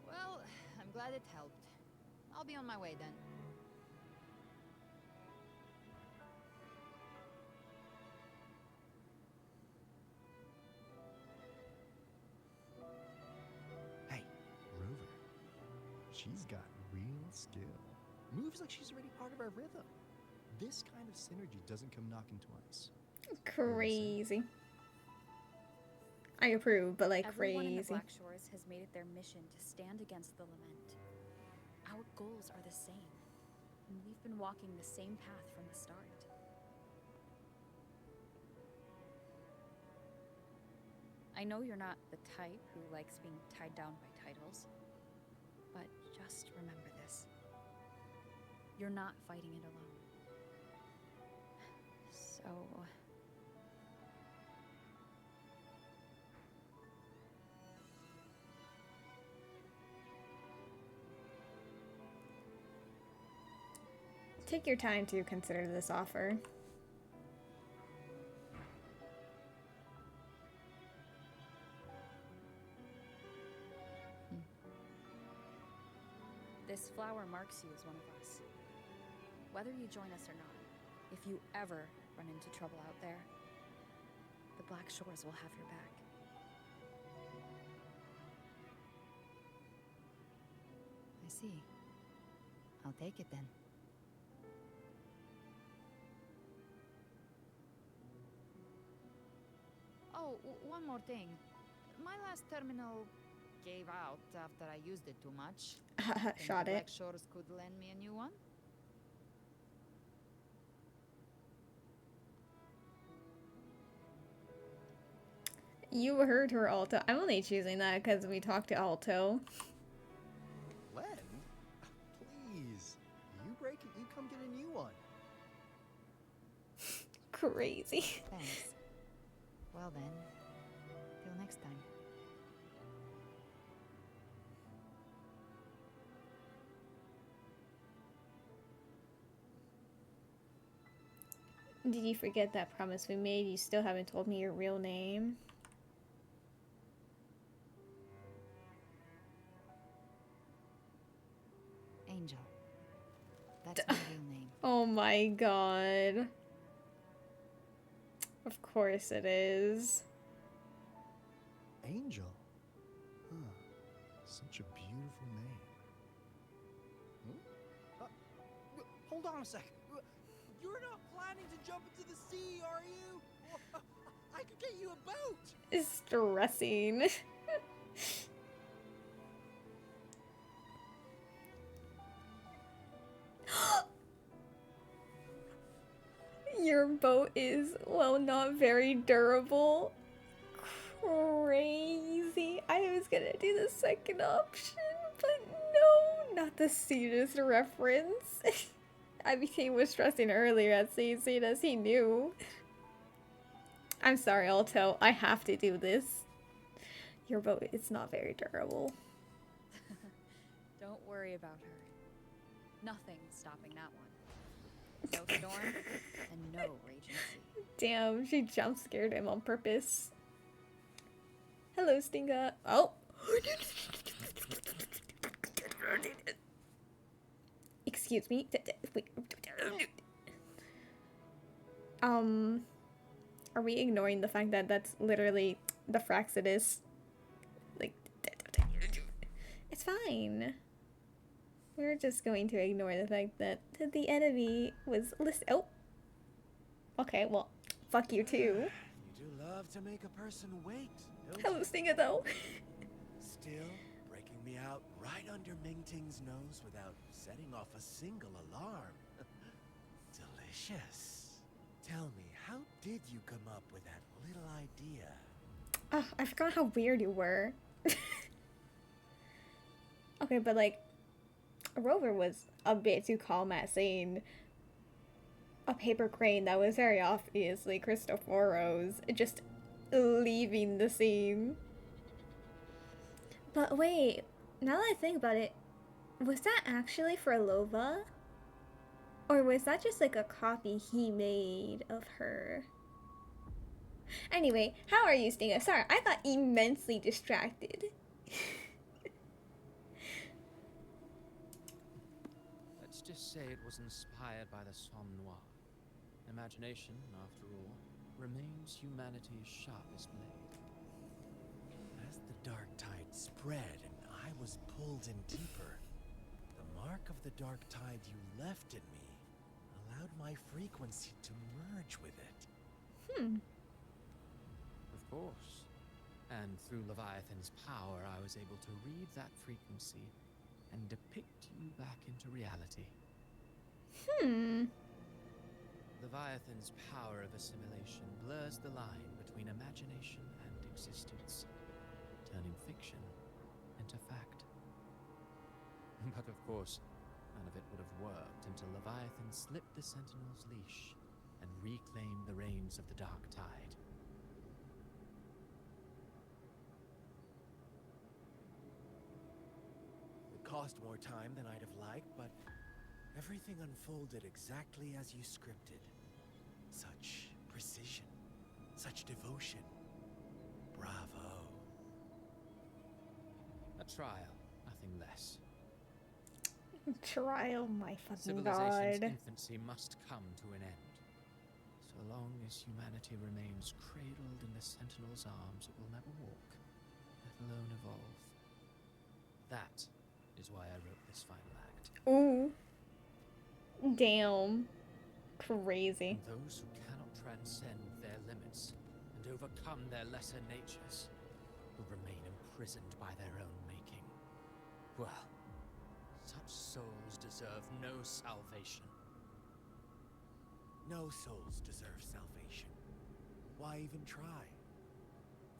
J: Well, I'm glad it helped. I'll be on my way then.
L: She's got real skill. Moves like she's already part of our rhythm. This kind of synergy doesn't come knocking twice.
A: Crazy. I approve, but like
F: Everyone in the
A: crazy.
F: Black Shores has made it their mission to stand against the Lament. Our goals are the same, and we've been walking the same path from the start. I know you're not the type who likes being tied down by titles, but just remember this. You're not fighting it alone. So...
A: Take your time to consider this offer.
F: This flower marks you as one of us. Whether you join us or not, if you ever run into trouble out there, the Black Shores will have your back.
J: I see. I'll take it then. Oh, one more thing. My last terminal gave out after I used it too much.
A: Shot
J: the
A: it.
J: Black Shores could lend me a new one?
A: You heard her, Alto. I'm only choosing that because we talked to Alto.
L: Len? Please. You break it, you come get a new one.
A: Crazy.
J: Thanks. Well then, till next time.
A: Did you forget that promise we made? You still haven't told me your real name.
J: Angel. That's my real name.
A: Oh my god. Of course it is.
L: Angel? Huh. Such a beautiful name. Hold on a sec.
G: You're not planning to jump into the sea, are you? I could get you a boat.
A: It's stressing. Your boat is, well, not very durable. Crazy. I was gonna do the second option, but no, not the Cetus reference. I became was stressing earlier at seeing Cetus, he knew. I'm sorry, Alto, I have to do this. Your boat is not very durable.
F: Don't worry about her. Nothing's stopping that one. No storm and no raging sea.
A: Damn, she jump scared him on purpose. Hello, Stinga. Oh. Excuse me. Wait. Are we ignoring the fact that that's literally the Fraxidus? Like, it's fine. We're just going to ignore the fact that the enemy was oh. Okay, well, fuck you too.
K: You do love to make a person wait, don't
A: Hello,
K: you?
A: Stinga, though.
K: Still breaking me out right under Mingting's nose without setting off a single alarm. Delicious. Tell me, how did you come up with that little idea?
A: Oh, I forgot how weird you were. Okay, but like, Rover was a bit too calm at saying a paper crane that was very obviously Cristoforo's just leaving the scene. But wait, now that I think about it, was that actually for Lova? Or was that just like a copy he made of her? Anyway, how are you, Stinga? Sorry, I got immensely distracted.
C: Let's just say it was inspired by the Somme Noir. Imagination, after all, remains humanity's sharpest blade.
K: As the dark tide spread and I was pulled in deeper, the mark of the dark tide you left in me allowed my frequency to merge with it.
C: Of course. And through Leviathan's power, I was able to read that frequency and depict you back into reality. Leviathan's power of assimilation blurs the line between imagination and existence, turning fiction into fact. But of course, none of it would have worked until Leviathan slipped the Sentinel's leash and reclaimed the reins of the Dark Tide.
K: It cost more time than I'd have liked, but everything unfolded exactly as you scripted. Such precision, such devotion. Bravo.
C: A trial, nothing less.
A: Trial, my fucking
C: Civilization's
A: god.
C: infancy must come to an end. So long as humanity remains cradled in the Sentinel's arms, it will never walk, let alone evolve. That is why I wrote this final act.
A: Ooh. Damn. Crazy.
C: And those who cannot transcend their limits and overcome their lesser natures will remain imprisoned by their own making. Well, such souls deserve no salvation.
K: No souls deserve salvation. Why even try?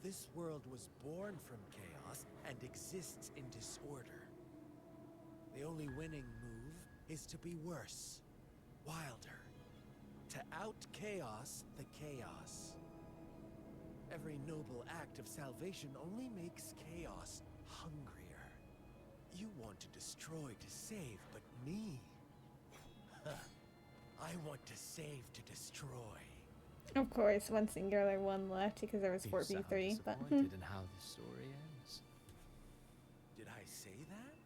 K: This world was born from chaos and exists in disorder. The only winning move is to be worse, wilder, to out-chaos the chaos. Every noble act of salvation only makes chaos hungrier. You want to destroy to save, but me? I want to save to destroy.
A: Of course, one singular, one left because there was 4v3. But
C: disappointed in how the story ends.
K: Did I say that?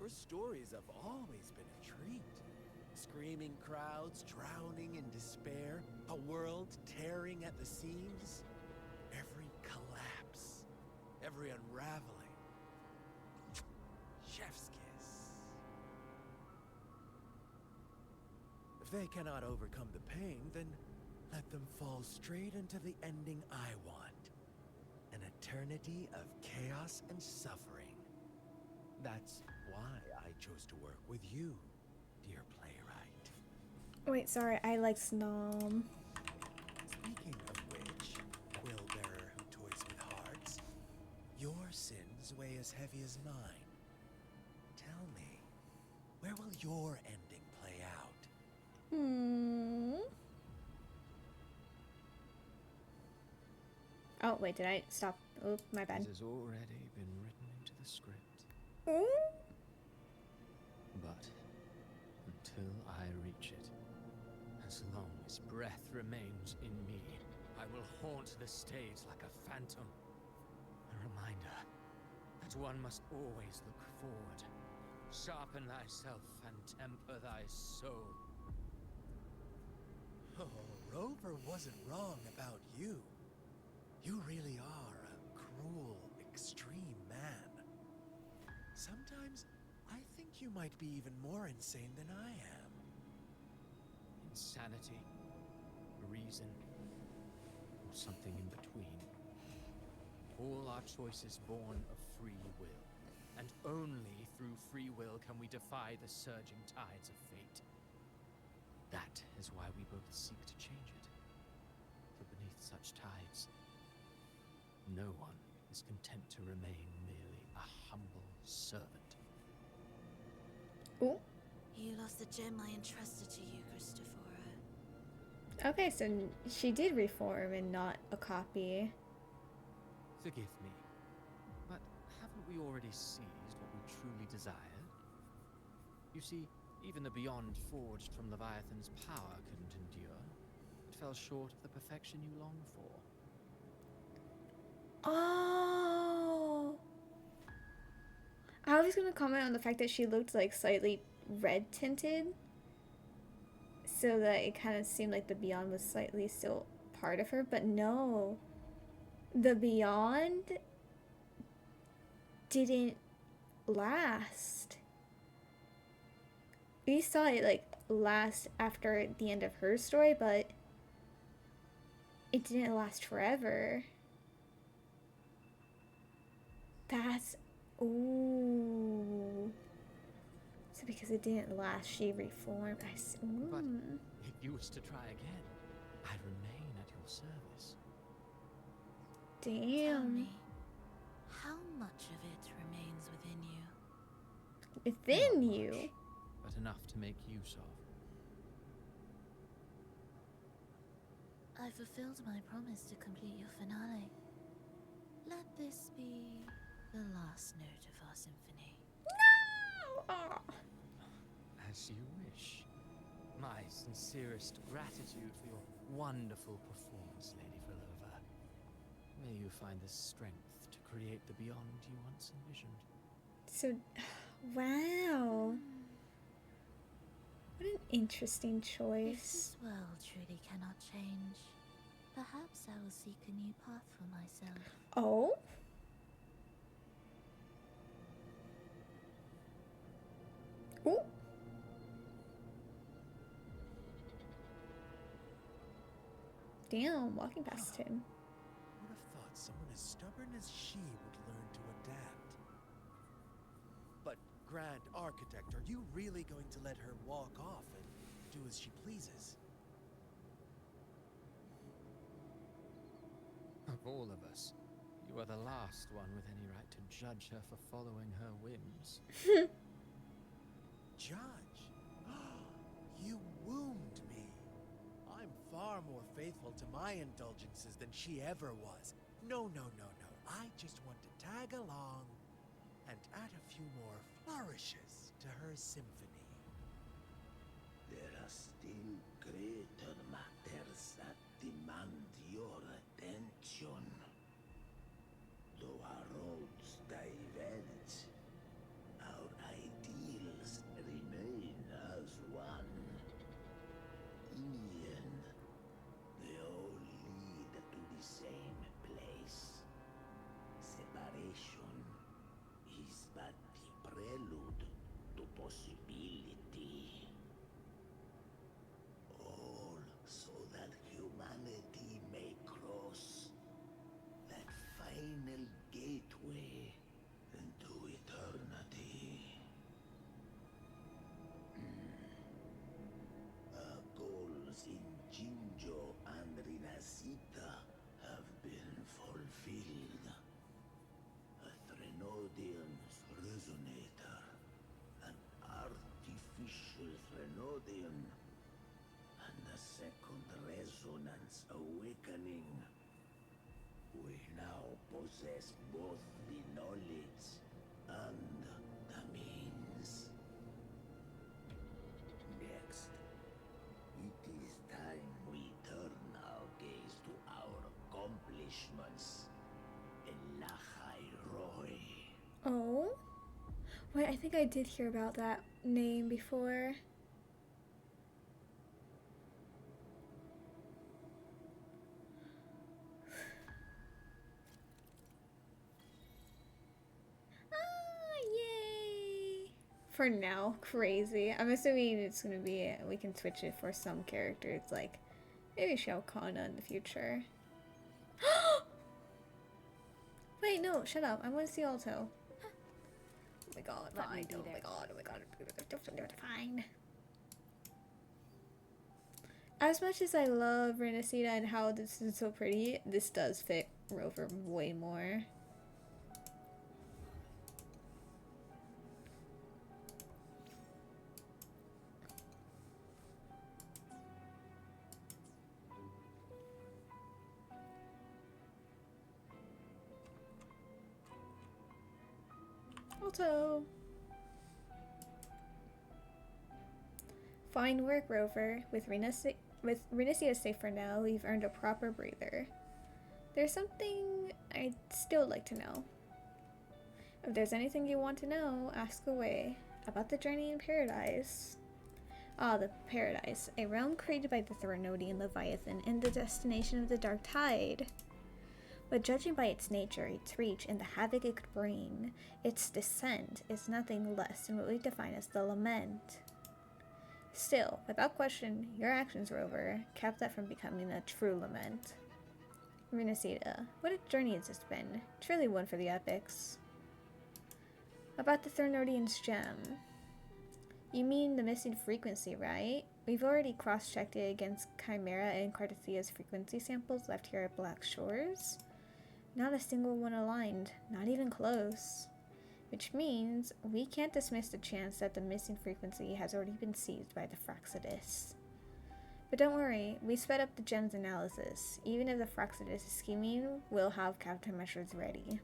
K: Your stories have always been a treat. Screaming crowds, drowning in despair, a world tearing at the seams. Every collapse, every unraveling. Chef's kiss. If they cannot overcome the pain, then let them fall straight into the ending I want. An eternity of chaos and suffering. That's why I chose to work with you, dear playwright.
A: wait, sorry, I like Snom.
K: Speaking of which, quill-bearer who toys with hearts, your sins weigh as heavy as mine. Tell me, where will your ending play out?
A: Oh, wait, did I stop? Oh, my bad.
C: It has already been written into the script. But until I reach it, as long as breath remains in me, I will haunt the stage like a phantom. A reminder that one must always look forward. Sharpen thyself and temper thy soul.
K: Oh, Rover wasn't wrong about you. You really are a cruel, extreme man. Sometimes I think you might be even more insane than I am.
C: Insanity, reason, or something in between. All our choices born of free will. And only through free will can we defy the surging tides of fate. That is why we both seek to change it. For beneath such tides, no one is content to remain merely a humble servant.
A: Ooh.
M: You lost the gem I entrusted to you, Christopher.
A: Okay, so she did reform and not a copy.
C: Forgive me, but haven't we already seized what we truly desired? You see, even the Beyond forged from Leviathan's power couldn't endure. It fell short of the perfection you long for.
A: Oh! I was gonna comment on the fact that she looked like slightly red tinted, so that it kind of seemed like the Beyond was slightly still part of her, but no. The Beyond didn't last. We saw it like last after the end of her story, but it didn't last forever. That's... Ooh. So because it didn't last, she reformed. I see.
C: But if you was to try again, I'd remain at your service.
A: Damn.
M: Tell me, how much of it remains within you?
A: Within
C: Not
A: you?
C: much, but enough to make use of.
M: I fulfilled my promise to complete your finale. Let this be the last note of our symphony.
A: No! Oh.
C: As you wish. My sincerest gratitude for your wonderful performance, Lady Vilova. May you find the strength to create the beyond you once envisioned.
A: So, wow. What an interesting
M: If
A: choice.
M: this world truly cannot change, perhaps I will seek a new path for myself.
A: Oh? Ooh. Damn, walking past him.
K: Would have thought someone as stubborn as she would learn to adapt. But, Grand Architect, are you really going to let her walk off and do as she pleases?
C: Of Of all of us, you are the last one with any right to judge her for following her whims.
K: Judge? You wombed me. I'm far more faithful to my indulgences than she ever was. No. I just want to tag along and add a few more flourishes to her symphony.
O: There are still greater matters that demand your attention. Though our roads diverge, our ideals remain as one. In the end, they all lead to the same place. Separation is but the prelude to possibility. All so that humanity may cross that final gateway into eternity. Our goals in Jinjo and Rinasita have been fulfilled. A Threnodian's resonator, an artificial Threnodian, and a second resonance awakening. We now possess both the knowledge and the means. Next, it is time we turn our gaze to our accomplishments in Lahai Roy.
A: Oh? Wait, I think I did hear about that name before. Yay! For now, crazy. I'm assuming it's gonna be, we can switch it for some characters, like maybe Shao Kahn in the future. Wait, no, shut up. I want to see Alto. Oh my god,
F: Let me
A: fine.
F: be
A: Oh
F: there.
A: my god, fine. As much as I love Renacida and how this is so pretty, this does fit Rover way more. Alto! Fine work, Rover. With Renacida safe for now, we've earned a proper breather. There's something I'd still like to know. If there's anything you want to know, ask away. About the journey in paradise. Ah, the paradise. A realm created by the Threnodian Leviathan and the destination of the Dark Tide. But judging by its nature, its reach, and the havoc it could bring, its descent is nothing less than what we define as the Lament. Still, without question, your actions, Rover, kept that from becoming a true lament. Renacida, what a journey has this been. Truly one for the epics. About the Threnodian's gem. You mean the missing frequency, right? We've already cross-checked it against Chimera and Cardathea's frequency samples left here at Black Shores. Not a single one aligned, not even close. Which means we can't dismiss the chance that the missing frequency has already been seized by the Fraxidus. But don't worry, we sped up the gem's analysis. Even if the Fraxidus is scheming, we'll have countermeasures ready.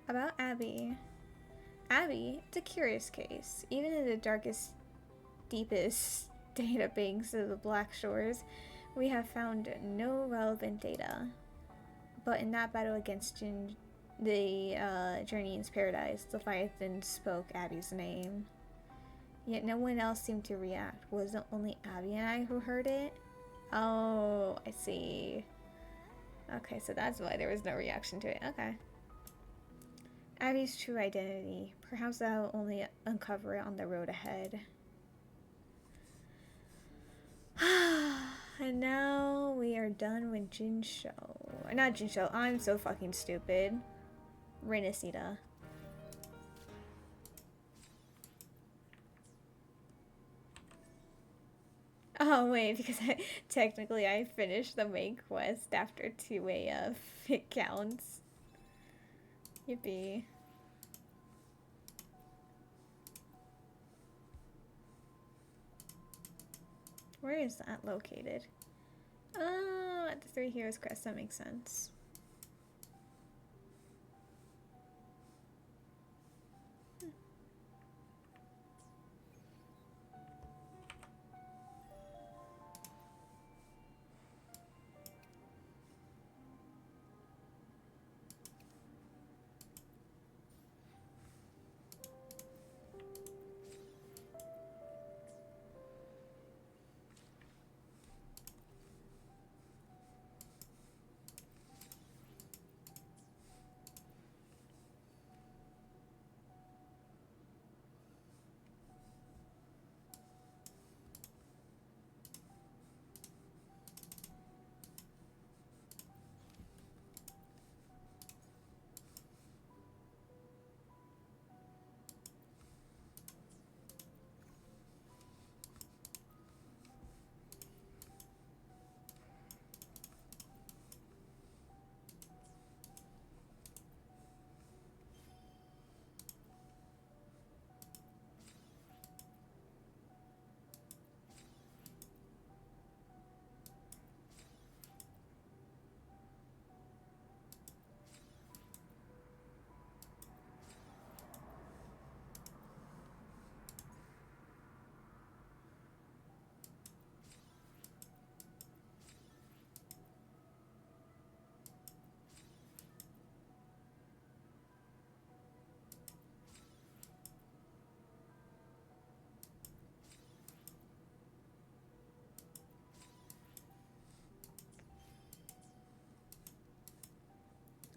A: About Abby. Abby, it's a curious case. Even in the darkest, deepest data banks of the Black Shores, we have found no relevant data. But in that battle against the Journey's Paradise, Leviathan spoke Abby's name. Yet no one else seemed to react. Was it only Abby and I who heard it? Oh, I see. Okay, so that's why there was no reaction to it. Okay. Abby's true identity. Perhaps I'll only uncover it on the road ahead. And now we are done with Jinsho. Not Jinsho, I'm so fucking stupid. Renacida. Oh wait, because technically I finished the main quest after 2 a.m. It counts. Yippee. Where is that located? Oh, at the Three Heroes Crest, that makes sense.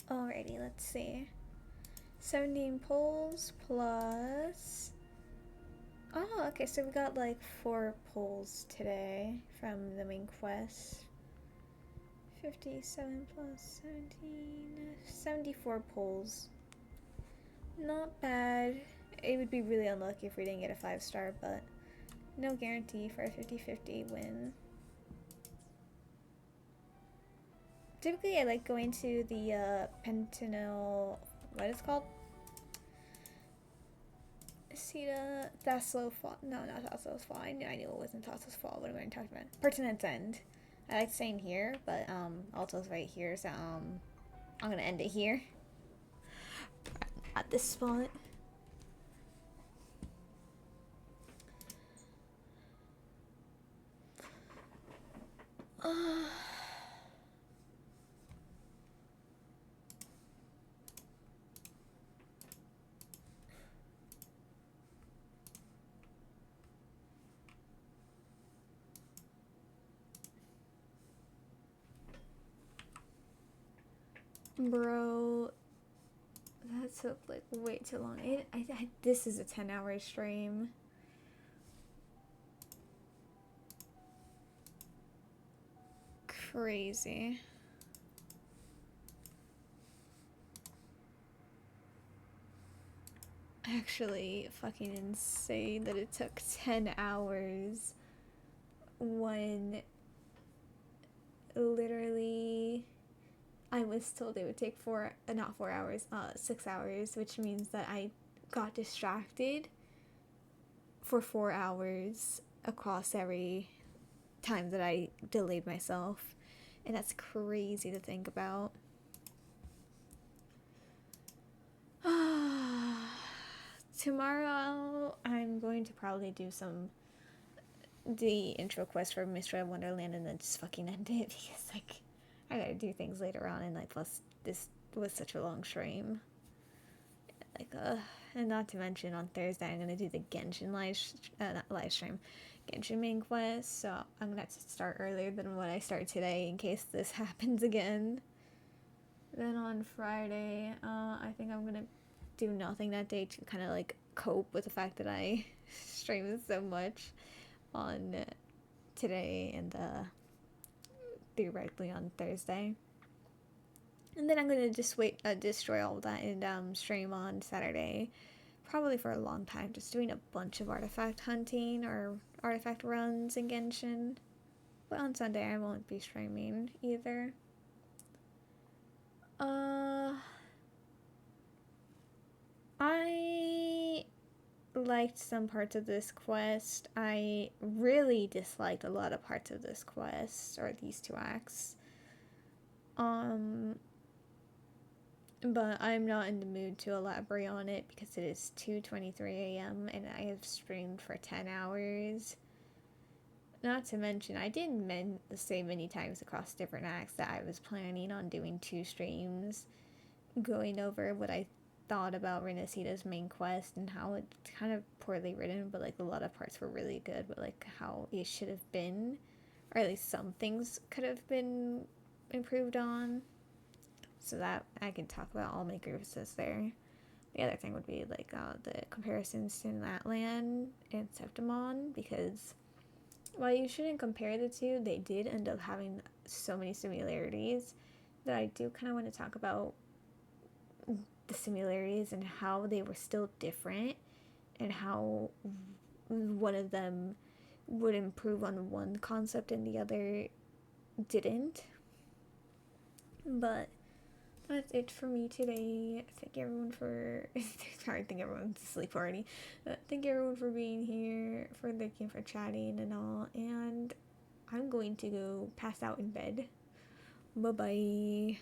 A: Alrighty, let's see. 17 pulls plus... Oh, okay, so we got like 4 pulls today from the main quest. 57 plus 17... 74 pulls. Not bad. It would be really unlucky if we didn't get a 5-star, but no guarantee for a 50-50 win. Typically, I like going to the Pentinel... What is it called? Sita Thaslo Fall. No, not Thaslo's Fall. I knew it wasn't Thaslo's Fall. What am I talking about? Pertinent's End. I like staying here, but Alto's right here, so I'm gonna end it here. At this spot. Bro, that took like way too long. This is a 10-hour stream. Crazy. Actually, fucking insane that it took 10 hours when literally I was told it would take not 4 hours, 6 hours, which means that I got distracted for 4 hours across every time that I delayed myself. And that's crazy to think about. Tomorrow, I'm going to probably do the intro quest for Mystery of Wonderland and then just fucking end it because, like, I gotta do things later on, and, like, plus this was such a long stream. Like, and not to mention on Thursday, I'm gonna do the Genshin not live stream, Genshin main quest, so I'm gonna have to start earlier than what I start today in case this happens again. Then on Friday, I think I'm gonna do nothing that day to kind of like cope with the fact that I streamed so much on today and theoretically on Thursday. And then I'm gonna just destroy all that and stream on Saturday probably for a long time, just doing a bunch of artifact hunting or artifact runs in Genshin. But on Sunday I won't be streaming either. I liked some parts of this quest. I really disliked a lot of parts of this quest, or these two acts. But I'm not in the mood to elaborate on it because it is 2:23 a.m. and I have streamed for 10 hours. Not to mention, I did say many times across different acts that I was planning on doing 2 streams, going over what I thought about Renacita's main quest and how it's kind of poorly written, but like a lot of parts were really good, but like how it should have been, or at least some things could have been improved on. So that I can talk about all my grievances there. The other thing would be like the comparisons to Natlan and Septimon, because while you shouldn't compare the two, they did end up having so many similarities that I do kind of want to talk about the similarities and how they were still different and how one of them would improve on one concept and the other didn't. But that's it for me today. Thank everyone for sorry, I think everyone's asleep already. Thank everyone for being here, thank you for chatting and all, and I'm going to go pass out in bed. Bye bye.